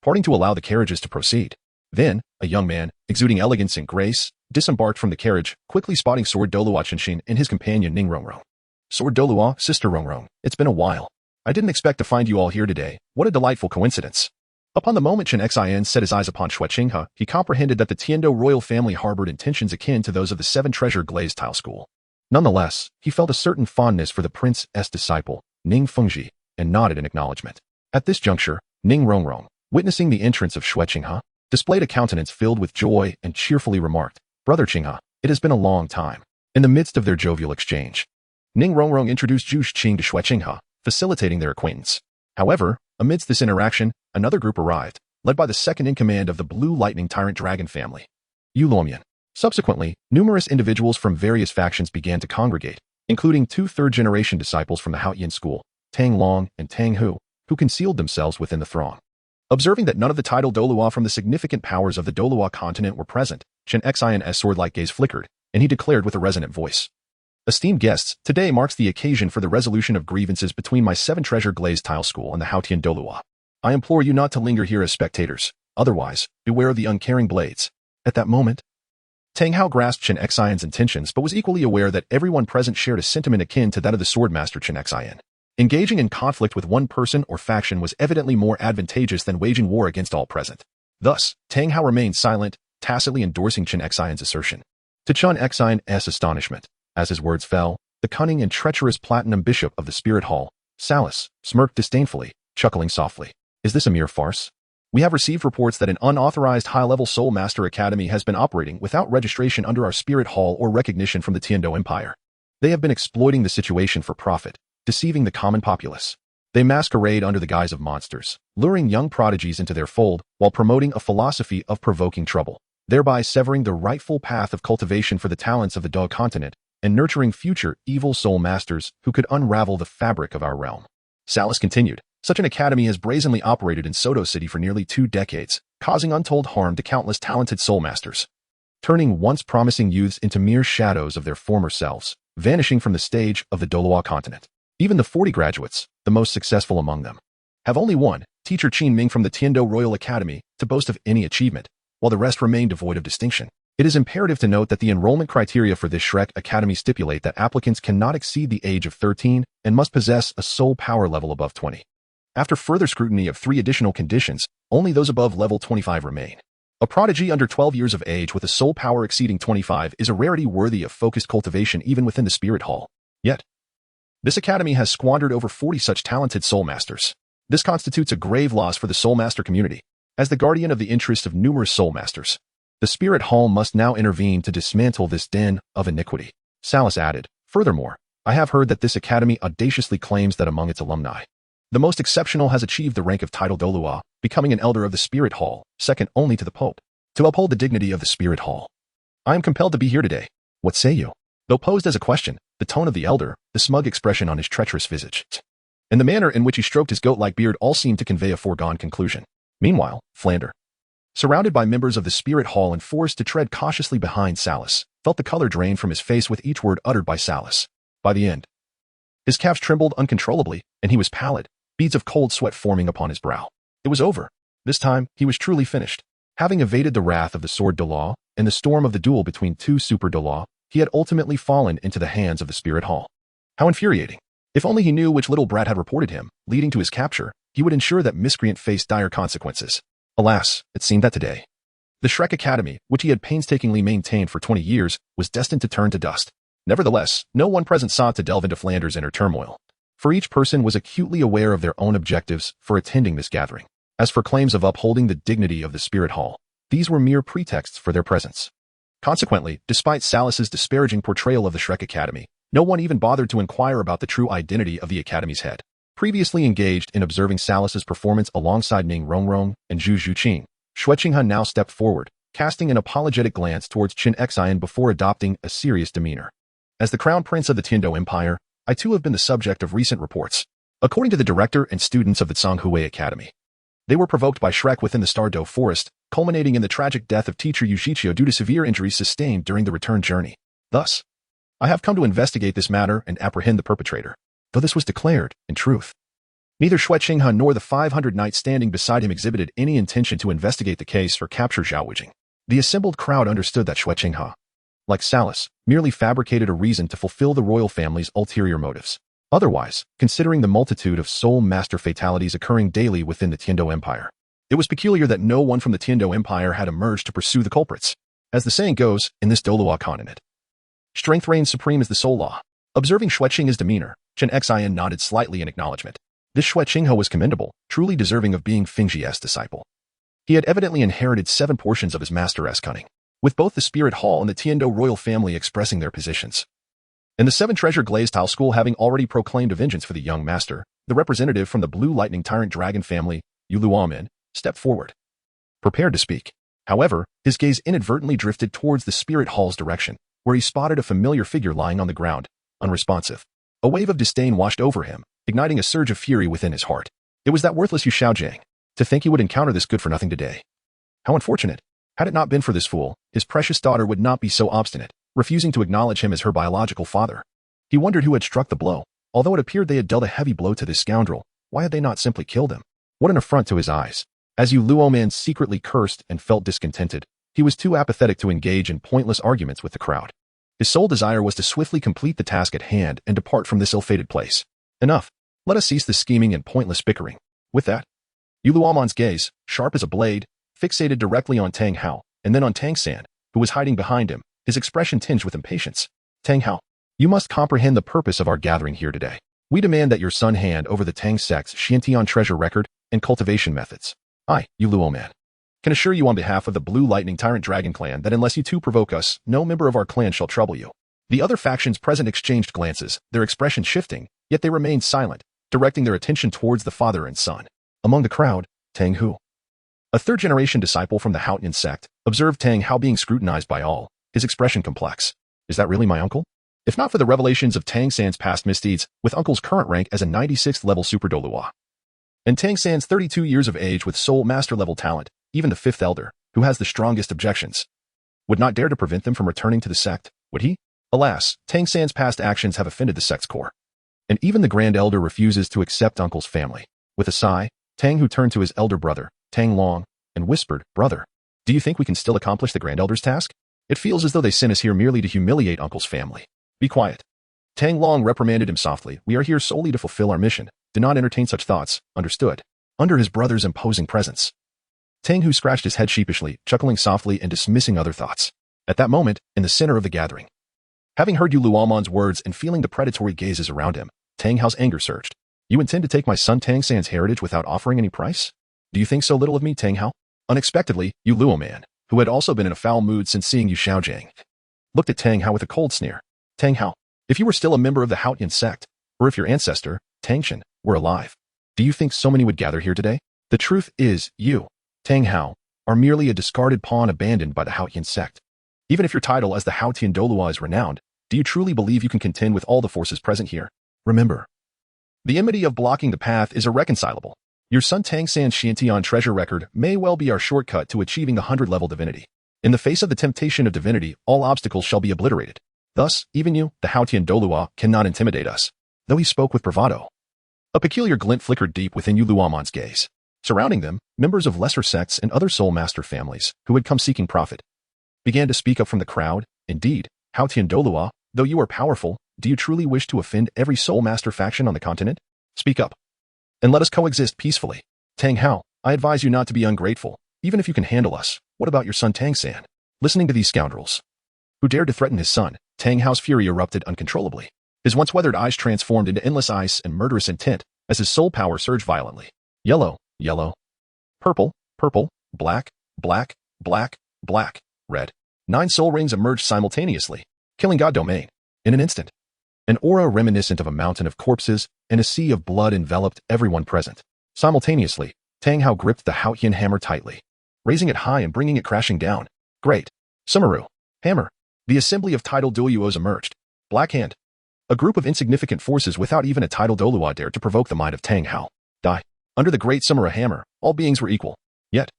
parting to allow the carriages to proceed. Then, a young man, exuding elegance and grace, disembarked from the carriage, quickly spotting Sword Douluo Qinxin and his companion Ning Rongrong. Sword Douluo, Sister Rongrong, it's been a while. I didn't expect to find you all here today. What a delightful coincidence. Upon the moment Qinxin set his eyes upon Shuai Qinghe, he comprehended that the Tiando royal family harbored intentions akin to those of the 7 Treasure Glazed Tile School. Nonetheless, he felt a certain fondness for the prince's disciple, Ning Fengji, and nodded in acknowledgement. At this juncture, Ning Rongrong, witnessing the entrance of Shuai Qinghe, displayed a countenance filled with joy and cheerfully remarked, Brother Qinghe, it has been a long time. In the midst of their jovial exchange, Ning Rongrong introduced Zhu Zhiqing to Shuai Qinghe, facilitating their acquaintance. However, amidst this interaction, another group arrived, led by the second-in-command of the Blue Lightning Tyrant Dragon family, Yu Luomian. Subsequently, numerous individuals from various factions began to congregate, including 2 third-generation disciples from the Haotian school, Tang Long and Tang Hu, who concealed themselves within the throng. Observing that none of the tidal Douluo from the significant powers of the Douluo Continent were present, Qinxin's sword-like gaze flickered, and he declared with a resonant voice, Esteemed guests, today marks the occasion for the resolution of grievances between my 7 Treasure Glazed Tile School and the Haotian Douluo. I implore you not to linger here as spectators, otherwise, beware of the uncaring blades. At that moment, Tang Hao grasped Qinxin's intentions but was equally aware that everyone present shared a sentiment akin to that of the swordmaster Qinxin. Engaging in conflict with one person or faction was evidently more advantageous than waging war against all present. Thus, Tang Hao remained silent, tacitly endorsing Qinxin's assertion. To Qinxin's astonishment, as his words fell, the cunning and treacherous platinum bishop of the Spirit Hall, Salus, smirked disdainfully, chuckling softly. Is this a mere farce? We have received reports that an unauthorized high-level Soul Master Academy has been operating without registration under our Spirit Hall or recognition from the Tiando Empire. They have been exploiting the situation for profit, deceiving the common populace. They masquerade under the guise of monsters, luring young prodigies into their fold while promoting a philosophy of provoking trouble, thereby severing the rightful path of cultivation for the talents of the Douluo Continent and nurturing future evil soul masters who could unravel the fabric of our realm. Salas continued, such an academy has brazenly operated in Soto City for nearly 2 decades, causing untold harm to countless talented soul masters, turning once promising youths into mere shadows of their former selves, vanishing from the stage of the Douluo Continent. Even the 40 graduates, the most successful among them, have only one, teacher Qin Ming from the Tiando Royal Academy, to boast of any achievement, while the rest remain devoid of distinction. It is imperative to note that the enrollment criteria for this Shrek Academy stipulate that applicants cannot exceed the age of 13 and must possess a soul power level above 20. After further scrutiny of 3 additional conditions, only those above level 25 remain. A prodigy under 12 years of age with a soul power exceeding 25 is a rarity worthy of focused cultivation even within the Spirit Hall. Yet, this academy has squandered over 40 such talented soul masters. This constitutes a grave loss for the soul master community. As the guardian of the interests of numerous soul masters, the Spirit Hall must now intervene to dismantle this den of iniquity. Salas added, furthermore, I have heard that this academy audaciously claims that among its alumni, the most exceptional has achieved the rank of title Douluo, becoming an elder of the Spirit Hall, second only to the Pope. To uphold the dignity of the Spirit Hall, I am compelled to be here today. What say you? Though posed as a question, the tone of the elder, the smug expression on his treacherous visage, and the manner in which he stroked his goat-like beard all seemed to convey a foregone conclusion. Meanwhile, Flander, surrounded by members of the Spirit Hall and forced to tread cautiously behind Salas, felt the color drain from his face with each word uttered by Salas. By the end, his calves trembled uncontrollably, and he was pallid, beads of cold sweat forming upon his brow. It was over. This time, he was truly finished. Having evaded the wrath of the Sword Douluo and the storm of the duel between 2 Super Douluo, he had ultimately fallen into the hands of the Spirit Hall. How infuriating. If only he knew which little brat had reported him, leading to his capture, he would ensure that miscreant faced dire consequences. Alas, it seemed that today, the Shrek Academy, which he had painstakingly maintained for 20 years, was destined to turn to dust. Nevertheless, no one present sought to delve into Flanders' inner turmoil, for each person was acutely aware of their own objectives for attending this gathering. As for claims of upholding the dignity of the Spirit Hall, these were mere pretexts for their presence. Consequently, despite Salas's disparaging portrayal of the Shrek Academy, no one even bothered to inquire about the true identity of the Academy's head. Previously engaged in observing Salas's performance alongside Ning Rongrong and Zhu Zhuqing, Xue Qinghe now stepped forward, casting an apologetic glance towards Qin Xian before adopting a serious demeanor. As the Crown Prince of the Tiando Empire, I too have been the subject of recent reports. According to the director and students of the Zhonghui Academy, they were provoked by Shrek within the Stardow Forest, culminating in the tragic death of teacher Yu Shiqiu due to severe injuries sustained during the return journey. Thus, I have come to investigate this matter and apprehend the perpetrator. Though this was declared, in truth, neither Xue Qinghe nor the 500 knights standing beside him exhibited any intention to investigate the case or capture Zhao Weijing. The assembled crowd understood that Xue Qinghe, like Salas, merely fabricated a reason to fulfill the royal family's ulterior motives. Otherwise, considering the multitude of soul master fatalities occurring daily within the Tiando Empire, it was peculiar that no one from the Tiando Empire had emerged to pursue the culprits. As the saying goes, in this Douluo Continent, strength reigns supreme as the soul law. Observing Xue Qinghe's demeanor, Qin Xian nodded slightly in acknowledgement. This Xue Qinghe was commendable, truly deserving of being Fingji's disciple. He had evidently inherited 7 portions of his master's cunning, with both the Spirit Hall and the Tiando royal family expressing their positions. And the 7 Treasure Glazed Tile School having already proclaimed a vengeance for the young master, the representative from the Blue Lightning Tyrant Dragon family, Yu Luomin, stepped forward, prepared to speak. However, his gaze inadvertently drifted towards the Spirit Hall's direction, where he spotted a familiar figure lying on the ground, unresponsive. A wave of disdain washed over him, igniting a surge of fury within his heart. It was that worthless Yu Xiaojiang. To think he would encounter this good-for-nothing today. How unfortunate. Had it not been for this fool, his precious daughter would not be so obstinate, refusing to acknowledge him as her biological father. He wondered who had struck the blow. Although it appeared they had dealt a heavy blow to this scoundrel, why had they not simply killed him? What an affront to his eyes. As Yu Luoman secretly cursed and felt discontented, he was too apathetic to engage in pointless arguments with the crowd. His sole desire was to swiftly complete the task at hand and depart from this ill-fated place. Enough. Let us cease this scheming and pointless bickering. With that, Yu Luoman's gaze, sharp as a blade, fixated directly on Tang Hao, and then on Tang San, who was hiding behind him, his expression tinged with impatience. Tang Hao, you must comprehend the purpose of our gathering here today. We demand that your son hand over the Tang Sect's Xiantian treasure record and cultivation methods. I, Yu Luoman, can assure you on behalf of the Blue Lightning Tyrant Dragon clan that unless you two provoke us, no member of our clan shall trouble you. The other factions present exchanged glances, their expression shifting, yet they remained silent, directing their attention towards the father and son. Among the crowd, Tang Hu, a third-generation disciple from the Haotian sect, observed Tang Hao being scrutinized by all, his expression complex. Is that really my uncle? If not for the revelations of Tang San's past misdeeds, with uncle's current rank as a 96th level super Douluo, and Tang San's 32 years of age with soul master level talent, even the fifth elder, who has the strongest objections, would not dare to prevent them from returning to the sect, would he? Alas, Tang San's past actions have offended the sect's core. And even the Grand Elder refuses to accept uncle's family. With a sigh, Tang Hu turned to his elder brother, Tang Long, and whispered, "Brother, do you think we can still accomplish the Grand Elder's task? It feels as though they sent us here merely to humiliate uncle's family." "Be quiet." Tang Long reprimanded him softly. "We are here solely to fulfill our mission. Do not entertain such thoughts, understood?" Under his brother's imposing presence, Tang Hu scratched his head sheepishly, chuckling softly and dismissing other thoughts. At that moment, in the center of the gathering, having heard Yu Luomon's words and feeling the predatory gazes around him, Tang Hao's anger surged. "You intend to take my son Tang San's heritage without offering any price? Do you think so little of me, Tang Hao?" Unexpectedly, Yu Luoman, who had also been in a foul mood since seeing Yu Xiaojiang, looked at Tang Hao with a cold sneer. "Tang Hao, if you were still a member of the Haotian sect, or if your ancestor, Tang Shan, were alive, do you think so many would gather here today? The truth is, you, Tang Hao, are merely a discarded pawn abandoned by the Haotian sect. Even if your title as the Haotian Douluo is renowned, do you truly believe you can contend with all the forces present here? Remember, the enmity of blocking the path is irreconcilable. Your son Tang San's Xiantian treasure record may well be our shortcut to achieving the 100-level divinity. In the face of the temptation of divinity, all obstacles shall be obliterated. Thus, even you, the Haotian Douluo, cannot intimidate us." Though he spoke with bravado, a peculiar glint flickered deep within Yu Luomon's gaze. Surrounding them, members of lesser sects and other soul master families, who had come seeking profit, began to speak up from the crowd. "Indeed, Haotian Douluo, though you are powerful, do you truly wish to offend every soul master faction on the continent? Speak up, and let us coexist peacefully. Tang Hao, I advise you not to be ungrateful, even if you can handle us. What about your son Tang San?" Listening to these scoundrels, who dared to threaten his son, Tang Hao's fury erupted uncontrollably. His once weathered eyes transformed into endless ice and murderous intent as his soul power surged violently. Yellow, yellow, purple, purple, black, black, black, black, red. 9 soul rings emerged simultaneously, killing God Domain. In an instant, an aura reminiscent of a mountain of corpses and a sea of blood enveloped everyone present. Simultaneously, Tang Hao gripped the Haotian hammer tightly, raising it high and bringing it crashing down. Great Sumeru Hammer. The assembly of tidal Douluos emerged. Black Hand. A group of insignificant forces without even a tidal Douluo dared to provoke the mind of Tang Hao. Die. Under the great Sumeru Hammer, all beings were equal. Yet,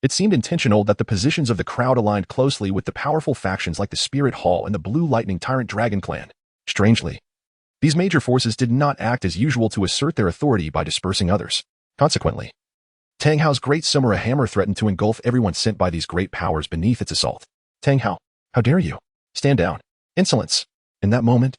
it seemed intentional that the positions of the crowd aligned closely with the powerful factions like the Spirit Hall and the Blue Lightning Tyrant Dragon Clan. Strangely, these major forces did not act as usual to assert their authority by dispersing others. Consequently, Tang Hao's great Sumeru Hammer threatened to engulf everyone sent by these great powers beneath its assault. "Tang Hao, how dare you? Stand down. Insolence." In that moment,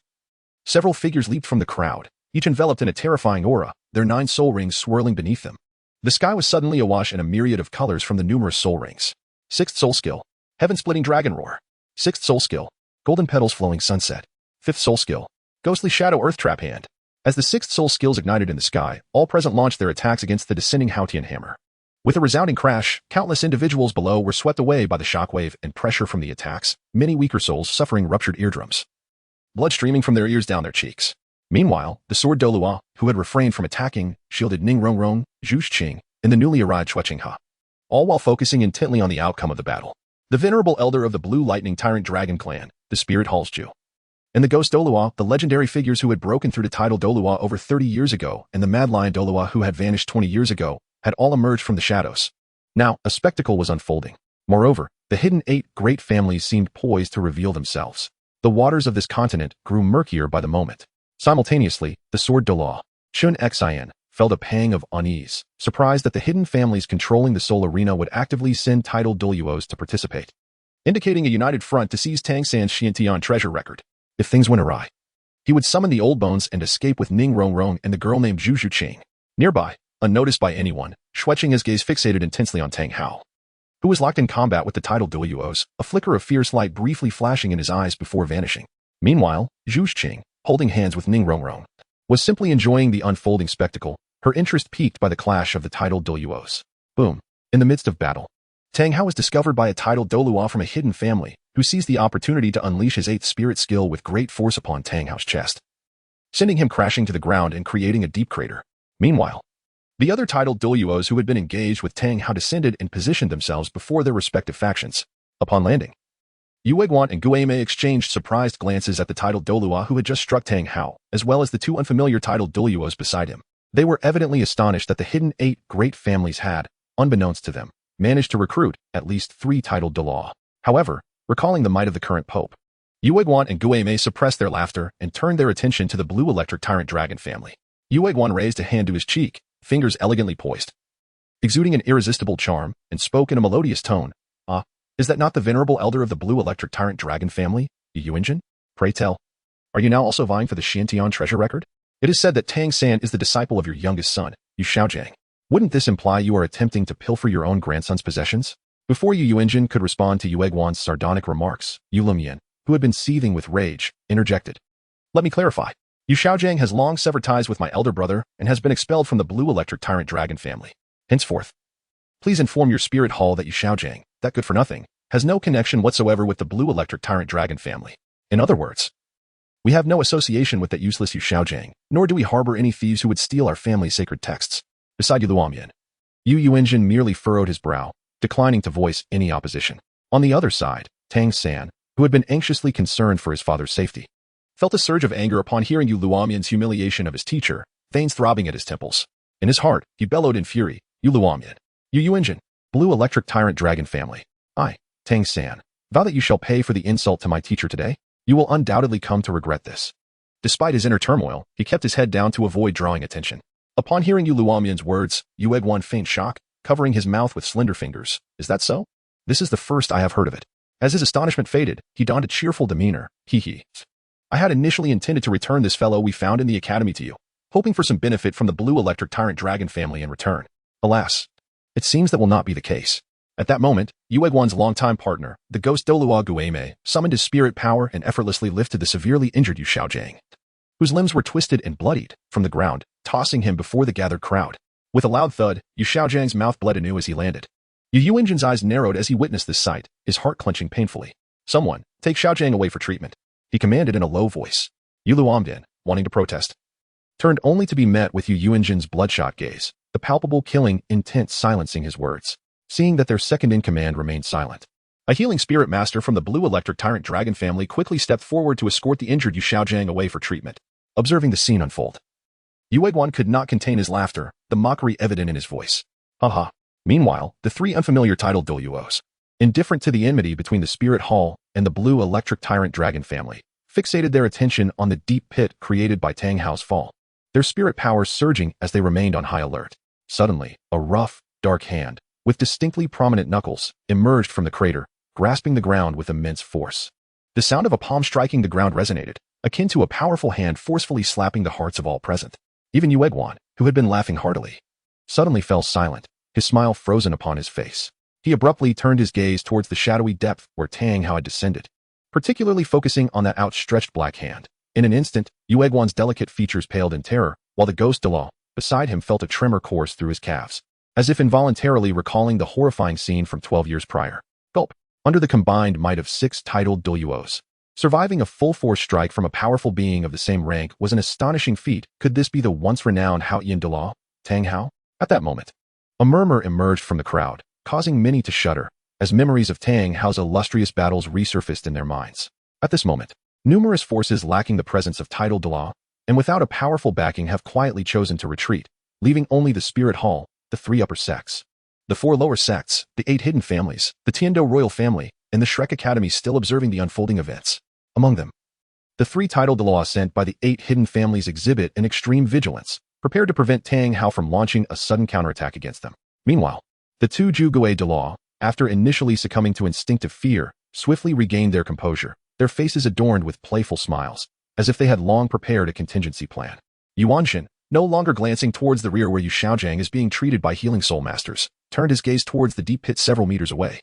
several figures leaped from the crowd, each enveloped in a terrifying aura, their 9 soul rings swirling beneath them. The sky was suddenly awash in a myriad of colors from the numerous soul rings. 6th soul skill, heaven-splitting dragon roar. 6th soul skill, golden petals flowing sunset. 5th soul skill, ghostly shadow earth trap hand. As the 6th soul skills ignited in the sky, all present launched their attacks against the descending Haotian hammer. With a resounding crash, countless individuals below were swept away by the shockwave and pressure from the attacks, many weaker souls suffering ruptured eardrums, blood streaming from their ears down their cheeks. Meanwhile, the sword Douluo, who had refrained from attacking, shielded Ning Rongrong, Zhu Qing, and the newly arrived Chue Qinghe, all while focusing intently on the outcome of the battle. The venerable elder of the Blue Lightning Tyrant Dragon Clan, the Spirit Hall's Ju, and the Ghost Douluo, the legendary figures who had broken through to tidal Douluo over 30 years ago, and the Mad Lion Douluo who had vanished 20 years ago, had all emerged from the shadows. Now, a spectacle was unfolding. Moreover, the hidden 8 great families seemed poised to reveal themselves. The waters of this continent grew murkier by the moment. Simultaneously, the sword Douluo, Chun Xian, felt a pang of unease, surprised that the hidden families controlling the soul arena would actively send tidal Douluos to participate, indicating a united front to seize Tang San's Xiantian treasure record. If things went awry, he would summon the old bones and escape with Ning Rongrong and the girl named Zhu Qing. Nearby, unnoticed by anyone, Chue Qinghe's gaze fixated intensely on Tang Hao, who was locked in combat with the tidal Douluos, a flicker of fierce light briefly flashing in his eyes before vanishing. Meanwhile, Zhu Qing, holding hands with Ning Rongrong, was simply enjoying the unfolding spectacle, her interest piqued by the clash of the tidal Douluos. Boom. In the midst of battle, Tang Hao was discovered by a titled Douluo from a hidden family, who seized the opportunity to unleash his 8th spirit skill with great force upon Tang Hao's chest, sending him crashing to the ground and creating a deep crater. Meanwhile, the other titled Douluos who had been engaged with Tang Hao descended and positioned themselves before their respective factions. Upon landing, Yu Guan and Gui Mei exchanged surprised glances at the titled Douluo who had just struck Tang Hao, as well as the two unfamiliar titled Douluos beside him. They were evidently astonished that the hidden 8 great families had, unbeknownst to them, managed to recruit at least 3 titled Douluo. However, recalling the might of the current pope, Yu Guan and Gui Mei suppressed their laughter and turned their attention to the blue electric tyrant dragon family. Yu Guan raised a hand to his cheek, fingers elegantly poised, exuding an irresistible charm, and spoke in a melodious tone. Is that not the venerable elder of the blue electric tyrant dragon family, Yu Yunjin? Pray tell, are you now also vying for the Xiantian treasure record? It is said that Tang San is the disciple of your youngest son, Yu Xiaojiang. Wouldn't this imply you are attempting to pilfer your own grandson's possessions? Before Yu Yunjin could respond to Yu Guan's sardonic remarks, Yu Lumian, who had been seething with rage, interjected. Let me clarify. Yu Xiaojiang has long severed ties with my elder brother and has been expelled from the blue electric tyrant dragon family. Henceforth, please inform your spirit hall that Yu Xiaojiang, that good-for-nothing, has no connection whatsoever with the blue electric tyrant dragon family. In other words, we have no association with that useless Yu Xiaojiang, nor do we harbor any thieves who would steal our family's sacred texts. Beside Yu Luomian, Yu Yunjin merely furrowed his brow, declining to voice any opposition. On the other side, Tang San, who had been anxiously concerned for his father's safety, felt a surge of anger upon hearing Yu Luomian's humiliation of his teacher, veins throbbing at his temples. In his heart, he bellowed in fury, Yu Luomian, Yu Yunjin, blue electric tyrant dragon family. I, Tang San, vow that you shall pay for the insult to my teacher today. You will undoubtedly come to regret this. Despite his inner turmoil, he kept his head down to avoid drawing attention. Upon hearing Yu Luomian's words, Yu Guan feigned shock, covering his mouth with slender fingers. Is that so? This is the first I have heard of it. As his astonishment faded, he donned a cheerful demeanor. Hee. I had initially intended to return this fellow we found in the academy to you, hoping for some benefit from the blue electric tyrant dragon family in return. Alas, it seems that will not be the case. At that moment, Yu Guan's longtime partner, the ghost Douluo Guimei, summoned his spirit power and effortlessly lifted the severely injured Yu Xiaojiang, whose limbs were twisted and bloodied, from the ground, tossing him before the gathered crowd. With a loud thud, Yu Xiaojiang's mouth bled anew as he landed. Yu Yunjin's eyes narrowed as he witnessed this sight, his heart clenching painfully. Someone, take Xiaojiang away for treatment, he commanded in a low voice. Yu Luomian, wanting to protest, turned only to be met with Yu Yunjin's bloodshot gaze, the palpable killing intent silencing his words. Seeing that their second-in-command remained silent, a healing spirit master from the blue electric tyrant dragon family quickly stepped forward to escort the injured Yu Xiaojiang away for treatment. Observing the scene unfold, Yu Guan could not contain his laughter, the mockery evident in his voice. Ha. Meanwhile, the 3 unfamiliar titled Douluos, indifferent to the enmity between the spirit hall and the blue electric tyrant dragon family, fixated their attention on the deep pit created by Tang Hao's fall, their spirit powers surging as they remained on high alert. Suddenly, a rough, dark hand, with distinctly prominent knuckles, emerged from the crater, grasping the ground with immense force. The sound of a palm striking the ground resonated, akin to a powerful hand forcefully slapping the hearts of all present. Even Yu Guan, who had been laughing heartily, suddenly fell silent, his smile frozen upon his face. He abruptly turned his gaze towards the shadowy depth where Tang Hao had descended, particularly focusing on that outstretched black hand. In an instant, Yu Guan's delicate features paled in terror, while the ghost Douluo, beside him, felt a tremor course through his calves, as if involuntarily recalling the horrifying scene from 12 years prior. Gulp. Under the combined might of 6 titled Douluos, surviving a full-force strike from a powerful being of the same rank was an astonishing feat. Could this be the once-renowned Haoyan Douluo, Tang Hao? At that moment, a murmur emerged from the crowd, causing many to shudder, as memories of Tang Hao's illustrious battles resurfaced in their minds. At this moment, numerous forces lacking the presence of titled Douluo, and without a powerful backing, have quietly chosen to retreat, leaving only the spirit hall, the 3 upper sects, the 4 lower sects, the 8 hidden families, the Tiando royal family, and the Shrek Academy still observing the unfolding events. Among them, the 3 titled Douluo sent by the 8 hidden families exhibit an extreme vigilance, prepared to prevent Tang Hao from launching a sudden counterattack against them. Meanwhile, the 2 Zhuge Douluo, after initially succumbing to instinctive fear, swiftly regained their composure, their faces adorned with playful smiles, as if they had long prepared a contingency plan. Yuanshin, no longer glancing towards the rear where Yu Xiaojiang is being treated by healing soul masters, turned his gaze towards the deep pit several meters away,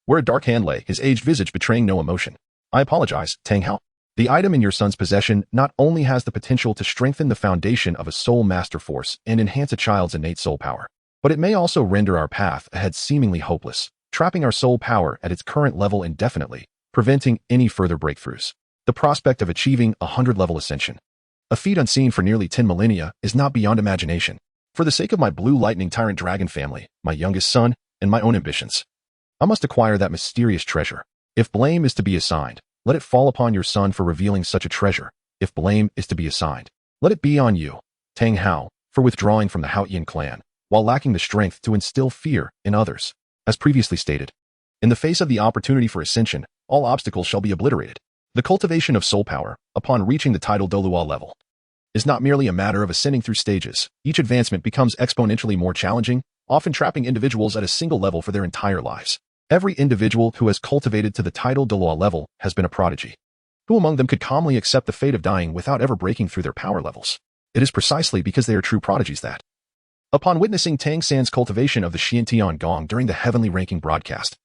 where a dark hand lay, his aged visage betraying no emotion. I apologize, Tang Hao. The item in your son's possession not only has the potential to strengthen the foundation of a soul master force and enhance a child's innate soul power, but it may also render our path ahead seemingly hopeless. trapping our soul power at its current level indefinitely, preventing any further breakthroughs. The prospect of achieving a 100-level ascension, a feat unseen for nearly 10 millennia, is not beyond imagination. For the sake of my blue lightning tyrant dragon family, my youngest son, and my own ambitions, I must acquire that mysterious treasure. If blame is to be assigned, let it fall upon your son for revealing such a treasure. If blame is to be assigned, let it be on you, Tang Hao, for withdrawing from the Haotian clan, while lacking the strength to instill fear in others. As previously stated, in the face of the opportunity for ascension, all obstacles shall be obliterated. The cultivation of soul power, upon reaching the tidal Douluo level, is not merely a matter of ascending through stages. Each advancement becomes exponentially more challenging, often trapping individuals at a single level for their entire lives. Every individual who has cultivated to the tidal Douluo level has been a prodigy. Who among them could calmly accept the fate of dying without ever breaking through their power levels? It is precisely because they are true prodigies that, upon witnessing Tang San's cultivation of the Xiantian Gong during the heavenly ranking broadcast,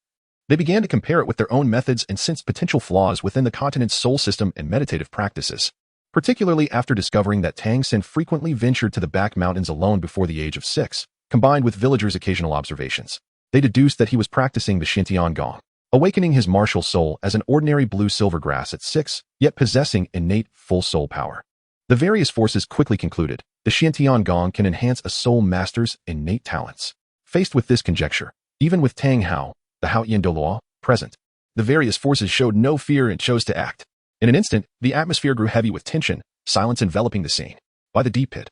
they began to compare it with their own methods and sensed potential flaws within the continent's soul system and meditative practices, particularly after discovering that Tang San frequently ventured to the back mountains alone before the age of 6, combined with villagers' occasional observations. They deduced that he was practicing the Xiantian Gong, awakening his martial soul as an ordinary blue-silver grass at 6, yet possessing innate full soul power. The various forces quickly concluded, the Xiantian Gong can enhance a soul master's innate talents. Faced with this conjecture, even with Tang Hao, the Haotian Douluo, present, the various forces showed no fear and chose to act. In an instant, the atmosphere grew heavy with tension, silence enveloping the scene. By the deep pit,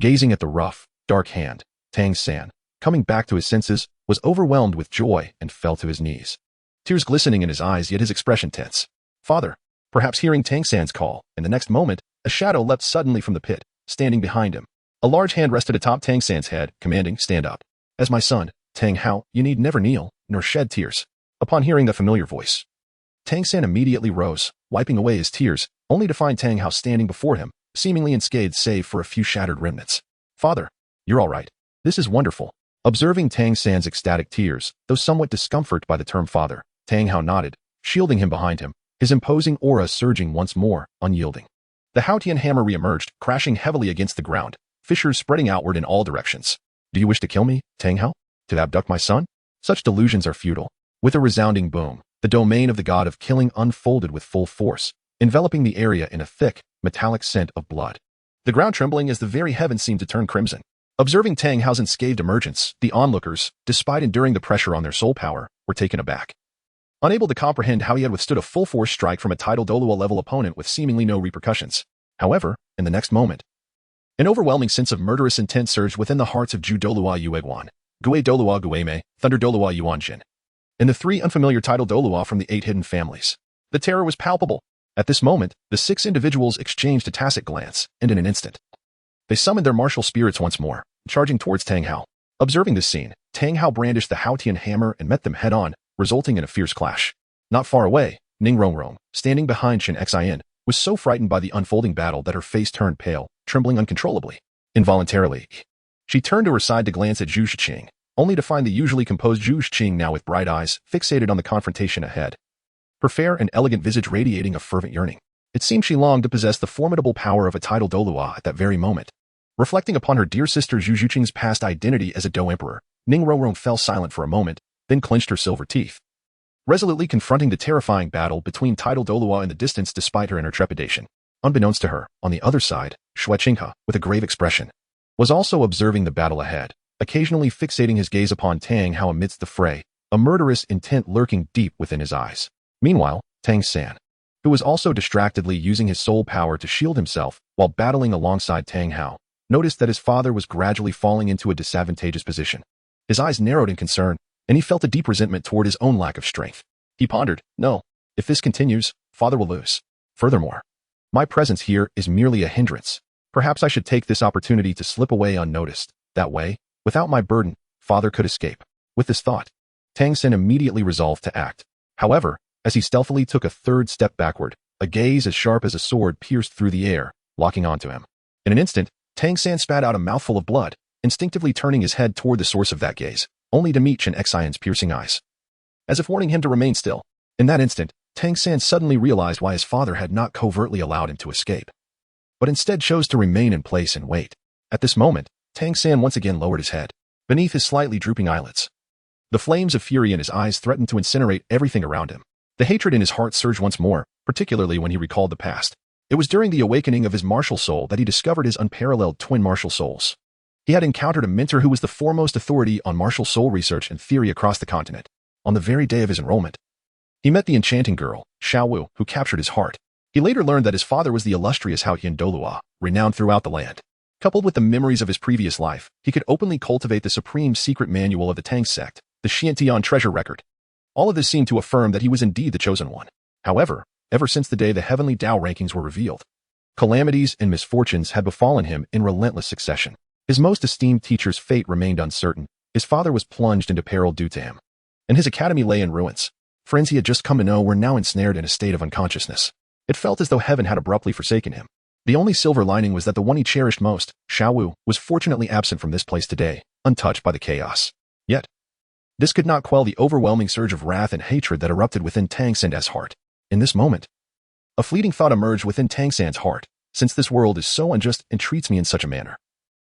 gazing at the rough, dark hand, Tang San, coming back to his senses, was overwhelmed with joy and fell to his knees. Tears glistening in his eyes, yet his expression tense. Father, perhaps hearing Tang San's call, in the next moment, a shadow leapt suddenly from the pit, standing behind him. A large hand rested atop Tang San's head, commanding, stand up. As my son, Tang Hao, you need never kneel, nor shed tears. Upon hearing the familiar voice, Tang San immediately rose, wiping away his tears, only to find Tang Hao standing before him, seemingly unscathed save for a few shattered remnants. Father, you're all right. This is wonderful. Observing Tang San's ecstatic tears, though somewhat discomfort by the term father, Tang Hao nodded, shielding him behind him, his imposing aura surging once more, unyielding. The Haotian hammer re-emerged, crashing heavily against the ground, fissures spreading outward in all directions. Do you wish to kill me, Tang Hao? To abduct my son? Such delusions are futile. With a resounding boom, the domain of the god of killing unfolded with full force, enveloping the area in a thick, metallic scent of blood. The ground trembling as the very heavens seemed to turn crimson. Observing Tang Hao's unscathed emergence, the onlookers, despite enduring the pressure on their soul power, were taken aback. Unable to comprehend how he had withstood a full-force strike from a tidal Douluo-level opponent with seemingly no repercussions. However, in the next moment, an overwhelming sense of murderous intent surged within the hearts of Ju Douluo Yueguan, Gui Douluo Gueme, Thunder Douluo Yuanjin, and the 3 unfamiliar tidal Douluo from the 8 hidden families. The terror was palpable. At this moment, the 6 individuals exchanged a tacit glance, and in an instant, they summoned their martial spirits once more, charging towards Tang Hao. Observing this scene, Tang Hao brandished the Haotian hammer and met them head-on, resulting in a fierce clash. Not far away, Ning Rongrong, standing behind Shin Xin, was so frightened by the unfolding battle that her face turned pale, trembling uncontrollably. Involuntarily, she turned to her side to glance at Zhu Shiqing, only to find the usually composed Zhu Shiqing now with bright eyes, fixated on the confrontation ahead. Her fair and elegant visage radiating a fervent yearning. It seemed she longed to possess the formidable power of a tidal Douluo at that very moment. Reflecting upon her dear sister Zhu Shiqing's past identity as a Do Emperor, Ning Rongrong fell silent for a moment, then clenched her silver teeth, resolutely confronting the terrifying battle between tidal Douluo in the distance despite her inner trepidation. Unbeknownst to her, on the other side, Xue Qinghe, with a grave expression, was also observing the battle ahead, occasionally fixating his gaze upon Tang Hao amidst the fray, a murderous intent lurking deep within his eyes. Meanwhile, Tang San, who was also distractedly using his soul power to shield himself while battling alongside Tang Hao, noticed that his father was gradually falling into a disadvantageous position. His eyes narrowed in concern, and he felt a deep resentment toward his own lack of strength. He pondered, no, if this continues, father will lose. Furthermore, my presence here is merely a hindrance. Perhaps I should take this opportunity to slip away unnoticed. That way, without my burden, father could escape. With this thought, Tang San immediately resolved to act. However, as he stealthily took a third step backward, a gaze as sharp as a sword pierced through the air, locking onto him. In an instant, Tang San spat out a mouthful of blood, instinctively turning his head toward the source of that gaze, only to meet Shin Xion's piercing eyes, as if warning him to remain still. In that instant, Tang San suddenly realized why his father had not covertly allowed him to escape, but instead chose to remain in place and wait. At this moment, Tang San once again lowered his head, beneath his slightly drooping eyelids. The flames of fury in his eyes threatened to incinerate everything around him. The hatred in his heart surged once more, particularly when he recalled the past. It was during the awakening of his martial soul that he discovered his unparalleled twin martial souls. He had encountered a mentor who was the foremost authority on martial soul research and theory across the continent. On the very day of his enrollment, he met the enchanting girl, Xiao Wu, who captured his heart. He later learned that his father was the illustrious Haotian Douluo, renowned throughout the land. Coupled with the memories of his previous life, he could openly cultivate the supreme secret manual of the Tang Sect, the Xiantian treasure record. All of this seemed to affirm that he was indeed the chosen one. However, ever since the day the heavenly Tao rankings were revealed, calamities and misfortunes had befallen him in relentless succession. His most esteemed teacher's fate remained uncertain. His father was plunged into peril due to him, and his academy lay in ruins. Friends he had just come to know were now ensnared in a state of unconsciousness. It felt as though heaven had abruptly forsaken him. The only silver lining was that the one he cherished most, Xiao Wu, was fortunately absent from this place today, untouched by the chaos. Yet, this could not quell the overwhelming surge of wrath and hatred that erupted within Tang San's heart. In this moment, a fleeting thought emerged within Tang San's heart. Since this world is so unjust and treats me in such a manner,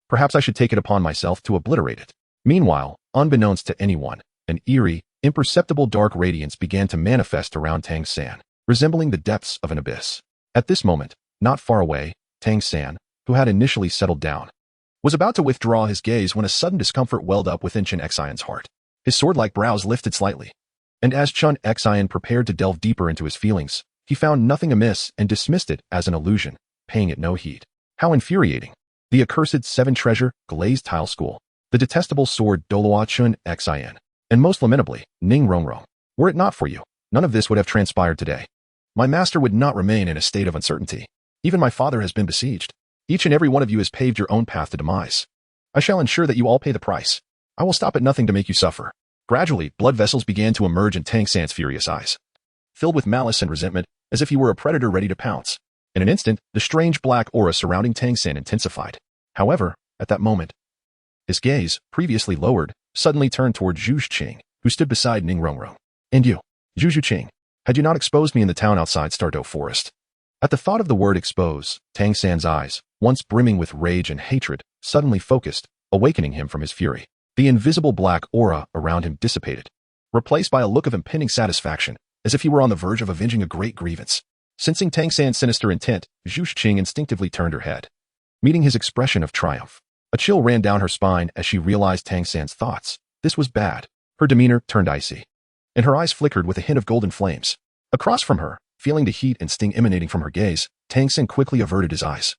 perhaps I should take it upon myself to obliterate it. Meanwhile, unbeknownst to anyone, an eerie, imperceptible dark radiance began to manifest around Tang San, resembling the depths of an abyss. At this moment, not far away, Tang San, who had initially settled down, was about to withdraw his gaze when a sudden discomfort welled up within Chen Xian's heart. His sword-like brows lifted slightly, and as Chen Xian prepared to delve deeper into his feelings, he found nothing amiss and dismissed it as an illusion, paying it no heed. How infuriating! The accursed seven treasure, glazed tile school, the detestable sword Douluo Xian, and most lamentably, Ning Rongrong. Were it not for you, none of this would have transpired today. My master would not remain in a state of uncertainty. Even my father has been besieged. Each and every one of you has paved your own path to demise. I shall ensure that you all pay the price. I will stop at nothing to make you suffer. Gradually, blood vessels began to emerge in Tang San's furious eyes, filled with malice and resentment, as if he were a predator ready to pounce. In an instant, the strange black aura surrounding Tang San intensified. However, at that moment, his gaze, previously lowered, suddenly turned toward Zhu Qing, who stood beside Ning Rongrong. And you, Zhu Qing, had you not exposed me in the town outside Stardow Forest? At the thought of the word expose, Tang San's eyes, once brimming with rage and hatred, suddenly focused, awakening him from his fury. The invisible black aura around him dissipated, replaced by a look of impending satisfaction, as if he were on the verge of avenging a great grievance. Sensing Tang San's sinister intent, Zhu Qing instinctively turned her head, meeting his expression of triumph. A chill ran down her spine as she realized Tang San's thoughts. This was bad. Her demeanor turned icy, and her eyes flickered with a hint of golden flames. Across from her, feeling the heat and sting emanating from her gaze, Tang San quickly averted his eyes,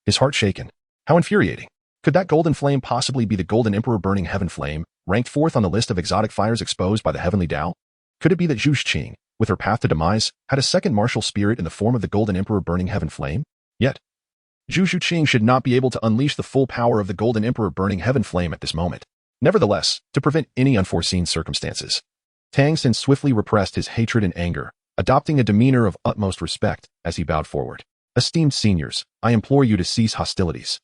his heart shaken. How infuriating! Could that golden flame possibly be the Golden Emperor Burning Heaven Flame, ranked fourth on the list of exotic fires exposed by the Heavenly Tao? Could it be that Zhu Qing, with her path to demise, had a second martial spirit in the form of the Golden Emperor Burning Heaven Flame? Yet, Zhu Qing should not be able to unleash the full power of the Golden Emperor Burning Heaven Flame at this moment. Nevertheless, to prevent any unforeseen circumstances, Tang San swiftly repressed his hatred and anger, adopting a demeanor of utmost respect as he bowed forward. Esteemed seniors, I implore you to cease hostilities.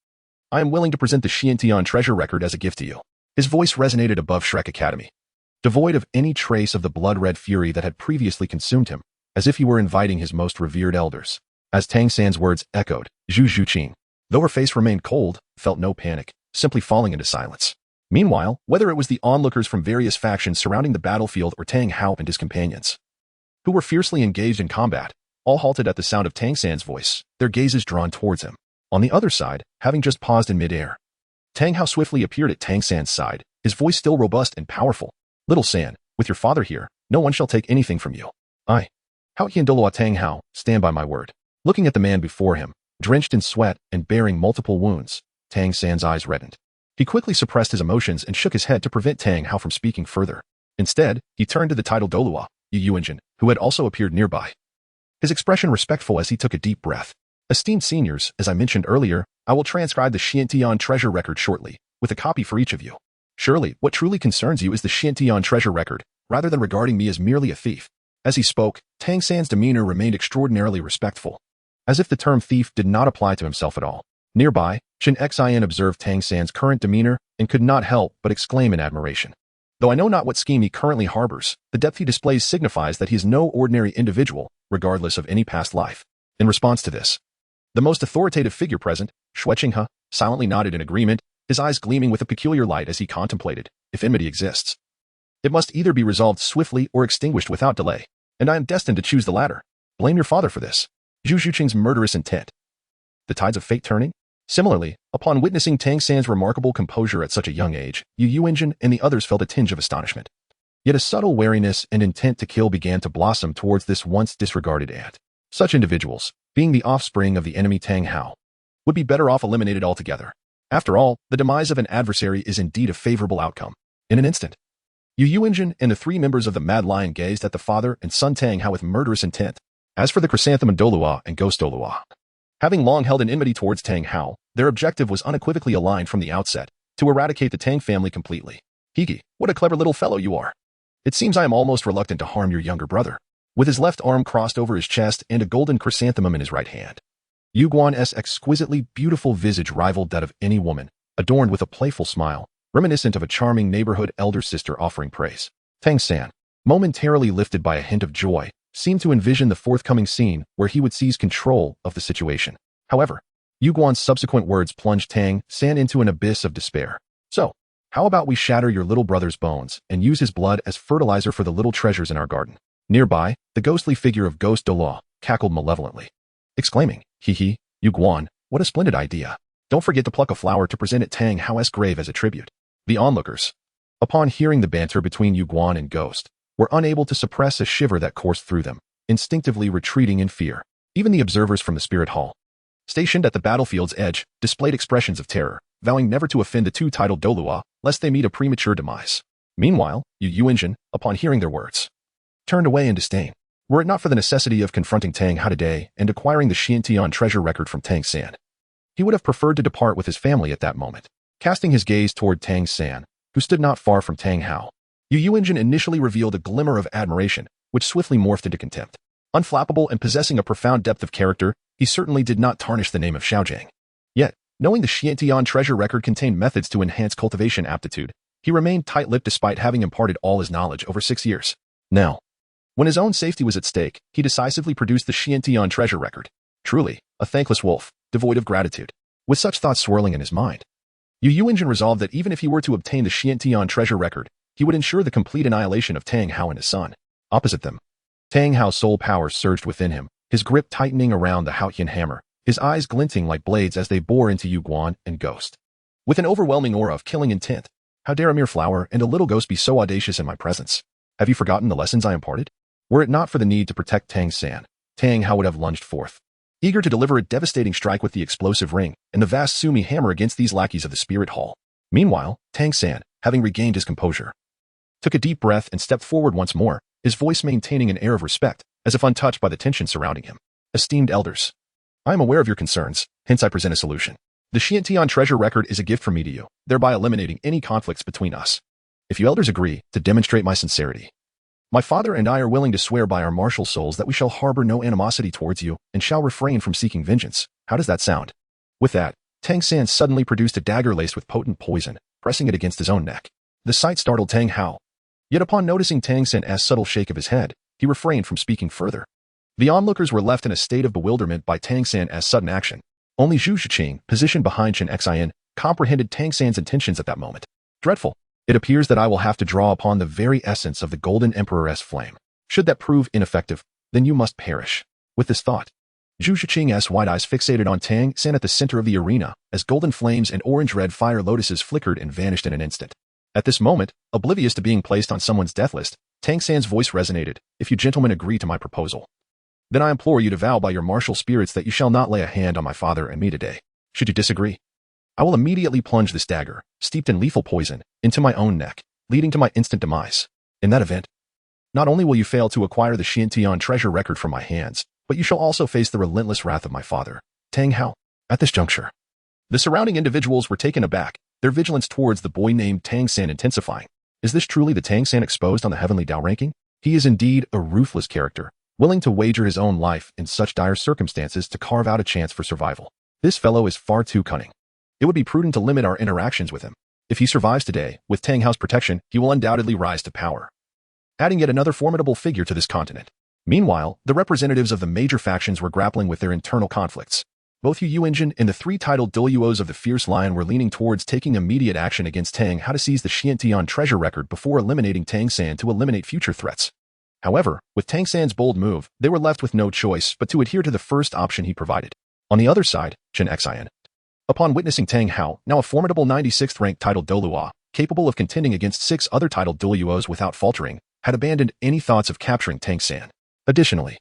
I am willing to present the Xiantian treasure record as a gift to you. His voice resonated above Shrek Academy, devoid of any trace of the blood-red fury that had previously consumed him, as if he were inviting his most revered elders. As Tang San's words echoed, Zhu Qing, though her face remained cold, felt no panic, simply falling into silence. Meanwhile, whether it was the onlookers from various factions surrounding the battlefield or Tang Hao and his companions, who were fiercely engaged in combat, all halted at the sound of Tang San's voice, their gazes drawn towards him. On the other side, having just paused in midair, Tang Hao swiftly appeared at Tang San's side, his voice still robust and powerful. Little San, with your father here, no one shall take anything from you. I, Haotian Douluo Tang Hao, stand by my word. Looking at the man before him, drenched in sweat and bearing multiple wounds, Tang San's eyes reddened. He quickly suppressed his emotions and shook his head to prevent Tang Hao from speaking further. Instead, he turned to the titled Douluo, Yuanjin, who had also appeared nearby, his expression respectful as he took a deep breath. Esteemed seniors, as I mentioned earlier, I will transcribe the Xiantian treasure record shortly, with a copy for each of you. Surely, what truly concerns you is the Xiantian treasure record, rather than regarding me as merely a thief. As he spoke, Tang San's demeanor remained extraordinarily respectful, as if the term thief did not apply to himself at all. Nearby, Chen Xian observed Tang San's current demeanor and could not help but exclaim in admiration. Though I know not what scheme he currently harbors, the depth he displays signifies that he is no ordinary individual, regardless of any past life. In response to this, the most authoritative figure present, Shui Qinghe, silently nodded in agreement, his eyes gleaming with a peculiar light as he contemplated, if enmity exists, It must either be resolved swiftly or extinguished without delay, and I am destined to choose the latter. Blame your father for this. Zhu Zhuqing's murderous intent. The tides of fate turning? Similarly, upon witnessing Tang San's remarkable composure at such a young age, Yu Yunjin and the others felt a tinge of astonishment. Yet a subtle wariness and intent to kill began to blossom towards this once disregarded ant. Such individuals, being the offspring of the enemy Tang Hao, would be better off eliminated altogether. After all, the demise of an adversary is indeed a favorable outcome. In an instant, Yu Yunjin and the three members of the Mad Lion gazed at the father and son Tang Hao with murderous intent. As for the Chrysanthemum Douluo and Ghost Douluo, having long held an enmity towards Tang Hao, their objective was unequivocally aligned from the outset, to eradicate the Tang family completely. Hiki, what a clever little fellow you are. It seems I am almost reluctant to harm your younger brother. With his left arm crossed over his chest and a golden chrysanthemum in his right hand, Yu Guan's exquisitely beautiful visage rivaled that of any woman, adorned with a playful smile, reminiscent of a charming neighborhood elder sister offering praise. Tang San, momentarily lifted by a hint of joy, seemed to envision the forthcoming scene where he would seize control of the situation. However, Yu Guan's subsequent words plunged Tang San into an abyss of despair. So, how about we shatter your little brother's bones and use his blood as fertilizer for the little treasures in our garden? Nearby, the ghostly figure of Ghost Douluo cackled malevolently, exclaiming, "Hee hee, Yu Guan, what a splendid idea. Don't forget to pluck a flower to present at Tang Hao's grave as a tribute." The onlookers, upon hearing the banter between Yu Guan and Ghost, were unable to suppress a shiver that coursed through them, instinctively retreating in fear. Even the observers from the spirit hall, stationed at the battlefield's edge, displayed expressions of terror, vowing never to offend the two-titled Douluo, lest they meet a premature demise. Meanwhile, Yu Yunjin, upon hearing their words, turned away in disdain. Were it not for the necessity of confronting Tang Hao today and acquiring the Xiantian treasure record from Tang San, he would have preferred to depart with his family at that moment. Casting his gaze toward Tang San, who stood not far from Tang Hao, Yu Yunjin initially revealed a glimmer of admiration, which swiftly morphed into contempt. Unflappable and possessing a profound depth of character, he certainly did not tarnish the name of Xiaojiang. Yet, knowing the Xiantian treasure record contained methods to enhance cultivation aptitude, he remained tight-lipped despite having imparted all his knowledge over 6 years. Now, when his own safety was at stake, he decisively produced the Xiantian treasure record. Truly, a thankless wolf, devoid of gratitude. With such thoughts swirling in his mind, Yu Yunjin resolved that even if he were to obtain the Xiantian treasure record, he would ensure the complete annihilation of Tang Hao and his son. Opposite them, Tang Hao's soul power surged within him, his grip tightening around the Haotian hammer, his eyes glinting like blades as they bore into Yu Guan and Ghost. With an overwhelming aura of killing intent, how dare a mere flower and a little ghost be so audacious in my presence? Have you forgotten the lessons I imparted? Were it not for the need to protect Tang San, Tang Hao would have lunged forth, eager to deliver a devastating strike with the explosive ring and the vast Sumi hammer against these lackeys of the spirit hall. Meanwhile, Tang San, having regained his composure, took a deep breath and stepped forward once more, his voice maintaining an air of respect, as if untouched by the tension surrounding him. Esteemed elders, I am aware of your concerns, hence I present a solution. The Xiantian treasure record is a gift from me to you, thereby eliminating any conflicts between us. If you elders agree to demonstrate my sincerity, my father and I are willing to swear by our martial souls that we shall harbor no animosity towards you and shall refrain from seeking vengeance. How does that sound? With that, Tang San suddenly produced a dagger laced with potent poison, pressing it against his own neck. The sight startled Tang Hao. Yet upon noticing Tang San's subtle shake of his head, he refrained from speaking further. The onlookers were left in a state of bewilderment by Tang San's sudden action. Only Zhu Zhuqing, positioned behind Shen Xian, comprehended Tang San's intentions at that moment. Dreadful. It appears that I will have to draw upon the very essence of the Golden Emperor's flame. Should that prove ineffective, then you must perish. With this thought, Zhu Zhuqing's wide eyes fixated on Tang San at the center of the arena, as golden flames and orange-red fire lotuses flickered and vanished in an instant. At this moment, oblivious to being placed on someone's death list, Tang San's voice resonated. If you gentlemen agree to my proposal, then I implore you to vow by your martial spirits that you shall not lay a hand on my father and me today. Should you disagree, I will immediately plunge this dagger, steeped in lethal poison, into my own neck, leading to my instant demise. In that event, not only will you fail to acquire the Xiantian treasure record from my hands, but you shall also face the relentless wrath of my father, Tang Hao. At this juncture, the surrounding individuals were taken aback, their vigilance towards the boy named Tang San intensifying. Is this truly the Tang San exposed on the heavenly Dao ranking? He is indeed a ruthless character, willing to wager his own life in such dire circumstances to carve out a chance for survival. This fellow is far too cunning. It would be prudent to limit our interactions with him. If he survives today, with Tang Hao's protection, he will undoubtedly rise to power, adding yet another formidable figure to this continent. Meanwhile, the representatives of the major factions were grappling with their internal conflicts. Both Yu Yuanjin and the three titled Douluos of the Fierce Lion were leaning towards taking immediate action against Tang Hao to seize the Xiantian treasure record before eliminating Tang San to eliminate future threats. However, with Tang San's bold move, they were left with no choice but to adhere to the first option he provided. On the other side, Chen Xian. Upon witnessing Tang Hao, now a formidable 96th ranked titled Douluo, capable of contending against 6 other titled Douluos without faltering, had abandoned any thoughts of capturing Tang San. Additionally,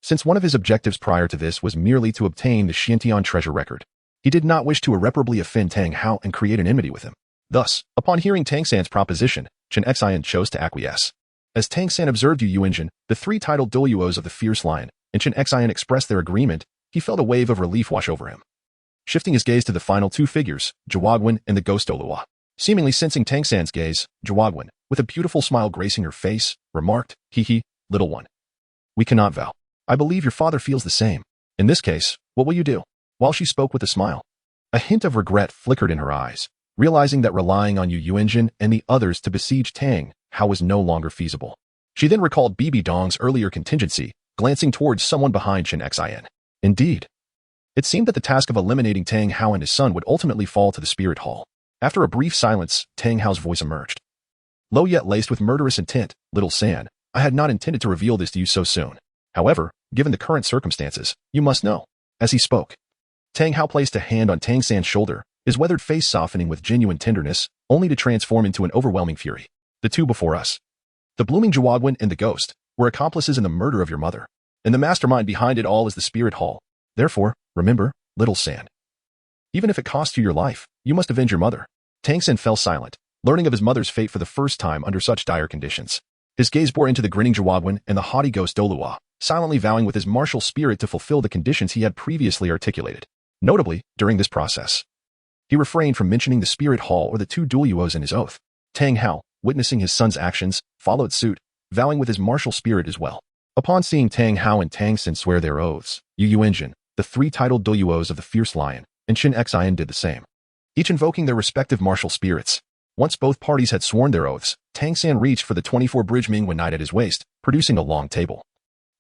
since one of his objectives prior to this was merely to obtain the Xiantian treasure record, he did not wish to irreparably offend Tang Hao and create an enmity with him. Thus, upon hearing Tang San's proposition, Chen Xian chose to acquiesce. As Tang San observed Yu Yuanjin, the three titled Douluos of the Fierce Lion, and Chen Xian expressed their agreement, he felt a wave of relief wash over him. Shifting his gaze to the final two figures, Jiaogwen and the ghost Douluo. Seemingly sensing Tang San's gaze, Jiaogwen, with a beautiful smile gracing her face, remarked, "Hee, little one. We cannot vow. I believe your father feels the same. In this case, what will you do?" While she spoke with a smile, a hint of regret flickered in her eyes, realizing that relying on Yu Yuanjin and the others to besiege Tang Hao was no longer feasible. She then recalled Bibi Dong's earlier contingency, glancing towards someone behind Chen Xian. Indeed, it seemed that the task of eliminating Tang Hao and his son would ultimately fall to the Spirit Hall. After a brief silence, Tang Hao's voice emerged. Low yet laced with murderous intent, little San, I had not intended to reveal this to you so soon. However, given the current circumstances, you must know. As he spoke, Tang Hao placed a hand on Tang San's shoulder, his weathered face softening with genuine tenderness, only to transform into an overwhelming fury. The two before us, the blooming Jiaogwen and the ghost, were accomplices in the murder of your mother, and the mastermind behind it all is the Spirit Hall. Therefore, remember, little San. Even if it costs you your life, you must avenge your mother. Tang San fell silent, learning of his mother's fate for the first time under such dire conditions. His gaze bore into the grinning Jiaogwen and the haughty ghost Douluo, silently vowing with his martial spirit to fulfill the conditions he had previously articulated. Notably, during this process, he refrained from mentioning the Spirit Hall or the two Douluos in his oath. Tang Hao, witnessing his son's actions, followed suit, vowing with his martial spirit as well. Upon seeing Tang Hao and Tang San swear their oaths, Yu Yuanjin, the three titled Douluos of the Fierce Lion, and Chen Xian did the same, each invoking their respective martial spirits. Once both parties had sworn their oaths, Tang San reached for the 24 bridge Mingwen knight at his waist, producing a long table,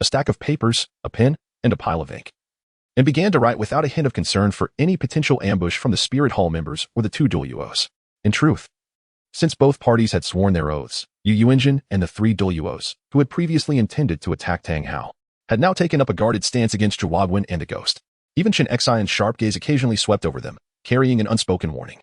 a stack of papers, a pen, and a pile of ink, and began to write without a hint of concern for any potential ambush from the Spirit Hall members or the two Douluos. In truth, since both parties had sworn their oaths, Yu Yuanjin and the three Douluos, who had previously intended to attack Tang Hao, had now taken up a guarded stance against Jiaogwen and the ghost. Even Chen Xian's sharp gaze occasionally swept over them, carrying an unspoken warning.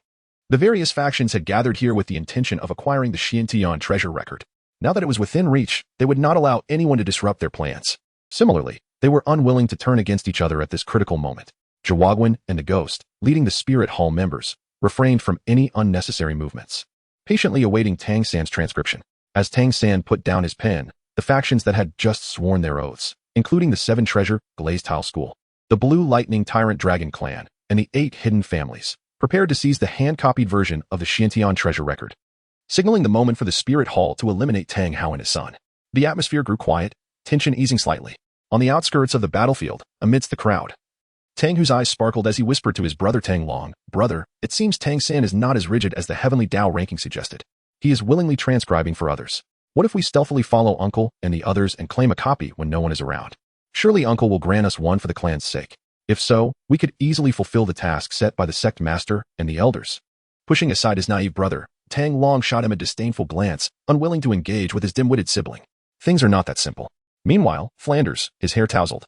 The various factions had gathered here with the intention of acquiring the Xiantian treasure record. Now that it was within reach, they would not allow anyone to disrupt their plans. Similarly, they were unwilling to turn against each other at this critical moment. Jiaogwen and the ghost, leading the Spirit Hall members, refrained from any unnecessary movements, patiently awaiting Tang San's transcription. As Tang San put down his pen, the factions that had just sworn their oaths, including the 7 Treasure Glazed Tile School, the Blue Lightning Tyrant Dragon Clan, and the 8 Hidden Families, prepared to seize the hand-copied version of the Xiantian treasure record, signaling the moment for the Spirit Hall to eliminate Tang Hao and his son. The atmosphere grew quiet, tension easing slightly. On the outskirts of the battlefield, amidst the crowd, Tang Hu's eyes sparkled as he whispered to his brother Tang Long, "Brother, it seems Tang San is not as rigid as the Heavenly Tao ranking suggested. He is willingly transcribing for others. What if we stealthily follow Uncle and the others and claim a copy when no one is around? Surely Uncle will grant us one for the clan's sake. If so, we could easily fulfill the task set by the Sect Master and the Elders." Pushing aside his naive brother, Tang Long shot him a disdainful glance, unwilling to engage with his dim-witted sibling. Things are not that simple. Meanwhile, Flanders, his hair tousled,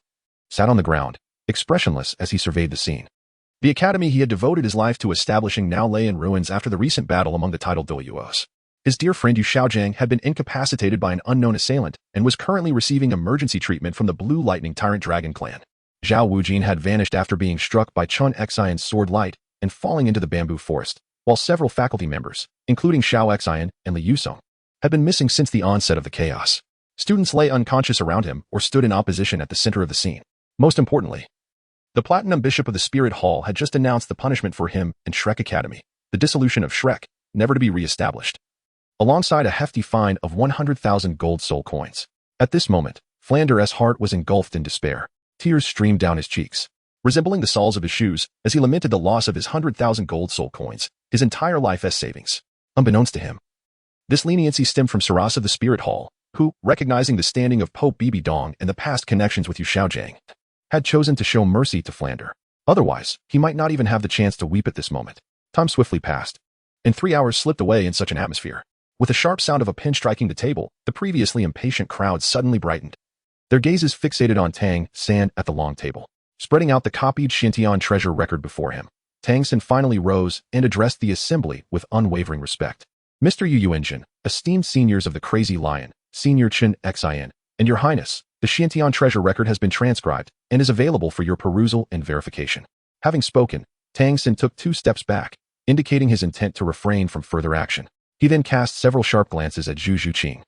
sat on the ground, expressionless as he surveyed the scene. The academy he had devoted his life to establishing now lay in ruins after the recent battle among the titled Douluos. His dear friend Yu Xiaojiang had been incapacitated by an unknown assailant and was currently receiving emergency treatment from the Blue Lightning Tyrant Dragon Clan. Zhao Wujin had vanished after being struck by Chen Xian's sword light and falling into the bamboo forest, while several faculty members, including Xiao Xian and Li Yusong, had been missing since the onset of the chaos. Students lay unconscious around him or stood in opposition at the center of the scene. Most importantly, the Platinum Bishop of the Spirit Hall had just announced the punishment for him and Shrek Academy, the dissolution of Shrek, never to be re-established, alongside a hefty fine of 100,000 gold soul coins. At this moment, Flanders' heart was engulfed in despair. Tears streamed down his cheeks, resembling the soles of his shoes, as he lamented the loss of his 100,000 gold soul coins, his entire life's savings. Unbeknownst to him, this leniency stemmed from Saras of the Spirit Hall, who, recognizing the standing of Pope Bibi Dong and the past connections with Yu Xiaojiang, had chosen to show mercy to Flanders. Otherwise, he might not even have the chance to weep at this moment. Time swiftly passed, and 3 hours slipped away in such an atmosphere. With a sharp sound of a pin striking the table, the previously impatient crowd suddenly brightened. Their gazes fixated on Tang San at the long table, spreading out the copied Xintian treasure record before him. Tang San finally rose and addressed the assembly with unwavering respect. Mr. Yu Yuanjin, esteemed seniors of the Crazy Lion, Senior Chen Xin, and Your Highness, the Xintian treasure record has been transcribed and is available for your perusal and verification. Having spoken, Tang San took 2 steps back, indicating his intent to refrain from further action. He then cast several sharp glances at Zhu Zhuqing,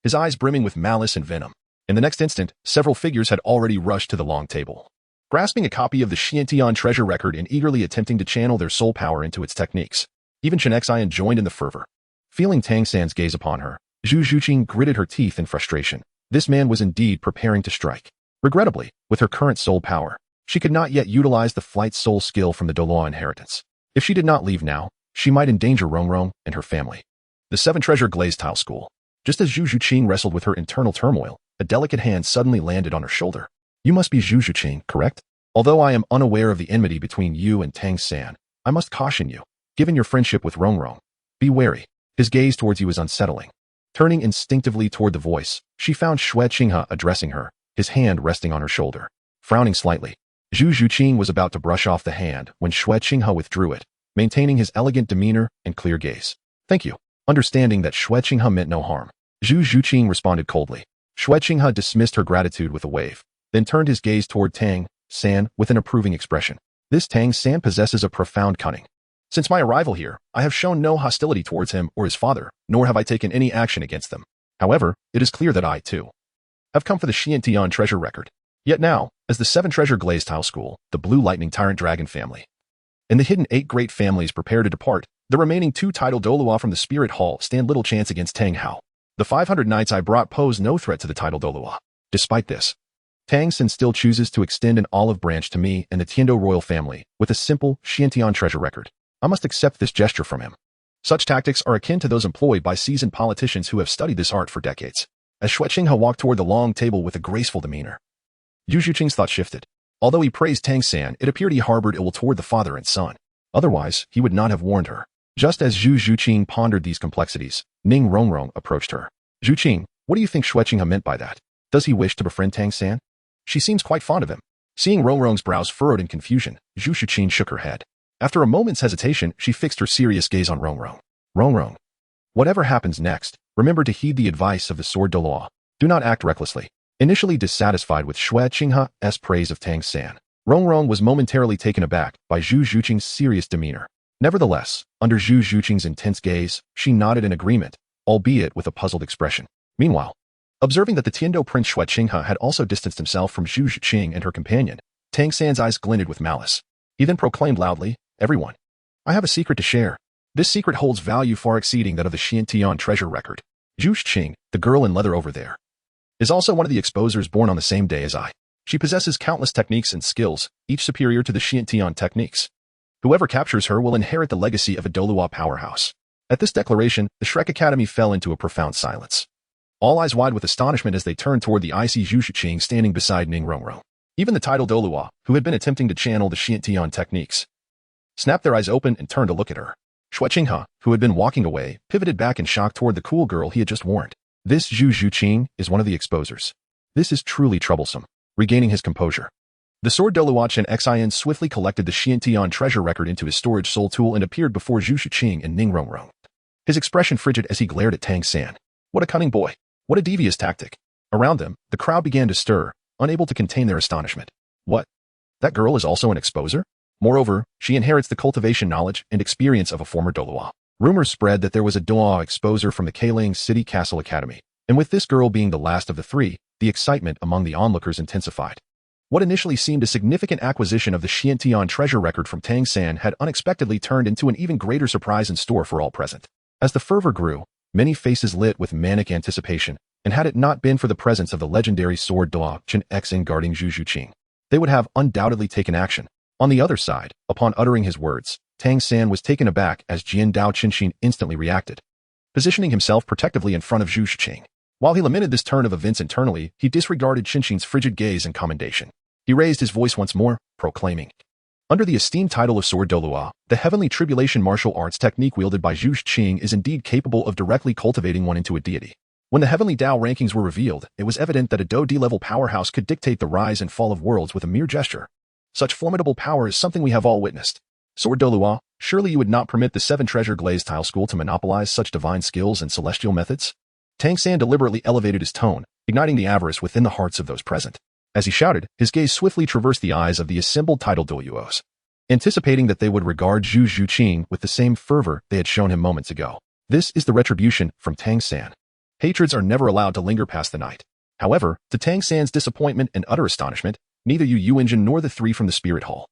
his eyes brimming with malice and venom. In the next instant, several figures had already rushed to the long table, grasping a copy of the Xintian treasure record and eagerly attempting to channel their soul power into its techniques. Even Chen Xian joined in the fervor. Feeling Tang San's gaze upon her, Zhu Zhuqing gritted her teeth in frustration. This man was indeed preparing to strike. Regrettably, with her current soul power, she could not yet utilize the flight soul skill from the Douluo inheritance. If she did not leave now, she might endanger Rongrong and her family. The 7 Treasure Glaze Tile School. Just as Zhu Zhuqing wrestled with her internal turmoil, a delicate hand suddenly landed on her shoulder. You must be Zhu Zhuqing, correct? Although I am unaware of the enmity between you and Tang San, I must caution you, given your friendship with Rongrong, be wary. His gaze towards you is unsettling. Turning instinctively toward the voice, she found Shrek Academy addressing her, his hand resting on her shoulder. Frowning slightly, Zhu Zhuqing was about to brush off the hand when Shrek Academy withdrew it, maintaining his elegant demeanor and clear gaze. Thank you. Understanding that Shrek Academy meant no harm, Zhu Zhuqing responded coldly. Shrek Academy dismissed her gratitude with a wave, then turned his gaze toward Tang San with an approving expression. This Tang San possesses a profound cunning. Since my arrival here, I have shown no hostility towards him or his father, nor have I taken any action against them. However, it is clear that I, too, have come for the Xintian treasure record. Yet now, as the 7 Treasure Glaze Tile School, the Blue Lightning Tyrant Dragon family, and the hidden 8 great families prepare to depart, the remaining 2 titled Douluo from the Spirit Hall stand little chance against Tang Hao. The 500 knights I brought pose no threat to the titled Douluo. Despite this, Tang San still chooses to extend an olive branch to me and the Tiando royal family with a simple Xintian treasure record. I must accept this gesture from him. Such tactics are akin to those employed by seasoned politicians who have studied this art for decades. As Shrek Academy walked toward the long table with a graceful demeanor, Zhu Zhuqing's thought shifted. Although he praised Tang San, it appeared he harbored ill will toward the father and son. Otherwise, he would not have warned her. Just as Zhu Zhuqing pondered these complexities, Ning Rongrong approached her. Zhuqing, what do you think Shrek Academy meant by that? Does he wish to befriend Tang San? She seems quite fond of him. Seeing Rongrong's brows furrowed in confusion, Zhu Zhuqing shook her head. After a moment's hesitation, she fixed her serious gaze on Rongrong. Rongrong, whatever happens next, remember to heed the advice of the Sword Douluo. Do not act recklessly. Initially dissatisfied with Shrek Academe's praise of Tang San, Rongrong was momentarily taken aback by Zhu Zhuqing's serious demeanor. Nevertheless, under Zhu Zhuqing's intense gaze, she nodded in agreement, albeit with a puzzled expression. Meanwhile, observing that the Tiando Prince Shrek Academy had also distanced himself from Zhu Zhuqing and her companion, Tang San's eyes glinted with malice. He then proclaimed loudly, Everyone, I have a secret to share. This secret holds value far exceeding that of the Xintian treasure record. Zhu Zhuqing, the girl in leather over there, is also one of the exposers born on the same day as I. She possesses countless techniques and skills, each superior to the Xintian techniques. Whoever captures her will inherit the legacy of a Douluo powerhouse. At this declaration, the Shrek Academy fell into a profound silence. All eyes wide with astonishment as they turned toward the icy Zhu Zhuqing standing beside Ning Rongrong. Even the titled Douluo, who had been attempting to channel the Xintian techniques, snapped their eyes open and turned to look at her. Shrek Academy, who had been walking away, pivoted back in shock toward the cool girl he had just warned. This Zhu Zhuqing is one of the exposers. This is truly troublesome. Regaining his composure, the Sword Douluo Chen Xin swiftly collected the Xintian treasure record into his storage soul tool and appeared before Zhu Zhuqing and Ning Rongrong. His expression frigid as he glared at Tang San. What a cunning boy. What a devious tactic. Around them, the crowd began to stir, unable to contain their astonishment. What? That girl is also an exposer? Moreover, she inherits the cultivation knowledge and experience of a former Douluo. Rumors spread that there was a Douluo exposer from the Keiling City Castle Academy, and with this girl being the last of the 3, the excitement among the onlookers intensified. What initially seemed a significant acquisition of the Xintian treasure record from Tang San had unexpectedly turned into an even greater surprise in store for all present. As the fervor grew, many faces lit with manic anticipation, and had it not been for the presence of the legendary Sword Douluo Chen Xin guarding Zhu Zhuqing, they would have undoubtedly taken action. On the other side, upon uttering his words, Tang San was taken aback as Jian Dao Qinxin instantly reacted, positioning himself protectively in front of Zhu Zhuqing. While he lamented this turn of events internally, he disregarded Qinxin's frigid gaze and commendation. He raised his voice once more, proclaiming, Under the esteemed title of Sword Douluo, the heavenly tribulation martial arts technique wielded by Zhu Qing is indeed capable of directly cultivating one into a deity. When the heavenly Tao rankings were revealed, it was evident that a Do D-level powerhouse could dictate the rise and fall of worlds with a mere gesture. Such formidable power is something we have all witnessed. Sword Douluo, surely you would not permit the Seven Treasure Glazed Tile School to monopolize such divine skills and celestial methods? Tang San deliberately elevated his tone, igniting the avarice within the hearts of those present. As he shouted, his gaze swiftly traversed the eyes of the assembled titled Douluos, anticipating that they would regard Zhu Qing with the same fervor they had shown him moments ago. This is the retribution from Tang San. Hatreds are never allowed to linger past the night. However, to Tang San's disappointment and utter astonishment, neither Yu Engine nor the three from the Spirit Hall,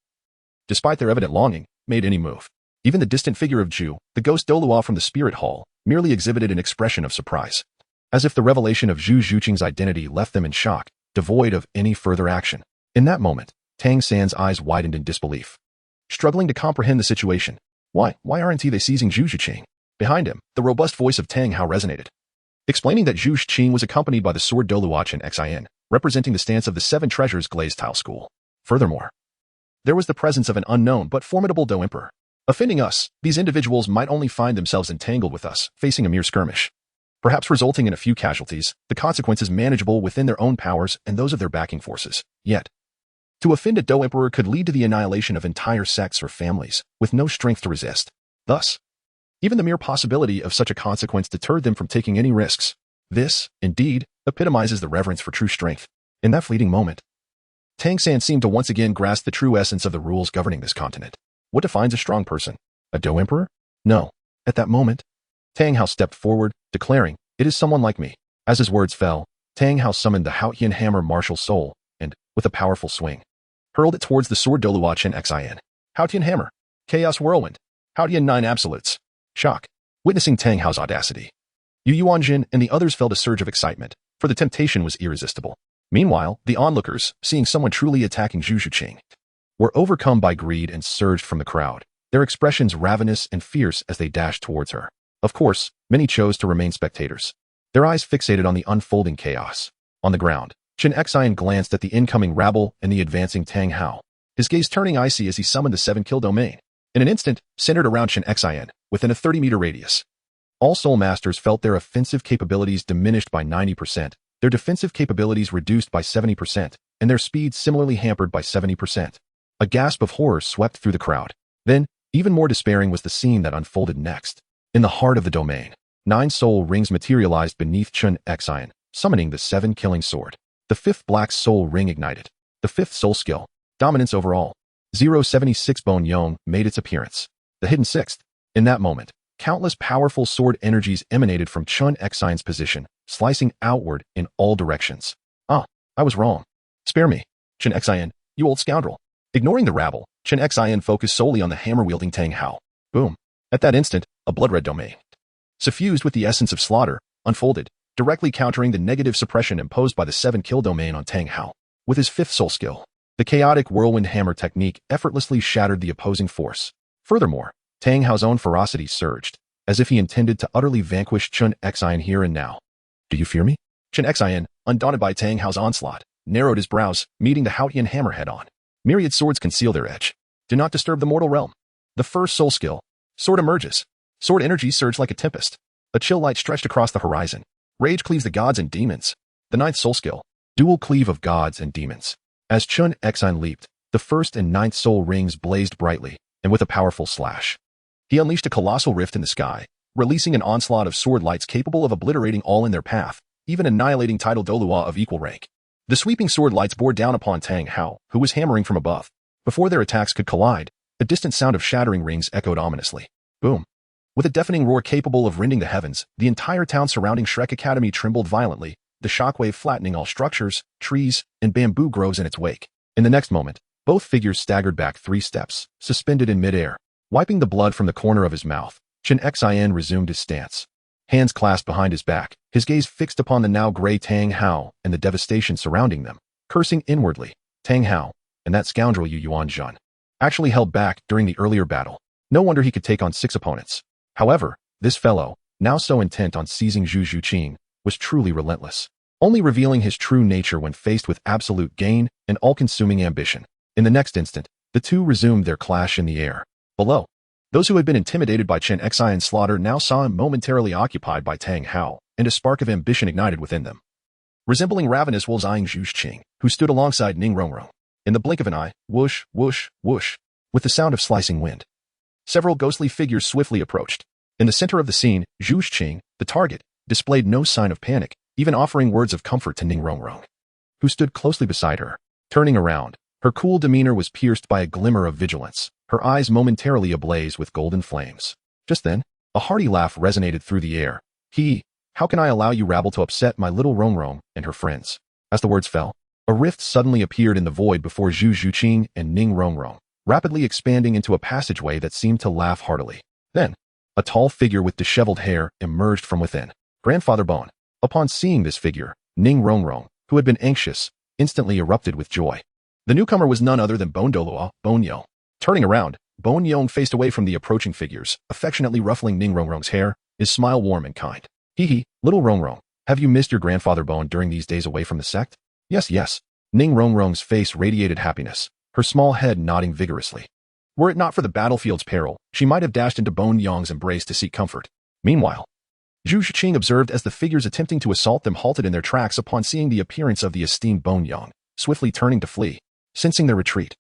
despite their evident longing, made any move. Even the distant figure of Zhu, the ghost Douluo from the Spirit Hall, merely exhibited an expression of surprise, as if the revelation of Zhu Qing's identity left them in shock, devoid of any further action. In that moment, Tang San's eyes widened in disbelief, struggling to comprehend the situation. Why aren't they seizing Zhu Qing? Behind him, the robust voice of Tang Hao resonated, explaining that Zhu Qing was accompanied by the Sword Douluo Xin, representing the stance of the Seven Treasures Glazed Tile School. Furthermore, there was the presence of an unknown but formidable Do Emperor. Offending us, these individuals might only find themselves entangled with us, facing a mere skirmish, perhaps resulting in a few casualties, the consequences manageable within their own powers and those of their backing forces. Yet, to offend a Do Emperor could lead to the annihilation of entire sects or families, with no strength to resist. Thus, even the mere possibility of such a consequence deterred them from taking any risks. This, indeed, epitomizes the reverence for true strength. In that fleeting moment, Tang San seemed to once again grasp the true essence of the rules governing this continent. What defines a strong person? A Do Emperor? No. At that moment, Tang Hao stepped forward, declaring, "It is someone like me." As his words fell, Tang Hao summoned the Haotian Hammer Martial Soul, and, with a powerful swing, hurled it towards the Sword Douluo Xin. Haotian Hammer. Chaos Whirlwind. Haotian 9 Absolutes. Shock. Witnessing Tang Hao's audacity, Yu Yuanjin and the others felt a surge of excitement, for the temptation was irresistible. Meanwhile, the onlookers, seeing someone truly attacking Zhu Qing, were overcome by greed and surged from the crowd, their expressions ravenous and fierce as they dashed towards her. Of course, many chose to remain spectators, their eyes fixated on the unfolding chaos. On the ground, Xin glanced at the incoming rabble and the advancing Tang Hao, his gaze turning icy as he summoned the 7-kill domain. In an instant, centered around Xin, within a 30-meter radius, all Soul Masters felt their offensive capabilities diminished by 90%, their defensive capabilities reduced by 70%, and their speed similarly hampered by 70%. A gasp of horror swept through the crowd. Then, even more despairing was the scene that unfolded next. In the heart of the domain, 9 soul rings materialized beneath Xin, summoning the 7-killing sword. The 5th Black Soul Ring ignited. The 5th Soul Skill, Dominance Overall, 076 Bone Yong, made its appearance. The hidden 6th. In that moment, countless powerful sword energies emanated from Xin's position, slicing outward in all directions. "Ah, I was wrong. Spare me, Xin, you old scoundrel." Ignoring the rabble, Xin focused solely on the hammer-wielding Tang Hao. Boom. At that instant, a blood-red domain, suffused with the essence of slaughter, unfolded, directly countering the negative suppression imposed by the 7-kill domain on Tang Hao. With his 5th soul skill, the chaotic whirlwind hammer technique effortlessly shattered the opposing force. Furthermore, Tang Hao's own ferocity surged, as if he intended to utterly vanquish Xin here and now. "Do you fear me?" Xin, undaunted by Tang Hao's onslaught, narrowed his brows, meeting the Haotian hammer head-on. Myriad swords conceal their edge. Do not disturb the mortal realm. The 1st soul skill, Sword emerges. Sword energy surged like a tempest. A chill light stretched across the horizon. Rage cleaves the gods and demons. The 9th soul skill, Dual Cleave of Gods and Demons. As Xin leaped, the 1st and 9th soul rings blazed brightly, and with a powerful slash, he unleashed a colossal rift in the sky, releasing an onslaught of sword lights capable of obliterating all in their path, even annihilating title Douluo of equal rank. The sweeping sword lights bore down upon Tang Hao, who was hammering from above. Before their attacks could collide, a distant sound of shattering rings echoed ominously. Boom. With a deafening roar capable of rending the heavens, the entire town surrounding Shrek Academy trembled violently, the shockwave flattening all structures, trees, and bamboo groves in its wake. In the next moment, both figures staggered back 3 steps, suspended in midair. Wiping the blood from the corner of his mouth, Xin resumed his stance. Hands clasped behind his back, his gaze fixed upon the now gray Tang Hao and the devastation surrounding them, cursing inwardly. Tang Hao, and that scoundrel Yu Yuanjun, actually held back during the earlier battle. No wonder he could take on 6 opponents. However, this fellow, now so intent on seizing Zhu Qing, was truly relentless, only revealing his true nature when faced with absolute gain and all-consuming ambition. In the next instant, The two resumed their clash in the air. Below, those who had been intimidated by Chen Xian's slaughter now saw him momentarily occupied by Tang Hao, and a spark of ambition ignited within them. Resembling ravenous wolves eyeing Zhu Qing, who stood alongside Ning Rongrong. In the blink of an eye, whoosh, whoosh, whoosh, with the sound of slicing wind. Several ghostly figures swiftly approached. In the center of the scene, Zhu Qing, the target, displayed no sign of panic, even offering words of comfort to Ning Rongrong, who stood closely beside her. Turning around, her cool demeanor was pierced by a glimmer of vigilance, her eyes momentarily ablaze with golden flames. Just then, a hearty laugh resonated through the air. How can I allow you rabble to upset my little Rongrong and her friends? As the words fell, a rift suddenly appeared in the void before Zhu Qing and Ning Rongrong, rapidly expanding into a passageway that seemed to laugh heartily. Then, a tall figure with disheveled hair emerged from within. Grandfather Bone. Upon seeing this figure, Ning Rongrong, who had been anxious, instantly erupted with joy. The newcomer was none other than Douluo, Bone Yong. Turning around, Bone Yong faced away from the approaching figures, affectionately ruffling Ning Rongrong's hair, his smile warm and kind. Little Rongrong, have you missed your grandfather Bone during these days away from the sect? Yes. Ning Rongrong's face radiated happiness, her small head nodding vigorously. Were it not for the battlefield's peril, she might have dashed into Bone Yong's embrace to seek comfort. Meanwhile, Zhu Qing observed as the figures attempting to assault them halted in their tracks upon seeing the appearance of the esteemed Bone Yong, swiftly turning to flee. Sensing their retreat,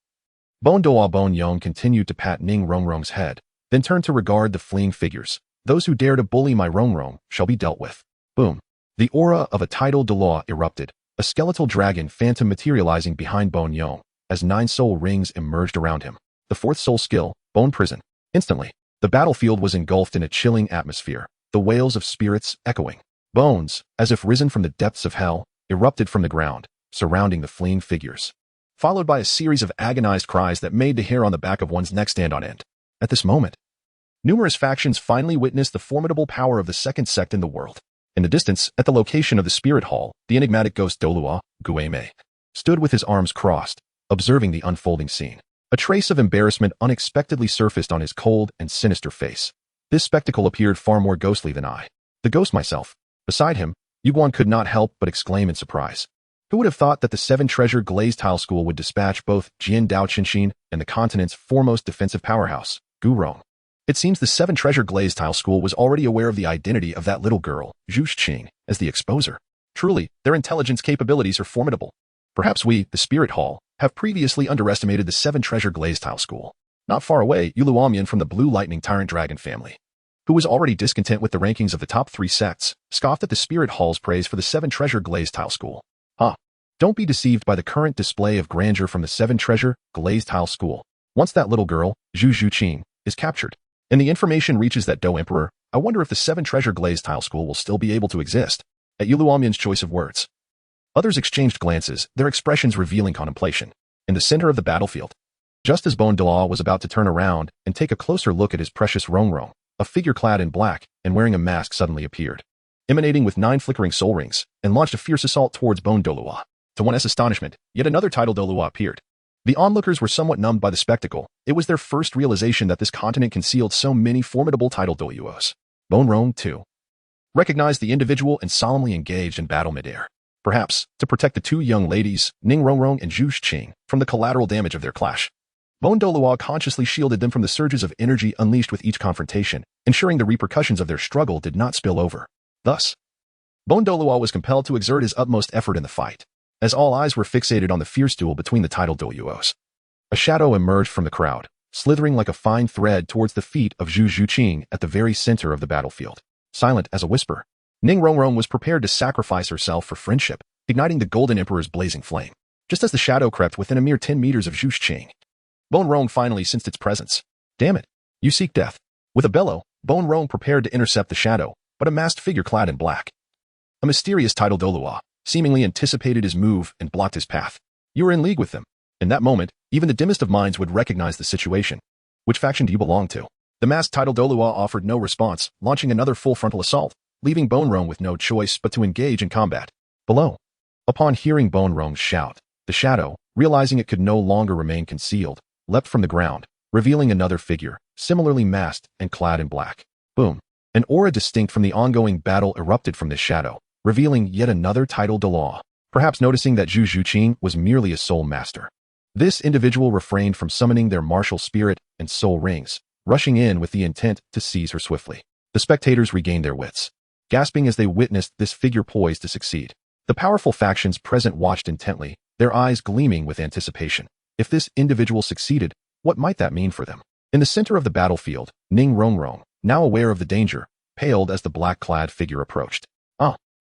Douluo Bone Yong continued to pat Ning Rongrong's head, then turned to regard the fleeing figures. Those who dare to bully my Rongrong shall be dealt with. Boom. The aura of a tidal Douluo erupted, a skeletal dragon phantom materializing behind Bone Yong, as 9 soul rings emerged around him. The 4th soul skill, Bone Prison. Instantly, the battlefield was engulfed in a chilling atmosphere, the wails of spirits echoing. Bones, as if risen from the depths of hell, erupted from the ground, surrounding the fleeing figures, followed by a series of agonized cries that made the hair on the back of one's neck stand on end. At this moment, numerous factions finally witnessed the formidable power of the second sect in the world. In the distance, at the location of the spirit hall, the enigmatic ghost Douluo, Gueme, stood with his arms crossed, observing the unfolding scene. A trace of embarrassment unexpectedly surfaced on his cold and sinister face. This spectacle appeared far more ghostly than I, the ghost myself. Beside him, Yuguan could not help but exclaim in surprise. Who would have thought that the 7-treasure glazed tile school would dispatch both Jian Dao Qinshin and the continent's foremost defensive powerhouse, Gurong? It seems the 7-treasure glazed tile school was already aware of the identity of that little girl, Zhu Qing, as the exposer. Truly, their intelligence capabilities are formidable. Perhaps we, the Spirit Hall, have previously underestimated the 7-treasure glazed tile school. Not far away, Yuluomian from the Blue Lightning Tyrant Dragon family, who was already discontent with the rankings of the top 3 sects, scoffed at the Spirit Hall's praise for the 7-treasure glazed tile school. Don't be deceived by the current display of grandeur from the 7-treasure glazed tile school. Once that little girl, Zhu Qing, is captured, and the information reaches that Do Emperor, I wonder if the 7-treasure glazed tile school will still be able to exist. At Yuluomian's choice of words, others exchanged glances, their expressions revealing contemplation. In the center of the battlefield, just as Bone Douluo was about to turn around and take a closer look at his precious Rongrong, a figure clad in black and wearing a mask suddenly appeared, emanating with 9 flickering soul rings, and launched a fierce assault towards Bone Douluo. To one's astonishment, yet another tidal Douluo appeared. The onlookers were somewhat numbed by the spectacle. It was their first realization that this continent concealed so many formidable tidal Douluos. Bone Rong, too, recognized the individual and solemnly engaged in battle midair. Perhaps, to protect the 2 young ladies, Ning Rongrong and Zhu Qing, from the collateral damage of their clash. Bone Douluo consciously shielded them from the surges of energy unleashed with each confrontation, ensuring the repercussions of their struggle did not spill over. Thus, Bone Douluo was compelled to exert his utmost effort in the fight, as all eyes were fixated on the fierce duel between the tidal Douluos. A shadow emerged from the crowd, slithering like a fine thread towards the feet of Zhu Qing at the very center of the battlefield. Silent as a whisper, Ning Rongrong was prepared to sacrifice herself for friendship, igniting the Golden Emperor's blazing flame. Just as the shadow crept within a mere 10 meters of Zhu Qing, Bone Rong finally sensed its presence. Damn it, you seek death. With a bellow, Bone Rong prepared to intercept the shadow, but a masked figure clad in black, a mysterious tidal Douluo, seemingly anticipated his move and blocked his path. You were in league with them. In that moment, even the dimmest of minds would recognize the situation. Which faction do you belong to? The masked tidal Douluo offered no response, launching another full frontal assault, leaving Bone Rong with no choice but to engage in combat. Below, upon hearing Bone Rong's shout, the shadow, realizing it could no longer remain concealed, leapt from the ground, revealing another figure, similarly masked and clad in black. Boom. An aura distinct from the ongoing battle erupted from this shadow, revealing yet another tidal Douluo. Perhaps noticing that Zhu Qing was merely a soul master, This individual refrained from summoning their martial spirit and soul rings, rushing in with the intent to seize her swiftly. The spectators regained their wits, gasping as they witnessed this figure poised to succeed. The powerful factions present watched intently, their eyes gleaming with anticipation. If this individual succeeded, what might that mean for them? In the center of the battlefield, Ning Rongrong, now aware of the danger, paled as the black-clad figure approached.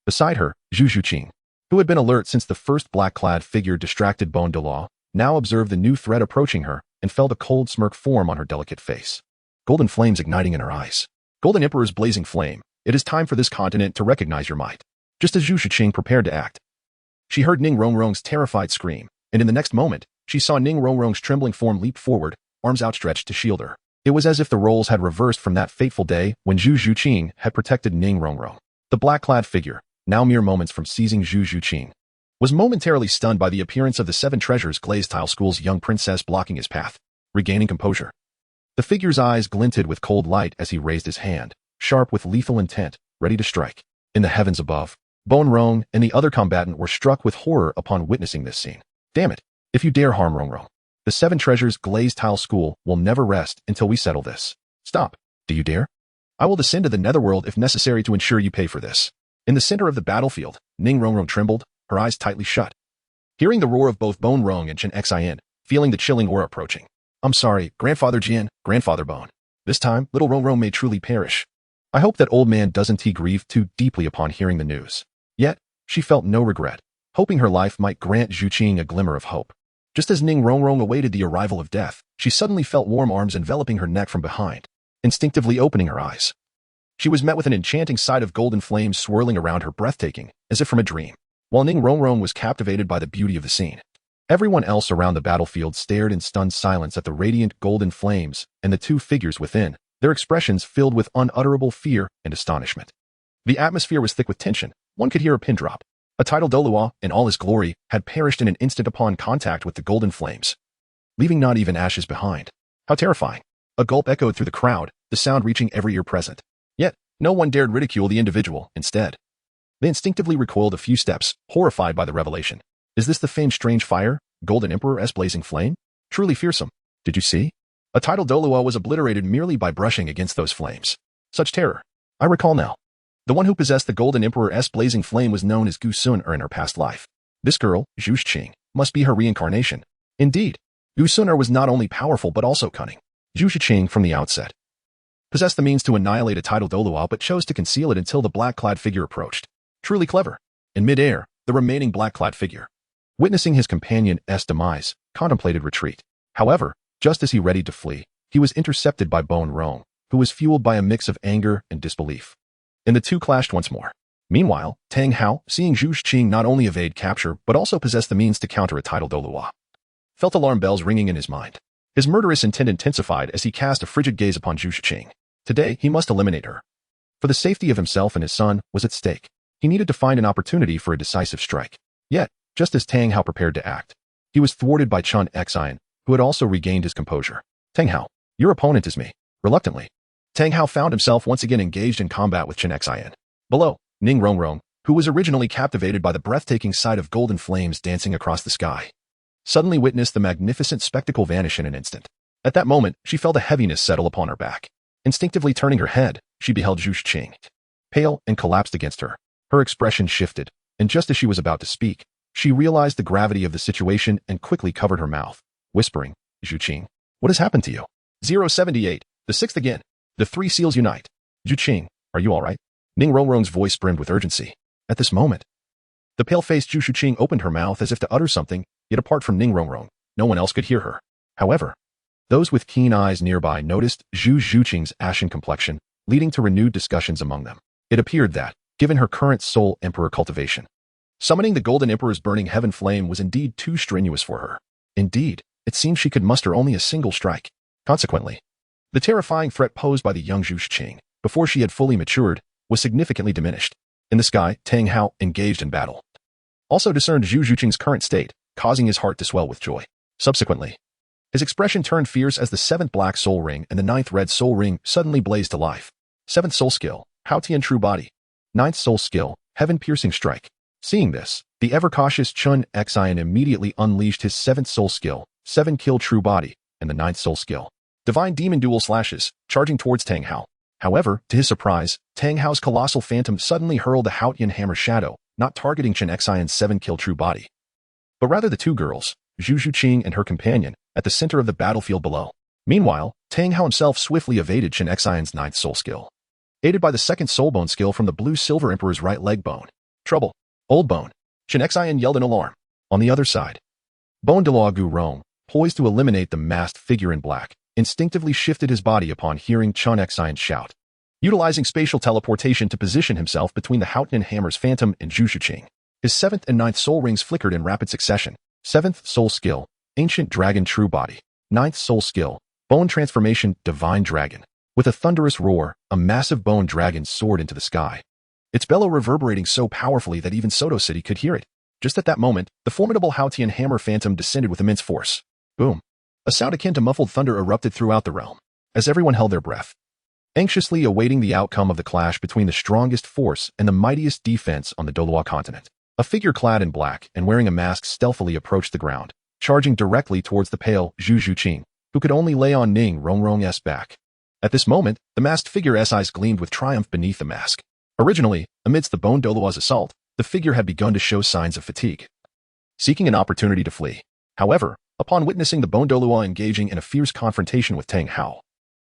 Beside her, Zhu Zhuqing, who had been alert since the first black-clad figure distracted Douluo, now observed the new threat approaching her and felt a cold smirk form on her delicate face. Golden flames igniting in her eyes. Golden Emperor's blazing flame, it is time for this continent to recognize your might. Just as Zhu Zhuqing prepared to act, she heard Ning Rongrong's terrified scream, and in the next moment, she saw Ning Rongrong's trembling form leap forward, arms outstretched to shield her. It was as if the roles had reversed from that fateful day when Zhu Zhuqing had protected Ning Rongrong. The black-clad figure, now mere moments from seizing Zhu Zhuqing, was momentarily stunned by the appearance of the Seven Treasures Glazed Tile School's young princess blocking his path. Regaining composure, the figure's eyes glinted with cold light as he raised his hand, sharp with lethal intent, ready to strike. In the heavens above, Bone Rong and the other combatant were struck with horror upon witnessing this scene. Damn it! If you dare harm Rongrong, the Seven Treasures Glazed Tile School will never rest until we settle this. Stop! Do you dare? I will descend to the netherworld if necessary to ensure you pay for this. In the center of the battlefield, Ning Rongrong trembled, her eyes tightly shut. Hearing the roar of both Bone Rong and Chen Xin, feeling the chilling aura approaching. I'm sorry, Grandfather Jian, Grandfather Bone. This time, little Rongrong may truly perish. I hope that old man doesn't grieve too deeply upon hearing the news. Yet, she felt no regret, hoping her life might grant Zhuqing a glimmer of hope. Just as Ning Rongrong awaited the arrival of death, she suddenly felt warm arms enveloping her neck from behind, instinctively opening her eyes. She was met with an enchanting sight of golden flames swirling around her, breathtaking, as if from a dream. While Ning Rongrong was captivated by the beauty of the scene, everyone else around the battlefield stared in stunned silence at the radiant golden flames and the two figures within, their expressions filled with unutterable fear and astonishment. The atmosphere was thick with tension. One could hear a pin drop. A tidal Douluo, in all his glory, had perished in an instant upon contact with the golden flames, leaving not even ashes behind. How terrifying! A gulp echoed through the crowd, the sound reaching every ear present. Yet, no one dared ridicule the individual. Instead, they instinctively recoiled a few steps, horrified by the revelation. Is this the famed strange fire, Golden Emperor's blazing flame? Truly fearsome. Did you see? A tidal Douluo was obliterated merely by brushing against those flames. Such terror. I recall now. The one who possessed the Golden Emperor's blazing flame was known as Gu Sun in her past life. This girl, Zhu Zhuqing, must be her reincarnation. Indeed, Gu Sun was not only powerful but also cunning. Zhu Zhuqing, from the outset, possessed the means to annihilate a tidal Douluo but chose to conceal it until the black-clad figure approached. Truly clever. In mid-air, the remaining black-clad figure, witnessing his companion's demise, contemplated retreat. However, just as he readied to flee, he was intercepted by Bone Rong, who was fueled by a mix of anger and disbelief. And the two clashed once more. Meanwhile, Tang Hao, seeing Zhu Zhuqing not only evade capture but also possess the means to counter a tidal Douluo, felt alarm bells ringing in his mind. His murderous intent intensified as he cast a frigid gaze upon Zhu Zhuqing. Today, he must eliminate her. For the safety of himself and his son was at stake. He needed to find an opportunity for a decisive strike. Yet, just as Tang Hao prepared to act, he was thwarted by Chen Xin, who had also regained his composure. Tang Hao, your opponent is me. Reluctantly, Tang Hao found himself once again engaged in combat with Chen Xin. Below, Ning Rongrong, who was originally captivated by the breathtaking sight of golden flames dancing across the sky, suddenly witnessed the magnificent spectacle vanish in an instant. At that moment, she felt a heaviness settle upon her back. Instinctively turning her head, she beheld Zhu Zhuqing, pale and collapsed against her. Her expression shifted, and just as she was about to speak, she realized the gravity of the situation and quickly covered her mouth, whispering, Zhuqing, what has happened to you? 078, the sixth again. The three seals unite. Zhuqing, are you all right? Ning Rongrong's voice brimmed with urgency. At this moment, the pale-faced Zhu Zhuqing opened her mouth as if to utter something, yet apart from Ning Rongrong, no one else could hear her. However, those with keen eyes nearby noticed Zhu Zhuqing's ashen complexion, leading to renewed discussions among them. It appeared that, given her current soul emperor cultivation, summoning the Golden Emperor's burning heaven flame was indeed too strenuous for her. Indeed, it seemed she could muster only a single strike. Consequently, the terrifying threat posed by the young Zhu Zhuqing, before she had fully matured, was significantly diminished. In the sky, Tang Hao, engaged in battle, also discerned Zhu Zhuqing's current state, causing his heart to swell with joy. Subsequently, his expression turned fierce as the seventh black soul ring and the ninth red soul ring suddenly blazed to life. Seventh soul skill, Hao Tian True Body. Ninth soul skill, Heaven-Piercing Strike. Seeing this, the ever-cautious Chen Xin immediately unleashed his seventh soul skill, 7 kill true body, and the 9th soul skill. Divine demon dual slashes, charging towards Tang Hao. However, to his surprise, Tang Hao's colossal phantom suddenly hurled a Haotian hammer shadow, not targeting Chen Xian's 7-kill true body, but rather the two girls, Zhu Zhuqing and her companion, at the center of the battlefield below. Meanwhile, Tang Hao himself swiftly evaded Chen Xian's 9th soul skill, aided by the 2nd soul bone skill from the blue silver emperor's right leg bone. Trouble. Old bone. Chen Xian yelled in alarm. On the other side, Bone Douluo Continent, poised to eliminate the masked figure in black, instinctively shifted his body upon hearing Chen Xian's shout, utilizing spatial teleportation to position himself between the Haotian hammer's phantom and Zhu Zhuqing. His 7th and 9th soul rings flickered in rapid succession. 7th soul skill, Ancient Dragon True Body. 9th soul skill, Bone Transformation Divine Dragon. With a thunderous roar, a massive bone dragon soared into the sky, its bellow reverberating so powerfully that even Soto City could hear it. Just at that moment, the formidable Haotian hammer phantom descended with immense force. Boom. A sound akin to muffled thunder erupted throughout the realm, as everyone held their breath, anxiously awaiting the outcome of the clash between the strongest force and the mightiest defense on the Douluo Continent. A figure clad in black and wearing a mask stealthily approached the ground, charging directly towards the pale Zhu Zhuqing, who could only lay on Ning Rongrong's back. At this moment, the masked figure's eyes gleamed with triumph beneath the mask. Originally, amidst the Bone Douluo's assault, the figure had begun to show signs of fatigue, seeking an opportunity to flee. However, upon witnessing the Bone Douluo engaging in a fierce confrontation with Tang Hao,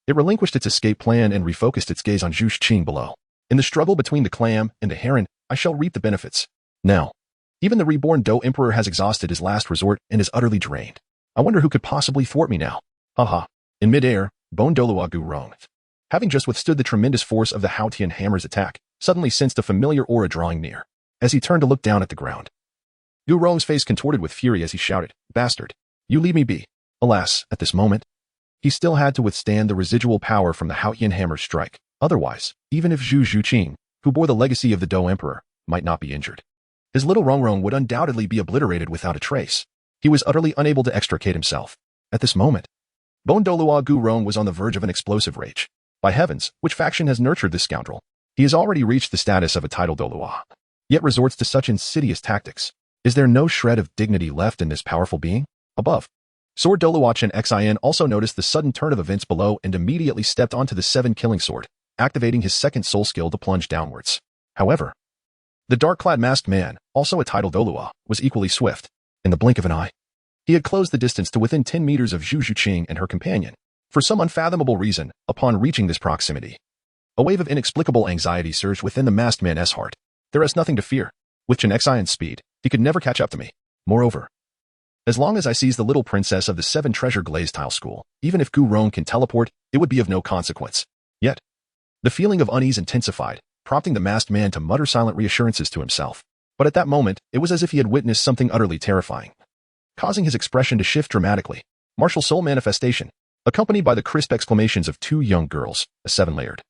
it relinquished its escape plan and refocused its gaze on Zhu Zhuqing below. In the struggle between the clam and the heron, I shall reap the benefits. Now, even the reborn Do Emperor has exhausted his last resort and is utterly drained. I wonder who could possibly thwart me now. Haha. In midair, Bone Douluo Continent, having just withstood the tremendous force of the Haotian hammer's attack, suddenly sensed a familiar aura drawing near. As he turned to look down at the ground, Gu Rong's face contorted with fury as he shouted, "Bastard! You leave me be." Alas, at this moment, he still had to withstand the residual power from the Haotian hammer's strike. Otherwise, even if Zhu Zhuqing, who bore the legacy of the Do Emperor, might not be injured, his little Rongrong would undoubtedly be obliterated without a trace. He was utterly unable to extricate himself. At this moment, Bone Douluo Continent was on the verge of an explosive rage. By heavens, which faction has nurtured this scoundrel? He has already reached the status of a titled Douluo, yet resorts to such insidious tactics. Is there no shred of dignity left in this powerful being? Above, Sword Douluo Chen Xian also noticed the sudden turn of events below and immediately stepped onto the 7-killing sword, activating his 2nd soul skill to plunge downwards. However, the dark-clad masked man, also a titled Douluo, was equally swift. In the blink of an eye, he had closed the distance to within 10 meters of Zhu Zhuqing and her companion. For some unfathomable reason, upon reaching this proximity, a wave of inexplicable anxiety surged within the masked man's heart. There is nothing to fear. With Chen Xian's speed, he could never catch up to me. Moreover, as long as I seize the little princess of the 7 treasure glazed tile school, even if Gu Rong can teleport, it would be of no consequence. Yet, the feeling of unease intensified, prompting the masked man to mutter silent reassurances to himself. But at that moment, it was as if he had witnessed something utterly terrifying, causing his expression to shift dramatically. Martial soul manifestation, accompanied by the crisp exclamations of 2 young girls, a 7-layered,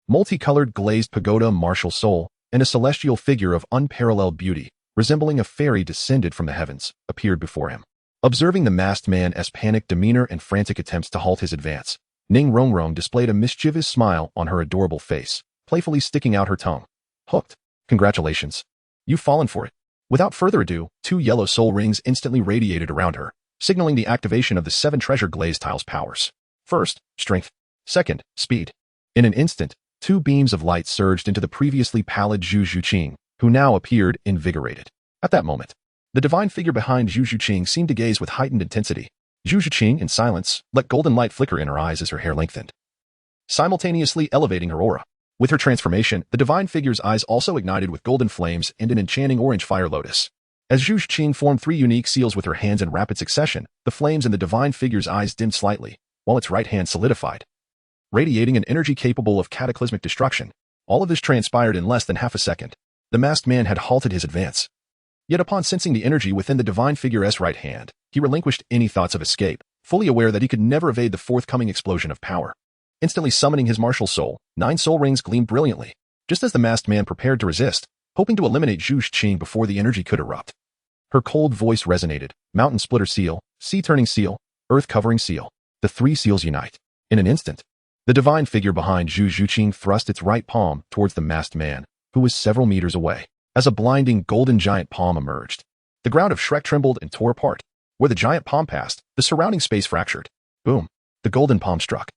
multicolored glazed pagoda martial soul, and a celestial figure of unparalleled beauty, resembling a fairy descended from the heavens, appeared before him. Observing the masked man's panicked demeanor and frantic attempts to halt his advance, Ning Rongrong displayed a mischievous smile on her adorable face, playfully sticking out her tongue. Hooked. Congratulations. You've fallen for it. Without further ado, 2 yellow soul rings instantly radiated around her, signaling the activation of the 7 treasure glazed tiles powers. First, strength. Second, speed. In an instant, 2 beams of light surged into the previously pallid Zhu Zhuqing, who now appeared invigorated. At that moment, the divine figure behind Zhu Zhuqing seemed to gaze with heightened intensity. Zhu Zhuqing, in silence, let golden light flicker in her eyes as her hair lengthened, simultaneously elevating her aura. With her transformation, the divine figure's eyes also ignited with golden flames and an enchanting orange fire lotus. As Zhu Zhuqing formed 3 unique seals with her hands in rapid succession, the flames in the divine figure's eyes dimmed slightly, while its right hand solidified, radiating an energy capable of cataclysmic destruction. All of this transpired in less than half a second. The masked man had halted his advance. Yet upon sensing the energy within the divine figure's right hand, he relinquished any thoughts of escape, fully aware that he could never evade the forthcoming explosion of power. Instantly summoning his martial soul, 9 soul rings gleamed brilliantly, just as the masked man prepared to resist, hoping to eliminate Zhu Zhuqing before the energy could erupt. Her cold voice resonated. Mountain splitter seal, sea turning seal, earth covering seal. The 3 seals unite. In an instant, the divine figure behind Zhu Zhuqing thrust its right palm towards the masked man, who was several meters away. As a blinding golden giant palm emerged, the ground of Shrek trembled and tore apart. Where the giant palm passed, the surrounding space fractured. Boom. The golden palm struck.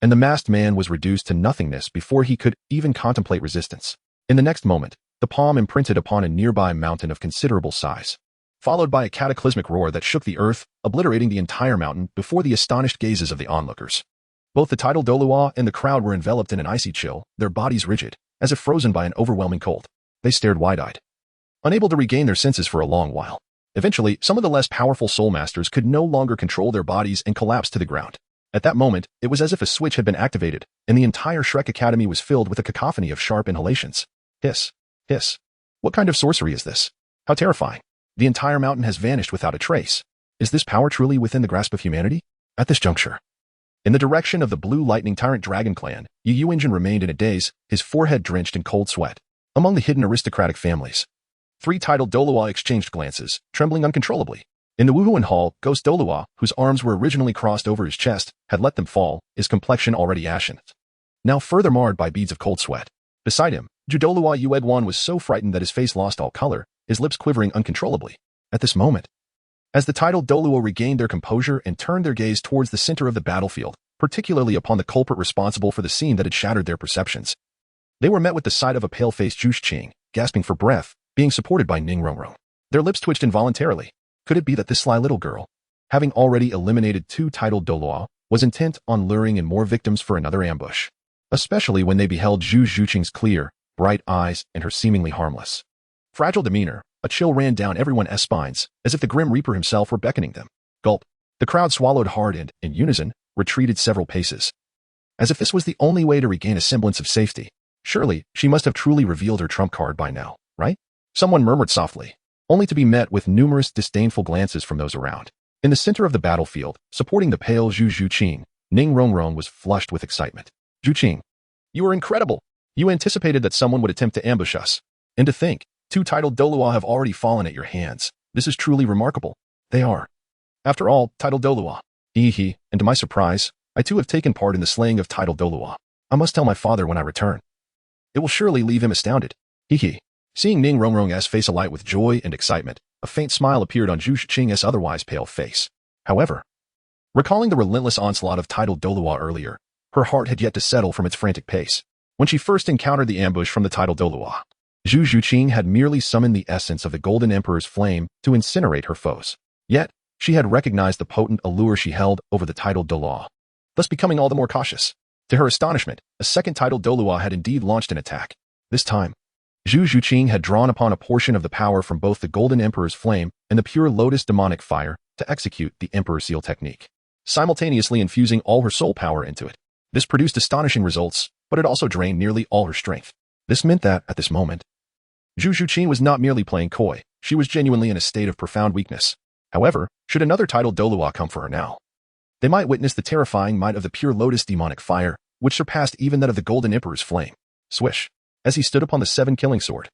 And the masked man was reduced to nothingness before he could even contemplate resistance. In the next moment, the palm imprinted upon a nearby mountain of considerable size, followed by a cataclysmic roar that shook the earth, obliterating the entire mountain before the astonished gazes of the onlookers. Both the tidal Douluo and the crowd were enveloped in an icy chill, their bodies rigid, as if frozen by an overwhelming cold. They stared wide-eyed, unable to regain their senses for a long while. Eventually, some of the less powerful soul masters could no longer control their bodies and collapsed to the ground. At that moment, it was as if a switch had been activated, and the entire Shrek Academy was filled with a cacophony of sharp inhalations. Hiss. Hiss. What kind of sorcery is this? How terrifying. The entire mountain has vanished without a trace. Is this power truly within the grasp of humanity? At this juncture, in the direction of the blue lightning tyrant dragon clan, Yu Yuanjin remained in a daze, his forehead drenched in cold sweat. Among the hidden aristocratic families, 3 titled Douluo exchanged glances, trembling uncontrollably. In the Wuhuan Hall, Ghost Douluo, whose arms were originally crossed over his chest, had let them fall, his complexion already ashen, now further marred by beads of cold sweat. Beside him, Douluo Yuedwan was so frightened that his face lost all color, his lips quivering uncontrollably. At this moment, as the titled Douluo regained their composure and turned their gaze towards the center of the battlefield, particularly upon the culprit responsible for the scene that had shattered their perceptions, they were met with the sight of a pale-faced Zhu Qing, gasping for breath, being supported by Ning Rongrong. Their lips twitched involuntarily. Could it be that this sly little girl, having already eliminated 2 titled Douluo, was intent on luring in more victims for another ambush? Especially when they beheld Zhu Zhuqing's clear, bright eyes and her seemingly harmless, fragile demeanor, a chill ran down everyone's spines, as if the Grim Reaper himself were beckoning them. Gulp. The crowd swallowed hard and, in unison, retreated several paces. As if this was the only way to regain a semblance of safety. Surely, she must have truly revealed her trump card by now, right? Someone murmured softly, only to be met with numerous disdainful glances from those around. In the center of the battlefield, supporting the pale Zhu Zhuqing, Ning Rongrong was flushed with excitement. Zhuqing, you are incredible! You anticipated that someone would attempt to ambush us. And to think, 2 titled Douluo have already fallen at your hands. This is truly remarkable. They are. After all, titled Douluo. Hee, and to my surprise, I too have taken part in the slaying of titled Douluo. I must tell my father when I return. It will surely leave him astounded. Hee. Seeing Ning Rongrong's face alight with joy and excitement, a faint smile appeared on Zhu Zhuqing's otherwise pale face. However, recalling the relentless onslaught of titled Douluo earlier, her heart had yet to settle from its frantic pace. When she first encountered the ambush from the titled Douluo, Zhu Zhuqing had merely summoned the essence of the Golden Emperor's flame to incinerate her foes. Yet, she had recognized the potent allure she held over the titled Douluo, thus becoming all the more cautious. To her astonishment, a second titled Douluo had indeed launched an attack. This time, Zhu Zhuqing had drawn upon a portion of the power from both the Golden Emperor's flame and the pure lotus demonic fire to execute the Emperor Seal technique, simultaneously infusing all her soul power into it. This produced astonishing results, but it also drained nearly all her strength. This meant that, at this moment, Zhu Zhuqing was not merely playing coy, she was genuinely in a state of profound weakness. However, should another titled Douluo come for her now, they might witness the terrifying might of the pure lotus demonic fire, which surpassed even that of the Golden Emperor's flame. Swish. As he stood upon the 7-killing sword,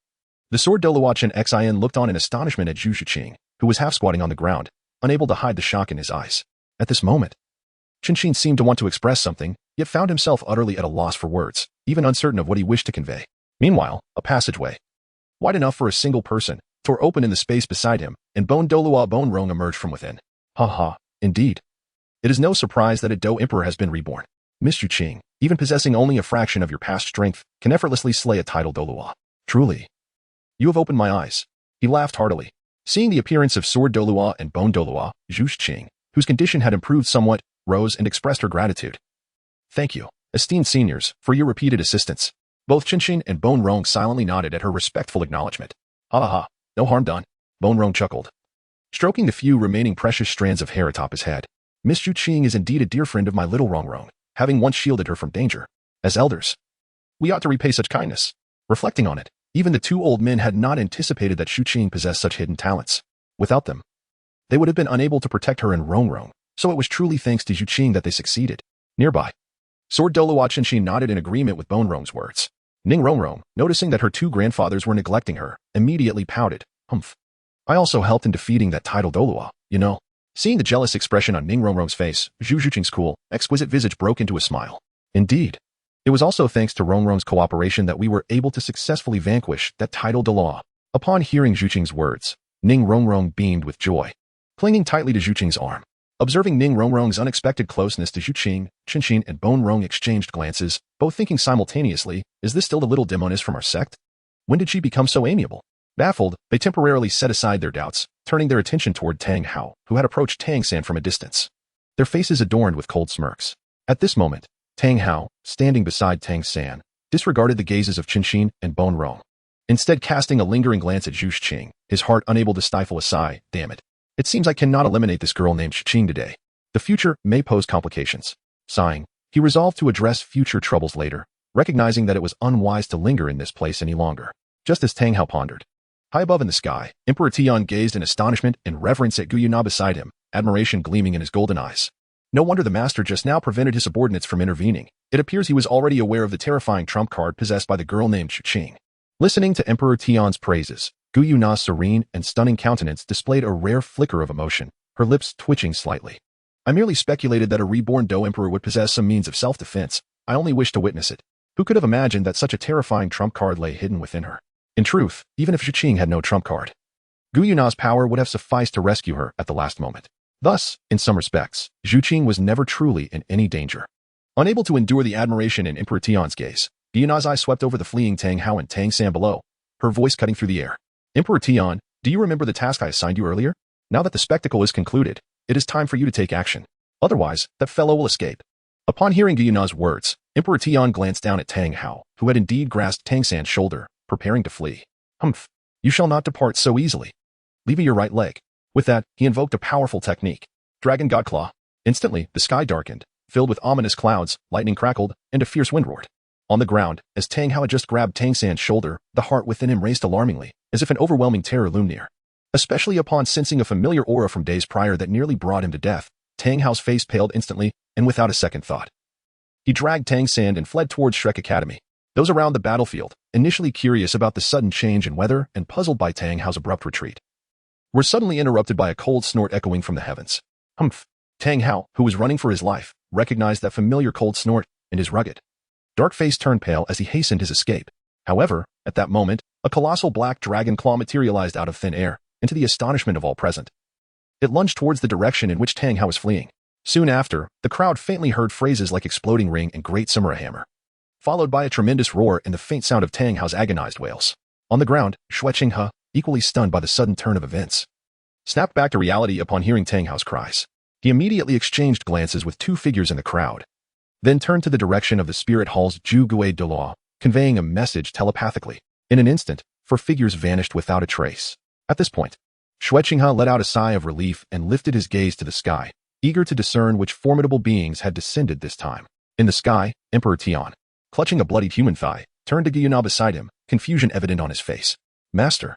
the sword Douluo Chen Xin looked on in astonishment at Zhu Zhuqing, who was half-squatting on the ground, unable to hide the shock in his eyes. At this moment, Chen Xin seemed to want to express something, yet found himself utterly at a loss for words, even uncertain of what he wished to convey. Meanwhile, a passageway, wide enough for a single person, tore open in the space beside him, and Bone Douluo Bone Rong emerged from within. Indeed. It is no surprise that a Do Emperor has been reborn. Miss Zhuqing, even possessing only a fraction of your past strength, can effortlessly slay a titled Douluo. Truly. You have opened my eyes. He laughed heartily. Seeing the appearance of Sword Douluo and Bone Douluo, Zhu Zhuqing, whose condition had improved somewhat, rose and expressed her gratitude. Thank you, esteemed seniors, for your repeated assistance. Both Qinshin and Bone Rong silently nodded at her respectful acknowledgement. No harm done, Bone Rong chuckled, stroking the few remaining precious strands of hair atop his head. Miss Zhuqing is indeed a dear friend of my little Rongrong, having once shielded her from danger. As elders, we ought to repay such kindness. Reflecting on it, even the 2 old men had not anticipated that Zhuqing possessed such hidden talents. Without them, they would have been unable to protect her and Rongrong, so it was truly thanks to Zhuqing that they succeeded. Nearby, Sword Douluo Qinshin nodded in agreement with Bone Rong's words. Ning Rongrong, noticing that her 2 grandfathers were neglecting her, immediately pouted. Humph. I also helped in defeating that titled Douluo, you know. Seeing the jealous expression on Ning Rongrong's face, Zhu Zhuqing's cool, exquisite visage broke into a smile. Indeed. It was also thanks to Rongrong's cooperation that we were able to successfully vanquish that titled Douluo. Upon hearing Zhuqing's words, Ning Rongrong beamed with joy. clinging tightly to Zhu Qing's arm. Observing Ning Rongrong's unexpected closeness to Zhu Qing, Qin Qin and Bone Rong exchanged glances, both thinking simultaneously, is this still the little demoness from our sect? When did she become so amiable? Baffled, they temporarily set aside their doubts, turning their attention toward Tang Hao, who had approached Tang San from a distance. Their faces adorned with cold smirks. At this moment, Tang Hao, standing beside Tang San, disregarded the gazes of Qin Qin and Bone Rong. Instead casting a lingering glance at Zhu Qing, his heart unable to stifle a sigh. Damn it. It seems I cannot eliminate this girl named Qing today. The future may pose complications. Sighing, he resolved to address future troubles later, recognizing that it was unwise to linger in this place any longer. Just as Tang Hao pondered. High above in the sky, Emperor Tian gazed in astonishment and reverence at Gu Yuna beside him, admiration gleaming in his golden eyes. No wonder the master just now prevented his subordinates from intervening. It appears he was already aware of the terrifying trump card possessed by the girl named Qing. Listening to Emperor Tian's praises, Gu Yuna's serene and stunning countenance displayed a rare flicker of emotion, her lips twitching slightly. I merely speculated that a reborn Dou Emperor would possess some means of self-defense. I only wished to witness it. Who could have imagined that such a terrifying trump card lay hidden within her? In truth, even if Zhu Qing had no trump card, Gu Yuna's power would have sufficed to rescue her at the last moment. Thus, in some respects, Zhu Qing was never truly in any danger. Unable to endure the admiration in Emperor Tian's gaze, Gu Yuna's eye swept over the fleeing Tang Hao and Tang San below, her voice cutting through the air. Emperor Tian, do you remember the task I assigned you earlier? Now that the spectacle is concluded, it is time for you to take action. Otherwise, that fellow will escape. Upon hearing Gu Yuna's words, Emperor Tian glanced down at Tang Hao, who had indeed grasped Tang San's shoulder, preparing to flee. Humph. You shall not depart so easily. Leave me your right leg. With that, he invoked a powerful technique. Dragon God Claw. Instantly, the sky darkened, filled with ominous clouds, lightning crackled, and a fierce wind roared. On the ground, as Tang Hao had just grabbed Tang San's shoulder, the heart within him raced alarmingly, as if an overwhelming terror loomed near. Especially upon sensing a familiar aura from days prior that nearly brought him to death, Tang Hao's face paled instantly, and without a second thought. He dragged Tang San and fled towards Shrek Academy. Those around the battlefield, initially curious about the sudden change in weather and puzzled by Tang Hao's abrupt retreat, were suddenly interrupted by a cold snort echoing from the heavens. Humph. Tang Hao, who was running for his life, recognized that familiar cold snort, and his rugged, dark face turned pale as he hastened his escape. However, at that moment, a colossal black dragon claw materialized out of thin air, and to the astonishment of all present, it lunged towards the direction in which Tang Hao was fleeing. Soon after, the crowd faintly heard phrases like exploding ring and great samurai hammer, followed by a tremendous roar and the faint sound of Tang Hao's agonized wails. On the ground, Shuai Qinghe, equally stunned by the sudden turn of events, snapped back to reality upon hearing Tang Hao's cries. He immediately exchanged glances with two figures in the crowd, then turned to the direction of the spirit hall's Zhu Gui Douluo, conveying a message telepathically. In an instant, four figures vanished without a trace. At this point, Shuai Qinghe let out a sigh of relief and lifted his gaze to the sky, eager to discern which formidable beings had descended this time. In the sky, Emperor Tian, clutching a bloodied human thigh, turned to Gu Yuna beside him, confusion evident on his face. Master,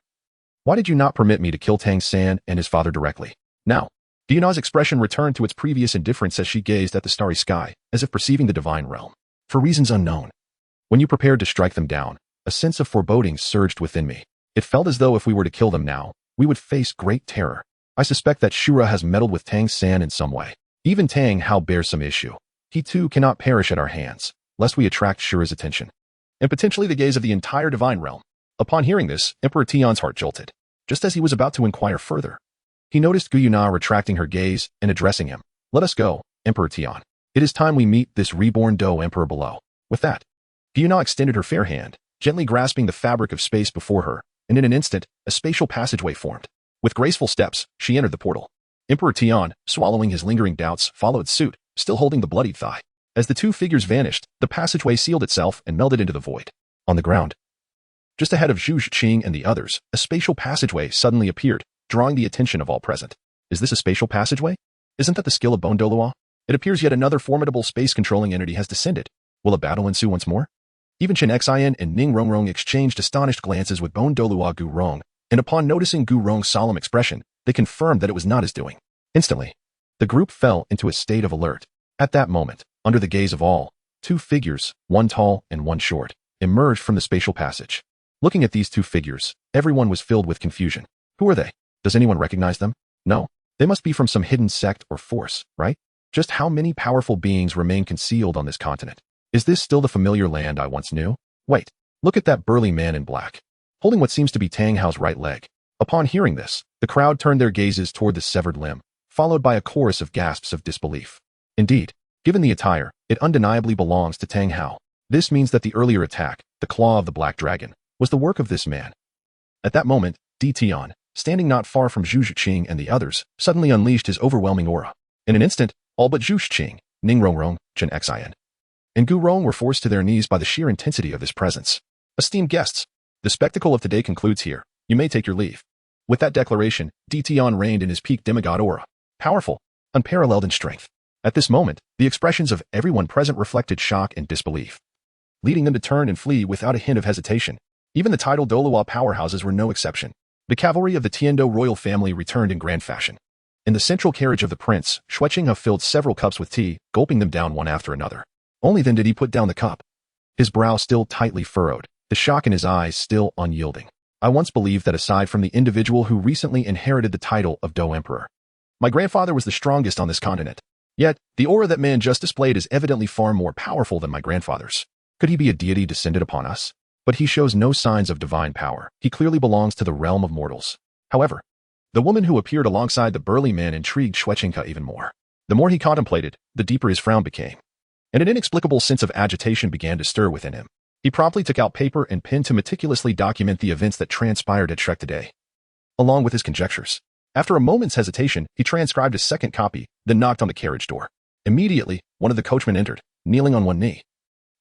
why did you not permit me to kill Tang San and his father directly? Now, Gu Yuna's expression returned to its previous indifference as she gazed at the starry sky, as if perceiving the divine realm. For reasons unknown, when you prepared to strike them down, a sense of foreboding surged within me. It felt as though if we were to kill them now, we would face great terror. I suspect that Shura has meddled with Tang San in some way. Even Tang Hao bears some issue. He too cannot perish at our hands, lest we attract Shura's attention, and potentially the gaze of the entire divine realm. Upon hearing this, Emperor Tian's heart jolted. Just as he was about to inquire further, he noticed Gu Yuna retracting her gaze and addressing him. Let us go, Emperor Tian. It is time we meet this reborn Dou Emperor below. With that, Gu Yuna extended her fair hand, gently grasping the fabric of space before her, and in an instant, a spatial passageway formed. With graceful steps, she entered the portal. Emperor Tian, swallowing his lingering doubts, followed suit, still holding the bloodied thigh. As the two figures vanished, the passageway sealed itself and melded into the void. On the ground, just ahead of Zhu Qing and the others, a spatial passageway suddenly appeared, drawing the attention of all present. Is this a spatial passageway? Isn't that the skill of Bone Douluo? It appears yet another formidable space-controlling entity has descended. Will a battle ensue once more? Even Chen Xian and Ning Rongrong exchanged astonished glances with Bone Douluo Gu Rong, and upon noticing Gu Rong's solemn expression, they confirmed that it was not his doing. Instantly, the group fell into a state of alert. At that moment, under the gaze of all, two figures, one tall and one short, emerged from the spatial passage. Looking at these two figures, everyone was filled with confusion. Who are they? Does anyone recognize them? No. They must be from some hidden sect or force, right? Just how many powerful beings remain concealed on this continent? Is this still the familiar land I once knew? Wait, look at that burly man in black, holding what seems to be Tang Hao's right leg. Upon hearing this, the crowd turned their gazes toward the severed limb, followed by a chorus of gasps of disbelief. Indeed, given the attire, it undeniably belongs to Tang Hao. This means that the earlier attack, the claw of the black dragon, was the work of this man. At that moment, Di Tian, standing not far from Zhu Zhiqing and the others, suddenly unleashed his overwhelming aura. In an instant, all but Zhu Zhiqing, Ning Rongrong, Chen Xian, and Gu Rong were forced to their knees by the sheer intensity of his presence. Esteemed guests, the spectacle of today concludes here. You may take your leave. With that declaration, Di Tian reigned in his peak demigod aura, powerful, unparalleled in strength. At this moment, the expressions of everyone present reflected shock and disbelief, leading them to turn and flee without a hint of hesitation. Even the titled Douluo powerhouses were no exception. The cavalry of the Tiando royal family returned in grand fashion. In the central carriage of the prince, Shuqing filled several cups with tea, gulping them down one after another. Only then did he put down the cup, his brow still tightly furrowed, the shock in his eyes still unyielding. I once believed that aside from the individual who recently inherited the title of Do Emperor, my grandfather was the strongest on this continent. Yet, the aura that man just displayed is evidently far more powerful than my grandfather's. Could he be a deity descended upon us? But he shows no signs of divine power. He clearly belongs to the realm of mortals. However, the woman who appeared alongside the burly man intrigued Shuqing even more. The more he contemplated, the deeper his frown became, and an inexplicable sense of agitation began to stir within him. He promptly took out paper and pen to meticulously document the events that transpired at Shrek today, along with his conjectures. After a moment's hesitation, he transcribed a second copy, then knocked on the carriage door. Immediately, one of the coachmen entered, kneeling on one knee,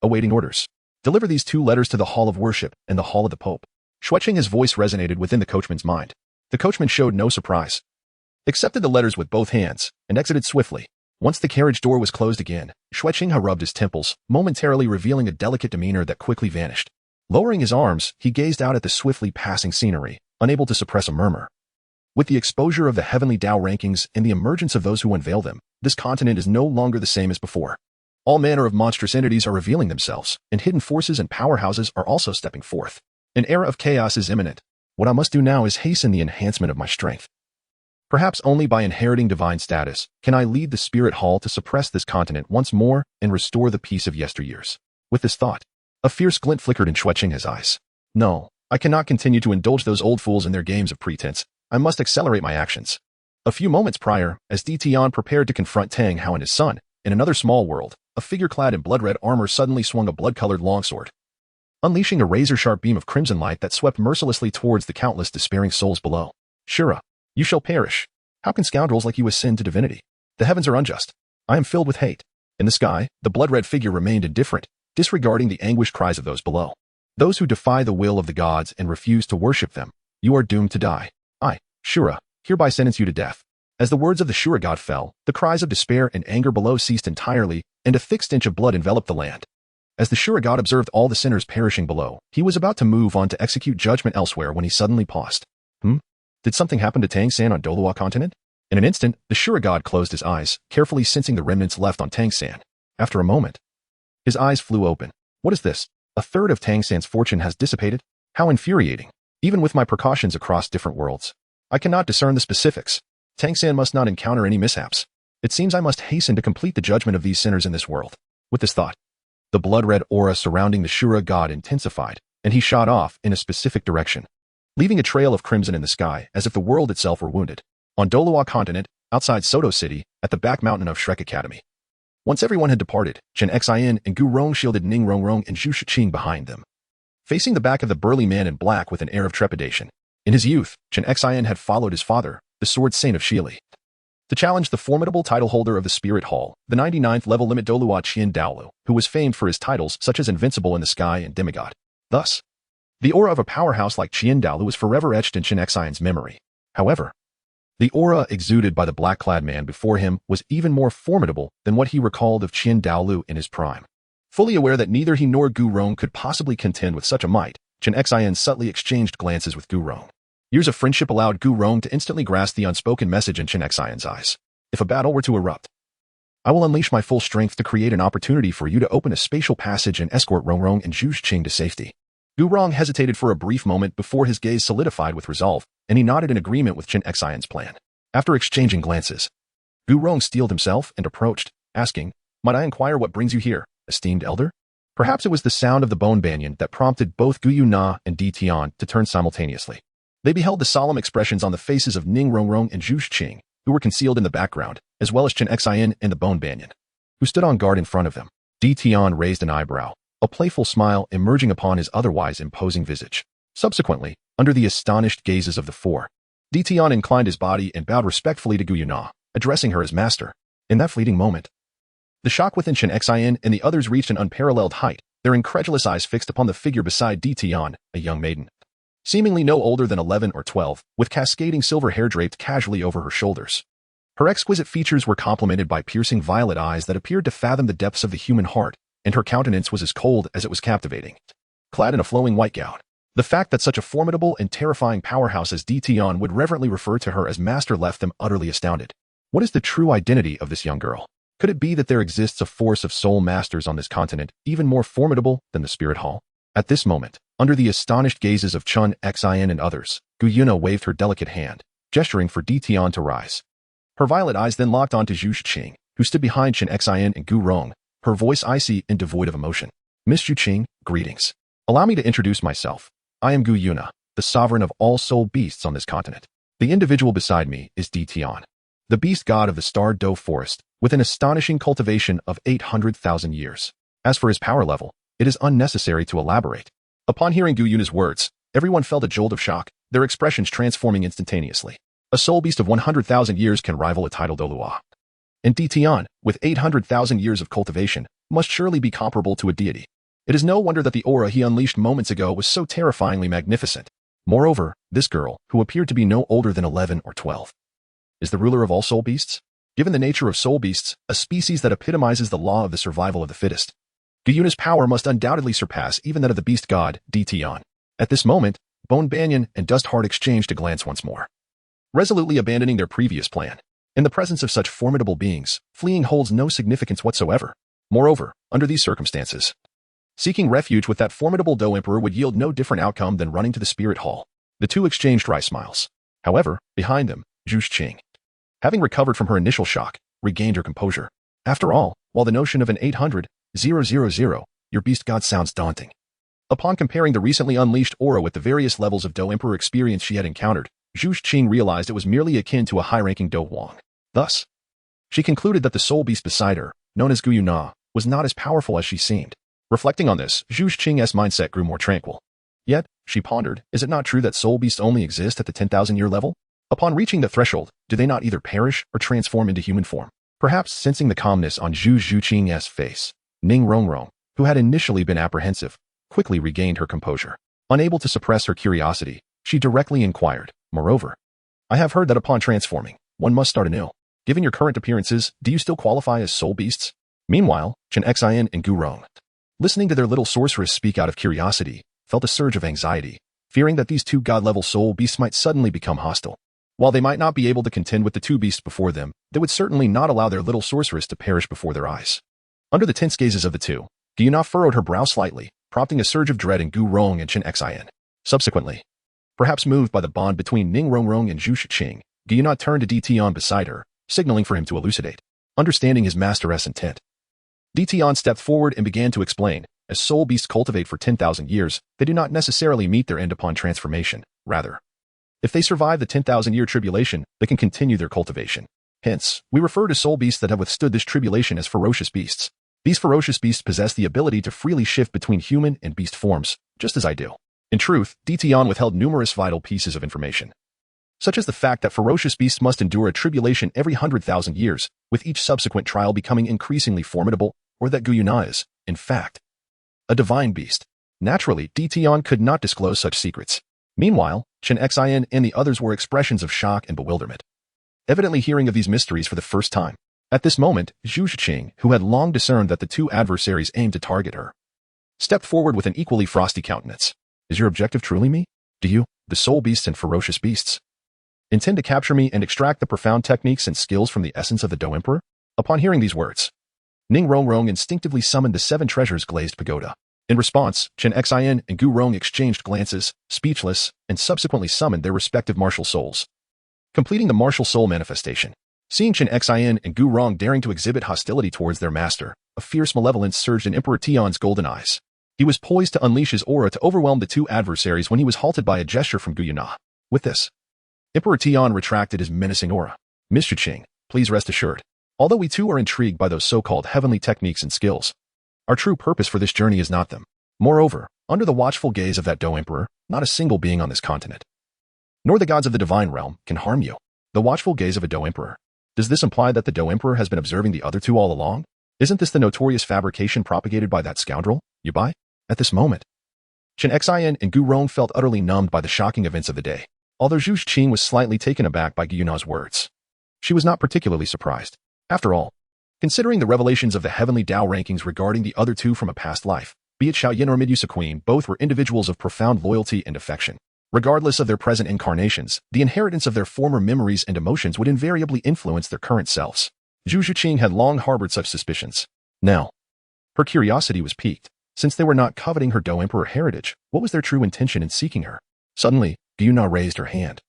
awaiting orders. Deliver these 2 letters to the Hall of Worship and the Hall of the Pope. Shuqing's voice resonated within the coachman's mind. The coachman showed no surprise, accepted the letters with both hands, and exited swiftly. Once the carriage door was closed again, Shuqing rubbed his temples, momentarily revealing a delicate demeanor that quickly vanished. Lowering his arms, he gazed out at the swiftly passing scenery, unable to suppress a murmur. With the exposure of the heavenly Tao rankings and the emergence of those who unveil them, this continent is no longer the same as before. All manner of monstrous entities are revealing themselves, and hidden forces and powerhouses are also stepping forth. An era of chaos is imminent. What I must do now is hasten the enhancement of my strength. Perhaps only by inheriting divine status can I lead the spirit hall to suppress this continent once more and restore the peace of yesteryears. With this thought, a fierce glint flickered in Shuqing's eyes. No, I cannot continue to indulge those old fools in their games of pretense. I must accelerate my actions. A few moments prior, as Di Tian prepared to confront Tang Hao and his son, in another small world, a figure clad in blood-red armor suddenly swung a blood-colored longsword, unleashing a razor-sharp beam of crimson light that swept mercilessly towards the countless despairing souls below. Shura, you shall perish. How can scoundrels like you ascend to divinity? The heavens are unjust. I am filled with hate. In the sky, the blood-red figure remained indifferent, disregarding the anguished cries of those below. Those who defy the will of the gods and refuse to worship them, you are doomed to die. I, Shura, hereby sentence you to death. As the words of the Shura god fell, the cries of despair and anger below ceased entirely, and a thick stench of blood enveloped the land. As the Shura god observed all the sinners perishing below, he was about to move on to execute judgment elsewhere when he suddenly paused. Did something happen to Tang San on Douluo Continent? In an instant, the Shura god closed his eyes, carefully sensing the remnants left on Tang San. After a moment, his eyes flew open. What is this? A third of Tang San's fortune has dissipated? How infuriating. Even with my precautions across different worlds, I cannot discern the specifics. Tang San must not encounter any mishaps. It seems I must hasten to complete the judgment of these sinners in this world. With this thought, the blood-red aura surrounding the Shura god intensified, and he shot off in a specific direction, leaving a trail of crimson in the sky as if the world itself were wounded. On Douluo Continent, outside Soto City, at the back mountain of Shrek Academy. Once everyone had departed, Chen Xian and Gu Rong shielded Ning Rongrong and Zhu Zhiqing behind them, facing the back of the burly man in black with an air of trepidation. In his youth, Chen Xian had followed his father, the Sword Saint of Shili, to challenge the formidable title holder of the Spirit Hall, the 99th level limit Douluo Daolu, who was famed for his titles such as Invincible in the Sky and Demigod. Thus, the aura of a powerhouse like Daolu was forever etched in Chen Xian's memory. However, the aura exuded by the black-clad man before him was even more formidable than what he recalled of Daolu in his prime. Fully aware that neither he nor Gu Rong could possibly contend with such a might, Chen Xian subtly exchanged glances with Gu Rong. Years of friendship allowed Gu Rong to instantly grasp the unspoken message in Chen Xian's eyes. If a battle were to erupt, I will unleash my full strength to create an opportunity for you to open a spatial passage and escort Rongrong and Zhu Zhiqing to safety. Gu Rong hesitated for a brief moment before his gaze solidified with resolve, and he nodded in agreement with Chen Xian's plan. After exchanging glances, Gu Rong steeled himself and approached, asking, "Might I inquire what brings you here, esteemed elder?" Perhaps it was the sound of the bone banyan that prompted both Gu Yuna and Di Tian to turn simultaneously. They beheld the solemn expressions on the faces of Ning Rongrong and Zhu Qing, who were concealed in the background, as well as Chen Xian and the Bone Banyan, who stood on guard in front of them. Di Tian raised an eyebrow, a playful smile emerging upon his otherwise imposing visage. Subsequently, under the astonished gazes of the four, Di Tian inclined his body and bowed respectfully to Gu Yuna, addressing her as master. In that fleeting moment, the shock within Chen Xian and the others reached an unparalleled height, their incredulous eyes fixed upon the figure beside Di Tian, a young maiden, seemingly no older than 11 or 12, with cascading silver hair draped casually over her shoulders. Her exquisite features were complemented by piercing violet eyes that appeared to fathom the depths of the human heart, and her countenance was as cold as it was captivating. Clad in a flowing white gown, the fact that such a formidable and terrifying powerhouse as Di Tian would reverently refer to her as master left them utterly astounded. What is the true identity of this young girl? Could it be that there exists a force of soul masters on this continent, even more formidable than the Spirit Hall? At this moment, under the astonished gazes of Chen Xian and others, Gu Yuna waved her delicate hand, gesturing for Di Tian to rise. Her violet eyes then locked onto Zhu Qing, who stood behind Chen Xian and Gu Rong, her voice icy and devoid of emotion. Miss Zhu Qing, greetings. Allow me to introduce myself. I am Gu Yuna, the sovereign of all soul beasts on this continent. The individual beside me is Di Tian, the beast god of the starred Doe Forest, with an astonishing cultivation of 800,000 years. As for his power level, it is unnecessary to elaborate. Upon hearing Gu Yuna's words, everyone felt a jolt of shock, their expressions transforming instantaneously. A soul beast of 100,000 years can rival a title Douluo. And Di Tian, with 800,000 years of cultivation, must surely be comparable to a deity. It is no wonder that the aura he unleashed moments ago was so terrifyingly magnificent. Moreover, this girl, who appeared to be no older than 11 or 12, is the ruler of all soul beasts? Given the nature of soul beasts, a species that epitomizes the law of the survival of the fittest, Gu Yuna's power must undoubtedly surpass even that of the beast god, Di Tian. At this moment, Bone Banyan and Dust Heart exchanged a glance once more, resolutely abandoning their previous plan. In the presence of such formidable beings, fleeing holds no significance whatsoever. Moreover, under these circumstances, seeking refuge with that formidable Doe Emperor would yield no different outcome than running to the Spirit Hall. The two exchanged wry smiles. However, behind them, Zhu Qing, having recovered from her initial shock, regained her composure. After all, while the notion of an 800,000, your beast god sounds daunting. Upon comparing the recently unleashed aura with the various levels of Doe Emperor experience she had encountered, Zhu Qing realized it was merely akin to a high-ranking Doe Wang. Thus, she concluded that the soul beast beside her, known as Gu Yuna, was not as powerful as she seemed. Reflecting on this, Zhu Qing's mindset grew more tranquil. Yet, she pondered, is it not true that soul beasts only exist at the 10,000-year level? Upon reaching the threshold, do they not either perish or transform into human form? Perhaps sensing the calmness on Zhu Qing's face, Ning Rongrong, who had initially been apprehensive, quickly regained her composure. Unable to suppress her curiosity, she directly inquired, moreover, I have heard that upon transforming, one must start anew. Given your current appearances, do you still qualify as soul beasts? Meanwhile, Chen Xian and Gu Rong, listening to their little sorceress speak out of curiosity, felt a surge of anxiety, fearing that these two god-level soul beasts might suddenly become hostile. While they might not be able to contend with the two beasts before them, they would certainly not allow their little sorceress to perish before their eyes. Under the tense gazes of the two, Gu Yuna furrowed her brow slightly, prompting a surge of dread in Gu Rong and Chen Xian. Subsequently, perhaps moved by the bond between Ning Rongrong and Zhu Qing, Gu Yuna turned to Di Tian beside her, signaling for him to elucidate. Understanding his master's intent, Di Tian stepped forward and began to explain, as soul beasts cultivate for 10,000 years, they do not necessarily meet their end upon transformation. Rather, if they survive the 10,000-year tribulation, they can continue their cultivation. Hence, we refer to soul beasts that have withstood this tribulation as ferocious beasts. These ferocious beasts possess the ability to freely shift between human and beast forms, just as I do. In truth, Di Tian withheld numerous vital pieces of information, such as the fact that ferocious beasts must endure a tribulation every 100,000 years, with each subsequent trial becoming increasingly formidable, or that Gu Yuna is, in fact, a divine beast. Naturally, Di Tian could not disclose such secrets. Meanwhile, Chen Xian and the others were expressions of shock and bewilderment, evidently hearing of these mysteries for the first time. At this moment, Zhu Qing, who had long discerned that the two adversaries aimed to target her, stepped forward with an equally frosty countenance. Is your objective truly me? Do you, the soul beasts and ferocious beasts, intend to capture me and extract the profound techniques and skills from the essence of the Doe Emperor? Upon hearing these words, Ning Rongrong instinctively summoned the 7 treasures glazed pagoda. In response, Chen Xian and Gu Rong exchanged glances, speechless, and subsequently summoned their respective martial souls, completing the martial soul manifestation. Seeing Chen Xian and Gu Rong daring to exhibit hostility towards their master, a fierce malevolence surged in Emperor Tian's golden eyes. He was poised to unleash his aura to overwhelm the two adversaries when he was halted by a gesture from Gu Yuna. With this, Emperor Tian retracted his menacing aura. Miss Xuqing, please rest assured. Although we too are intrigued by those so-called heavenly techniques and skills, our true purpose for this journey is not them. Moreover, under the watchful gaze of that Dou Emperor, not a single being on this continent, nor the gods of the divine realm, can harm you. The watchful gaze of a Dou Emperor. Does this imply that the Dou Emperor has been observing the other two all along? Isn't this the notorious fabrication propagated by that scoundrel, Yubai? At this moment, Chen Xian and Gu Rong felt utterly numbed by the shocking events of the day. Although Zhu Qing was slightly taken aback by Gu Yuna's words, she was not particularly surprised. After all, considering the revelations of the heavenly Dao rankings regarding the other two from a past life, be it Xiaoyan or Midyusa Queen, both were individuals of profound loyalty and affection. Regardless of their present incarnations, the inheritance of their former memories and emotions would invariably influence their current selves. Zhu Qing had long harbored such suspicions. Now, her curiosity was piqued. Since they were not coveting her Dou Emperor heritage, what was their true intention in seeking her? Suddenly, Gu Yuna raised her hand,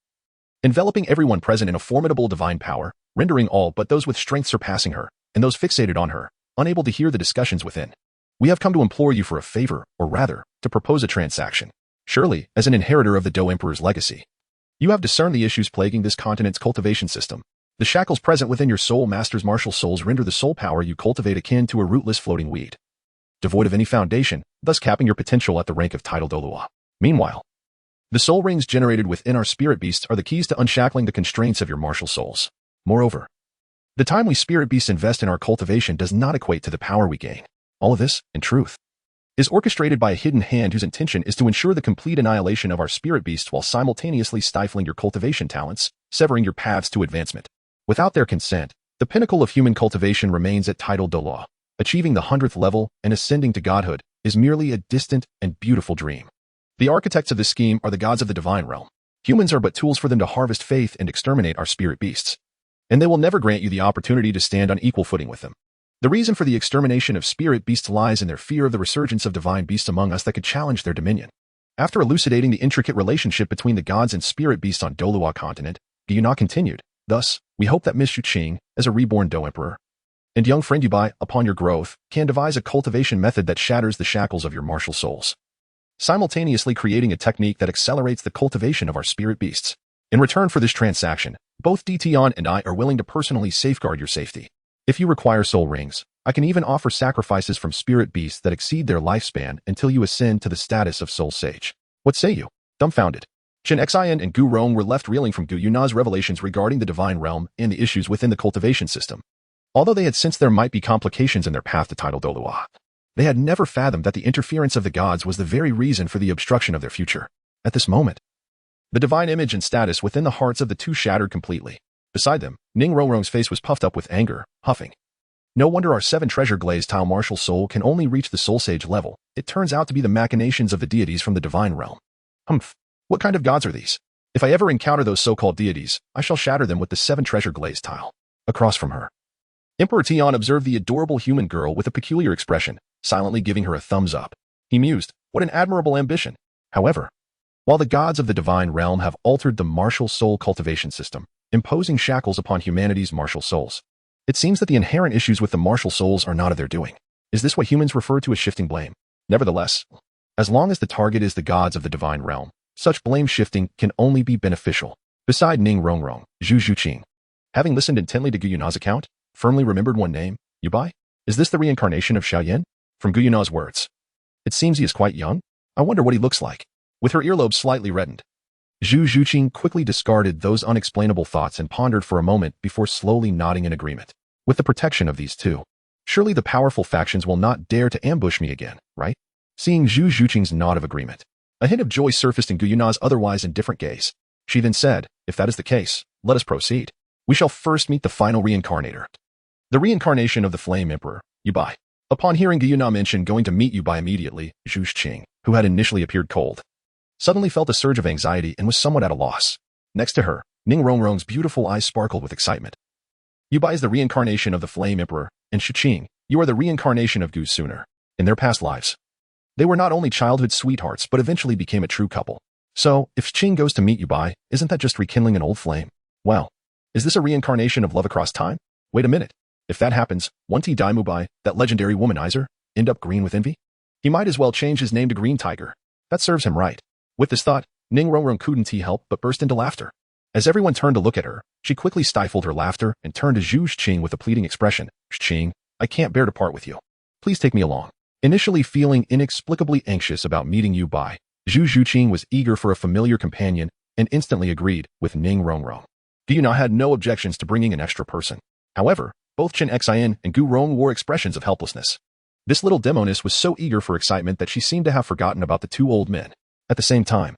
enveloping everyone present in a formidable divine power, rendering all but those with strength surpassing her, and those fixated on her, unable to hear the discussions within. We have come to implore you for a favor, or rather, to propose a transaction. Surely, as an inheritor of the Dou Emperor's legacy, you have discerned the issues plaguing this continent's cultivation system. The shackles present within your soul master's martial souls render the soul power you cultivate akin to a rootless floating weed, devoid of any foundation, thus capping your potential at the rank of title Douluo. Meanwhile, the soul rings generated within our spirit beasts are the keys to unshackling the constraints of your martial souls. Moreover, the time we spirit beasts invest in our cultivation does not equate to the power we gain. All of this, in truth, is orchestrated by a hidden hand whose intention is to ensure the complete annihilation of our spirit beasts while simultaneously stifling your cultivation talents, severing your paths to advancement. Without their consent, the pinnacle of human cultivation remains at title Douluo. Achieving the 100th level and ascending to godhood is merely a distant and beautiful dream. The architects of this scheme are the gods of the divine realm. Humans are but tools for them to harvest faith and exterminate our spirit beasts, and they will never grant you the opportunity to stand on equal footing with them. The reason for the extermination of spirit beasts lies in their fear of the resurgence of divine beasts among us that could challenge their dominion. After elucidating the intricate relationship between the gods and spirit beasts on Douluo Continent, Gu Yuna continued, thus, we hope that Miss Xuqing, as a reborn Dou Emperor, and young friend Yubai, upon your growth, can devise a cultivation method that shatters the shackles of your martial souls, simultaneously creating a technique that accelerates the cultivation of our spirit beasts. In return for this transaction, both Tian and I are willing to personally safeguard your safety. If you require soul rings, I can even offer sacrifices from spirit beasts that exceed their lifespan until you ascend to the status of soul sage. What say you? Dumbfounded, Chen Xian and Gu Rong were left reeling from Gu Yuna's revelations regarding the divine realm and the issues within the cultivation system. Although they had sensed there might be complications in their path to title Douluo, they had never fathomed that the interference of the gods was the very reason for the obstruction of their future. At this moment, the divine image and status within the hearts of the two shattered completely. Beside them, Ning Rongrong's face was puffed up with anger, huffing. No wonder our 7 treasure glazed tile martial soul can only reach the soul sage level. It turns out to be the machinations of the deities from the divine realm. Humph. What kind of gods are these? If I ever encounter those so-called deities, I shall shatter them with the 7 treasure glazed tile. Across from her, Emperor Tian observed the adorable human girl with a peculiar expression, silently giving her a thumbs up. He mused, what an admirable ambition. However, while the gods of the divine realm have altered the martial soul cultivation system, imposing shackles upon humanity's martial souls, it seems that the inherent issues with the martial souls are not of their doing. Is this what humans refer to as shifting blame? Nevertheless, as long as the target is the gods of the divine realm, such blame shifting can only be beneficial. Beside Ning Rongrong, Zhu Qing, having listened intently to Gu Yuna's account, firmly remembered one name, Yubai? Is this the reincarnation of Xiaoyan? From Gu Yuna's words, it seems he is quite young. I wonder what he looks like. With her earlobes slightly reddened, Zhu Qing quickly discarded those unexplainable thoughts and pondered for a moment before slowly nodding in agreement. With the protection of these two, surely the powerful factions will not dare to ambush me again, right? Seeing Zhu Qing's nod of agreement, a hint of joy surfaced in Gu Yuna's otherwise indifferent gaze. She then said, if that is the case, let us proceed. We shall first meet the final reincarnator, the reincarnation of the Flame Emperor, Yubai. Upon hearing Gu Yuna mention going to meet Yubai immediately, Zhu Qing, who had initially appeared cold, suddenly felt a surge of anxiety and was somewhat at a loss. Next to her, Ning Rongrong's beautiful eyes sparkled with excitement. Yubai is the reincarnation of the Flame Emperor, and Xuqing, you are the reincarnation of Gu Sooner. In their past lives, they were not only childhood sweethearts but eventually became a true couple. So, if Xuqing goes to meet Yubai, isn't that just rekindling an old flame? Well, is this a reincarnation of love across time? Wait a minute. If that happens, won't T Daimubai, that legendary womanizer, end up green with envy? He might as well change his name to Green Tiger. That serves him right. With this thought, Ning Rongrong couldn't help but burst into laughter. As everyone turned to look at her, she quickly stifled her laughter and turned to Zhu Xing with a pleading expression. Xing, I can't bear to part with you. Please take me along. Initially feeling inexplicably anxious about meeting you by, Zhu Xing was eager for a familiar companion and instantly agreed with Ning Rongrong. Gu Na had no objections to bringing an extra person. However, both Chen Xian and Gu Rong wore expressions of helplessness. This little demoness was so eager for excitement that she seemed to have forgotten about the two old men. At the same time,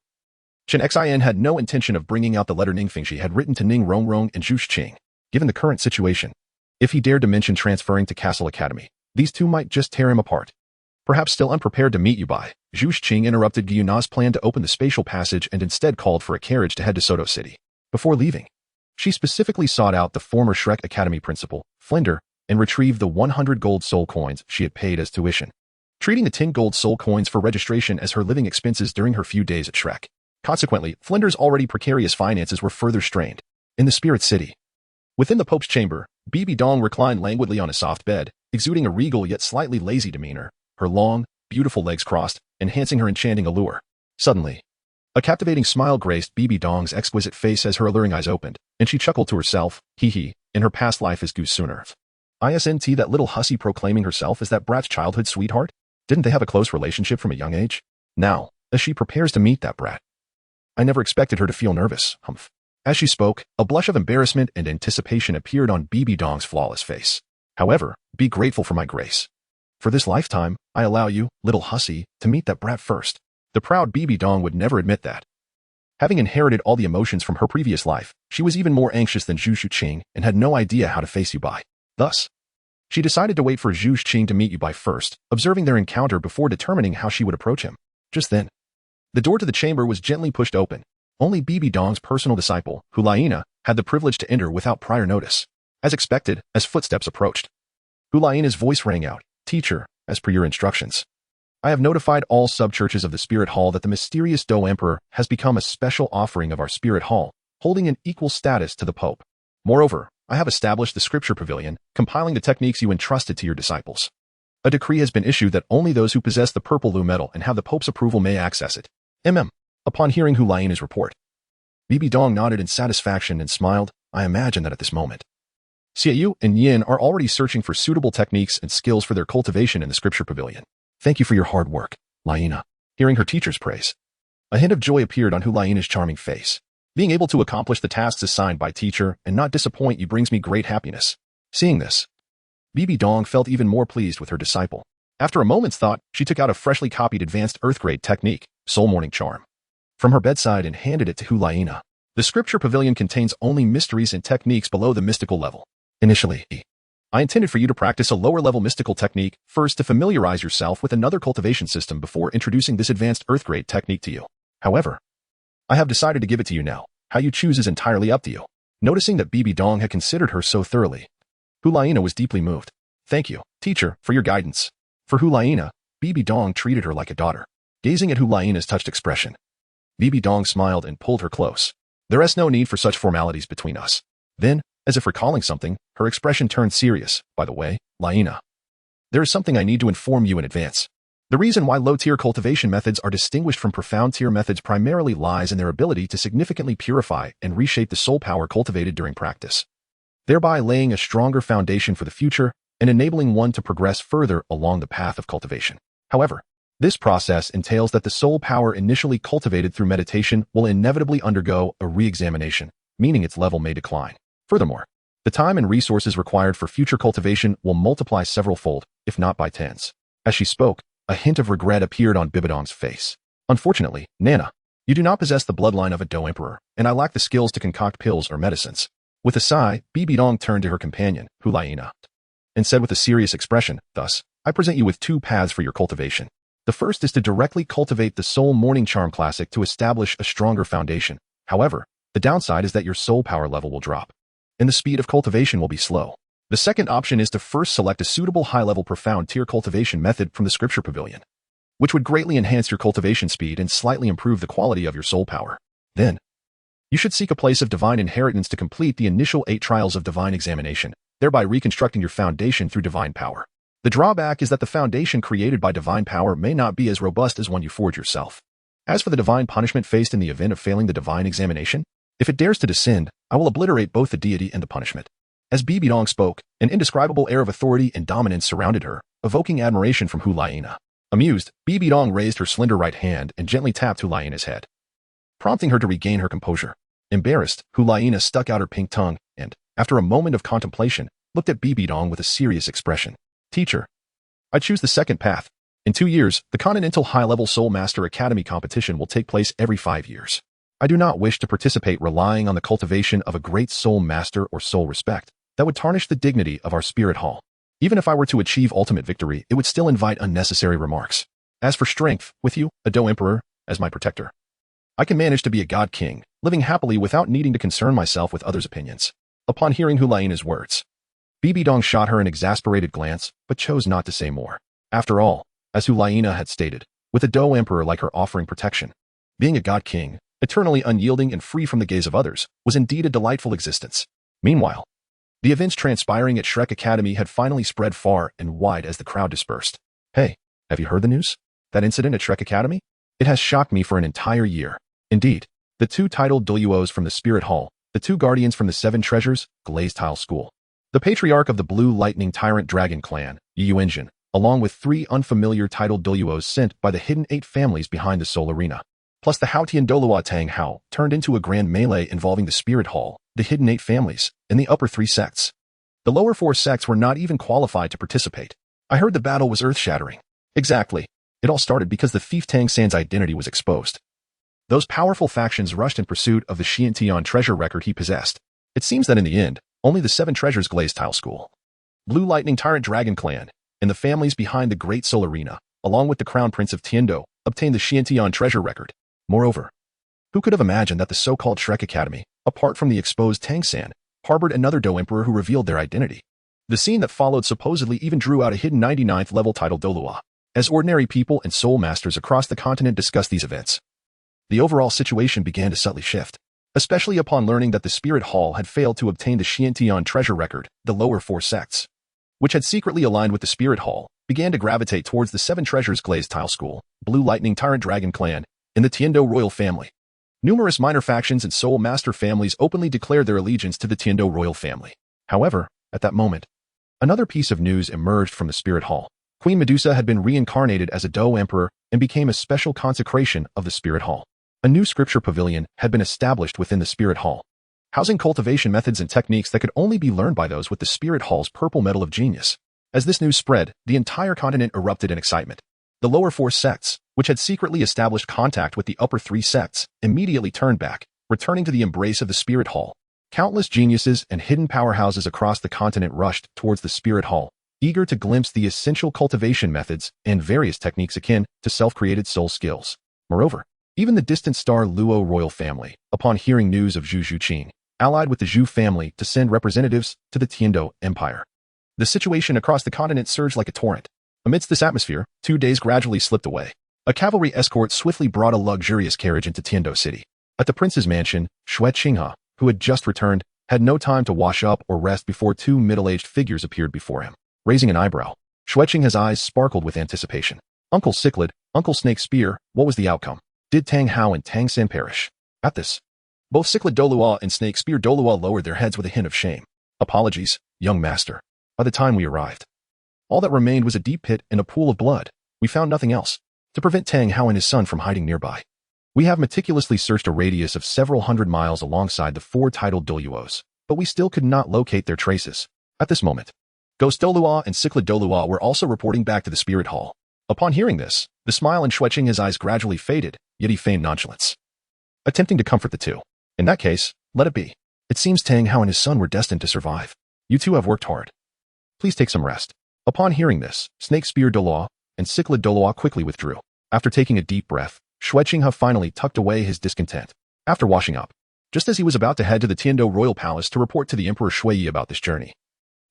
Chen Xian had no intention of bringing out the letter Ningfeng she had written to Ning Rongrong and Zhu Xing. Given the current situation, if he dared to mention transferring to Castle Academy, these two might just tear him apart. Perhaps still unprepared to meet you by, Zhu Xing interrupted Gu Na's plan to open the spatial passage and instead called for a carriage to head to Soto City. Before leaving, she specifically sought out the former Shrek Academy principal, Flinder, and retrieved the 100 gold soul coins she had paid as tuition, treating the 10 gold soul coins for registration as her living expenses during her few days at Shrek. Consequently, Flinder's already precarious finances were further strained. In the Spirit City, within the Pope's chamber, Bibi Dong reclined languidly on a soft bed, exuding a regal yet slightly lazy demeanor, her long, beautiful legs crossed, enhancing her enchanting allure. Suddenly, a captivating smile graced Bibi Dong's exquisite face as her alluring eyes opened, and she chuckled to herself, hee, in her past life as Goose Sooner. Isn't that little hussy proclaiming herself as that brat's childhood sweetheart? Didn't they have a close relationship from a young age? Now, as she prepares to meet that brat. I never expected her to feel nervous, humph. As she spoke, a blush of embarrassment and anticipation appeared on Bibi Dong's flawless face. However, be grateful for my grace. For this lifetime, I allow you, little hussy, to meet that brat first. The proud Bibi Dong would never admit that. Having inherited all the emotions from her previous life, she was even more anxious than Zhu Xing and had no idea how to face you by. Thus, she decided to wait for Zhu Xing to meet you by first, observing their encounter before determining how she would approach him. Just then, the door to the chamber was gently pushed open. Only Bibi Dong's personal disciple, Hulaina, had the privilege to enter without prior notice. As expected, as footsteps approached, Hulaina's voice rang out, Teacher, as per your instructions, I have notified all sub-churches of the Spirit Hall that the mysterious Do Emperor has become a special offering of our Spirit Hall, holding an equal status to the Pope. Moreover, I have established the Scripture Pavilion, compiling the techniques you entrusted to your disciples. A decree has been issued that only those who possess the purple Lu metal and have the Pope's approval may access it. Upon hearing Hulaina's report, Bibi Dong nodded in satisfaction and smiled. I imagine that at this moment, Xiaoyu and Yin are already searching for suitable techniques and skills for their cultivation in the Scripture Pavilion. Thank you for your hard work, Laina. Hearing her teacher's praise, a hint of joy appeared on Hulaina's charming face. Being able to accomplish the tasks assigned by teacher and not disappoint you brings me great happiness. Seeing this, Bibi Dong felt even more pleased with her disciple. After a moment's thought, she took out a freshly copied advanced Earth Grade technique, Soul Morning Charm, from her bedside and handed it to Hulaina. The Scripture Pavilion contains only mysteries and techniques below the mystical level. Initially, I intended for you to practice a lower-level mystical technique first to familiarize yourself with another cultivation system before introducing this advanced Earth Grade technique to you. However, I have decided to give it to you now. How you choose is entirely up to you. Noticing that Bibi Dong had considered her so thoroughly, Hulaina was deeply moved. Thank you, teacher, for your guidance. For Hulaina, Bibi Dong treated her like a daughter. Gazing at Hulaina's touched expression, Bibi Dong smiled and pulled her close. There is no need for such formalities between us. Then, as if recalling something, her expression turned serious. By the way, Laina, there is something I need to inform you in advance. The reason why low-tier cultivation methods are distinguished from profound-tier methods primarily lies in their ability to significantly purify and reshape the soul power cultivated during practice, thereby laying a stronger foundation for the future and enabling one to progress further along the path of cultivation. However, this process entails that the soul power initially cultivated through meditation will inevitably undergo a re-examination, meaning its level may decline. Furthermore, the time and resources required for future cultivation will multiply several-fold, if not by tens. As she spoke, a hint of regret appeared on Bibi Dong's face. Unfortunately, Nana, you do not possess the bloodline of a Do Emperor, and I lack the skills to concoct pills or medicines. With a sigh, Bibi Dong turned to her companion, Hulaina, and said with a serious expression, thus, I present you with two paths for your cultivation. The first is to directly cultivate the Soul Morning Charm Classic to establish a stronger foundation. However, the downside is that your soul power level will drop, and the speed of cultivation will be slow. The second option is to first select a suitable high-level profound tier cultivation method from the Scripture Pavilion, which would greatly enhance your cultivation speed and slightly improve the quality of your soul power. Then, you should seek a place of divine inheritance to complete the initial 8 trials of divine examination, thereby reconstructing your foundation through divine power. The drawback is that the foundation created by divine power may not be as robust as one you forge yourself. As for the divine punishment faced in the event of failing the divine examination, if it dares to descend, I will obliterate both the deity and the punishment. As Bibi Dong spoke, an indescribable air of authority and dominance surrounded her, evoking admiration from Hulaina. Amused, Bibi Dong raised her slender right hand and gently tapped Hulaina's head, prompting her to regain her composure. Embarrassed, Hulaina stuck out her pink tongue and, after a moment of contemplation, looked at Bibi Dong with a serious expression. Teacher, I choose the second path. In 2 years, the Continental High-Level Soul Master Academy competition will take place every 5 years. I do not wish to participate relying on the cultivation of a great soul master or soul respect. That would tarnish the dignity of our spirit hall. Even if I were to achieve ultimate victory, it would still invite unnecessary remarks. As for strength, with you, a Do Emperor, as my protector, I can manage to be a God King, living happily without needing to concern myself with others' opinions. Upon hearing Hulaina's words, Bibi Dong shot her an exasperated glance, but chose not to say more. After all, as Hulaina had stated, with a Do Emperor like her offering protection, being a God King, eternally unyielding and free from the gaze of others, was indeed a delightful existence. Meanwhile, the events transpiring at Shrek Academy had finally spread far and wide as the crowd dispersed. Hey, have you heard the news? That incident at Shrek Academy? It has shocked me for an entire year. Indeed, the 2 titled Douluos from the Spirit Hall, the 2 guardians from the 7 treasures, Glazed Tile School, the patriarch of the Blue Lightning Tyrant Dragon Clan, Yu Engine, along with 3 unfamiliar titled Douluos sent by the hidden 8 families behind the Soul Arena, plus the Haotian Douluo Tang Hao, turned into a grand melee involving the Spirit Hall, the hidden 8 families, and the upper 3 sects. The lower 4 sects were not even qualified to participate. I heard the battle was earth-shattering. Exactly. It all started because the thief Tang San's identity was exposed. Those powerful factions rushed in pursuit of the Xiantian treasure record he possessed. It seems that in the end, only the 7 treasures Glazed Tile School, Blue Lightning Tyrant Dragon Clan, and the families behind the Great Soul Arena, along with the Crown Prince of Tiando, obtained the Xiantian treasure record. Moreover, who could have imagined that the so-called Shrek Academy, apart from the exposed Tang San, harbored another Do Emperor who revealed their identity? The scene that followed supposedly even drew out a hidden 99th level title Douluo. As ordinary people and soul masters across the continent discussed these events, the overall situation began to subtly shift, especially upon learning that the Spirit Hall had failed to obtain the Xiantian treasure record. The lower 4 sects, which had secretly aligned with the Spirit Hall, began to gravitate towards the 7 treasures Glazed Tile School, Blue Lightning Tyrant Dragon Clan, and the Tiando royal family. Numerous minor factions and soul master families openly declared their allegiance to the Tiando royal family. However, at that moment, another piece of news emerged from the Spirit Hall. Queen Medusa had been reincarnated as a Do Emperor and became a special consecration of the Spirit Hall. A new scripture pavilion had been established within the Spirit Hall, housing cultivation methods and techniques that could only be learned by those with the Spirit Hall's purple medal of genius. As this news spread, the entire continent erupted in excitement. The lower 4 sects, which had secretly established contact with the upper 3 sects, immediately turned back, returning to the embrace of the Spirit Hall. Countless geniuses and hidden powerhouses across the continent rushed towards the Spirit Hall, eager to glimpse the essential cultivation methods and various techniques akin to self-created soul skills. Moreover, even the distant star Luo royal family, upon hearing news of Zhu Zhuqing, allied with the Zhu family to send representatives to the Tiando Empire. The situation across the continent surged like a torrent. Amidst this atmosphere, 2 days gradually slipped away. A cavalry escort swiftly brought a luxurious carriage into Tiando City. At the prince's mansion, Shui Qinghe, who had just returned, had no time to wash up or rest before 2 middle-aged figures appeared before him. Raising an eyebrow, Shui Qinghe's eyes sparkled with anticipation. Uncle Cichlid, Uncle Snake Spear, what was the outcome? Did Tang Hao and Tang San perish? At this, both Cichlid Douluo and Snake Spear Douluo lowered their heads with a hint of shame. Apologies, young master. By the time we arrived, all that remained was a deep pit and a pool of blood. We found nothing else to prevent Tang Hao and his son from hiding nearby. We have meticulously searched a radius of several hundred miles alongside the 4 titled Douluos, but we still could not locate their traces. At this moment, Ghost Douluo and Cichlid Douluo were also reporting back to the Spirit Hall. Upon hearing this, the smile in Shui Qinghe's eyes gradually faded, yet he feigned nonchalance, attempting to comfort the 2. In that case, let it be. It seems Tang Hao and his son were destined to survive. You 2 have worked hard. Please take some rest. Upon hearing this, Snake Spear Douluo and Cichlid Douluo quickly withdrew. After taking a deep breath, Shui Qinghe finally tucked away his discontent. After washing up, just as he was about to head to the Tiando Royal Palace to report to the Emperor Shui about this journey,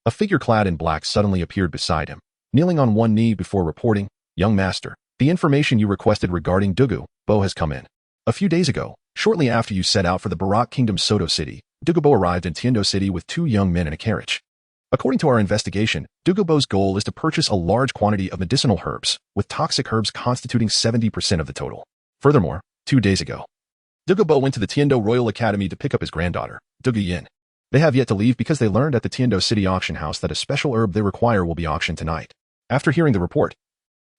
a figure clad in black suddenly appeared beside him, kneeling on one knee before reporting, "Young master, the information you requested regarding Douluo has come in. A few days ago, shortly after you set out for the Barak Kingdom's Soto City, Douluo arrived in Tiando City with 2 young men in a carriage. According to our investigation, Douluo's goal is to purchase a large quantity of medicinal herbs, with toxic herbs constituting 70% of the total. Furthermore, 2 days ago, Douluo went to the Tiando Royal Academy to pick up his granddaughter, Douluo. They have yet to leave because they learned at the Tiando City auction house that a special herb they require will be auctioned tonight. After hearing the report,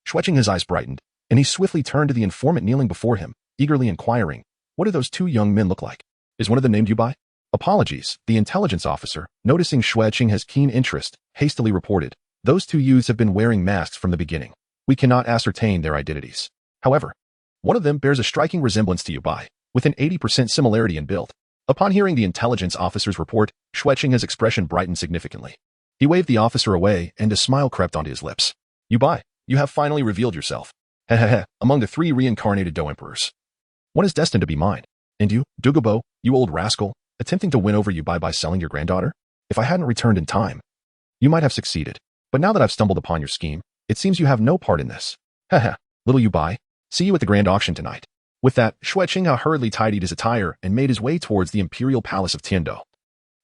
Shueching his eyes brightened, and he swiftly turned to the informant kneeling before him, eagerly inquiring, "What do those two young men look like? Is one of them named Yubai?" "Apologies," the intelligence officer, noticing Shueching has keen interest, hastily reported. "Those two youths have been wearing masks from the beginning. We cannot ascertain their identities. However, one of them bears a striking resemblance to Yubai, with an 80% similarity in build." Upon hearing the intelligence officer's report, Shueching's expression brightened significantly. He waved the officer away, and a smile crept onto his lips. "Yubai, you have finally revealed yourself. Hehehe, among the 3 reincarnated Do Emperors. One is destined to be mine. And you, Douluo, you old rascal, attempting to win over Yubai by selling your granddaughter? If I hadn't returned in time, you might have succeeded. But now that I've stumbled upon your scheme, it seems you have no part in this. Hehe, little Yubai, see you at the grand auction tonight." With that, Shueching hurriedly tidied his attire and made his way towards the imperial palace of Tiando,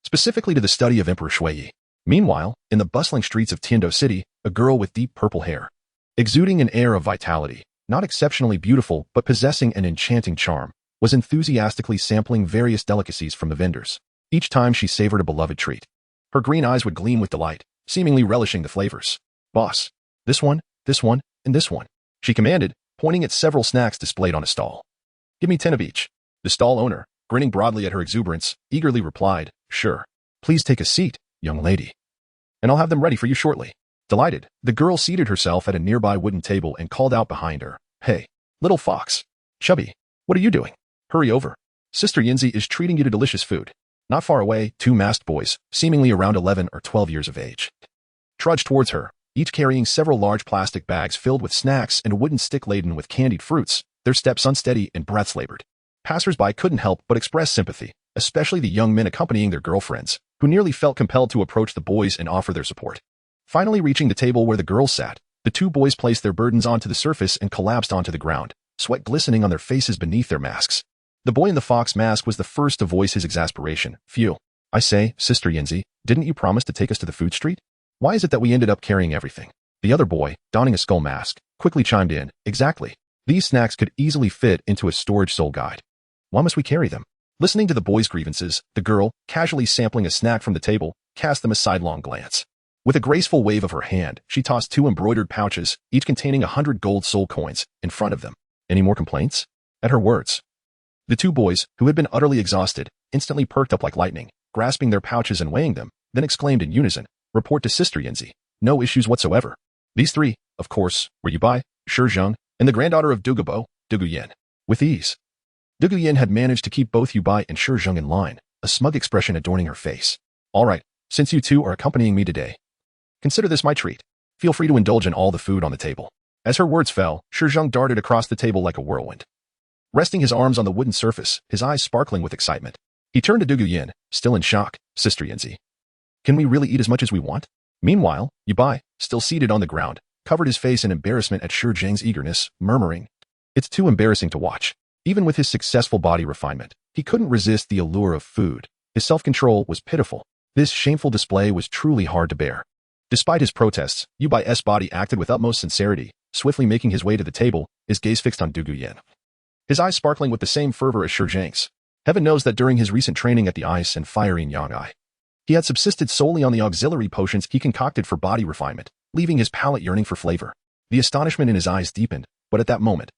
specifically to the study of Emperor Shui. Meanwhile, in the bustling streets of Tiando City, a girl with deep purple hair, exuding an air of vitality, not exceptionally beautiful but possessing an enchanting charm, was enthusiastically sampling various delicacies from the vendors. Each time she savored a beloved treat, her green eyes would gleam with delight, seemingly relishing the flavors. "Boss, this one, and this one," she commanded, pointing at several snacks displayed on a stall. "Give me 10 of each." The stall owner, grinning broadly at her exuberance, eagerly replied, "Sure. Please take a seat, young lady, and I'll have them ready for you shortly." Delighted, the girl seated herself at a nearby wooden table and called out behind her, "Hey, little fox. Chubby, what are you doing? Hurry over. Sister Yinzi is treating you to delicious food." Not far away, 2 masked boys, seemingly around 11 or 12 years of age, trudged towards her, each carrying several large plastic bags filled with snacks and a wooden stick laden with candied fruits, their steps unsteady and breaths labored. Passers-by couldn't help but express sympathy, especially the young men accompanying their girlfriends, who nearly felt compelled to approach the boys and offer their support. Finally reaching the table where the girls sat, the 2 boys placed their burdens onto the surface and collapsed onto the ground, sweat glistening on their faces beneath their masks. The boy in the fox mask was the first to voice his exasperation. "Phew. I say, Sister Yinzi, didn't you promise to take us to the food street? Why is it that we ended up carrying everything?" The other boy, donning a skull mask, quickly chimed in, "Exactly. These snacks could easily fit into a storage soul guide. Why must we carry them?" Listening to the boy's grievances, the girl, casually sampling a snack from the table, cast them a sidelong glance. With a graceful wave of her hand, she tossed 2 embroidered pouches, each containing 100 gold soul coins, in front of them. "Any more complaints?" At her words, the 2 boys, who had been utterly exhausted, instantly perked up like lightning, grasping their pouches and weighing them, then exclaimed in unison, "Report to Sister Yinzi. No issues whatsoever." These 3, of course, were Yubai, Shizheng, and the granddaughter of Douluo, Douluo. With ease, Douluo had managed to keep both Yubai and Shizheng in line, a smug expression adorning her face. "All right, since you 2 are accompanying me today, consider this my treat. Feel free to indulge in all the food on the table." As her words fell, Shizheng darted across the table like a whirlwind, resting his arms on the wooden surface, his eyes sparkling with excitement. He turned to Douluo, still in shock. "Sister Yinzi, can we really eat as much as we want?" Meanwhile, Yubai, still seated on the ground, covered his face in embarrassment at Shizheng's eagerness, murmuring, "It's too embarrassing to watch." Even with his successful body refinement, he couldn't resist the allure of food. His self-control was pitiful. This shameful display was truly hard to bear. Despite his protests, Yubai's body acted with utmost sincerity, swiftly making his way to the table, his gaze fixed on Douluo, his eyes sparkling with the same fervor as Shizheng's. Heaven knows that during his recent training at the ice and fiery Yang, he had subsisted solely on the auxiliary potions he concocted for body refinement, leaving his palate yearning for flavor. The astonishment in his eyes deepened, but at that moment,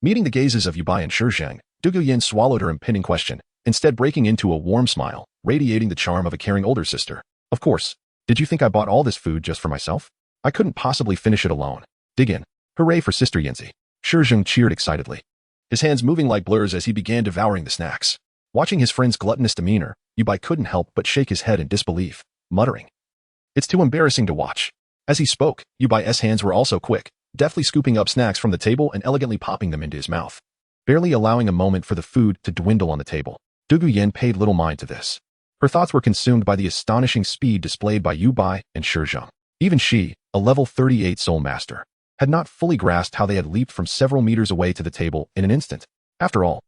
meeting the gazes of Yubai and Shizheng, Douluo swallowed her impending question, instead breaking into a warm smile, radiating the charm of a caring older sister. "Of course. Did you think I bought all this food just for myself? I couldn't possibly finish it alone. Dig in. Hooray for Sister Yinzi." Shizheng cheered excitedly, his hands moving like blurs as he began devouring the snacks. Watching his friend's gluttonous demeanor, Yubai couldn't help but shake his head in disbelief, muttering, "It's too embarrassing to watch." As he spoke, Yubai's hands were also quick, deftly scooping up snacks from the table and elegantly popping them into his mouth, barely allowing a moment for the food to dwindle on the table. Douluo paid little mind to this. Her thoughts were consumed by the astonishing speed displayed by Yubai and Shizheng. Even she, a level 38 soul master, had not fully grasped how they had leaped from several meters away to the table in an instant. After all,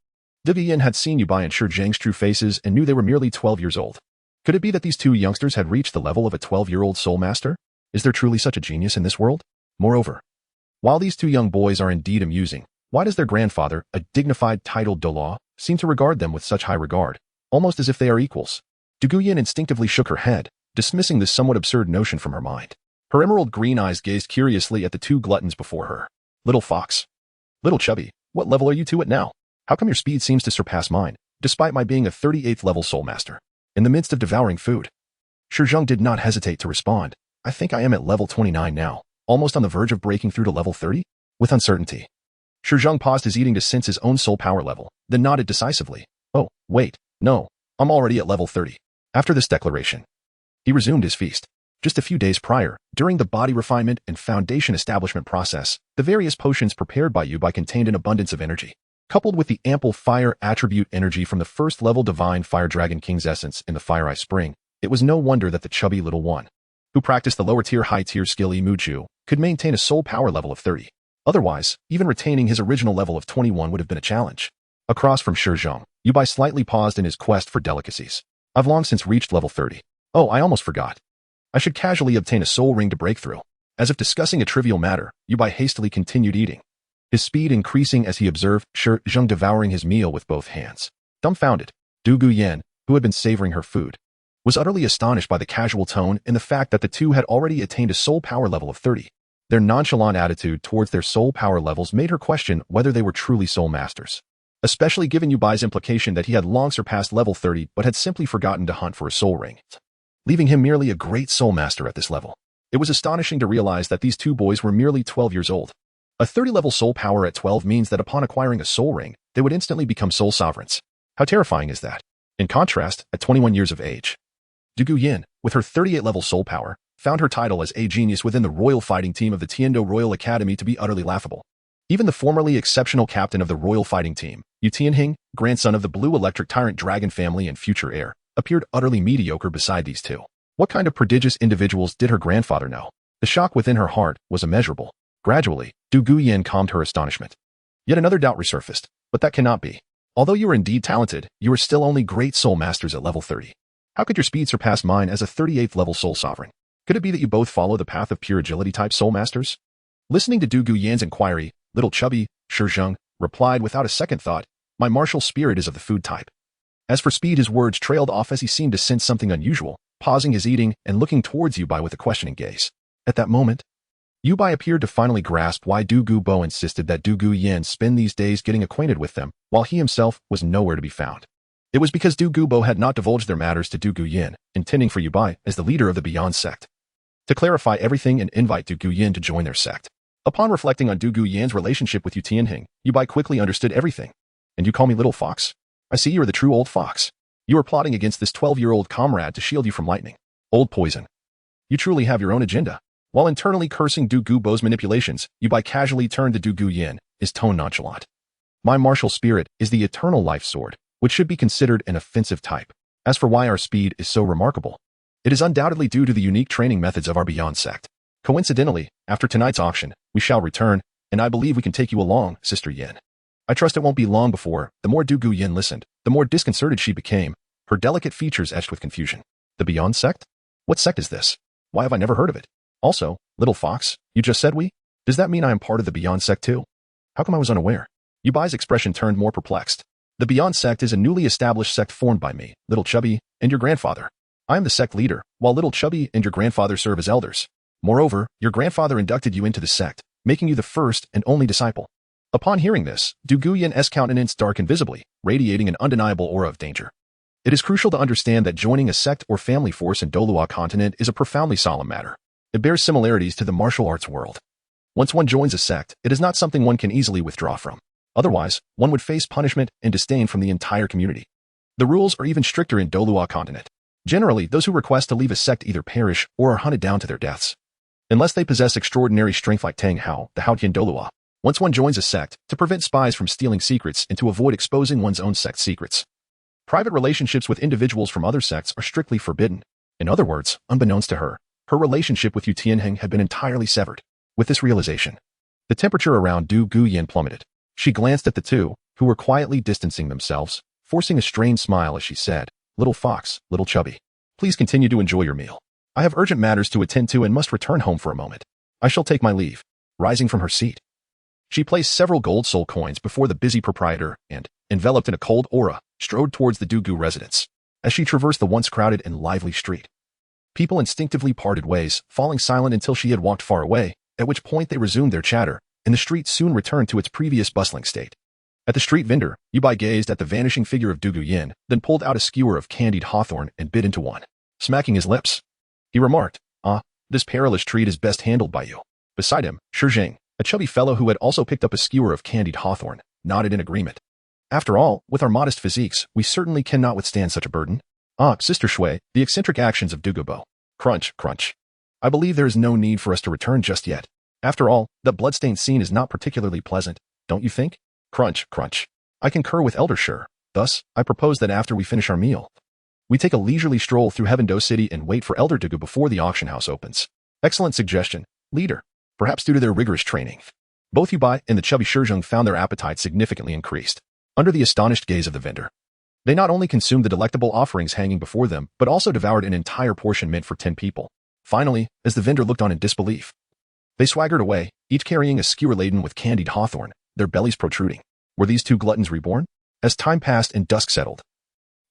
Douluo had seen Yubai and Shizheng's true faces and knew they were merely 12 years old. Could it be that these 2 youngsters had reached the level of a 12-year-old soul master? Is there truly such a genius in this world? Moreover, while these 2 young boys are indeed amusing, Why does their grandfather, a dignified titled Douluo, seem to regard them with such high regard, almost as if they are equals? Duguyan instinctively shook her head, dismissing this somewhat absurd notion from her mind. Her emerald green eyes gazed curiously at the two gluttons before her. Little fox. Little chubby, what level are you two at now? How come your speed seems to surpass mine, despite my being a 38th level soul master? In the midst of devouring food. Shizheng did not hesitate to respond. I think I am at level 29 now, almost on the verge of breaking through to level 30? With uncertainty. Shizheng paused his eating to sense his own soul power level, then nodded decisively. Oh, wait, no, I'm already at level 30. After this declaration, he resumed his feast. Just a few days prior, during the body refinement and foundation establishment process, the various potions prepared by Yubai contained an abundance of energy. Coupled with the ample fire attribute energy from the first level divine fire dragon king's essence in the Fire Eye Spring, it was no wonder that the chubby little one, who practiced the lower tier high tier skill Imuju, could maintain a soul power level of 30. Otherwise, even retaining his original level of 21 would have been a challenge. Across from Shizheng, Yubai slightly paused in his quest for delicacies. I've long since reached level 30. Oh, I almost forgot. I should casually obtain a soul ring to break through. As if discussing a trivial matter, Yubai hastily continued eating, his speed increasing as he observed Shizheng devouring his meal with both hands. Dumbfounded, Du Guyan, who had been savoring her food, was utterly astonished by the casual tone and the fact that the two had already attained a soul power level of 30. Their nonchalant attitude towards their soul power levels made her question whether they were truly soul masters, especially given Yubai's implication that he had long surpassed level 30 but had simply forgotten to hunt for a soul ring, leaving him merely a great soul master at this level. It was astonishing to realize that these two boys were merely 12 years old. A 30-level soul power at 12 means that upon acquiring a soul ring, they would instantly become soul sovereigns. How terrifying is that? In contrast, at 21 years of age, Du Guyan, with her 38-level soul power, found her title as a genius within the royal fighting team of the Tiando Royal Academy to be utterly laughable. Even the formerly exceptional captain of the royal fighting team, Yu Tianhing, grandson of the blue electric tyrant dragon family and future heir, appeared utterly mediocre beside these two. What kind of prodigious individuals did her grandfather know? The shock within her heart was immeasurable. Gradually, Du Guyan calmed her astonishment. Yet another doubt resurfaced, but that cannot be. Although you are indeed talented, you are still only great soul masters at level 30. How could your speed surpass mine as a 38th level soul sovereign? Could it be that you both follow the path of pure agility type soul masters? Listening to Du Guyan's inquiry, little chubby, Shizheng, replied without a second thought, my martial spirit is of the food type. As for speed, his words trailed off as he seemed to sense something unusual, pausing his eating and looking towards Yubai with a questioning gaze. At that moment, Yubai appeared to finally grasp why Du Gubo insisted that Du Guyan spend these days getting acquainted with them, while he himself was nowhere to be found. It was because Du Gubo had not divulged their matters to Du Guyan, intending for Yubai as the leader of the Beyond Sect to clarify everything and invite Du Guyan to join their sect. Upon reflecting on Du Guyan's relationship with Yu Tianhing, Yubai quickly understood everything. And you call me little fox? I see you are the true old fox. You are plotting against this 12-year-old comrade to shield you from lightning. Old poison. You truly have your own agenda. While internally cursing Du Gubo's manipulations, Yubai casually turned to Du Guyan, his tone nonchalant. My martial spirit is the eternal life sword, which should be considered an offensive type. As for why our speed is so remarkable, it is undoubtedly due to the unique training methods of our Beyond Sect. Coincidentally, after tonight's auction, we shall return, and I believe we can take you along, Sister Yin. I trust it won't be long before. The more Du Guyan listened, the more disconcerted she became, her delicate features etched with confusion. The Beyond Sect? What sect is this? Why have I never heard of it? Also, little fox, you just said we? Does that mean I am part of the Beyond Sect too? How come I was unaware? Yubai's expression turned more perplexed. The Beyond Sect is a newly established sect formed by me, Little Chubby, and your grandfather. I am the sect leader, while Little Chubby and your grandfather serve as elders. Moreover, your grandfather inducted you into the sect, making you the first and only disciple. Upon hearing this, Du Guyan's countenance darkened visibly, radiating an undeniable aura of danger. It is crucial to understand that joining a sect or family force in Douluo Continent is a profoundly solemn matter. It bears similarities to the martial arts world. Once one joins a sect, it is not something one can easily withdraw from. Otherwise, one would face punishment and disdain from the entire community. The rules are even stricter in Douluo Continent. Generally, those who request to leave a sect either perish or are hunted down to their deaths. Unless they possess extraordinary strength like Tang Hao, the Haotian Douluo. Once one joins a sect, to prevent spies from stealing secrets and to avoid exposing one's own sect's secrets, private relationships with individuals from other sects are strictly forbidden. In other words, unbeknownst to her, her relationship with Yu Tianheng had been entirely severed. With this realization, the temperature around Du Guyan plummeted. She glanced at the two, who were quietly distancing themselves, forcing a strained smile as she said, Little fox, little chubby, please continue to enjoy your meal. I have urgent matters to attend to and must return home for a moment. I shall take my leave. Rising from her seat, She placed several gold soul coins before the busy proprietor and, enveloped in a cold aura, strode towards the Douluo residence. As she traversed the once crowded and lively street, people instinctively parted ways, falling silent until she had walked far away, at which point they resumed their chatter, and the street soon returned to its previous bustling state. At the street vendor, Yubai gazed at the vanishing figure of Douluo Yin, then pulled out a skewer of candied hawthorn and bit into one. Smacking his lips, he remarked, this perilous treat is best handled by you. Beside him, Shizheng, a chubby fellow who had also picked up a skewer of candied hawthorn, nodded in agreement. After all, with our modest physiques, we certainly cannot withstand such a burden. Sister Shui, the eccentric actions of Douluo. Crunch, crunch. I believe there is no need for us to return just yet. After all, that bloodstained scene is not particularly pleasant, don't you think? Crunch, crunch. I concur with Elder Sure. Thus, I propose that after we finish our meal, we take a leisurely stroll through Heaven-Do City and wait for Elder Douluo before the auction house opens. Excellent suggestion, leader. Perhaps due to their rigorous training, both Yubai and the chubby Shizheng found their appetite significantly increased. Under the astonished gaze of the vendor, they not only consumed the delectable offerings hanging before them, but also devoured an entire portion meant for 10 people. Finally, as the vendor looked on in disbelief, they swaggered away, each carrying a skewer laden with candied hawthorn, their bellies protruding. Were these two gluttons reborn? As time passed and dusk settled,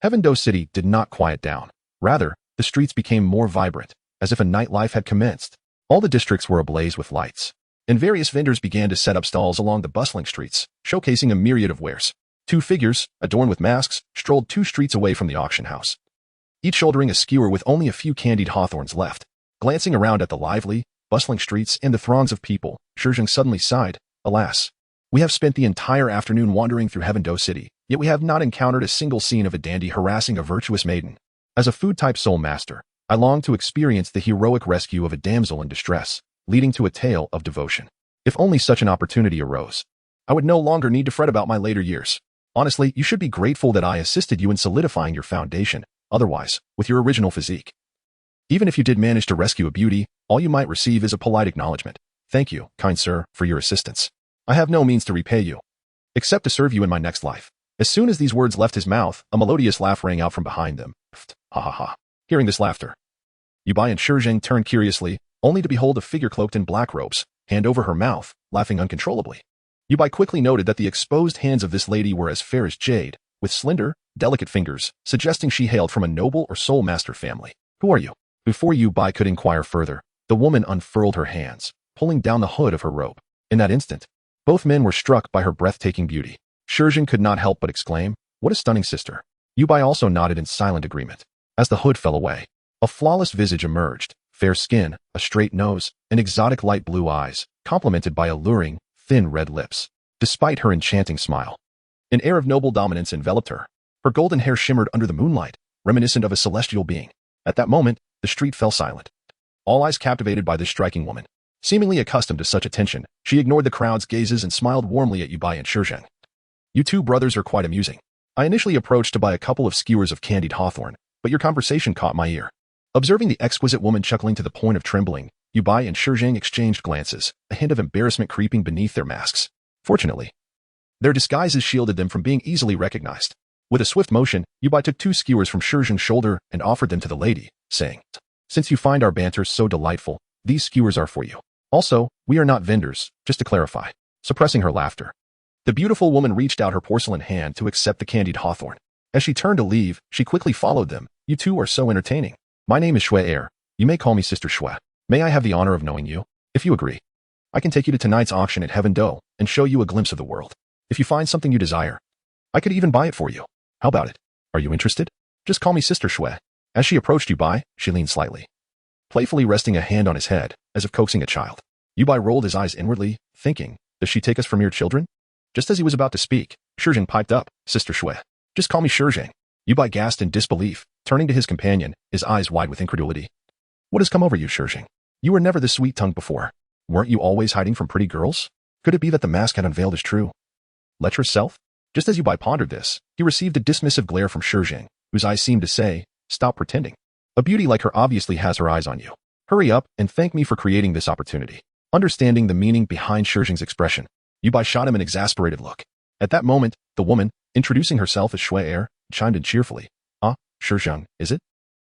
Heaven-Do City did not quiet down. Rather, the streets became more vibrant, as if a nightlife had commenced. All the districts were ablaze with lights, and various vendors began to set up stalls along the bustling streets, showcasing a myriad of wares. Two figures, adorned with masks, strolled 2 streets away from the auction house, each shouldering a skewer with only a few candied hawthorns left. Glancing around at the lively, bustling streets and the throngs of people, Shizheng suddenly sighed, alas. We have spent the entire afternoon wandering through Heaven-Do City, yet we have not encountered a single scene of a dandy harassing a virtuous maiden. As a food-type soul master, I long to experience the heroic rescue of a damsel in distress, leading to a tale of devotion. If only such an opportunity arose, I would no longer need to fret about my later years. Honestly, you should be grateful that I assisted you in solidifying your foundation. Otherwise, with your original physique, even if you did manage to rescue a beauty, all you might receive is a polite acknowledgement. Thank you, kind sir, for your assistance. I have no means to repay you, except to serve you in my next life. As soon as these words left his mouth, a melodious laugh rang out from behind them. Ha ha ha. Hearing this laughter, Yubai and Shizheng turned curiously, only to behold a figure cloaked in black robes, hand over her mouth, laughing uncontrollably. Yubai quickly noted that the exposed hands of this lady were as fair as jade, with slender, delicate fingers, suggesting she hailed from a noble or soul master family. Who are you? Before Yubai could inquire further, the woman unfurled her hands, pulling down the hood of her robe. In that instant, both men were struck by her breathtaking beauty. Shizheng could not help but exclaim, "What a stunning sister." Yubai also nodded in silent agreement. As the hood fell away, a flawless visage emerged, fair skin, a straight nose, and exotic light blue eyes, complemented by alluring, thin red lips. Despite her enchanting smile, an air of noble dominance enveloped her. Her golden hair shimmered under the moonlight, reminiscent of a celestial being. At that moment, the street fell silent, all eyes captivated by this striking woman. Seemingly accustomed to such attention, she ignored the crowd's gazes and smiled warmly at Yubai and Shizheng. You two brothers are quite amusing. I initially approached to buy a couple of skewers of candied hawthorn, but your conversation caught my ear. Observing the exquisite woman chuckling to the point of trembling, Yubai and Shizheng exchanged glances, a hint of embarrassment creeping beneath their masks. Fortunately, their disguises shielded them from being easily recognized. With a swift motion, Yubai took 2 skewers from Shizheng's shoulder and offered them to the lady, saying, "Since you find our banter so delightful, these skewers are for you. Also, we are not vendors, just to clarify." Suppressing her laughter, the beautiful woman reached out her porcelain hand to accept the candied hawthorn. As she turned to leave, she quickly followed them. You two are so entertaining. My name is Shui Er. You may call me Sister Shui. May I have the honor of knowing you? If you agree, I can take you to tonight's auction at Heaven-Do and show you a glimpse of the world. If you find something you desire, I could even buy it for you. How about it? Are you interested? Just call me Sister Shui. As she approached Yubai, she leaned slightly, playfully resting a hand on his head, as if coaxing a child. Yubai rolled his eyes inwardly, thinking, does she take us for mere children? Just as he was about to speak, Shizheng piped up, Sister Shui. Just call me Shizheng. Yubai gasped in disbelief, turning to his companion, his eyes wide with incredulity. What has come over you, Shizheng? You were never this sweet-tongued before. Weren't you always hiding from pretty girls? Could it be that the mask had unveiled as true? Lecherous self? Just as Yubai pondered this, he received a dismissive glare from Shizheng, whose eyes seemed to say, stop pretending. A beauty like her obviously has her eyes on you. Hurry up and thank me for creating this opportunity. Understanding the meaning behind Shizheng's expression, Yubai shot him an exasperated look. At that moment, the woman, introducing herself as Shui Er, chimed in cheerfully. Shizheng, is it?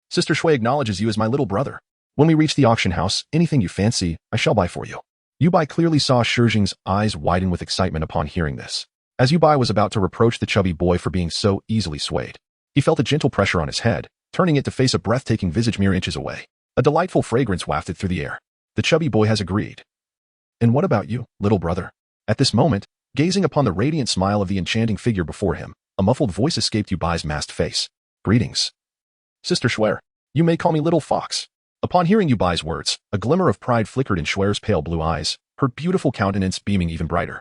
Sister Shui acknowledges you as my little brother. When we reach the auction house, anything you fancy, I shall buy for you. Yubai clearly saw Shijing's eyes widen with excitement upon hearing this. As Yubai was about to reproach the chubby boy for being so easily swayed, he felt a gentle pressure on his head, turning it to face a breathtaking visage mere inches away. A delightful fragrance wafted through the air. The chubby boy has agreed. And what about you, little brother? At this moment, gazing upon the radiant smile of the enchanting figure before him, a muffled voice escaped Yubai's masked face. Greetings. Sister Schwer, you may call me Little Fox. Upon hearing Yubai's words, a glimmer of pride flickered in Schwer's pale blue eyes, her beautiful countenance beaming even brighter.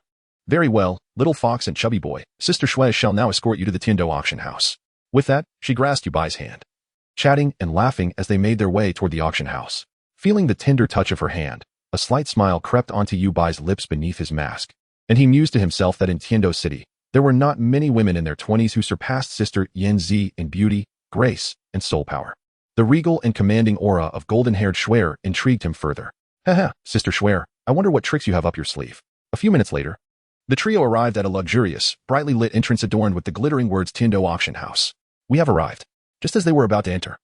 Very well, Little Fox and Chubby Boy, Sister Schwer shall now escort you to the Tindo auction house. With that, she grasped Yubai's hand, chatting and laughing as they made their way toward the auction house. Feeling the tender touch of her hand, a slight smile crept onto Yubai's lips beneath his mask, and he mused to himself that in Tindo City, there were not many women in their 20s who surpassed Sister Yanzi in beauty, grace, and soul power. The regal and commanding aura of golden-haired Schwer intrigued him further. Haha, Sister Schwer, I wonder what tricks you have up your sleeve. A few minutes later, the trio arrived at a luxurious, brightly lit entrance adorned with the glittering words Tindo Auction House. We have arrived. Just as they were about to enter,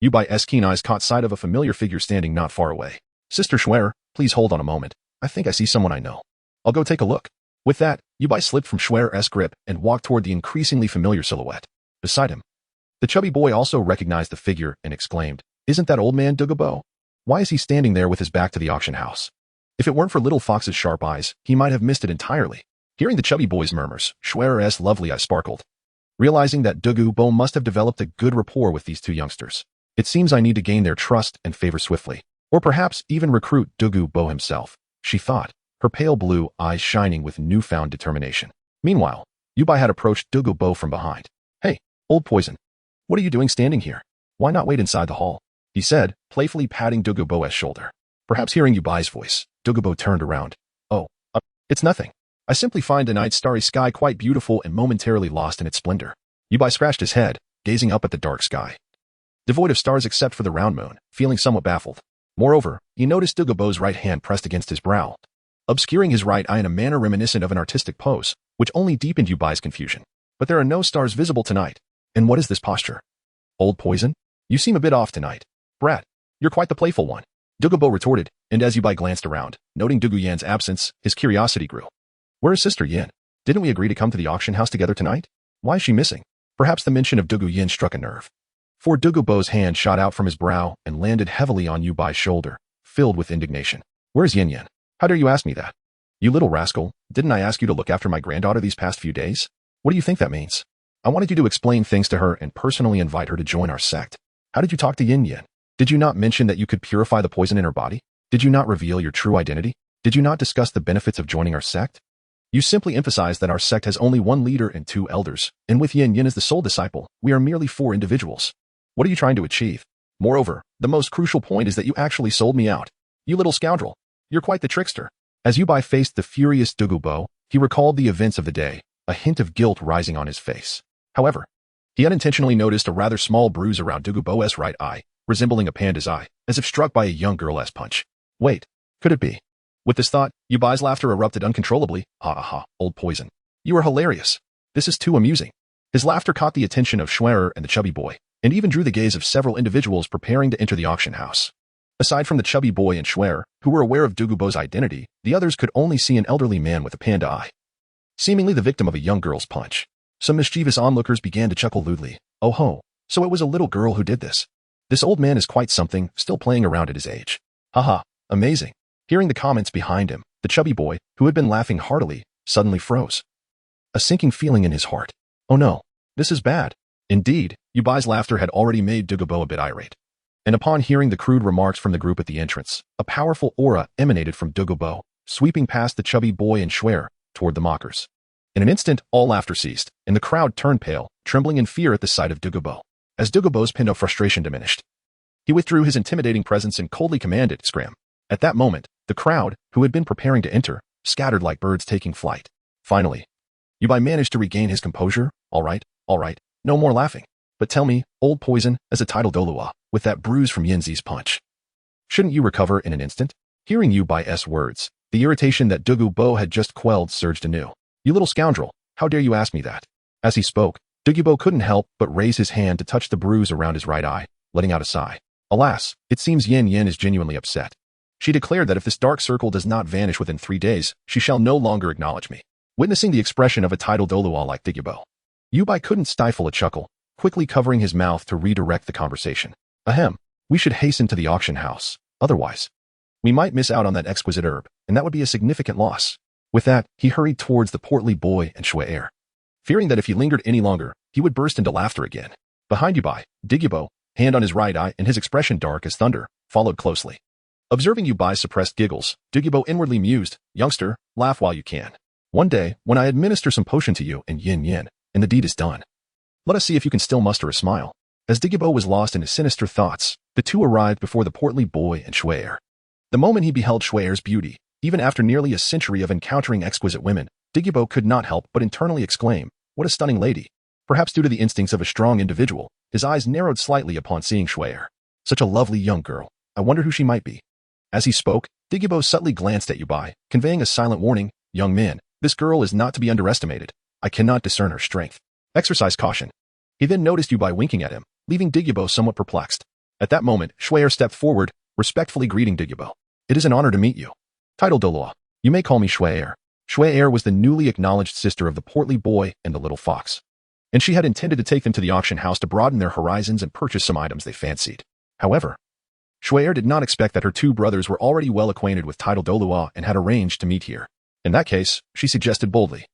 Yubai's keen eyes caught sight of a familiar figure standing not far away. Sister Schwer, please hold on a moment. I think I see someone I know. I'll go take a look. With that, Yubai slipped from Schwer's grip and walked toward the increasingly familiar silhouette. Beside him, the chubby boy also recognized the figure and exclaimed, Isn't that old man Douluo? Why is he standing there with his back to the auction house? If it weren't for Little Fox's sharp eyes, he might have missed it entirely. Hearing the chubby boy's murmurs, Schwer's lovely eyes sparkled. Realizing that Douluo must have developed a good rapport with these two youngsters, it seems I need to gain their trust and favor swiftly, or perhaps even recruit Douluo himself, she thought, her pale blue eyes shining with newfound determination. Meanwhile, Yubai had approached Douluo from behind. Hey, old poison. What are you doing standing here? Why not wait inside the hall? He said, playfully patting Douluo's shoulder. Perhaps hearing Yubai's voice, Douluo turned around. Oh, it's nothing. I simply find the night starry sky quite beautiful and momentarily lost in its splendor. Yubai scratched his head, gazing up at the dark sky, devoid of stars except for the round moon, feeling somewhat baffled. Moreover, he noticed Douluo's right hand pressed against his brow, obscuring his right eye in a manner reminiscent of an artistic pose, which only deepened Yubai's confusion. But there are no stars visible tonight. And what is this posture? Old poison? You seem a bit off tonight. Brat, you're quite the playful one. Douluo retorted, and as Yubai glanced around, noting Dugu Yan's absence, his curiosity grew. Where is Sister Yin? Didn't we agree to come to the auction house together tonight? Why is she missing? Perhaps the mention of Dugu Yin struck a nerve. For Douluo's hand shot out from his brow and landed heavily on Yubai's shoulder, filled with indignation. Where's Yin Yin? How dare you ask me that? You little rascal, didn't I ask you to look after my granddaughter these past few days? What do you think that means? I wanted you to explain things to her and personally invite her to join our sect. How did you talk to Yin Yin? Did you not mention that you could purify the poison in her body? Did you not reveal your true identity? Did you not discuss the benefits of joining our sect? You simply emphasized that our sect has only one leader and 2 elders, and with Yin Yin as the sole disciple, we are merely 4 individuals. What are you trying to achieve? Moreover, the most crucial point is that you actually sold me out. You little scoundrel. You're quite the trickster. As Yubai faced the furious Douluo, he recalled the events of the day, a hint of guilt rising on his face. However, he unintentionally noticed a rather small bruise around Douluo's right eye, resembling a panda's eye, as if struck by a young girl's punch. Wait, could it be? With this thought, Yubai's laughter erupted uncontrollably. Ha ha ha, old poison. You are hilarious. This is too amusing. His laughter caught the attention of Schwer and the chubby boy, and even drew the gaze of several individuals preparing to enter the auction house. Aside from the chubby boy and Schwer, who were aware of Douluo's identity, the others could only see an elderly man with a panda eye, seemingly the victim of a young girl's punch. Some mischievous onlookers began to chuckle lewdly. Oh ho, so it was a little girl who did this. This old man is quite something, still playing around at his age. Haha, amazing. Hearing the comments behind him, the chubby boy, who had been laughing heartily, suddenly froze. A sinking feeling in his heart. Oh no, this is bad. Indeed, Yubai's laughter had already made Douluo a bit irate. And upon hearing the crude remarks from the group at the entrance, a powerful aura emanated from Douluo, sweeping past the chubby boy and Schwer toward the mockers. In an instant, all laughter ceased, and the crowd turned pale, trembling in fear at the sight of Douluo. As Douluo's pin of frustration diminished, he withdrew his intimidating presence and coldly commanded, Scram. At that moment, the crowd, who had been preparing to enter, scattered like birds taking flight. Finally, Yubai managed to regain his composure. All right, no more laughing. But tell me, old poison, as a title Douluo, with that bruise from Yinzi's punch, shouldn't you recover in an instant? Hearing Yubai's words, the irritation that Douluo had just quelled surged anew. You little scoundrel, how dare you ask me that? As he spoke, Douluo couldn't help but raise his hand to touch the bruise around his right eye, letting out a sigh. Alas, it seems Yin Yin is genuinely upset. She declared that if this dark circle does not vanish within 3 days, she shall no longer acknowledge me. Witnessing the expression of a titled Douluo like Douluo, Yubai couldn't stifle a chuckle, quickly covering his mouth to redirect the conversation. Ahem, we should hasten to the auction house. Otherwise, we might miss out on that exquisite herb, and that would be a significant loss. With that, he hurried towards the portly boy and Shui, fearing that if he lingered any longer, he would burst into laughter again. Behind Yubai, Douluo, hand on his right eye and his expression dark as thunder, followed closely. Observing Yubai's suppressed giggles, Douluo inwardly mused, youngster, laugh while you can. One day, when I administer some potion to you and yin, and the deed is done, let us see if you can still muster a smile. As Douluo was lost in his sinister thoughts, the two arrived before the portly boy and Shui. The moment he beheld Shui's beauty, even after nearly a century of encountering exquisite women, Douluo could not help but internally exclaim, what a stunning lady. Perhaps due to the instincts of a strong individual, his eyes narrowed slightly upon seeing Shui. Such a lovely young girl. I wonder who she might be. As he spoke, Douluo subtly glanced at Yubai, conveying a silent warning, young man, this girl is not to be underestimated. I cannot discern her strength. Exercise caution. He then noticed Yubai winking at him, leaving Douluo somewhat perplexed. At that moment, Shui stepped forward, respectfully greeting Douluo. It is an honor to meet you. Titled Douluo, you may call me Shui. Shui was the newly acknowledged sister of the portly boy and the little fox, and she had intended to take them to the auction house to broaden their horizons and purchase some items they fancied. However, Shui did not expect that her two brothers were already well acquainted with titled Douluo and had arranged to meet here. In that case, she suggested boldly,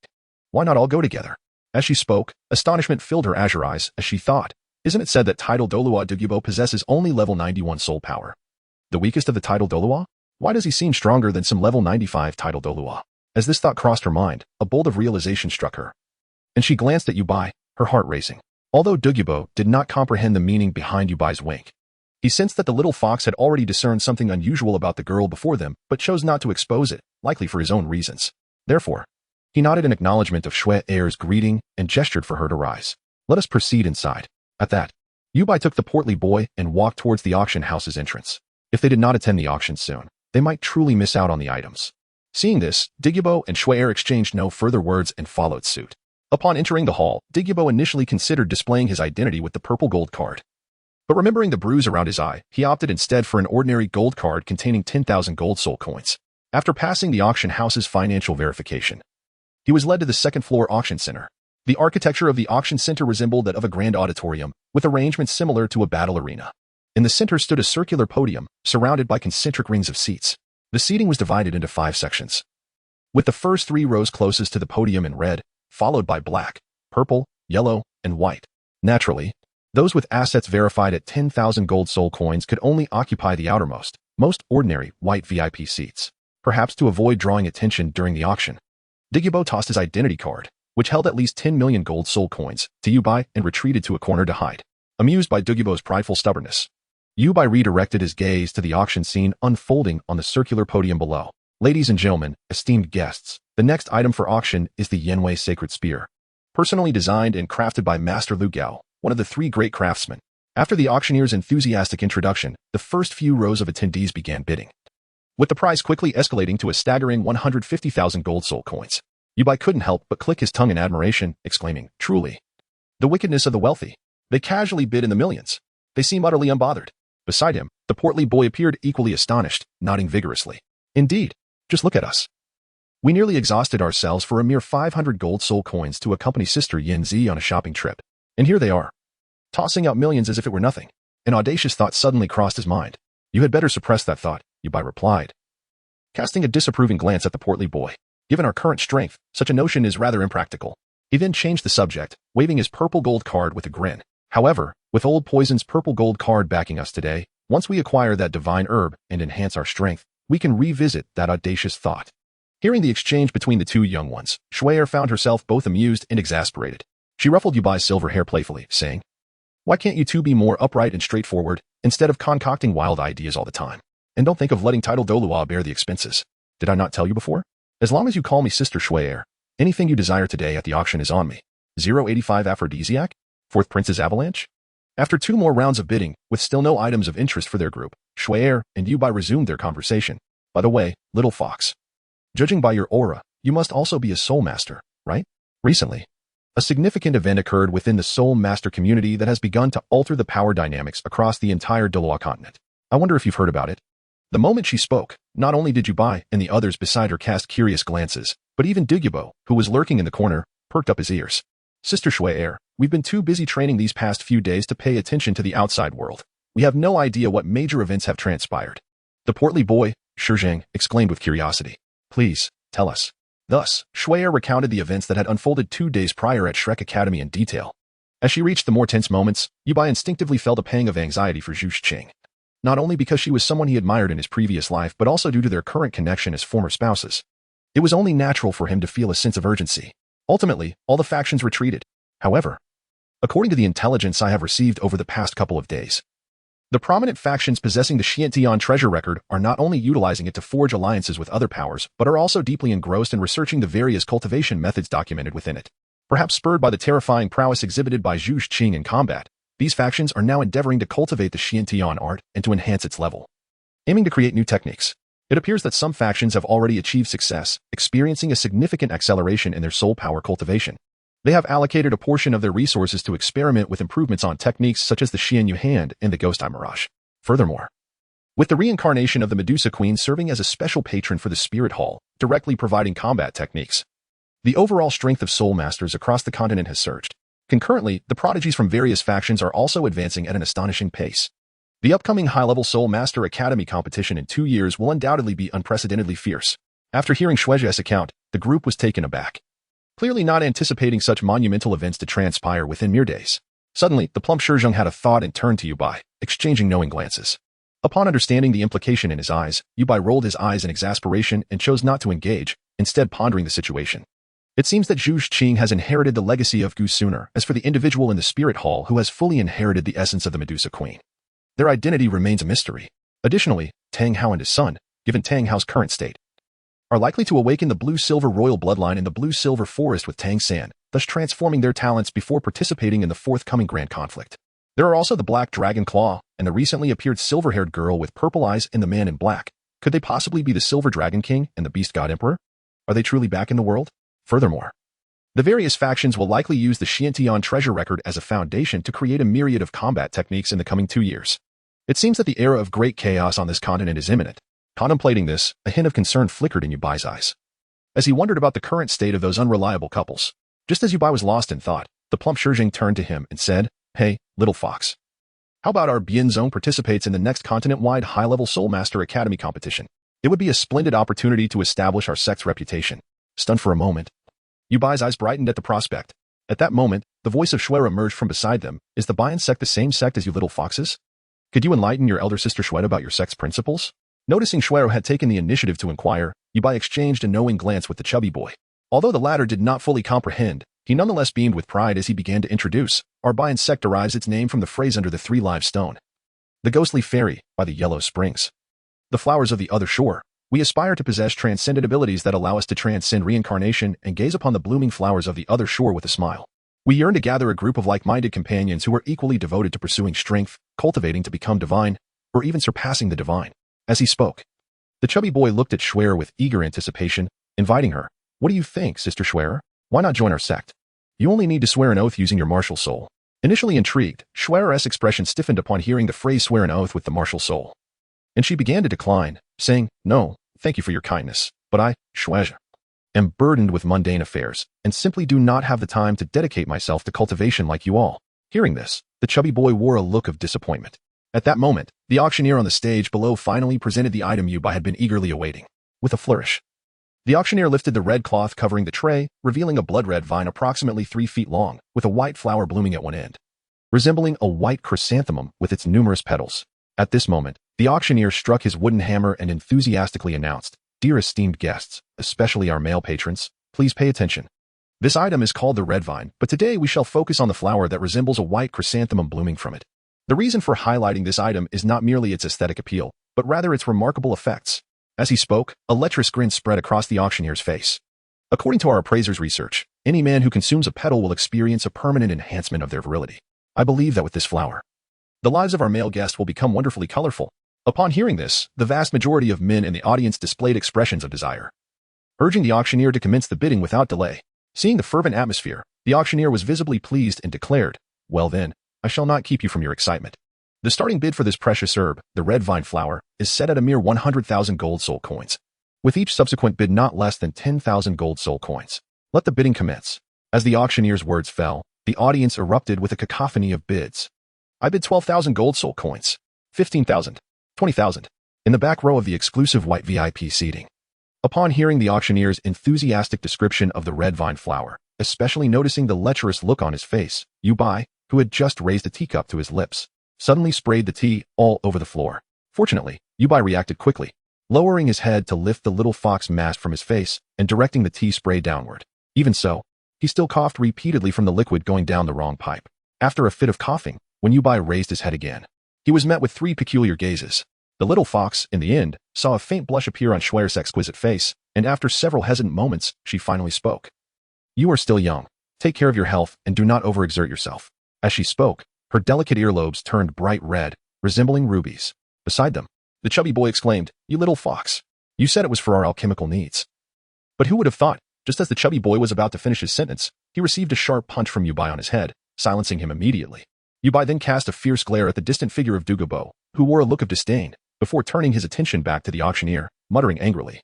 why not all go together? As she spoke, astonishment filled her azure eyes as she thought, isn't it said that titled Douluo possesses only level 91 soul power? The weakest of the titled Douluo? Why does he seem stronger than some level 95 titled Douluo? As this thought crossed her mind, a bolt of realization struck her, and she glanced at Yubai, her heart racing. Although Douluo did not comprehend the meaning behind Yubai's wink, he sensed that the little fox had already discerned something unusual about the girl before them, but chose not to expose it, likely for his own reasons. Therefore, he nodded in acknowledgement of Shui's greeting and gestured for her to rise. Let us proceed inside. At that, Yubai took the portly boy and walked towards the auction house's entrance. If they did not attend the auction soon, they might truly miss out on the items. Seeing this, Douluo and Shui exchanged no further words and followed suit. Upon entering the hall, Douluo initially considered displaying his identity with the purple gold card. But remembering the bruise around his eye, he opted instead for an ordinary gold card containing 10,000 gold soul coins. After passing the auction house's financial verification, he was led to the second-floor auction center. The architecture of the auction center resembled that of a grand auditorium, with arrangements similar to a battle arena. In the center stood a circular podium, surrounded by concentric rings of seats. The seating was divided into 5 sections, with the first 3 rows closest to the podium in red, followed by black, purple, yellow, and white. Naturally, those with assets verified at 10,000 gold soul coins could only occupy the outermost, most ordinary, white VIP seats. Perhaps to avoid drawing attention during the auction, Douluo tossed his identity card, which held at least 10 million gold soul coins, to Yubai and retreated to a corner to hide. Amused by Douluo's prideful stubbornness, Yubai redirected his gaze to the auction scene unfolding on the circular podium below. Ladies and gentlemen, esteemed guests, the next item for auction is the Yanwei Sacred Spear, personally designed and crafted by Master Lu Gao, one of the 3 great craftsmen. After the auctioneer's enthusiastic introduction, the first few rows of attendees began bidding, with the price quickly escalating to a staggering 150,000 gold soul coins. Yubai couldn't help but click his tongue in admiration, exclaiming, truly, the wickedness of the wealthy. They casually bid in the millions. They seem utterly unbothered. Beside him, the portly boy appeared equally astonished, nodding vigorously. Indeed, just look at us. We nearly exhausted ourselves for a mere 500 gold soul coins to accompany Sister Yanzi on a shopping trip. And here they are, tossing out millions as if it were nothing. An audacious thought suddenly crossed his mind. You had better suppress that thought, Yubai replied, casting a disapproving glance at the portly boy. Given our current strength, such a notion is rather impractical. He then changed the subject, waving his purple gold card with a grin. However, with Old Poison's purple gold card backing us today, once we acquire that divine herb and enhance our strength, we can revisit that audacious thought. Hearing the exchange between the two young ones, Shui found herself both amused and exasperated. She ruffled Yubai's silver hair playfully, saying, why can't you two be more upright and straightforward, instead of concocting wild ideas all the time? And don't think of letting titled Douluo bear the expenses. Did I not tell you before? As long as you call me Sister Shui, anything you desire today at the auction is on me. 085 Aphrodisiac? 4th Prince's Avalanche? After 2 more rounds of bidding, with still no items of interest for their group, Shui and Yubai resumed their conversation. By the way, little fox, judging by your aura, you must also be a soul master, right? Recently, a significant event occurred within the soul master community that has begun to alter the power dynamics across the entire Douluo Continent. I wonder if you've heard about it. The moment she spoke, not only did Yubai and the others beside her cast curious glances, but even Douluo, who was lurking in the corner, perked up his ears. Sister Shui, we've been too busy training these past few days to pay attention to the outside world. We have no idea what major events have transpired. The portly boy, Shizheng, exclaimed with curiosity. Please, tell us. Thus, Shui recounted the events that had unfolded 2 days prior at Shrek Academy in detail. As she reached the more tense moments, Yubai instinctively felt a pang of anxiety for Zhu Qing. Not only because she was someone he admired in his previous life, but also due to their current connection as former spouses. It was only natural for him to feel a sense of urgency. Ultimately, all the factions retreated. However, according to the intelligence I have received over the past couple of days, the prominent factions possessing the Xiantian treasure record are not only utilizing it to forge alliances with other powers, but are also deeply engrossed in researching the various cultivation methods documented within it. Perhaps spurred by the terrifying prowess exhibited by Zhu Qing in combat, these factions are now endeavoring to cultivate the Xiantian art and to enhance its level, aiming to create new techniques. It appears that some factions have already achieved success, experiencing a significant acceleration in their soul power cultivation. They have allocated a portion of their resources to experiment with improvements on techniques such as the Xian Yu Hand and the Ghost Eye Mirage. Furthermore, with the reincarnation of the Medusa Queen serving as a special patron for the Spirit Hall, directly providing combat techniques, the overall strength of soul masters across the continent has surged. Concurrently, the prodigies from various factions are also advancing at an astonishing pace. The upcoming high-level Soul Master Academy competition in 2 years will undoubtedly be unprecedentedly fierce. After hearing Shuejia's account, the group was taken aback, clearly not anticipating such monumental events to transpire within mere days. Suddenly, the plump Shizheng had a thought and turned to Yubai, exchanging knowing glances. Upon understanding the implication in his eyes, Yubai rolled his eyes in exasperation and chose not to engage, instead pondering the situation. It seems that Zhu Qing has inherited the legacy of Gu Suner, as for the individual in the Spirit Hall who has fully inherited the essence of the Medusa Queen. Their identity remains a mystery. Additionally, Tang Hao and his son, given Tang Hao's current state, are likely to awaken the blue-silver royal bloodline in the blue-silver forest with Tang San, thus transforming their talents before participating in the forthcoming grand conflict. There are also the Black Dragon Claw and the recently appeared silver-haired girl with purple eyes and the man in black. Could they possibly be the Silver Dragon King and the Beast God Emperor? Are they truly back in the world? Furthermore, the various factions will likely use the Xiantian treasure record as a foundation to create a myriad of combat techniques in the coming 2 years. It seems that the era of great chaos on this continent is imminent. Contemplating this, a hint of concern flickered in Yubai's eyes, as he wondered about the current state of those unreliable couples. Just as Yubai was lost in thought, the plump Shizheng turned to him and said, "Hey, little fox. How about our Bianzong participates in the next continent-wide high-level Soul Master Academy competition? It would be a splendid opportunity to establish our sect's reputation." Stunned for a moment, Yubai's eyes brightened at the prospect. At that moment, the voice of Shuera emerged from beside them. "Is the Bian sect the same sect as you little foxes? Could you enlighten your elder sister Shuera about your sect's principles?" Noticing Shuera had taken the initiative to inquire, Yubai exchanged a knowing glance with the chubby boy. Although the latter did not fully comprehend, he nonetheless beamed with pride as he began to introduce. Our Bian sect derives its name from the phrase under the 3 live stone, the ghostly fairy, by the yellow springs, the flowers of the other shore. We aspire to possess transcendent abilities that allow us to transcend reincarnation and gaze upon the blooming flowers of the other shore with a smile. We yearn to gather a group of like-minded companions who are equally devoted to pursuing strength, cultivating to become divine, or even surpassing the divine. As he spoke, the chubby boy looked at Shuera with eager anticipation, inviting her. "What do you think, Sister Shuera? Why not join our sect? You only need to swear an oath using your martial soul." Initially intrigued, Shuera's expression stiffened upon hearing the phrase "swear an oath with the martial soul," and she began to decline, saying, "No, thank you for your kindness, but I, Shueja, am burdened with mundane affairs, and simply do not have the time to dedicate myself to cultivation like you all." Hearing this, the chubby boy wore a look of disappointment. At that moment, the auctioneer on the stage below finally presented the item Yubai had been eagerly awaiting. With a flourish, the auctioneer lifted the red cloth covering the tray, revealing a blood-red vine approximately 3 feet long, with a white flower blooming at one end, resembling a white chrysanthemum with its numerous petals. At this moment, the auctioneer struck his wooden hammer and enthusiastically announced, "Dear esteemed guests, especially our male patrons, please pay attention. This item is called the red vine, but today we shall focus on the flower that resembles a white chrysanthemum blooming from it. The reason for highlighting this item is not merely its aesthetic appeal, but rather its remarkable effects." As he spoke, a lecherous grin spread across the auctioneer's face. According to our appraiser's research, any man who consumes a petal will experience a permanent enhancement of their virility. I believe that with this flower, the lives of our male guests will become wonderfully colorful. Upon hearing this, the vast majority of men in the audience displayed expressions of desire, urging the auctioneer to commence the bidding without delay. Seeing the fervent atmosphere, the auctioneer was visibly pleased and declared, "Well then, I shall not keep you from your excitement. The starting bid for this precious herb, the red vine flower, is set at a mere 100,000 gold soul coins, with each subsequent bid not less than 10,000 gold soul coins. Let the bidding commence. As the auctioneer's words fell, the audience erupted with a cacophony of bids. I bid 12,000 gold soul coins, 15,000, 20,000, in the back row of the exclusive white VIP seating. Upon hearing the auctioneer's enthusiastic description of the red vine flower, especially noticing the lecherous look on his face, Yubai, who had just raised a teacup to his lips, suddenly sprayed the tea all over the floor. Fortunately, Yubai reacted quickly, lowering his head to lift the little fox mask from his face and directing the tea spray downward. Even so, he still coughed repeatedly from the liquid going down the wrong pipe. After a fit of coughing, when Yubai raised his head again, he was met with three peculiar gazes. The little fox, in the end, saw a faint blush appear on Schwer's exquisite face, and after several hesitant moments, she finally spoke. You are still young. Take care of your health and do not overexert yourself. As she spoke, her delicate earlobes turned bright red, resembling rubies. Beside them, the chubby boy exclaimed, You little fox. You said it was for our alchemical needs. But who would have thought, just as the chubby boy was about to finish his sentence, he received a sharp punch from Yubai on his head, silencing him immediately. Yubai then cast a fierce glare at the distant figure of Douluo, who wore a look of disdain, before turning his attention back to the auctioneer, muttering angrily.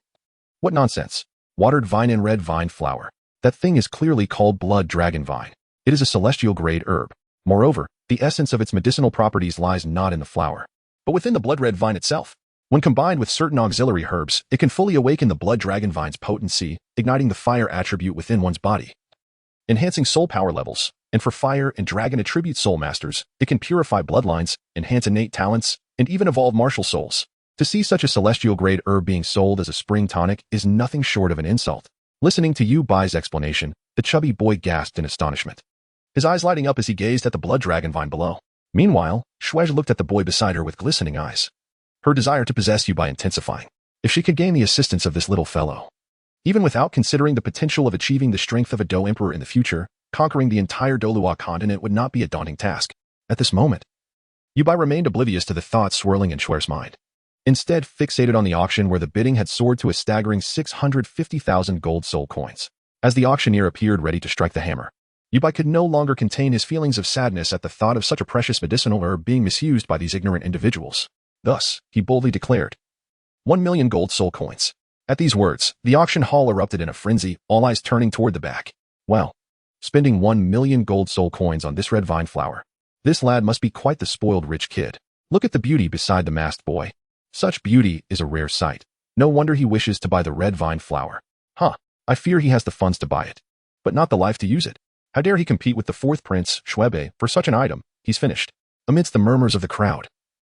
What nonsense. Watered vine and red vine flower. That thing is clearly called blood dragon vine. It is a celestial grade herb. Moreover, the essence of its medicinal properties lies not in the flower, but within the blood red vine itself. When combined with certain auxiliary herbs, it can fully awaken the blood dragon vine's potency, igniting the fire attribute within one's body, enhancing soul power levels. And for fire and dragon attribute soul masters, it can purify bloodlines, enhance innate talents, and even evolve martial souls. To see such a celestial grade herb being sold as a spring tonic is nothing short of an insult. Listening to Yubai's explanation, the chubby boy gasped in astonishment, his eyes lighting up as he gazed at the blood dragon vine below. Meanwhile, Shuai looked at the boy beside her with glistening eyes, her desire to possess Yubai intensifying. If she could gain the assistance of this little fellow, even without considering the potential of achieving the strength of a Dou Emperor in the future, conquering the entire Douluo Continent would not be a daunting task. At this moment, Yubai remained oblivious to the thoughts swirling in Shuai's mind, instead fixated on the auction where the bidding had soared to a staggering 650,000 gold soul coins. As the auctioneer appeared ready to strike the hammer, Yubai could no longer contain his feelings of sadness at the thought of such a precious medicinal herb being misused by these ignorant individuals. Thus, he boldly declared, 1,000,000 gold soul coins. At these words, the auction hall erupted in a frenzy, all eyes turning toward the back. Well, spending 1,000,000 gold soul coins on this red vine flower. This lad must be quite the spoiled rich kid. Look at the beauty beside the masked boy. Such beauty is a rare sight. No wonder he wishes to buy the red vine flower. I fear he has the funds to buy it, but not the life to use it. How dare he compete with the fourth prince, Shuebe, for such an item? He's finished. Amidst the murmurs of the crowd,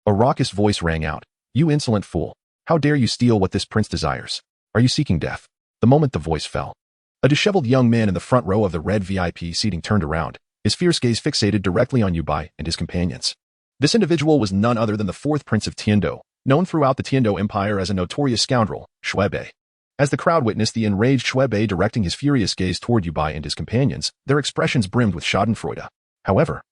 a raucous voice rang out. You insolent fool. How dare you steal what this prince desires? Are you seeking death? The moment the voice fell, a disheveled young man in the front row of the red VIP seating turned around, his fierce gaze fixated directly on Yubai and his companions. This individual was none other than the fourth prince of Tiando, known throughout the Tiando Empire as a notorious scoundrel, Shuebe. As the crowd witnessed the enraged Shuebe directing his furious gaze toward Yubai and his companions, their expressions brimmed with schadenfreude. However,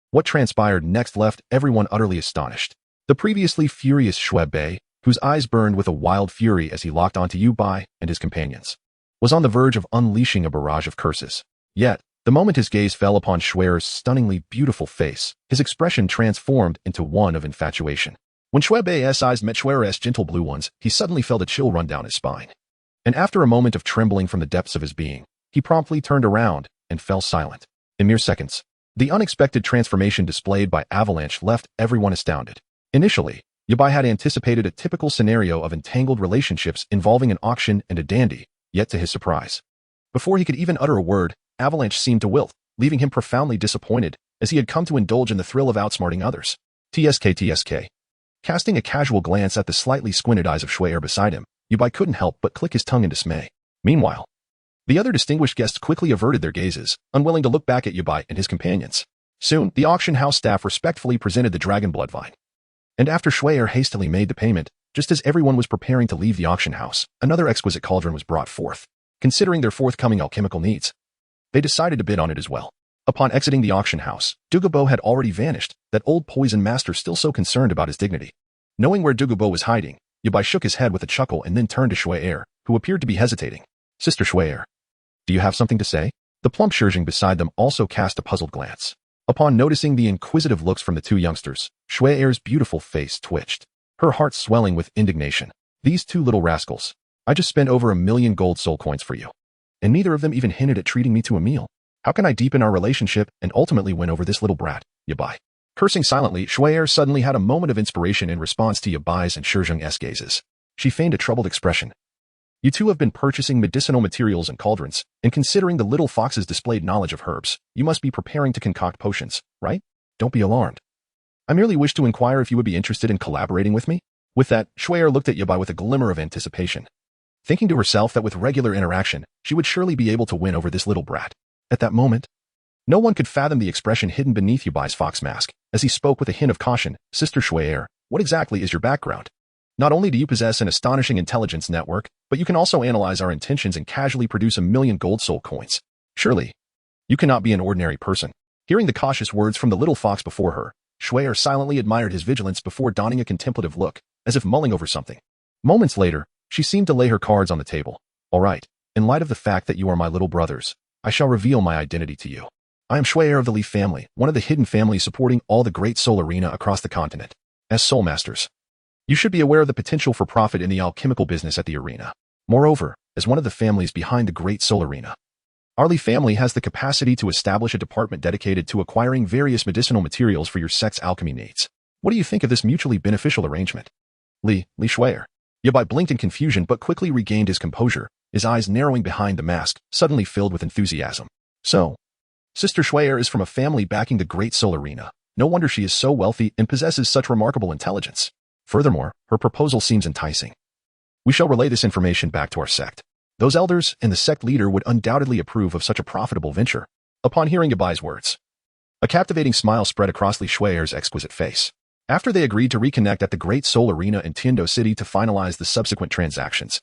what transpired next left everyone utterly astonished. The previously furious Shuebe, whose eyes burned with a wild fury as he locked onto Yubai and his companions, was on the verge of unleashing a barrage of curses. Yet, the moment his gaze fell upon Shue's stunningly beautiful face, his expression transformed into one of infatuation. When Shuebe's eyes met Shue's gentle blue ones, he suddenly felt a chill run down his spine. And after a moment of trembling from the depths of his being, he promptly turned around and fell silent. In mere seconds, the unexpected transformation displayed by Avalanche left everyone astounded. Initially, Yubai had anticipated a typical scenario of entangled relationships involving an auction and a dandy, yet to his surprise, before he could even utter a word, Avalanche seemed to wilt, leaving him profoundly disappointed, as he had come to indulge in the thrill of outsmarting others. TSK. Casting a casual glance at the slightly squinted eyes of Shuai beside him, Yubai couldn't help but click his tongue in dismay. Meanwhile, the other distinguished guests quickly averted their gazes, unwilling to look back at Yubai and his companions. Soon, the auction house staff respectfully presented the dragon blood vine. And after Shuai hastily made the payment, just as everyone was preparing to leave the auction house, another exquisite cauldron was brought forth. Considering their forthcoming alchemical needs, they decided to bid on it as well. Upon exiting the auction house, Douluo had already vanished, that old poison master still so concerned about his dignity. Knowing where Douluo was hiding, Yubai shook his head with a chuckle and then turned to Shuai, who appeared to be hesitating. Sister Shuai, do you have something to say? The plump Shurjing beside them also cast a puzzled glance. Upon noticing the inquisitive looks from the two youngsters, Shui Er's beautiful face twitched, her heart swelling with indignation. These two little rascals. I just spent over 1,000,000 gold soul coins for you. And neither of them even hinted at treating me to a meal. How can I deepen our relationship and ultimately win over this little brat, Yabai? Cursing silently, Shui Er suddenly had a moment of inspiration in response to Yabai's and Shizheng's gazes. She feigned a troubled expression. You two have been purchasing medicinal materials and cauldrons, and considering the little fox's displayed knowledge of herbs, you must be preparing to concoct potions, right? Don't be alarmed. I merely wish to inquire if you would be interested in collaborating with me. With that, Shui Er looked at Yabai with a glimmer of anticipation, thinking to herself that with regular interaction, she would surely be able to win over this little brat. At that moment, no one could fathom the expression hidden beneath Yabai's fox mask, as he spoke with a hint of caution. Sister Shui Er, what exactly is your background? Not only do you possess an astonishing intelligence network, but you can also analyze our intentions and casually produce 1,000,000 gold soul coins. Surely, you cannot be an ordinary person. Hearing the cautious words from the little fox before her, Shui Er silently admired his vigilance before donning a contemplative look, as if mulling over something. Moments later, she seemed to lay her cards on the table. All right, in light of the fact that you are my little brothers, I shall reveal my identity to you. I am Shui Er of the Leaf family, one of the hidden families supporting all the great soul arena across the continent. As soul masters, you should be aware of the potential for profit in the alchemical business at the arena. Moreover, as one of the families behind the great soul arena, our Leaf family has the capacity to establish a department dedicated to acquiring various medicinal materials for your sect's alchemy needs. What do you think of this mutually beneficial arrangement? Li Shui Er. Yabai blinked in confusion but quickly regained his composure, his eyes narrowing behind the mask, suddenly filled with enthusiasm. So, Sister Shui Er is from a family backing the great soul arena. No wonder she is so wealthy and possesses such remarkable intelligence. Furthermore, her proposal seems enticing. We shall relay this information back to our sect. Those elders and the sect leader would undoubtedly approve of such a profitable venture. Upon hearing Yabai's words, a captivating smile spread across Li Shui Er's exquisite face. After they agreed to reconnect at the Great Soul Arena in Tiando City to finalize the subsequent transactions,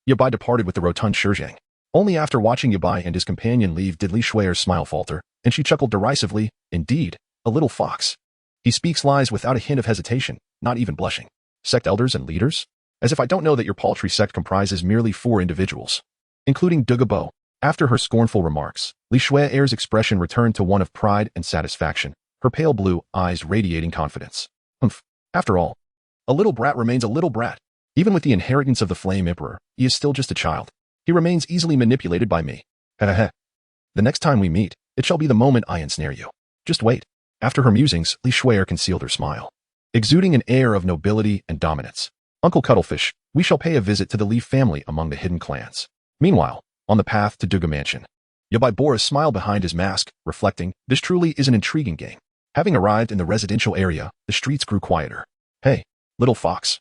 Yabai departed with the rotund Shizheng. Only after watching Yabai and his companion leave did Li Shui Er's smile falter, and she chuckled derisively. Indeed, a little fox. He speaks lies without a hint of hesitation, not even blushing. Sect elders and leaders? As if I don't know that your paltry sect comprises merely 4 individuals, including Douluo. After her scornful remarks, Li Shui Er's expression returned to one of pride and satisfaction, her pale blue eyes radiating confidence. After all, a little brat remains a little brat. Even with the inheritance of the Flame Emperor, he is still just a child. He remains easily manipulated by me. Heh. The next time we meet, it shall be the moment I ensnare you. Just wait. After her musings, Li Shui Er concealed her smile, exuding an air of nobility and dominance. Uncle Cuttlefish, we shall pay a visit to the Leaf family among the hidden clans. Meanwhile, on the path to Douluo Mansion, Yabai bore a smile behind his mask, reflecting, this truly is an intriguing game. Having arrived in the residential area, the streets grew quieter. Hey, little fox.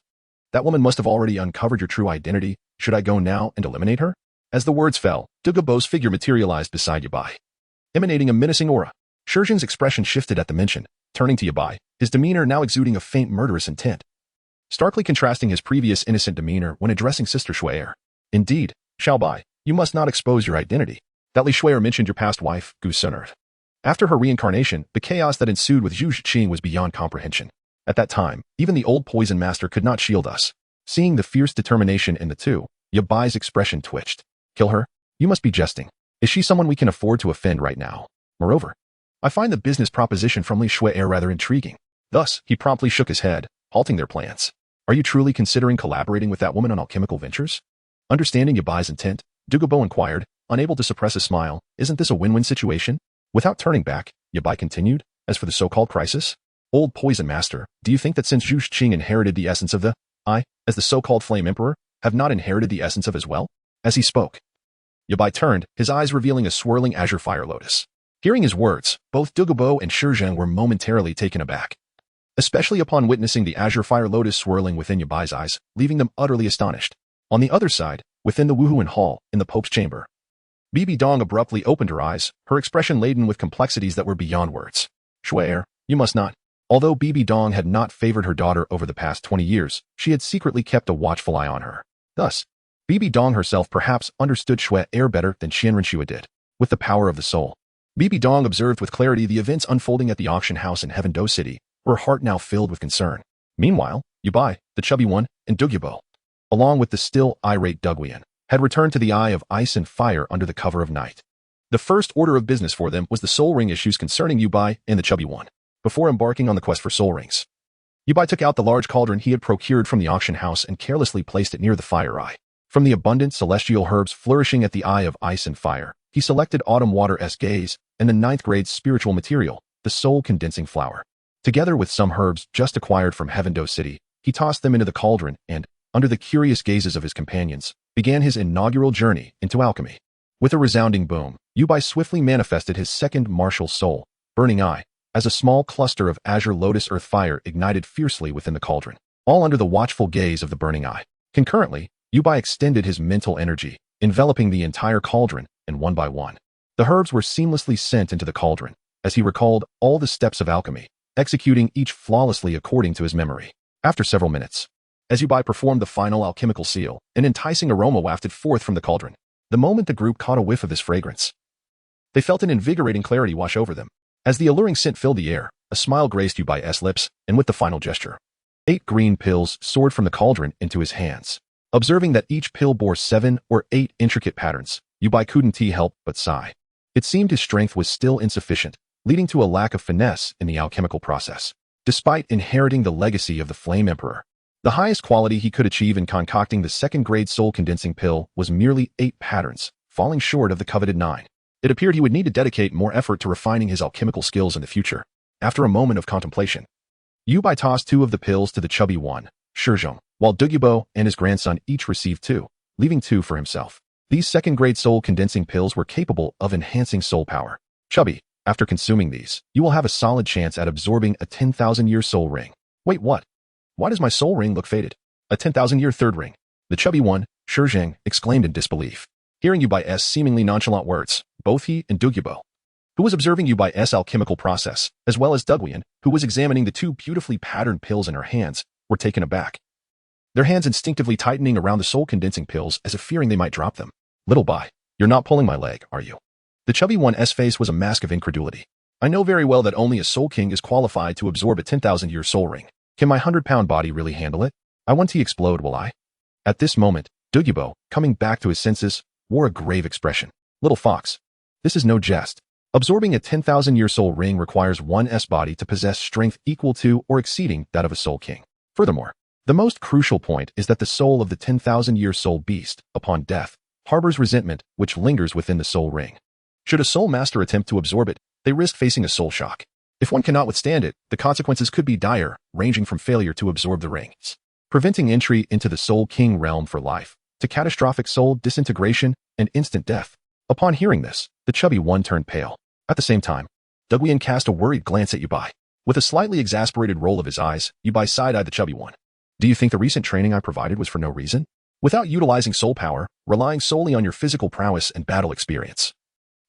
That woman must have already uncovered your true identity. Should I go now and eliminate her? As the words fell, Douluo's figure materialized beside Yabai, emanating a menacing aura. Shizheng's expression shifted at the mention, turning to Yabai, his demeanor now exuding a faint murderous intent, starkly contrasting his previous innocent demeanor when addressing Sister Shui Er. Indeed, Xiaobai, you must not expose your identity. That Li Shui Er mentioned your past wife, Gu Sunearth. After her reincarnation, the chaos that ensued with Zhu Zhiqing was beyond comprehension. At that time, even the old poison master could not shield us. Seeing the fierce determination in the two, Yabai's expression twitched. Kill her? You must be jesting. Is she someone we can afford to offend right now? Moreover, I find the business proposition from Li Shui Er rather intriguing. Thus, he promptly shook his head, halting their plans. Are you truly considering collaborating with that woman on alchemical ventures? Understanding Yabai's intent, Douluo inquired, unable to suppress a smile. Isn't this a win-win situation? Without turning back, Yabai continued, as for the so-called crisis, old poison master, do you think that since Zhu Zhiqing inherited the essence of the, as the so-called Flame Emperor, have not inherited the essence of as well? As he spoke, Yabai turned, his eyes revealing a swirling azure fire lotus. Hearing his words, both Douluo and Shizheng were momentarily taken aback, especially upon witnessing the azure fire lotus swirling within Yabai's eyes, leaving them utterly astonished. On the other side, within the Wuhuan Hall, in the Pope's chamber, Bibi Dong abruptly opened her eyes, her expression laden with complexities that were beyond words. Shui Er, you must not. Although Bibi Dong had not favored her daughter over the past 20 years, she had secretly kept a watchful eye on her. Thus, Bibi Dong herself perhaps understood Shui Er better than Qianren Xue did. With the power of the soul, Bibi Dong observed with clarity the events unfolding at the auction house in Heaven-Do City, her heart now filled with concern. Meanwhile, Yabai, the chubby one, and Douluo, along with the still irate Duguian, had returned to the Eye of Ice and Fire under the cover of night. The first order of business for them was the soul ring issues concerning Yubai and the chubby one. Before embarking on the quest for soul rings, Yubai took out the large cauldron he had procured from the auction house and carelessly placed it near the fire eye. From the abundant celestial herbs flourishing at the eye of ice and fire, he selected autumn water's gaze and the 9th grade spiritual material, the soul condensing flower. Together with some herbs just acquired from Heavendo City, he tossed them into the cauldron and, under the curious gazes of his companions, began his inaugural journey into alchemy. With a resounding boom, Yubai swiftly manifested his second martial soul, Burning Eye, as a small cluster of azure lotus earth fire ignited fiercely within the cauldron, all under the watchful gaze of the Burning Eye. Concurrently, Yubai extended his mental energy, enveloping the entire cauldron, and one by one, the herbs were seamlessly sent into the cauldron, as he recalled all the steps of alchemy, executing each flawlessly according to his memory. After several minutes, as Yubai performed the final alchemical seal, an enticing aroma wafted forth from the cauldron. The moment the group caught a whiff of this fragrance, they felt an invigorating clarity wash over them. As the alluring scent filled the air, a smile graced Yubai's lips, and with the final gesture, 8 green pills soared from the cauldron into his hands. Observing that each pill bore 7 or 8 intricate patterns, Yubai couldn't help but sigh. It seemed his strength was still insufficient, leading to a lack of finesse in the alchemical process. Despite inheriting the legacy of the Flame Emperor, the highest quality he could achieve in concocting the 2nd grade soul condensing pill was merely 8 patterns, falling short of the coveted 9. It appeared he would need to dedicate more effort to refining his alchemical skills in the future. After a moment of contemplation, Yubai tossed 2 of the pills to the chubby one, Shizhong, while Douluo and his grandson each received 2, leaving 2 for himself. These 2nd grade soul condensing pills were capable of enhancing soul power. Chubby, after consuming these, you will have a solid chance at absorbing a 10,000-year soul ring. Wait, what? Why does my soul ring look faded? A 10,000-year third ring. The chubby one, Shizhong, exclaimed in disbelief. Hearing Yubai's seemingly nonchalant words, both he and Douluo, who was observing Yubai's alchemical process, as well as Douluo, who was examining the 2 beautifully patterned pills in her hands, were taken aback. Their hands instinctively tightening around the soul-condensing pills as if fearing they might drop them. Little Bai, you're not pulling my leg, are you? The chubby one's face was a mask of incredulity. I know very well that only a soul king is qualified to absorb a 10,000-year soul ring. Can my 100-pound body really handle it? I want to explode, will I? At this moment, Douluo, coming back to his senses, wore a grave expression. Little fox, this is no jest. Absorbing a 10,000-year soul ring requires one's body to possess strength equal to or exceeding that of a soul king. Furthermore, the most crucial point is that the soul of the 10,000-year soul beast, upon death, harbors resentment which lingers within the soul ring. Should a soul master attempt to absorb it, they risk facing a soul shock. If one cannot withstand it, the consequences could be dire, ranging from failure to absorb the rings, preventing entry into the soul king realm for life, to catastrophic soul disintegration and instant death. Upon hearing this, the chubby one turned pale. At the same time, Douluo cast a worried glance at Yubai. With a slightly exasperated roll of his eyes, Yubai side-eyed the chubby one. Do you think the recent training I provided was for no reason? Without utilizing soul power, relying solely on your physical prowess and battle experience,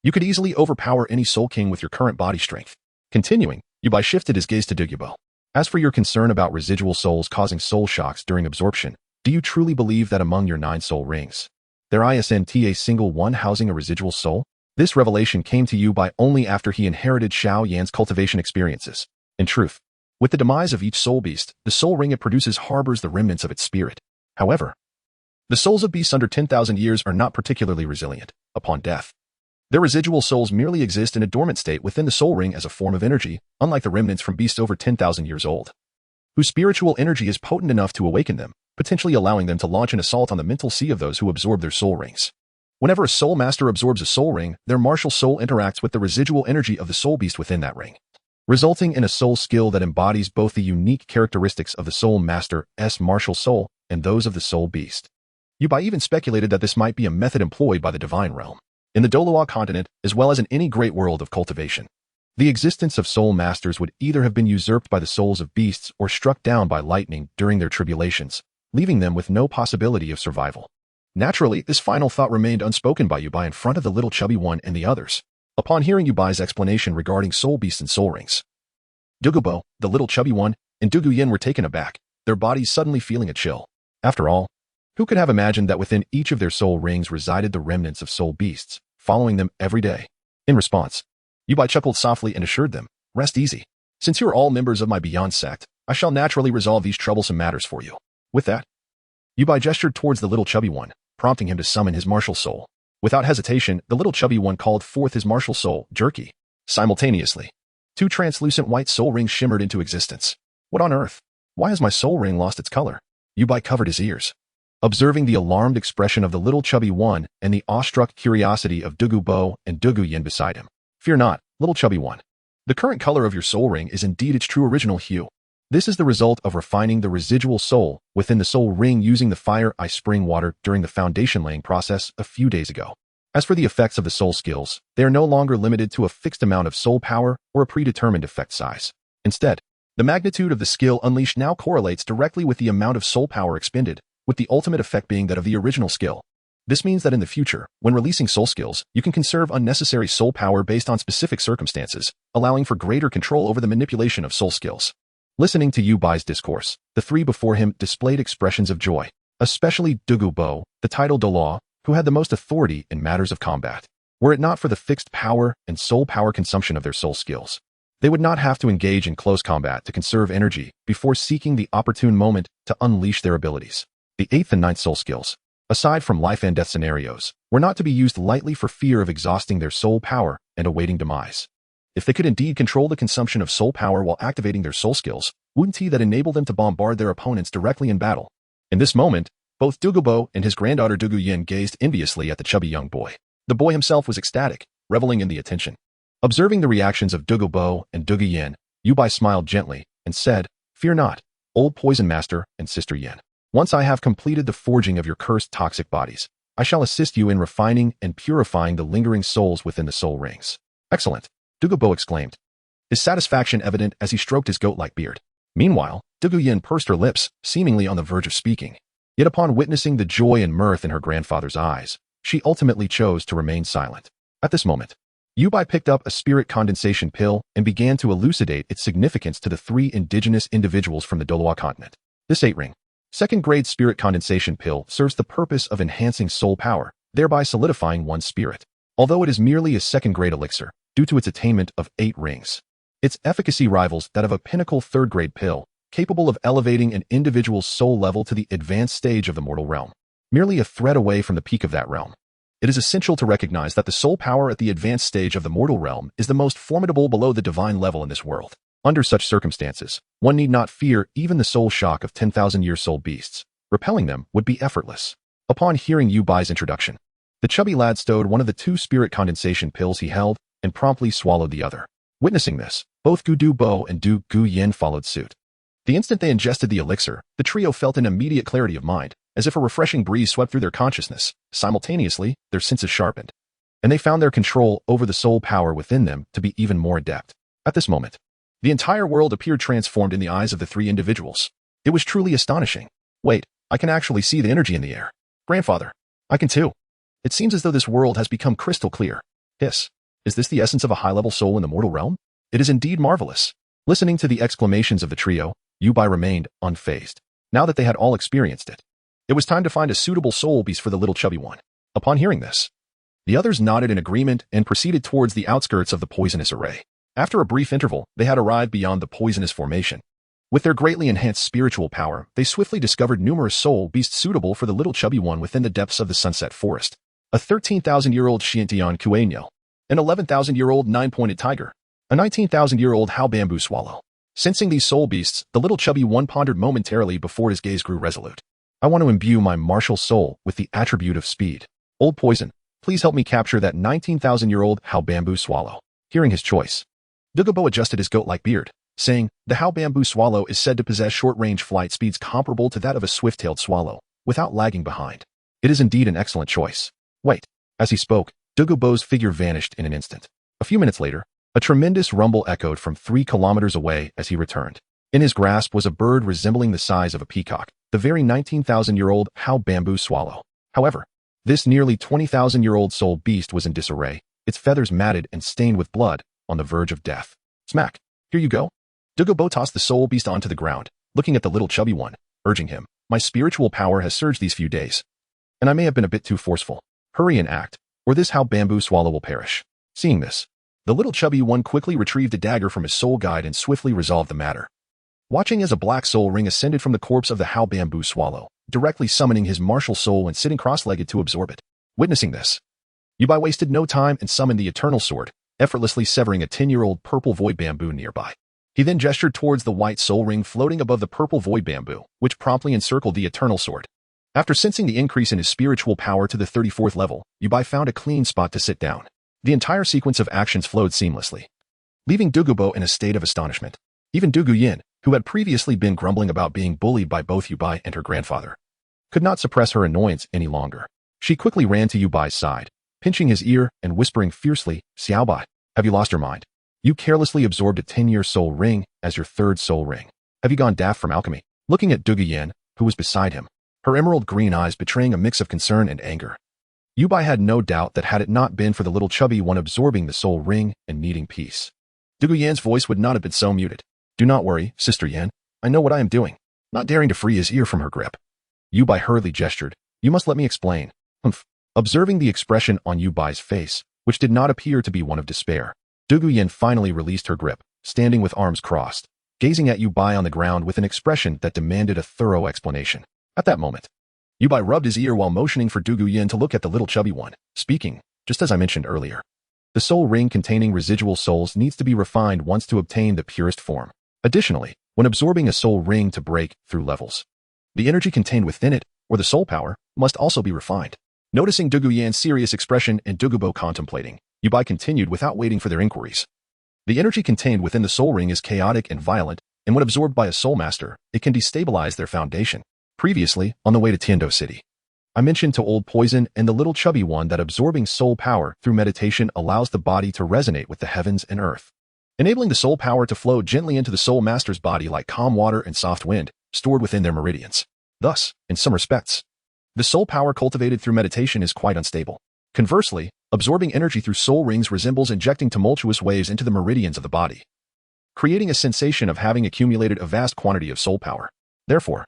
you could easily overpower any soul king with your current body strength. Continuing, Yubai shifted his gaze to Douluo. As for your concern about residual souls causing soul shocks during absorption, do you truly believe that among your 9 soul rings, there isn't a single one housing a residual soul? This revelation came to Yubai only after he inherited Xiao Yan's cultivation experiences. In truth, with the demise of each soul beast, the soul ring it produces harbors the remnants of its spirit. However, the souls of beasts under 10,000 years are not particularly resilient. Upon death, their residual souls merely exist in a dormant state within the soul ring as a form of energy, unlike the remnants from beasts over 10,000 years old, whose spiritual energy is potent enough to awaken them, potentially allowing them to launch an assault on the mental sea of those who absorb their soul rings. Whenever a soul master absorbs a soul ring, their martial soul interacts with the residual energy of the soul beast within that ring, resulting in a soul skill that embodies both the unique characteristics of the soul master's martial soul and those of the soul beast. Yubai even speculated that this might be a method employed by the divine realm in the Douluo Continent, as well as in any great world of cultivation. The existence of soul masters would either have been usurped by the souls of beasts or struck down by lightning during their tribulations, leaving them with no possibility of survival. Naturally, this final thought remained unspoken by Yubai in front of the little chubby one and the others. Upon hearing Yubai's explanation regarding soul beasts and soul rings, Douluo, the little chubby one, and Douluo were taken aback, their bodies suddenly feeling a chill. After all, who could have imagined that within each of their soul rings resided the remnants of soul beasts, following them every day? In response, Yubai chuckled softly and assured them, rest easy. Since you are all members of my Beyond Sect, I shall naturally resolve these troublesome matters for you. With that, Yubai gestured towards the little chubby one, prompting him to summon his martial soul. Without hesitation, the little chubby one called forth his martial soul, Jerky. Simultaneously, two translucent white soul rings shimmered into existence. What on earth? Why has my soul ring lost its color? Yubai covered his ears, observing the alarmed expression of the little chubby one and the awestruck curiosity of Douluo and Douluo beside him. Fear not, little chubby one. The current color of your soul ring is indeed its true original hue. This is the result of refining the residual soul within the soul ring using the fire ice spring water during the foundation laying process a few days ago. As for the effects of the soul skills, they are no longer limited to a fixed amount of soul power or a predetermined effect size. Instead, the magnitude of the skill unleashed now correlates directly with the amount of soul power expended, with the ultimate effect being that of the original skill. This means that in the future, when releasing soul skills, you can conserve unnecessary soul power based on specific circumstances, allowing for greater control over the manipulation of soul skills. Listening to Yubai's discourse, the three before him displayed expressions of joy, especially Douluo, the title Douluo, who had the most authority in matters of combat. Were it not for the fixed power and soul power consumption of their soul skills, they would not have to engage in close combat to conserve energy before seeking the opportune moment to unleash their abilities. The 8th and 9th soul skills, aside from life and death scenarios, were not to be used lightly for fear of exhausting their soul power and awaiting demise. If they could indeed control the consumption of soul power while activating their soul skills, wouldn't that enable them to bombard their opponents directly in battle? In this moment, both Douluo and his granddaughter Douluo gazed enviously at the chubby young boy. The boy himself was ecstatic, reveling in the attention. Observing the reactions of Douluo and Douluo, Yubai smiled gently and said, "Fear not, old poison master and sister Yin. Once I have completed the forging of your cursed toxic bodies, I shall assist you in refining and purifying the lingering souls within the soul rings." "Excellent," Douluo exclaimed, his satisfaction evident as he stroked his goat-like beard. Meanwhile, Douluo pursed her lips, seemingly on the verge of speaking. Yet upon witnessing the joy and mirth in her grandfather's eyes, she ultimately chose to remain silent. At this moment, Yubai picked up a spirit condensation pill and began to elucidate its significance to the three indigenous individuals from the Douluo Continent. This 8-ring, second-grade spirit condensation pill serves the purpose of enhancing soul power, thereby solidifying one's spirit. Although it is merely a second-grade elixir, due to its attainment of 8 rings, its efficacy rivals that of a pinnacle third-grade pill, capable of elevating an individual's soul level to the advanced stage of the mortal realm. Merely a thread away from the peak of that realm, it is essential to recognize that the soul power at the advanced stage of the mortal realm is the most formidable below the divine level in this world. Under such circumstances, one need not fear even the soul shock of 10,000-year soul beasts. Repelling them would be effortless. Upon hearing Yubai's introduction, the chubby lad stowed one of the 2 spirit condensation pills he held and promptly swallowed the other. Witnessing this, both Douluo and Douluo followed suit. The instant they ingested the elixir, the trio felt an immediate clarity of mind, as if a refreshing breeze swept through their consciousness. Simultaneously, their senses sharpened, and they found their control over the soul power within them to be even more adept. At this moment, the entire world appeared transformed in the eyes of the 3 individuals. It was truly astonishing. Wait, I can actually see the energy in the air. Grandfather, I can too. It seems as though this world has become crystal clear. Hiss. Is this the essence of a high-level soul in the mortal realm? It is indeed marvelous. Listening to the exclamations of the trio, Yubai remained unfazed. Now that they had all experienced it, it was time to find a suitable soul beast for the little chubby one. Upon hearing this, the others nodded in agreement and proceeded towards the outskirts of the poisonous array. After a brief interval, they had arrived beyond the poisonous formation. With their greatly enhanced spiritual power, they swiftly discovered numerous soul beasts suitable for the little chubby one within the depths of the sunset forest. A 13,000-year-old Xiantian Kuaniel, an 11,000-year-old 9-pointed tiger, a 19,000-year-old Hao bamboo swallow. Sensing these soul beasts, the little chubby one pondered momentarily before his gaze grew resolute. I want to imbue my martial soul with the attribute of speed. Old poison, please help me capture that 19,000-year-old Hao bamboo swallow. Hearing his choice, Douluo adjusted his goat-like beard, saying, the Hao bamboo swallow is said to possess short-range flight speeds comparable to that of a swift-tailed swallow, without lagging behind. It is indeed an excellent choice. Wait. As he spoke, Douluo's figure vanished in an instant. A few minutes later, a tremendous rumble echoed from 3 kilometers away as he returned. In his grasp was a bird resembling the size of a peacock, the very 19,000-year-old Hao bamboo swallow. However, this nearly 20,000-year-old soul beast was in disarray, its feathers matted and stained with blood, on the verge of death. Smack. Here you go. Douluo tossed the soul beast onto the ground, looking at the little chubby one, urging him, my spiritual power has surged these few days, and I may have been a bit too forceful. Hurry and act, or this Hao bamboo swallow will perish. Seeing this, the little chubby one quickly retrieved a dagger from his soul guide and swiftly resolved the matter. Watching as a black soul ring ascended from the corpse of the Hao bamboo swallow, directly summoning his martial soul and sitting cross-legged to absorb it. Witnessing this, Yubai wasted no time and summoned the Eternal Sword, effortlessly severing a 10-year-old purple void bamboo nearby. He then gestured towards the white soul ring floating above the purple void bamboo, which promptly encircled the Eternal Sword. After sensing the increase in his spiritual power to the 34th level, Yubai found a clean spot to sit down. The entire sequence of actions flowed seamlessly, leaving Douluo in a state of astonishment. Even Yin, who had previously been grumbling about being bullied by both Yubai and her grandfather, could not suppress her annoyance any longer. She quickly ran to Yubai's side, pinching his ear and whispering fiercely, "Xiaobai, have you lost your mind? You carelessly absorbed a 10-year soul ring as your third soul ring. Have you gone daft from alchemy?" Looking at Yin, who was beside him, her emerald green eyes betraying a mix of concern and anger. Yubai had no doubt that had it not been for the little chubby one absorbing the soul ring and needing peace, Yin's voice would not have been so muted. "Do not worry, Sister Yan. I know what I am doing." Not daring to free his ear from her grip, Yubai hurriedly gestured. "You must let me explain." Observing the expression on Yubai's face, which did not appear to be one of despair, Yin finally released her grip, standing with arms crossed, gazing at Yubai on the ground with an expression that demanded a thorough explanation. At that moment, Yubai rubbed his ear while motioning for Yin to look at the little chubby one, speaking, "Just as I mentioned earlier, the soul ring containing residual souls needs to be refined once to obtain the purest form. Additionally, when absorbing a soul ring to break through levels, the energy contained within it, or the soul power, must also be refined." Noticing Yan's serious expression and Douluo contemplating, Yubai continued without waiting for their inquiries. "The energy contained within the soul ring is chaotic and violent, and when absorbed by a soul master, it can destabilize their foundation. Previously, on the way to Tiando City, I mentioned to Old Poison and the little chubby one that absorbing soul power through meditation allows the body to resonate with the heavens and earth, enabling the soul power to flow gently into the soul master's body like calm water and soft wind, stored within their meridians. Thus, in some respects, the soul power cultivated through meditation is quite unstable. Conversely, absorbing energy through soul rings resembles injecting tumultuous waves into the meridians of the body, creating a sensation of having accumulated a vast quantity of soul power. Therefore,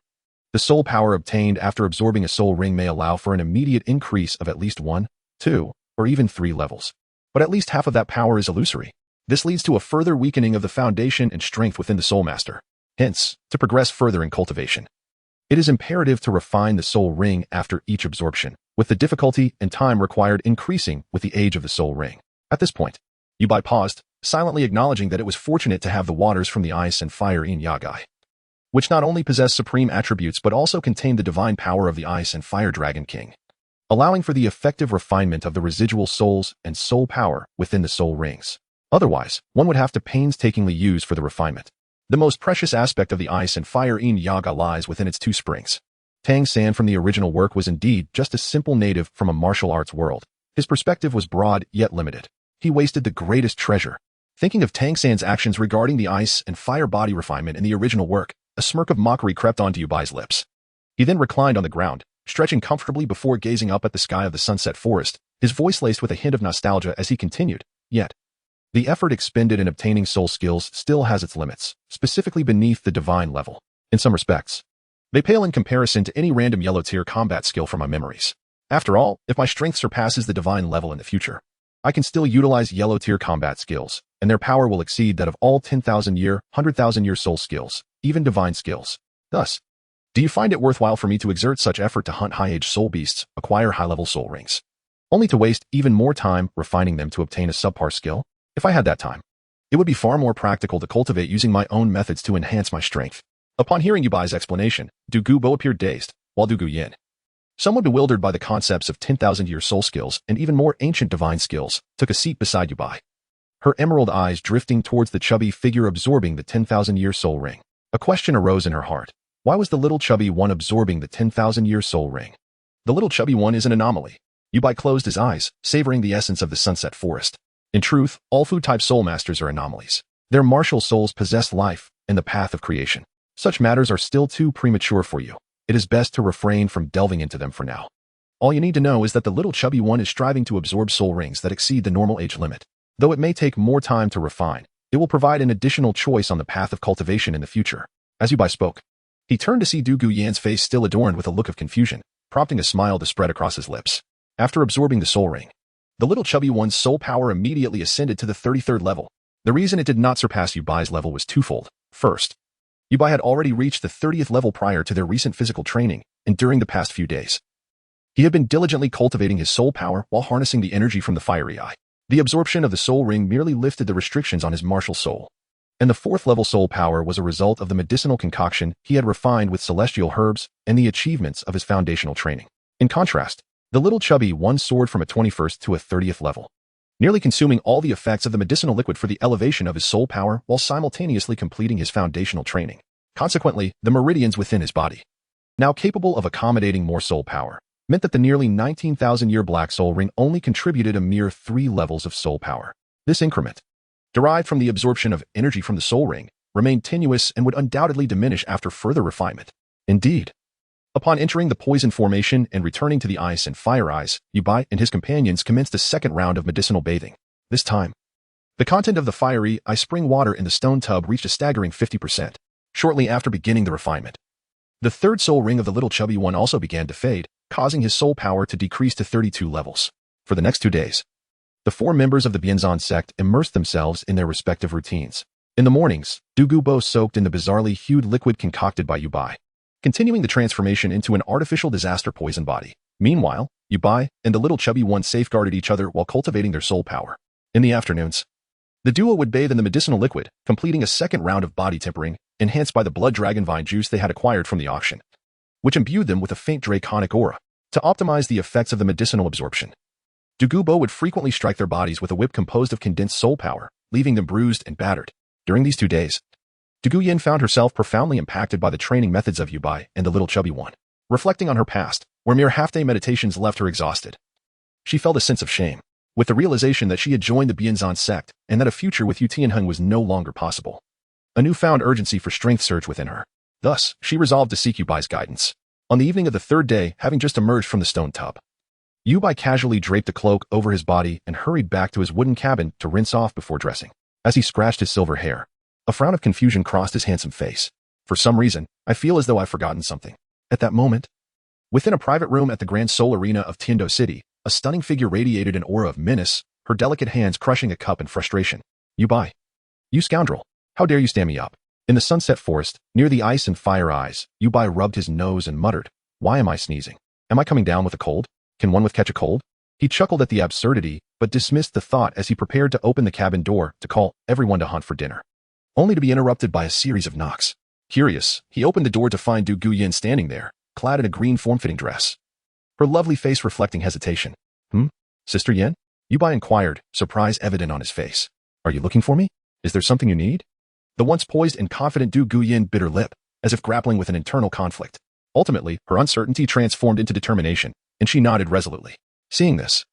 the soul power obtained after absorbing a soul ring may allow for an immediate increase of at least 1, 2, or even 3 levels. But at least half of that power is illusory. This leads to a further weakening of the foundation and strength within the soul master. Hence, to progress further in cultivation, it is imperative to refine the soul ring after each absorption, with the difficulty and time required increasing with the age of the soul ring. At this point, Yubai paused, silently acknowledging that it was fortunate to have the waters from the ice and fire yin yagai, which not only possess supreme attributes but also contain the divine power of the ice and fire dragon king, allowing for the effective refinement of the residual souls and soul power within the soul rings. Otherwise, one would have to painstakingly use for the refinement. The most precious aspect of the ice and fire yin yaga lies within its 2 springs. Tang San from the original work was indeed just a simple native from a martial arts world. His perspective was broad yet limited. He wasted the greatest treasure. Thinking of Tang San's actions regarding the ice and fire body refinement in the original work, a smirk of mockery crept onto Yubai's lips. He then reclined on the ground, stretching comfortably before gazing up at the sky of the sunset forest, his voice laced with a hint of nostalgia as he continued, "Yet, the effort expended in obtaining soul skills still has its limits, specifically beneath the divine level. In some respects, they pale in comparison to any random yellow-tier combat skill from my memories. After all, if my strength surpasses the divine level in the future, I can still utilize yellow-tier combat skills, and their power will exceed that of all 10,000-year, 100,000-year soul skills, even divine skills. Thus, do you find it worthwhile for me to exert such effort to hunt high-age soul beasts, acquire high-level soul rings, only to waste even more time refining them to obtain a subpar skill? If I had that time, it would be far more practical to cultivate using my own methods to enhance my strength." Upon hearing Yubai's explanation, Douluo appeared dazed, while Yin, somewhat bewildered by the concepts of 10,000-year soul skills and even more ancient divine skills, took a seat beside Yubai, her emerald eyes drifting towards the chubby figure absorbing the 10,000-year soul ring. A question arose in her heart. Why was the little chubby one absorbing the 10,000-year soul ring? The little chubby one is an anomaly. Yubai closed his eyes, savoring the essence of the sunset forest. In truth, all food-type soul masters are anomalies. Their martial souls possess life and the path of creation. Such matters are still too premature for you. It is best to refrain from delving into them for now. All you need to know is that the little chubby one is striving to absorb soul rings that exceed the normal age limit. Though it may take more time to refine, it will provide an additional choice on the path of cultivation in the future. As Yubai spoke, he turned to see Yan's face still adorned with a look of confusion, prompting a smile to spread across his lips. After absorbing the soul ring, the little chubby one's soul power immediately ascended to the 33rd level. The reason it did not surpass Yubai's level was twofold. First, Yubai had already reached the 30th level prior to their recent physical training and during the past few days. He had been diligently cultivating his soul power while harnessing the energy from the fiery eye. The absorption of the soul ring merely lifted the restrictions on his martial soul. And the fourth-level soul power was a result of the medicinal concoction he had refined with celestial herbs and the achievements of his foundational training. In contrast, the little chubby one soared from a 21st to a 30th level, nearly consuming all the effects of the medicinal liquid for the elevation of his soul power while simultaneously completing his foundational training. Consequently, the meridians within his body, now capable of accommodating more soul power, meant that the nearly 19,000-year black soul ring only contributed a mere 3 levels of soul power. This increment, derived from the absorption of energy from the soul ring, remained tenuous and would undoubtedly diminish after further refinement. Indeed, upon entering the poison formation and returning to the ice and fire eyes, Yubai and his companions commenced a second round of medicinal bathing. This time, the content of the fiery ice spring water in the stone tub reached a staggering 50%, shortly after beginning the refinement. The third soul ring of the little chubby one also began to fade, causing his soul power to decrease to 32 levels. For the next 2 days, the 4 members of the Bianzan sect immersed themselves in their respective routines. In the mornings, Douluo soaked in the bizarrely hued liquid concocted by Yubai, continuing the transformation into an artificial disaster poison body. Meanwhile, Yubai and the little chubby one safeguarded each other while cultivating their soul power. In the afternoons, the duo would bathe in the medicinal liquid, completing a second round of body tempering, enhanced by the blood dragon vine juice they had acquired from the auction, which imbued them with a faint draconic aura. To optimize the effects of the medicinal absorption, Douluo would frequently strike their bodies with a whip composed of condensed soul power, leaving them bruised and battered. During these 2 days, Douluo found herself profoundly impacted by the training methods of Yubai and the little chubby one. Reflecting on her past, where mere half-day meditations left her exhausted, she felt a sense of shame, with the realization that she had joined the Bianzan sect and that a future with Yu Tianheng was no longer possible. A newfound urgency for strength surged within her. Thus, she resolved to seek Yubai's guidance. On the evening of the 3rd day, having just emerged from the stone tub, Yubai casually draped a cloak over his body and hurried back to his wooden cabin to rinse off before dressing. As he scratched his silver hair, a frown of confusion crossed his handsome face. For some reason, I feel as though I've forgotten something. At that moment, within a private room at the Grand Soul Arena of Tiando City, a stunning figure radiated an aura of menace, her delicate hands crushing a cup in frustration. Yubai, you scoundrel, how dare you stand me up? In the sunset forest, near the ice and fire eyes, Yubai rubbed his nose and muttered, why am I sneezing? Am I coming down with a cold? Can one with catch a cold? He chuckled at the absurdity, but dismissed the thought as he prepared to open the cabin door to call everyone to hunt for dinner, only to be interrupted by a series of knocks. Curious, he opened the door to find Douluo standing there, clad in a green form-fitting dress, her lovely face reflecting hesitation. Sister Yin? Yubai inquired, surprise evident on his face. Are you looking for me? Is there something you need? The once poised and confident Douluo bit her lip, as if grappling with an internal conflict. Ultimately, her uncertainty transformed into determination, and she nodded resolutely. Seeing this,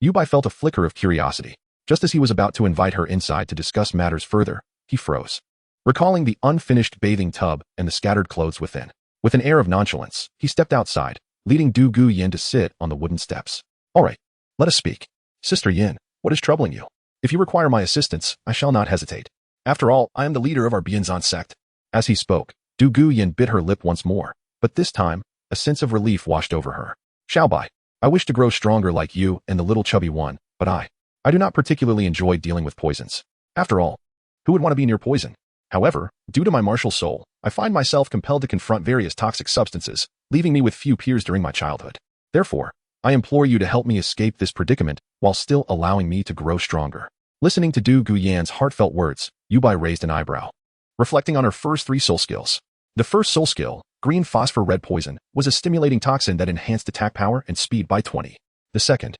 Yubai felt a flicker of curiosity. Just as he was about to invite her inside to discuss matters further, he froze, recalling the unfinished bathing tub and the scattered clothes within. With an air of nonchalance, he stepped outside, leading Douluo to sit on the wooden steps. All right, let us speak. Sister Yin, what is troubling you? If you require my assistance, I shall not hesitate. After all, I am the leader of our Bianzan sect. As he spoke, Douluo bit her lip once more, but this time, a sense of relief washed over her. Xiaobai, I wish to grow stronger like you and the little chubby one, but I do not particularly enjoy dealing with poisons. After all, who would want to be near poison? However, due to my martial soul, I find myself compelled to confront various toxic substances, leaving me with few peers during my childhood. Therefore, I implore you to help me escape this predicament while still allowing me to grow stronger. Listening to Douluo's heartfelt words, Yubai raised an eyebrow, reflecting on her first 3 soul skills. The first soul skill, green phosphor red poison, was a stimulating toxin that enhanced attack power and speed by 20. The second,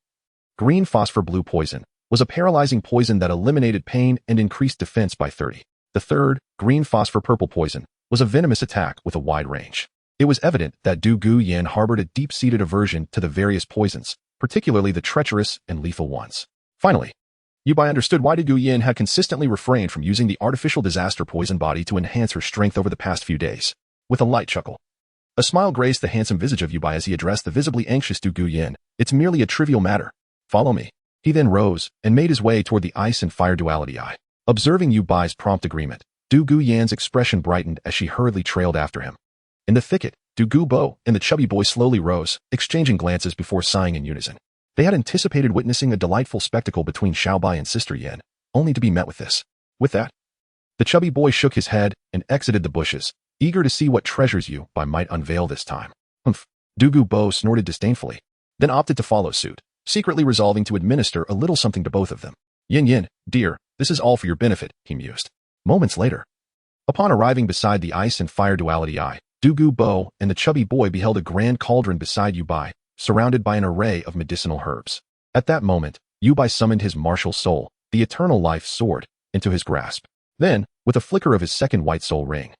green phosphor blue poison, was a paralyzing poison that eliminated pain and increased defense by 30. The third, green phosphor purple poison, was a venomous attack with a wide range. It was evident that Douluo harbored a deep-seated aversion to the various poisons, particularly the treacherous and lethal ones. Finally, Yubai understood why Douluo had consistently refrained from using the artificial disaster poison body to enhance her strength over the past few days. With a light chuckle, a smile graced the handsome visage of Yubai as he addressed the visibly anxious Douluo. It's merely a trivial matter. Follow me. He then rose and made his way toward the ice and fire duality eye. Observing Yubai's prompt agreement, Douluo's expression brightened as she hurriedly trailed after him. In the thicket, Douluo and the chubby boy slowly rose, exchanging glances before sighing in unison. They had anticipated witnessing a delightful spectacle between Xiaobai and Sister Yin, only to be met with this. With that, the chubby boy shook his head and exited the bushes, eager to see what treasures Yubai might unveil this time. Douluo snorted disdainfully. then opted to follow suit, secretly resolving to administer a little something to both of them. Yin Yin, dear, this is all for your benefit, he mused. Moments later, upon arriving beside the ice and fire duality eye, Douluo Bo and the chubby boy beheld a grand cauldron beside Yubai, surrounded by an array of medicinal herbs. At that moment, Yubai summoned his martial soul, the eternal life sword, into his grasp. Then, with a flicker of his second white soul ring,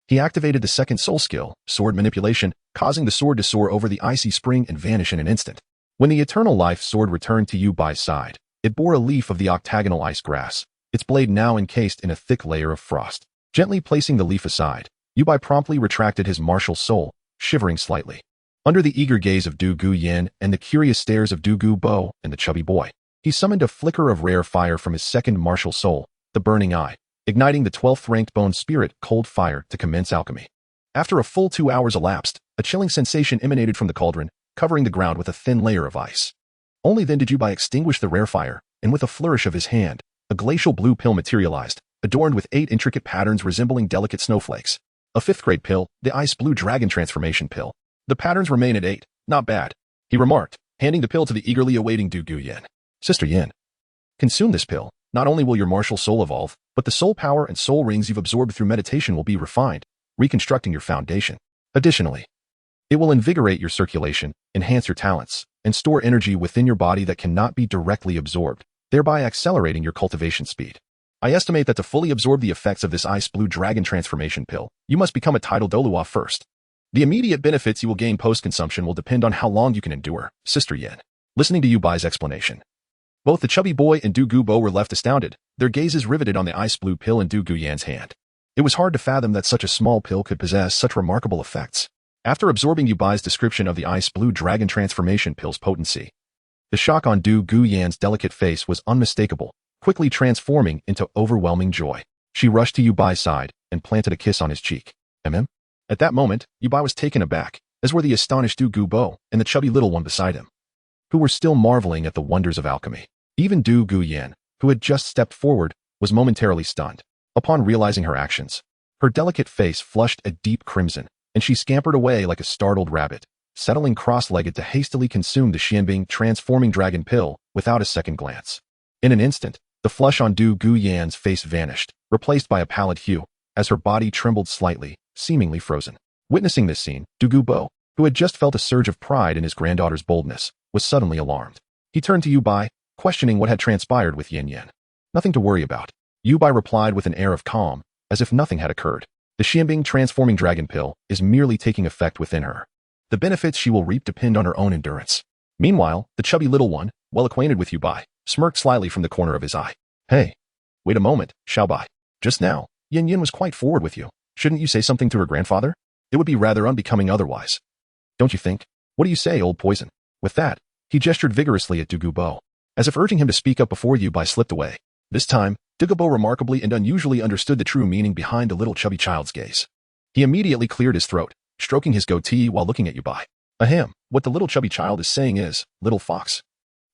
he activated the second soul skill, sword manipulation, causing the sword to soar over the icy spring and vanish in an instant. When the eternal life sword returned to Yubai's side, it bore a leaf of the octagonal ice grass, its blade now encased in a thick layer of frost. Gently placing the leaf aside, Yubai promptly retracted his martial soul, shivering slightly. Under the eager gaze of Douluo Yin and the curious stares of Douluo Bo and the chubby boy, he summoned a flicker of rare fire from his second martial soul, the burning eye, igniting the 12th ranked bone spirit, cold fire, to commence alchemy. After a full 2 hours elapsed, a chilling sensation emanated from the cauldron, covering the ground with a thin layer of ice. Only then did Yubai extinguish the rare fire, and with a flourish of his hand, a glacial blue pill materialized, adorned with 8 intricate patterns resembling delicate snowflakes. A 5th grade pill, the ice blue dragon transformation pill. The patterns remain at 8, not bad, he remarked, handing the pill to the eagerly awaiting Douluo Yin. Sister Yin, consume this pill. Not only will your martial soul evolve, but the soul power and soul rings you've absorbed through meditation will be refined, reconstructing your foundation. Additionally, it will invigorate your circulation, enhance your talents, and store energy within your body that cannot be directly absorbed, thereby accelerating your cultivation speed. I estimate that to fully absorb the effects of this ice blue dragon transformation pill, you must become a titled Douluo first. The immediate benefits you will gain post-consumption will depend on how long you can endure, Sister Yin. Listening to Yubai's explanation, both the chubby boy and Douluo Bo were left astounded, their gazes riveted on the ice blue pill in Douluo Yin's hand. It was hard to fathom that such a small pill could possess such remarkable effects. After absorbing Yubai's description of the ice blue dragon transformation pill's potency, the shock on Douluo Yin's delicate face was unmistakable, quickly transforming into overwhelming joy. She rushed to Yubai's side and planted a kiss on his cheek. At that moment, Yubai was taken aback, as were the astonished Douluo Bo and the chubby little one beside him, who were still marveling at the wonders of alchemy. Even Douluo Yin, who had just stepped forward, was momentarily stunned. Upon realizing her actions, her delicate face flushed a deep crimson, and she scampered away like a startled rabbit, settling cross-legged to hastily consume the Xianbing transforming dragon pill without a second glance. In an instant, the flush on Douluo Yin's face vanished, replaced by a pallid hue, as her body trembled slightly, seemingly frozen. Witnessing this scene, Douluo Bo, who had just felt a surge of pride in his granddaughter's boldness, was suddenly alarmed. He turned to Yubai, questioning what had transpired with Yin Yin. Nothing to worry about, Yubai replied with an air of calm, as if nothing had occurred. The Xianbing transforming dragon pill is merely taking effect within her. The benefits she will reap depend on her own endurance. Meanwhile, the chubby little one, well acquainted with Yubai, smirked slyly from the corner of his eye. Hey, wait a moment, Xiaobai. Just now, Yin Yin was quite forward with you. Shouldn't you say something to her grandfather? It would be rather unbecoming otherwise. Don't you think? What do you say, old poison? With that, he gestured vigorously at Douluo Bo, as if urging him to speak up before Yubai slipped away. This time, Douluo Bo remarkably and unusually understood the true meaning behind the little chubby child's gaze. He immediately cleared his throat, stroking his goatee while looking at Yubai. Ahem, what the little chubby child is saying is, little fox,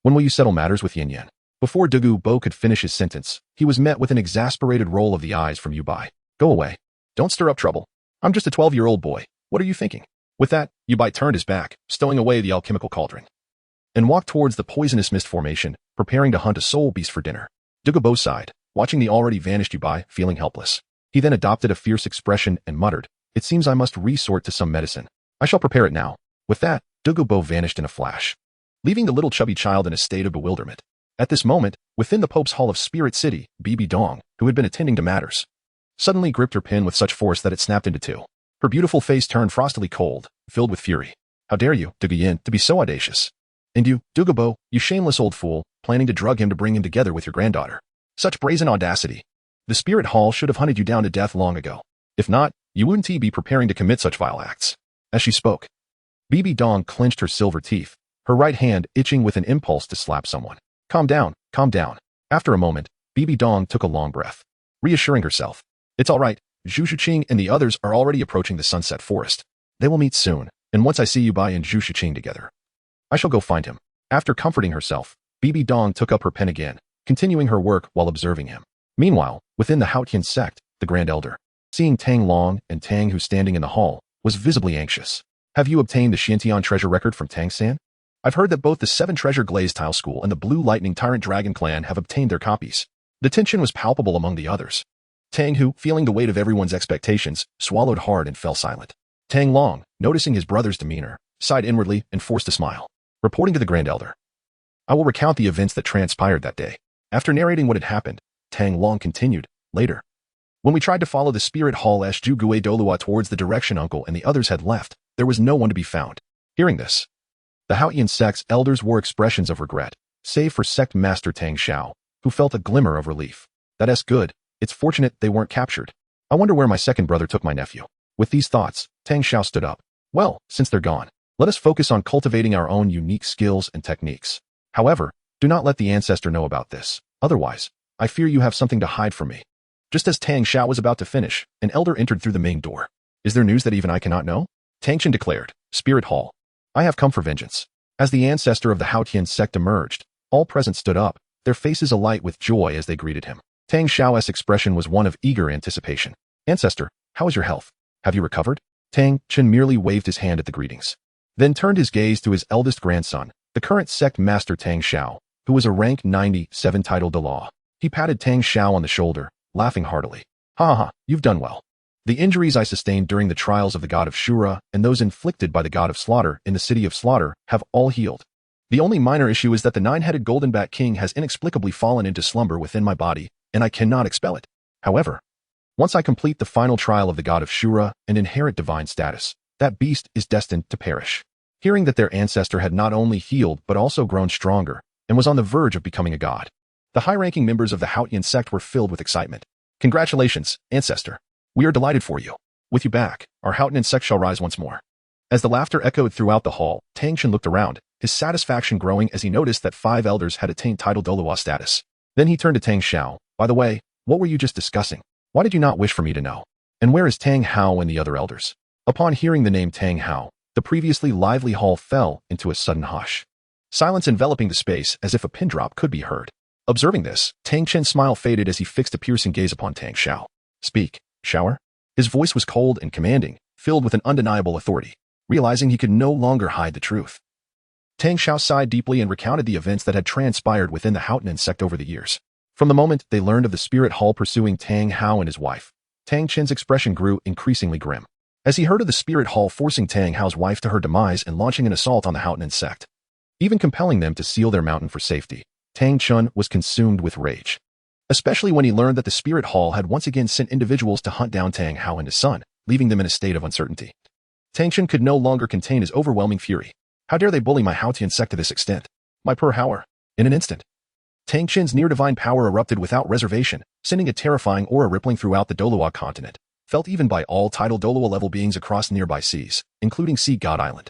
when will you settle matters with Yin Yin? Before Douluo Bo could finish his sentence, he was met with an exasperated roll of the eyes from Yubai. Go away. Don't stir up trouble. I'm just a 12-year-old boy. What are you thinking? With that, Yubai turned his back, stowing away the alchemical cauldron, and walked towards the poisonous mist formation, preparing to hunt a soul beast for dinner. Douluo Bo sighed, watching the already vanished Yubai, feeling helpless. He then adopted a fierce expression and muttered, It seems I must resort to some medicine. I shall prepare it now. With that, Douluo Bo vanished in a flash, leaving the little chubby child in a state of bewilderment. At this moment, within the Pope's Hall of Spirit City, Bibi Dong, who had been attending to matters, suddenly gripped her pen with such force that it snapped into two. Her beautiful face turned frostily cold, filled with fury. How dare you, Douluo Yin, to be so audacious? And you, Douluo Bo, you shameless old fool, planning to drug him to bring him together with your granddaughter. Such brazen audacity. The Spirit Hall should have hunted you down to death long ago. If not, you wouldn't be preparing to commit such vile acts. As she spoke, Bibi Dong clenched her silver teeth, her right hand itching with an impulse to slap someone. Calm down, calm down. After a moment, Bibi Dong took a long breath, reassuring herself. It's all right, Zhu Shiqing and the others are already approaching the Sunset Forest. They will meet soon, and once I see Yubai and Zhu Shiqing together, I shall go find him. After comforting herself, Bibi Dong took up her pen again, continuing her work while observing him. Meanwhile, within the Haotian sect, the Grand Elder, seeing Tang Long and Tang Hu standing in the hall, was visibly anxious. Have you obtained the Xiantian treasure record from Tang San? I've heard that both the Seven Treasure Glaze Tile School and the Blue Lightning Tyrant Dragon Clan have obtained their copies. The tension was palpable among the others. Tang, who, feeling the weight of everyone's expectations, swallowed hard and fell silent. Tang Long, noticing his brother's demeanor, sighed inwardly and forced a smile. Reporting to the Grand Elder. I will recount the events that transpired that day. After narrating what had happened, Tang Long continued, later. When we tried to follow the Spirit Hall-esque Jugue Douluo towards the direction Uncle and the others had left, there was no one to be found. Hearing this, the Haotian Sect's elders wore expressions of regret, save for Sect Master Tang Xiao, who felt a glimmer of relief. That's good. It's fortunate they weren't captured. I wonder where my second brother took my nephew. With these thoughts, Tang Xiao stood up. Well, since they're gone, let us focus on cultivating our own unique skills and techniques. However, do not let the ancestor know about this. Otherwise, I fear you have something to hide from me. Just as Tang Xiao was about to finish, an elder entered through the main door. Is there news that even I cannot know? Tang Chen declared, Spirit Hall. I have come for vengeance. As the ancestor of the Haotian Sect emerged, all present stood up, their faces alight with joy as they greeted him. Tang Xiao's expression was one of eager anticipation. Ancestor, how is your health? Have you recovered? Tang Chen merely waved his hand at the greetings. Then turned his gaze to his eldest grandson, the current Sect Master Tang Xiao, who was a rank 97 title de law. He patted Tang Xiao on the shoulder, laughing heartily. Ha ha ha, you've done well. The injuries I sustained during the trials of the god of Shura and those inflicted by the god of slaughter in the city of slaughter have all healed. The only minor issue is that the nine-headed golden bat king has inexplicably fallen into slumber within my body, and I cannot expel it. However, once I complete the final trial of the god of Shura and inherit divine status, that beast is destined to perish. Hearing that their ancestor had not only healed but also grown stronger, and was on the verge of becoming a god, the high-ranking members of the Haotian sect were filled with excitement. Congratulations, ancestor. We are delighted for you. With you back, our Haotian sect shall rise once more. As the laughter echoed throughout the hall, Tang Chen looked around, his satisfaction growing as he noticed that 5 elders had attained title Douluo status. Then he turned to Tang Xiao. By the way, what were you just discussing? Why did you not wish for me to know? And where is Tang Hao and the other elders? Upon hearing the name Tang Hao, the previously lively hall fell into a sudden hush. Silence enveloping the space as if a pin drop could be heard. Observing this, Tang Chen's smile faded as he fixed a piercing gaze upon Tang Xiao. Speak, Shower. His voice was cold and commanding, filled with an undeniable authority. Realizing he could no longer hide the truth, Tang Xiao sighed deeply and recounted the events that had transpired within the Haotian sect over the years. From the moment they learned of the Spirit Hall pursuing Tang Hao and his wife, Tang Chen's expression grew increasingly grim. As he heard of the Spirit Hall forcing Tang Hao's wife to her demise and launching an assault on the Haotian sect, even compelling them to seal their mountain for safety, Tang Chun was consumed with rage. Especially when he learned that the Spirit Hall had once again sent individuals to hunt down Tang Hao and his son, leaving them in a state of uncertainty. Tang Chun could no longer contain his overwhelming fury. How dare they bully my Haotian sect to this extent? My poor Hauer. In an instant, Tang Chen's near-divine power erupted without reservation, sending a terrifying aura rippling throughout the Douluo Continent, felt even by all title Douluo-level beings across nearby seas, including Sea God Island.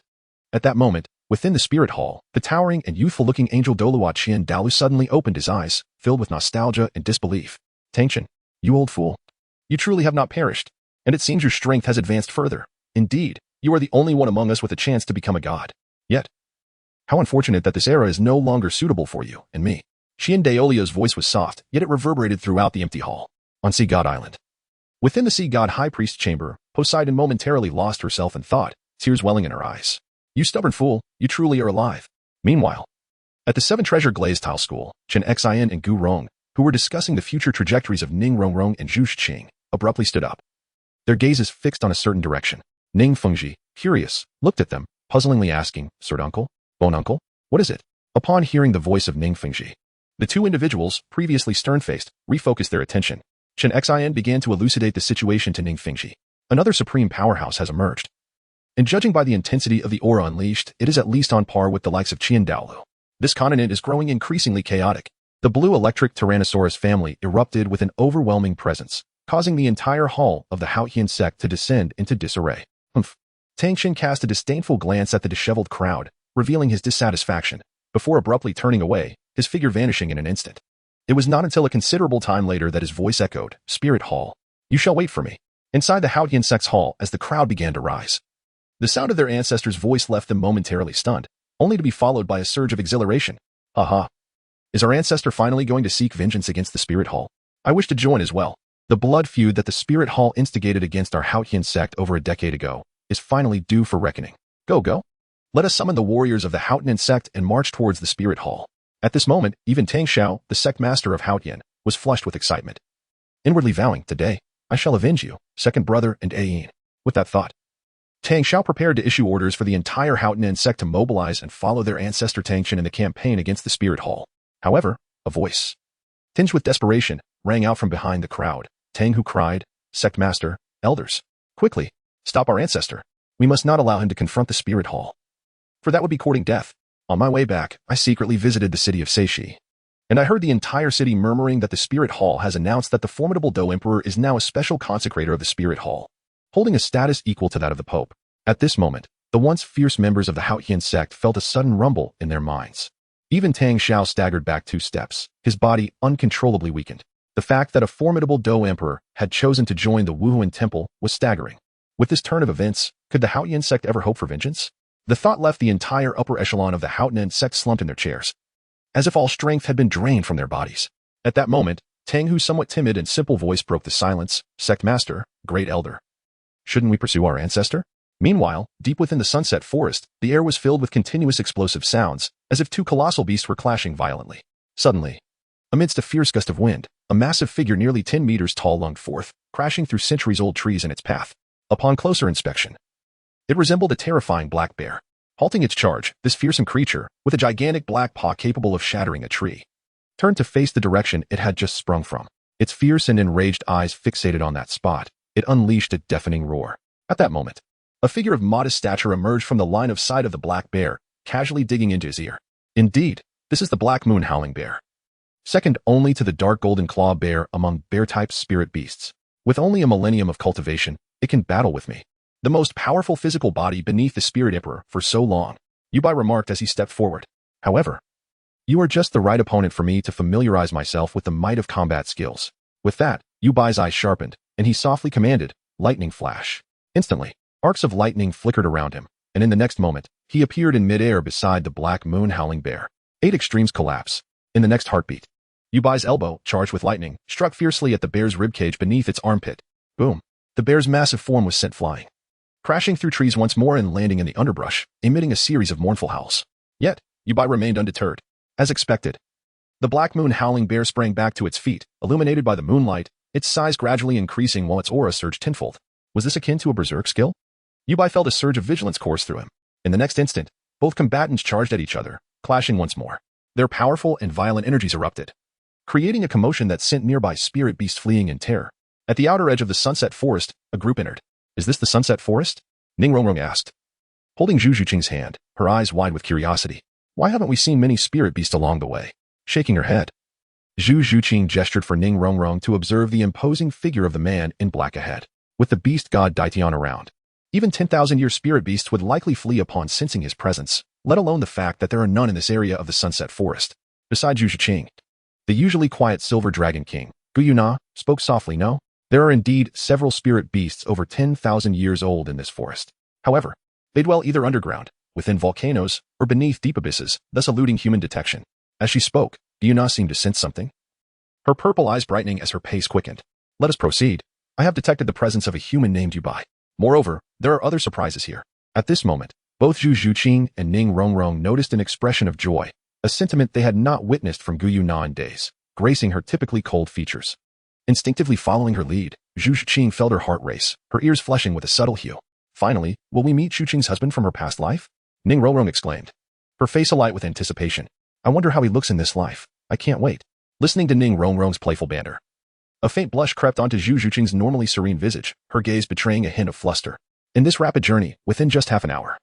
At that moment, within the Spirit Hall, the towering and youthful-looking angel Douluo Qian Dalu suddenly opened his eyes, filled with nostalgia and disbelief. Tang Chen, you old fool. You truly have not perished, and it seems your strength has advanced further. Indeed, you are the only one among us with a chance to become a god. Yet, how unfortunate that this era is no longer suitable for you and me. Qian Daolia's voice was soft, yet it reverberated throughout the empty hall. On Sea God Island. Within the Sea God High Priest's chamber, Poseidon momentarily lost herself in thought, tears welling in her eyes. You stubborn fool, you truly are alive. Meanwhile, at the Seven Treasure Glaze Tile School, Chen Xian and Gu Rong, who were discussing the future trajectories of Ning Rongrong and Zhu Qing, abruptly stood up. Their gazes fixed on a certain direction. Ning Fengji, curious, looked at them, puzzlingly asking, Sir Uncle? Bon Uncle? What is it? Upon hearing the voice of Ning Fengji, the two individuals, previously stern-faced, refocused their attention. Chen Xian began to elucidate the situation to Ning Fengji. Another supreme powerhouse has emerged. And judging by the intensity of the aura unleashed, it is at least on par with the likes of Qian Daolu. This continent is growing increasingly chaotic. The blue electric Tyrannosaurus family erupted with an overwhelming presence, causing the entire hall of the Haotian sect to descend into disarray. Tang Chen cast a disdainful glance at the disheveled crowd, revealing his dissatisfaction, before abruptly turning away, his figure vanishing in an instant. It was not until a considerable time later that his voice echoed, Spirit Hall. You shall wait for me. Inside the Haotian sect's hall as the crowd began to rise. The sound of their ancestor's voice left them momentarily stunned, only to be followed by a surge of exhilaration. Aha! Is our ancestor finally going to seek vengeance against the Spirit Hall? I wish to join as well. The blood feud that the Spirit Hall instigated against our Haotian sect over a decade ago is finally due for reckoning. Go! Let us summon the warriors of the Haotian Sect and march towards the Spirit Hall. At this moment, even Tang Xiao, the sect master of Haotian, was flushed with excitement. Inwardly vowing, today, I shall avenge you, second brother and Ayin. With that thought, Tang Xiao prepared to issue orders for the entire Haotian Sect to mobilize and follow their ancestor Tang San in the campaign against the Spirit Hall. However, a voice, tinged with desperation, rang out from behind the crowd. Tang who cried, Sect Master, elders, quickly, stop our ancestor. We must not allow him to confront the Spirit Hall, for that would be courting death. On my way back, I secretly visited the city of Seishi, and I heard the entire city murmuring that the Spirit Hall has announced that the formidable Do Emperor is now a special consecrator of the Spirit Hall, holding a status equal to that of the Pope. At this moment, the once fierce members of the Haotian sect felt a sudden rumble in their minds. Even Tang Xiao staggered back 2 steps, his body uncontrollably weakened. The fact that a formidable Do Emperor had chosen to join the Wuhuan Temple was staggering. With this turn of events, could the Haotian sect ever hope for vengeance? The thought left the entire upper echelon of the Haotian sect slumped in their chairs, as if all strength had been drained from their bodies. At that moment, Tang Hu's somewhat timid and simple voice broke the silence. Sect Master, Great Elder, shouldn't we pursue our ancestor? Meanwhile, deep within the sunset forest, the air was filled with continuous explosive sounds, as if 2 colossal beasts were clashing violently. Suddenly, amidst a fierce gust of wind, a massive figure nearly 10 meters tall lunged forth, crashing through centuries-old trees in its path. Upon closer inspection, it resembled a terrifying black bear. Halting its charge, this fearsome creature, with a gigantic black paw capable of shattering a tree, turned to face the direction it had just sprung from. Its fierce and enraged eyes fixated on that spot. It unleashed a deafening roar. At that moment, a figure of modest stature emerged from the line of sight of the black bear, casually digging into his ear. Indeed, this is the Black Moon Howling Bear, second only to the Dark Golden Claw Bear among bear-type spirit beasts. With only a millennium of cultivation, it can battle with me, the most powerful physical body beneath the Spirit Emperor for so long, Yubai remarked as he stepped forward. However, you are just the right opponent for me to familiarize myself with the might of combat skills. With that, Yubai's eyes sharpened, and he softly commanded, lightning flash. Instantly, arcs of lightning flickered around him, and in the next moment, he appeared in midair beside the Black Moon Howling Bear. 8 extremes collapse. In the next heartbeat, Yubai's elbow, charged with lightning, struck fiercely at the bear's ribcage beneath its armpit. Boom. The bear's massive form was sent flying, crashing through trees once more and landing in the underbrush, emitting a series of mournful howls. Yet, Yubai remained undeterred. As expected, the Black Moon Howling Bear sprang back to its feet, illuminated by the moonlight, its size gradually increasing while its aura surged tenfold. Was this akin to a berserk skill? Yubai felt a surge of vigilance course through him. In the next instant, both combatants charged at each other, clashing once more. Their powerful and violent energies erupted, creating a commotion that sent nearby spirit beasts fleeing in terror. At the outer edge of the sunset forest, a group entered. Is this the sunset forest? Ning Rongrong asked, holding Zhu Zhuqing's hand, her eyes wide with curiosity. Why haven't we seen many spirit beasts along the way? Shaking her head, Zhu Zhuqing gestured for Ning Rongrong to observe the imposing figure of the man in black ahead. With the beast god Daitian around, even 10,000-year spirit beasts would likely flee upon sensing his presence, let alone the fact that there are none in this area of the sunset forest. Besides Zhu Zhuqing, the usually quiet Silver Dragon King, Gu Yuna, spoke softly. No, there are indeed several spirit beasts over 10,000 years old in this forest. However, they dwell either underground, within volcanoes, or beneath deep abysses, thus eluding human detection. As she spoke, Gu Yuna seemed to sense something, her purple eyes brightening as her pace quickened. Let us proceed. I have detected the presence of a human named Yubai. Moreover, there are other surprises here. At this moment, both Zhu Zhuqing and Ning Rongrong noticed an expression of joy, a sentiment they had not witnessed from Gu Yuna in days, gracing her typically cold features. Instinctively following her lead, Zhu Zhuqing felt her heart race, her ears flushing with a subtle hue. Finally, will we meet Zhuqing's husband from her past life? Ning Rongrong exclaimed, her face alight with anticipation. I wonder how he looks in this life. I can't wait. Listening to Ning Rongrong's playful banter, a faint blush crept onto Zhu Zhuqing's normally serene visage, her gaze betraying a hint of fluster. In this rapid journey, within just half an hour,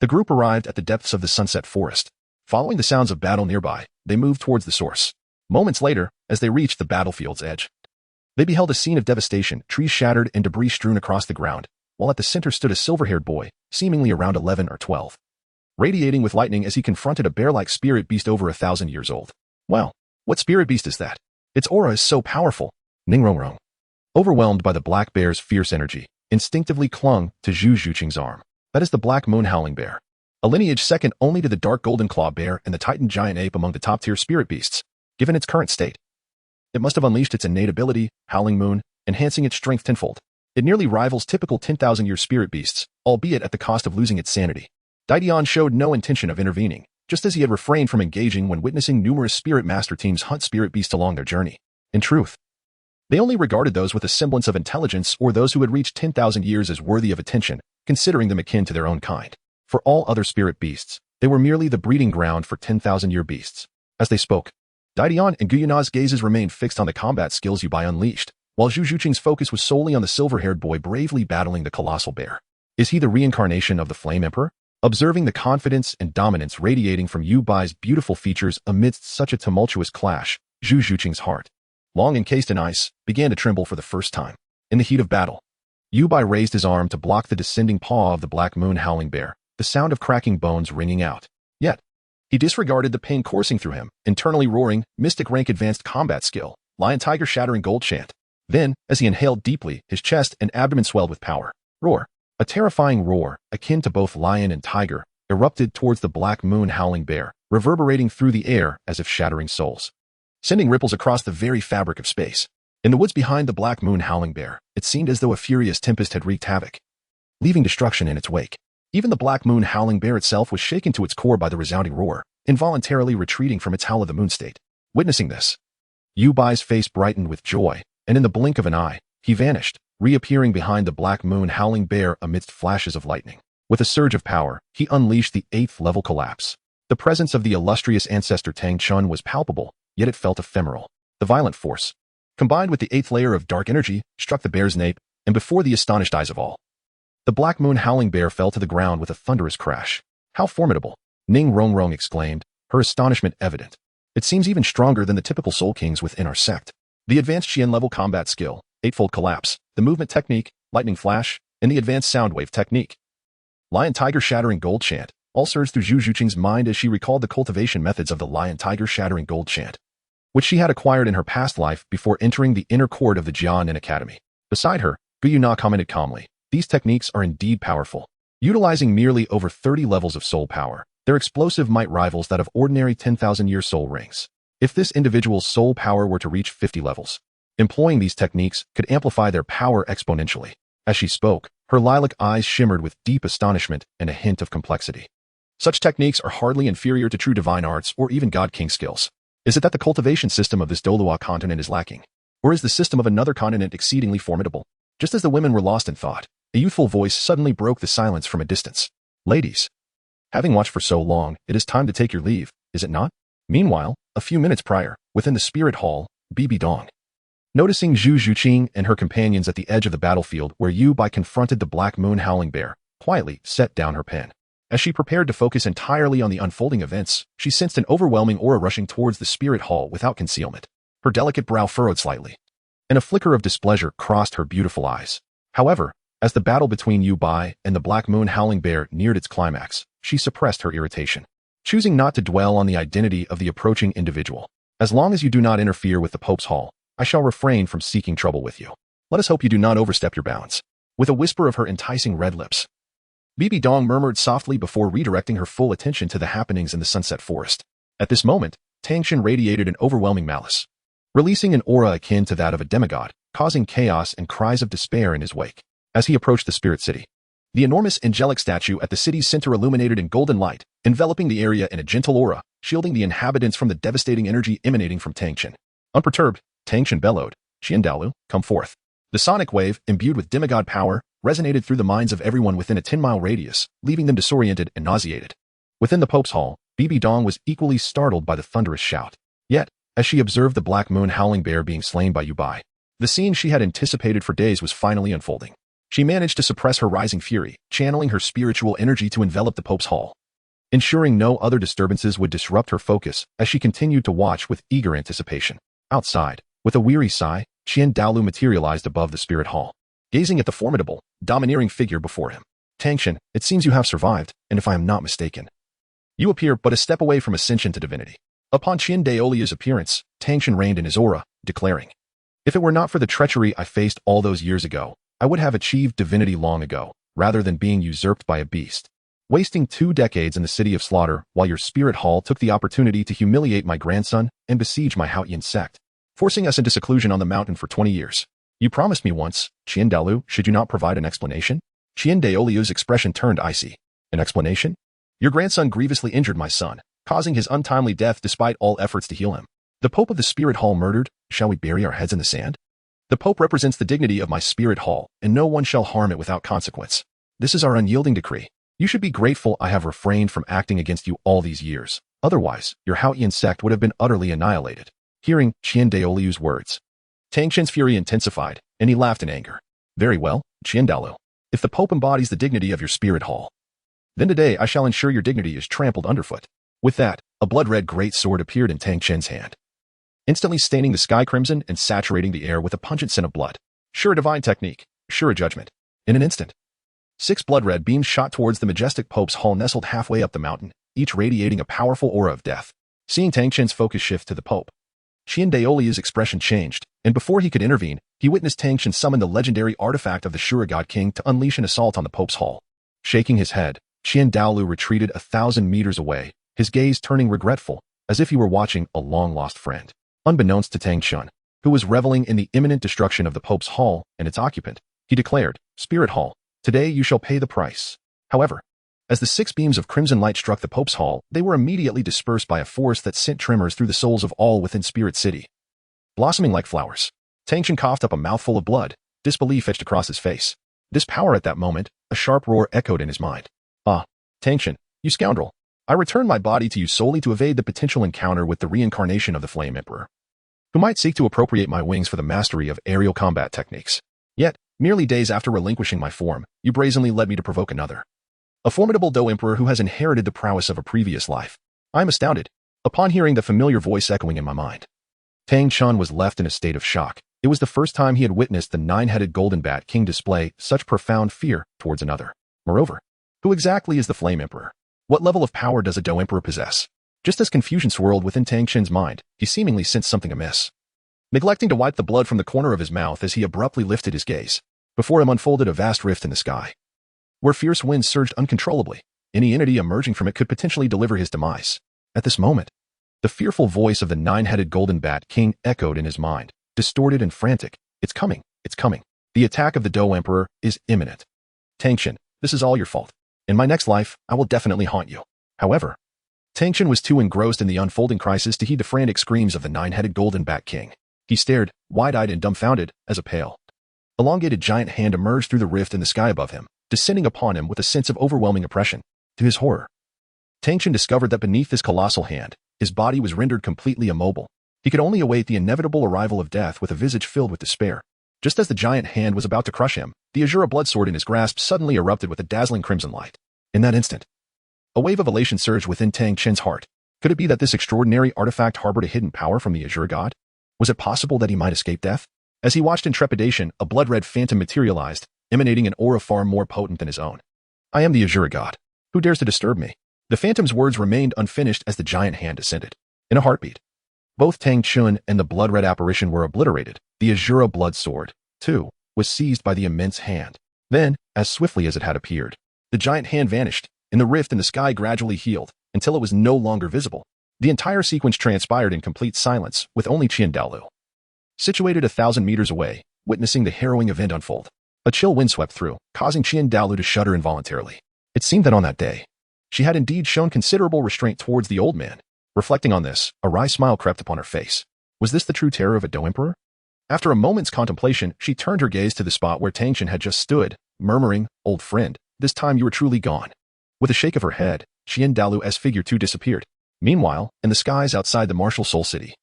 the group arrived at the depths of the sunset forest. Following the sounds of battle nearby, they moved towards the source. Moments later, as they reached the battlefield's edge, they beheld a scene of devastation, trees shattered and debris strewn across the ground, while at the center stood a silver-haired boy, seemingly around 11 or 12, radiating with lightning as he confronted a bear-like spirit beast over 1,000 years old. Wow, what spirit beast is that? Its aura is so powerful. Ning Rongrong, overwhelmed by the black bear's fierce energy, instinctively clung to Zhu Zhuqing's arm. That is the Black Moon Howling Bear, a lineage second only to the Dark Golden Claw Bear and the Titan Giant Ape among the top-tier spirit beasts. Given its current state, it must have unleashed its innate ability, Howling Moon, enhancing its strength tenfold. It nearly rivals typical 10,000-year spirit beasts, albeit at the cost of losing its sanity. Didion showed no intention of intervening, just as he had refrained from engaging when witnessing numerous spirit master teams hunt spirit beasts along their journey. In truth, they only regarded those with a semblance of intelligence or those who had reached 10,000 years as worthy of attention, considering them akin to their own kind. For all other spirit beasts, they were merely the breeding ground for 10,000-year beasts. As they spoke, Didion and Guyuna's gazes remained fixed on the combat skills Yubai unleashed, while Zhu Juqing's focus was solely on the silver-haired boy bravely battling the colossal bear. Is he the reincarnation of the Flame Emperor? Observing the confidence and dominance radiating from Yubai's beautiful features amidst such a tumultuous clash, Zhu Juqing's heart, long encased in ice, began to tremble for the first time. In the heat of battle, Yubai raised his arm to block the descending paw of the Black Moon howling bear, the sound of cracking bones ringing out. Yet, he disregarded the pain coursing through him, internally roaring, mystic rank advanced combat skill, lion tiger shattering gold chant. Then, as he inhaled deeply, his chest and abdomen swelled with power. Roar. A terrifying roar, akin to both lion and tiger, erupted towards the Black Moon howling bear, reverberating through the air as if shattering souls, sending ripples across the very fabric of space. In the woods behind the Black Moon howling bear, it seemed as though a furious tempest had wreaked havoc, leaving destruction in its wake. Even the Black Moon howling bear itself was shaken to its core by the resounding roar, involuntarily retreating from its Howl of the Moon state. Witnessing this, Yubai's face brightened with joy, and in the blink of an eye, he vanished, reappearing behind the Black Moon howling bear amidst flashes of lightning. With a surge of power, he unleashed the 8th level collapse. The presence of the illustrious ancestor Tang Chun was palpable, yet it felt ephemeral. The violent force, combined with the 8th layer of dark energy, struck the bear's nape, and before the astonished eyes of all, the Black Moon howling bear fell to the ground with a thunderous crash. How formidable! Ning Rongrong exclaimed, her astonishment evident. It seems even stronger than the typical Soul Kings within our sect. The advanced Qian level combat skill, 8-fold collapse, the movement technique, lightning flash, and the advanced sound wave technique. Lion Tiger shattering gold chant, all surged through Zhu Juqing's mind as she recalled the cultivation methods of the Lion Tiger shattering gold chant, which she had acquired in her past life before entering the inner court of the Jianan Academy. Beside her, Guyuna commented calmly, these techniques are indeed powerful. Utilizing merely over 30 levels of soul power, their explosive might rivals that of ordinary 10,000-year soul rings. If this individual's soul power were to reach 50 levels, employing these techniques could amplify their power exponentially. As she spoke, her lilac eyes shimmered with deep astonishment and a hint of complexity. Such techniques are hardly inferior to true divine arts or even God King skills. Is it that the cultivation system of this Douluo continent is lacking? Or is the system of another continent exceedingly formidable? Just as the women were lost in thought, a youthful voice suddenly broke the silence from a distance. Ladies, having watched for so long, it is time to take your leave, is it not? Meanwhile, a few minutes prior, within the spirit hall, Bibi Dong, noticing Zhu Juqing and her companions at the edge of the battlefield where Yubai confronted the Black Moon howling bear, quietly set down her pen. As she prepared to focus entirely on the unfolding events, she sensed an overwhelming aura rushing towards the spirit hall without concealment. Her delicate brow furrowed slightly, and a flicker of displeasure crossed her beautiful eyes. However, as the battle between Yubai and the Black Moon howling bear neared its climax, she suppressed her irritation, choosing not to dwell on the identity of the approaching individual. As long as you do not interfere with the Pope's hall, I shall refrain from seeking trouble with you. Let us hope you do not overstep your bounds. With a whisper of her enticing red lips, Bibi Dong murmured softly before redirecting her full attention to the happenings in the sunset forest. At this moment, Tang San radiated an overwhelming malice, releasing an aura akin to that of a demigod, causing chaos and cries of despair in his wake. As he approached the spirit city, the enormous angelic statue at the city's center illuminated in golden light, enveloping the area in a gentle aura, shielding the inhabitants from the devastating energy emanating from Tang San. Unperturbed, Tang San bellowed, Qian Dalu, come forth. The sonic wave, imbued with demigod power, resonated through the minds of everyone within a 10-mile radius, leaving them disoriented and nauseated. Within the Pope's hall, Bibi Dong was equally startled by the thunderous shout. Yet, as she observed the Black Moon howling bear being slain by Yubai, the scene she had anticipated for days was finally unfolding. She managed to suppress her rising fury, channeling her spiritual energy to envelop the Pope's hall, ensuring no other disturbances would disrupt her focus as she continued to watch with eager anticipation. Outside, with a weary sigh, Qian Daolu materialized above the spirit hall, gazing at the formidable, domineering figure before him. Tang San, it seems you have survived, and if I am not mistaken, you appear but a step away from ascension to divinity. Upon Qian Daolia's appearance, Tang San reigned in his aura, declaring, if it were not for the treachery I faced all those years ago, I would have achieved divinity long ago, rather than being usurped by a beast, wasting 2 decades in the city of slaughter while your spirit hall took the opportunity to humiliate my grandson and besiege my Haotian sect, forcing us into seclusion on the mountain for 20 years. You promised me once, Qian Daolu, should you not provide an explanation? Qian Daoliu's expression turned icy. An explanation? Your grandson grievously injured my son, causing his untimely death despite all efforts to heal him. The Pope of the Spirit Hall murdered, shall we bury our heads in the sand? The Pope represents the dignity of my Spirit Hall, and no one shall harm it without consequence. This is our unyielding decree. You should be grateful I have refrained from acting against you all these years. Otherwise, your Haotian sect would have been utterly annihilated. Hearing Qian Daoliu's words, Tang Chen's fury intensified, and he laughed in anger. Very well, Qian Daolu. If the Pope embodies the dignity of your Spirit Hall, then today I shall ensure your dignity is trampled underfoot. With that, a blood-red great sword appeared in Tang Chen's hand, instantly staining the sky crimson and saturating the air with a pungent scent of blood. Sure a divine technique, sure a judgment. In an instant, 6 blood-red beams shot towards the majestic Pope's hall nestled halfway up the mountain, each radiating a powerful aura of death. Seeing Tang Chen's focus shift to the Pope, Qian Daoliu's expression changed, and before he could intervene, he witnessed Tang Chen summon the legendary artifact of the Shura God King to unleash an assault on the Pope's hall. Shaking his head, Qian Daolu retreated 1,000 meters away, his gaze turning regretful, as if he were watching a long-lost friend. Unbeknownst to Tang Chen, who was reveling in the imminent destruction of the Pope's hall and its occupant, he declared, Spirit Hall, today you shall pay the price. However, as the 6 beams of crimson light struck the Pope's hall, they were immediately dispersed by a force that sent tremors through the souls of all within Spirit City. Blossoming like flowers, Tang Chen coughed up a mouthful of blood, disbelief etched across his face. This power at that moment, a sharp roar echoed in his mind. Ah, Tang Chen, you scoundrel. I return my body to you solely to evade the potential encounter with the reincarnation of the Flame Emperor, who might seek to appropriate my wings for the mastery of aerial combat techniques. Yet, merely days after relinquishing my form, you brazenly led me to provoke another. A formidable Dou Emperor who has inherited the prowess of a previous life. I am astounded, upon hearing the familiar voice echoing in my mind. Tang Chen was left in a state of shock. It was the first time he had witnessed the 9-headed Golden Bat King display such profound fear towards another. Moreover, who exactly is the Flame Emperor? What level of power does a Dou Emperor possess? Just as confusion swirled within Tang Chen's mind, he seemingly sensed something amiss. Neglecting to wipe the blood from the corner of his mouth as he abruptly lifted his gaze, before him unfolded a vast rift in the sky, where fierce winds surged uncontrollably. Any entity emerging from it could potentially deliver his demise. At this moment, the fearful voice of the 9-headed Golden Bat King echoed in his mind, distorted and frantic. It's coming, it's coming. The attack of the Dou Emperor is imminent. Tang Chen, this is all your fault. In my next life, I will definitely haunt you. However, Tang Chen was too engrossed in the unfolding crisis to heed the frantic screams of the 9-headed Golden Bat King. He stared, wide-eyed and dumbfounded, as a pale, elongated giant hand emerged through the rift in the sky above him, descending upon him with a sense of overwhelming oppression. To his horror, Tang Chen discovered that beneath this colossal hand, his body was rendered completely immobile. He could only await the inevitable arrival of death with a visage filled with despair. Just as the giant hand was about to crush him, the Azura blood sword in his grasp suddenly erupted with a dazzling crimson light. In that instant, a wave of elation surged within Tang Chen's heart. Could it be that this extraordinary artifact harbored a hidden power from the Azura god? Was it possible that he might escape death? As he watched in trepidation, a blood-red phantom materialized, emanating an aura far more potent than his own. I am the Azura god. Who dares to disturb me? The phantom's words remained unfinished as the giant hand descended. In a heartbeat, both Tang Chen and the blood-red apparition were obliterated. The Azura blood sword, too, was seized by the immense hand. Then, as swiftly as it had appeared, the giant hand vanished, and the rift in the sky gradually healed, until it was no longer visible. The entire sequence transpired in complete silence, with only Qian Daolu, situated 1,000 meters away, witnessing the harrowing event unfold. A chill wind swept through, causing Qian Daolu to shudder involuntarily. It seemed that on that day, she had indeed shown considerable restraint towards the old man. Reflecting on this, a wry smile crept upon her face. Was this the true terror of a Dou Emperor? After a moment's contemplation, she turned her gaze to the spot where Tang Chen had just stood, murmuring, "Old friend, this time you are truly gone." With a shake of her head, Qian Daolu's figure too disappeared. Meanwhile, in the skies outside the martial Soul City,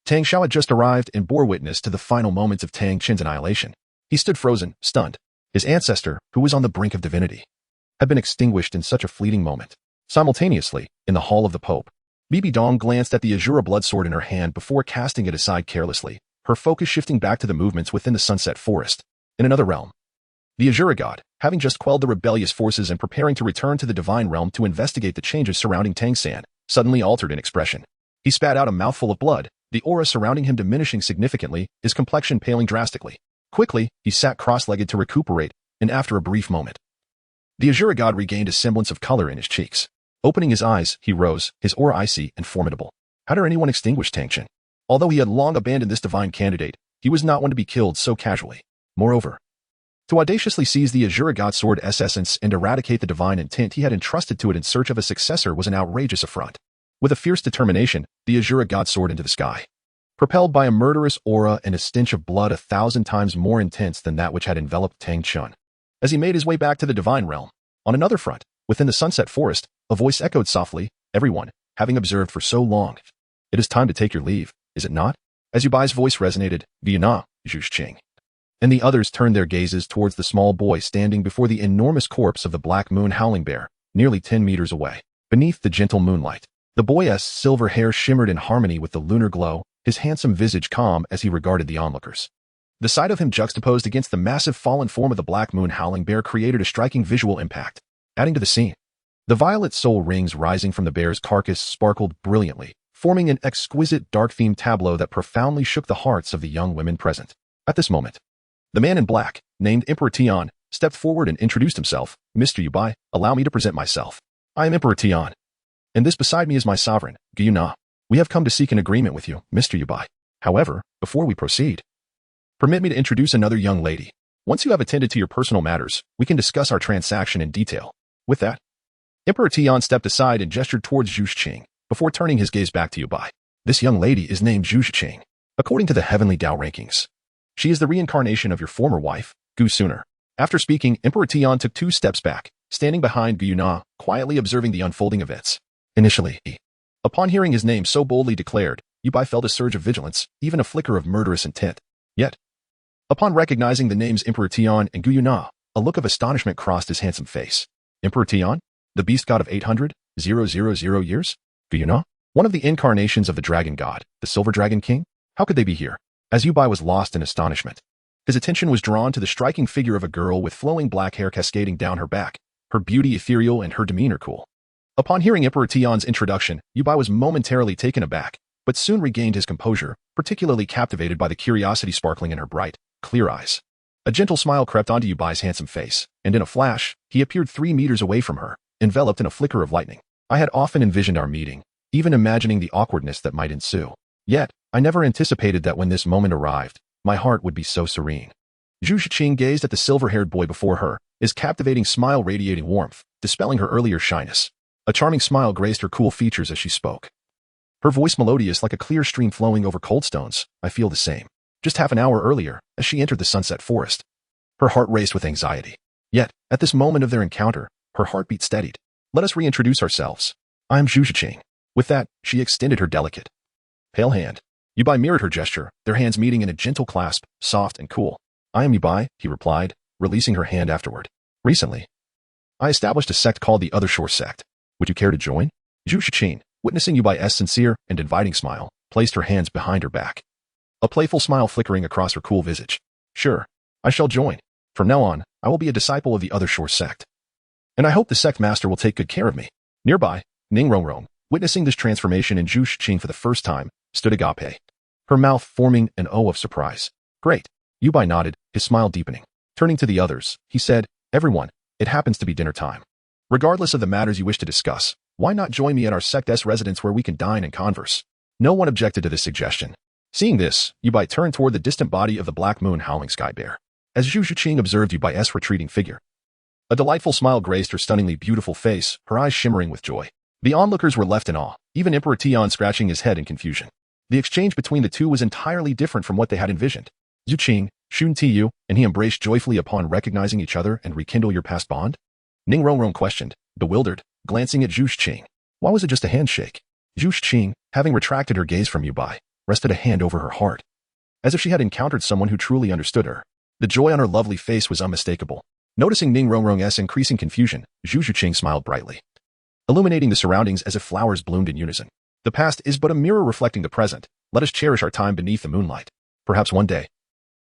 Tang Xiao had just arrived and bore witness to the final moments of Tang Chen's annihilation. He stood frozen, stunned. His ancestor, who was on the brink of divinity, had been extinguished in such a fleeting moment. Simultaneously, in the hall of the Pope, Bibi Dong glanced at the Azura blood sword in her hand before casting it aside carelessly, her focus shifting back to the movements within the Sunset Forest. In another realm, the Azura god, having just quelled the rebellious forces and preparing to return to the divine realm to investigate the changes surrounding Tang San, suddenly altered in expression. He spat out a mouthful of blood, the aura surrounding him diminishing significantly, his complexion paling drastically. Quickly, he sat cross-legged to recuperate, and after a brief moment, the Azura god regained a semblance of color in his cheeks. Opening his eyes, he rose, his aura icy and formidable. How dare anyone extinguish Tang Chen? Although he had long abandoned this divine candidate, he was not one to be killed so casually. Moreover, To audaciously seize the Azure God Sword's essence and eradicate the divine intent he had entrusted to it in search of a successor was an outrageous affront. With a fierce determination, the Azure God soared into the sky. Propelled by a murderous aura and a stench of blood 1,000 times more intense than that which had enveloped Tang San. As he made his way back to the divine realm, on another front, within the sunset forest, a voice echoed softly, "Everyone, having observed for so long, it is time to take your leave, is it not?" As Yubai's voice resonated, "Guyana, Zhuxing." And the others turned their gazes towards the small boy standing before the enormous corpse of the Black Moon Howling Bear, nearly 10 meters away. Beneath the gentle moonlight, the boy's silver hair shimmered in harmony with the lunar glow, his handsome visage calm as he regarded the onlookers. The sight of him juxtaposed against the massive fallen form of the Black Moon Howling Bear created a striking visual impact, adding to the scene. The violet soul rings rising from the bear's carcass sparkled brilliantly, forming an exquisite dark-themed tableau that profoundly shook the hearts of the young women present. At this moment, the man in black, named Emperor Tian, stepped forward and introduced himself. "Mr. Yubai, allow me to present myself. I am Emperor Tian. And this beside me is my sovereign, Guyana. We have come to seek an agreement with you, Mr. Yubai. However, before we proceed, permit me to introduce another young lady. Once you have attended to your personal matters, we can discuss our transaction in detail." With that, Emperor Tian stepped aside and gestured towards Zhuxing, before turning his gaze back to Yubai. "This young lady is named Zhuxing, according to the heavenly Tao rankings. She is the reincarnation of your former wife, Gu Suner." After speaking, Emperor Tian took 2 steps back, standing behind Guyana, quietly observing the unfolding events. Initially, upon hearing his name so boldly declared, Yubai felt a surge of vigilance, even a flicker of murderous intent. Yet, upon recognizing the names Emperor Tian and Guyana, a look of astonishment crossed his handsome face. "Emperor Tian? The beast god of 800,000 years? Guyana? One of the incarnations of the dragon god, the Silver Dragon King? How could they be here?" As Yubai was lost in astonishment, his attention was drawn to the striking figure of a girl with flowing black hair cascading down her back, her beauty ethereal and her demeanor cool. Upon hearing Emperor Tian's introduction, Yubai was momentarily taken aback, but soon regained his composure, particularly captivated by the curiosity sparkling in her bright, clear eyes. A gentle smile crept onto Yubai's handsome face, and in a flash, he appeared 3 meters away from her, enveloped in a flicker of lightning. "I had often envisioned our meeting, even imagining the awkwardness that might ensue. Yet, I never anticipated that when this moment arrived, my heart would be so serene." Zhu Shiqing gazed at the silver-haired boy before her, his captivating smile radiating warmth, dispelling her earlier shyness. A charming smile graced her cool features as she spoke. Her voice melodious like a clear stream flowing over cold stones. "I feel the same. Just half an hour earlier, as she entered the sunset forest, her heart raced with anxiety. Yet, at this moment of their encounter, her heartbeat steadied. "Let us reintroduce ourselves. I am Zhu Shiqing." With that, she extended her delicate, pale hand. Yubai mirrored her gesture, their hands meeting in a gentle clasp, soft and cool. "I am Yubai," he replied, releasing her hand afterward. "Recently, I established a sect called the Other Shore Sect. Would you care to join?" Zhu Shiqing, witnessing Yubai's sincere and inviting smile, placed her hands behind her back. A playful smile flickering across her cool visage. "Sure, I shall join. From now on, I will be a disciple of the Other Shore Sect. And I hope the sect master will take good care of me." Nearby, Ning Rongrong, witnessing this transformation in Zhu Shiqing for the first time, stood agape, her mouth forming an O of surprise. "Great." Yubai nodded, his smile deepening. Turning to the others, he said, "Everyone, it happens to be dinner time. Regardless of the matters you wish to discuss, why not join me at our sect's residence where we can dine and converse?" No one objected to this suggestion. Seeing this, Yubai turned toward the distant body of the Black Moon Howling Sky Bear. As Zhu Shiqing observed Yubai's retreating figure, a delightful smile graced her stunningly beautiful face, her eyes shimmering with joy. The onlookers were left in awe, even Emperor Tian scratching his head in confusion. The exchange between the two was entirely different from what they had envisioned. "Zhuqing, Shun Tiyu," and he embraced joyfully upon recognizing each other and rekindle your past bond? Ning Rongrong questioned, bewildered, glancing at Zhu Shiqing. Why was it just a handshake? Zhu Shiqing, having retracted her gaze from Yubai, rested a hand over her heart, as if she had encountered someone who truly understood her. The joy on her lovely face was unmistakable. Noticing Ning Rongrong's increasing confusion, Zhu Shiqing smiled brightly, illuminating the surroundings as if flowers bloomed in unison. "The past is but a mirror reflecting the present. Let us cherish our time beneath the moonlight. Perhaps one day,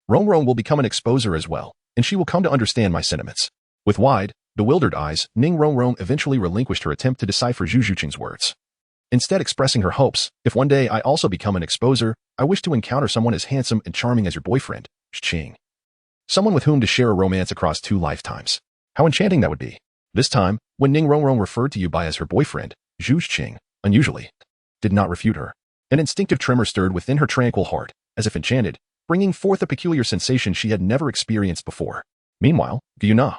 Rongrong will become an exposer as well, and she will come to understand my sentiments." With wide, bewildered eyes, Ning Rongrong eventually relinquished her attempt to decipher Zhu Shiqing's words, instead expressing her hopes. "If one day I also become an exposer, I wish to encounter someone as handsome and charming as your boyfriend, Shiqing. Someone with whom to share a romance across 2 lifetimes. How enchanting that would be." This time, when Ning Rongrong referred to Yubai as her boyfriend, Zhu Shiqing, unusually, did not refute her. An instinctive tremor stirred within her tranquil heart, as if enchanted, bringing forth a peculiar sensation she had never experienced before. Meanwhile, Guyuna,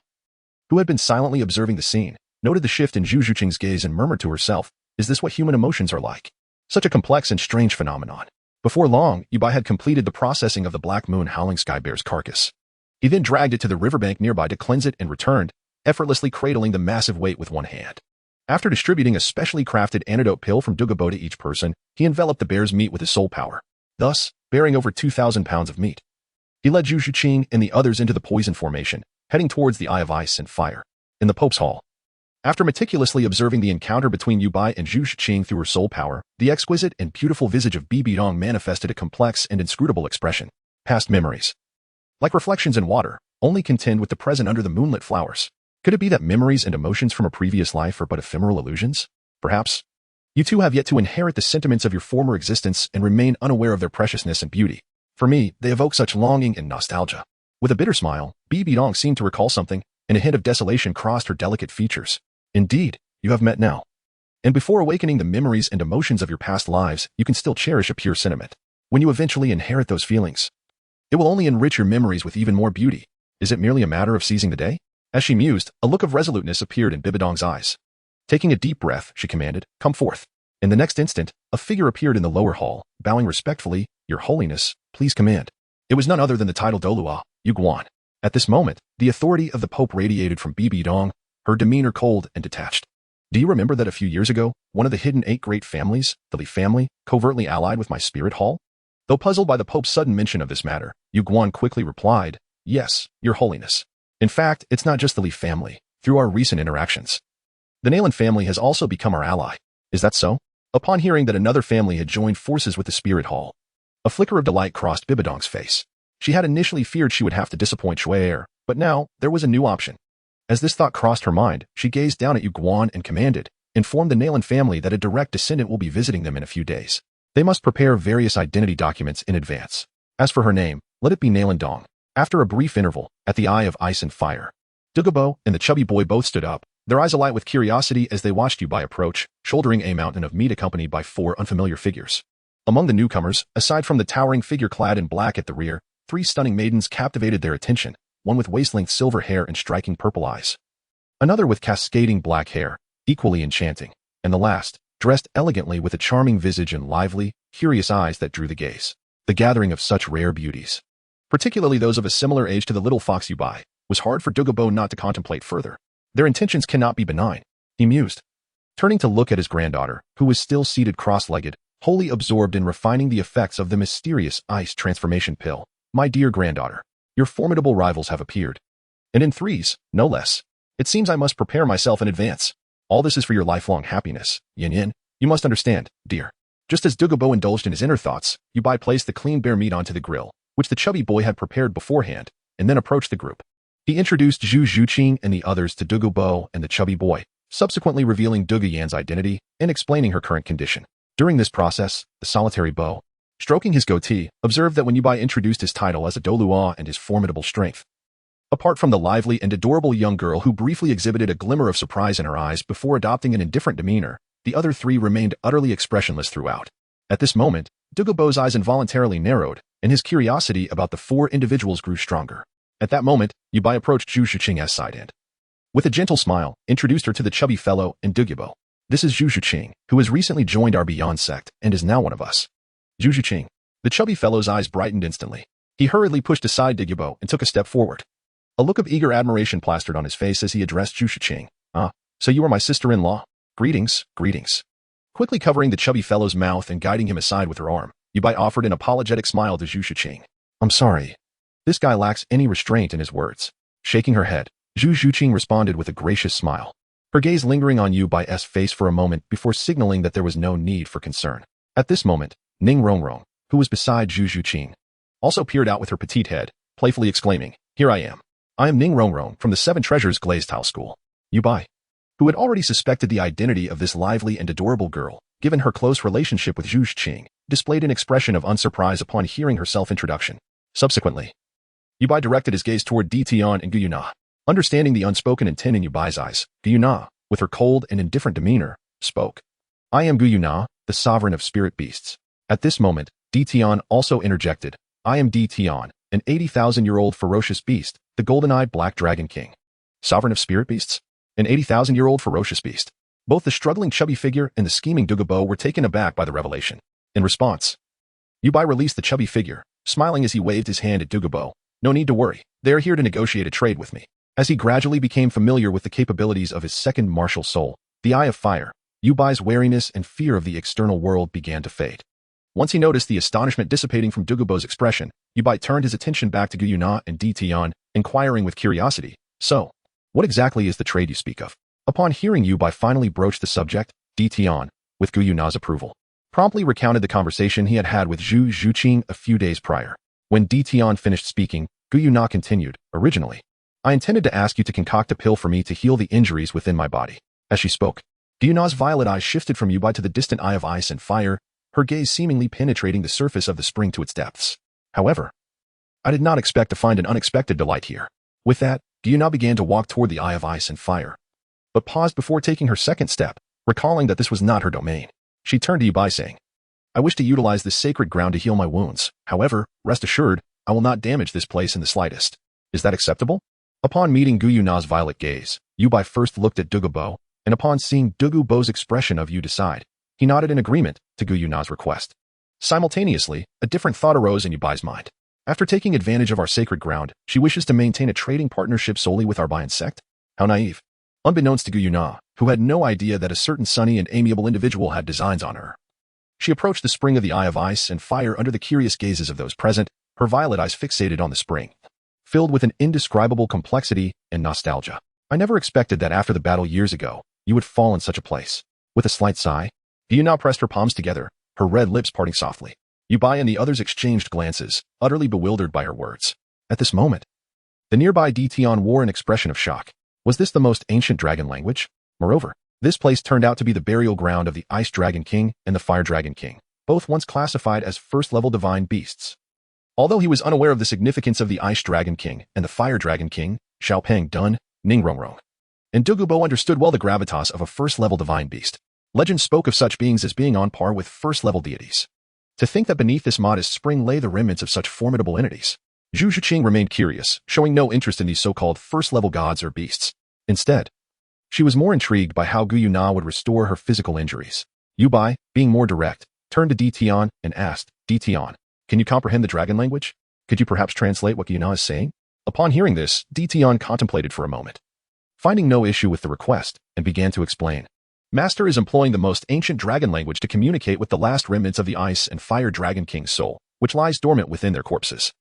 who had been silently observing the scene, noted the shift in Zhu Zhuqing's gaze and murmured to herself, "Is this what human emotions are like? Such a complex and strange phenomenon." Before long, Yubai had completed the processing of the Black Moon Howling Sky Bear's carcass. He then dragged it to the riverbank nearby to cleanse it and returned, effortlessly cradling the massive weight with one hand. After distributing a specially crafted antidote pill from Douluo to each person, he enveloped the bear's meat with his soul power, thus bearing over 2,000 pounds of meat. He led Zhu Zhuqing and the others into the poison formation, heading towards the Eye of Ice and Fire, in the Pope's Hall. After meticulously observing the encounter between Yubai and Zhu Zhuqing through her soul power, the exquisite and beautiful visage of Bibi Dong manifested a complex and inscrutable expression. Past memories. Like reflections in water, only contend with the present under the moonlit flowers. Could it be that memories and emotions from a previous life are but ephemeral illusions? Perhaps. You two have yet to inherit the sentiments of your former existence and remain unaware of their preciousness and beauty. For me, they evoke such longing and nostalgia. With a bitter smile, Bibi Dong seemed to recall something, and a hint of desolation crossed her delicate features. Indeed, you have met now. And before awakening the memories and emotions of your past lives, you can still cherish a pure sentiment. When you eventually inherit those feelings, it will only enrich your memories with even more beauty. Is it merely a matter of seizing the day? As she mused, a look of resoluteness appeared in Bibi Dong's eyes. Taking a deep breath, she commanded, "Come forth." In the next instant, a figure appeared in the lower hall, bowing respectfully, "Your Holiness, please command." It was none other than the titled Douluo, Yuguan. At this moment, the authority of the Pope radiated from Bibi Dong, her demeanor cold and detached. Do you remember that a few years ago, one of the hidden 8 great families, the Li family, covertly allied with my spirit hall? Though puzzled by the Pope's sudden mention of this matter, Yuguan quickly replied, "Yes, Your Holiness. In fact, it's not just the Li family. Through our recent interactions, the Nayland family has also become our ally. Is that so?" Upon hearing that another family had joined forces with the Spirit Hall, a flicker of delight crossed Bibi Dong's face. She had initially feared she would have to disappoint Shuai, but now there was a new option. As this thought crossed her mind, she gazed down at Yuguan and commanded, "Inform the Nayland family that a direct descendant will be visiting them in a few days. They must prepare various identity documents in advance. As for her name, let it be Nayland Dong." After a brief interval, at the Eye of Ice and Fire, Douluo and the chubby boy both stood up, their eyes alight with curiosity as they watched Yubai approach, shouldering a mountain of meat accompanied by 4 unfamiliar figures. Among the newcomers, aside from the towering figure clad in black at the rear, 3 stunning maidens captivated their attention, one with waist-length silver hair and striking purple eyes, another with cascading black hair, equally enchanting, and the last, dressed elegantly with a charming visage and lively, curious eyes that drew the gaze. The gathering of such rare beauties, particularly those of a similar age to the little fox Yubai, was hard for Douluo not to contemplate further. Their intentions cannot be benign, he mused, turning to look at his granddaughter, who was still seated cross-legged, wholly absorbed in refining the effects of the mysterious ice transformation pill. "My dear granddaughter, your formidable rivals have appeared. And in 3s, no less. It seems I must prepare myself in advance. All this is for your lifelong happiness, Yin Yin. You must understand, dear." Just as Douluo indulged in his inner thoughts, Yubai placed the clean bear meat onto the grill, which the chubby boy had prepared beforehand, and then approached the group. He introduced Zhu Zhuqing and the others to Douluo and the chubby boy, subsequently revealing Yan's identity and explaining her current condition. During this process, the solitary beau, stroking his goatee, observed that when Yubai introduced his title as a Douluo and his formidable strength, apart from the lively and adorable young girl who briefly exhibited a glimmer of surprise in her eyes before adopting an indifferent demeanor, the other 3 remained utterly expressionless throughout. At this moment, Douluo's eyes involuntarily narrowed, and his curiosity about the 4 individuals grew stronger. At that moment, Yubai approached Zhu Zhuqing's side and, with a gentle smile, introduced her to the chubby fellow and Douluo. "This is Zhu Zhuqing, who has recently joined our Beyond Sect and is now one of us." Zhu Zhuqing. The chubby fellow's eyes brightened instantly. He hurriedly pushed aside Douluo and took a step forward. A look of eager admiration plastered on his face as he addressed Zhu Zhuqing. "Ah, so you are my sister-in-law. Greetings, greetings." Quickly covering the chubby fellow's mouth and guiding him aside with her arm, Yubai offered an apologetic smile to Zhu Zhuqing. "I'm sorry." This guy lacks any restraint in his words. Shaking her head, Zhu Zhuqing responded with a gracious smile, her gaze lingering on Yubai's face for a moment before signaling that there was no need for concern. At this moment, Ning Rongrong, who was beside Zhu Zhuqing, also peered out with her petite head, playfully exclaiming, "Here I am. I am Ning Rongrong from the 7 Treasures Glazed Tile School." Yubai, who had already suspected the identity of this lively and adorable girl, given her close relationship with Zhu Zhuqing, displayed an expression of unsurprise upon hearing her self-introduction. Subsequently, Yubai directed his gaze toward Tian and Guyuna. Understanding the unspoken intent in Yubai's eyes, Guyuna, with her cold and indifferent demeanor, spoke. "I am Guyuna, the sovereign of spirit beasts." At this moment, Tian also interjected. "I am Tian, an 80,000-year-old ferocious beast, the golden-eyed black dragon king. Sovereign of spirit beasts? An 80,000-year-old ferocious beast. Both the struggling chubby figure and the scheming Douluo were taken aback by the revelation. In response, Yubai released the chubby figure, smiling as he waved his hand at Douluo. No need to worry, they are here to negotiate a trade with me. As he gradually became familiar with the capabilities of his second martial soul, the Eye of Fire, Yubai's wariness and fear of the external world began to fade. Once he noticed the astonishment dissipating from Douluo's expression, Yubai turned his attention back to Guyuna and Di Tian, inquiring with curiosity, "So, what exactly is the trade you speak of?" Upon hearing Yubai finally broach the subject, Di Tian, with Guyuna's approval, promptly recounted the conversation he had had with Zhu Zhuqing a few days prior. When Di Tian finished speaking, Guyuna continued, "Originally, I intended to ask you to concoct a pill for me to heal the injuries within my body." As she spoke, Guyuna's violet eyes shifted from Yubai to the distant Eye of Ice and Fire, her gaze seemingly penetrating the surface of the spring to its depths. However, I did not expect to find an unexpected delight here. With that, Guyuna began to walk toward the Eye of Ice and Fire, but paused before taking her second step, recalling that this was not her domain. She turned to Yubai saying, "I wish to utilize this sacred ground to heal my wounds. However, rest assured, I will not damage this place in the slightest. Is that acceptable?" Upon meeting Guyuna's violet gaze, Yubai first looked at Douluo, and upon seeing Douluo's expression of "you decide," he nodded in agreement to Guyuna's request. Simultaneously, a different thought arose in Yubai's mind. After taking advantage of our sacred ground, she wishes to maintain a trading partnership solely with our Bian sect? How naive. Unbeknownst to Guyuna, who had no idea that a certain sunny and amiable individual had designs on her, she approached the spring of the Eye of Ice and Fire under the curious gazes of those present, her violet eyes fixated on the spring, filled with an indescribable complexity and nostalgia. "I never expected that after the battle years ago, you would fall in such a place." With a slight sigh, Guyuna pressed her palms together, her red lips parting softly. Yubai and the others exchanged glances, utterly bewildered by her words. At this moment, the nearby Di Tian wore an expression of shock. Was this the most ancient dragon language? Moreover, this place turned out to be the burial ground of the Ice Dragon King and the Fire Dragon King, both once classified as first-level divine beasts. Although he was unaware of the significance of the Ice Dragon King and the Fire Dragon King, Xiaopeng Dun, Ningrongrong, and Douluo understood well the gravitas of a first-level divine beast. Legend spoke of such beings as being on par with first-level deities. To think that beneath this modest spring lay the remnants of such formidable entities. Zhu Zhuqing remained curious, showing no interest in these so-called first-level gods or beasts. Instead, she was more intrigued by how Guyuna would restore her physical injuries. Yubai, being more direct, turned to Di Tian and asked, "Di Tian, can you comprehend the dragon language? Could you perhaps translate what Guyuna is saying?" Upon hearing this, Di Tian contemplated for a moment, finding no issue with the request, and began to explain. "Master is employing the most ancient dragon language to communicate with the last remnants of the Ice and Fire Dragon King's soul, which lies dormant within their corpses.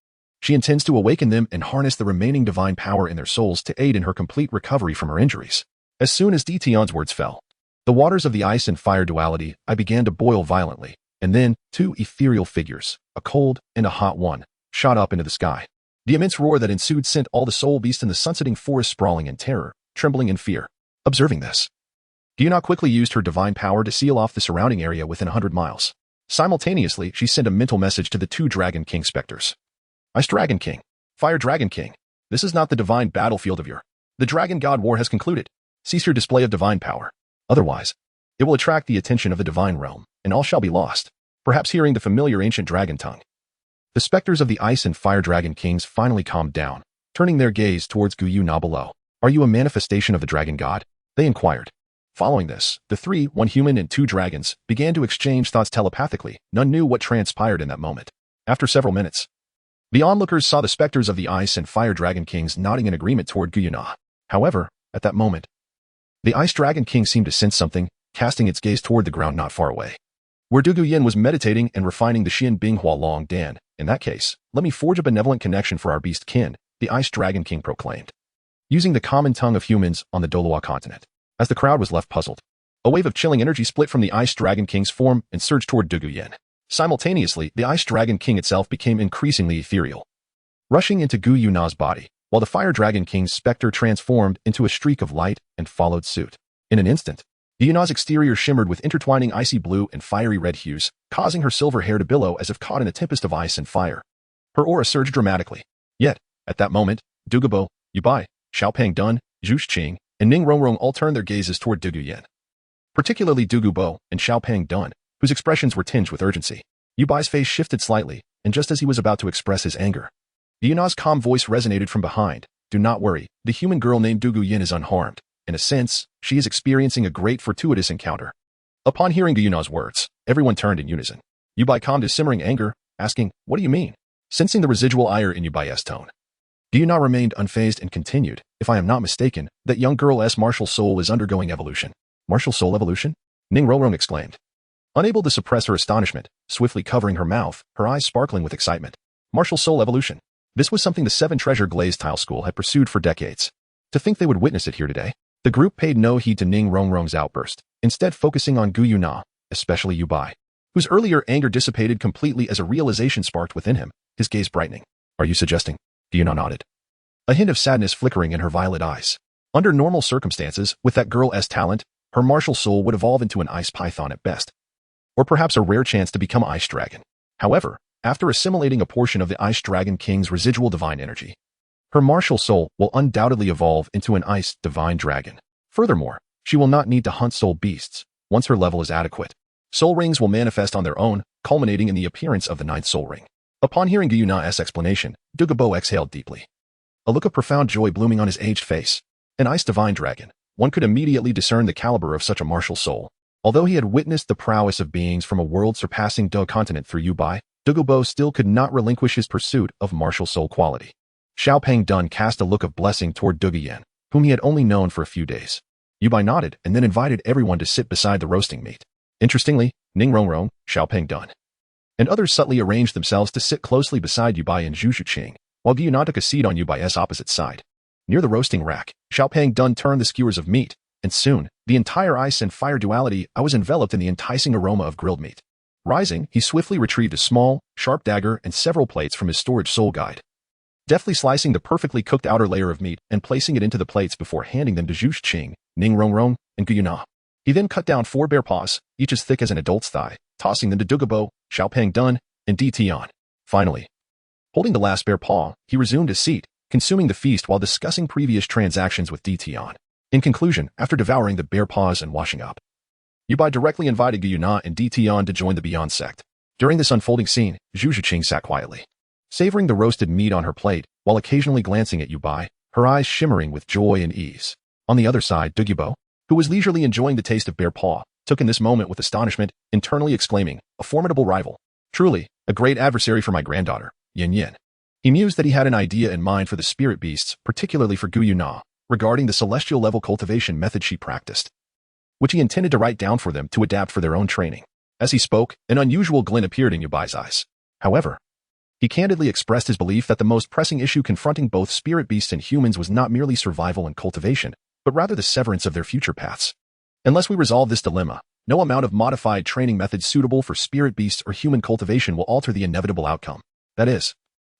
She intends to awaken them and harness the remaining divine power in their souls to aid in her complete recovery from her injuries." As soon as Di Tian's words fell, the waters of the Ice and Fire duality began to boil violently, and then two ethereal figures, a cold and a hot one, shot up into the sky. The immense roar that ensued sent all the soul beasts in the sunsetting forest sprawling in terror, trembling in fear. Observing this, Guyuna quickly used her divine power to seal off the surrounding area within 100 miles. Simultaneously, she sent a mental message to the two Dragon King specters. "Ice Dragon King, Fire Dragon King, this is not the divine battlefield of your. The Dragon God War has concluded. Cease your display of divine power. Otherwise, it will attract the attention of the divine realm, and all shall be lost." Perhaps hearing the familiar ancient dragon tongue, the specters of the Ice and Fire Dragon Kings finally calmed down, turning their gaze towards Guyuna below. "Are you a manifestation of the Dragon God?" they inquired. Following this, the three, one human and two dragons, began to exchange thoughts telepathically. None knew what transpired in that moment. After several minutes, the onlookers saw the specters of the Ice and Fire Dragon Kings nodding in agreement toward Guyuna. However, at that moment, the Ice Dragon King seemed to sense something, casting its gaze toward the ground not far away, where Du Guyan was meditating and refining the Xian Bing Hua Long Dan. "In that case, let me forge a benevolent connection for our beast kin," the Ice Dragon King proclaimed, using the common tongue of humans on the Douluo Continent. As the crowd was left puzzled, a wave of chilling energy split from the Ice Dragon King's form and surged toward Du Guyan. Simultaneously, the Ice Dragon King itself became increasingly ethereal, rushing into Guyuna's body, while the Fire Dragon King's specter transformed into a streak of light and followed suit. In an instant, Guyuna's exterior shimmered with intertwining icy blue and fiery red hues, causing her silver hair to billow as if caught in a tempest of ice and fire. Her aura surged dramatically. Yet, at that moment, Douluo, Yubai, Xiaopeng Dun, Zhu Zhuqing, and Ning Rongrong all turned their gazes toward Du Guyan. Particularly Douluo and Xiaopeng Dun, whose expressions were tinged with urgency. Yubai's face shifted slightly, and just as he was about to express his anger, Yuna's calm voice resonated from behind. Do not worry, the human girl named Dugu Yin is unharmed. In a sense, she is experiencing a great fortuitous encounter. Upon hearing Yuna's words, everyone turned in unison. Yubai calmed his simmering anger, asking, what do you mean? Sensing the residual ire in Yubai's tone, Yuna remained unfazed and continued, if I am not mistaken, that young girl's martial soul is undergoing evolution. Martial soul evolution? Ning Rorong exclaimed. Unable to suppress her astonishment, swiftly covering her mouth, her eyes sparkling with excitement. Martial soul evolution. This was something the Seven Treasure Glazed Tile School had pursued for decades. To think they would witness it here today. The group paid no heed to Ning Rongrong's outburst, instead focusing on Gu Yuna, especially Yubai, whose earlier anger dissipated completely as a realization sparked within him, his gaze brightening. Are you suggesting? Yuna nodded, a hint of sadness flickering in her violet eyes. Under normal circumstances, with that girl's talent, her martial soul would evolve into an ice python at best, or perhaps a rare chance to become ice dragon. However, after assimilating a portion of the ice dragon king's residual divine energy, her martial soul will undoubtedly evolve into an ice divine dragon. Furthermore, she will not need to hunt soul beasts once her level is adequate. Soul rings will manifest on their own, culminating in the appearance of the ninth soul ring. Upon hearing Gyuna's explanation, Dugabo exhaled deeply, a look of profound joy blooming on his aged face. An ice divine dragon, one could immediately discern the caliber of such a martial soul. Although he had witnessed the prowess of beings from a world surpassing Douluo Continent through Yubai, Dugabo still could not relinquish his pursuit of martial soul quality. Xiaopeng Dun cast a look of blessing toward Duguyan, whom he had only known for a few days. Yubai nodded and then invited everyone to sit beside the roasting meat. Interestingly, Ning Rongrong, Xiaopeng Dun, and others subtly arranged themselves to sit closely beside Yubai and Zhu Shuqing, while Gyuna took a seat on Yubai's opposite side. Near the roasting rack, Xiaopeng Dun turned the skewers of meat, and soon, the entire ice and fire duality was enveloped in the enticing aroma of grilled meat. Rising, he swiftly retrieved a small, sharp dagger and several plates from his storage soul guide, deftly slicing the perfectly cooked outer layer of meat and placing it into the plates before handing them to Zhu Shuqing, Ning Rongrong, and Gyuna. He then cut down 4 bear paws, each as thick as an adult's thigh, tossing them to Dugabo, Xiaopeng Dun, and Di Tian. Finally, holding the last bear paw, he resumed his seat, consuming the feast while discussing previous transactions with Di Tian. In conclusion, after devouring the bear paws and washing up, Yubai directly invited Gyuna and Di Tian to join the Beyond Sect. During this unfolding scene, Zhu Shuqing sat quietly, savoring the roasted meat on her plate, while occasionally glancing at Yubai, her eyes shimmering with joy and ease. On the other side, Dugabo, who was leisurely enjoying the taste of bear paw, took in this moment with astonishment, internally exclaiming, a formidable rival. Truly, a great adversary for my granddaughter, Yin Yin. He mused that he had an idea in mind for the spirit beasts, particularly for Gu Yuna, regarding the celestial level cultivation method she practiced, which he intended to write down for them to adapt for their own training. As he spoke, an unusual glint appeared in Yubai's eyes. However, he candidly expressed his belief that the most pressing issue confronting both spirit beasts and humans was not merely survival and cultivation, but rather the severance of their future paths. Unless we resolve this dilemma, no amount of modified training methods suitable for spirit beasts or human cultivation will alter the inevitable outcome. That is,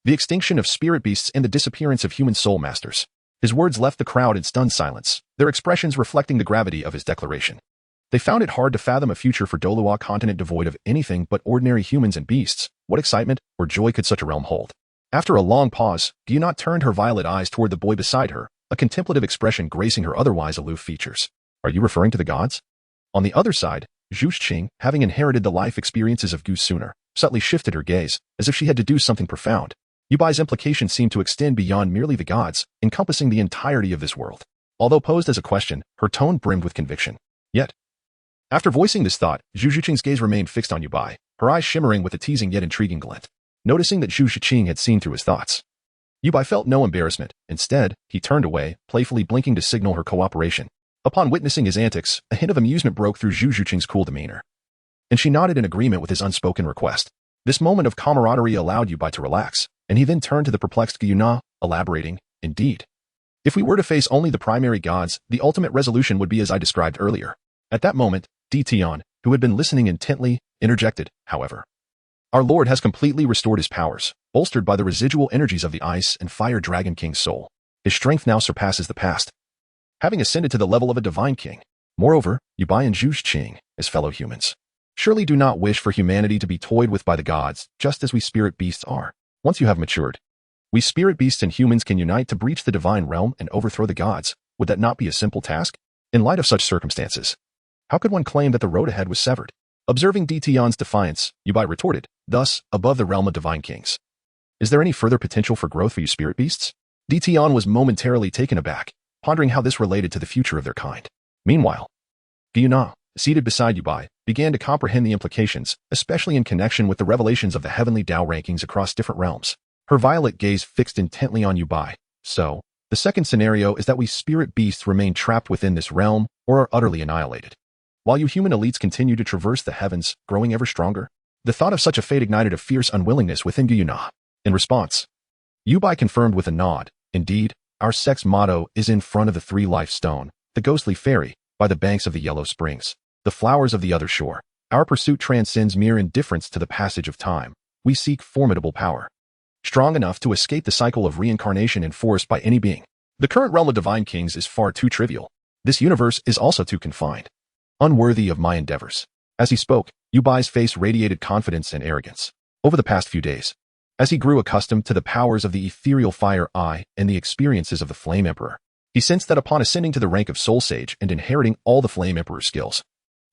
the extinction of spirit beasts and the disappearance of human soul masters. His words left the crowd in stunned silence, their expressions reflecting the gravity of his declaration. They found it hard to fathom a future for Douluo Continent devoid of anything but ordinary humans and beasts. What excitement or joy could such a realm hold? After a long pause, Gyunat turned her violet eyes toward the boy beside her, a contemplative expression gracing her otherwise aloof features. Are you referring to the gods? On the other side, Zhu Shuqing, having inherited the life experiences of Gu sooner, subtly shifted her gaze, as if she had deduced something profound. Yubai's implication seemed to extend beyond merely the gods, encompassing the entirety of this world. Although posed as a question, her tone brimmed with conviction. Yet, after voicing this thought, Zhu Shuqing's gaze remained fixed on Yubai, her eyes shimmering with a teasing yet intriguing glint. Noticing that Zhu Shuqing had seen through his thoughts, Yubai felt no embarrassment. Instead, he turned away, playfully blinking to signal her cooperation. Upon witnessing his antics, a hint of amusement broke through Zhu Shuqing's cool demeanor, and she nodded in agreement with his unspoken request. This moment of camaraderie allowed Yubai to relax, and he then turned to the perplexed Gyuna, elaborating, indeed. If we were to face only the primary gods, the ultimate resolution would be as I described earlier. At that moment, Di Tian, who had been listening intently, interjected, however. Our Lord has completely restored his powers, bolstered by the residual energies of the Ice and Fire Dragon King's soul. His strength now surpasses the past, having ascended to the level of a divine king. Moreover, Yubai and Zhu Shuqing, as fellow humans, surely do not wish for humanity to be toyed with by the gods, just as we spirit beasts are. Once you have matured, we spirit beasts and humans can unite to breach the divine realm and overthrow the gods. Would that not be a simple task? In light of such circumstances, how could one claim that the road ahead was severed? Observing Di Tian's defiance, Yubai retorted, thus, above the realm of divine kings, Is there any further potential for growth for you spirit beasts? Tian was momentarily taken aback, pondering how this related to the future of their kind. Meanwhile, Gyuna, seated beside Yubai, began to comprehend the implications, especially in connection with the revelations of the heavenly Tao rankings across different realms. Her violet gaze fixed intently on Yubai. So, the second scenario is that we spirit beasts remain trapped within this realm or are utterly annihilated. While you human elites continue to traverse the heavens, growing ever stronger, the thought of such a fate ignited a fierce unwillingness within Gyuna. In response, Yubai confirmed with a nod, indeed, our sect's motto is in front of the three-life stone, the ghostly fairy, by the banks of the yellow springs, the flowers of the other shore. Our pursuit transcends mere indifference to the passage of time. We seek formidable power, strong enough to escape the cycle of reincarnation enforced by any being. The current realm of divine kings is far too trivial. This universe is also too confined, unworthy of my endeavors. As he spoke, Yubai's face radiated confidence and arrogance. Over the past few days, as he grew accustomed to the powers of the ethereal fire eye and the experiences of the Flame Emperor, he sensed that upon ascending to the rank of Soul Sage and inheriting all the Flame Emperor's skills,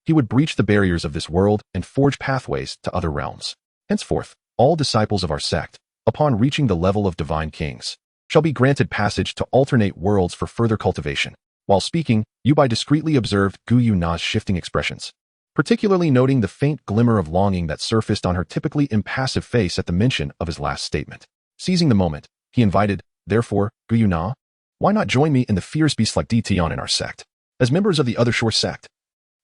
he would breach the barriers of this world and forge pathways to other realms. Henceforth, all disciples of our sect, upon reaching the level of divine kings, shall be granted passage to alternate worlds for further cultivation. While speaking, Yubai discreetly observed Gyuna's shifting expressions, particularly noting the faint glimmer of longing that surfaced on her typically impassive face at the mention of his last statement. Seizing the moment, he invited, therefore, Gyuna, why not join me in the fierce beasts like Tian in our sect? As members of the Other Shore sect,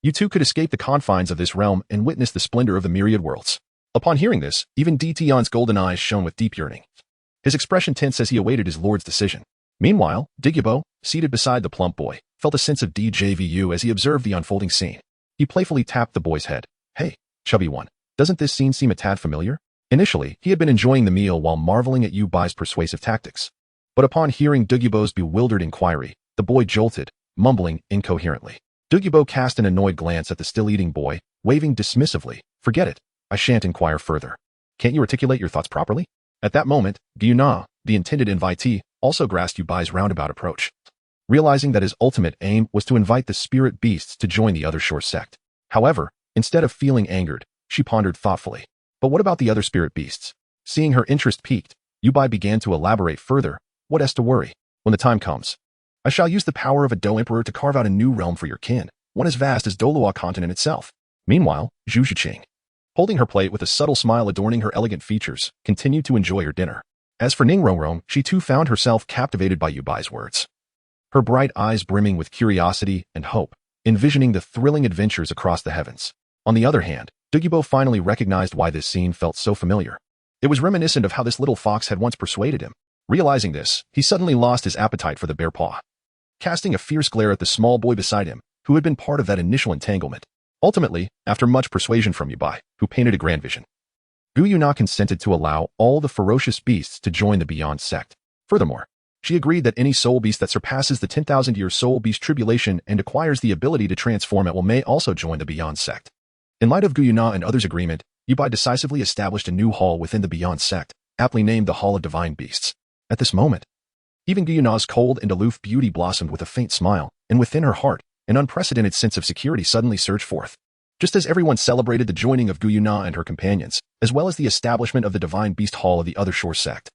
you too could escape the confines of this realm and witness the splendor of the myriad worlds. Upon hearing this, even Tian's golden eyes shone with deep yearning. His expression tense as he awaited his lord's decision. Meanwhile, Diggybo, seated beside the plump boy, felt a sense of DJVU as he observed the unfolding scene. He playfully tapped the boy's head. Hey, chubby one, doesn't this scene seem a tad familiar? Initially, he had been enjoying the meal while marveling at Yubai's persuasive tactics. But upon hearing Diggybo's bewildered inquiry, the boy jolted, mumbling incoherently. Diggybo cast an annoyed glance at the still-eating boy, waving dismissively. Forget it, I shan't inquire further. Can't you articulate your thoughts properly? At that moment, Gyuna, the intended invitee, also grasped Yubai's roundabout approach, realizing that his ultimate aim was to invite the spirit beasts to join the Other Shore sect. However, instead of feeling angered, she pondered thoughtfully. But what about the other spirit beasts? Seeing her interest piqued, Yubai began to elaborate further. What has to worry? When the time comes, I shall use the power of a Dou Emperor to carve out a new realm for your kin, one as vast as Douluo Continent itself. Meanwhile, Zhu Zhiqing, holding her plate with a subtle smile adorning her elegant features, continued to enjoy her dinner. As for Ning Rongrong, she too found herself captivated by Yubai's words, her bright eyes brimming with curiosity and hope, envisioning the thrilling adventures across the heavens. On the other hand, Diggybo finally recognized why this scene felt so familiar. It was reminiscent of how this little fox had once persuaded him. Realizing this, he suddenly lost his appetite for the bear paw, casting a fierce glare at the small boy beside him, who had been part of that initial entanglement. Ultimately, after much persuasion from Yubai, who painted a grand vision, Gyuna consented to allow all the ferocious beasts to join the Beyond sect. Furthermore, she agreed that any soul beast that surpasses the 10,000-year soul beast tribulation and acquires the ability to transform at will may also join the Beyond sect. In light of Gyuna and others' agreement, Yubai decisively established a new hall within the Beyond sect, aptly named the Hall of Divine Beasts. At this moment, even Gyuna's cold and aloof beauty blossomed with a faint smile, and within her heart, an unprecedented sense of security suddenly surged forth. Just as everyone celebrated the joining of Gyuna and her companions, as well as the establishment of the Divine Beast Hall of the Other Shore sect,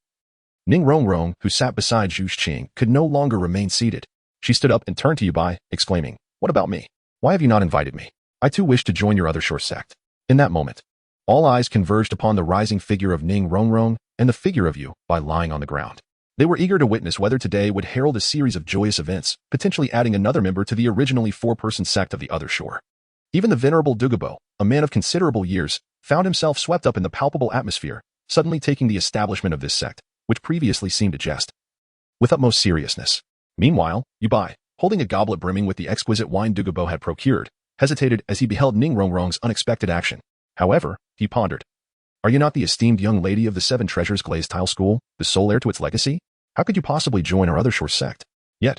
Ning Rongrong, who sat beside Zhu Zhiqing, could no longer remain seated. She stood up and turned to Yubai, exclaiming, "What about me? Why have you not invited me? I too wish to join your Other Shore sect." In that moment, all eyes converged upon the rising figure of Ning Rongrong and the figure of Yubai lying on the ground. They were eager to witness whether today would herald a series of joyous events, potentially adding another member to the originally four-person sect of the Other Shore. Even the venerable Diggybo, a man of considerable years, found himself swept up in the palpable atmosphere, suddenly taking the establishment of this sect, which previously seemed a jest, with utmost seriousness. Meanwhile, Yubai, holding a goblet brimming with the exquisite wine Diggybo had procured, hesitated as he beheld Ning Rongrong's unexpected action. However, he pondered, "Are you not the esteemed young lady of the Seven Treasures Glazed Tile School, the sole heir to its legacy? How could you possibly join our Other Shore sect?" Yet,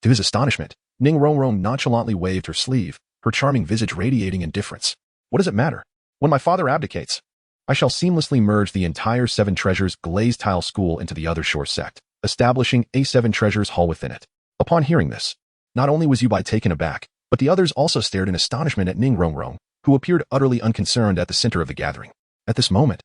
to his astonishment, Ning Rongrong nonchalantly waved her sleeve, her charming visage radiating indifference. "What does it matter? When my father abdicates, I shall seamlessly merge the entire Seven Treasures Glazed Tile School into the Other Shore sect, establishing a Seven Treasures Hall within it." Upon hearing this, not only was Yubai taken aback, but the others also stared in astonishment at Ning Rongrong, who appeared utterly unconcerned at the center of the gathering. At this moment,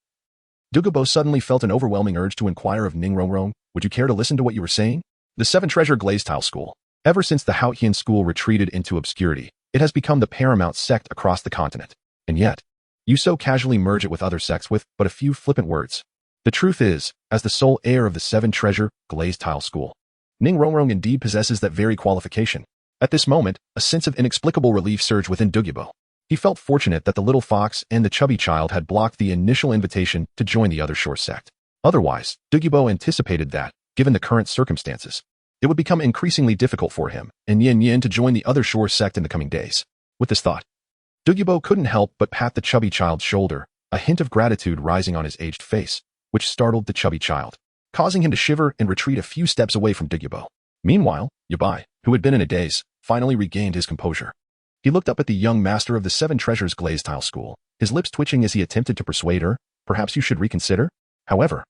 Douluo suddenly felt an overwhelming urge to inquire of Ning Rongrong, would you care to listen to what you were saying? The Seven Treasure Glazed Tile School. Ever since the Haotian school retreated into obscurity, it has become the paramount sect across the continent. And yet, you so casually merge it with other sects with but a few flippant words. The truth is, as the sole heir of the Seven Treasure Glazed Tile School, Ning Rongrong indeed possesses that very qualification. At this moment, a sense of inexplicable relief surged within Douluo. He felt fortunate that the little fox and the chubby child had blocked the initial invitation to join the other shore sect. Otherwise, Douluo anticipated that, given the current circumstances, it would become increasingly difficult for him and Yin Yin to join the other shore sect in the coming days. With this thought, Douluo couldn't help but pat the chubby child's shoulder, a hint of gratitude rising on his aged face, which startled the chubby child, causing him to shiver and retreat a few steps away from Douluo. Meanwhile, Yabai, who had been in a daze, finally regained his composure. He looked up at the young master of the Seven Treasures Glazed Tile School, his lips twitching as he attempted to persuade her, perhaps you should reconsider? However,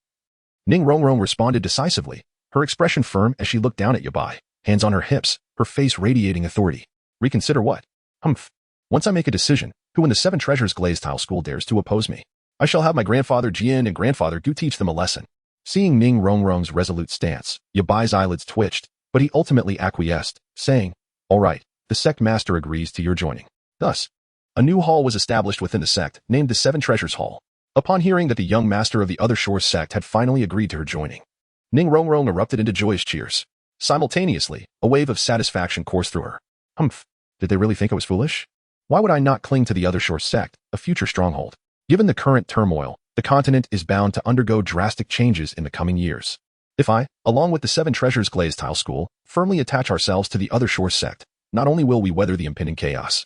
Ning Rongrong responded decisively, her expression firm as she looked down at Yabai, hands on her hips, her face radiating authority. Reconsider what? Humph. Once I make a decision, who in the Seven Treasures Glazed Tile School dares to oppose me? I shall have my grandfather Jian and grandfather Gu teach them a lesson. Seeing Ning Rongrong's resolute stance, Yabai's eyelids twitched, but he ultimately acquiesced, saying, all right, the sect master agrees to your joining. Thus, a new hall was established within the sect, named the Seven Treasures Hall. Upon hearing that the young master of the other shore sect had finally agreed to her joining, Ning Rongrong erupted into joyous cheers. Simultaneously, a wave of satisfaction coursed through her. Humph, did they really think I was foolish? Why would I not cling to the other shore sect, a future stronghold? Given the current turmoil, the continent is bound to undergo drastic changes in the coming years. If I, along with the Seven Treasures Glazed Tile School, firmly attach ourselves to the other shore sect, not only will we weather the impending chaos,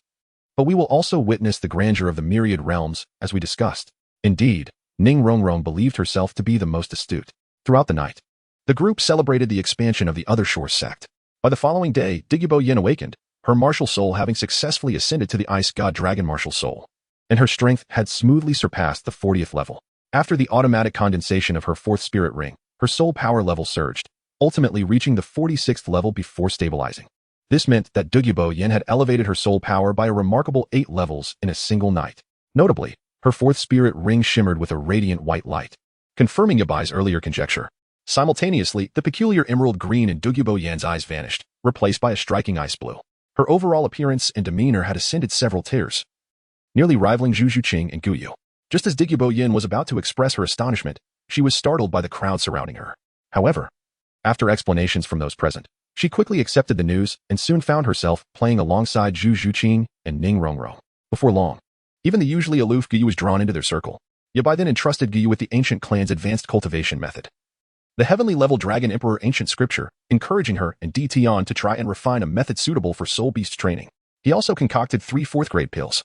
but we will also witness the grandeur of the myriad realms, as we discussed. Indeed, Ning Rongrong believed herself to be the most astute. Throughout the night, the group celebrated the expansion of the other shore sect. By the following day, Douluo Yin awakened, her martial soul having successfully ascended to the ice god dragon martial soul, and her strength had smoothly surpassed the 40th level. After the automatic condensation of her fourth spirit ring, her soul power level surged, ultimately reaching the 46th level before stabilizing. This meant that Douluo Yin had elevated her soul power by a remarkable 8 levels in a single night. Notably, her fourth spirit ring shimmered with a radiant white light, confirming Yabai's earlier conjecture. Simultaneously, the peculiar emerald green in Douluo Yan's eyes vanished, replaced by a striking ice blue. Her overall appearance and demeanor had ascended several tiers, nearly rivaling Zhu Zhuqing and Guyu. Just as Douluo Yin was about to express her astonishment, she was startled by the crowd surrounding her. However, after explanations from those present, she quickly accepted the news and soon found herself playing alongside Zhu Zhuqing and Ning Rongrong. Before long, even the usually aloof Guyu was drawn into their circle. Yabai then entrusted Guyu with the ancient clan's advanced cultivation method, the heavenly level Dragon Emperor ancient scripture, encouraging her and DT on to try and refine a method suitable for soul beast training. He also concocted 3 4th-grade pills,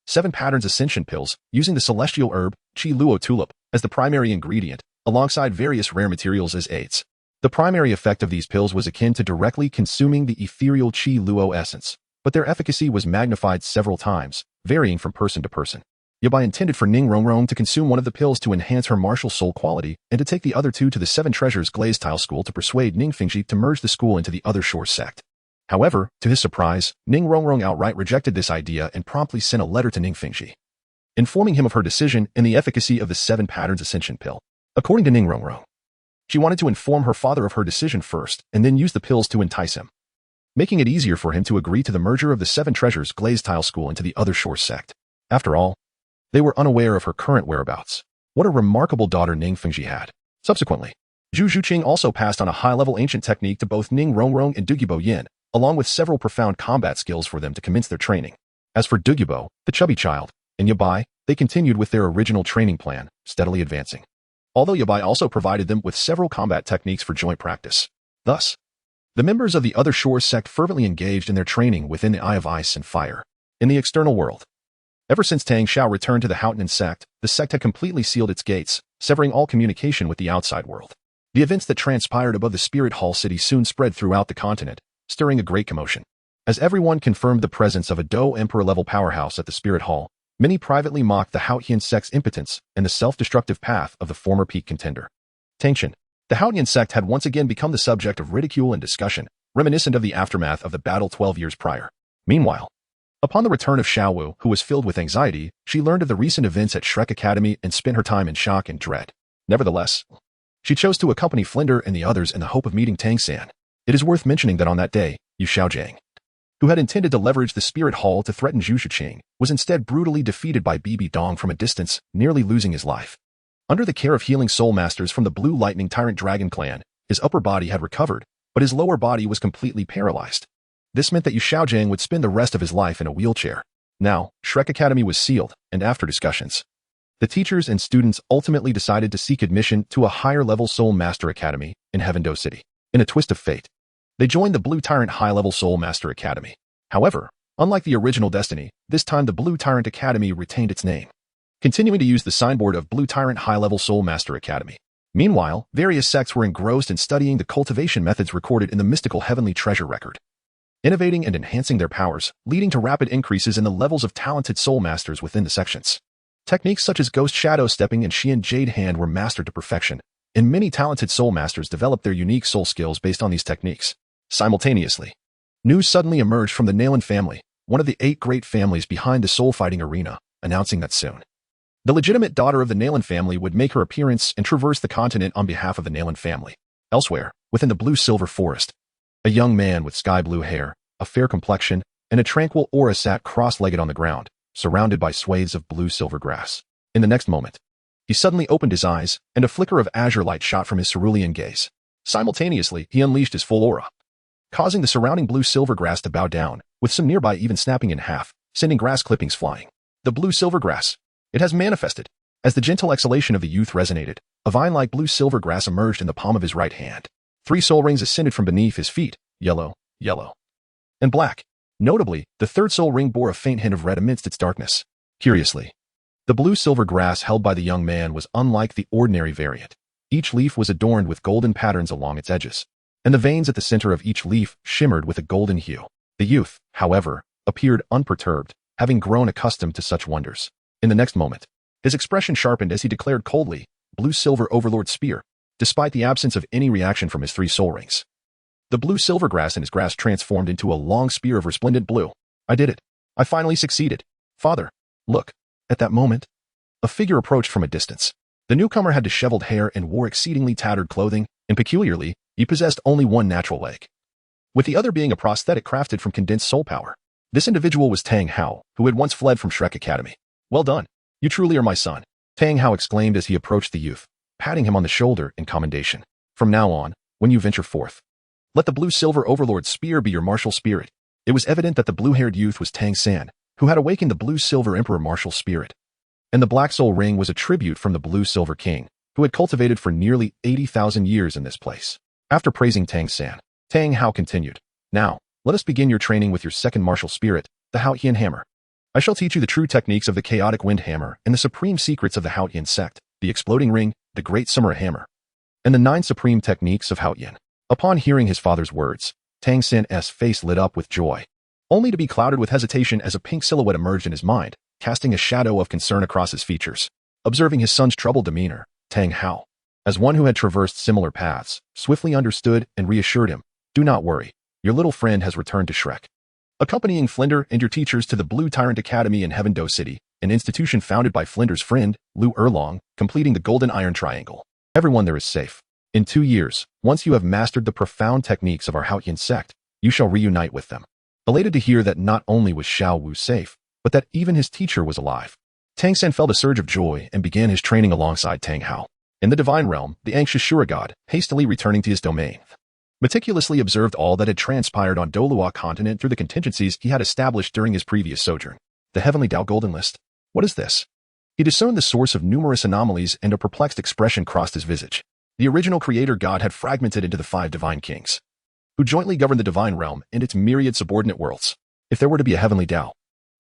7 patterns ascension pills, using the celestial herb Qi Luo tulip as the primary ingredient, alongside various rare materials as aids. The primary effect of these pills was akin to directly consuming the ethereal Qi Luo essence, but their efficacy was magnified several times, varying from person to person. Yabai intended for Ning Rongrong to consume one of the pills to enhance her martial soul quality and to take the other 2 to the Seven Treasures Glazed Tile School to persuade Ning Fengji to merge the school into the other shore sect. However, to his surprise, Ning Rongrong outright rejected this idea and promptly sent a letter to Ning Fengji, informing him of her decision and the efficacy of the 7 patterns ascension pill. According to Ning Rongrong, she wanted to inform her father of her decision first and then use the pills to entice him, making it easier for him to agree to the merger of the Seven Treasures Glazed Tile School into the other shore sect. After all, they were unaware of her current whereabouts. What a remarkable daughter Ning Fengji had. Subsequently, Zhu Zhuqing also passed on a high-level ancient technique to both Ning Rongrong and Douluo Yin, along with several profound combat skills for them to commence their training. As for Douluo, the chubby child, and Yabai, they continued with their original training plan, steadily advancing, although Yabai also provided them with several combat techniques for joint practice. Thus, the members of the other shore sect fervently engaged in their training within the Eye of Ice and Fire. In the external world, ever since Tang Xiao returned to the Haotian sect, the sect had completely sealed its gates, severing all communication with the outside world. The events that transpired above the Spirit Hall city soon spread throughout the continent, stirring a great commotion. As everyone confirmed the presence of a Dou Emperor-level powerhouse at the Spirit Hall, many privately mocked the Haotian sect's impotence and the self-destructive path of the former peak contender. Tangshan, the Haotian sect had once again become the subject of ridicule and discussion, reminiscent of the aftermath of the battle 12 years prior. Meanwhile, Upon the return of Xiaowu, who was filled with anxiety, she learned of the recent events at Shrek Academy and spent her time in shock and dread. Nevertheless, she chose to accompany Flinder and the others in the hope of meeting Tang San. It is worth mentioning that on that day, Yu Xiaojiang, who had intended to leverage the Spirit Hall to threaten Zhu Shiqing, was instead brutally defeated by Bibi Dong from a distance, nearly losing his life. Under the care of healing soul masters from the Blue Lightning Tyrant Dragon clan, his upper body had recovered, but his lower body was completely paralyzed. This meant that Yu Xiaojiang would spend the rest of his life in a wheelchair. Now, Shrek Academy was sealed, and after discussions, the teachers and students ultimately decided to seek admission to a higher-level Soul Master Academy in Heavendo City. In a twist of fate, they joined the Blue Tyrant High-Level Soul Master Academy. However, unlike the original destiny, this time the Blue Tyrant Academy retained its name, continuing to use the signboard of Blue Tyrant High-Level Soul Master Academy. Meanwhile, various sects were engrossed in studying the cultivation methods recorded in the mystical Heavenly Treasure Record, innovating and enhancing their powers, leading to rapid increases in the levels of talented soul masters within the sections. Techniques such as Ghost Shadow Stepping and Xian Jade Hand were mastered to perfection, and many talented soul masters developed their unique soul skills based on these techniques. Simultaneously, news suddenly emerged from the Nalan family, one of the 8 great families behind the soul fighting arena, announcing that soon, the legitimate daughter of the Nalan family would make her appearance and traverse the continent on behalf of the Nalan family. Elsewhere, within the blue-silver forest, a young man with sky-blue hair, a fair complexion, and a tranquil aura sat cross-legged on the ground, surrounded by swathes of blue-silver grass. In the next moment, he suddenly opened his eyes, and a flicker of azure light shot from his cerulean gaze. Simultaneously, he unleashed his full aura, causing the surrounding blue-silver grass to bow down, with some nearby even snapping in half, sending grass clippings flying. The blue-silver grass. It has manifested. As the gentle exhalation of the youth resonated, a vine-like blue-silver grass emerged in the palm of his right hand. 3 soul rings ascended from beneath his feet, yellow, and black. Notably, the 3rd soul ring bore a faint hint of red amidst its darkness. Curiously, the blue-silver grass held by the young man was unlike the ordinary variant. Each leaf was adorned with golden patterns along its edges, and the veins at the center of each leaf shimmered with a golden hue. The youth, however, appeared unperturbed, having grown accustomed to such wonders. In the next moment, his expression sharpened as he declared coldly, "Blue-silver Overlord Spear," despite the absence of any reaction from his 3 soul rings. The blue-silver grass in his grasp transformed into a long spear of resplendent blue. "I did it. I finally succeeded. Father, look." At that moment, a figure approached from a distance. The newcomer had disheveled hair and wore exceedingly tattered clothing, and peculiarly, he possessed only one natural leg, with the other being a prosthetic crafted from condensed soul power. This individual was Tang Hao, who had once fled from Shrek Academy. "Well done. You truly are my son," Tang Hao exclaimed as he approached the youth, patting him on the shoulder in commendation. "From now on, when you venture forth, let the blue-silver Overlord Spear be your martial spirit." It was evident that the blue-haired youth was Tang San, who had awakened the blue-silver Emperor martial spirit, and the Black Soul Ring was a tribute from the blue-silver King, who had cultivated for nearly 80,000 years in this place. After praising Tang San, Tang Hao continued, "Now, let us begin your training with your 2nd martial spirit, the Haotian Hammer. I shall teach you the true techniques of the Chaotic Wind Hammer and the supreme secrets of the Haotian Sect, the Exploding Ring, the Great Summer Hammer, and the 9 supreme techniques of Haotian." Upon hearing his father's words, Tang San's face lit up with joy, only to be clouded with hesitation as a pink silhouette emerged in his mind, casting a shadow of concern across his features. Observing his son's troubled demeanor, Tang Hao, as one who had traversed similar paths, swiftly understood and reassured him, "Do not worry, your little friend has returned to Shrek, accompanying Flinder and your teachers to the Blue Tyrant Academy in Heavendo City, an institution founded by Flinder's friend, Lu Erlong, completing the Golden Iron Triangle. Everyone there is safe. In 2 years, once you have mastered the profound techniques of our Haotian sect, you shall reunite with them." Elated to hear that not only was Xiao Wu safe, but that even his teacher was alive, Tang San felt a surge of joy and began his training alongside Tang Hao. In the divine realm, the anxious Shura god, hastily returning to his domain, meticulously observed all that had transpired on Douluo Continent through the contingencies he had established during his previous sojourn. The Heavenly Tao Golden List? What is this? He discerned the source of numerous anomalies, and a perplexed expression crossed his visage. The original creator god had fragmented into the 5 divine kings, who jointly governed the divine realm and its myriad subordinate worlds. If there were to be a Heavenly Tao,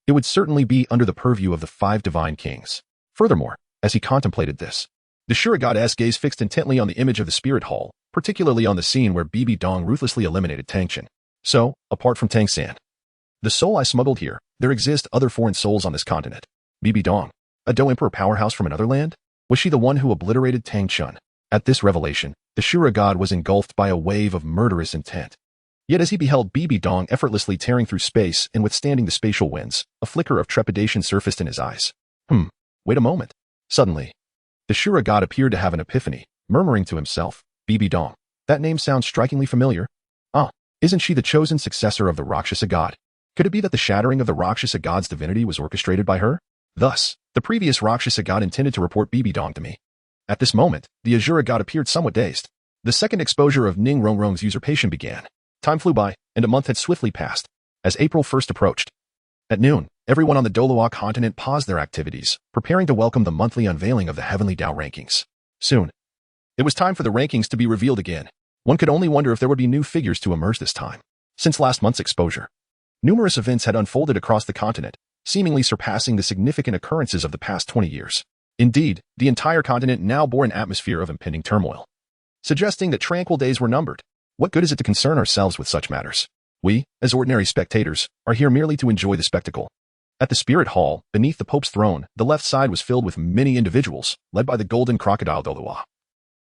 it would certainly be under the purview of the 5 divine kings. Furthermore, as he contemplated this, the Shura god's gaze fixed intently on the image of the Spirit Hall, particularly on the scene where Bibi Dong ruthlessly eliminated Tang Chen. So, apart from Tang San, the soul I smuggled here, there exist other foreign souls on this continent. Bibi Dong, a Do Emperor powerhouse from another land? Was she the one who obliterated Tang Chun? At this revelation, the Shura god was engulfed by a wave of murderous intent. Yet as he beheld Bibi Dong effortlessly tearing through space and withstanding the spatial winds, a flicker of trepidation surfaced in his eyes. Wait a moment. Suddenly, the Shura god appeared to have an epiphany, murmuring to himself, Bibi Dong. That name sounds strikingly familiar. Isn't she the chosen successor of the Rakshasa god? Could it be that the shattering of the Rakshasa god's divinity was orchestrated by her? Thus, the previous Rakshasa god intended to report Bibi Dong to me. At this moment, the Azura god appeared somewhat dazed. The second exposure of Ning Rongrong's usurpation began. Time flew by, and a month had swiftly passed. As April 1st approached. At noon, everyone on the Douluo Continent paused their activities, preparing to welcome the monthly unveiling of the Heavenly Tao rankings. Soon, it was time for the rankings to be revealed again. One could only wonder if there would be new figures to emerge this time. Since last month's exposure, numerous events had unfolded across the continent, seemingly surpassing the significant occurrences of the past 20 years. Indeed, the entire continent now bore an atmosphere of impending turmoil, suggesting that tranquil days were numbered. What good is it to concern ourselves with such matters? We, as ordinary spectators, are here merely to enjoy the spectacle. At the Spirit Hall, beneath the Pope's throne, the left side was filled with many individuals, led by the Golden Crocodile Douluo,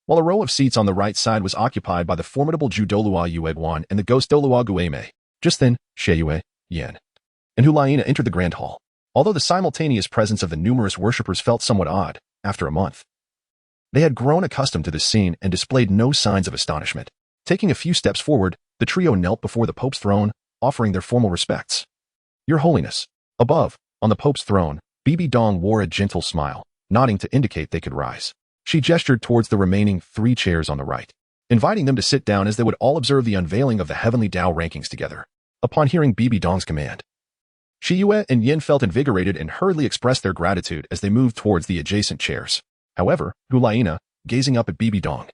while a row of seats on the right side was occupied by the formidable Ju Douluo Yueguan and the Ghost Douluo Gueme. Just then, Sheyue, Yan, and Hulaina entered the Grand Hall. Although the simultaneous presence of the numerous worshippers felt somewhat odd, after a month, they had grown accustomed to this scene and displayed no signs of astonishment. Taking a few steps forward, the trio knelt before the Pope's throne, offering their formal respects. Your Holiness. Above, on the Pope's throne, Bibi Dong wore a gentle smile, nodding to indicate they could rise. She gestured towards the remaining 3 chairs on the right, inviting them to sit down as they would all observe the unveiling of the Heavenly Tao rankings together. Upon hearing Bibi Dong's command, Shiyue and Yin felt invigorated and hurriedly expressed their gratitude as they moved towards the adjacent chairs. However, Hulaina, gazing up at Bibi Dong,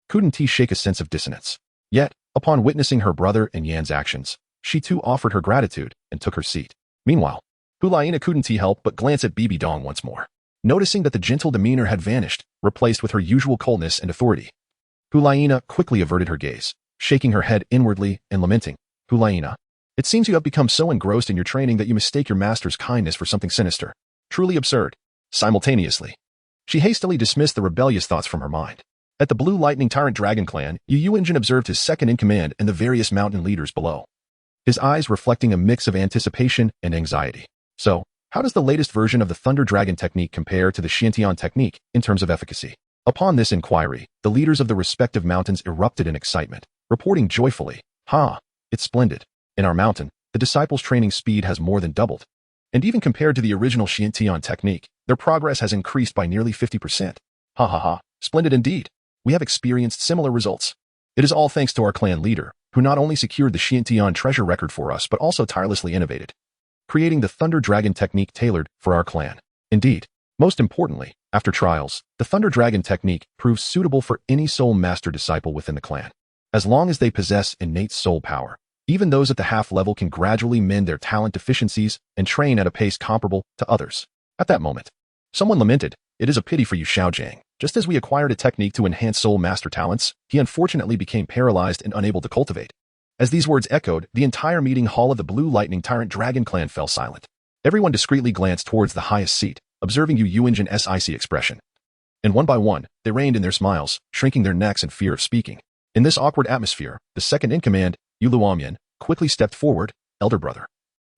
couldn't shake a sense of dissonance. Yet, upon witnessing her brother and Yan's actions, she too offered her gratitude and took her seat. Meanwhile, Hulaina couldn't help but glance at Bibi Dong once more, noticing that the gentle demeanor had vanished, replaced with her usual coldness and authority. Hulaina quickly averted her gaze, shaking her head inwardly and lamenting, Hulaina, it seems you have become so engrossed in your training that you mistake your master's kindness for something sinister. Truly absurd. Simultaneously, she hastily dismissed the rebellious thoughts from her mind. At the Blue Lightning Tyrant Dragon Clan, Yu Yuinjin observed his second-in-command and the various mountain leaders below, his eyes reflecting a mix of anticipation and anxiety. So, how does the latest version of the Thunder Dragon technique compare to the Xiantian technique in terms of efficacy? Upon this inquiry, the leaders of the respective mountains erupted in excitement, reporting joyfully, it's splendid. In our mountain, the disciples' training speed has more than doubled. And even compared to the original Xiantian technique, their progress has increased by nearly 50%. Splendid indeed. We have experienced similar results. It is all thanks to our clan leader, who not only secured the Xiantian treasure record for us but also tirelessly innovated, creating the Thunder Dragon technique tailored for our clan. Indeed, most importantly, after trials, the Thunder Dragon technique proves suitable for any soul master disciple within the clan. As long as they possess innate soul power, even those at the half level can gradually mend their talent deficiencies and train at a pace comparable to others. At that moment, someone lamented, it is a pity for you Xiaojiang. Just as we acquired a technique to enhance soul master talents, he unfortunately became paralyzed and unable to cultivate. As these words echoed, the entire meeting hall of the Blue Lightning Tyrant Dragon Clan fell silent. Everyone discreetly glanced towards the highest seat, observing Yu Yuinjin's icy expression. And one by one, they reined in their smiles, shrinking their necks in fear of speaking. In this awkward atmosphere, the second-in-command, Yu Luomian, quickly stepped forward, elder brother.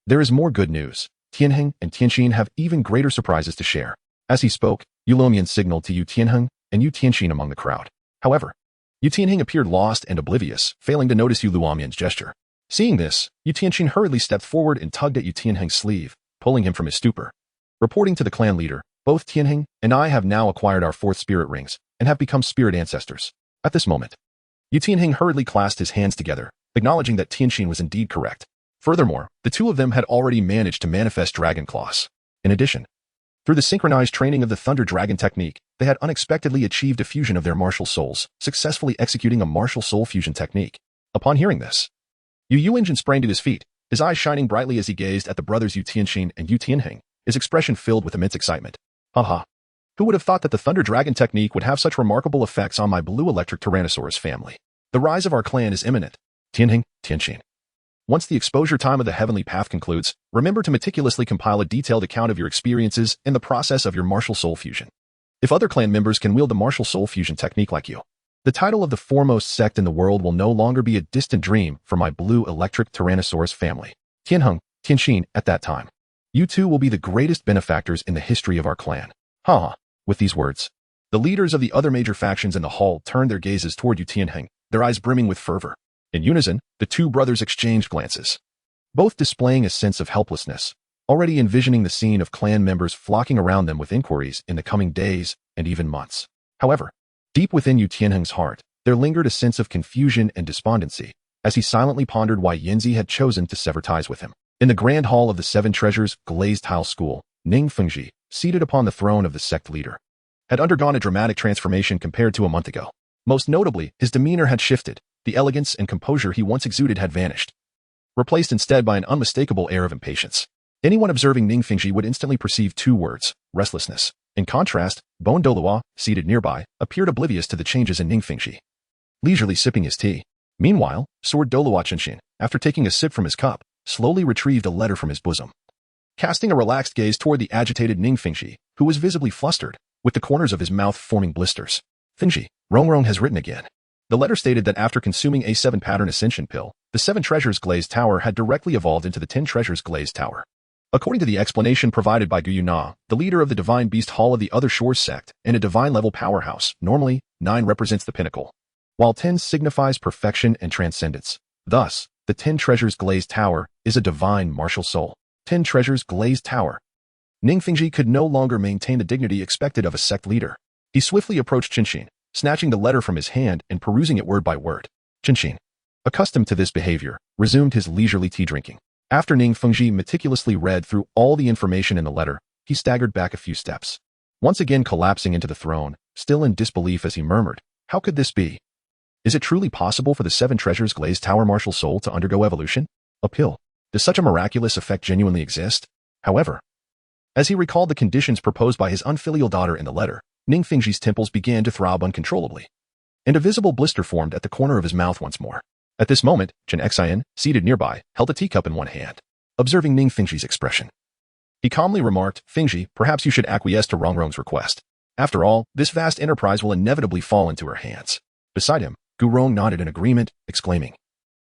There is more good news. Tianheng and Tianxin have even greater surprises to share. As he spoke, Yu Luomian signaled to Yu Tianheng and Yu Tianxin among the crowd. However, Yu Tianheng appeared lost and oblivious, failing to notice Yu Luomian's gesture. Seeing this, Yu Tianxin hurriedly stepped forward and tugged at Yu Tianheng's sleeve, pulling him from his stupor. Reporting to the clan leader, both Tianheng and I have now acquired our 4th spirit rings and have become spirit ancestors. At this moment, Yu Tianheng hurriedly clasped his hands together, acknowledging that Tianxin was indeed correct. Furthermore, the two of them had already managed to manifest dragon claws. In addition, through the synchronized training of the Thunder Dragon technique, they had unexpectedly achieved a fusion of their martial souls, successfully executing a martial soul fusion technique. Upon hearing this, Yu Yuinjin sprang to his feet, his eyes shining brightly as he gazed at the brothers Yu Tianxin and Yu Tianheng, his expression filled with immense excitement. Who would have thought that the Thunder Dragon technique would have such remarkable effects on my blue electric Tyrannosaurus family? The rise of our clan is imminent. Tianheng, Tianxin. Once the exposure time of the Heavenly Path concludes, remember to meticulously compile a detailed account of your experiences and the process of your martial soul fusion. If other clan members can wield the martial soul fusion technique like you, The title of the foremost sect in the world will no longer be a distant dream for my blue electric Tyrannosaurus family. Tianheng, Tianxin, at that time. You two will be the greatest benefactors in the history of our clan. Ha! With these words, the leaders of the other major factions in the hall turned their gazes toward Yu Tianheng, their eyes brimming with fervor. In unison, the two brothers exchanged glances, both displaying a sense of helplessness, already envisioning the scene of clan members flocking around them with inquiries in the coming days and even months. However, deep within Yu Tianheng's heart, there lingered a sense of confusion and despondency as he silently pondered why Yanzi had chosen to sever ties with him. In the grand hall of the Seven Treasures glazed tile school, Ning Fengji, seated upon the throne of the sect leader, had undergone a dramatic transformation compared to a month ago. Most notably, his demeanor had shifted. The elegance and composure he once exuded had vanished, replaced instead by an unmistakable air of impatience. Anyone observing Ning Fengji would instantly perceive two words: restlessness. In contrast, Bon Douluo, seated nearby, appeared oblivious to the changes in Ning Fengji, leisurely sipping his tea. Meanwhile, Sword Douluo Qinshin, after taking a sip from his cup, slowly retrieved a letter from his bosom, casting a relaxed gaze toward the agitated Ning Fengji, who was visibly flustered, with the corners of his mouth forming blisters. Fengji, Rongrong has written again. The letter stated that after consuming a 7-pattern ascension pill, the 7 Treasures Glazed Tower had directly evolved into the 10 Treasures Glazed Tower. According to the explanation provided by Gu Yuna, the leader of the Divine Beast Hall of the Other Shores sect and a divine-level powerhouse, normally, 9 represents the pinnacle, while 10 signifies perfection and transcendence. Thus, the 10 Treasures Glazed Tower is a divine martial soul. 10 Treasures Glazed Tower. Ning Fengji could no longer maintain the dignity expected of a sect leader. He swiftly approached Qinshin, snatching the letter from his hand and perusing it word by word. Qinshin, accustomed to this behavior, resumed his leisurely tea drinking. After Ning Fengji meticulously read through all the information in the letter, he staggered back a few steps, once again collapsing into the throne, still in disbelief as he murmured, "How could this be? Is it truly possible for the 7 Treasures Glazed Tower martial soul to undergo evolution? A pill? Does such a miraculous effect genuinely exist?" However, as he recalled the conditions proposed by his unfilial daughter in the letter, Ning Fengji's temples began to throb uncontrollably, and a visible blister formed at the corner of his mouth once more. At this moment, Chen Xian, seated nearby, held a teacup in one hand, observing Ning Fengji's expression. He calmly remarked, "Fengji, perhaps you should acquiesce to Rongrong's request. After all, this vast enterprise will inevitably fall into her hands." Beside him, Gu Rong nodded in agreement, exclaiming,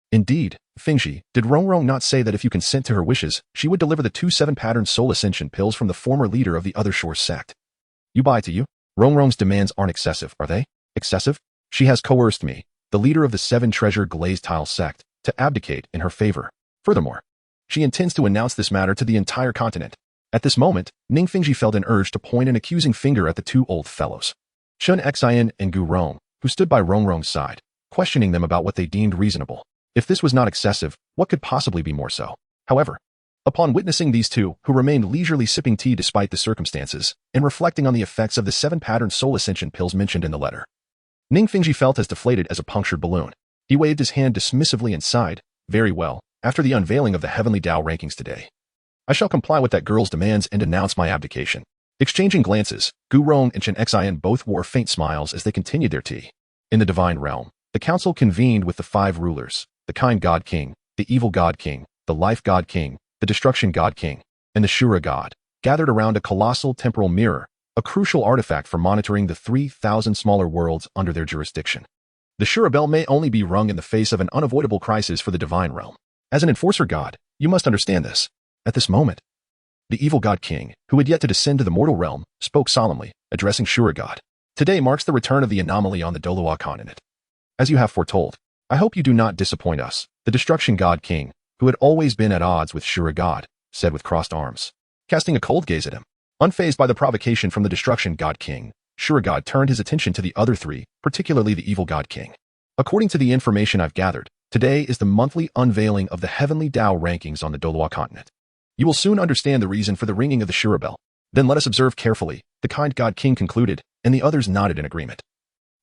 "Indeed, Fengji, did Rongrong not say that if you consent to her wishes, she would deliver the 2 7-pattern soul ascension pills from the former leader of the Other Shore sect? You buy to you? Rongrong's demands aren't excessive, are they? Excessive? She has coerced me, the leader of the 7 Treasure Glazed Tile sect, to abdicate in her favor. Furthermore, she intends to announce this matter to the entire continent." At this moment, Ning Fengji felt an urge to point an accusing finger at the 2 old fellows, Chen Xian and Gu Rong, who stood by Rongrong's side, questioning them about what they deemed reasonable. If this was not excessive, what could possibly be more so? However, upon witnessing these two, who remained leisurely sipping tea despite the circumstances, and reflecting on the effects of the 7-pattern soul ascension pills mentioned in the letter, Ning Fengji felt as deflated as a punctured balloon. He waved his hand dismissively and sighed, "Very well, after the unveiling of the Heavenly Tao rankings today, I shall comply with that girl's demands and announce my abdication." Exchanging glances, Gu Rong and Chen Xian both wore faint smiles as they continued their tea. In the divine realm, the council convened with the 5 rulers, the kind God King, the evil God King, the life God King, the destruction God King, and the Shura God, gathered around a colossal temporal mirror, a crucial artifact for monitoring the 3,000 smaller worlds under their jurisdiction. The Shura bell may only be rung in the face of an unavoidable crisis for the divine realm. As an enforcer god, you must understand this. At this moment, the evil God King, who had yet to descend to the mortal realm, spoke solemnly, addressing Shura God. "Today marks the return of the anomaly on the Douluo Continent. As you have foretold, I hope you do not disappoint us." The destruction God King, who had always been at odds with Shura God, said with crossed arms, casting a cold gaze at him. Unfazed by the provocation from the destruction God King, Shura God turned his attention to the other 3, particularly the evil God King. "According to the information I've gathered, today is the monthly unveiling of the Heavenly Tao rankings on the Douluo Continent. You will soon understand the reason for the ringing of the Shura bell. Then let us observe carefully," the kind God King concluded, and the others nodded in agreement,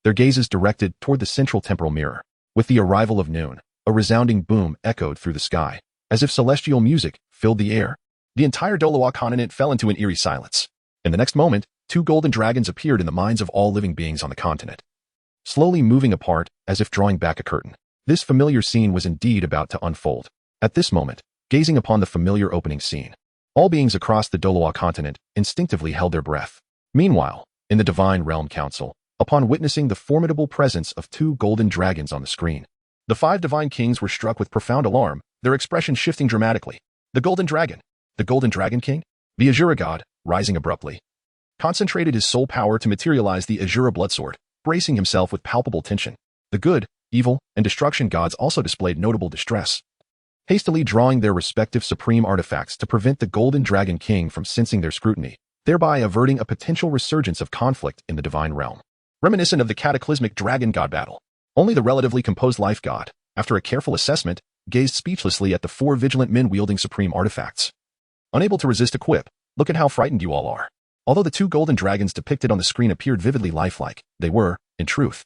their gazes directed toward the central temporal mirror. With the arrival of noon, a resounding boom echoed through the sky, as if celestial music filled the air. The entire Douluo Continent fell into an eerie silence. In the next moment, 2 golden dragons appeared in the minds of all living beings on the continent, slowly moving apart as if drawing back a curtain. This familiar scene was indeed about to unfold. At this moment, gazing upon the familiar opening scene, all beings across the Douluo Continent instinctively held their breath. Meanwhile, in the Divine Realm Council, upon witnessing the formidable presence of two golden dragons on the screen. The five divine kings were struck with profound alarm, their expression shifting dramatically. The golden dragon king? The Azura god, rising abruptly, concentrated his soul power to materialize the Azura bloodsword, bracing himself with palpable tension. The good, evil, and destruction gods also displayed notable distress, hastily drawing their respective supreme artifacts to prevent the golden dragon king from sensing their scrutiny, thereby averting a potential resurgence of conflict in the divine realm. Reminiscent of the cataclysmic dragon god battle, only the relatively composed life god, after a careful assessment, gazed speechlessly at the four vigilant men wielding supreme artifacts. Unable to resist a quip, "Look at how frightened you all are." Although the two golden dragons depicted on the screen appeared vividly lifelike, they were, in truth,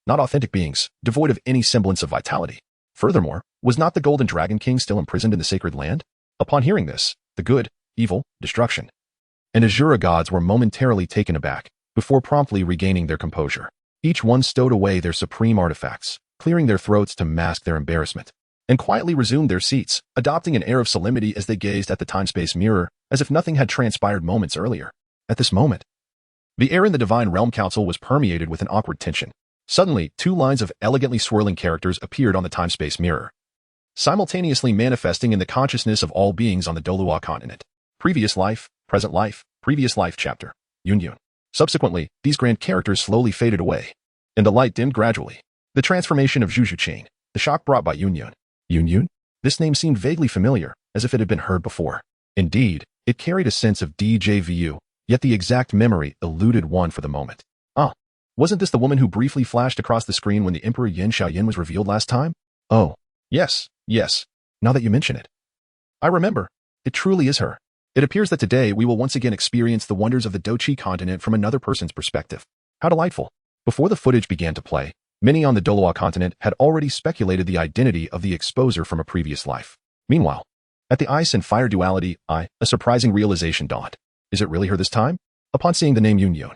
not authentic beings, devoid of any semblance of vitality. Furthermore, was not the golden dragon king still imprisoned in the sacred land? Upon hearing this, the good, evil, destruction, and Azura gods were momentarily taken aback, before promptly regaining their composure. Each one stowed away their supreme artifacts, clearing their throats to mask their embarrassment, and quietly resumed their seats, adopting an air of solemnity as they gazed at the time-space mirror, as if nothing had transpired moments earlier. At this moment, the air in the Divine Realm Council was permeated with an awkward tension. Suddenly, two lines of elegantly swirling characters appeared on the time-space mirror, simultaneously manifesting in the consciousness of all beings on the Douluo Continent. Previous life, previous life chapter, Yun. Subsequently, these grand characters slowly faded away, and the light dimmed gradually. The transformation of Zhu, the shock brought by Yun. This name seemed vaguely familiar, as if it had been heard before. Indeed, it carried a sense of déjà vu, yet the exact memory eluded one for the moment. Wasn't this the woman who briefly flashed across the screen when the Emperor Yin Xiaoyan was revealed last time? Oh, yes. Now that you mention it, I remember. It truly is her. It appears that today we will once again experience the wonders of the Douluo Continent from another person's perspective. How delightful. Before the footage began to play, many on the Douluo Continent had already speculated the identity of the exposer from a previous life. Meanwhile, at the ice and fire duality, a surprising realization dawned. Is it really her this time? Upon seeing the name Yun,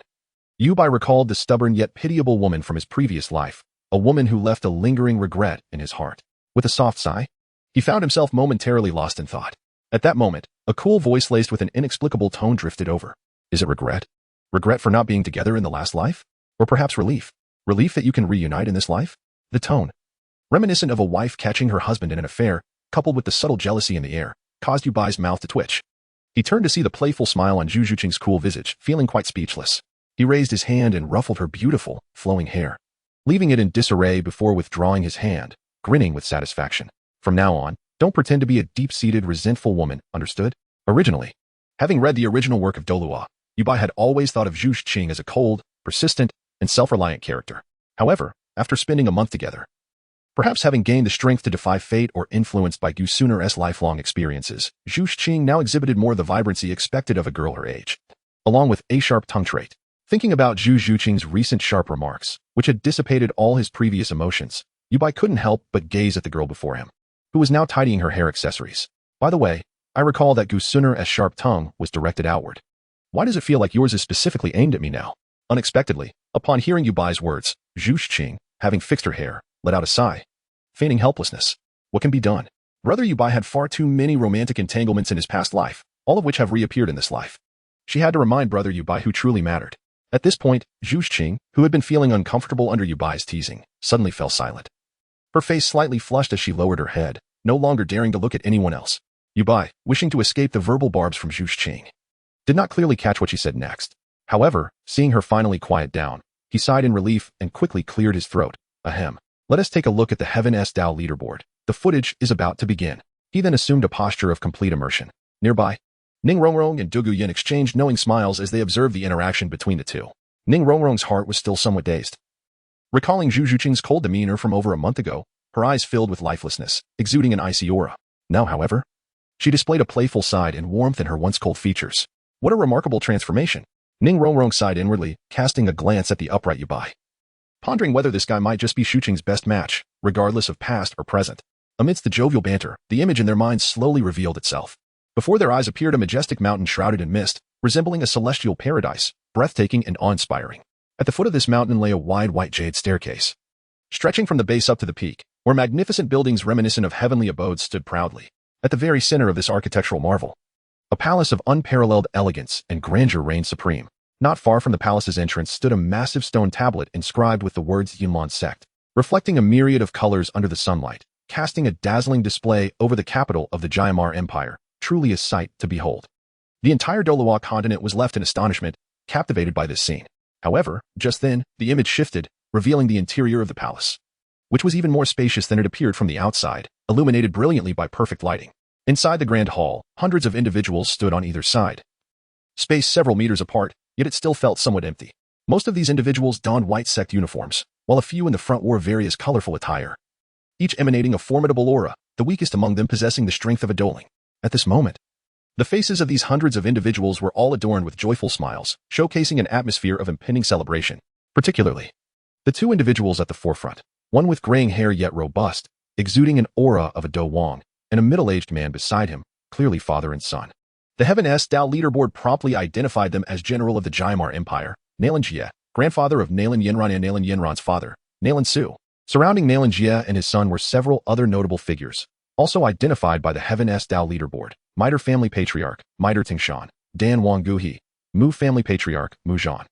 Yubai recalled the stubborn yet pitiable woman from his previous life, a woman who left a lingering regret in his heart. With a soft sigh, he found himself momentarily lost in thought. At that moment, a cool voice laced with an inexplicable tone drifted over. Is it regret? Regret for not being together in the last life? Or perhaps relief? Relief that you can reunite in this life? The tone, reminiscent of a wife catching her husband in an affair, coupled with the subtle jealousy in the air, caused Yubai's mouth to twitch. He turned to see the playful smile on Zhu Juqing's cool visage, feeling quite speechless. He raised his hand and ruffled her beautiful, flowing hair, leaving it in disarray before withdrawing his hand, grinning with satisfaction. From now on, don't pretend to be a deep-seated, resentful woman, understood? Originally, having read the original work of Douluo, Yubai had always thought of Zhu Juqing as a cold, persistent, and self-reliant character. However, after spending a month together, perhaps having gained the strength to defy fate or influenced by Gusuner's lifelong experiences, Zhu Juqing now exhibited more of the vibrancy expected of a girl her age, along with a sharp tongue trait. Thinking about Zhu Juqing's recent sharp remarks, which had dissipated all his previous emotions, Yubai couldn't help but gaze at the girl before him, who was now tidying her hair accessories. By the way, I recall that Gusuner's sharp tongue was directed outward. Why does it feel like yours is specifically aimed at me now? Unexpectedly, upon hearing Yubai's words, Zhu Juqing, having fixed her hair, let out a sigh, feigning helplessness. What can be done? Brother Yubai had far too many romantic entanglements in his past life, all of which have reappeared in this life. She had to remind Brother Yubai who truly mattered. At this point, Zhu Juqing, who had been feeling uncomfortable under Yubai's teasing, suddenly fell silent. Her face slightly flushed as she lowered her head, no longer daring to look at anyone else. Yubai, wishing to escape the verbal barbs from Zhu Juqing, did not clearly catch what she said next. However, seeing her finally quiet down, he sighed in relief and quickly cleared his throat. Ahem. Let us take a look at the Heaven-S Dao leaderboard. The footage is about to begin. He then assumed a posture of complete immersion. Nearby, Ning Rongrong and Dugu Yin exchanged knowing smiles as they observed the interaction between the two. Ning Rongrong's heart was still somewhat dazed. Recalling Zhu Juqing's cold demeanor from over a month ago, her eyes filled with lifelessness, exuding an icy aura. Now, however, she displayed a playful side and warmth in her once cold features. What a remarkable transformation. Ning Rongrong sighed inwardly, casting a glance at the upright Yubai, pondering whether this guy might just be Zhu Juqing's best match, regardless of past or present. Amidst the jovial banter, the image in their minds slowly revealed itself. Before their eyes appeared a majestic mountain shrouded in mist, resembling a celestial paradise, breathtaking and awe-inspiring. At the foot of this mountain lay a wide white jade staircase, stretching from the base up to the peak, where magnificent buildings reminiscent of heavenly abodes stood proudly. At the very center of this architectural marvel, a palace of unparalleled elegance and grandeur reigned supreme. Not far from the palace's entrance stood a massive stone tablet inscribed with the words Yunlan Sect, reflecting a myriad of colors under the sunlight, casting a dazzling display over the capital of the Jiamar Empire, truly a sight to behold. The entire Douluo Continent was left in astonishment, captivated by this scene. However, just then, the image shifted, revealing the interior of the palace, which was even more spacious than it appeared from the outside, illuminated brilliantly by perfect lighting. Inside the grand hall, hundreds of individuals stood on either side, spaced several meters apart, yet it still felt somewhat empty. Most of these individuals donned white sect uniforms, while a few in the front wore various colorful attire, each emanating a formidable aura, the weakest among them possessing the strength of a doeling. At this moment, the faces of these hundreds of individuals were all adorned with joyful smiles, showcasing an atmosphere of impending celebration. Particularly, the two individuals at the forefront, one with graying hair yet robust, exuding an aura of a Do Wang, and a middle-aged man beside him, clearly father and son. The Heaven-S Dao leaderboard promptly identified them as General of the Jiamar Empire, Nailan Jie, grandfather of Nailan Yanran and Nailan Yanran's father, Nailan Su. Surrounding Nailan Jie and his son were several other notable figures, also identified by the Heaven-S Dao leaderboard: Miter family patriarch, Miter Tingshan, Dan Wang Guhi, Mu family patriarch, Mu Zhan,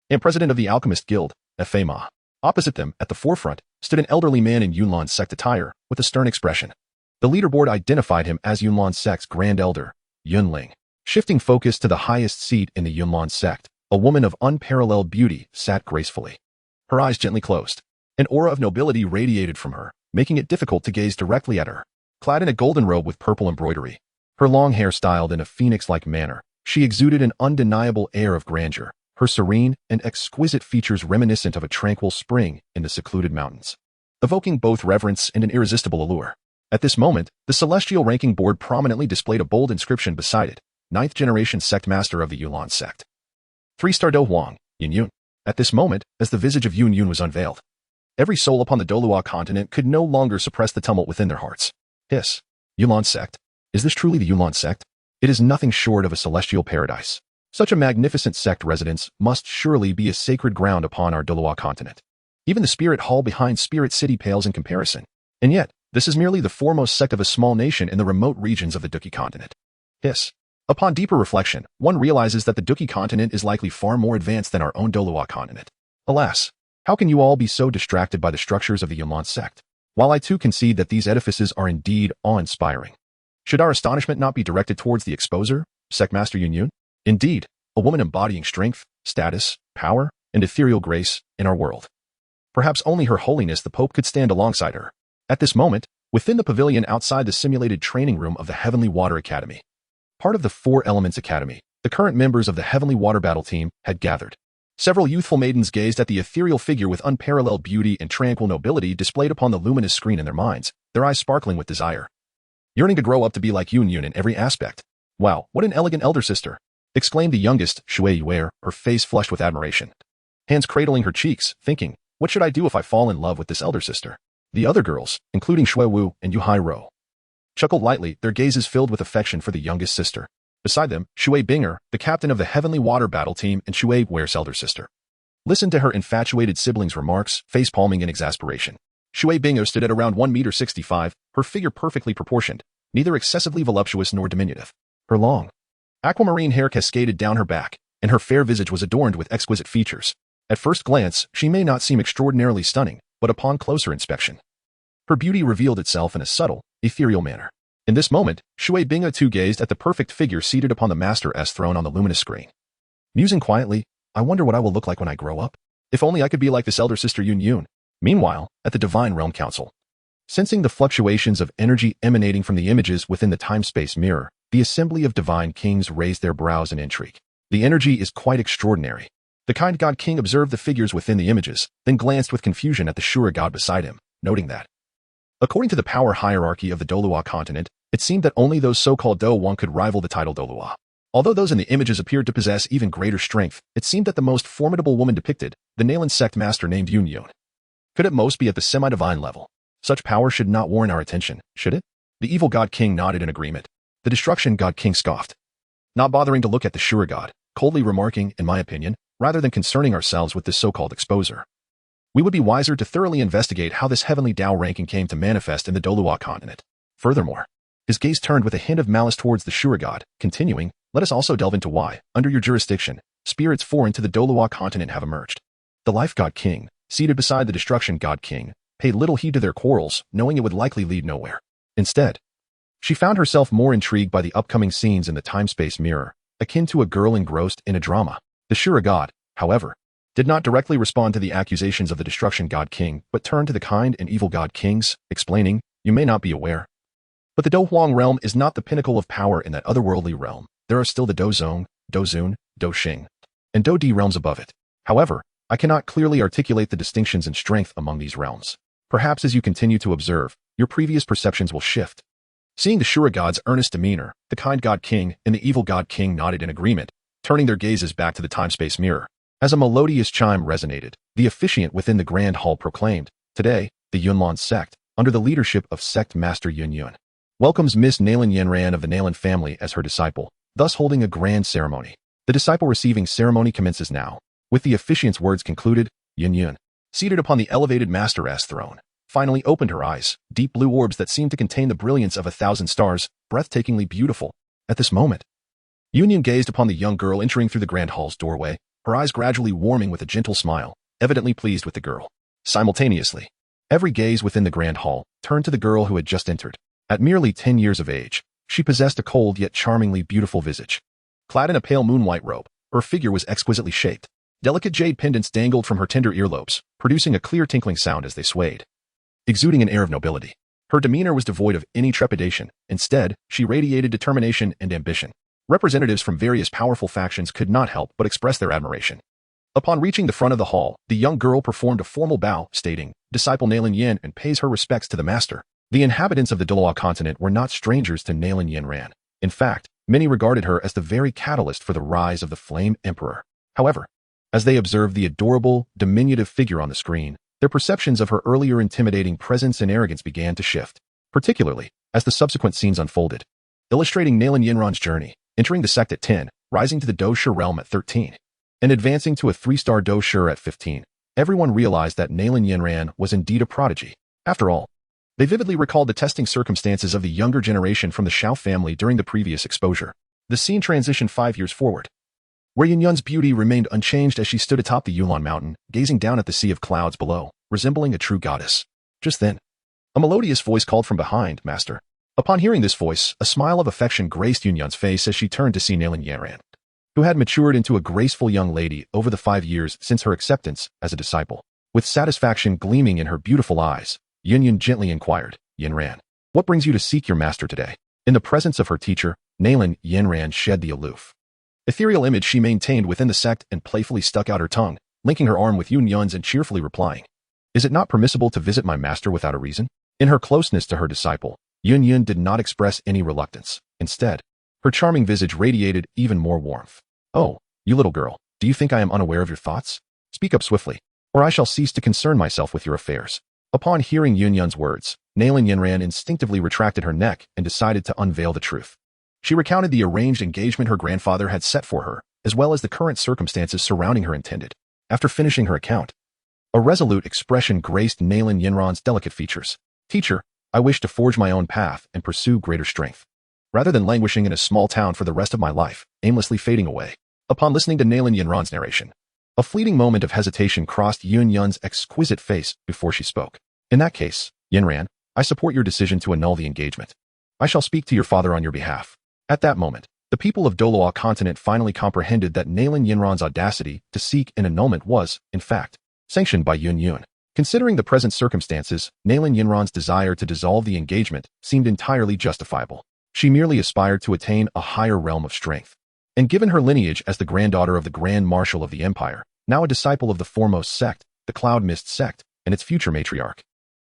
and president of the Alchemist Guild, Fei Ma. Opposite them, at the forefront, stood an elderly man in Yunlan Sect attire, with a stern expression. The leaderboard identified him as Yunlan Sect's Grand Elder, Yunling. Shifting focus to the highest seat in the Yunlan Sect, a woman of unparalleled beauty sat gracefully, her eyes gently closed. An aura of nobility radiated from her, making it difficult to gaze directly at her. Clad in a golden robe with purple embroidery, her long hair styled in a phoenix-like manner, she exuded an undeniable air of grandeur, her serene and exquisite features reminiscent of a tranquil spring in the secluded mountains, evoking both reverence and an irresistible allure. At this moment, the celestial ranking board prominently displayed a bold inscription beside it: 9th generation sect master of the Yunlan Sect. 3-star Do Wang, Yun Yun. At this moment, as the visage of Yun Yun was unveiled, every soul upon the Douluo Continent could no longer suppress the tumult within their hearts. Hiss. Yunlan Sect? Is this truly the Yunlan Sect? It is nothing short of a celestial paradise. Such a magnificent sect residence must surely be a sacred ground upon our Douluo Continent. Even the Spirit Hall behind Spirit City pales in comparison. And yet, this is merely the foremost sect of a small nation in the remote regions of the Duki Continent. Hiss. Upon deeper reflection, one realizes that the Duki Continent is likely far more advanced than our own Douluo Continent. Alas, how can you all be so distracted by the structures of the Yunlan Sect? While I too concede that these edifices are indeed awe-inspiring, should our astonishment not be directed towards the exposer, Sectmaster Yun Yun? Indeed, a woman embodying strength, status, power, and ethereal grace in our world. Perhaps only Her Holiness the Pope could stand alongside her. At this moment, within the pavilion outside the simulated training room of the Heavenly Water Academy, part of the Four Elements Academy, the current members of the Heavenly Water Battle Team had gathered. Several youthful maidens gazed at the ethereal figure with unparalleled beauty and tranquil nobility displayed upon the luminous screen in their minds, their eyes sparkling with desire, yearning to grow up to be like Yun Yun in every aspect. Wow, what an elegant elder sister! Exclaimed the youngest, Shui Yuer, her face flushed with admiration, hands cradling her cheeks, thinking, what should I do if I fall in love with this elder sister? The other girls, including Shui Wu and Yu Hai Ro, chuckled lightly, their gazes filled with affection for the youngest sister. Beside them, Shui Binger, the captain of the Heavenly Water Battle Team, and Shui Weir's elder sister, listened to her infatuated siblings' remarks, face-palming in exasperation. Shui Binger stood at around 1.65 meters, her figure perfectly proportioned, neither excessively voluptuous nor diminutive. Her long, aquamarine hair cascaded down her back, and her fair visage was adorned with exquisite features. At first glance, she may not seem extraordinarily stunning, but upon closer inspection, her beauty revealed itself in a subtle, ethereal manner. In this moment, Shui Binga too gazed at the perfect figure seated upon the Master S throne on the luminous screen. Musing quietly, I wonder what I will look like when I grow up. If only I could be like this elder sister Yun Yun. Meanwhile, at the Divine Realm Council, sensing the fluctuations of energy emanating from the images within the time-space mirror, the Assembly of Divine Kings raised their brows in intrigue. The energy is quite extraordinary. The kind God King observed the figures within the images, then glanced with confusion at the Shura God beside him, noting that, according to the power hierarchy of the Douluo Continent, it seemed that only those so-called Do Wang could rival the title Douluo. Although those in the images appeared to possess even greater strength, it seemed that the most formidable woman depicted, the Nailan Sect master named Yun Yun, could at most be at the semi-divine level. Such power should not warrant our attention, should it? The evil God King nodded in agreement. The Destruction God King scoffed, not bothering to look at the Shura God, coldly remarking, in my opinion, rather than concerning ourselves with this so-called exposer, we would be wiser to thoroughly investigate how this heavenly Dao ranking came to manifest in the Douluo Continent. Furthermore, his gaze turned with a hint of malice towards the Shura God, continuing, let us also delve into why, under your jurisdiction, spirits foreign to the Douluo Continent have emerged. The Life God King, seated beside the Destruction God King, paid little heed to their quarrels, knowing it would likely lead nowhere. Instead, she found herself more intrigued by the upcoming scenes in the time-space mirror, akin to a girl engrossed in a drama. The Shura God, however, did not directly respond to the accusations of the Destruction God King, but turned to the kind and evil God Kings, explaining, "You may not be aware, but the Do Huang realm is not the pinnacle of power in that otherworldly realm. There are still the Do Zong, Do Zun, Do Xing, and Do Di realms above it. However, I cannot clearly articulate the distinctions in strength among these realms. Perhaps as you continue to observe, your previous perceptions will shift." Seeing the Shura God's earnest demeanor, the kind God King and the evil God King nodded in agreement, turning their gazes back to the time-space mirror. As a melodious chime resonated, the officiant within the Grand Hall proclaimed, "Today, the Yunlan Sect, under the leadership of Sect Master Yun Yun, welcomes Miss Nalan Yanran of the Nalan family as her disciple, thus holding a grand ceremony. The disciple receiving ceremony commences now." With the officiant's words concluded, Yun Yun, seated upon the elevated Master-S throne, finally opened her eyes, deep blue orbs that seemed to contain the brilliance of 1,000 stars, breathtakingly beautiful. At this moment, Yun Yun gazed upon the young girl entering through the Grand Hall's doorway, her eyes gradually warming with a gentle smile, evidently pleased with the girl. Simultaneously, every gaze within the Grand Hall turned to the girl who had just entered. At merely 10 years of age, she possessed a cold yet charmingly beautiful visage. Clad in a pale moon-white robe, her figure was exquisitely shaped. Delicate jade pendants dangled from her tender earlobes, producing a clear tinkling sound as they swayed, exuding an air of nobility. Her demeanor was devoid of any trepidation. Instead, she radiated determination and ambition. Representatives from various powerful factions could not help but express their admiration. Upon reaching the front of the hall, the young girl performed a formal bow, stating, "Disciple Nalan Yin," and pays her respects to the master. The inhabitants of the Douluo Continent were not strangers to Nalan Yanran. In fact, many regarded her as the very catalyst for the rise of the Flame Emperor. However, as they observed the adorable, diminutive figure on the screen, their perceptions of her earlier intimidating presence and arrogance began to shift, particularly as the subsequent scenes unfolded, illustrating Nalan Yanran's journey, entering the sect at 10, rising to the Do Shi realm at 13, and advancing to a 3-star Do Shi at 15. Everyone realized that Nalan Yanran was indeed a prodigy. After all, they vividly recalled the testing circumstances of the younger generation from the Shao family during the previous exposure. The scene transitioned 5 years forward, where Yun Yun's beauty remained unchanged as she stood atop the Yulon Mountain, gazing down at the sea of clouds below, resembling a true goddess. Just then, a melodious voice called from behind, "Master." Upon hearing this voice, a smile of affection graced Yun Yun's face as she turned to see Nalan Yanran, who had matured into a graceful young lady over the 5 years since her acceptance as a disciple. With satisfaction gleaming in her beautiful eyes, Yun Yun gently inquired, "Yanran, what brings you to seek your master today?" In the presence of her teacher, Nalan Yanran shed the aloof, ethereal image she maintained within the sect and playfully stuck out her tongue, linking her arm with Yun Yun's and cheerfully replying, "Is it not permissible to visit my master without a reason?" In her closeness to her disciple, Yun Yun did not express any reluctance. Instead, her charming visage radiated even more warmth. "Oh, you little girl, do you think I am unaware of your thoughts? Speak up swiftly, or I shall cease to concern myself with your affairs." Upon hearing Yun Yun's words, Nalan Yanran instinctively retracted her neck and decided to unveil the truth. She recounted the arranged engagement her grandfather had set for her, as well as the current circumstances surrounding her intended. After finishing her account, a resolute expression graced Nalan Yanran's delicate features. "Teacher, I wish to forge my own path and pursue greater strength, rather than languishing in a small town for the rest of my life, aimlessly fading away." Upon listening to Nalan Yanran's narration, a fleeting moment of hesitation crossed Yun Yun's exquisite face before she spoke. "In that case, Yanran, I support your decision to annul the engagement. I shall speak to your father on your behalf." At that moment, the people of Douluo Continent finally comprehended that Nalan Yanran's audacity to seek an annulment was, in fact, sanctioned by Yun Yun. Considering the present circumstances, Nalan Yanran's desire to dissolve the engagement seemed entirely justifiable. She merely aspired to attain a higher realm of strength. And given her lineage as the granddaughter of the Grand Marshal of the Empire, now a disciple of the foremost sect, the Cloud Mist sect, and its future matriarch,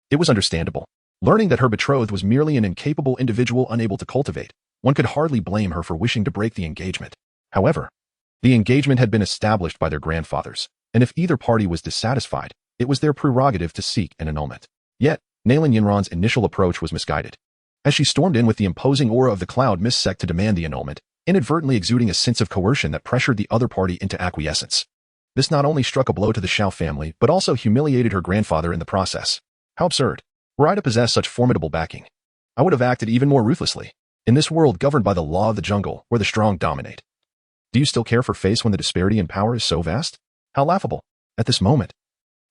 it was understandable. Learning that her betrothed was merely an incapable individual unable to cultivate, one could hardly blame her for wishing to break the engagement. However, the engagement had been established by their grandfathers, and if either party was dissatisfied, it was their prerogative to seek an annulment. Yet, Nalan Yanran's initial approach was misguided. As she stormed in with the imposing aura of the Cloud Mist sect to demand the annulment, inadvertently exuding a sense of coercion that pressured the other party into acquiescence. This not only struck a blow to the Shao family, but also humiliated her grandfather in the process. How absurd. Were I to possess such formidable backing, I would have acted even more ruthlessly. In this world governed by the law of the jungle, where the strong dominate, Do you still care for face when the disparity in power is so vast? How laughable. At this moment,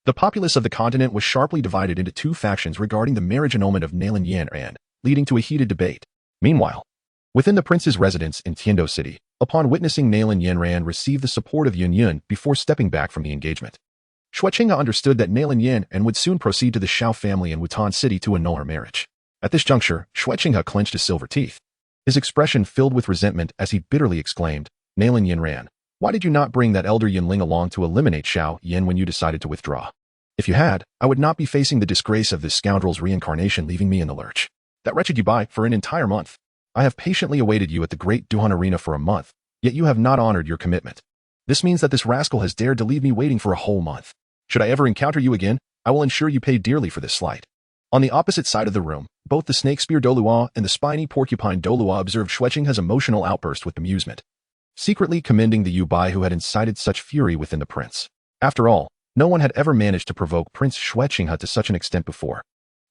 the populace of the continent was sharply divided into two factions regarding the marriage annulment of Nailan Yan, leading to a heated debate. Meanwhile, within the prince's residence in Tiando City, upon witnessing Nailan Yanran receive the support of Yun before stepping back from the engagement, Shuqingha understood that Nailan Yan would soon proceed to the Shao family in Wutan City to annul her marriage. At this juncture, Shuqingha clenched his silver teeth, his expression filled with resentment as he bitterly exclaimed, Nailan Yanran, why did you not bring that elder Yunling along to eliminate Shao Yin when you decided to withdraw? If you had, I would not be facing the disgrace of this scoundrel's reincarnation leaving me in the lurch. That wretched Yubai for an entire month. I have patiently awaited you at the Great Duhan Arena for a month, yet you have not honored your commitment. This means that this rascal has dared to leave me waiting for a whole month. Should I ever encounter you again, I will ensure you pay dearly for this slight. On the opposite side of the room, both the snake spear Douluo and the spiny porcupine Douluo observed Shuqingha's emotional outburst with amusement, secretly commending the Yubai who had incited such fury within the prince. After all, no one had ever managed to provoke Prince Shuqingha to such an extent before,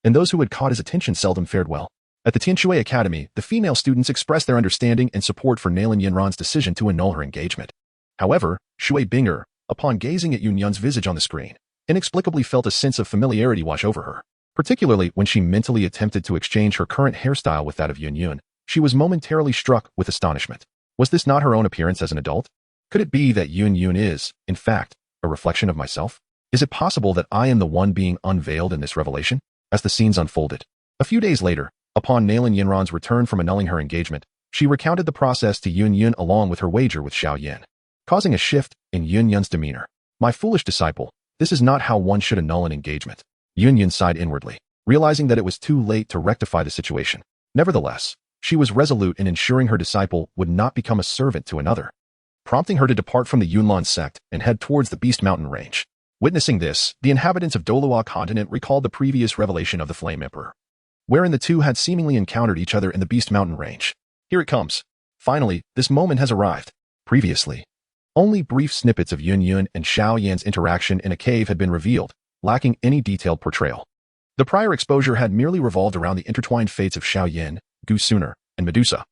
and those who had caught his attention seldom fared well. At the Tianshui Academy, the female students expressed their understanding and support for Nailan Yanran's decision to annul her engagement. However, Shui Binger, upon gazing at Yun's visage on the screen, inexplicably felt a sense of familiarity wash over her. Particularly when she mentally attempted to exchange her current hairstyle with that of Yun, she was momentarily struck with astonishment. Was this not her own appearance as an adult? Could it be that Yun is, in fact, a reflection of myself? Is it possible that I am the one being unveiled in this revelation? As the scenes unfolded, a few days later, upon Nailan Yanran's return from annulling her engagement, she recounted the process to Yun along with her wager with Xiao Yin, causing a shift in Yun's demeanor. My foolish disciple, this is not how one should annul an engagement. Yun sighed inwardly, realizing that it was too late to rectify the situation. Nevertheless, she was resolute in ensuring her disciple would not become a servant to another, prompting her to depart from the Yunlan sect and head towards the Beast Mountain range. Witnessing this, the inhabitants of Douluo Continent recalled the previous revelation of the Flame Emperor, wherein the two had seemingly encountered each other in the Beast Mountain range. Here it comes. Finally, this moment has arrived. Previously, only brief snippets of Yun and Xiao Yan's interaction in a cave had been revealed, lacking any detailed portrayal. The prior exposure had merely revolved around the intertwined fates of Xiao Yin, Gu Suner, and Medusa,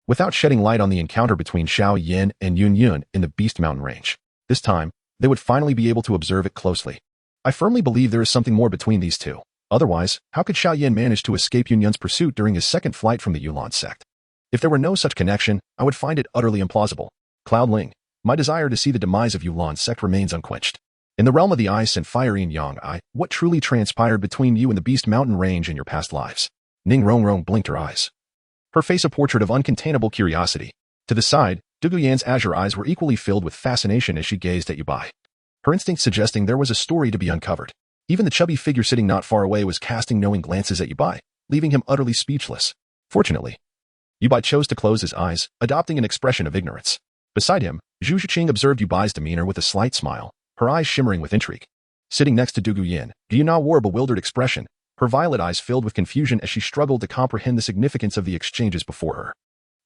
without shedding light on the encounter between Xiao Yin and Yun in the Beast Mountain range. This time, they would finally be able to observe it closely. I firmly believe there is something more between these two. Otherwise, how could Xiao Yin manage to escape Yun's pursuit during his second flight from the Yulan sect? If there were no such connection, I would find it utterly implausible. Cloud Ling, my desire to see the demise of Yulan sect remains unquenched. In the realm of the ice and fire yin yang, what truly transpired between you and the Beast Mountain range in your past lives? Ning Rongrong blinked her eyes, her face a portrait of uncontainable curiosity. To the side, Dugu Yan's azure eyes were equally filled with fascination as she gazed at Yubai, her instinct suggesting there was a story to be uncovered. Even the chubby figure sitting not far away was casting knowing glances at Yubai, leaving him utterly speechless. Fortunately, Yubai chose to close his eyes, adopting an expression of ignorance. Beside him, Zhu Zhiqing observed Yubai's demeanor with a slight smile, her eyes shimmering with intrigue. Sitting next to Dugu Yin, Guiyuna wore a bewildered expression, her violet eyes filled with confusion as she struggled to comprehend the significance of the exchanges before her.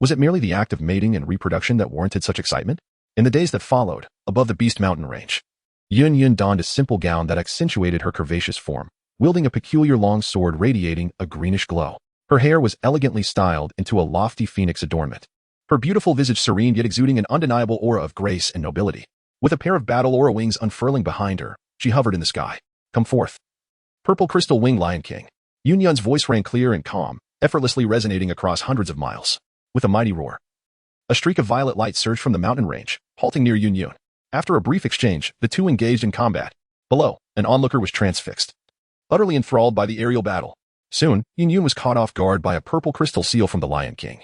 Was it merely the act of mating and reproduction that warranted such excitement? In the days that followed, above the Beast Mountain range, Yun donned a simple gown that accentuated her curvaceous form, wielding a peculiar long sword radiating a greenish glow. Her hair was elegantly styled into a lofty phoenix adornment, her beautiful visage serene yet exuding an undeniable aura of grace and nobility. With a pair of battle aura wings unfurling behind her, she hovered in the sky. Come forth. Purple Crystal Wing Lion King. Yun's voice rang clear and calm, effortlessly resonating across hundreds of miles. With a mighty roar, a streak of violet light surged from the mountain range, halting near Yun. After a brief exchange, the two engaged in combat. Below, an onlooker was transfixed, utterly enthralled by the aerial battle. Soon, Yun was caught off guard by a purple crystal seal from the Lion King.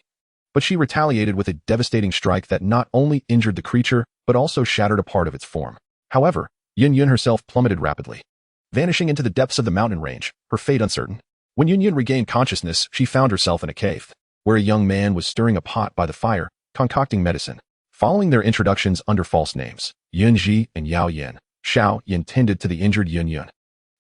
But she retaliated with a devastating strike that not only injured the creature, but also shattered a part of its form. However, Yun herself plummeted rapidly, vanishing into the depths of the mountain range, her fate uncertain. When Yun regained consciousness, she found herself in a cave, where a young man was stirring a pot by the fire, concocting medicine. Following their introductions under false names, Yunji and Yao Yin, Xiao Yin tended to the injured Yun.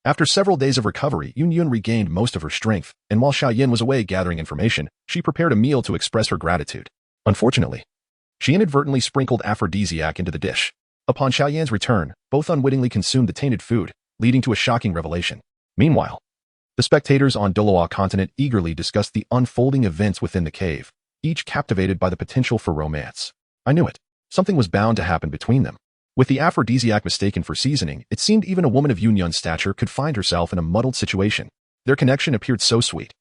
After several days of recovery, Yun regained most of her strength, and while Xiao Yin was away gathering information, she prepared a meal to express her gratitude. Unfortunately, she inadvertently sprinkled aphrodisiac into the dish. Upon Xiao Yan's return, both unwittingly consumed the tainted food, leading to a shocking revelation. Meanwhile, the spectators on Douluo Continent eagerly discussed the unfolding events within the cave, each captivated by the potential for romance. I knew it. Something was bound to happen between them. With the aphrodisiac mistaken for seasoning, it seemed even a woman of Yunyun's stature could find herself in a muddled situation. Their connection appeared so sweet,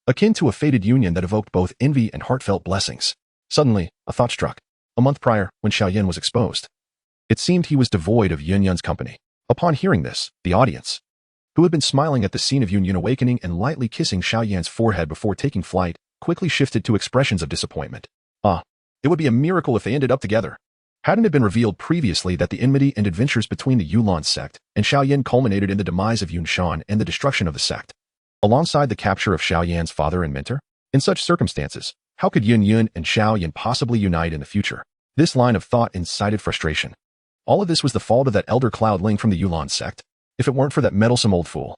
akin to a fated union that evoked both envy and heartfelt blessings. Suddenly, a thought struck. A month prior, when Xiaoyan was exposed, it seemed he was devoid of Yunyun's company. Upon hearing this, the audience, who had been smiling at the scene of Yunyun awakening and lightly kissing Xiaoyan's forehead before taking flight, quickly shifted to expressions of disappointment. It would be a miracle if they ended up together. Hadn't it been revealed previously that the enmity and adventures between the Yulan sect and Xiaoyan culminated in the demise of Yunshan and the destruction of the sect, alongside the capture of Xiaoyan's father and mentor? In such circumstances, how could Yunyun and Xiaoyan possibly unite in the future? This line of thought incited frustration. All of this was the fault of that elder cloudling from the Yulan sect. If it weren't for that meddlesome old fool,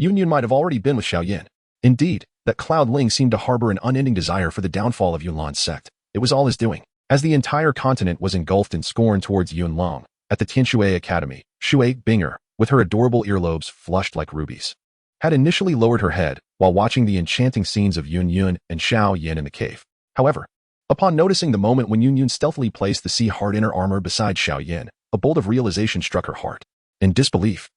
Yunyun might have already been with Xiaoyan. Indeed, that cloudling seemed to harbor an unending desire for the downfall of Yulan's sect. It was all his doing. As the entire continent was engulfed in scorn towards Yunlong, at the Tianshui Academy, Shui Binger, with her adorable earlobes flushed like rubies, had initially lowered her head while watching the enchanting scenes of Yunyun and Xiaoyan in the cave. However, upon noticing the moment when Yunyun stealthily placed the sea heart inner armor beside Xiaoyan, a bolt of realization struck her heart. In disbelief,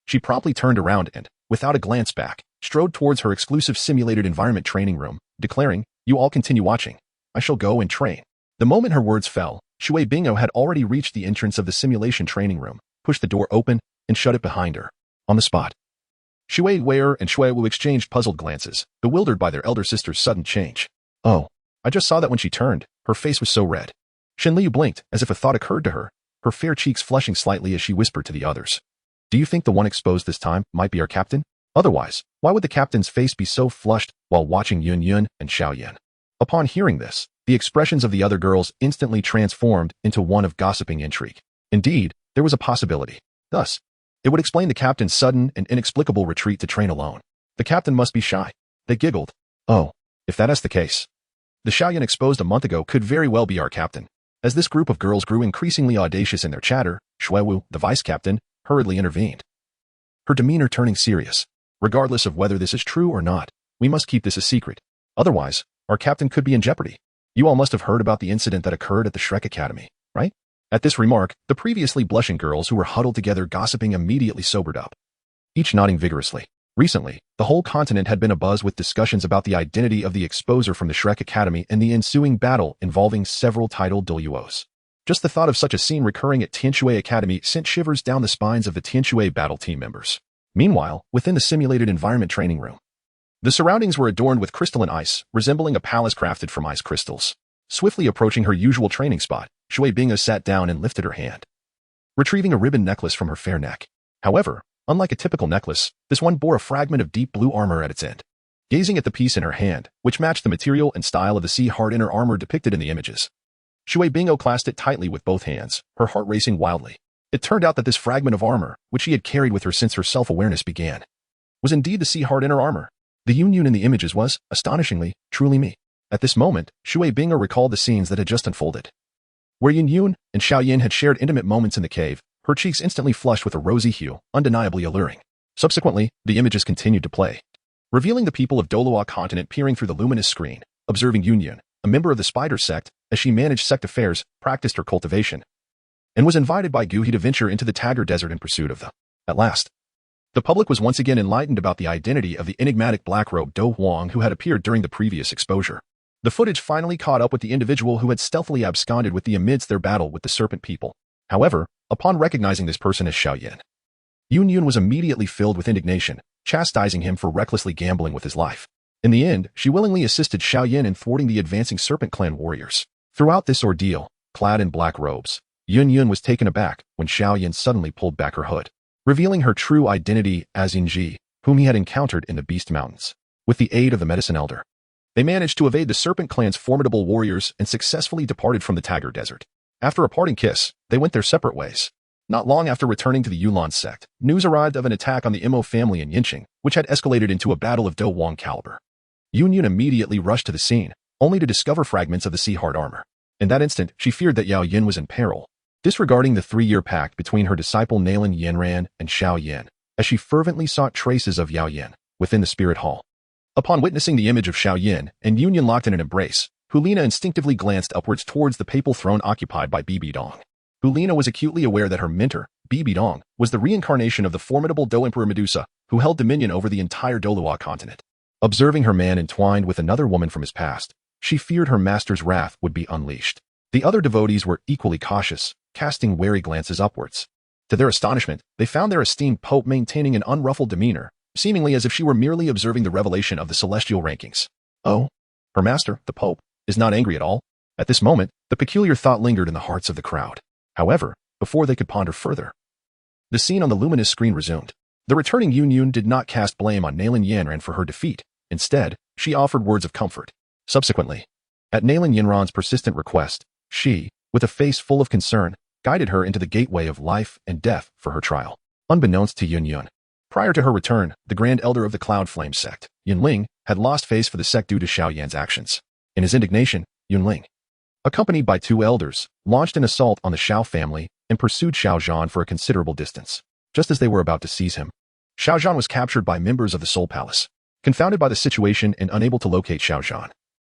she promptly turned around and, without a glance back, strode towards her exclusive simulated environment training room, declaring, "You all continue watching. I shall go and train." The moment her words fell, Shui Bingo had already reached the entrance of the simulation training room, pushed the door open, and shut it behind her. On the spot, Shui Wei and Shui Wu exchanged puzzled glances, bewildered by their elder sister's sudden change. "Oh, I just saw that when she turned, her face was so red." Shen Liu blinked as if a thought occurred to her, her fair cheeks flushing slightly as she whispered to the others. "Do you think the one exposed this time might be our captain? Otherwise, why would the captain's face be so flushed while watching Yunyun and Xiaoyan?" Upon hearing this, the expressions of the other girls instantly transformed into one of gossiping intrigue. Indeed, there was a possibility. Thus, it would explain the captain's sudden and inexplicable retreat to train alone. The captain must be shy. They giggled. "Oh, if that is the case, the Xiaoyan exposed a month ago could very well be our captain." As this group of girls grew increasingly audacious in their chatter, Shuewu, the vice-captain, hurriedly intervened, her demeanor turning serious. "Regardless of whether this is true or not, we must keep this a secret. Otherwise, our captain could be in jeopardy. You all must have heard about the incident that occurred at the Shrek Academy, right?" At this remark, the previously blushing girls who were huddled together gossiping immediately sobered up, each nodding vigorously. Recently, the whole continent had been abuzz with discussions about the identity of the exposer from the Shrek Academy and the ensuing battle involving several titled Douluos. Just the thought of such a scene recurring at Tianshui Academy sent shivers down the spines of the Tianshui battle team members. Meanwhile, within the simulated environment training room, the surroundings were adorned with crystalline ice, resembling a palace crafted from ice crystals. Swiftly approaching her usual training spot, Shui Bingo sat down and lifted her hand, retrieving a ribbon necklace from her fair neck. However, unlike a typical necklace, this one bore a fragment of deep blue armor at its end. Gazing at the piece in her hand, which matched the material and style of the sea heart inner armor depicted in the images, Shui Bingo clasped it tightly with both hands, her heart racing wildly. It turned out that this fragment of armor, which she had carried with her since her self-awareness began, was indeed the sea heart inner armor. The Yunyun in the images was, astonishingly, truly me. At this moment, Shui Bingo recalled the scenes that had just unfolded, where Yunyun and Xiaoyan had shared intimate moments in the cave, her cheeks instantly flushed with a rosy hue, undeniably alluring. Subsequently, the images continued to play, revealing the people of Douluo Continent peering through the luminous screen, observing Yunyun, a member of the Spider Sect, as she managed Sect affairs, practiced her cultivation, and was invited by Guhi to venture into the Tiger Desert in pursuit of them. At last, the public was once again enlightened about the identity of the enigmatic black-robed Do Huang who had appeared during the previous exposure. The footage finally caught up with the individual who had stealthily absconded with the amidst their battle with the serpent people. However, upon recognizing this person as Xiaoyan, Yunyun was immediately filled with indignation, chastising him for recklessly gambling with his life. In the end, she willingly assisted Xiaoyan in thwarting the advancing Serpent Clan warriors. Throughout this ordeal, clad in black robes, Yunyun was taken aback when Xiaoyan suddenly pulled back her hood, revealing her true identity as Yinji, whom he had encountered in the Beast Mountains. With the aid of the Medicine Elder, they managed to evade the Serpent Clan's formidable warriors and successfully departed from the Tiger Desert. After a parting kiss, they went their separate ways. Not long after returning to the Yulan sect, news arrived of an attack on the Imo family in Yinqing, which had escalated into a battle of Do Wang caliber. Yunyun immediately rushed to the scene, only to discover fragments of the sea heart armor. In that instant, she feared that Yao Yin was in peril, disregarding the 3-year pact between her disciple Nalan Yanran and Xiao Yin, as she fervently sought traces of Yao Yin within the spirit hall. Upon witnessing the image of Xiao Yin and Yunyun locked in an embrace, Hulina instinctively glanced upwards towards the papal throne occupied by Bibi Dong. Hulina was acutely aware that her mentor, Bibi Dong, was the reincarnation of the formidable Do Emperor Medusa, who held dominion over the entire Douluo Continent. Observing her man entwined with another woman from his past, she feared her master's wrath would be unleashed. The other devotees were equally cautious, casting wary glances upwards. To their astonishment, they found their esteemed pope maintaining an unruffled demeanor, seemingly as if she were merely observing the revelation of the celestial rankings. Oh, her master, the pope, is not angry at all. At this moment, the peculiar thought lingered in the hearts of the crowd. However, before they could ponder further, the scene on the luminous screen resumed. The returning Yun did not cast blame on Nailin Yanran for her defeat. Instead, she offered words of comfort. Subsequently, at Nailin Yanran's persistent request, she, with a face full of concern, guided her into the gateway of life and death for her trial. Unbeknownst to Yun, prior to her return, the Grand Elder of the Cloud Flame Sect, Yunling, had lost face for the sect due to Xiaoyan's actions. In his indignation, Yunling, accompanied by two elders, launched an assault on the Xiao family and pursued Xiaozhan for a considerable distance. Just as they were about to seize him, Xiaozhan was captured by members of the Soul Palace. Confounded by the situation and unable to locate Xiaozhan,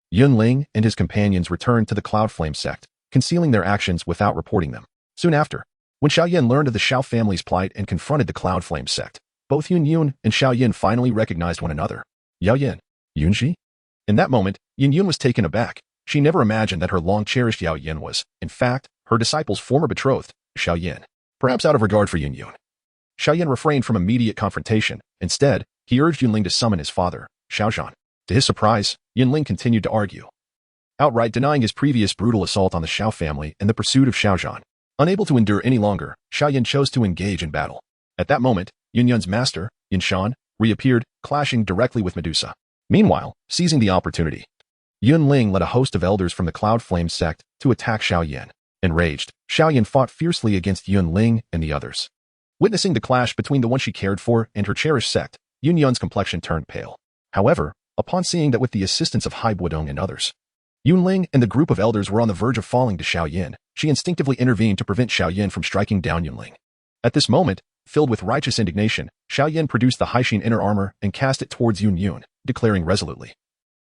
Yunling and his companions returned to the Cloud Flame Sect, concealing their actions without reporting them. Soon after, when Xiaoyan learned of the Xiao family's plight and confronted the Cloud Flame Sect, both Yun and Xiaoyan finally recognized one another. Yaoyan, Yunji? In that moment, Yun was taken aback. She never imagined that her long-cherished Yaoyan was, in fact, her disciple's former betrothed, Xiaoyan. Perhaps out of regard for Yun. Xiaoyan refrained from immediate confrontation. Instead, he urged Yunling to summon his father, Xiaozhan. To his surprise, Yunling continued to argue, outright denying his previous brutal assault on the Xiao family in the pursuit of Xiaozhan. Unable to endure any longer, Xiaoyan chose to engage in battle. At that moment, Yun's master, Yunshan, reappeared, clashing directly with Medusa. Meanwhile, seizing the opportunity, Yunling led a host of elders from the Cloud Flame Sect to attack Xiaoyan. Enraged, Xiaoyan fought fiercely against Yunling and the others. Witnessing the clash between the one she cared for and her cherished sect, Yun's complexion turned pale. However, upon seeing that with the assistance of Haibo Dong and others, Yunling and the group of elders were on the verge of falling to Xiaoyan, she instinctively intervened to prevent Xiaoyan from striking down Yunling. At this moment, filled with righteous indignation, Xiaoyan produced the Haixin inner armor and cast it towards Yun, declaring resolutely,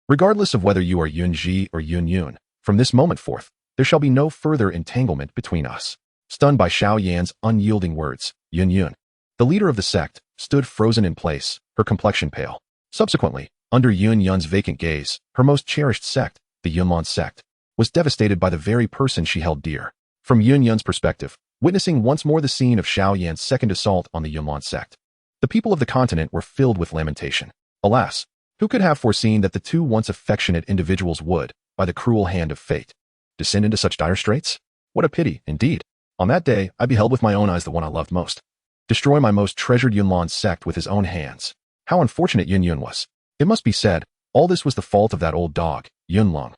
regardless of whether you are Yunji or Yun, from this moment forth, there shall be no further entanglement between us. Stunned by Xiaoyan's unyielding words, Yun, the leader of the sect, stood frozen in place, her complexion pale. Subsequently, under Yun's vacant gaze, her most cherished sect, the Yunlong sect, was devastated by the very person she held dear. From Yun's perspective, witnessing once more the scene of Xiaoyan's second assault on the Yunlong sect, the people of the continent were filled with lamentation. Alas, who could have foreseen that the two once affectionate individuals would, by the cruel hand of fate, descend into such dire straits? What a pity, indeed. On that day, I beheld with my own eyes the one I loved most destroy my most treasured Yunlong sect with his own hands. How unfortunate Yun was. It must be said, all this was the fault of that old dog, Yunlong.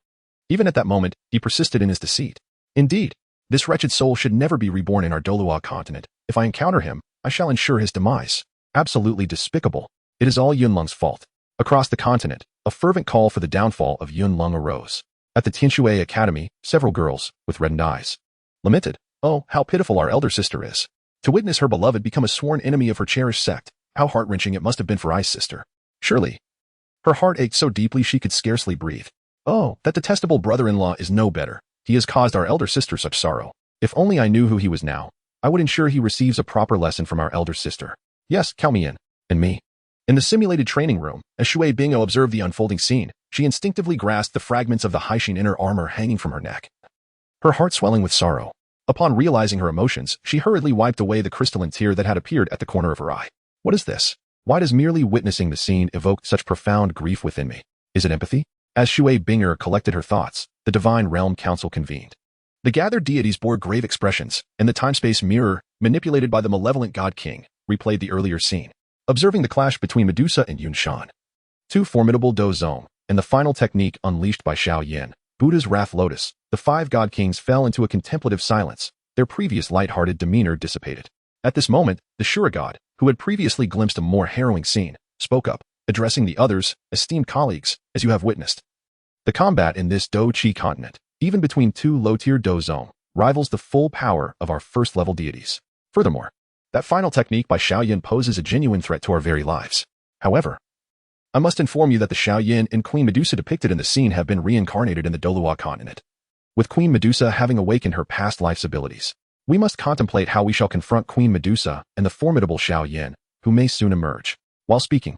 Even at that moment, he persisted in his deceit. Indeed, this wretched soul should never be reborn in our Douluo continent. If I encounter him, I shall ensure his demise. Absolutely despicable. It is all Yunlong's fault. Across the continent, a fervent call for the downfall of Yunlong arose. At the Shrek Academy, several girls, with reddened eyes, lamented, "Oh, how pitiful our elder sister is. To witness her beloved become a sworn enemy of her cherished sect, how heart-wrenching it must have been for I's sister. Surely, her heart ached so deeply she could scarcely breathe. Oh, that detestable brother-in-law is no better. He has caused our elder sister such sorrow. If only I knew who he was now, I would ensure he receives a proper lesson from our elder sister. Yes, count me in. And me." In the simulated training room, as Shui Bingo observed the unfolding scene, she instinctively grasped the fragments of the Haixin inner armor hanging from her neck, her heart swelling with sorrow. Upon realizing her emotions, she hurriedly wiped away the crystalline tear that had appeared at the corner of her eye. What is this? Why does merely witnessing the scene evoke such profound grief within me? Is it empathy? As Shui Binger collected her thoughts, the Divine Realm Council convened. The gathered deities bore grave expressions, and the time-space mirror, manipulated by the malevolent God King, replayed the earlier scene, observing the clash between Medusa and Yunshan, two formidable Do Zong, and the final technique unleashed by Xiaoyan, Buddha's Wrath Lotus. The five God Kings fell into a contemplative silence, their previous light-hearted demeanor dissipated. At this moment, the Shura God, who had previously glimpsed a more harrowing scene, spoke up, addressing the others, "Esteemed colleagues, as you have witnessed, the combat in this Do Chi continent, even between two low-tier Do Zong, rivals the full power of our first-level deities. Furthermore, that final technique by Xiaoyan poses a genuine threat to our very lives. However, I must inform you that the Xiao Yin and Queen Medusa depicted in the scene have been reincarnated in the Douluo Continent. With Queen Medusa having awakened her past life's abilities, we must contemplate how we shall confront Queen Medusa and the formidable Xiao Yin, who may soon emerge. While speaking,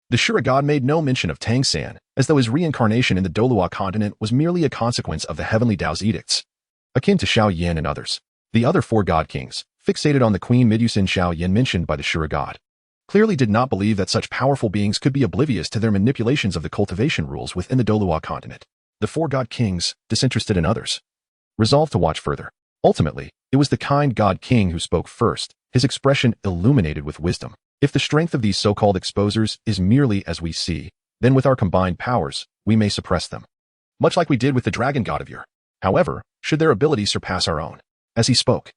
the Shrek god made no mention of Tang San, as though his reincarnation in the Douluo Continent was merely a consequence of the heavenly Tao's edicts. Akin to Xiao Yin and others, the other four god kings, fixated on the Queen Medusa and Xiao Yin mentioned by the Shrek god, clearly did not believe that such powerful beings could be oblivious to their manipulations of the cultivation rules within the Douluo Continent. The four god kings, disinterested in others, resolved to watch further. Ultimately, it was the kind god king who spoke first, his expression illuminated with wisdom. If the strength of these so-called exposers is merely as we see, then with our combined powers, we may suppress them. Much like we did with the dragon god of yore. However, should their abilities surpass our own? As he spoke,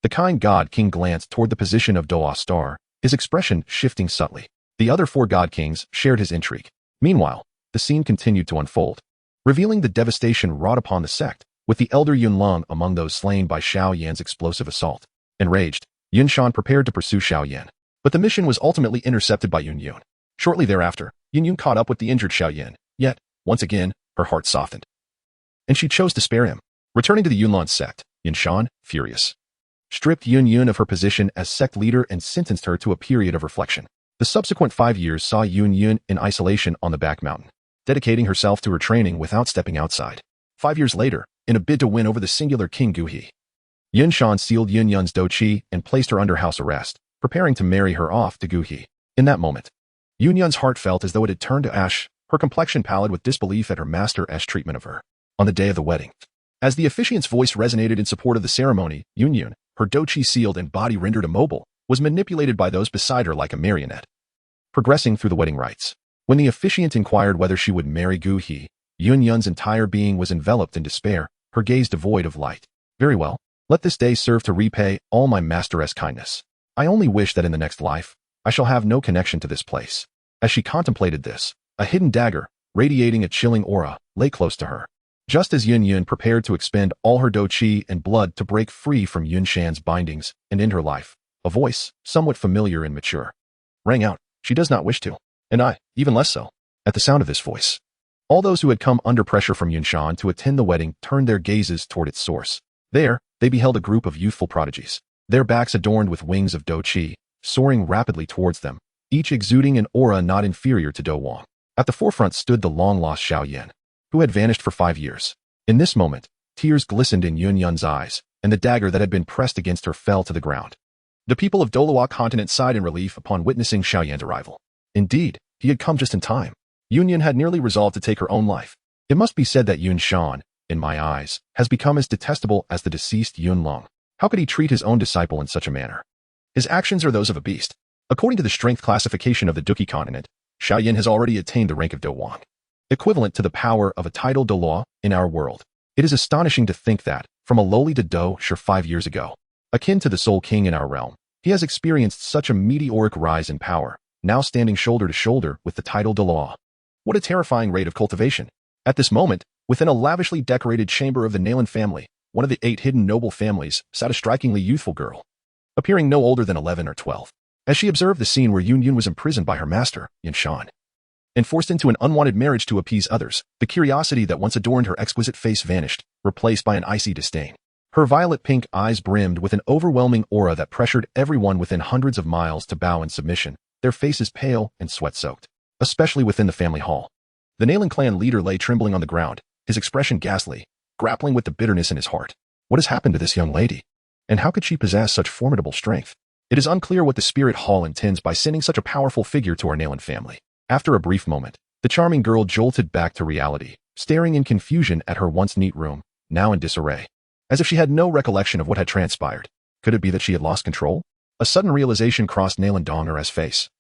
the kind god king glanced toward the position of Douluo star, his expression shifting subtly. The other four god kings shared his intrigue. Meanwhile, the scene continued to unfold, revealing the devastation wrought upon the sect, with the elder Yunlong among those slain by Xiao Yan's explosive assault. Enraged, Yun Shan prepared to pursue Xiao Yan. But the mission was ultimately intercepted by Yun Yun. Shortly thereafter, Yun Yun caught up with the injured Xiao Yan, yet, once again, her heart softened. And she chose to spare him. Returning to the Yunlong sect, Yun Shan, furious, stripped Yun Yun of her position as sect leader and sentenced her to a period of reflection. The subsequent 5 years saw Yun Yun in isolation on the back mountain, dedicating herself to her training without stepping outside. 5 years later, in a bid to win over the singular King Gu He, Yun Shan sealed Yun Yun's Do Qi and placed her under house arrest, preparing to marry her off to Gu He. In that moment, Yun Yun's heart felt as though it had turned to ash, her complexion pallid with disbelief at her master's treatment of her. On the day of the wedding, as the officiant's voice resonated in support of the ceremony, Yun Yun, her Do Qi sealed and body rendered immobile, was manipulated by those beside her like a marionette. Progressing through the wedding rites, when the officiant inquired whether she would marry Gu He, Yun Yun's entire being was enveloped in despair, her gaze devoid of light. Very well, let this day serve to repay all my master's kindness. I only wish that in the next life, I shall have no connection to this place. As she contemplated this, a hidden dagger, radiating a chilling aura, lay close to her. Just as Yun Yun prepared to expend all her Do Qi and blood to break free from Yun Shan's bindings and end her life, a voice, somewhat familiar and mature, rang out. She does not wish to, and I, even less so. At the sound of this voice, all those who had come under pressure from Yun Shan to attend the wedding turned their gazes toward its source. There, they beheld a group of youthful prodigies, their backs adorned with wings of Do Qi, soaring rapidly towards them, each exuding an aura not inferior to Do Wang. At the forefront stood the long-lost Xiao Yan, who had vanished for 5 years. In this moment, tears glistened in Yun Yun's eyes, and the dagger that had been pressed against her fell to the ground. The people of Douluo Continent sighed in relief upon witnessing Xiao Yan's arrival. Indeed, he had come just in time. Yun Yun had nearly resolved to take her own life. It must be said that Yun Shan, in my eyes, has become as detestable as the deceased Yun Long. How could he treat his own disciple in such a manner? His actions are those of a beast. According to the strength classification of the Douluo Continent, Xiao Yan has already attained the rank of Do Wang, equivalent to the power of a title Douluo in our world. It is astonishing to think that, from a lowly to Do Shi 5 years ago, akin to the sole king in our realm, he has experienced such a meteoric rise in power, now standing shoulder to shoulder with the title Douluo. What a terrifying rate of cultivation. At this moment, within a lavishly decorated chamber of the Nailan family, one of the 8 hidden noble families, sat a strikingly youthful girl, appearing no older than 11 or 12. As she observed the scene where Yun Yun was imprisoned by her master, Yun Shan, and forced into an unwanted marriage to appease others, the curiosity that once adorned her exquisite face vanished, replaced by an icy disdain. Her violet-pink eyes brimmed with an overwhelming aura that pressured everyone within hundreds of miles to bow in submission, their faces pale and sweat-soaked, especially within the family hall. The Nailan clan leader lay trembling on the ground, his expression ghastly, grappling with the bitterness in his heart. What has happened to this young lady? And how could she possess such formidable strength? It is unclear what the spirit hall intends by sending such a powerful figure to our Nailan family. After a brief moment, the charming girl jolted back to reality, staring in confusion at her once neat room, now in disarray, as if she had no recollection of what had transpired. Could it be that she had lost control? A sudden realization crossed Nailan Dong's face,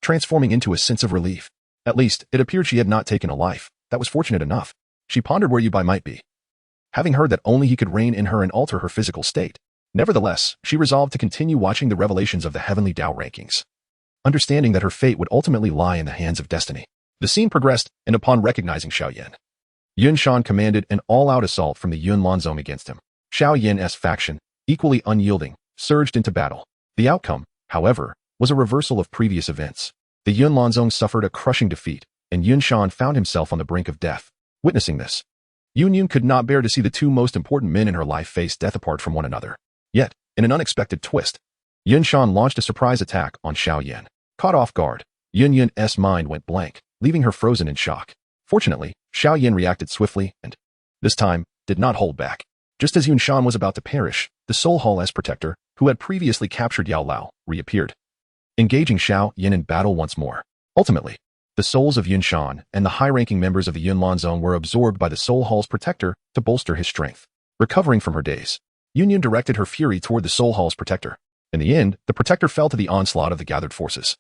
transforming into a sense of relief. At least, it appeared she had not taken a life. That was fortunate enough. She pondered where Yubai might be, having heard that only he could reign in her and alter her physical state. Nevertheless, she resolved to continue watching the revelations of the heavenly Tao rankings, understanding that her fate would ultimately lie in the hands of destiny. The scene progressed, and upon recognizing Xiao Yan, Yun Shan commanded an all-out assault from the Yun Lanzong against him. Xiao Yan's faction, equally unyielding, surged into battle. The outcome, however, was a reversal of previous events. The Yun Lanzong suffered a crushing defeat, and Yun Shan found himself on the brink of death. Witnessing this, Yun could not bear to see the two most important men in her life face death apart from one another. Yet, in an unexpected twist, Yun Shan launched a surprise attack on Xiao Yan. Caught off guard, Yun's mind went blank, leaving her frozen in shock. Fortunately, Xiao Yan reacted swiftly and, this time, did not hold back. Just as Yun Shan was about to perish, the Soul Hall's protector, who had previously captured Yao Lao, reappeared, engaging Xiao Yan in battle once more. Ultimately, the souls of Yun Shan and the high-ranking members of the Yunlan Zone were absorbed by the Soul Hall's protector to bolster his strength. Recovering from her daze, Yun directed her fury toward the Soul Hall's protector. In the end, the protector fell to the onslaught of the gathered forces.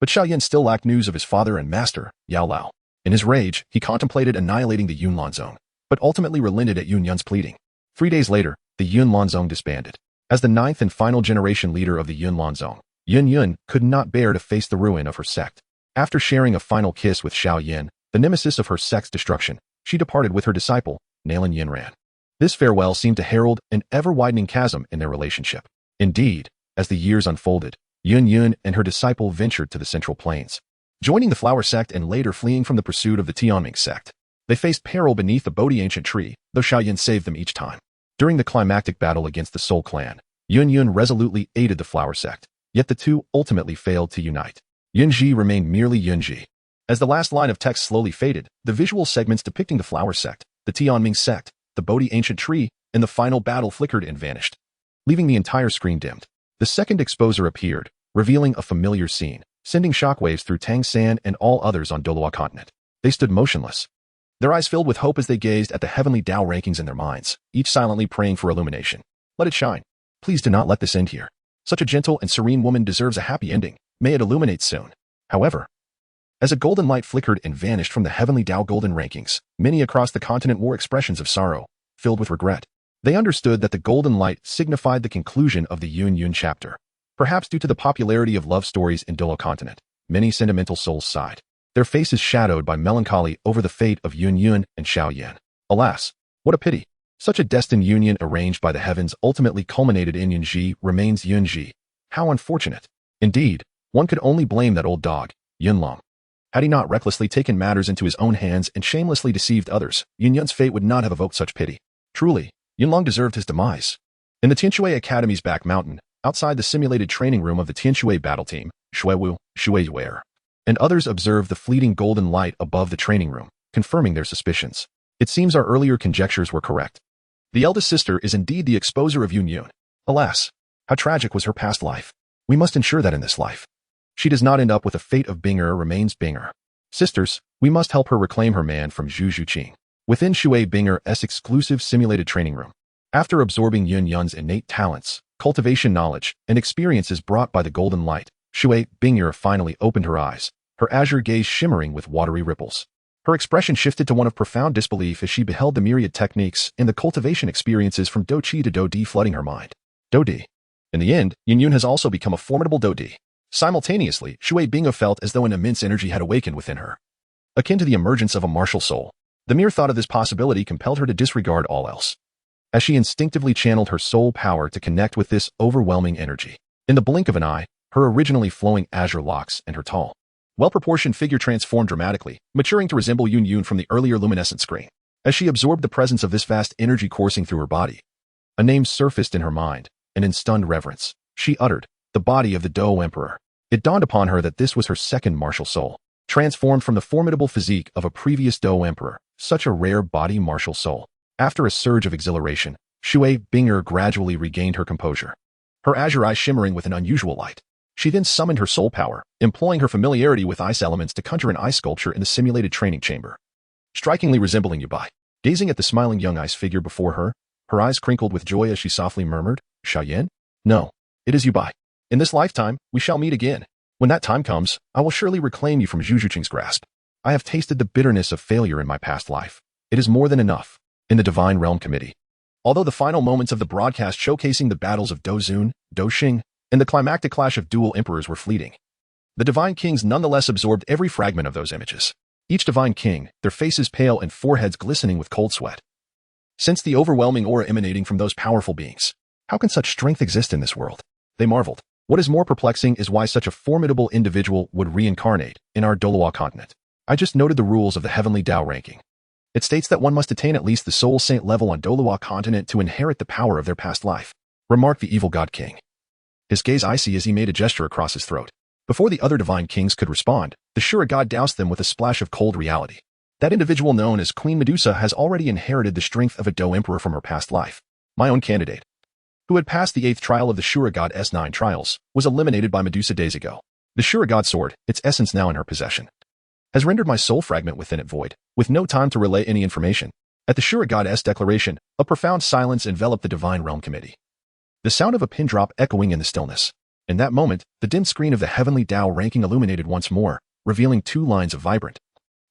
But Xiao Yan still lacked news of his father and master, Yao Lao. In his rage, he contemplated annihilating the Yunlan Zone, but ultimately relented at Yun's pleading. 3 days later, the Yunlan Zone disbanded. As the 9th and final generation leader of the Yunlan Zone, Yun could not bear to face the ruin of her sect. After sharing a final kiss with Xiao Yan, the nemesis of her sect's destruction, she departed with her disciple, Nalan Yinran. This farewell seemed to herald an ever-widening chasm in their relationship. Indeed, as the years unfolded, Yun and her disciple ventured to the Central Plains. Joining the Flower Sect and later fleeing from the pursuit of the Tianming Sect, they faced peril beneath the Bodhi ancient tree, though Xiao Yan saved them each time. During the climactic battle against the Soul Clan, Yun resolutely aided the Flower Sect, yet the two ultimately failed to unite. Yunji remained merely Yunji. As the last line of text slowly faded, the visual segments depicting the Flower Sect, the Tianming Sect, the Bodhi ancient tree, and the final battle flickered and vanished, leaving the entire screen dimmed. The second exposer appeared, revealing a familiar scene, sending shockwaves through Tang San and all others on Douluo Continent. They stood motionless, their eyes filled with hope as they gazed at the heavenly Tao rankings in their minds, each silently praying for illumination. Let it shine. Please do not let this end here. Such a gentle and serene woman deserves a happy ending. May it illuminate soon. However, as a golden light flickered and vanished from the heavenly Tao golden rankings, many across the continent wore expressions of sorrow, filled with regret. They understood that the golden light signified the conclusion of the Yun chapter. Perhaps due to the popularity of love stories in Douluo Continent, many sentimental souls sighed, their faces shadowed by melancholy over the fate of Yun and Xiao Yan. Alas, what a pity. Such a destined union arranged by the heavens ultimately culminated in Yunji remains Yunji. How unfortunate. Indeed, one could only blame that old dog, Yunlong. Had he not recklessly taken matters into his own hands and shamelessly deceived others, Yun's fate would not have evoked such pity. Truly, Yunlong deserved his demise. In the Tianshui Academy's back mountain, outside the simulated training room of the Tianshui battle team, Shuiwu, Shuiwei, and others observed the fleeting golden light above the training room, confirming their suspicions. It seems our earlier conjectures were correct. The eldest sister is indeed the exposer of Yun. Alas, how tragic was her past life. We must ensure that in this life she does not end up with the fate of Binger remains Binger. Sisters, we must help her reclaim her man from Zhu Zhuqing. Within Shui Binger's exclusive simulated training room, after absorbing Yun's innate talents, cultivation knowledge, and experiences brought by the golden light, Shui Binger finally opened her eyes, her azure gaze shimmering with watery ripples. Her expression shifted to one of profound disbelief as she beheld the myriad techniques and the cultivation experiences from Do Qi to Do Di flooding her mind. Do Di. In the end, Yun has also become a formidable Do Di. Simultaneously, Shui Bingo felt as though an immense energy had awakened within her, akin to the emergence of a martial soul. The mere thought of this possibility compelled her to disregard all else, as she instinctively channeled her soul power to connect with this overwhelming energy. In the blink of an eye, her originally flowing azure locks and her tall, well-proportioned figure transformed dramatically, maturing to resemble Yun from the earlier luminescent screen. As she absorbed the presence of this vast energy coursing through her body, a name surfaced in her mind, and in stunned reverence, she uttered, the body of the Dou Emperor. It dawned upon her that this was her second martial soul, transformed from the formidable physique of a previous Dou Emperor, such a rare body martial soul. After a surge of exhilaration, Shui Binger gradually regained her composure, her azure eyes shimmering with an unusual light. She then summoned her soul power, employing her familiarity with ice elements to conjure an ice sculpture in the simulated training chamber, strikingly resembling Yubai. Gazing at the smiling young ice figure before her, her eyes crinkled with joy as she softly murmured, Xiao Yan? No, it is Yubai. In this lifetime, we shall meet again. When that time comes, I will surely reclaim you from Zhu Zhuqing's grasp. I have tasted the bitterness of failure in my past life. It is more than enough. In the Divine Realm Committee. Although the final moments of the broadcast showcasing the battles of Dozun, Doxing, and the climactic clash of dual emperors were fleeting, the Divine Kings nonetheless absorbed every fragment of those images. Each Divine King, their faces pale and foreheads glistening with cold sweat, sensed the overwhelming aura emanating from those powerful beings. How can such strength exist in this world? They marveled. What is more perplexing is why such a formidable individual would reincarnate in our Douluo Continent. I just noted the rules of the Heavenly Tao ranking. It states that one must attain at least the Soul Saint level on Douluo Continent to inherit the power of their past life, remarked the evil God king. His gaze icy as he made a gesture across his throat. Before the other divine kings could respond, the Shrek God doused them with a splash of cold reality. That individual known as Queen Medusa has already inherited the strength of a Dou Emperor from her past life. My own candidate, who had passed the 8th trial of the Shrek God's 9 trials, was eliminated by Medusa days ago. The Shrek God sword, its essence now in her possession, has rendered my soul fragment within it void, with no time to relay any information. At the Shrek God's declaration, a profound silence enveloped the Divine Realm Committee. The sound of a pin drop echoing in the stillness. In that moment, the dim screen of the Heavenly Tao ranking illuminated once more, revealing 2 lines of vibrant,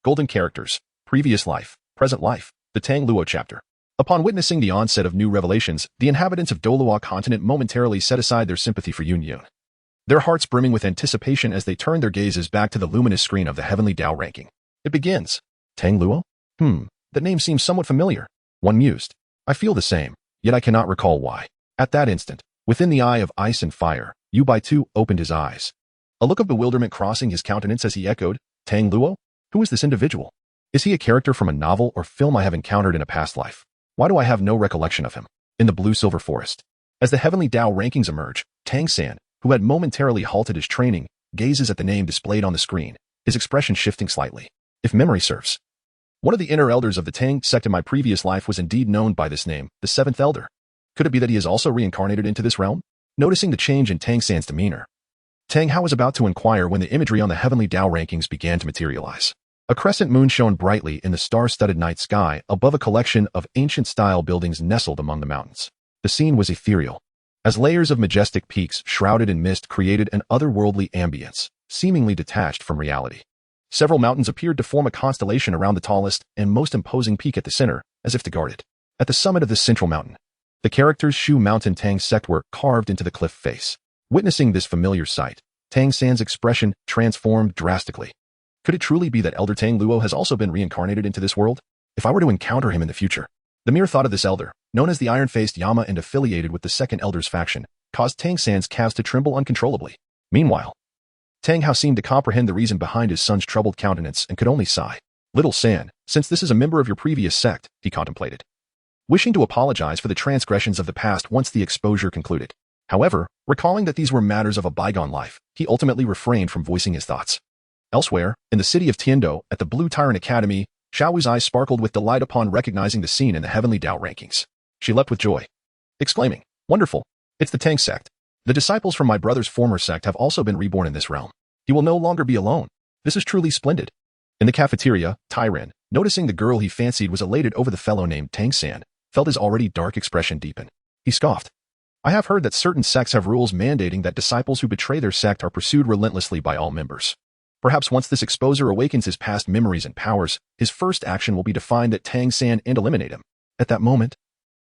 golden characters: previous life, present life, the Tang Luo chapter. Upon witnessing the onset of new revelations, the inhabitants of Douluo Continent momentarily set aside their sympathy for Yun Yun, their hearts brimming with anticipation as they turned their gazes back to the luminous screen of the Heavenly Tao ranking. It begins. Tang Luo? That name seems somewhat familiar. One mused. I feel the same, yet I cannot recall why. At that instant, within the eye of ice and fire, Yu Bai Tu opened his eyes. A look of bewilderment crossing his countenance as he echoed, Tang Luo? Who is this individual? Is he a character from a novel or film I have encountered in a past life? Why do I have no recollection of him? In the blue-silver forest. As the Heavenly Tao rankings emerge, Tang San, who had momentarily halted his training, gazes at the name displayed on the screen, his expression shifting slightly. If memory serves, one of the inner elders of the Tang Sect in my previous life was indeed known by this name, the 7th elder. Could it be that he is also reincarnated into this realm? Noticing the change in Tang San's demeanor, Tang Hao was about to inquire when the imagery on the Heavenly Tao rankings began to materialize. A crescent moon shone brightly in the star-studded night sky above a collection of ancient-style buildings nestled among the mountains. The scene was ethereal, as layers of majestic peaks shrouded in mist created an otherworldly ambience, seemingly detached from reality. Several mountains appeared to form a constellation around the tallest and most imposing peak at the center, as if to guard it. At the summit of this central mountain, the characters Shu Mountain Tang Sect were carved into the cliff face. Witnessing this familiar sight, Tang San's expression transformed drastically. Could it truly be that Elder Tang Luo has also been reincarnated into this world? If I were to encounter him in the future, the mere thought of this elder, known as the Iron-Faced Yama and affiliated with the second elder's faction, caused Tang San's calves to tremble uncontrollably. Meanwhile, Tang Hao seemed to comprehend the reason behind his son's troubled countenance and could only sigh. Little San, since this is a member of your previous sect, he contemplated, wishing to apologize for the transgressions of the past once the exposure concluded. However, recalling that these were matters of a bygone life, he ultimately refrained from voicing his thoughts. Elsewhere, in the city of Tiando, at the Blue Tyrant Academy, Xiaowu's eyes sparkled with delight upon recognizing the scene in the Heavenly Tao rankings. She leapt with joy, exclaiming, "Wonderful! It's the Tang Sect. The disciples from my brother's former sect have also been reborn in this realm. He will no longer be alone. This is truly splendid." In the cafeteria, Tyran, noticing the girl he fancied was elated over the fellow named Tang San, felt his already dark expression deepen. He scoffed. "I have heard that certain sects have rules mandating that disciples who betray their sect are pursued relentlessly by all members. Perhaps once this exposer awakens his past memories and powers, his first action will be to find that Tang San and eliminate him." At that moment,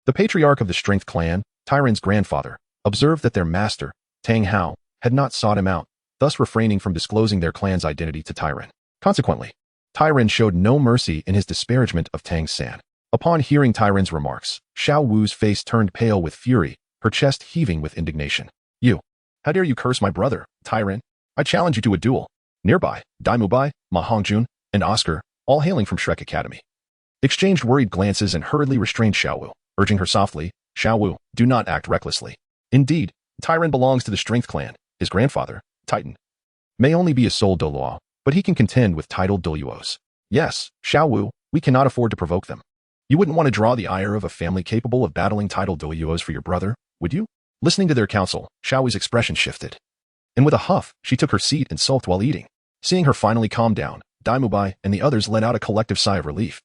the patriarch of the Strength clan, Tyran's grandfather, observed that their master, Tang Hao, had not sought him out, thus refraining from disclosing their clan's identity to Tyran. Consequently, Tyran showed no mercy in his disparagement of Tang San. Upon hearing Tyran's remarks, Xiao Wu's face turned pale with fury, her chest heaving with indignation. "You! How dare you curse my brother, Tyran? I challenge you to a duel." Nearby, Daimubai, Ma Hongjun, and Oscar, all hailing from Shrek Academy, exchanged worried glances and hurriedly restrained Xiaowu, urging her softly, "Xiaowu, do not act recklessly. Indeed, Tyran belongs to the Strength clan. His grandfather, Titan, may only be a sole Douluo, but he can contend with titled Douluos. Yes, Xiaowu, we cannot afford to provoke them. You wouldn't want to draw the ire of a family capable of battling titled Douluos for your brother, would you?" Listening to their counsel, Xiaowu's expression shifted, and with a huff, she took her seat and sulked while eating. Seeing her finally calm down, Daimubai and the others let out a collective sigh of relief.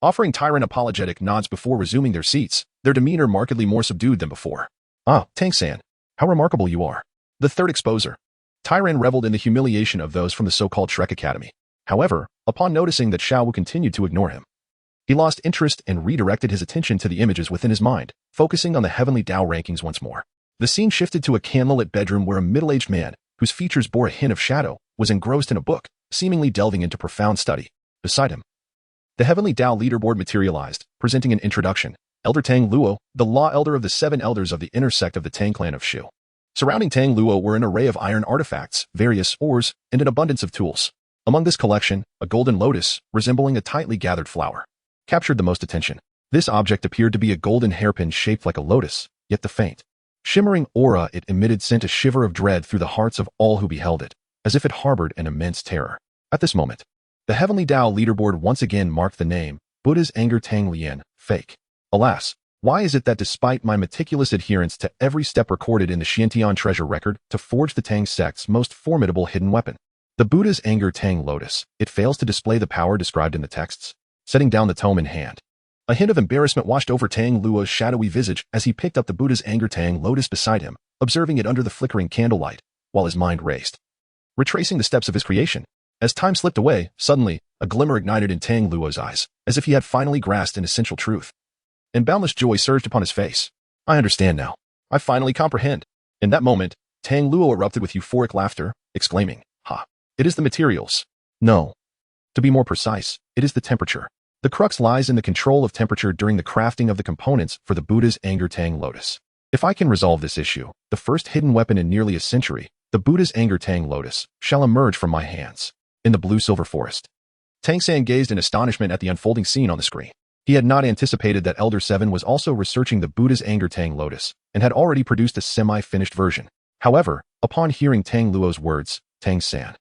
Offering Tyran apologetic nods before resuming their seats, their demeanor markedly more subdued than before. "Ah, Tang San, how remarkable you are." The third exposer, Tyran reveled in the humiliation of those from the so-called Shrek Academy. However, upon noticing that Xiaowu continued to ignore him, he lost interest and redirected his attention to the images within his mind, focusing on the Heavenly Tao rankings once more. The scene shifted to a candlelit bedroom where a middle-aged man, whose features bore a hint of shadow, was engrossed in a book, seemingly delving into profound study. Beside him, the Heavenly Tao leaderboard materialized, presenting an introduction. Elder Tang Luo, the law elder of the 7 elders of the inner sect of the Tang clan of Shu. Surrounding Tang Luo were an array of iron artifacts, various ores, and an abundance of tools. Among this collection, a golden lotus, resembling a tightly gathered flower, captured the most attention. This object appeared to be a golden hairpin shaped like a lotus, yet the faint, shimmering aura it emitted sent a shiver of dread through the hearts of all who beheld it, as if it harbored an immense terror. At this moment, the Heavenly Tao leaderboard once again marked the name, Buddha's Anger Tang Lian, fake. Alas, why is it that despite my meticulous adherence to every step recorded in the Xiantian treasure record to forge the Tang sect's most formidable hidden weapon, the Buddha's Anger Tang Lotus, it fails to display the power described in the texts? Setting down the tome in hand, a hint of embarrassment washed over Tang Luo's shadowy visage as he picked up the Buddha's Anger Tang Lotus beside him, observing it under the flickering candlelight, while his mind raced, retracing the steps of his creation. As time slipped away, suddenly, a glimmer ignited in Tang Luo's eyes, as if he had finally grasped an essential truth. And boundless joy surged upon his face. I understand now. I finally comprehend. In that moment, Tang Luo erupted with euphoric laughter, exclaiming, "Ha! It is the materials. No. To be more precise, it is the temperature. The crux lies in the control of temperature during the crafting of the components for the Buddha's Anger Tang Lotus. If I can resolve this issue, the first hidden weapon in nearly a century, the Buddha's Anger Tang Lotus, shall emerge from my hands." In the blue-silver forest, Tang San gazed in astonishment at the unfolding scene on the screen. He had not anticipated that Elder Seven was also researching the Buddha's Anger Tang Lotus and had already produced a semi-finished version. However, upon hearing Tang Luo's words, Tang San,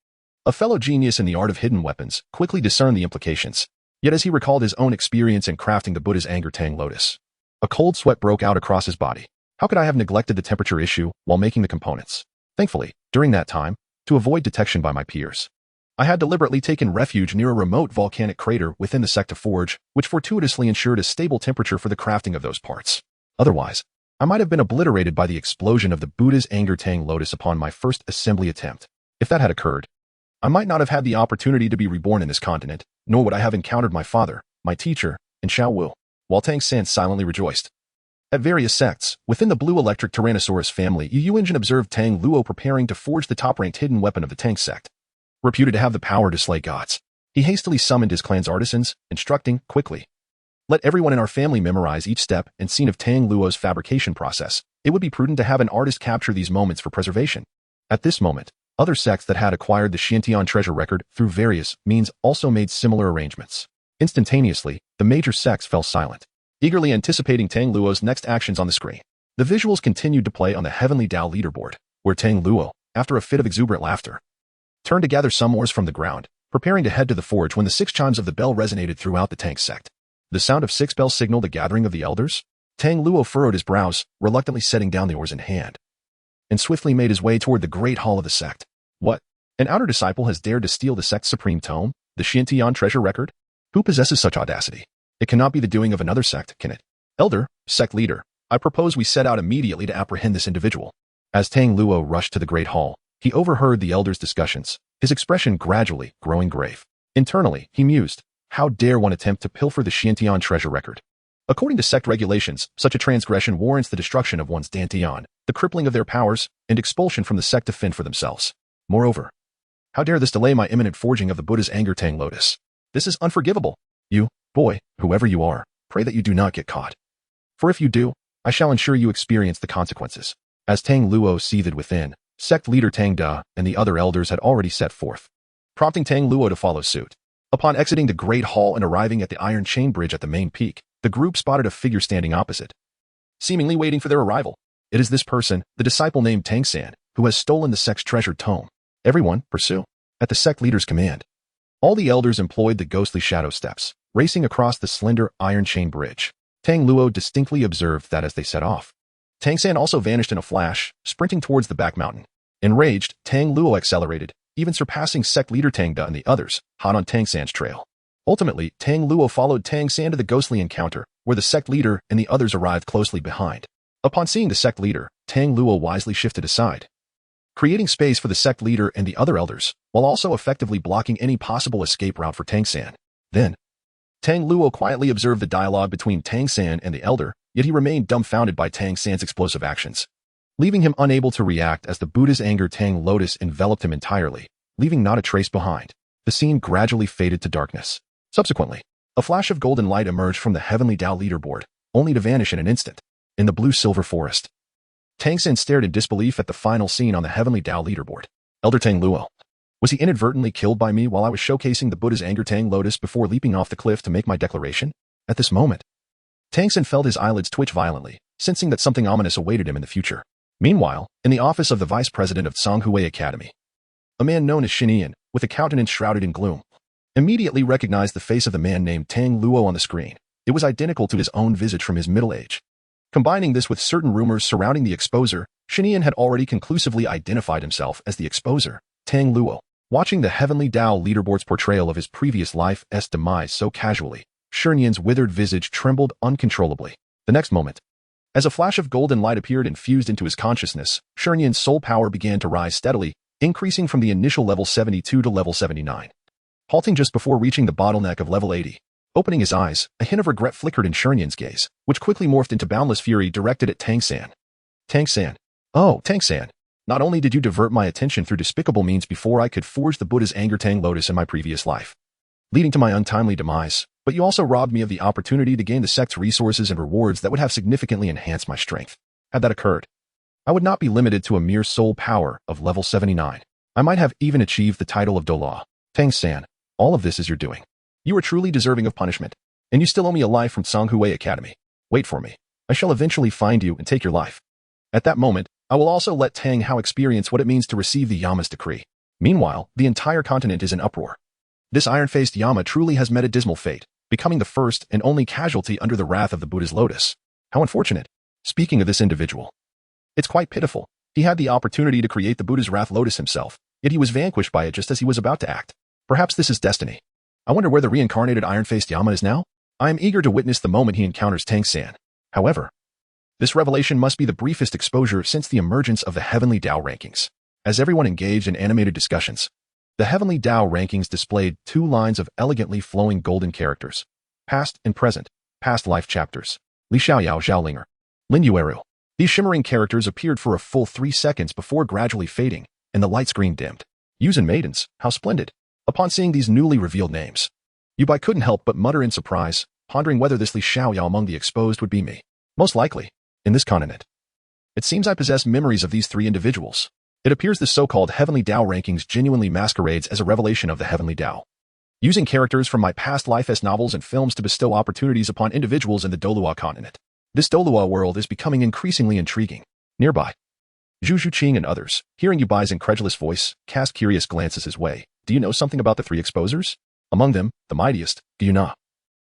a fellow genius in the art of hidden weapons, quickly discerned the implications. Yet as he recalled his own experience in crafting the Buddha's Anger Tang Lotus, a cold sweat broke out across his body. How could I have neglected the temperature issue while making the components? Thankfully, during that time, to avoid detection by my peers, I had deliberately taken refuge near a remote volcanic crater within the Sect to forge, which fortuitously ensured a stable temperature for the crafting of those parts. Otherwise, I might have been obliterated by the explosion of the Buddha's Anger Tang Lotus upon my first assembly attempt. If that had occurred, I might not have had the opportunity to be reborn in this continent, nor would I have encountered my father, my teacher, and Xiao Wu, while Tang San silently rejoiced. At various sects, within the Blue Electric Tyrannosaurus family, Yu Yunjin observed Tang Luo preparing to forge the top-ranked hidden weapon of the Tang sect. Reputed to have the power to slay gods, he hastily summoned his clan's artisans, instructing, quickly, "Let everyone in our family memorize each step and scene of Tang Luo's fabrication process. It would be prudent to have an artist capture these moments for preservation." At this moment, other sects that had acquired the Xiantian treasure record through various means also made similar arrangements. Instantaneously, the major sects fell silent, eagerly anticipating Tang Luo's next actions on the screen. The visuals continued to play on the Heavenly Tao leaderboard, where Tang Luo, after a fit of exuberant laughter, turned to gather some ores from the ground, preparing to head to the forge when the 6 chimes of the bell resonated throughout the Tang sect. The sound of 6 bells signaled the gathering of the elders. Tang Luo furrowed his brows, reluctantly setting down the oars in hand, and swiftly made his way toward the great hall of the sect. What? An outer disciple has dared to steal the sect's supreme tome, the Xiantian treasure record? Who possesses such audacity? It cannot be the doing of another sect, can it? Elder, sect leader, I propose we set out immediately to apprehend this individual. As Tang Luo rushed to the great hall, he overheard the elders' discussions, his expression gradually growing grave. Internally, he mused, how dare one attempt to pilfer the Xiantian treasure record? According to sect regulations, such a transgression warrants the destruction of one's Dantian, the crippling of their powers, and expulsion from the sect to fend for themselves. Moreover, how dare this delay my imminent forging of the Buddha's Anger Tang Lotus? This is unforgivable. You, boy, whoever you are, pray that you do not get caught. For if you do, I shall ensure you experience the consequences. As Tang Luo seethed within, sect leader Tang Da and the other elders had already set forth, prompting Tang Luo to follow suit. Upon exiting the great hall and arriving at the iron chain bridge at the main peak, the group spotted a figure standing opposite, seemingly waiting for their arrival. It is this person, the disciple named Tang San, who has stolen the sect's treasured tome. Everyone, pursue. At the sect leader's command, all the elders employed the ghostly shadow steps, racing across the slender iron chain bridge. Tang Luo distinctly observed that as they set off, Tang San also vanished in a flash, sprinting towards the back mountain. Enraged, Tang Luo accelerated, even surpassing sect leader Tang Da and the others, hot on Tang San's trail. Ultimately, Tang Luo followed Tang San to the ghostly encounter, where the sect leader and the others arrived closely behind. Upon seeing the sect leader, Tang Luo wisely shifted aside, creating space for the sect leader and the other elders, while also effectively blocking any possible escape route for Tang San. Then, Tang Luo quietly observed the dialogue between Tang San and the elder, yet he remained dumbfounded by Tang San's explosive actions, leaving him unable to react as the Buddha's Anger Tang Lotus enveloped him entirely, leaving not a trace behind. The scene gradually faded to darkness. Subsequently, a flash of golden light emerged from the Heavenly Tao leaderboard, only to vanish in an instant. In the blue-silver forest, Tang San stared in disbelief at the final scene on the Heavenly Tao leaderboard. Elder Tang Luo, Was he inadvertently killed by me while I was showcasing the Buddha's anger Tang Lotus before leaping off the cliff to make my declaration? At this moment, Tang San felt his eyelids twitch violently, sensing that something ominous awaited him in the future. Meanwhile, in the office of the vice president of Shanghai Academy, a man known as Shinian, with a countenance shrouded in gloom, immediately recognized the face of the man named Tang Luo on the screen. It was identical to his own visage from his middle age. Combining this with certain rumors surrounding the exposer, Shinian had already conclusively identified himself as the exposer, Tang Luo. Watching the Heavenly Tao leaderboard's portrayal of his previous life's demise so casually, Shinian's withered visage trembled uncontrollably. The next moment, as a flash of golden light appeared and fused into his consciousness, Shinian's soul power began to rise steadily, increasing from the initial level 72 to level 79. Halting just before reaching the bottleneck of level 80. Opening his eyes, a hint of regret flickered in Shinian's gaze, which quickly morphed into boundless fury directed at Tang San. Tang San. Oh, Tang San. Not only did you divert my attention through despicable means before I could forge the Buddha's anger Tang Lotus in my previous life, leading to my untimely demise, but you also robbed me of the opportunity to gain the sect's resources and rewards that would have significantly enhanced my strength. Had that occurred, I would not be limited to a mere soul power of level 79. I might have even achieved the title of Douluo. Tang San, all of this is your doing. You are truly deserving of punishment, and you still owe me a life from Shanghai Academy. Wait for me. I shall eventually find you and take your life. At that moment, I will also let Tang Hao experience what it means to receive the Yama's decree. Meanwhile, the entire continent is in uproar. This iron-faced Yama truly has met a dismal fate, becoming the first and only casualty under the wrath of the Buddha's lotus. How unfortunate. Speaking of this individual, it's quite pitiful. He had the opportunity to create the Buddha's wrath lotus himself, yet he was vanquished by it just as he was about to act. Perhaps this is destiny. I wonder where the reincarnated iron-faced Yama is now? I am eager to witness the moment he encounters Tang San. However, this revelation must be the briefest exposure since the emergence of the Heavenly Tao rankings. As everyone engaged in animated discussions, the Heavenly Tao rankings displayed 2 lines of elegantly flowing golden characters. Past and present, past life chapters. Li Xiaoyao Zhaolinger. Lin Yueru. These shimmering characters appeared for a full 3 seconds before gradually fading, and the light screen dimmed. Youths and maidens, how splendid. Upon seeing these newly revealed names, Yubai couldn't help but mutter in surprise, pondering whether this Li Xiaoyao among the exposed would be me. Most likely, in this continent. It seems I possess memories of these 3 individuals. It appears the so-called Heavenly Tao rankings genuinely masquerades as a revelation of the Heavenly Tao. Using characters from my past life novels and films to bestow opportunities upon individuals in the Douluo Continent. This Douluo world is becoming increasingly intriguing. Nearby, Zhu Zhuqing and others, hearing Yubai's incredulous voice, cast curious glances his way. Do you know something about the 3 exposers? Among them, the mightiest, Gyuna.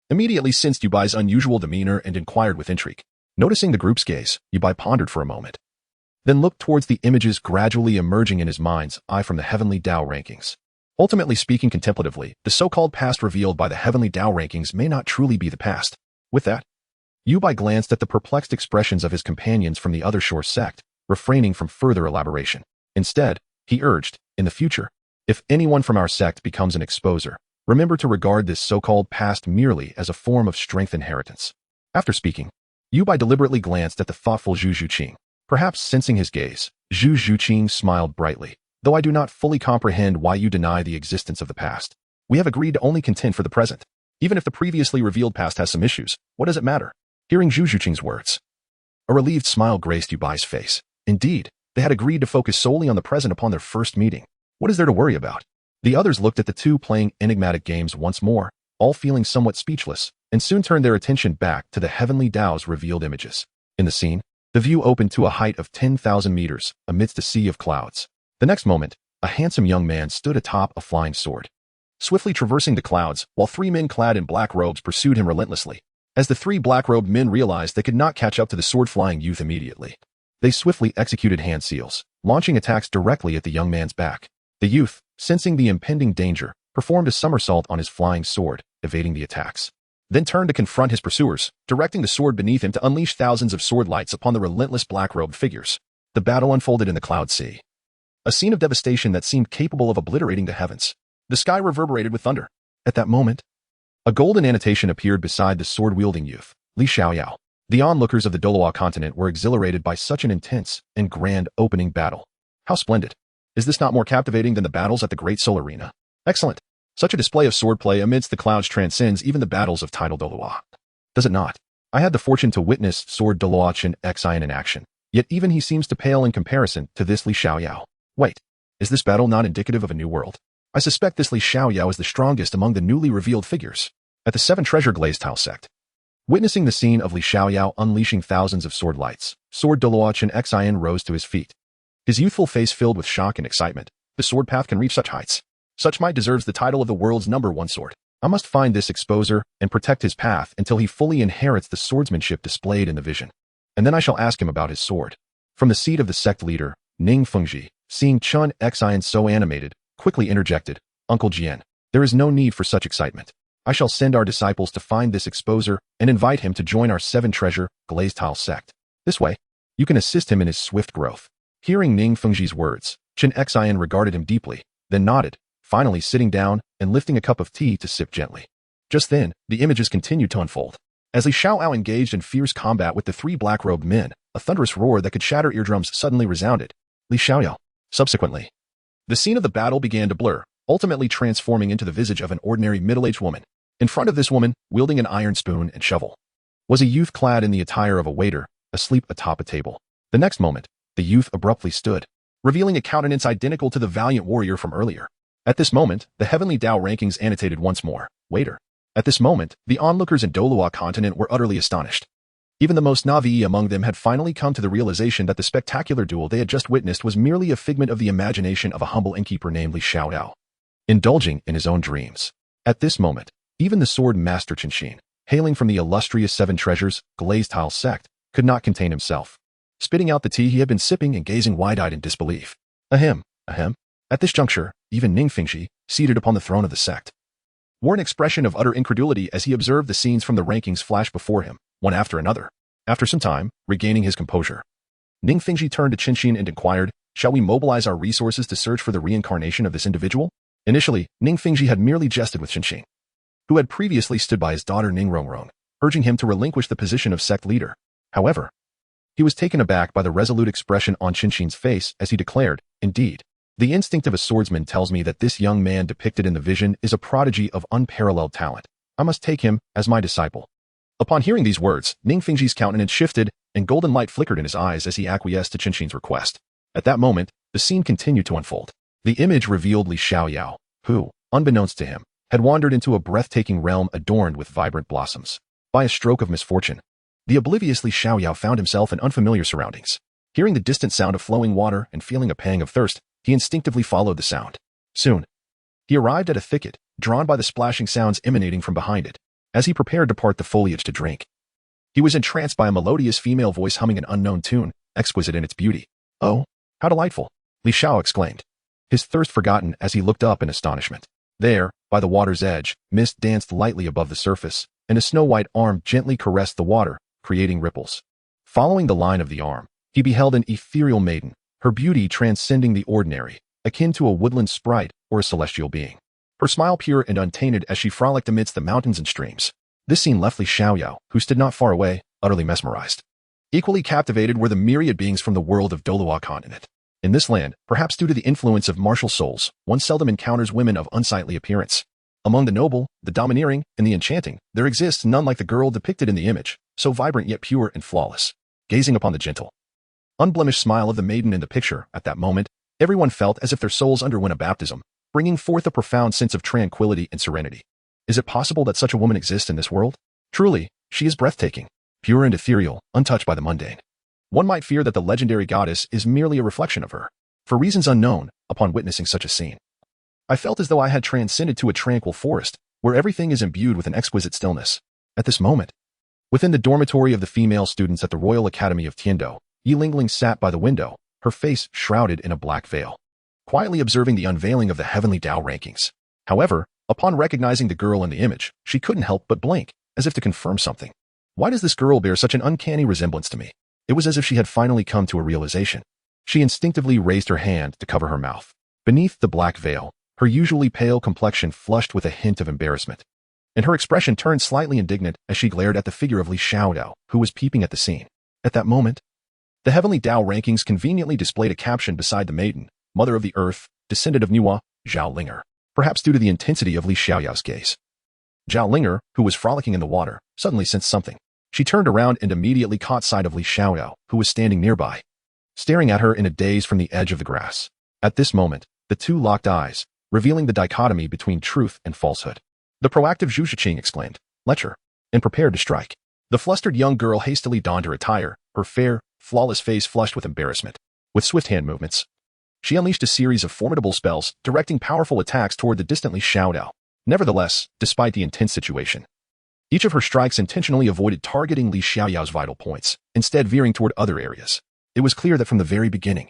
Immediately sensed Yubai's unusual demeanor and inquired with intrigue. Noticing the group's gaze, Yubai pondered for a moment, then looked towards the images gradually emerging in his mind's eye from the Heavenly Tao rankings. Ultimately speaking contemplatively, the so-called past revealed by the Heavenly Tao rankings may not truly be the past. With that, Yubai glanced at the perplexed expressions of his companions from the other shore sect, refraining from further elaboration. Instead, he urged, in the future, if anyone from our sect becomes an exposer, remember to regard this so-called past merely as a form of strength inheritance. After speaking, Yubai deliberately glanced at the thoughtful Zhu Zhuqing. Perhaps sensing his gaze, Zhu Zhuqing smiled brightly. Though I do not fully comprehend why you deny the existence of the past, we have agreed to only contend for the present. Even if the previously revealed past has some issues, what does it matter? Hearing Zhu Zhuqing's words, a relieved smile graced Yubai's face. Indeed, they had agreed to focus solely on the present upon their first meeting. What is there to worry about? The others looked at the 2 playing enigmatic games once more, all feeling somewhat speechless, and soon turned their attention back to the Heavenly Tao's revealed images. In the scene, the view opened to a height of 10,000 meters, amidst a sea of clouds. The next moment, a handsome young man stood atop a flying sword, swiftly traversing the clouds, while 3 men clad in black robes pursued him relentlessly. As the 3 black-robed men realized they could not catch up to the sword-flying youth immediately, they swiftly executed hand seals, launching attacks directly at the young man's back. The youth, sensing the impending danger, performed a somersault on his flying sword, evading the attacks, then turned to confront his pursuers, directing the sword beneath him to unleash thousands of sword lights upon the relentless black-robed figures. The battle unfolded in the cloud sea, a scene of devastation that seemed capable of obliterating the heavens. The sky reverberated with thunder. At that moment, a golden annotation appeared beside the sword-wielding youth, Li Xiaoyao. The onlookers of the Douluo Continent were exhilarated by such an intense and grand opening battle. How splendid! Is this not more captivating than the battles at the Great Soul Arena? Excellent! Such a display of swordplay amidst the clouds transcends even the battles of tidal Douluo. Does it not? I had the fortune to witness Sword Douluo Xin in action, yet even he seems to pale in comparison to this Li Xiaoyao. Wait, Is this battle not indicative of a new world? I suspect this Li Xiaoyao is the strongest among the newly revealed figures. At the Seven Treasure Glazed Tile Sect. Witnessing the scene of Li Xiaoyao unleashing thousands of sword lights, Sword Douluo Continent rose to his feet. His youthful face filled with shock and excitement. The sword path can reach such heights. Such might deserves the title of the world's #1 sword. I must find this exposer and protect his path until he fully inherits the swordsmanship displayed in the vision. And then I shall ask him about his sword. From the seat of the sect leader, Ning Fengji, seeing Chun Xian so animated, quickly interjected, Uncle Jian, there is no need for such excitement. I shall send our disciples to find this exposer and invite him to join our Seven Treasure Glazed Tile Sect. This way, you can assist him in his swift growth. Hearing Ning Fengji's words, Chun Xian regarded him deeply, then nodded, finally sitting down and lifting a cup of tea to sip gently. Just then, the images continued to unfold. As Li Xiaoyao engaged in fierce combat with the three black-robed men, a thunderous roar that could shatter eardrums suddenly resounded. Li Xiaoyao. Subsequently, the scene of the battle began to blur, ultimately transforming into the visage of an ordinary middle-aged woman. In front of this woman, wielding an iron spoon and shovel, was a youth clad in the attire of a waiter, asleep atop a table. The next moment, the youth abruptly stood, revealing a countenance identical to the valiant warrior from earlier. At this moment, the heavenly Dao rankings annotated once more, waiter. At this moment, the onlookers in Douluo Continent were utterly astonished. Even the most naive among them had finally come to the realization that the spectacular duel they had just witnessed was merely a figment of the imagination of a humble innkeeper named Li Xiaoyao, indulging in his own dreams. At this moment, even the sword master Qinshin, hailing from the illustrious Seven Treasures Glazed Tile Sect, could not contain himself, spitting out the tea he had been sipping and gazing wide-eyed in disbelief. Ahem. At this juncture, even Ning Fengji, seated upon the throne of the sect, wore an expression of utter incredulity as he observed the scenes from the rankings flash before him, one after another. After some time, regaining his composure, Ning Fengji turned to Qinshin and inquired, shall we mobilize our resources to search for the reincarnation of this individual? Initially, Ning Fengji had merely jested with Qinshin, who had previously stood by his daughter Ning Rongrong, urging him to relinquish the position of sect leader. However, he was taken aback by the resolute expression on Qinshin's face as he declared, indeed, the instinct of a swordsman tells me that this young man depicted in the vision is a prodigy of unparalleled talent. I must take him as my disciple. Upon hearing these words, Ning Fengji's countenance shifted and golden light flickered in his eyes as he acquiesced to Qinshin's request. At that moment, the scene continued to unfold. The image revealed Li Xiaoyao, who, unbeknownst to him, had wandered into a breathtaking realm adorned with vibrant blossoms. By a stroke of misfortune, the oblivious Li Xiaoyao found himself in unfamiliar surroundings. Hearing the distant sound of flowing water and feeling a pang of thirst, he instinctively followed the sound. Soon, he arrived at a thicket, drawn by the splashing sounds emanating from behind it. As he prepared to part the foliage to drink, he was entranced by a melodious female voice humming an unknown tune, exquisite in its beauty. Oh, how delightful! Li Xiao exclaimed, his thirst forgotten as he looked up in astonishment. There, by the water's edge, mist danced lightly above the surface, and a snow-white arm gently caressed the water, creating ripples. Following the line of the arm, he beheld an ethereal maiden, her beauty transcending the ordinary, akin to a woodland sprite or a celestial being. Her smile pure and untainted as she frolicked amidst the mountains and streams. This scene left Li Xiaoyao, who stood not far away, utterly mesmerized. Equally captivated were the myriad beings from the world of Douluo Continent. In this land, perhaps due to the influence of martial souls, one seldom encounters women of unsightly appearance. Among the noble, the domineering, and the enchanting, there exists none like the girl depicted in the image, so vibrant yet pure and flawless. Gazing upon the gentle, unblemished smile of the maiden in the picture, at that moment, everyone felt as if their souls underwent a baptism, bringing forth a profound sense of tranquility and serenity. Is it possible that such a woman exists in this world? Truly, she is breathtaking, pure and ethereal, untouched by the mundane. One might fear that the legendary goddess is merely a reflection of her. For reasons unknown, upon witnessing such a scene, I felt as though I had transcended to a tranquil forest, where everything is imbued with an exquisite stillness. At this moment, within the dormitory of the female students at the Royal Academy of Tiando, Yi Lingling sat by the window, her face shrouded in a black veil, quietly observing the unveiling of the heavenly Dao rankings. However, upon recognizing the girl in the image, she couldn't help but blink, as if to confirm something. Why does this girl bear such an uncanny resemblance to me? It was as if she had finally come to a realization. She instinctively raised her hand to cover her mouth. Beneath the black veil, her usually pale complexion flushed with a hint of embarrassment, and her expression turned slightly indignant as she glared at the figure of Li Xiaoyao, who was peeping at the scene. At that moment, the heavenly Dao rankings conveniently displayed a caption beside the maiden, Mother of the Earth, descendant of Nuwa, Zhao Linger, perhaps due to the intensity of Li Xiaoyao's gaze. Zhao Linger, who was frolicking in the water, suddenly sensed something. She turned around and immediately caught sight of Li Xiaoyao, who was standing nearby, staring at her in a daze from the edge of the grass. At this moment, the two locked eyes, revealing the dichotomy between truth and falsehood. The proactive Zhu Shiqing exclaimed, "Lecture," and prepared to strike. The flustered young girl hastily donned her attire, her fair, flawless face flushed with embarrassment. With swift hand movements, she unleashed a series of formidable spells, directing powerful attacks toward the distant Li Xiaoyao. Nevertheless, despite the intense situation, each of her strikes intentionally avoided targeting Li Xiaoyao's vital points, instead veering toward other areas. It was clear that from the very beginning,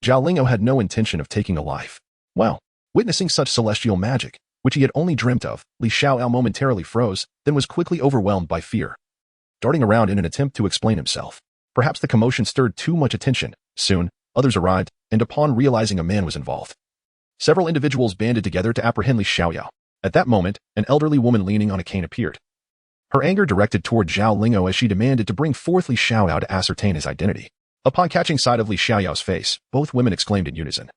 Zhao Lingo had no intention of taking a life. Well, witnessing such celestial magic, which he had only dreamt of, Li Xiaoyao momentarily froze, then was quickly overwhelmed by fear. Darting around in an attempt to explain himself. Perhaps the commotion stirred too much attention. Soon, others arrived, and upon realizing a man was involved, several individuals banded together to apprehend Li Xiaoyao. At that moment, an elderly woman leaning on a cane appeared. Her anger directed toward Zhao Lingo as she demanded to bring forth Li Xiaoyao to ascertain his identity. Upon catching sight of Li Xiaoyao's face, both women exclaimed in unison,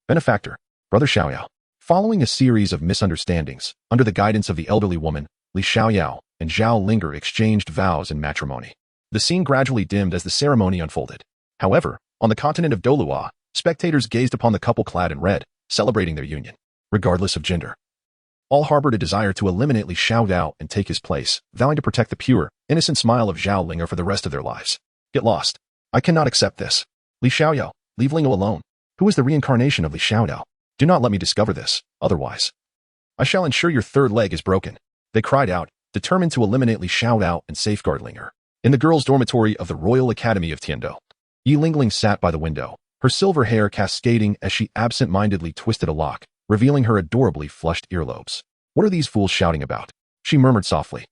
"Benefactor, Brother Xiaoyao." Following a series of misunderstandings, under the guidance of the elderly woman, Li Xiaoyao and Zhao Linger exchanged vows in matrimony. The scene gradually dimmed as the ceremony unfolded. However, on the continent of Douluo, spectators gazed upon the couple clad in red, celebrating their union, regardless of gender. All harbored a desire to eliminate Li Xiaoyao and take his place, vowing to protect the pure, innocent smile of Zhao Linger for the rest of their lives. Get lost. I cannot accept this. Li Xiaoyao, leave Lingo alone. Who is the reincarnation of Li Xiaoyao? Do not let me discover this, otherwise I shall ensure your third leg is broken. They cried out, determined to eliminate Li Xiaoyao and safeguard Linger. In the girls' dormitory of the Royal Academy of Tiando, Yi Lingling sat by the window, her silver hair cascading as she absent-mindedly twisted a lock, revealing her adorably flushed earlobes. What are these fools shouting about? She murmured softly.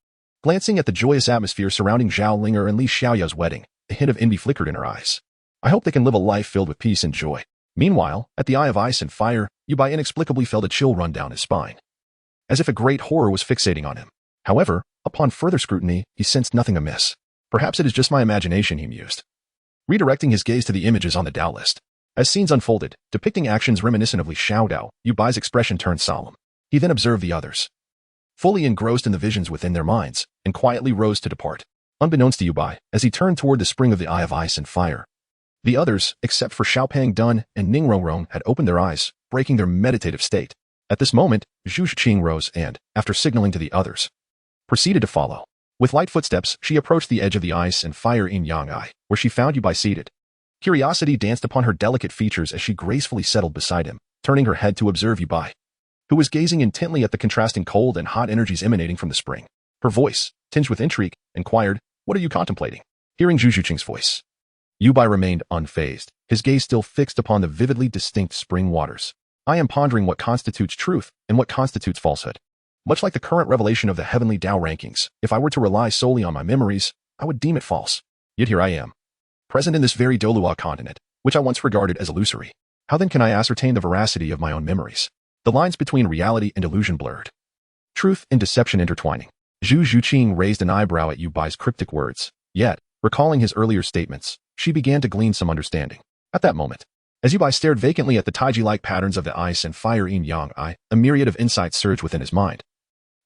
Glancing at the joyous atmosphere surrounding Zhao Linger and Li Xiaoyao's wedding, a hint of envy flickered in her eyes. I hope they can live a life filled with peace and joy. Meanwhile, at the Eye of Ice and Fire, Yubai inexplicably felt a chill run down his spine, as if a great horror was fixating on him. However, upon further scrutiny, he sensed nothing amiss. Perhaps it is just my imagination, he mused, redirecting his gaze to the images on the Dao list. As scenes unfolded, depicting actions reminiscent of Li Xiaodao, Yubai's expression turned solemn. He then observed the others, fully engrossed in the visions within their minds, and quietly rose to depart. Unbeknownst to Yubai, as he turned toward the spring of the Eye of Ice and Fire, the others, except for Xiaopang Dun and Ning Rongrong, had opened their eyes, breaking their meditative state. At this moment, Zhu Shiqing rose and, after signaling to the others, proceeded to follow. With light footsteps, she approached the edge of the Ice and Fire Yin-Yang Eye, where she found Yubai seated. Curiosity danced upon her delicate features as she gracefully settled beside him, turning her head to observe Yubai, who was gazing intently at the contrasting cold and hot energies emanating from the spring. Her voice, tinged with intrigue, inquired, "What are you contemplating?" Hearing Zhu Shiqing's voice, Yubai remained unfazed, his gaze still fixed upon the vividly distinct spring waters. "I am pondering what constitutes truth and what constitutes falsehood. Much like the current revelation of the heavenly Tao rankings, if I were to rely solely on my memories, I would deem it false. Yet here I am, present in this very Douluo Continent, which I once regarded as illusory. How then can I ascertain the veracity of my own memories? The lines between reality and illusion blurred, truth and deception intertwining." Zhu Shiqing raised an eyebrow at Yubai's cryptic words. Yet, recalling his earlier statements, she began to glean some understanding. At that moment, as Yubai stared vacantly at the Taiji-like patterns of the Ice and Fire Yin-Yang Eye, a myriad of insights surged within his mind,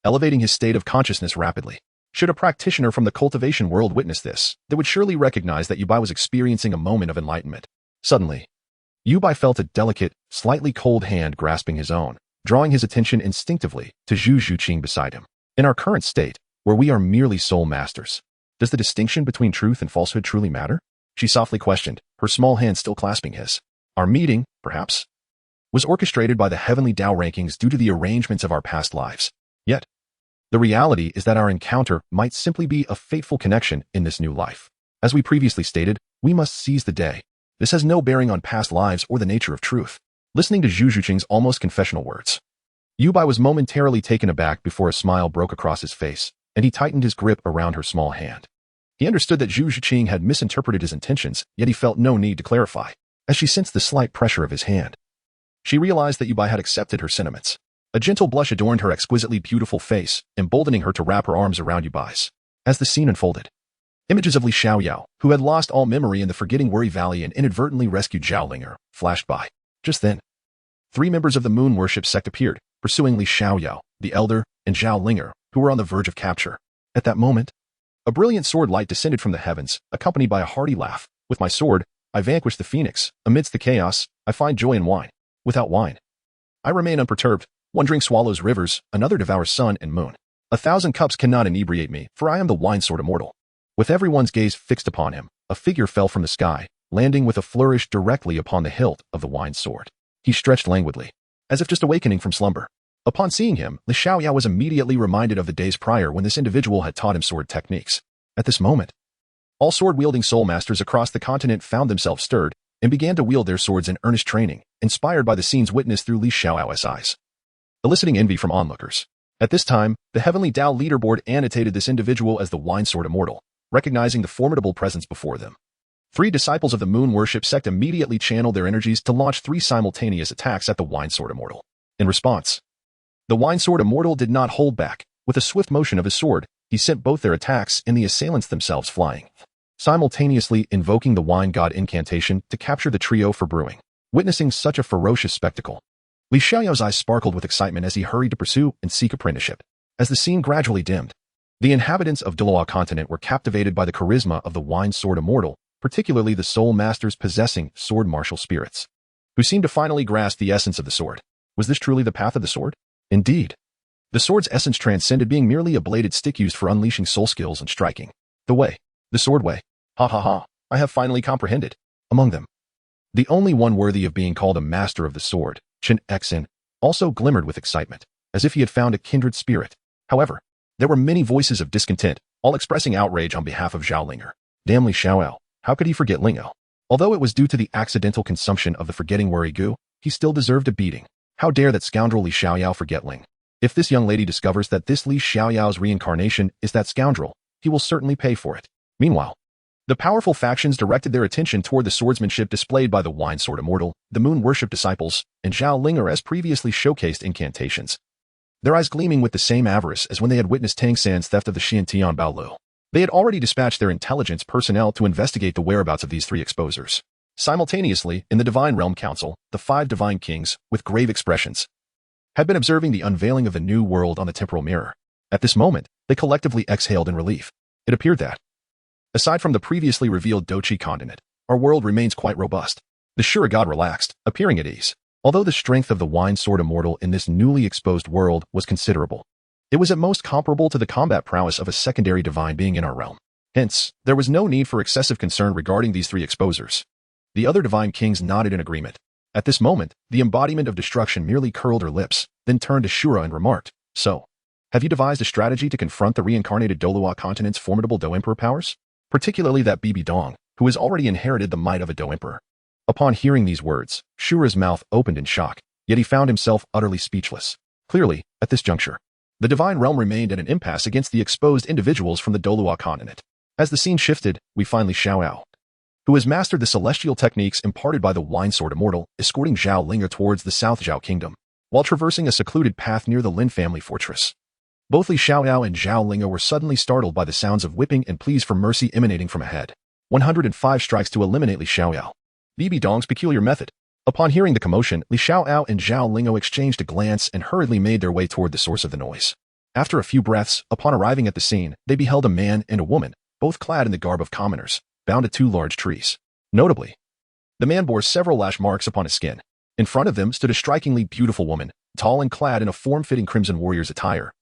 elevating his state of consciousness rapidly. Should a practitioner from the cultivation world witness this, they would surely recognize that Yubai was experiencing a moment of enlightenment. Suddenly, Yubai felt a delicate, slightly cold hand grasping his own, drawing his attention instinctively to Zhu Shiqing beside him. In our current state, where we are merely soul masters, does the distinction between truth and falsehood truly matter? She softly questioned, her small hand still clasping his. Our meeting, perhaps, was orchestrated by the heavenly Tao rankings due to the arrangements of our past lives. Yet, the reality is that our encounter might simply be a fateful connection in this new life. As we previously stated, we must seize the day. This has no bearing on past lives or the nature of truth. Listening to Zhu Shiqing's almost confessional words, Yubai was momentarily taken aback before a smile broke across his face, and he tightened his grip around her small hand. He understood that Zhu Shiqing had misinterpreted his intentions, yet he felt no need to clarify. As she sensed the slight pressure of his hand, she realized that Yubai had accepted her sentiments. A gentle blush adorned her exquisitely beautiful face, emboldening her to wrap her arms around Yubai's. As the scene unfolded, images of Li Xiaoyao, who had lost all memory in the Forgetting Worry Valley and inadvertently rescued Zhao Linger, flashed by. Just then, 3 members of the Moon Worship Sect appeared, pursuing Li Xiaoyao, the Elder, and Zhao Linger, who were on the verge of capture. At that moment, a brilliant sword light descended from the heavens, accompanied by a hearty laugh. With my sword, I vanquish the phoenix. Amidst the chaos, I find joy in wine. without wine. I remain unperturbed. One drink swallows rivers, another devours sun and moon. 1,000 cups cannot inebriate me, for I am the wine sword immortal. With everyone's gaze fixed upon him, a figure fell from the sky, landing with a flourish directly upon the hilt of the wine sword. He stretched languidly, as if just awakening from slumber. Upon seeing him, Li Xiaoyao was immediately reminded of the days prior when this individual had taught him sword techniques. At this moment, all sword-wielding soul masters across the continent found themselves stirred and began to wield their swords in earnest training, inspired by the scenes witnessed through Li Xiaoyao's eyes, eliciting envy from onlookers. At this time, the Heavenly Dao leaderboard annotated this individual as the Wine Sword Immortal, recognizing the formidable presence before them. 3 disciples of the Moon Worship Sect immediately channeled their energies to launch 3 simultaneous attacks at the Wine Sword Immortal. In response, the Wine Sword Immortal did not hold back. With a swift motion of his sword, he sent both their attacks and the assailants themselves flying, simultaneously invoking the Wine God incantation to capture the trio for brewing. Witnessing such a ferocious spectacle, Li Xiaoyao's eyes sparkled with excitement as he hurried to pursue and seek apprenticeship. As the scene gradually dimmed, the inhabitants of Douluo Continent were captivated by the charisma of the Wine Sword Immortal, particularly the soul masters possessing sword martial spirits, who seemed to finally grasp the essence of the sword. Was this truly the path of the sword? Indeed. The sword's essence transcended being merely a bladed stick used for unleashing soul skills and striking. The way. The sword way. Ha ha ha. I have finally comprehended. Among them, the only one worthy of being called a master of the sword, Shrek Academy, also glimmered with excitement, as if he had found a kindred spirit. However, there were many voices of discontent, all expressing outrage on behalf of Zhao Linger. Damn Li Xiaoyao, how could he forget Lingo? Although it was due to the accidental consumption of the forgetting worry goo, he still deserved a beating. How dare that scoundrel Li Xiaoyao forget Ling? If this young lady discovers that this Li Xiaoyao's reincarnation is that scoundrel, he will certainly pay for it. Meanwhile, the powerful factions directed their attention toward the swordsmanship displayed by the Wine Sword Immortal, the Moon Worship Disciples, and Zhao Linger as previously showcased incantations, their eyes gleaming with the same avarice as when they had witnessed Tang San's theft of the Xiantian Baolu. They had already dispatched their intelligence personnel to investigate the whereabouts of these 3 exposers. Simultaneously, in the Divine Realm Council, the 5 Divine Kings, with grave expressions, had been observing the unveiling of the new world on the temporal mirror. At this moment, they collectively exhaled in relief. It appeared that, aside from the previously revealed Douluo Continent, our world remains quite robust. The Shrek God relaxed, appearing at ease. Although the strength of the Wine Sword Immortal in this newly exposed world was considerable, it was at most comparable to the combat prowess of a secondary divine being in our realm. Hence, there was no need for excessive concern regarding these 3 exposers. The other Divine Kings nodded in agreement. At this moment, the embodiment of destruction merely curled her lips, then turned to Shura and remarked, "So, have you devised a strategy to confront the reincarnated Douluo Continent's formidable Do Emperor powers? Particularly that Bibi Dong, who has already inherited the might of a Do Emperor." Upon hearing these words, Shura's mouth opened in shock, yet he found himself utterly speechless. Clearly, at this juncture, the Divine Realm remained at an impasse against the exposed individuals from the Douluo Continent. As the scene shifted, we find Li Xiaoyao, who has mastered the celestial techniques imparted by the Wine Sword Immortal, escorting Zhao Linger towards the South Zhao Kingdom, while traversing a secluded path near the Lin family fortress. Both Li Xiaoyao and Zhao Linger were suddenly startled by the sounds of whipping and pleas for mercy emanating from ahead. 105 strikes to eliminate Li Xiaoyao. Bibi Dong's peculiar method. Upon hearing the commotion, Li Xiaoyao and Zhao Linger exchanged a glance and hurriedly made their way toward the source of the noise. After a few breaths, upon arriving at the scene, they beheld a man and a woman, both clad in the garb of commoners, bound to 2 large trees. Notably, the man bore several lash marks upon his skin. In front of them stood a strikingly beautiful woman, tall and clad in a form-fitting crimson warrior's attire,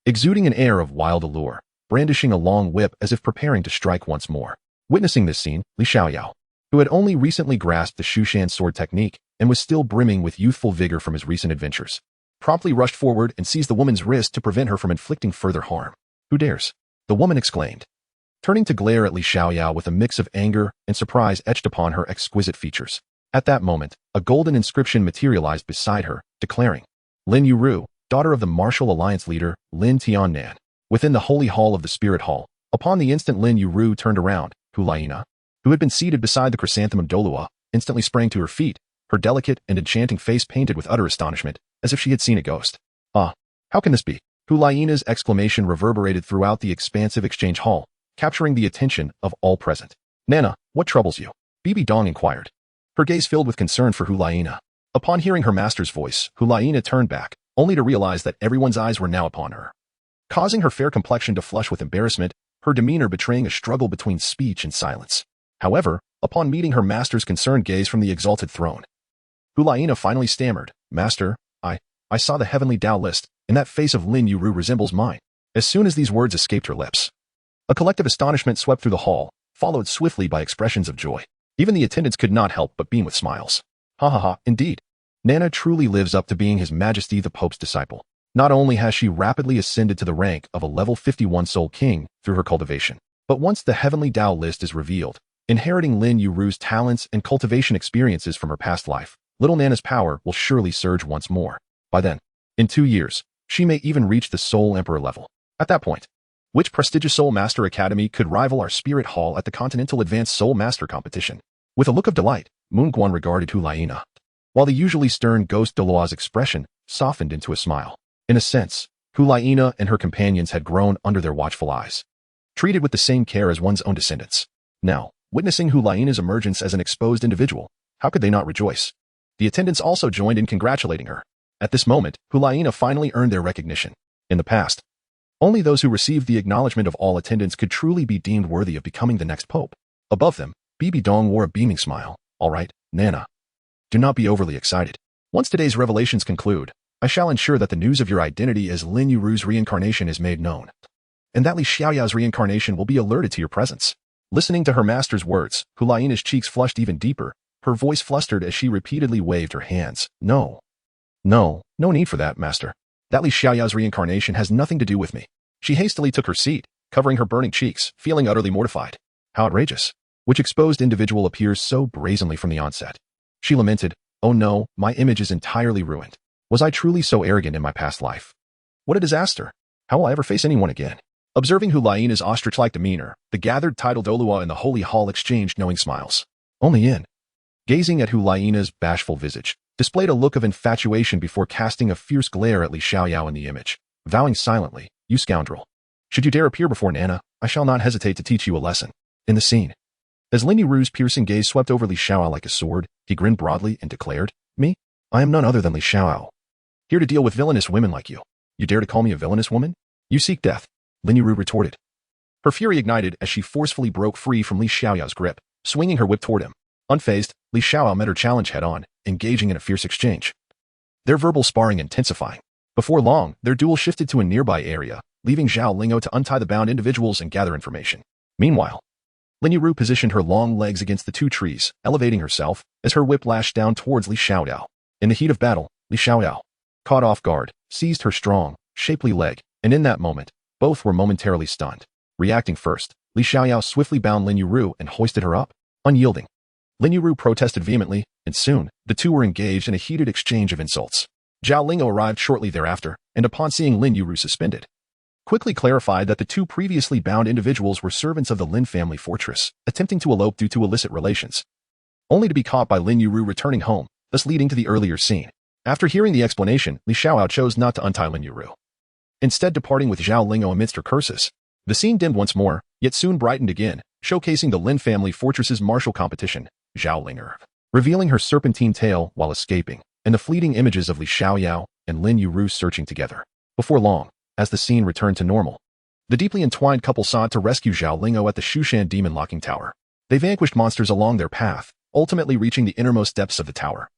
exuding an air of wild allure, brandishing a long whip as if preparing to strike once more. Witnessing this scene, Li Xiaoyao, who had only recently grasped the Shushan sword technique and was still brimming with youthful vigor from his recent adventures, promptly rushed forward and seized the woman's wrist to prevent her from inflicting further harm. "Who dares?" the woman exclaimed, turning to glare at Li Xiaoyao with a mix of anger and surprise etched upon her exquisite features. At that moment, a golden inscription materialized beside her, declaring, "Lin Yuru, daughter of the Martial Alliance leader, Lin Tiannan." Within the holy hall of the Spirit Hall, upon the instant Lin Yuru turned around, Hulaina, who had been seated beside the chrysanthemum Douluo, instantly sprang to her feet, her delicate and enchanting face painted with utter astonishment, as if she had seen a ghost. "Ah, how can this be?" Hulaina's exclamation reverberated throughout the expansive exchange hall, capturing the attention of all present. "Nana, what troubles you?" Bibi Dong inquired, her gaze filled with concern for Hulaina. Upon hearing her master's voice, Hulaina turned back, only to realize that everyone's eyes were now upon her, causing her fair complexion to flush with embarrassment, her demeanor betraying a struggle between speech and silence. However, upon meeting her master's concerned gaze from the exalted throne, Hulaina finally stammered, "Master, I saw the heavenly Tao list, and that face of Lin Yuru resembles mine." As soon as these words escaped her lips, a collective astonishment swept through the hall, followed swiftly by expressions of joy. Even the attendants could not help but beam with smiles. Ha ha ha, indeed. Nana truly lives up to being His Majesty the Pope's disciple. Not only has she rapidly ascended to the rank of a level 51 soul king through her cultivation, but once the heavenly Tao list is revealed, inheriting Lin Yuru's talents and cultivation experiences from her past life, little Nana's power will surely surge once more. By then, in 2 years, she may even reach the Soul Emperor level. At that point, which prestigious Soul Master Academy could rival our Spirit Hall at the Continental Advanced Soul Master Competition? With a look of delight, Moon Guan regarded Hulaina, while the usually stern ghost Douluo's expression softened into a smile. In a sense, Hulaina and her companions had grown under their watchful eyes, treated with the same care as one's own descendants. Now, witnessing Hulaina's emergence as an exposed individual, how could they not rejoice? The attendants also joined in congratulating her. At this moment, Hulaina finally earned their recognition. In the past, only those who received the acknowledgement of all attendants could truly be deemed worthy of becoming the next pope. Above them, Bibi Dong wore a beaming smile. "All right, Nana. Do not be overly excited. Once today's revelations conclude, I shall ensure that the news of your identity as Lin Yuru's reincarnation is made known, and that Li Xiaoyao's reincarnation will be alerted to your presence." Listening to her master's words, Hulaina's cheeks flushed even deeper, her voice flustered as she repeatedly waved her hands. No need for that, master. That Li Xiaoyao's reincarnation has nothing to do with me." She hastily took her seat, covering her burning cheeks, feeling utterly mortified. How outrageous. Which exposed individual appears so brazenly from the onset. She lamented, "Oh no, my image is entirely ruined. Was I truly so arrogant in my past life? What a disaster. How will I ever face anyone again?" Observing Hulaina's ostrich-like demeanor, the gathered titled Douluo in the holy hall exchanged knowing smiles. Only Yin, gazing at Hulaina's bashful visage, displayed a look of infatuation before casting a fierce glare at Li Xiaoyao in the image, vowing silently, "You scoundrel. Should you dare appear before Nana, I shall not hesitate to teach you a lesson." In the scene, as Lin Yuru's piercing gaze swept over Li Xiaoyao like a sword, he grinned broadly and declared, "Me? I am none other than Li Xiaoyao, here to deal with villainous women like you. You dare to call me a villainous woman? You seek death," Lin Yuru retorted. Her fury ignited as she forcefully broke free from Li Xiaoyao's grip, swinging her whip toward him. Unfazed, Li Xiaoyao met her challenge head-on, engaging in a fierce exchange, their verbal sparring intensifying. Before long, their duel shifted to a nearby area, leaving Zhao Lingo to untie the bound individuals and gather information. Meanwhile, Lin Yuru positioned her long legs against the two trees, elevating herself as her whip lashed down towards Li Xiaoyao. In the heat of battle, Li Xiaoyao, caught off guard, seized her strong, shapely leg, and in that moment, both were momentarily stunned. Reacting first, Li Xiaoyao swiftly bound Lin Yuru and hoisted her up. Unyielding, Lin Yuru protested vehemently, and soon, the two were engaged in a heated exchange of insults. Zhao Lingo arrived shortly thereafter, and upon seeing Lin Yuru suspended, quickly clarified that the two previously bound individuals were servants of the Lin family fortress, attempting to elope due to illicit relations, only to be caught by Lin Yuru returning home, thus leading to the earlier scene. After hearing the explanation, Li Xiaoyao chose not to untie Lin Yuru, instead departing with Zhao Lingo amidst her curses. The scene dimmed once more, yet soon brightened again, showcasing the Lin family fortress's martial competition, Zhao Linger, revealing her serpentine tail while escaping, and the fleeting images of Li Xiaoyao and Lin Yuru searching together. Before long, as the scene returned to normal, the deeply entwined couple sought to rescue Zhao Lingo at the Shushan Demon Locking Tower. They vanquished monsters along their path, ultimately reaching the innermost depths of the tower,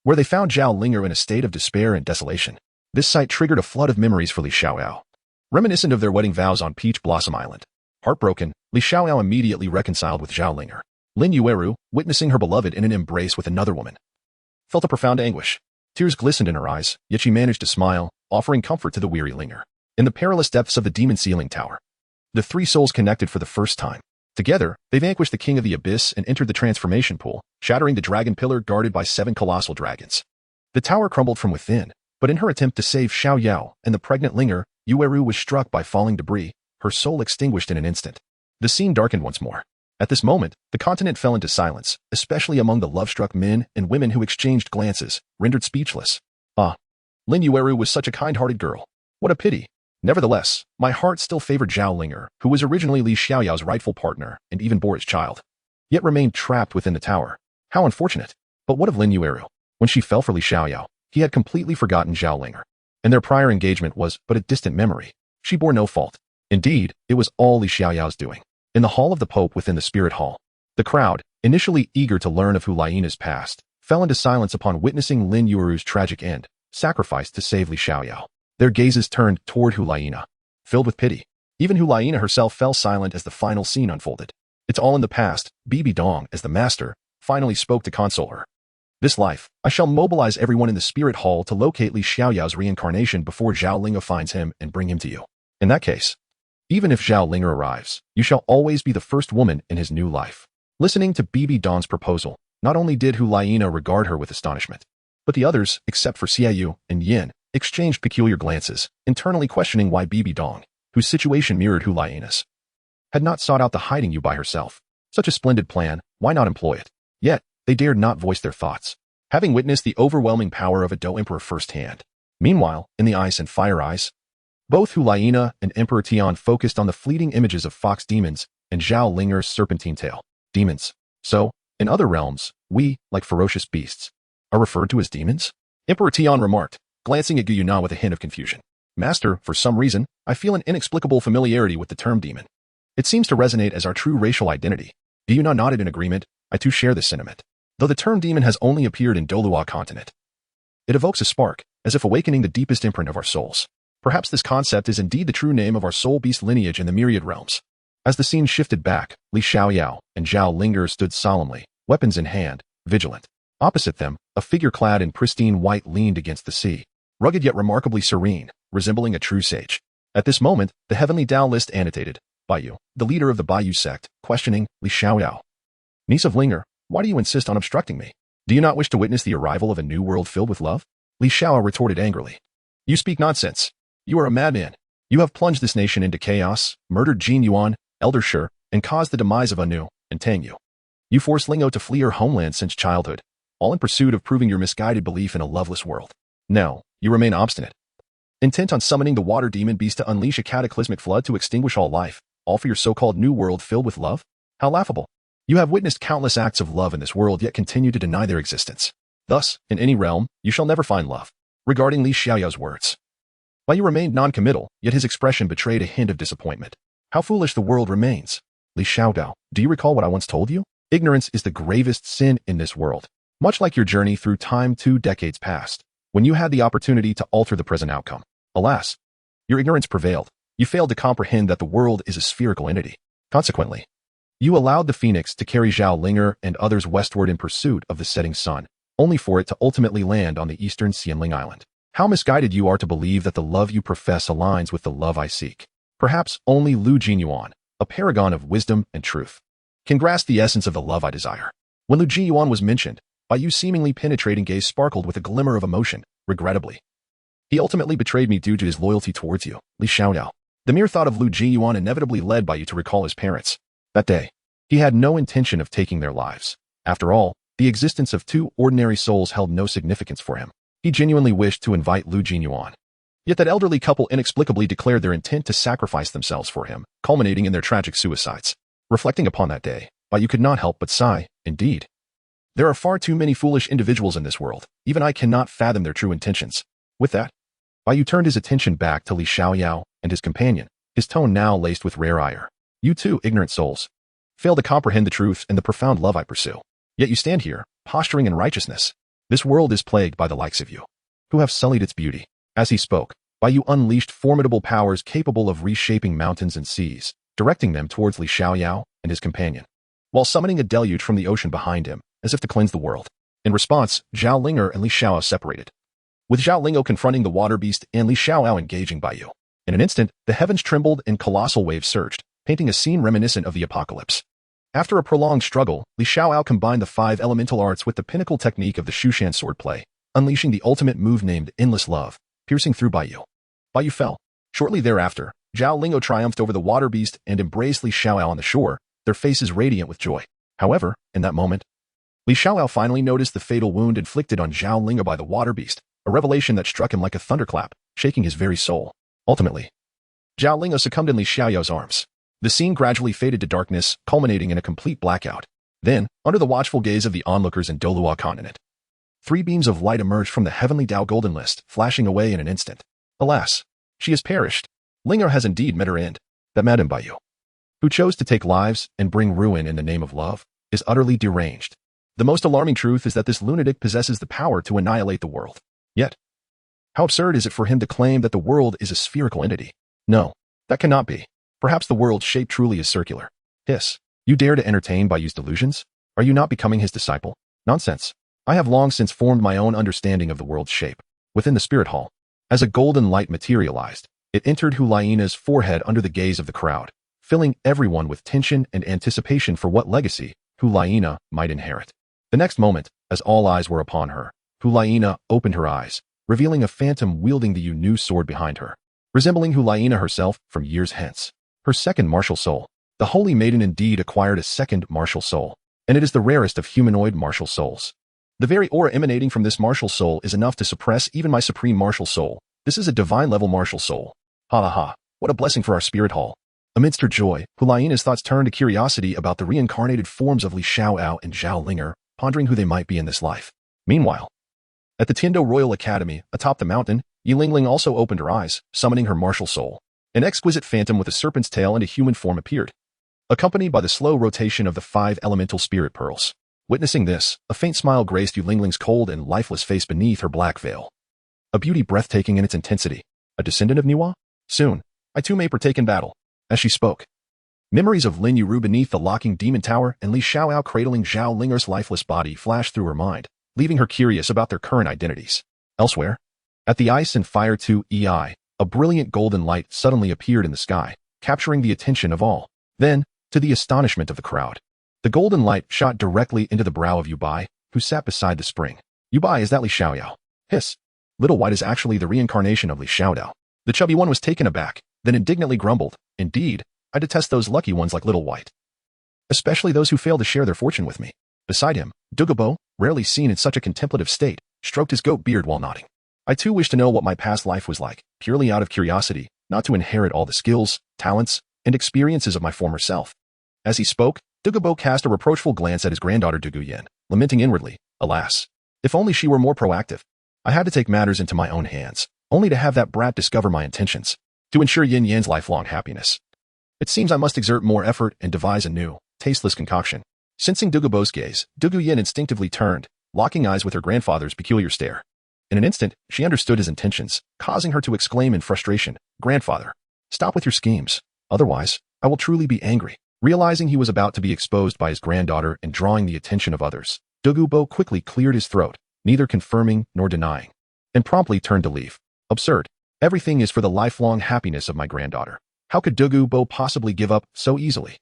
where they found Zhao Linger in a state of despair and desolation. This sight triggered a flood of memories for Li Xiaoyao, reminiscent of their wedding vows on Peach Blossom Island. Heartbroken, Li Xiaoyao immediately reconciled with Zhao Linger. Lin Yueru, witnessing her beloved in an embrace with another woman, felt a profound anguish. Tears glistened in her eyes, yet she managed to smile, offering comfort to the weary Linger. In the perilous depths of the demon ceiling tower, the three souls connected for the first time. Together, they vanquished the king of the abyss and entered the transformation pool, shattering the dragon pillar guarded by 7 colossal dragons. The tower crumbled from within, but in her attempt to save Xiao Yao and the pregnant Linger, Yueru was struck by falling debris, her soul extinguished in an instant. The scene darkened once more. At this moment, the continent fell into silence, especially among the love-struck men and women who exchanged glances, rendered speechless. Ah, Lin Yueru was such a kind-hearted girl. What a pity. Nevertheless, my heart still favored Zhao Linger, who was originally Li Xiaoyao's rightful partner and even bore his child, yet remained trapped within the tower. How unfortunate. But what of Lin Yueru? When she fell for Li Xiaoyao, he had completely forgotten Zhao Linger, and their prior engagement was but a distant memory. She bore no fault. Indeed, it was all Li Xiaoyao's doing. In the hall of the Pope within the Spirit Hall, the crowd, initially eager to learn of Hulaina's past, fell into silence upon witnessing Lin Yuru's tragic end, sacrificed to save Li Xiaoyao. Their gazes turned toward Hulaina, filled with pity. Even Hulaina herself fell silent as the final scene unfolded. It's all in the past. Bibi Dong, as the master, finally spoke to console her. This life, I shall mobilize everyone in the spirit hall to locate Li Xiaoyao's reincarnation before Zhao Lingo finds him and bring him to you. In that case, even if Zhao Lingo arrives, you shall always be the first woman in his new life. Listening to Bibi Dong's proposal, not only did Hulaina regard her with astonishment, but the others, except for Xiaoyu and Yin, exchanged peculiar glances, internally questioning why Bibi Dong, whose situation mirrored Hulaina's, had not sought out the hiding you by herself. Such a splendid plan, why not employ it? Yet, they dared not voice their thoughts, having witnessed the overwhelming power of a Do Emperor firsthand. Meanwhile, in the Ice and Fire Eyes, both Hulaina and Emperor Tian focused on the fleeting images of fox demons and Zhao Linger's serpentine tail demons. So, in other realms, we, like ferocious beasts, are referred to as demons? Emperor Tian remarked, glancing at Gu Yuna with a hint of confusion. Master, for some reason, I feel an inexplicable familiarity with the term demon. It seems to resonate as our true racial identity. Gu Yuna nodded in agreement. I too share this sentiment. Though the term demon has only appeared in Douluo Continent, it evokes a spark, as if awakening the deepest imprint of our souls. Perhaps this concept is indeed the true name of our soul beast lineage in the myriad realms. As the scene shifted back, Li Xiaoyao and Zhao Linger stood solemnly, weapons in hand, vigilant. Opposite them, a figure clad in pristine white leaned against the sea, rugged yet remarkably serene, resembling a true sage. At this moment, the heavenly Tao list annotated, Baiyu, the leader of the Baiyu sect, questioning Li Xiaoyao. Niece of Linger, why do you insist on obstructing me? Do you not wish to witness the arrival of a new world filled with love? Li Xiao retorted angrily. You speak nonsense. You are a madman. You have plunged this nation into chaos, murdered Jin Yuan, Elder Shi, and caused the demise of Anu and Tang Yu. You forced Lingo to flee her homeland since childhood, all in pursuit of proving your misguided belief in a loveless world. Now, you remain obstinate, intent on summoning the water demon beast to unleash a cataclysmic flood to extinguish all life, all for your so-called new world filled with love? How laughable. You have witnessed countless acts of love in this world yet continue to deny their existence. Thus, in any realm, you shall never find love. Regarding Li Xiaoyao's words, Baiyu remained non-committal, yet his expression betrayed a hint of disappointment. How foolish the world remains. Li Xiaoyao, do you recall what I once told you? Ignorance is the gravest sin in this world. Much like your journey through time 2 decades past, when you had the opportunity to alter the present outcome. Alas, your ignorance prevailed. You failed to comprehend that the world is a spherical entity. Consequently, you allowed the phoenix to carry Zhao Linger and others westward in pursuit of the setting sun, only for it to ultimately land on the eastern Xianling Island. How misguided you are to believe that the love you profess aligns with the love I seek. Perhaps only Lu Jinyuan, a paragon of wisdom and truth, can grasp the essence of the love I desire. When Lu Jinyuan was mentioned, Baiyu's seemingly penetrating gaze sparkled with a glimmer of emotion. Regrettably, he ultimately betrayed me due to his loyalty towards you, Li Xiaoyao. The mere thought of Lu Jinyuan inevitably led Baiyu to recall his parents. That day, he had no intention of taking their lives. After all, the existence of 2 ordinary souls held no significance for him. He genuinely wished to invite Lu Jinyuan. Yet that elderly couple inexplicably declared their intent to sacrifice themselves for him, culminating in their tragic suicides. Reflecting upon that day, Baiyu could not help but sigh. Indeed, there are far too many foolish individuals in this world. Even I cannot fathom their true intentions. With that, Baiyu turned his attention back to Li Xiaoyao and his companion, his tone now laced with rare ire. You too, ignorant souls, fail to comprehend the truth and the profound love I pursue. Yet you stand here, posturing in righteousness. This world is plagued by the likes of you, who have sullied its beauty. As he spoke, Baiyu unleashed formidable powers capable of reshaping mountains and seas, directing them towards Li Xiaoyao and his companion, while summoning a deluge from the ocean behind him, as if to cleanse the world. In response, Zhao Linger and Li Xiaoyao separated, with Zhao Lingo confronting the water beast and Li Xiaoyao engaging Baiyu. In an instant, the heavens trembled and colossal waves surged, painting a scene reminiscent of the apocalypse. After a prolonged struggle, Li Xiaoyao combined the 5 elemental arts with the pinnacle technique of the Shushan swordplay, unleashing the ultimate move named Endless Love, piercing through Baiyu. Baiyu fell. Shortly thereafter, Zhao Lingo triumphed over the water beast and embraced Li Xiaoyao on the shore, their faces radiant with joy. However, in that moment, Li Xiaoyao finally noticed the fatal wound inflicted on Zhao Lingo by the water beast, a revelation that struck him like a thunderclap, shaking his very soul. Ultimately, Zhao Lingo succumbed in Li Xiaoyao's arms. The scene gradually faded to darkness, culminating in a complete blackout. Then, under the watchful gaze of the onlookers in Douluo Continent, 3 beams of light emerged from the heavenly Tao golden list, flashing away in an instant. Alas, she has perished. Linger has indeed met her end. That Madame Baiyu, who chose to take lives and bring ruin in the name of love, is utterly deranged. The most alarming truth is that this lunatic possesses the power to annihilate the world. Yet, how absurd is it for him to claim that the world is a spherical entity? No, that cannot be. Perhaps the world's shape truly is circular. Hiss. You dare to entertain Baiju's delusions? Are you not becoming his disciple? Nonsense. I have long since formed my own understanding of the world's shape. Within the spirit hall, as a golden light materialized, it entered Huliana's forehead under the gaze of the crowd, filling everyone with tension and anticipation for what legacy Huliana might inherit. The next moment, as all eyes were upon her, Huliana opened her eyes, revealing a phantom wielding the Yu sword behind her, resembling Huliana herself from years hence. Her second martial soul. The holy maiden indeed acquired a second martial soul, and it is the rarest of humanoid martial souls. The very aura emanating from this martial soul is enough to suppress even my supreme martial soul. This is a divine-level martial soul. Ha ha ha, what a blessing for our spirit hall. Amidst her joy, Huliana's thoughts turned to curiosity about the reincarnated forms of Li Xiaoao and Zhao Linger, pondering who they might be in this life. Meanwhile, at the Tiando Royal Academy, atop the mountain, Yi Lingling also opened her eyes, summoning her martial soul. An exquisite phantom with a serpent's tail and a human form appeared, accompanied by the slow rotation of the 5 elemental spirit pearls. Witnessing this, a faint smile graced Yu Lingling's cold and lifeless face beneath her black veil. A beauty breathtaking in its intensity. A descendant of Niwa? Soon, I too may partake in battle. As she spoke, memories of Lin Yuru beneath the locking demon tower and Li Xiaoao cradling Zhao Linger's lifeless body flashed through her mind, leaving her curious about their current identities. Elsewhere, at the Ice and Fire 2 EI, a brilliant golden light suddenly appeared in the sky, capturing the attention of all. Then, to the astonishment of the crowd, the golden light shot directly into the brow of Yubai, who sat beside the spring. Yubai, is that Li Xiaoyao? Hiss. Little White is actually the reincarnation of Li Xiaodao. The chubby one was taken aback, then indignantly grumbled, indeed, I detest those lucky ones like Little White. Especially those who fail to share their fortune with me. Beside him, Dugabo, rarely seen in such a contemplative state, stroked his goat beard while nodding. I too wish to know what my past life was like, purely out of curiosity, not to inherit all the skills, talents, and experiences of my former self. As he spoke, Dugabo cast a reproachful glance at his granddaughter Duguyen, lamenting inwardly, alas, if only she were more proactive. I had to take matters into my own hands, only to have that brat discover my intentions, to ensure Yin Yan's lifelong happiness. It seems I must exert more effort and devise a new, tasteless concoction. Sensing Dugabo's gaze, Duguyen instinctively turned, locking eyes with her grandfather's peculiar stare. In an instant, she understood his intentions, causing her to exclaim in frustration, Grandfather, stop with your schemes, otherwise, I will truly be angry. Realizing he was about to be exposed by his granddaughter and drawing the attention of others, Dugubo quickly cleared his throat, neither confirming nor denying, and promptly turned to leave. Absurd. Everything is for the lifelong happiness of my granddaughter. How could Dugubo possibly give up so easily?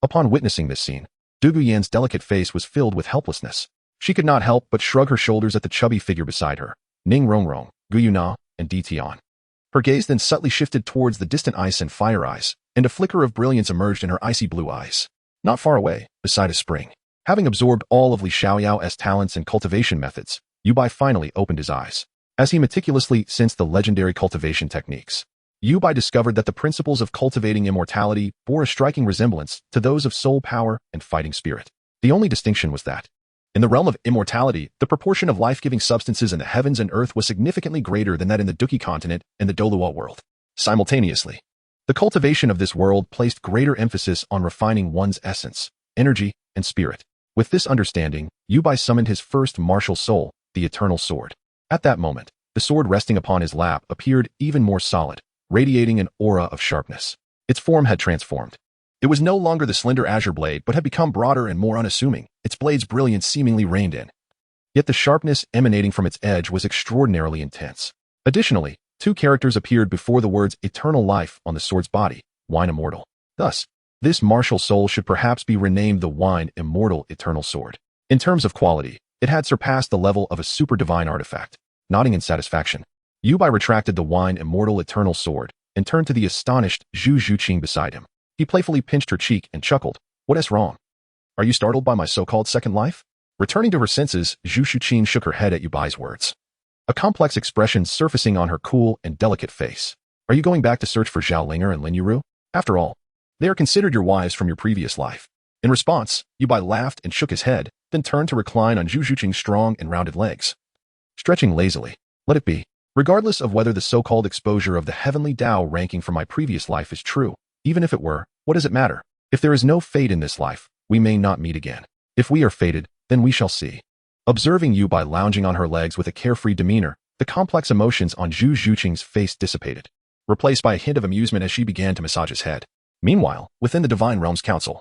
Upon witnessing this scene, Duguyen's delicate face was filled with helplessness. She could not help but shrug her shoulders at the chubby figure beside her, Ning Rongrong, Guyuna, and Di Tian. Her gaze then subtly shifted towards the distant Ice and Fire eyes, and a flicker of brilliance emerged in her icy blue eyes. Not far away, beside a spring, having absorbed all of Li Xiaoyao's talents and cultivation methods, Yubai finally opened his eyes. As he meticulously sensed the legendary cultivation techniques, Yubai discovered that the principles of cultivating immortality bore a striking resemblance to those of soul power and fighting spirit. The only distinction was that, in the realm of immortality, the proportion of life-giving substances in the heavens and earth was significantly greater than that in the Douluo Continent and the Douluo world. Simultaneously, the cultivation of this world placed greater emphasis on refining one's essence, energy, and spirit. With this understanding, Yubai summoned his first martial soul, the Eternal Sword. At that moment, the sword resting upon his lap appeared even more solid, radiating an aura of sharpness. Its form had transformed. It was no longer the slender azure blade but had become broader and more unassuming, its blade's brilliance seemingly reined in. Yet the sharpness emanating from its edge was extraordinarily intense. Additionally, 2 characters appeared before the words eternal life on the sword's body, Wine Immortal. Thus, this martial soul should perhaps be renamed the Wine Immortal Eternal Sword. In terms of quality, it had surpassed the level of a super divine artifact. Nodding in satisfaction, Yubai retracted the Wine Immortal Eternal Sword and turned to the astonished Zhu Zhuqing beside him. He playfully pinched her cheek and chuckled, "What is wrong? Are you startled by my so-called second life?" Returning to her senses, Zhu Zhuqing shook her head at Yubai's words, a complex expression surfacing on her cool and delicate face. "Are you going back to search for Zhao Linger and Lin Yuru? After all, they are considered your wives from your previous life." In response, Yubai laughed and shook his head, then turned to recline on Zhu Zhuqing's strong and rounded legs. Stretching lazily, "Let it be. Regardless of whether the so-called exposure of the heavenly Tao ranking from my previous life is true, even if it were, what does it matter? If there is no fate in this life, we may not meet again. If we are fated, Then we shall see. Observing Yu Bai lounging on her legs with a carefree demeanor, the complex emotions on Zhu Zhuqing's face dissipated, replaced by a hint of amusement as she began to massage his head. Meanwhile, within the Divine Realms Council,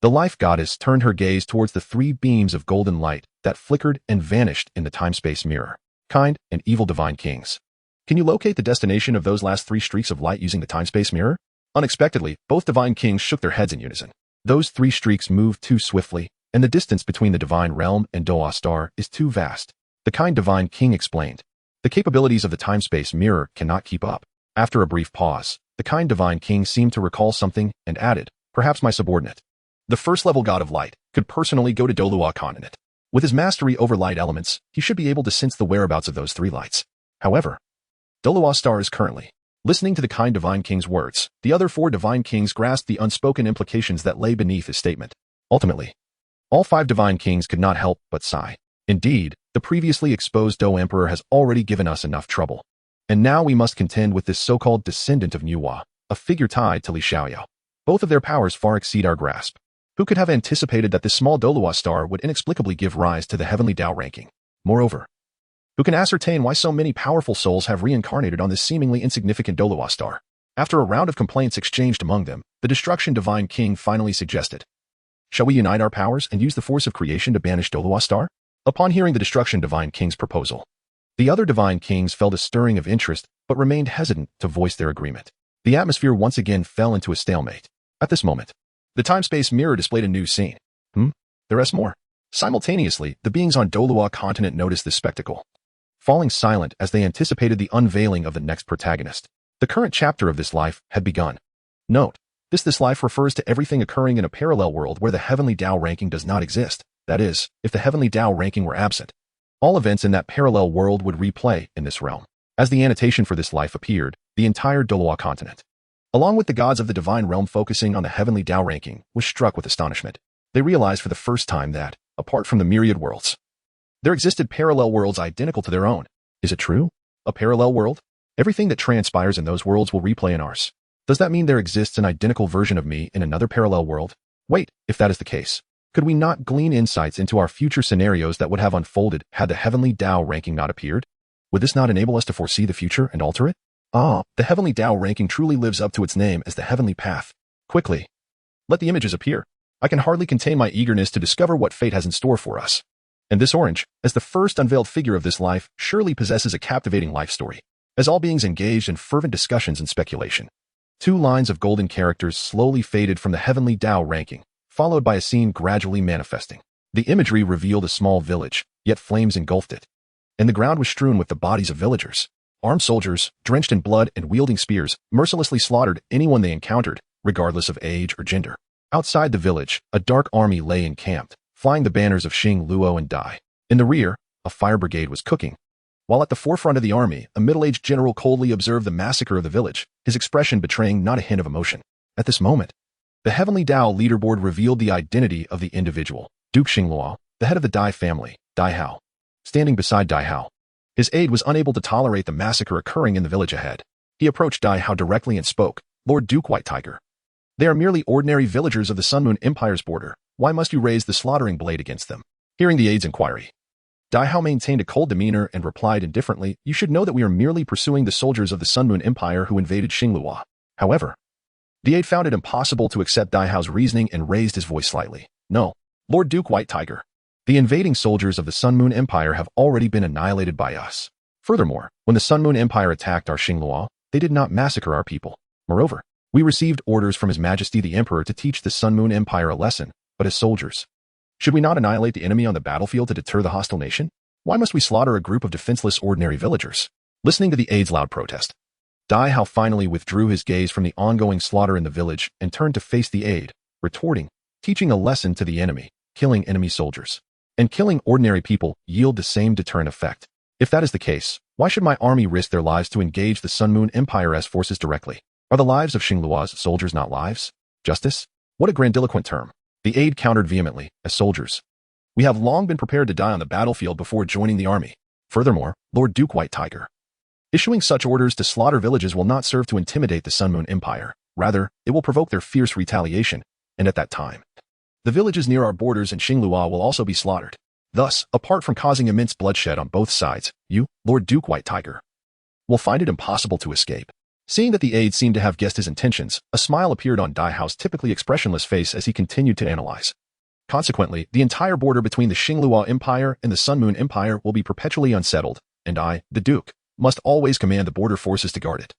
the Life Goddess turned her gaze towards the three beams of golden light that flickered and vanished in the time-space mirror. Kind and evil Divine Kings. Can you locate the destination of those last three streaks of light using the time-space mirror? Unexpectedly, both Divine Kings shook their heads in unison. Those three streaks moved too swiftly, and the distance between the Divine Realm and Douluo Star is too vast. The Kind Divine King explained. The capabilities of the time-space mirror cannot keep up. After a brief pause, the Kind Divine King seemed to recall something and added, perhaps my subordinate, the first-level god of light, could personally go to Douluo Continent. With his mastery over light elements, he should be able to sense the whereabouts of those three lights. However, Douluo Star is currently. Listening to the Kind Divine King's words, the other four Divine Kings grasped the unspoken implications that lay beneath his statement. Ultimately, all five Divine Kings could not help but sigh. Indeed, the previously exposed Do Emperor has already given us enough trouble. And now we must contend with this so-called descendant of Nuwa, a figure tied to Li Xiaoyao. Both of their powers far exceed our grasp. Who could have anticipated that this small Douluo Star would inexplicably give rise to the heavenly Tao ranking? Moreover, who can ascertain why so many powerful souls have reincarnated on this seemingly insignificant Douluo Star? After a round of complaints exchanged among them, the Destruction Divine King finally suggested, shall we unite our powers and use the force of creation to banish Douluo Star? Upon hearing the Destruction Divine King's proposal, the other Divine Kings felt a stirring of interest but remained hesitant to voice their agreement. The atmosphere once again fell into a stalemate. At this moment, the time-space mirror displayed a new scene. There is more. Simultaneously, the beings on Douluo Continent noticed this spectacle, falling silent as they anticipated the unveiling of the next protagonist. The current chapter of this life had begun. Note, this life refers to everything occurring in a parallel world where the heavenly Tao ranking does not exist. That is, if the heavenly Tao ranking were absent, all events in that parallel world would replay in this realm. As the annotation for this life appeared, the entire Douluo Continent, along with the gods of the divine realm focusing on the heavenly Tao ranking, was struck with astonishment. They realized for the first time that, apart from the myriad worlds, there existed parallel worlds identical to their own. Is it true? A parallel world? Everything that transpires in those worlds will replay in ours. Does that mean there exists an identical version of me in another parallel world? Wait, if that is the case, could we not glean insights into our future scenarios that would have unfolded had the heavenly Tao ranking not appeared? Would this not enable us to foresee the future and alter it? The heavenly Tao ranking truly lives up to its name as the heavenly path. Quickly, let the images appear. I can hardly contain my eagerness to discover what fate has in store for us. And this orange, as the first unveiled figure of this life, surely possesses a captivating life story. As all beings engaged in fervent discussions and speculation, two lines of golden characters slowly faded from the heavenly Tao ranking, followed by a scene gradually manifesting. The imagery revealed a small village, yet flames engulfed it, and the ground was strewn with the bodies of villagers. Armed soldiers, drenched in blood and wielding spears, mercilessly slaughtered anyone they encountered, regardless of age or gender. Outside the village, a dark army lay encamped, flying the banners of Xing, Luo, and Dai. In the rear, a fire brigade was cooking, while at the forefront of the army, a middle-aged general coldly observed the massacre of the village, his expression betraying not a hint of emotion. At this moment, the heavenly Tao leaderboard revealed the identity of the individual, Duke Xingluo, the head of the Dai family, Dai Hao. Standing beside Dai Hao, his aide was unable to tolerate the massacre occurring in the village ahead. He approached Dai Hao directly and spoke, Lord Duke White Tiger, they are merely ordinary villagers of the Sun Moon Empire's border. Why must you raise the slaughtering blade against them? Hearing the aide's inquiry, Dai Hao maintained a cold demeanor and replied indifferently, you should know that we are merely pursuing the soldiers of the Sun Moon Empire who invaded Xingluo. However, the aide found it impossible to accept Dai Hao's reasoning and raised his voice slightly. No, Lord Duke White Tiger, the invading soldiers of the Sun Moon Empire have already been annihilated by us. Furthermore, when the Sun Moon Empire attacked our Xingluo, they did not massacre our people. Moreover, we received orders from His Majesty the Emperor to teach the Sun Moon Empire a lesson, but as soldiers, should we not annihilate the enemy on the battlefield to deter the hostile nation? Why must we slaughter a group of defenseless ordinary villagers? Listening to the aide's loud protest, Dai Hao finally withdrew his gaze from the ongoing slaughter in the village and turned to face the aide, retorting, teaching a lesson to the enemy, killing enemy soldiers and killing ordinary people yield the same deterrent effect. If that is the case, why should my army risk their lives to engage the Sun Moon Empire's forces directly? Are the lives of Xingluo's soldiers not lives? Justice? What a grandiloquent term. The aide countered vehemently, as soldiers, we have long been prepared to die on the battlefield before joining the army. Furthermore, Lord Duke White Tiger, issuing such orders to slaughter villages will not serve to intimidate the Sun Moon Empire. Rather, it will provoke their fierce retaliation, and at that time, the villages near our borders in Xingluo will also be slaughtered. Thus, apart from causing immense bloodshed on both sides, you, Lord Duke White Tiger, will find it impossible to escape. Seeing that the aide seemed to have guessed his intentions, a smile appeared on Dai Hao's typically expressionless face as he continued to analyze. Consequently, the entire border between the Xingluo Empire and the Sun Moon Empire will be perpetually unsettled, and I, the Duke, must always command the border forces to guard it.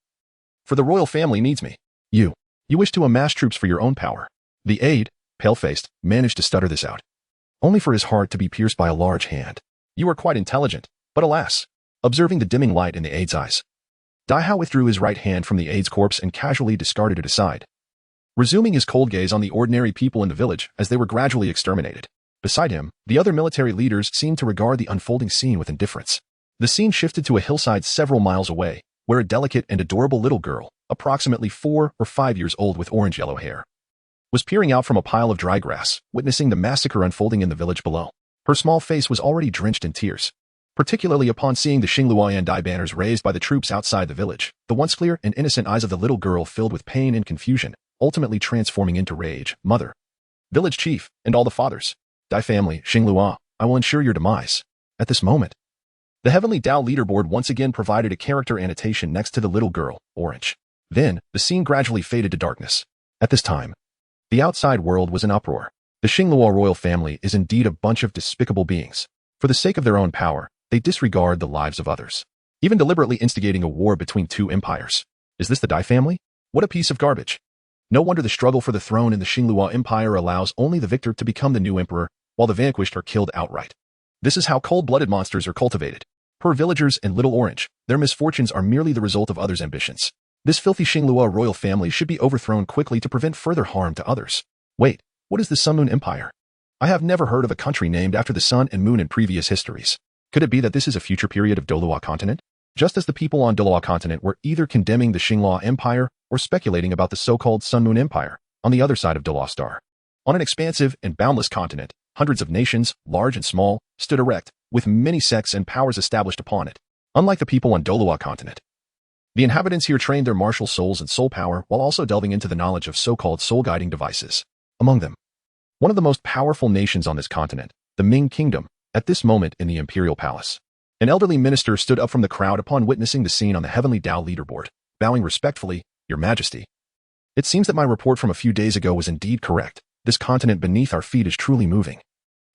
For the royal family needs me. You wish to amass troops for your own power. The aide, pale-faced, managed to stutter this out, only for his heart to be pierced by a large hand. You are quite intelligent, but alas, observing the dimming light in the aide's eyes, Dai Hao withdrew his right hand from the aide's corpse and casually discarded it aside, resuming his cold gaze on the ordinary people in the village as they were gradually exterminated. Beside him, the other military leaders seemed to regard the unfolding scene with indifference. The scene shifted to a hillside several miles away, where a delicate and adorable little girl, approximately 4 or 5 years old with orange-yellow hair, was peering out from a pile of dry grass, witnessing the massacre unfolding in the village below. Her small face was already drenched in tears, particularly upon seeing the Xingluo and Dai banners raised by the troops outside the village. The once clear and innocent eyes of the little girl filled with pain and confusion, ultimately transforming into rage. Mother, village chief, and all the fathers, Dai family, Xingluo, I will ensure your demise. At this moment, the Heavenly Dao leaderboard once again provided a character annotation next to the little girl, orange. Then, the scene gradually faded to darkness. At this time, the outside world was in uproar. The Xingluo royal family is indeed a bunch of despicable beings. For the sake of their own power, they disregard the lives of others, even deliberately instigating a war between two empires. Is this the Dai family? What a piece of garbage. No wonder the struggle for the throne in the Xingluo Empire allows only the victor to become the new emperor, while the vanquished are killed outright. This is how cold-blooded monsters are cultivated. Per villagers and Little Orange, their misfortunes are merely the result of others' ambitions. This filthy Xingluo royal family should be overthrown quickly to prevent further harm to others. Wait, what is the Sun Moon Empire? I have never heard of a country named after the sun and moon in previous histories. Could it be that this is a future period of Douluo Continent? Just as the people on Douluo Continent were either condemning the Xingluo Empire or speculating about the so-called Sun Moon Empire on the other side of Douluo Star. On an expansive and boundless continent, hundreds of nations, large and small, stood erect, with many sects and powers established upon it. Unlike the people on Douluo Continent, the inhabitants here trained their martial souls and soul power while also delving into the knowledge of so-called soul-guiding devices. Among them, one of the most powerful nations on this continent, the Ming Kingdom, at this moment in the Imperial Palace. An elderly minister stood up from the crowd upon witnessing the scene on the Heavenly Dao leaderboard, bowing respectfully, Your Majesty. It seems that my report from a few days ago was indeed correct. This continent beneath our feet is truly moving.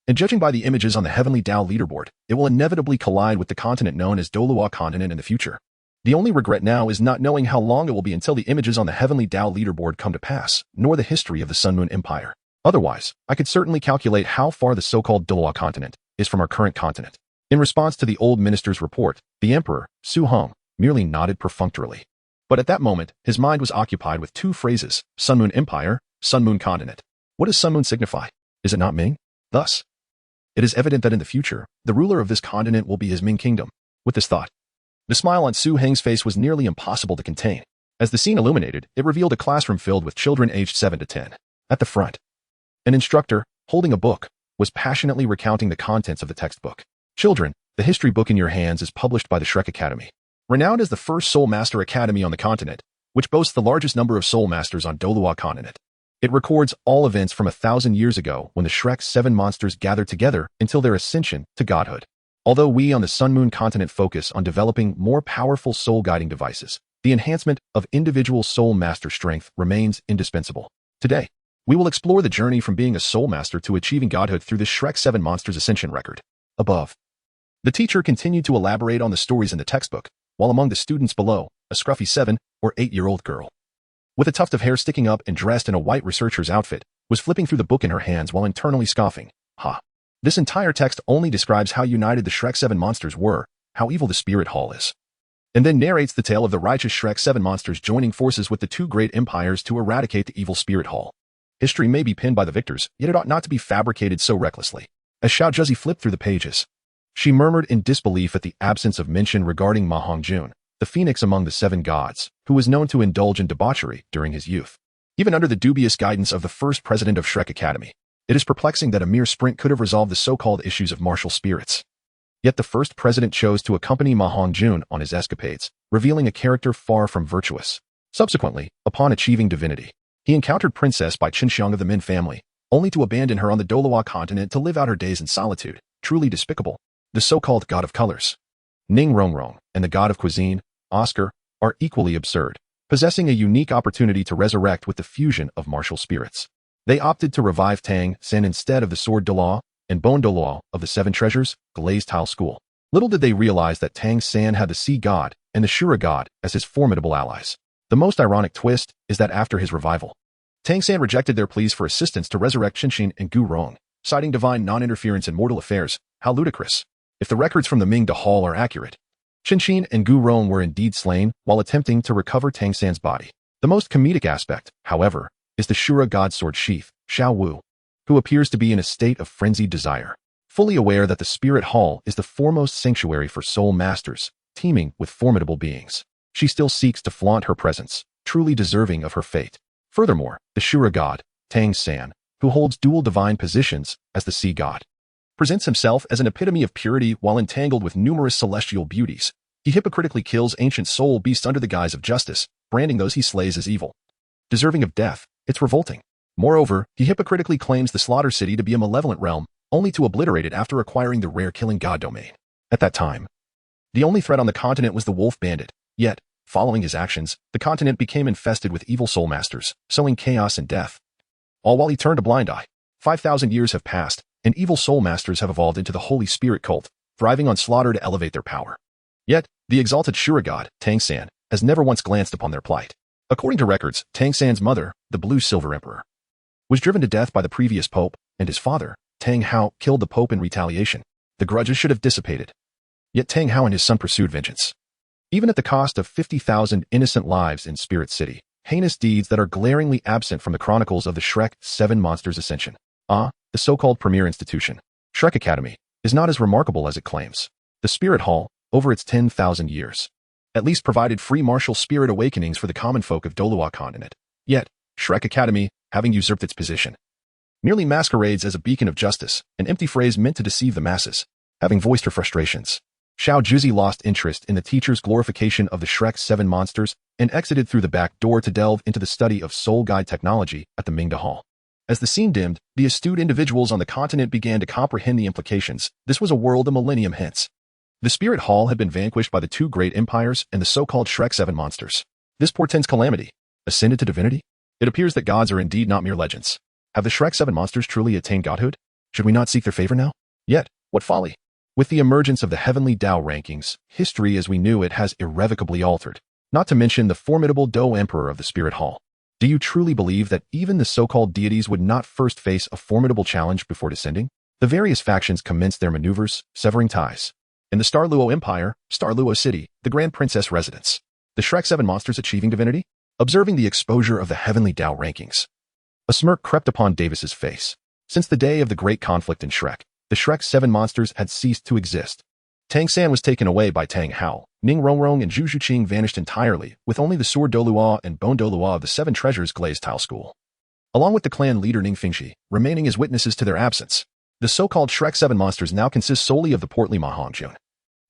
And judging by the images on the Heavenly Dao leaderboard, it will inevitably collide with the continent known as Douluo Continent in the future. The only regret now is not knowing how long it will be until the images on the Heavenly Dao leaderboard come to pass, nor the history of the Sun Moon Empire. Otherwise, I could certainly calculate how far the so-called Douluo Continent is from our current continent. In response to the old minister's report, the Emperor, Su Hong, merely nodded perfunctorily. But at that moment, his mind was occupied with two phrases, Sun Moon Empire, Sun Moon Continent. What does Sun Moon signify? Is it not Ming? Thus, it is evident that in the future, the ruler of this continent will be his Ming Kingdom. With this thought, the smile on Su Heng's face was nearly impossible to contain. As the scene illuminated, it revealed a classroom filled with children aged 7 to 10. At the front, an instructor, holding a book, was passionately recounting the contents of the textbook. Children, the history book in your hands is published by the Shrek Academy. Renowned as the first Soul Master Academy on the continent, which boasts the largest number of Soul Masters on Douluo Continent. It records all events from 1,000 years ago when the Shrek 7 monsters gathered together until their ascension to godhood. Although we on the Sun Moon Continent focus on developing more powerful soul-guiding devices, the enhancement of individual Soul Master strength remains indispensable. Today, we will explore the journey from being a Soul Master to achieving godhood through the Shrek 7 monsters ascension record. Above, the teacher continued to elaborate on the stories in the textbook, while among the students below, a scruffy 7 or 8-year-old girl, with a tuft of hair sticking up and dressed in a white researcher's outfit, was flipping through the book in her hands while internally scoffing. Ha! This entire text only describes how united the Shrek 7 monsters were, how evil the Spirit Hall is, and then narrates the tale of the righteous Shrek 7 monsters joining forces with the two great empires to eradicate the evil Spirit Hall. History may be penned by the victors, yet it ought not to be fabricated so recklessly. As Xiao Zhezi flipped through the pages, she murmured in disbelief at the absence of mention regarding Ma Hongjun, the phoenix among the 7 gods, who was known to indulge in debauchery during his youth. Even under the dubious guidance of the first president of Shrek Academy, it is perplexing that a mere sprint could have resolved the so-called issues of martial spirits. Yet the first president chose to accompany Ma Hongjun on his escapades, revealing a character far from virtuous. Subsequently, upon achieving divinity, he encountered Princess Bai Qinxiang of the Min family, only to abandon her on the Douluo Continent to live out her days in solitude, truly despicable. The so-called god of colors, Ning Rongrong, and the god of cuisine, Oscar, are equally absurd, possessing a unique opportunity to resurrect with the fusion of martial spirits. They opted to revive Tang San instead of the sword Douluo and bone Douluo of the Seven Treasures, glazed tile school. Little did they realize that Tang San had the sea god and the Shura god as his formidable allies. The most ironic twist is that after his revival, Tang San rejected their pleas for assistance to resurrect Qinxin and Gu Rong, citing divine non-interference in mortal affairs. How ludicrous. If the records from the Ming Da Hall are accurate, Qinxin and Gu Rong were indeed slain while attempting to recover Tang San's body. The most comedic aspect, however, is the Shura god sword sheath, Xiao Wu, who appears to be in a state of frenzied desire. Fully aware that the Spirit Hall is the foremost sanctuary for soul masters, teeming with formidable beings, she still seeks to flaunt her presence, truly deserving of her fate. Furthermore, the Shura god, Tang San, who holds dual divine positions as the sea god, presents himself as an epitome of purity while entangled with numerous celestial beauties. He hypocritically kills ancient soul beasts under the guise of justice, branding those he slays as evil, deserving of death. It's revolting. Moreover, he hypocritically claims the Slaughter City to be a malevolent realm, only to obliterate it after acquiring the rare killing god domain. At that time, the only threat on the continent was the wolf bandit. Yet, following his actions, the continent became infested with evil soul masters, sowing chaos and death. All while he turned a blind eye. 5,000 years have passed, and evil soul masters have evolved into the Holy Spirit cult, thriving on slaughter to elevate their power. Yet, the exalted Shura god, Tang San, has never once glanced upon their plight. According to records, Tang San's mother, the Blue Silver Emperor, was driven to death by the previous pope, and his father, Tang Hao, killed the pope in retaliation. The grudges should have dissipated. Yet Tang Hao and his son pursued vengeance, even at the cost of 50,000 innocent lives in Spirit City. Heinous deeds that are glaringly absent from the chronicles of the Shrek 7 Monsters Ascension. The so-called premier institution, Shrek Academy, is not as remarkable as it claims. The Spirit Hall, over its 10,000 years, at least provided free martial spirit awakenings for the common folk of Douluo Continent. Yet, Shrek Academy, having usurped its position, merely masquerades as a beacon of justice, an empty phrase meant to deceive the masses. Having voiced her frustrations, Xiao Juzi lost interest in the teacher's glorification of the Shrek 7 monsters and exited through the back door to delve into the study of soul guide technology at the Ming Da Hall. As the scene dimmed, the astute individuals on the continent began to comprehend the implications. This was a world a millennium hence. The Spirit Hall had been vanquished by the two great empires and the so-called Shrek 7 monsters. This portends calamity. Ascended to divinity? It appears that gods are indeed not mere legends. Have the Shrek 7 monsters truly attained godhood? Should we not seek their favor now? Yet, what folly! With the emergence of the heavenly Tao rankings, history as we knew it has irrevocably altered, not to mention the formidable Do Emperor of the Spirit Hall. Do you truly believe that even the so-called deities would not first face a formidable challenge before descending? The various factions commenced their maneuvers, severing ties. In the Starluo Empire, Starluo City, the Grand Princess residence, the Shrek 7 monsters achieving divinity? Observing the exposure of the heavenly Tao rankings, a smirk crept upon Davis's face. Since the day of the great conflict in Shrek, the Shrek 7 monsters had ceased to exist. Tang San was taken away by Tang Hao. Ning Rongrong and Zhu Zhuqing vanished entirely, with only the sword Douluo and bone Douluo of the Seven Treasures glazed tile school, along with the clan leader Ning Fingxi, remaining as witnesses to their absence. The so-called Shrek 7 monsters now consist solely of the portly Ma Hongjun,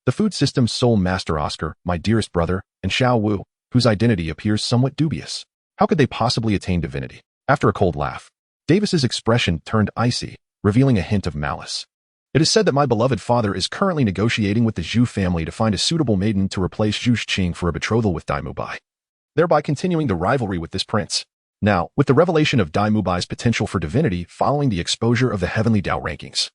the food system's sole master Oscar, my dearest brother, and Xiao Wu, whose identity appears somewhat dubious. How could they possibly attain divinity? After a cold laugh, Davis's expression turned icy, revealing a hint of malice. It is said that my beloved father is currently negotiating with the Zhu family to find a suitable maiden to replace Zhu Xing for a betrothal with Dai Mubai, thereby continuing the rivalry with this prince. Now, with the revelation of Dai Mubai's potential for divinity following the exposure of the heavenly Tao rankings,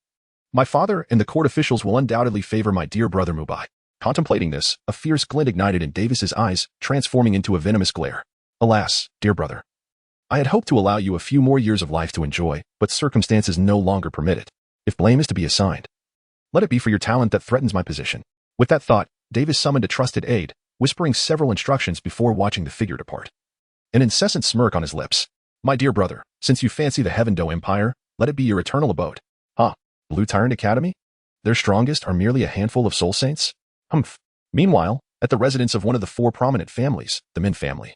my father and the court officials will undoubtedly favor my dear brother Mubai. Contemplating this, a fierce glint ignited in Davis's eyes, transforming into a venomous glare. Alas, dear brother, I had hoped to allow you a few more years of life to enjoy, but circumstances no longer permit it. If blame is to be assigned, let it be for your talent that threatens my position. With that thought, Davis summoned a trusted aide, whispering several instructions before watching the figure depart. An incessant smirk on his lips. My dear brother, since you fancy the Heaven Do Empire, let it be your eternal abode. Blue Tyrant Academy? Their strongest are merely a handful of soul saints? Humph. Meanwhile, at the residence of one of the 4 prominent families, the Min family,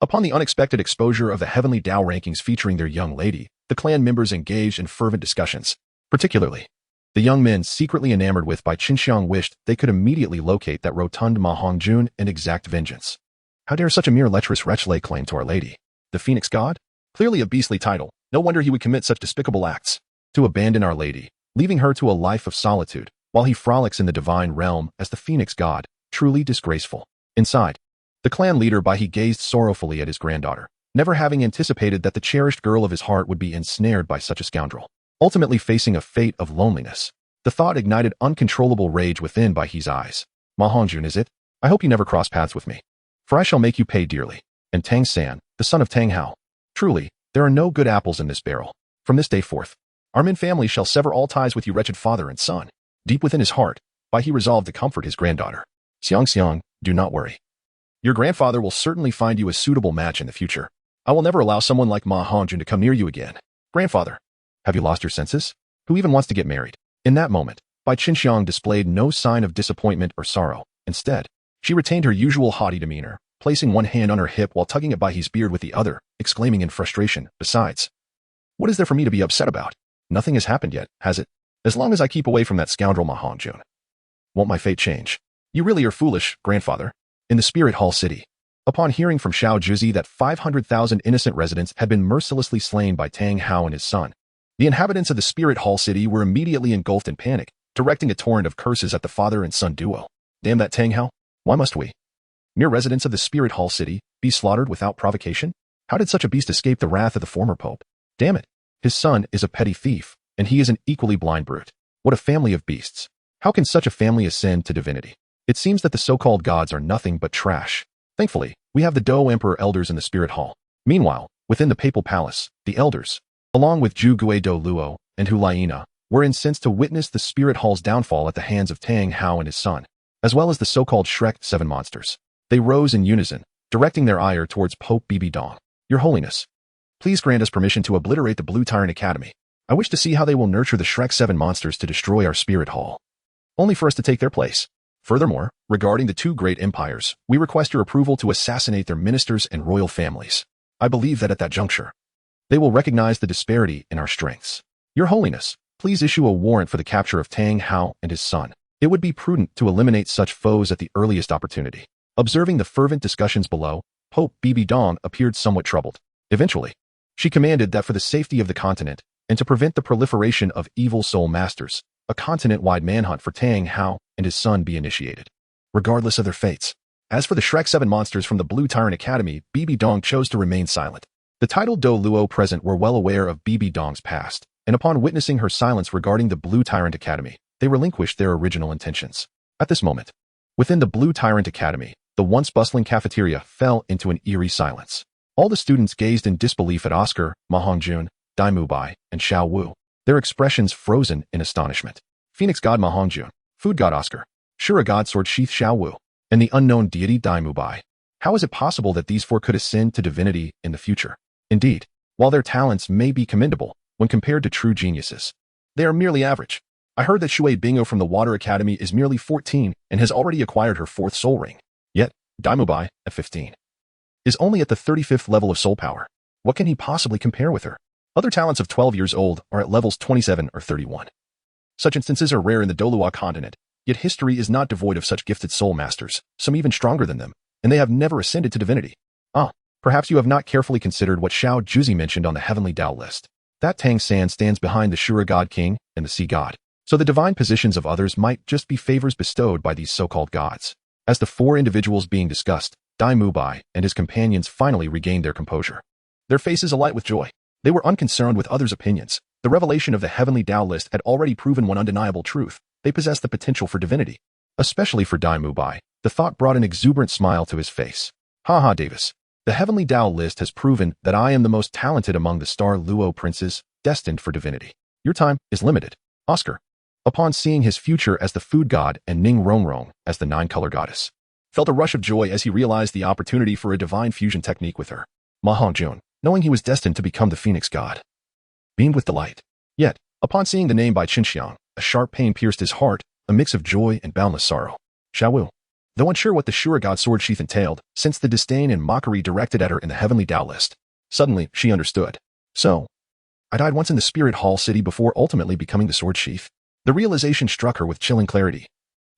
upon the unexpected exposure of the heavenly Tao rankings featuring their young lady, the clan members engaged in fervent discussions. Particularly, the young men secretly enamored with by Qinxiang wished they could immediately locate that rotund Ma Hongjun and exact vengeance. How dare such a mere lecherous wretch lay claim to Our Lady? The Phoenix God? Clearly a beastly title. No wonder he would commit such despicable acts. To abandon Our Lady, leaving her to a life of solitude, while he frolics in the divine realm as the Phoenix God, truly disgraceful. Inside, the clan leader Bibi gazed sorrowfully at his granddaughter, never having anticipated that the cherished girl of his heart would be ensnared by such a scoundrel, ultimately facing a fate of loneliness. The thought ignited uncontrollable rage within Bibi's eyes. Ma Hongjun, is it? I hope you never cross paths with me, for I shall make you pay dearly. And Tang San, the son of Tang Hao. Truly, there are no good apples in this barrel. From this day forth, our Min family shall sever all ties with you wretched father and son. Deep within his heart, Bibi resolved to comfort his granddaughter. Xiang, do not worry. Your grandfather will certainly find you a suitable match in the future. I will never allow someone like Ma Hongjun to come near you again. Grandfather, have you lost your senses? Who even wants to get married? In that moment, Bai Qinxiang displayed no sign of disappointment or sorrow. Instead, she retained her usual haughty demeanor, placing one hand on her hip while tugging at Bibi's beard with the other, exclaiming in frustration, besides, what is there for me to be upset about? Nothing has happened yet, has it? As long as I keep away from that scoundrel Ma Hongjun. Won't my fate change? You really are foolish, grandfather. In the Spirit Hall City, upon hearing from Xiao Juzi that 500,000 innocent residents had been mercilessly slain by Tang Hao and his son, the inhabitants of the Spirit Hall City were immediately engulfed in panic, directing a torrent of curses at the father and son duo. Damn that Tang Hao! Why must we, mere residents of the Spirit Hall City, be slaughtered without provocation? How did such a beast escape the wrath of the former pope? Damn it! His son is a petty thief, and he is an equally blind brute. What a family of beasts! How can such a family ascend to divinity? It seems that the so-called gods are nothing but trash. Thankfully, we have the Dou Emperor elders in the Spirit Hall. Meanwhile, within the Papal Palace, the elders, along with Zhu Gui Douluo and Hu Liena, were incensed to witness the Spirit Hall's downfall at the hands of Tang Hao and his son, as well as the so-called Shrek 7 monsters. They rose in unison, directing their ire towards Pope Bibi Dong. Your Holiness, please grant us permission to obliterate the Blue Tyrant Academy. I wish to see how they will nurture the Shrek 7 monsters to destroy our Spirit Hall, only for us to take their place. Furthermore, regarding the two great empires, we request your approval to assassinate their ministers and royal families. I believe that at that juncture, they will recognize the disparity in our strengths. Your Holiness, please issue a warrant for the capture of Tang Hao and his son. It would be prudent to eliminate such foes at the earliest opportunity. Observing the fervent discussions below, Pope Bibi Dong appeared somewhat troubled. Eventually, she commanded that for the safety of the continent, and to prevent the proliferation of evil soul masters, a continent-wide manhunt for Tang Hao and his son be initiated, regardless of their fates. As for the Shrek 7 monsters from the Blue Tyrant Academy, Bibi Dong chose to remain silent. The titled Douluo present were well aware of Bibi Dong's past, and upon witnessing her silence regarding the Blue Tyrant Academy, they relinquished their original intentions. At this moment, within the Blue Tyrant Academy, the once bustling cafeteria fell into an eerie silence. All the students gazed in disbelief at Oscar, Ma Hongjun, Dai Mubai, and Xiao Wu, their expressions frozen in astonishment. Phoenix God Ma Hongjun, Food God Oscar, Shura God Sword Sheath Xiao Wu, and the unknown deity Dai Mubai. How is it possible that these four could ascend to divinity in the future? Indeed, while their talents may be commendable when compared to true geniuses, they are merely average. I heard that Shui Bingo from the Water Academy is merely 14 and has already acquired her 4th soul ring. Yet, Dai Mubai, at 15, is only at the 35th level of soul power. What can he possibly compare with her? Other talents of 12 years old are at levels 27 or 31. Such instances are rare in the Douluo Continent, yet history is not devoid of such gifted soul masters, some even stronger than them, and they have never ascended to divinity. Perhaps you have not carefully considered what Xiao Juzi mentioned on the Heavenly Tao list. That Tang San stands behind the Shura God King and the Sea God, so the divine positions of others might just be favors bestowed by these so-called gods. As the four individuals being discussed, Dai Mubai and his companions finally regained their composure. Their faces alight with joy. They were unconcerned with others' opinions. The revelation of the Heavenly Tao list had already proven one undeniable truth. They possessed the potential for divinity. Especially for Dai Mubai, the thought brought an exuberant smile to his face. Ha, Davis. The Heavenly Tao list has proven that I am the most talented among the Star Luo princes, destined for divinity. Your time is limited. Oscar, upon seeing his future as the food god and Ning Rongrong as the nine-color goddess, felt a rush of joy as he realized the opportunity for a divine fusion technique with her. Ma Hongjun, knowing he was destined to become the Phoenix god, beamed with delight. Yet, upon seeing the name by Qinxiang, a sharp pain pierced his heart, a mix of joy and boundless sorrow. Xiao Wu, though unsure what the Shura God sword sheath entailed, sensed the disdain and mockery directed at her in the Heavenly Tao list. Suddenly, she understood. So, I died once in the Spirit Hall City before ultimately becoming the sword sheath. The realization struck her with chilling clarity,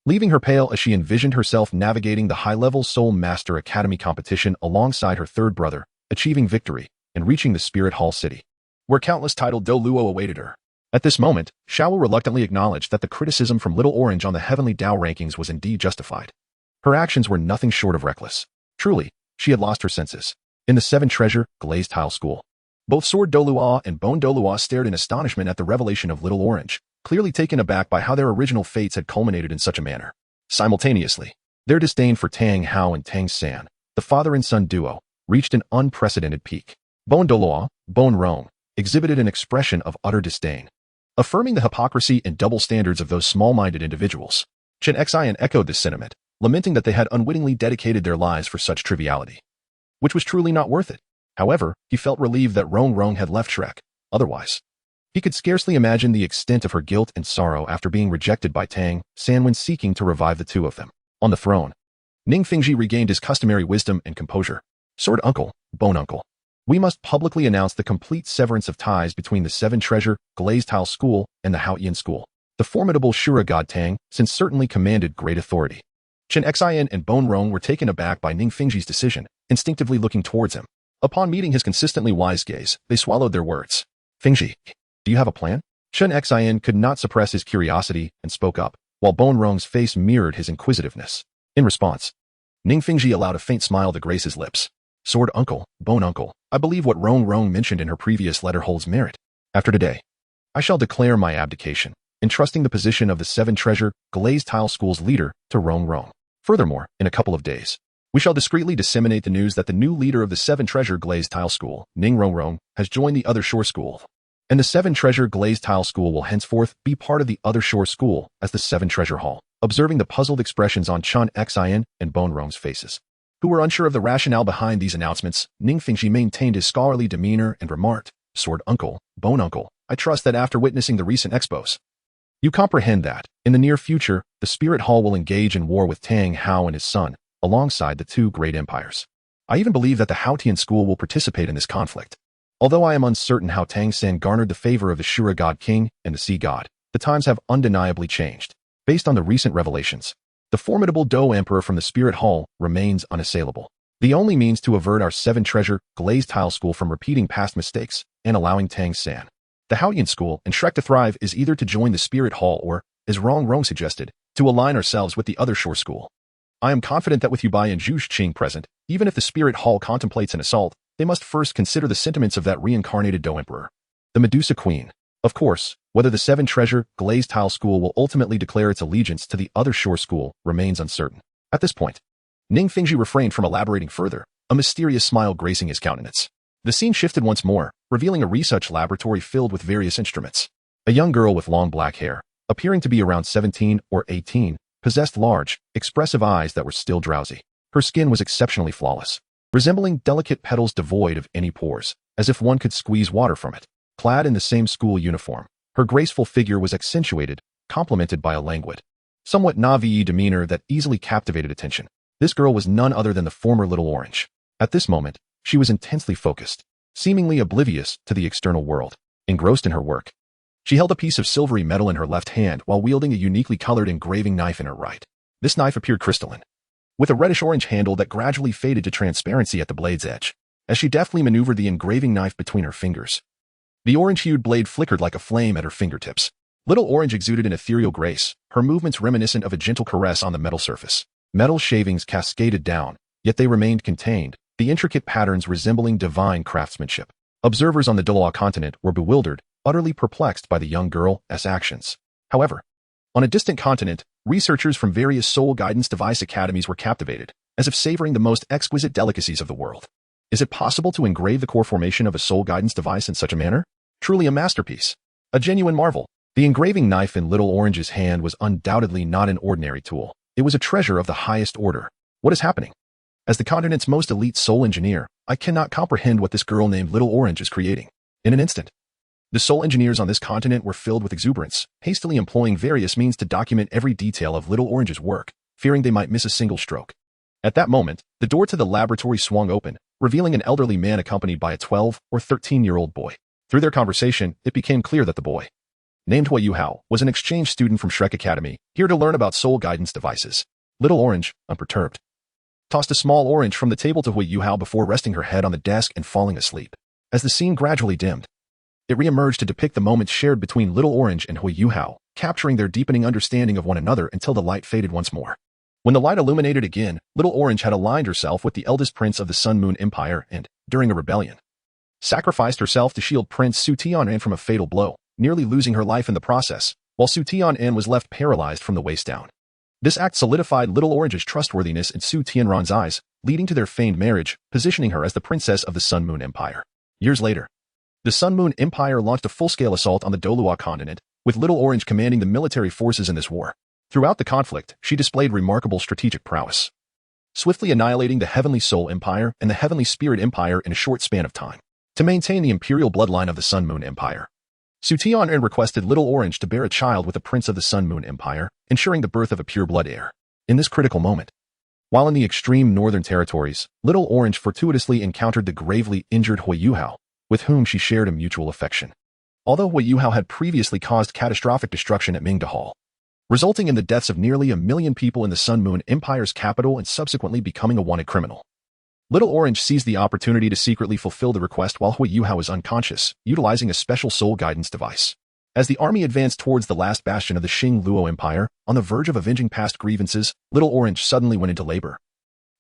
leaving her pale as she envisioned herself navigating the high-level Soul Master Academy competition alongside her third brother, achieving victory and reaching the Spirit Hall City, where countless titled Douluo awaited her. At this moment, Xiao reluctantly acknowledged that the criticism from Little Orange on the heavenly Dao rankings was indeed justified. Her actions were nothing short of reckless. Truly, she had lost her senses. In the Seven Treasure, Glazed Tile School, both Sword Douluo and Bone Douluo stared in astonishment at the revelation of Little Orange, clearly taken aback by how their original fates had culminated in such a manner. Simultaneously, their disdain for Tang Hao and Tang San, the father and son duo, reached an unprecedented peak. Bone Douluo, Bone Rong, exhibited an expression of utter disdain, affirming the hypocrisy and double standards of those small-minded individuals. Chen Xian echoed this sentiment, lamenting that they had unwittingly dedicated their lives for such triviality, which was truly not worth it. However, he felt relieved that Rong had left Shrek. Otherwise, he could scarcely imagine the extent of her guilt and sorrow after being rejected by Tang San when seeking to revive the two of them. On the throne, Ning Fingji regained his customary wisdom and composure. Sword Uncle, Bone Uncle, we must publicly announce the complete severance of ties between the Seven Treasure, Glazed Tile School, and the Haoyan School. The formidable Shura god Tang San certainly commanded great authority. Chen Xian and Bone Rong were taken aback by Ning Fingji's decision, instinctively looking towards him. Upon meeting his consistently wise gaze, they swallowed their words. Fingji, do you have a plan? Chen Xian could not suppress his curiosity and spoke up, while Bone Rong's face mirrored his inquisitiveness. In response, Ning Fingji allowed a faint smile to grace his lips. Sword Uncle, Bone Uncle, I believe what Rong mentioned in her previous letter holds merit. After today, I shall declare my abdication, entrusting the position of the Seven Treasure, Glazed Tile School's leader to Rong. Furthermore, in a couple of days, we shall discreetly disseminate the news that the new leader of the Seven Treasure Glazed Tile School, Ning Rong, has joined the Other Shore School. And the Seven Treasure Glazed Tile School will henceforth be part of the Other Shore School as the Seven Treasure Hall. Observing the puzzled expressions on Chen Xian and Bone Rong's faces, who were unsure of the rationale behind these announcements, Ning Fingji maintained his scholarly demeanor and remarked, Sword Uncle, Bone Uncle, I trust that after witnessing the recent expos, you comprehend that, in the near future, the Spirit Hall will engage in war with Tang Hao and his son, alongside the two great empires. I even believe that the Haotian school will participate in this conflict. Although I am uncertain how Tang San garnered the favor of the Shura God King and the Sea God, the times have undeniably changed. Based on the recent revelations, the formidable Do Emperor from the Spirit Hall remains unassailable. The only means to avert our Seven Treasure Glazed Tile School from repeating past mistakes and allowing Tang San, the Haoyan School, and Shrek to thrive is either to join the Spirit Hall or, as Rong suggested, to align ourselves with the Other Shore School. I am confident that with Yubai and Zhu Qing present, even if the Spirit Hall contemplates an assault, they must first consider the sentiments of that reincarnated Do Emperor, the Medusa Queen. Of course, whether the Seven Treasure Glazed Tile School will ultimately declare its allegiance to the Other Shore School remains uncertain. At this point, Ning Fingji refrained from elaborating further, a mysterious smile gracing his countenance. The scene shifted once more, revealing a research laboratory filled with various instruments. A young girl with long black hair, appearing to be around 17 or 18, possessed large, expressive eyes that were still drowsy. Her skin was exceptionally flawless, resembling delicate petals devoid of any pores, as if one could squeeze water from it. Clad in the same school uniform, her graceful figure was accentuated, complemented by a languid, somewhat naive demeanor that easily captivated attention. This girl was none other than the former Little Orange. At this moment, she was intensely focused, seemingly oblivious to the external world, engrossed in her work. She held a piece of silvery metal in her left hand while wielding a uniquely colored engraving knife in her right. This knife appeared crystalline, with a reddish-orange handle that gradually faded to transparency at the blade's edge. As she deftly maneuvered the engraving knife between her fingers, the orange-hued blade flickered like a flame at her fingertips. Little Orange exuded an ethereal grace, her movements reminiscent of a gentle caress on the metal surface. Metal shavings cascaded down, yet they remained contained, the intricate patterns resembling divine craftsmanship. Observers on the Douluo Continent were bewildered, utterly perplexed by the young girl's actions. However, on a distant continent, researchers from various soul guidance device academies were captivated, as if savoring the most exquisite delicacies of the world. Is it possible to engrave the core formation of a soul guidance device in such a manner? Truly a masterpiece. A genuine marvel. The engraving knife in Little Orange's hand was undoubtedly not an ordinary tool. It was a treasure of the highest order. What is happening? As the continent's most elite soul engineer, I cannot comprehend what this girl named Little Orange is creating. In an instant, the soul engineers on this continent were filled with exuberance, hastily employing various means to document every detail of Little Orange's work, fearing they might miss a single stroke. At that moment, the door to the laboratory swung open, revealing an elderly man accompanied by a 12 or 13-year-old boy. Through their conversation, it became clear that the boy, named Hui Yuhao, was an exchange student from Shrek Academy, here to learn about soul guidance devices. Little Orange, unperturbed, tossed a small orange from the table to Hui Yuhao before resting her head on the desk and falling asleep. As the scene gradually dimmed, It re-emerged to depict the moments shared between Little Orange and Hui Yuhao, capturing their deepening understanding of one another until the light faded once more. When the light illuminated again, Little Orange had aligned herself with the eldest prince of the Sun Moon Empire and, during a rebellion, sacrificed herself to shield Prince Su Tian'an from a fatal blow, nearly losing her life in the process, while Su Tian'an was left paralyzed from the waist down. This act solidified Little Orange's trustworthiness in Su Tian'an's eyes, leading to their feigned marriage, positioning her as the princess of the Sun Moon Empire. Years later, the Sun Moon Empire launched a full-scale assault on the Douluo Continent, with Little Orange commanding the military forces in this war. Throughout the conflict, she displayed remarkable strategic prowess, swiftly annihilating the Heavenly Soul Empire and the Heavenly Spirit Empire in a short span of time. To maintain the imperial bloodline of the Sun Moon Empire, Su Tian'an requested Little Orange to bear a child with the prince of the Sun Moon Empire, ensuring the birth of a pure-blood heir. In this critical moment, while in the extreme northern territories, Little Orange fortuitously encountered the gravely injured Hui Yuhao, with whom she shared a mutual affection. Although Hui Yuhao had previously caused catastrophic destruction at Mingda Hall, resulting in the deaths of nearly 1 million people in the Sun Moon Empire's capital and subsequently becoming a wanted criminal, Little Orange seized the opportunity to secretly fulfill the request while Hui Yuhao was unconscious, utilizing a special soul guidance device. As the army advanced towards the last bastion of the Xing Luo Empire, on the verge of avenging past grievances, Little Orange suddenly went into labor,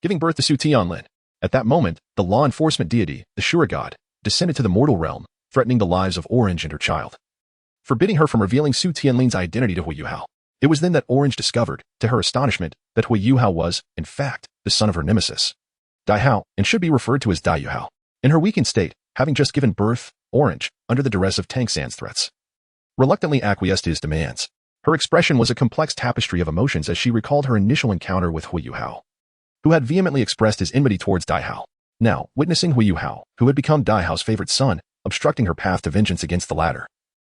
giving birth to Su Tianlin. At that moment, the law enforcement deity, the Shura God, descended to the mortal realm, threatening the lives of Orange and her child, forbidding her from revealing Su Tianlin's identity to Hui Yuhao. It was then that Orange discovered, to her astonishment, that Hui Yuhao was, in fact, the son of her nemesis, Dai Hao, and should be referred to as Dai Yuhao. In her weakened state, having just given birth, Orange, under the duress of Tang San's threats, reluctantly acquiesced to his demands. Her expression was a complex tapestry of emotions as she recalled her initial encounter with Hui Yuhao, who had vehemently expressed his enmity towards Dai Hao. Now, witnessing Hui Yuhao, who had become Dai Hao's favorite son, obstructing her path to vengeance against the latter,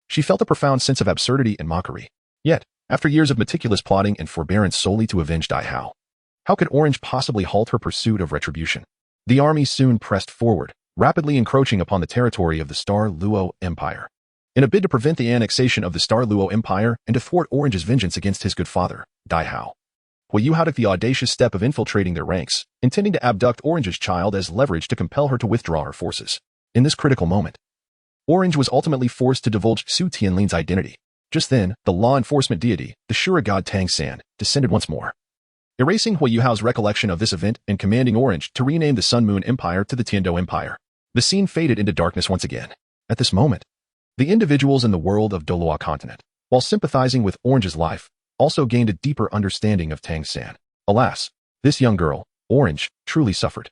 she felt a profound sense of absurdity and mockery. Yet, after years of meticulous plotting and forbearance solely to avenge Dai Hao, how could Orange possibly halt her pursuit of retribution? The army soon pressed forward, rapidly encroaching upon the territory of the Star Luo Empire, in a bid to prevent the annexation of the Star Luo Empire and to thwart Orange's vengeance against his good father, Dai Hao. Hui Yuhao took the audacious step of infiltrating their ranks, intending to abduct Orange's child as leverage to compel her to withdraw her forces. In this critical moment, Orange was ultimately forced to divulge Su Tianlin's identity. Just then, the law enforcement deity, the Shura God Tang San, descended once more, erasing Hui Yuhao's recollection of this event and commanding Orange to rename the Sun Moon Empire to the Tiando Empire. The scene faded into darkness once again. At this moment, the individuals in the world of Douluo Continent, while sympathizing with Orange's life, also gained a deeper understanding of Tang San. Alas, this young girl, Orange, truly suffered,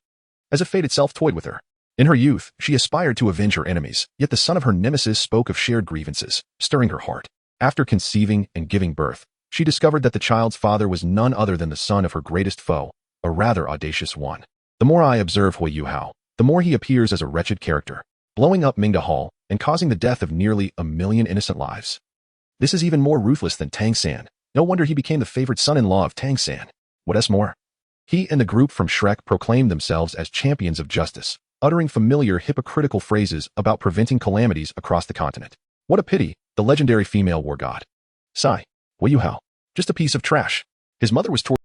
as if fate itself toyed with her. In her youth, she aspired to avenge her enemies, yet the son of her nemesis spoke of shared grievances, stirring her heart. After conceiving and giving birth, she discovered that the child's father was none other than the son of her greatest foe, a rather audacious one. The more I observe Hui Yuhao, the more he appears as a wretched character, blowing up Mingda Hall and causing the death of nearly 1 million innocent lives. This is even more ruthless than Tang San. No wonder he became the favored son-in-law of Tang San. What else more? He and the group from Shrek proclaimed themselves as champions of justice, uttering familiar hypocritical phrases about preventing calamities across the continent. What a pity, the legendary female war god. Sigh. Hui Yuhao, just a piece of trash. His mother was tortured.